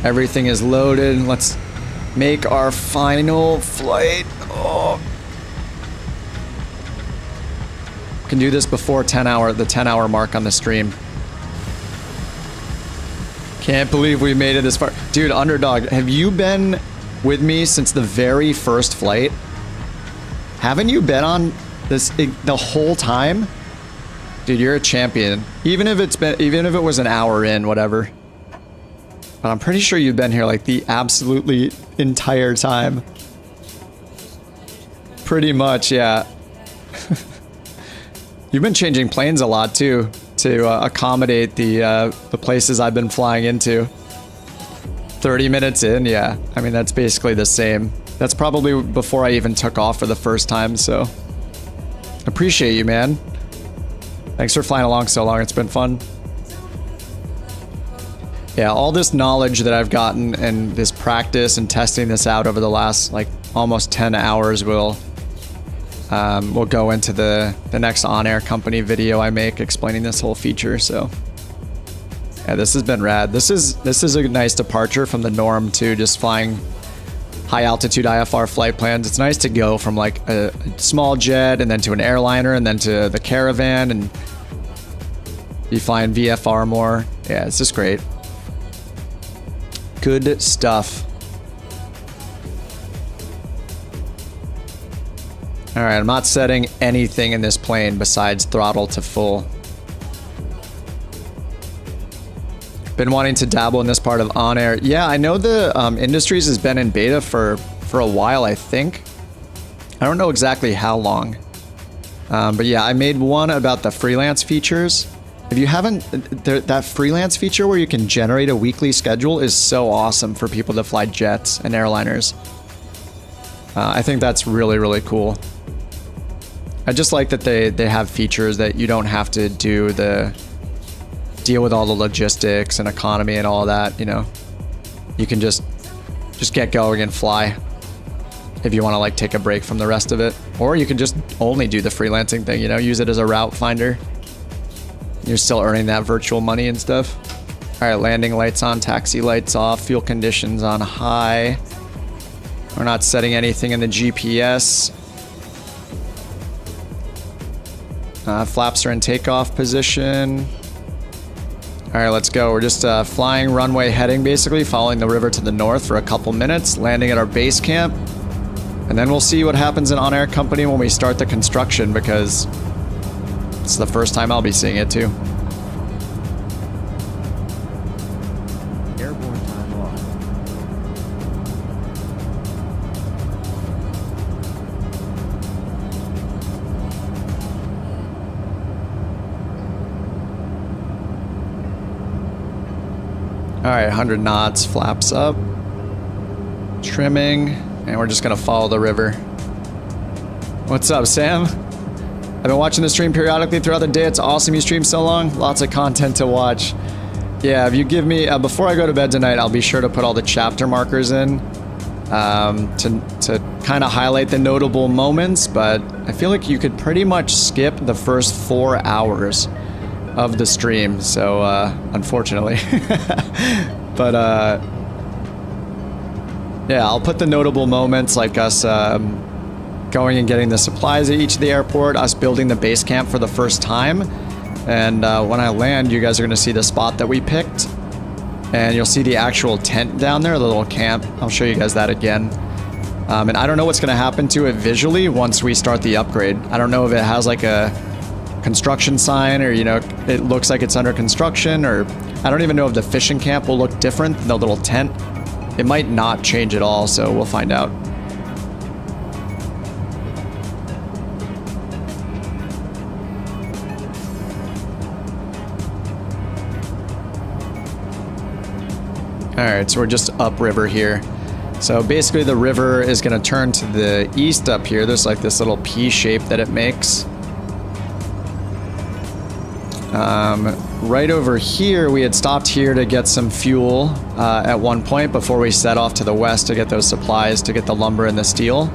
Everything is loaded. Let's make our final flight. Oh. Can do this before the 10-hour mark on the stream. Can't believe we made it this far. Dude, Underdog, have you been with me since the very first flight? Haven't you been on this the whole time? Dude, you're a champion. Even if it was an hour in, whatever. But I'm pretty sure you've been here like the absolutely entire time. Pretty much, yeah. You've been changing planes a lot too, to accommodate the places I've been flying into. 30 minutes in, yeah. I mean, that's basically the same. That's probably before I even took off for the first time, so. Appreciate you, man. Thanks for flying along so long, it's been fun. Yeah, all this knowledge that I've gotten and this practice and testing this out over the last like almost 10 hours will go into the next OnAir company video I make explaining this whole feature. So yeah, this has been rad. This is a nice departure from the norm too, just flying high altitude IFR flight plans. It's nice to go from like a small jet and then to an airliner and then to the Caravan and be flying VFR more. Yeah, it's just great. Good stuff. All right, I'm not setting anything in this plane besides throttle to full. Been wanting to dabble in this part of OnAir. Yeah, I know the Industries has been in beta for a while, I think. I don't know exactly how long. But yeah, I made one about the freelance features. If you haven't, that freelance feature where you can generate a weekly schedule is so awesome for people that fly jets and airliners. I think that's really, really cool. I just like that they have features that you don't have to deal with all the logistics and economy and all that, you know. You can just get going and fly if you want to like take a break from the rest of it. Or you can just only do the freelancing thing, you know, use it as a route finder. You're still earning that virtual money and stuff. All right, landing lights on, taxi lights off, fuel conditions on high. We're not setting anything in the GPS. Flaps are in takeoff position. All right, let's go. We're just flying runway heading, basically, following the river to the north for a couple minutes, landing at our base camp. And then we'll see what happens in OnAir company when we start the construction, because it's the first time I'll be seeing it too. Airborne time off. All right, 100 knots, flaps up, trimming, And we're just gonna follow the river. What's up, Sam? I've been watching the stream periodically throughout the day. It's awesome you stream so long. Lots of content to watch. Yeah, if you give me, before I go to bed tonight, I'll be sure to put all the chapter markers in to kind of highlight the notable moments, but I feel like you could pretty much skip the first 4 hours of the stream, so unfortunately. But yeah, I'll put the notable moments like us going and getting the supplies at each of the airport, us building the base camp for the first time, and when I land, you guys are going to see the spot that we picked, and you'll see the actual tent down there, the little camp. I'll show you guys that again. And I don't know what's going to happen to it visually once we start the upgrade. I don't know if it has like a construction sign, or, you know, it looks like it's under construction, or I don't even know if the fishing camp will look different than the little tent. It might not change at all, so we'll find out. Alright, so we're just upriver here. So basically the river is going to turn to the east up here. There's like this little P shape that it makes. Right over here, we had stopped here to get some fuel at one point before we set off to the west to get those supplies, to get the lumber and the steel.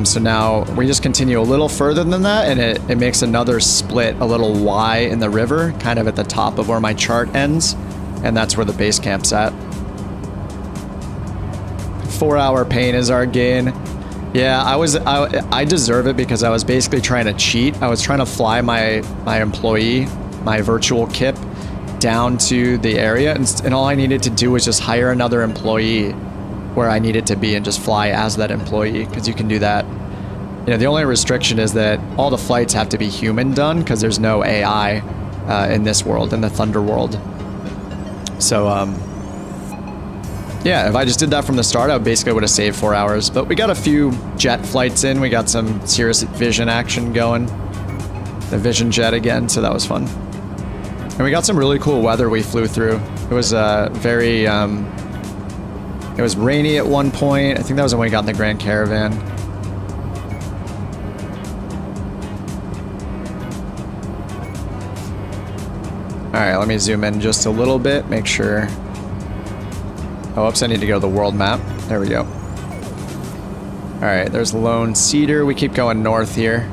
So now we just continue a little further than that, and it makes another split, a little Y in the river, kind of at the top of where my chart ends, and that's where the base camp's at. 4-hour pain is our gain. Yeah, I deserve it because I was basically trying to cheat. I was trying to fly my employee, my virtual kip, down to the area, and all I needed to do was just hire another employee where I needed to be and just fly as that employee, because you can do that. You know, the only restriction is that all the flights have to be human done because there's no AI in this world, in the Thunder world. So, yeah, if I just did that from the start, I basically would have saved 4 hours. But we got a few jet flights in. We got some serious vision action going. The vision jet again, so that was fun. And we got some really cool weather we flew through. It was very... it was rainy at one point. I think that was when we got in the Grand Caravan. Alright, let me zoom in just a little bit, make sure... Oh, oops, I need to go to the world map. There we go. Alright, there's Lone Cedar. We keep going north here.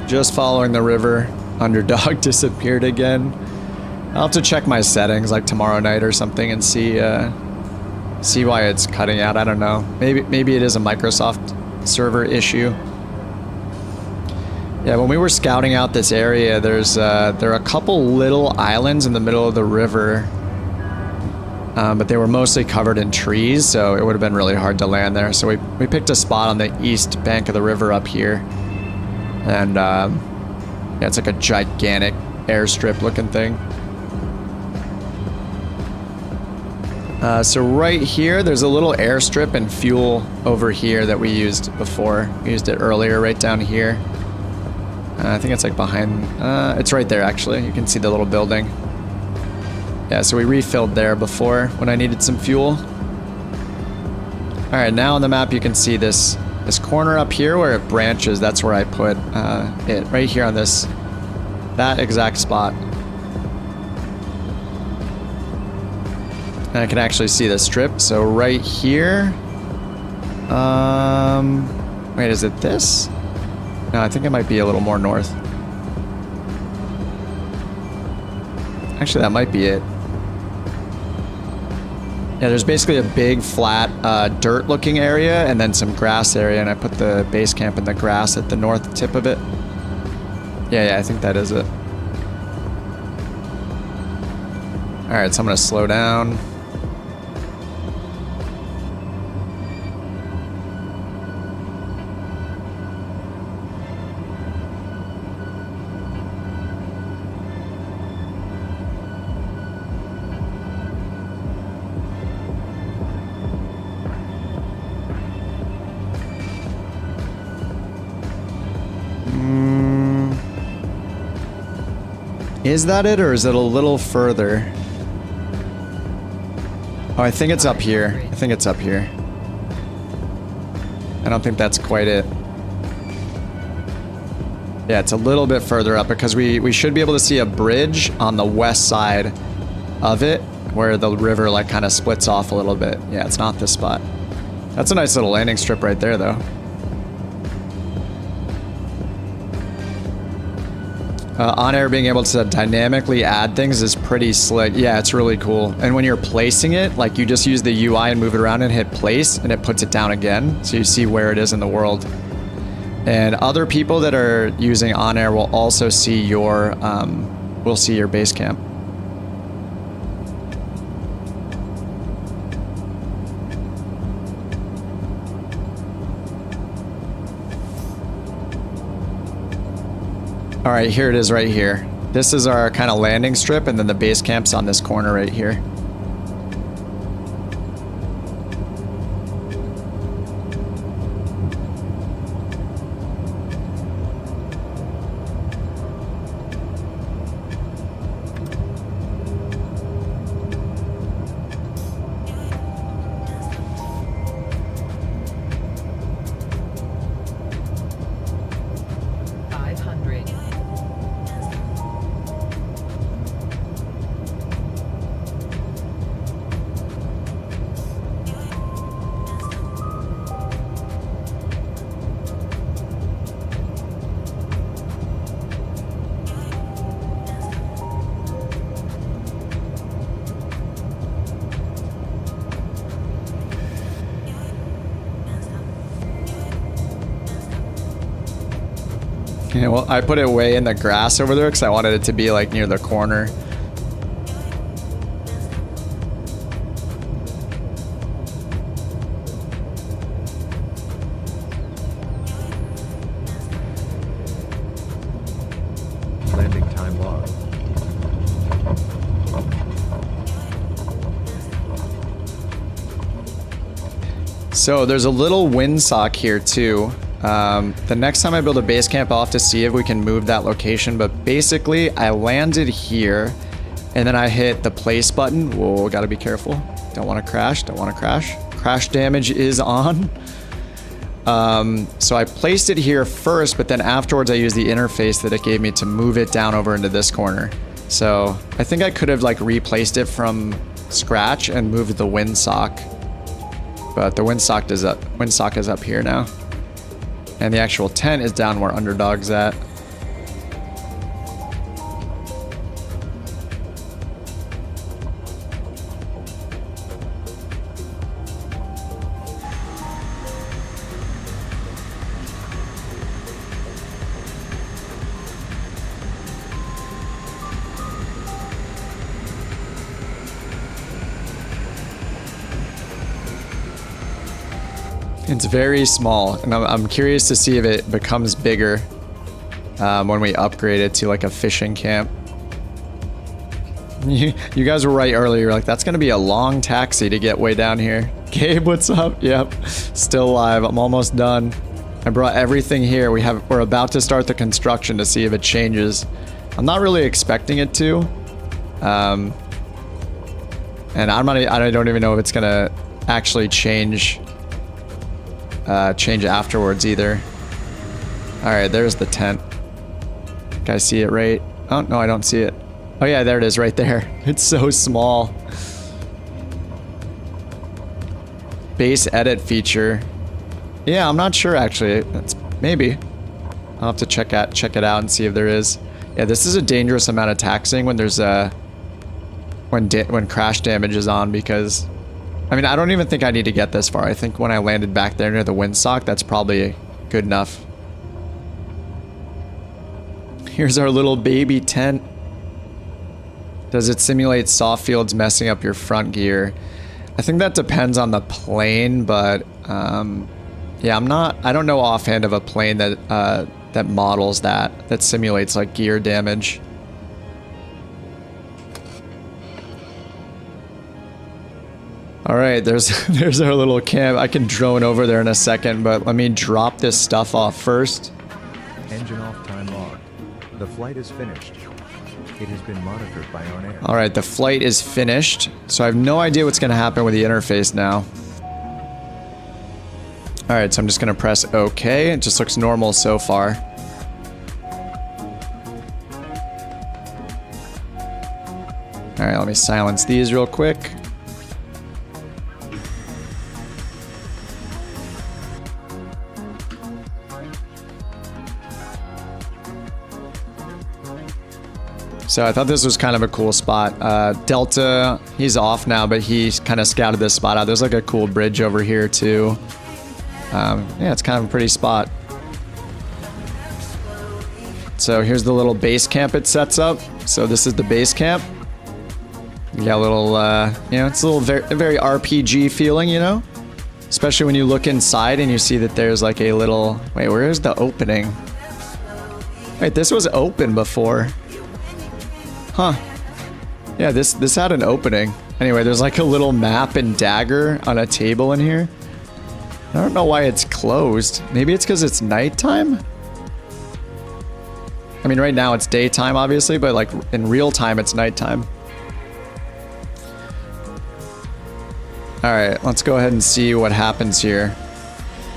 Just following the river. Underdog disappeared again. I'll have to check my settings like tomorrow night or something and see why it's cutting out. I don't know. Maybe it is a Microsoft server issue. Yeah, when we were scouting out this area, there are a couple little islands in the middle of the river, but they were mostly covered in trees, so it would have been really hard to land there. So we picked a spot on the east bank of the river up here, and yeah, it's like a gigantic airstrip looking thing. So right here, there's a little airstrip and fuel over here that we used before. We used it earlier right down here. I think it's like behind, it's right there actually. You can see the little building. Yeah, so we refilled there before when I needed some fuel. All right, now on the map you can see this corner up here where it branches. That's where I put it, right here on that exact spot. And I can actually see the strip. So right here, wait, is it this? No, I think it might be a little more north. Actually, that might be it. Yeah, there's basically a big, flat, dirt-looking area, and then some grass area, and I put the base camp in the grass at the north tip of it. Yeah, I think that is it. Alright, so I'm gonna slow down. Is that it, or is it a little further? Oh, I think it's up here. I think it's up here. I don't think that's quite it. Yeah, it's a little bit further up because we should be able to see a bridge on the west side of it where the river like kind of splits off a little bit. Yeah, it's not this spot. That's a nice little landing strip right there though. OnAir being able to dynamically add things is pretty slick. Yeah, it's really cool. And when you're placing it, like you just use the UI and move it around and hit place and it puts it down again. So you see where it is in the world. And other people that are using OnAir will also see your, will see your base camp. All right, here it is right here. This is our kind of landing strip, and then the base camp's on this corner right here. Yeah, well, I put it way in the grass over there because I wanted it to be like near the corner. Landing time log. So there's a little windsock here too. The next time I build a base camp, I'll have to see if we can move that location. But basically, I landed here, and then I hit the place button. Whoa, gotta be careful. Don't want to crash. Don't want to crash. Crash damage is on. So I placed it here first, but then afterwards I used the interface that it gave me to move it down over into this corner. So I think I could have like replaced it from scratch and moved the windsock. But the windsock is up here now. And the actual tent is down where Underdog's at. It's very small, and I'm curious to see if it becomes bigger when we upgrade it to like a fishing camp. You guys were right earlier. You're like, that's going to be a long taxi to get way down here. Gabe, what's up? Yep, still live. I'm almost done. I brought everything here. We're about to start the construction to see if it changes. I'm not really expecting it to, and I don't even know if it's going to actually change afterwards either. All right, there's the tent. Guys see it right? Oh, no, I don't see it. Oh yeah, there it is right there. It's so small. Base edit feature. Yeah, I'm not sure actually. Maybe. I'll have to check it out and see if there is. Yeah, this is a dangerous amount of taxing when there's when crash damage is on, because I mean, I don't even think I need to get this far. I think when I landed back there near the windsock, that's probably good enough. Here's our little baby tent. Does it simulate soft fields messing up your front gear? I think that depends on the plane, but yeah, I don't know offhand of a plane that models that simulates like gear damage. All right, there's our little camp. I can drone over there in a second, but let me drop this stuff off first. Engine off time log. The flight is finished. It has been monitored by OnAir. All right, the flight is finished. So I have no idea what's going to happen with the interface now. All right, so I'm just going to press OK. It just looks normal so far. All right, let me silence these real quick. So I thought this was kind of a cool spot. Delta, he's off now, but he's kind of scouted this spot out. There's like a cool bridge over here too. Yeah, it's kind of a pretty spot. So here's the little base camp it sets up. So this is the base camp. You got a little, you know, it's a little very RPG feeling, you know? Especially when you look inside and you see that there's like a little, wait, where is the opening? Wait, this was open before. Huh. Yeah, this had an opening. Anyway, there's like a little map and dagger on a table in here. I don't know why it's closed. Maybe it's because it's nighttime? I mean, right now it's daytime, obviously, but like in real time, it's nighttime. All right, let's go ahead and see what happens here.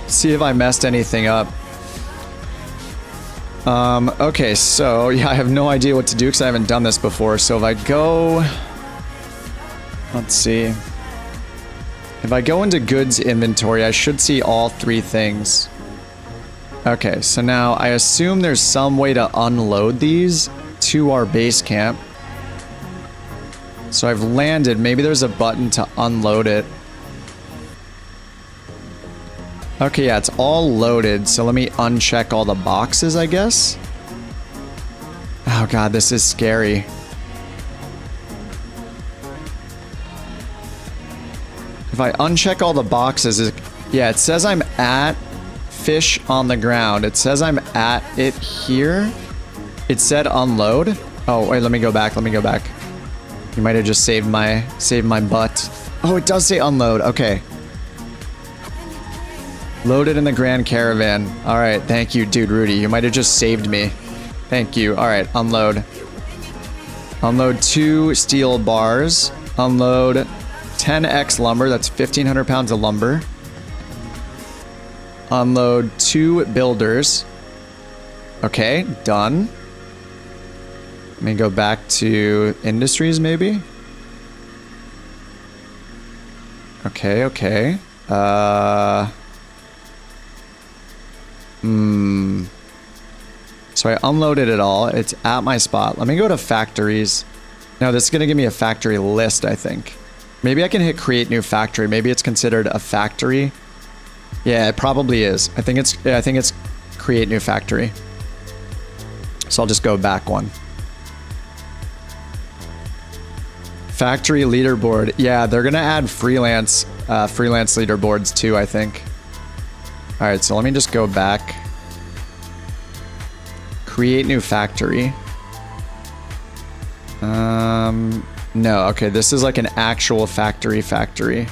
See if I messed anything up. Okay, so yeah, I have no idea what to do because I haven't done this before. So if I go, let's see. If I go into goods inventory, I should see all three things. Okay, so now I assume there's some way to unload these to our base camp. So I've landed. Maybe there's a button to unload it. Okay, yeah, it's all loaded. So let me uncheck all the boxes, I guess. Oh god, this is scary. If I uncheck all the boxes, yeah, it says I'm at fish on the ground. It says I'm at it here. It said unload. Oh, wait, let me go back. Let me go back. You might have just saved my butt. Oh, it does say unload. Okay. Loaded in the Grand Caravan. All right, thank you, dude, Rudy. You might have just saved me. Thank you. All right, unload. Unload 2 steel bars. Unload 10x lumber. That's 1,500 pounds of lumber. Unload 2 builders. Okay, done. Let me go back to industries, maybe. Okay, okay. So I unloaded it all. It's at my spot. Let me go to factories. No, this is going to give me a factory list, I think. Maybe I can hit create new factory. Maybe it's considered a factory. Yeah, it probably is. I think it's create new factory. So I'll just go back one. Factory leaderboard. Yeah, they're going to add freelance leaderboards too, I think. All right, so let me just go back. Create new factory. No, okay, this is like an actual factory.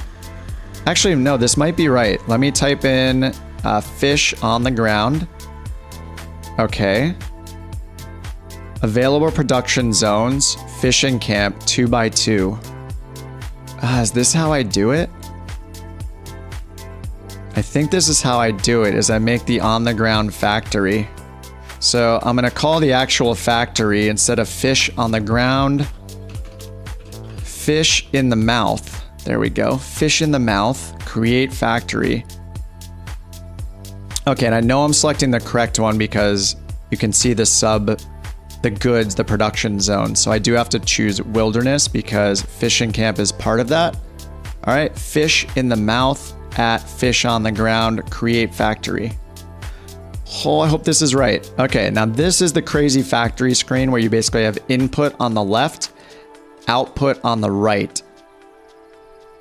Actually, no, this might be right. Let me type in fish on the ground. Okay. Available production zones, fishing camp 2x2. Is this how I do it? I think this is how I do it, is I make the on the ground factory. So I'm gonna call the actual factory, instead of fish on the ground, fish in the mouth. There we go. Fish in the mouth, create factory. Okay, and I know I'm selecting the correct one because you can see the goods, the production zone. So I do have to choose wilderness because fishing camp is part of that. All right, fish in the mouth at fish on the ground, create factory. Oh, I hope this is right. Okay, now this is the crazy factory screen where you basically have input on the left, output on the right.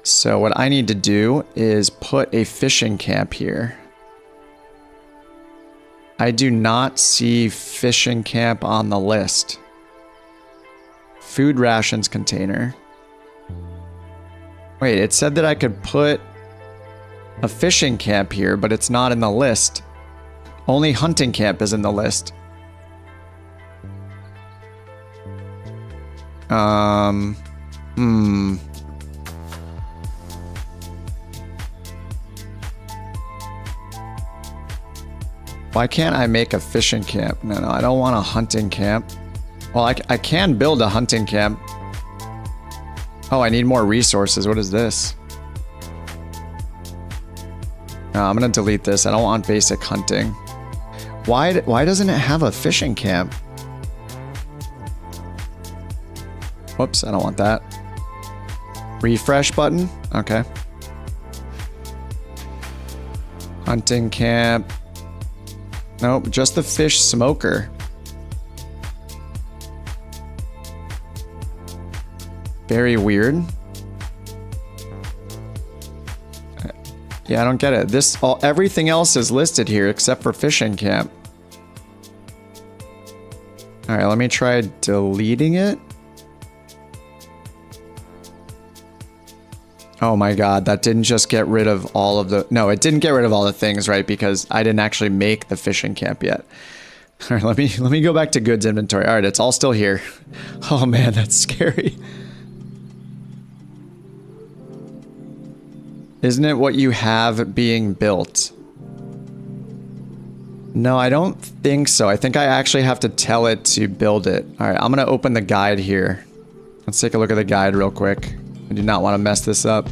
So what I need to do is put a fishing camp here. I do not see fishing camp on the list. Food rations container. Wait, it said that I could put a fishing camp here, but it's not in the list. Only hunting camp is in the list. Why can't I make a fishing camp? No, I don't want a hunting camp. Well, I can build a hunting camp. Oh, I need more resources. What is this? No, I'm gonna delete this. I don't want basic hunting. Why doesn't it have a fishing camp? Whoops, I don't want that. Refresh button? Okay. Hunting camp. Nope, just the fish smoker. Very weird. Yeah, I don't get it. Everything else is listed here except for fishing camp. All right, let me try deleting it. Oh my god, that didn't just get rid of all of the... No, it didn't get rid of all the things, right? Because I didn't actually make the fishing camp yet. All right, let me go back to goods inventory. All right, it's all still here. Oh man, that's scary. Isn't it what you have being built? No, I don't think so. I think I actually have to tell it to build it. All right, I'm going to open the guide here. Let's take a look at the guide real quick. I do not want to mess this up.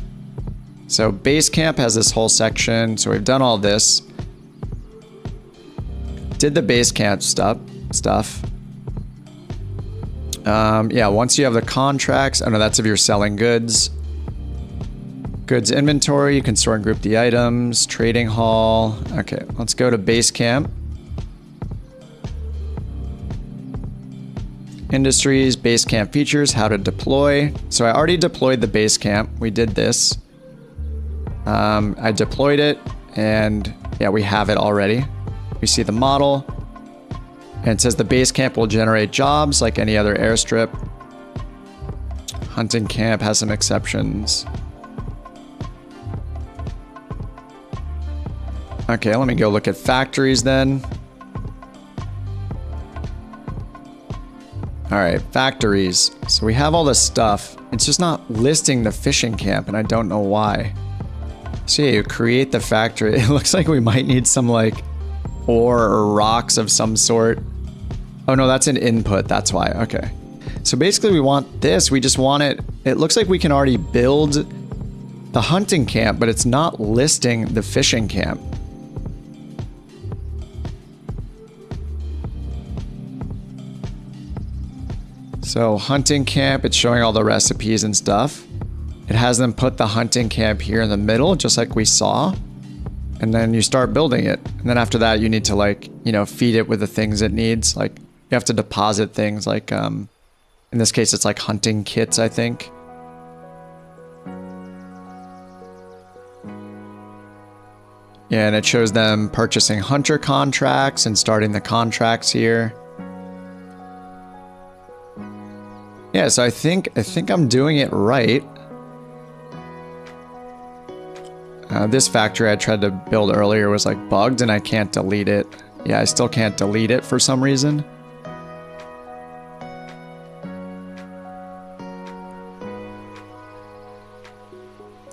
So Basecamp has this whole section. So we've done all this. Did the Basecamp stuff. Yeah, once you have the contracts. Oh no, that's if you're selling goods. Goods inventory, you can store and group the items. Trading hall. Okay, let's go to Basecamp. Industries, Basecamp features, how to deploy. So I already deployed the Basecamp. We did this. I deployed it, and yeah, we have it already. We see the model, and it says the Basecamp will generate jobs like any other airstrip. Hunting camp has some exceptions. Okay, let me go look at factories then. All right, factories. So we have all this stuff. It's just not listing the fishing camp, and I don't know why. So yeah, you create the factory. It looks like we might need some like ore or rocks of some sort. Oh no, that's an input. That's why. Okay. So basically we want this. We just want it. It looks like we can already build the hunting camp, but it's not listing the fishing camp. So hunting camp, it's showing all the recipes and stuff. It has them put the hunting camp here in the middle, just like we saw. And then you start building it. And then after that, you need to like, you know, feed it with the things it needs. Like you have to deposit things like, in this case, it's like hunting kits, I think. Yeah, and it shows them purchasing hunter contracts and starting the contracts here. Yeah, so I think I'm doing it right. This factory I tried to build earlier was like bugged and I can't delete it. Yeah, I still can't delete it for some reason.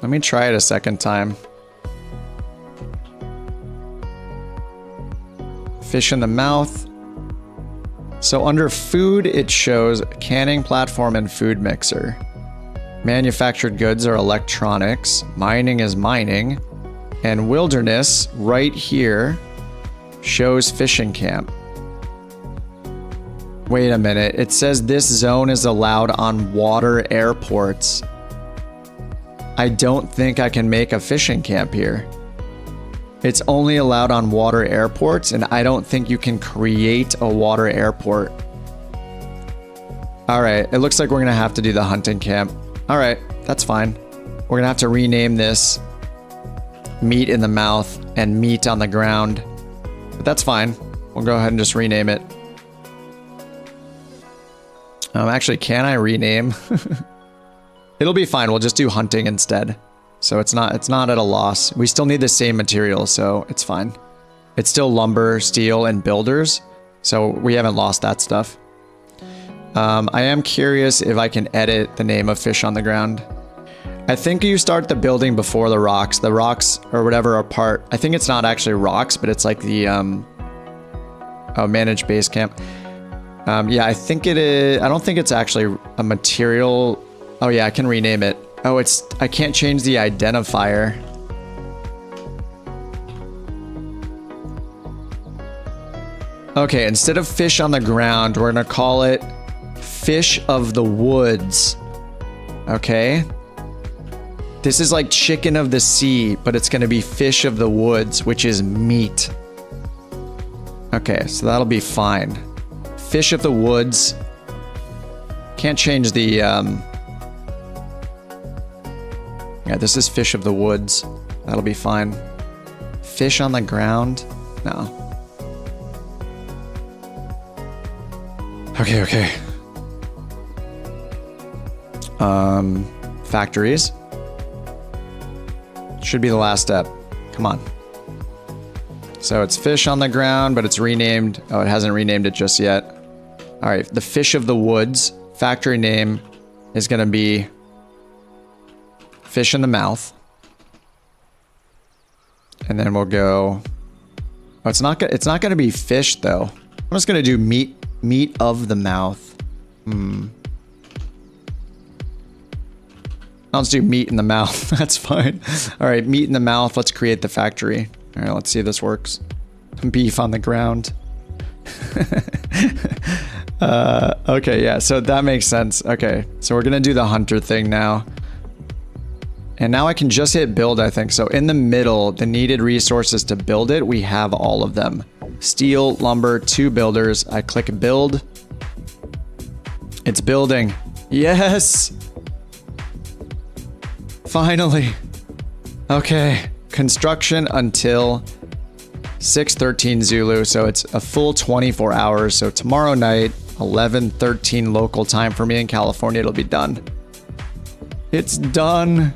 Let me try it a second time. Fish in the mouth. So under food, it shows canning platform and food mixer. Manufactured goods are electronics. Mining is mining. And wilderness, right here, shows fishing camp. Wait a minute. It says this zone is allowed on water airports. I don't think I can make a fishing camp here. It's only allowed on water airports, and I don't think you can create a water airport. All right, it looks like we're gonna have to do the hunting camp. All right, that's fine. We're gonna have to rename this meat in the mouth and meat on the ground, but that's fine. We'll go ahead and just rename it. Actually, can I rename? It'll be fine. We'll just do hunting instead. So it's not at a loss. We still need the same material, so it's fine. It's still lumber, steel, and builders, so we haven't lost that stuff. I am curious if I can edit the name of fish on the ground. I think you start the building before the rocks. The rocks or whatever are part. I think it's not actually rocks, but it's like the manage base camp. Yeah, I think it is. I don't think it's actually a material. Oh yeah, I can rename it. Oh, I can't change the identifier. Okay, instead of fish on the ground, we're gonna call it fish of the woods. Okay. This is like chicken of the sea, but it's gonna be fish of the woods, which is meat. Okay, so that'll be fine. Fish of the woods. Can't change the, yeah, this is fish of the woods. That'll be fine. Fish on the ground? No. Okay, okay. Factories. Should be the last step. Come on. So it's fish on the ground, but it's renamed. Oh, it hasn't renamed it just yet. All right, the fish of the woods. Factory name is going to be fish in the mouth. And then we'll go. Oh, it's not going to be fish though. I'm just going to do meat of the mouth. I'll just do meat in the mouth. That's fine. All right, meat in the mouth. Let's create the factory. All right, let's see if this works. Beef on the ground. Okay, yeah, so that makes sense. Okay, so we're gonna do the hunter thing now. And now I can just hit build, I think. So in the middle, the needed resources to build it, we have all of them. Steel, lumber, 2 builders. I click build. It's building. Yes! Finally. Okay. Construction until 6:13 Zulu. So it's a full 24 hours. So tomorrow night, 11:13 local time for me in California, it'll be done. It's done.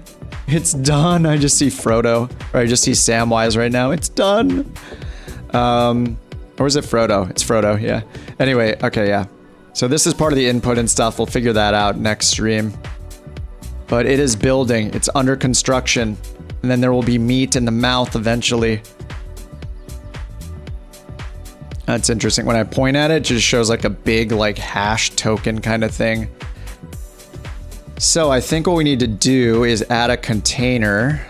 It's done. I just see Frodo. Or I just see Samwise right now. It's done. Or is it Frodo? It's Frodo, yeah. Anyway, okay, yeah. So this is part of the input and stuff. We'll figure that out next stream. But it is building. It's under construction. And then there will be meat in the mouth eventually. That's interesting. When I point at it, it just shows like a big like hash token kind of thing. So I think what we need to do is add a container.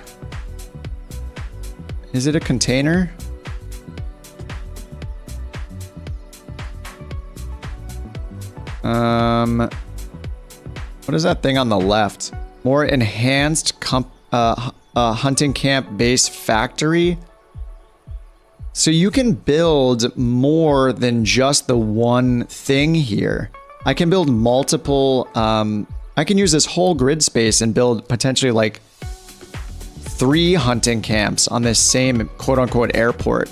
Is it a container? What is that thing on the left? More enhanced hunting camp base factory. So you can build more than just the one thing here. I can build multiple, I can use this whole grid space and build potentially like 3 hunting camps on this same quote unquote airport.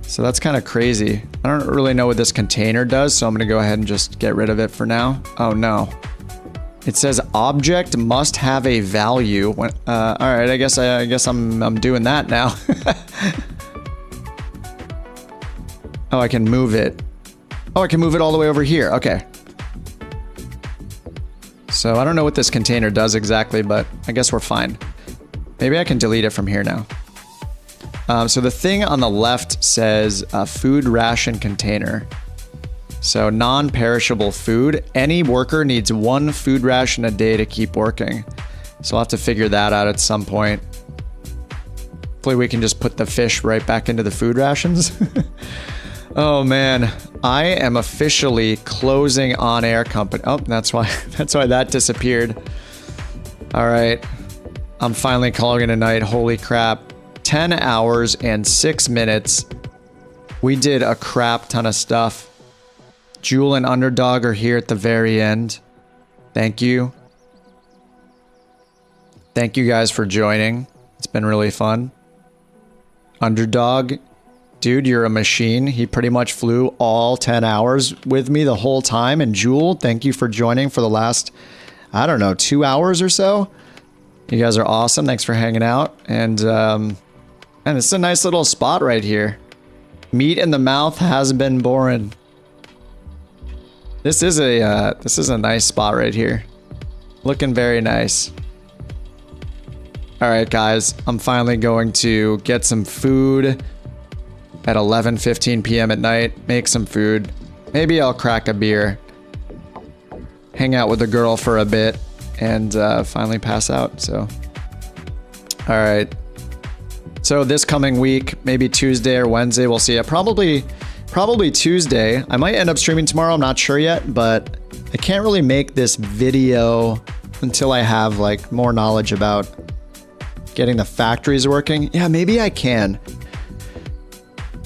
So that's kind of crazy. I don't really know what this container does, so I'm gonna go ahead and just get rid of it for now. Oh no. It says object must have a value. When, all right, I guess I'm doing that now. Oh, I can move it. Oh, I can move it all the way over here. Okay. So I don't know what this container does exactly, but I guess we're fine. Maybe I can delete it from here now. So the thing on the left says food ration container. So non-perishable food. Any worker needs 1 food ration a day to keep working. So I'll have to figure that out at some point. Hopefully we can just put the fish right back into the food rations. Oh man, I am officially closing OnAir company. Oh, that's why that disappeared. All right, I'm finally calling it a night. Holy crap. 10 hours and 6 minutes. We did a crap ton of stuff. Jewel and Underdog are here at the very end. Thank you. Thank you guys for joining. It's been really fun. Underdog, dude, you're a machine. He pretty much flew all 10 hours with me the whole time. And Jewel, thank you for joining for the last, I don't know, 2 hours or so. You guys are awesome. Thanks for hanging out. And it's a nice little spot right here. Meat in the mouth has been born. This is a nice spot right here. Looking very nice. All right, guys, I'm finally going to get some food at 11:15 p.m. at night. Make some food. Maybe I'll crack a beer. Hang out with a girl for a bit and finally pass out. So, all right. So this coming week, maybe Tuesday or Wednesday, we'll see it. Probably Tuesday. I might end up streaming tomorrow. I'm not sure yet, but I can't really make this video until I have like more knowledge about getting the factories working. Yeah, maybe I can.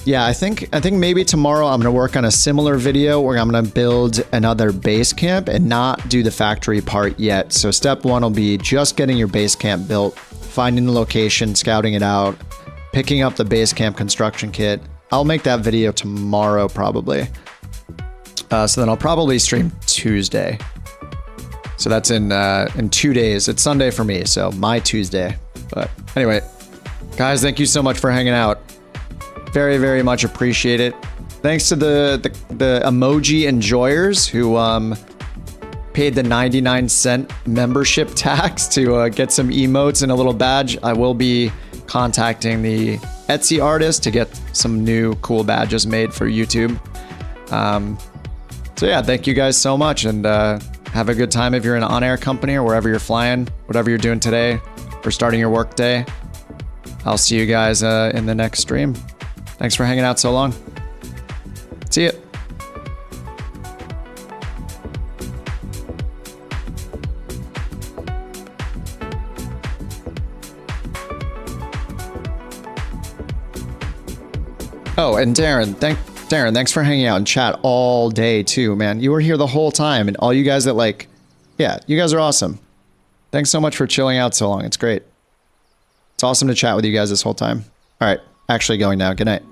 Yeah, I think maybe tomorrow I'm gonna work on a similar video where I'm gonna build another base camp and not do the factory part yet. So step one will be just getting your base camp built, finding the location, scouting it out, picking up the base camp construction kit. I'll make that video tomorrow probably. So then I'll probably stream Tuesday. So that's in 2 days. It's Sunday for me, so my Tuesday. But anyway, guys, thank you so much for hanging out. Very, very much appreciate it. Thanks to the emoji enjoyers who paid the 99-cent membership tax to get some emotes and a little badge. I will be contacting the Etsy artist to get some new cool badges made for YouTube. So yeah, thank you guys so much, and have a good time if you're in an OnAir company or wherever you're flying, whatever you're doing today or starting your work day. I'll see you guys in the next stream. Thanks for hanging out so long. See ya. Oh, and Darren, thanks for hanging out in chat all day too, man. You were here the whole time, and all you guys that like, yeah, you guys are awesome. Thanks so much for chilling out so long. It's great. It's awesome to chat with you guys this whole time. All right, actually going now. Good night.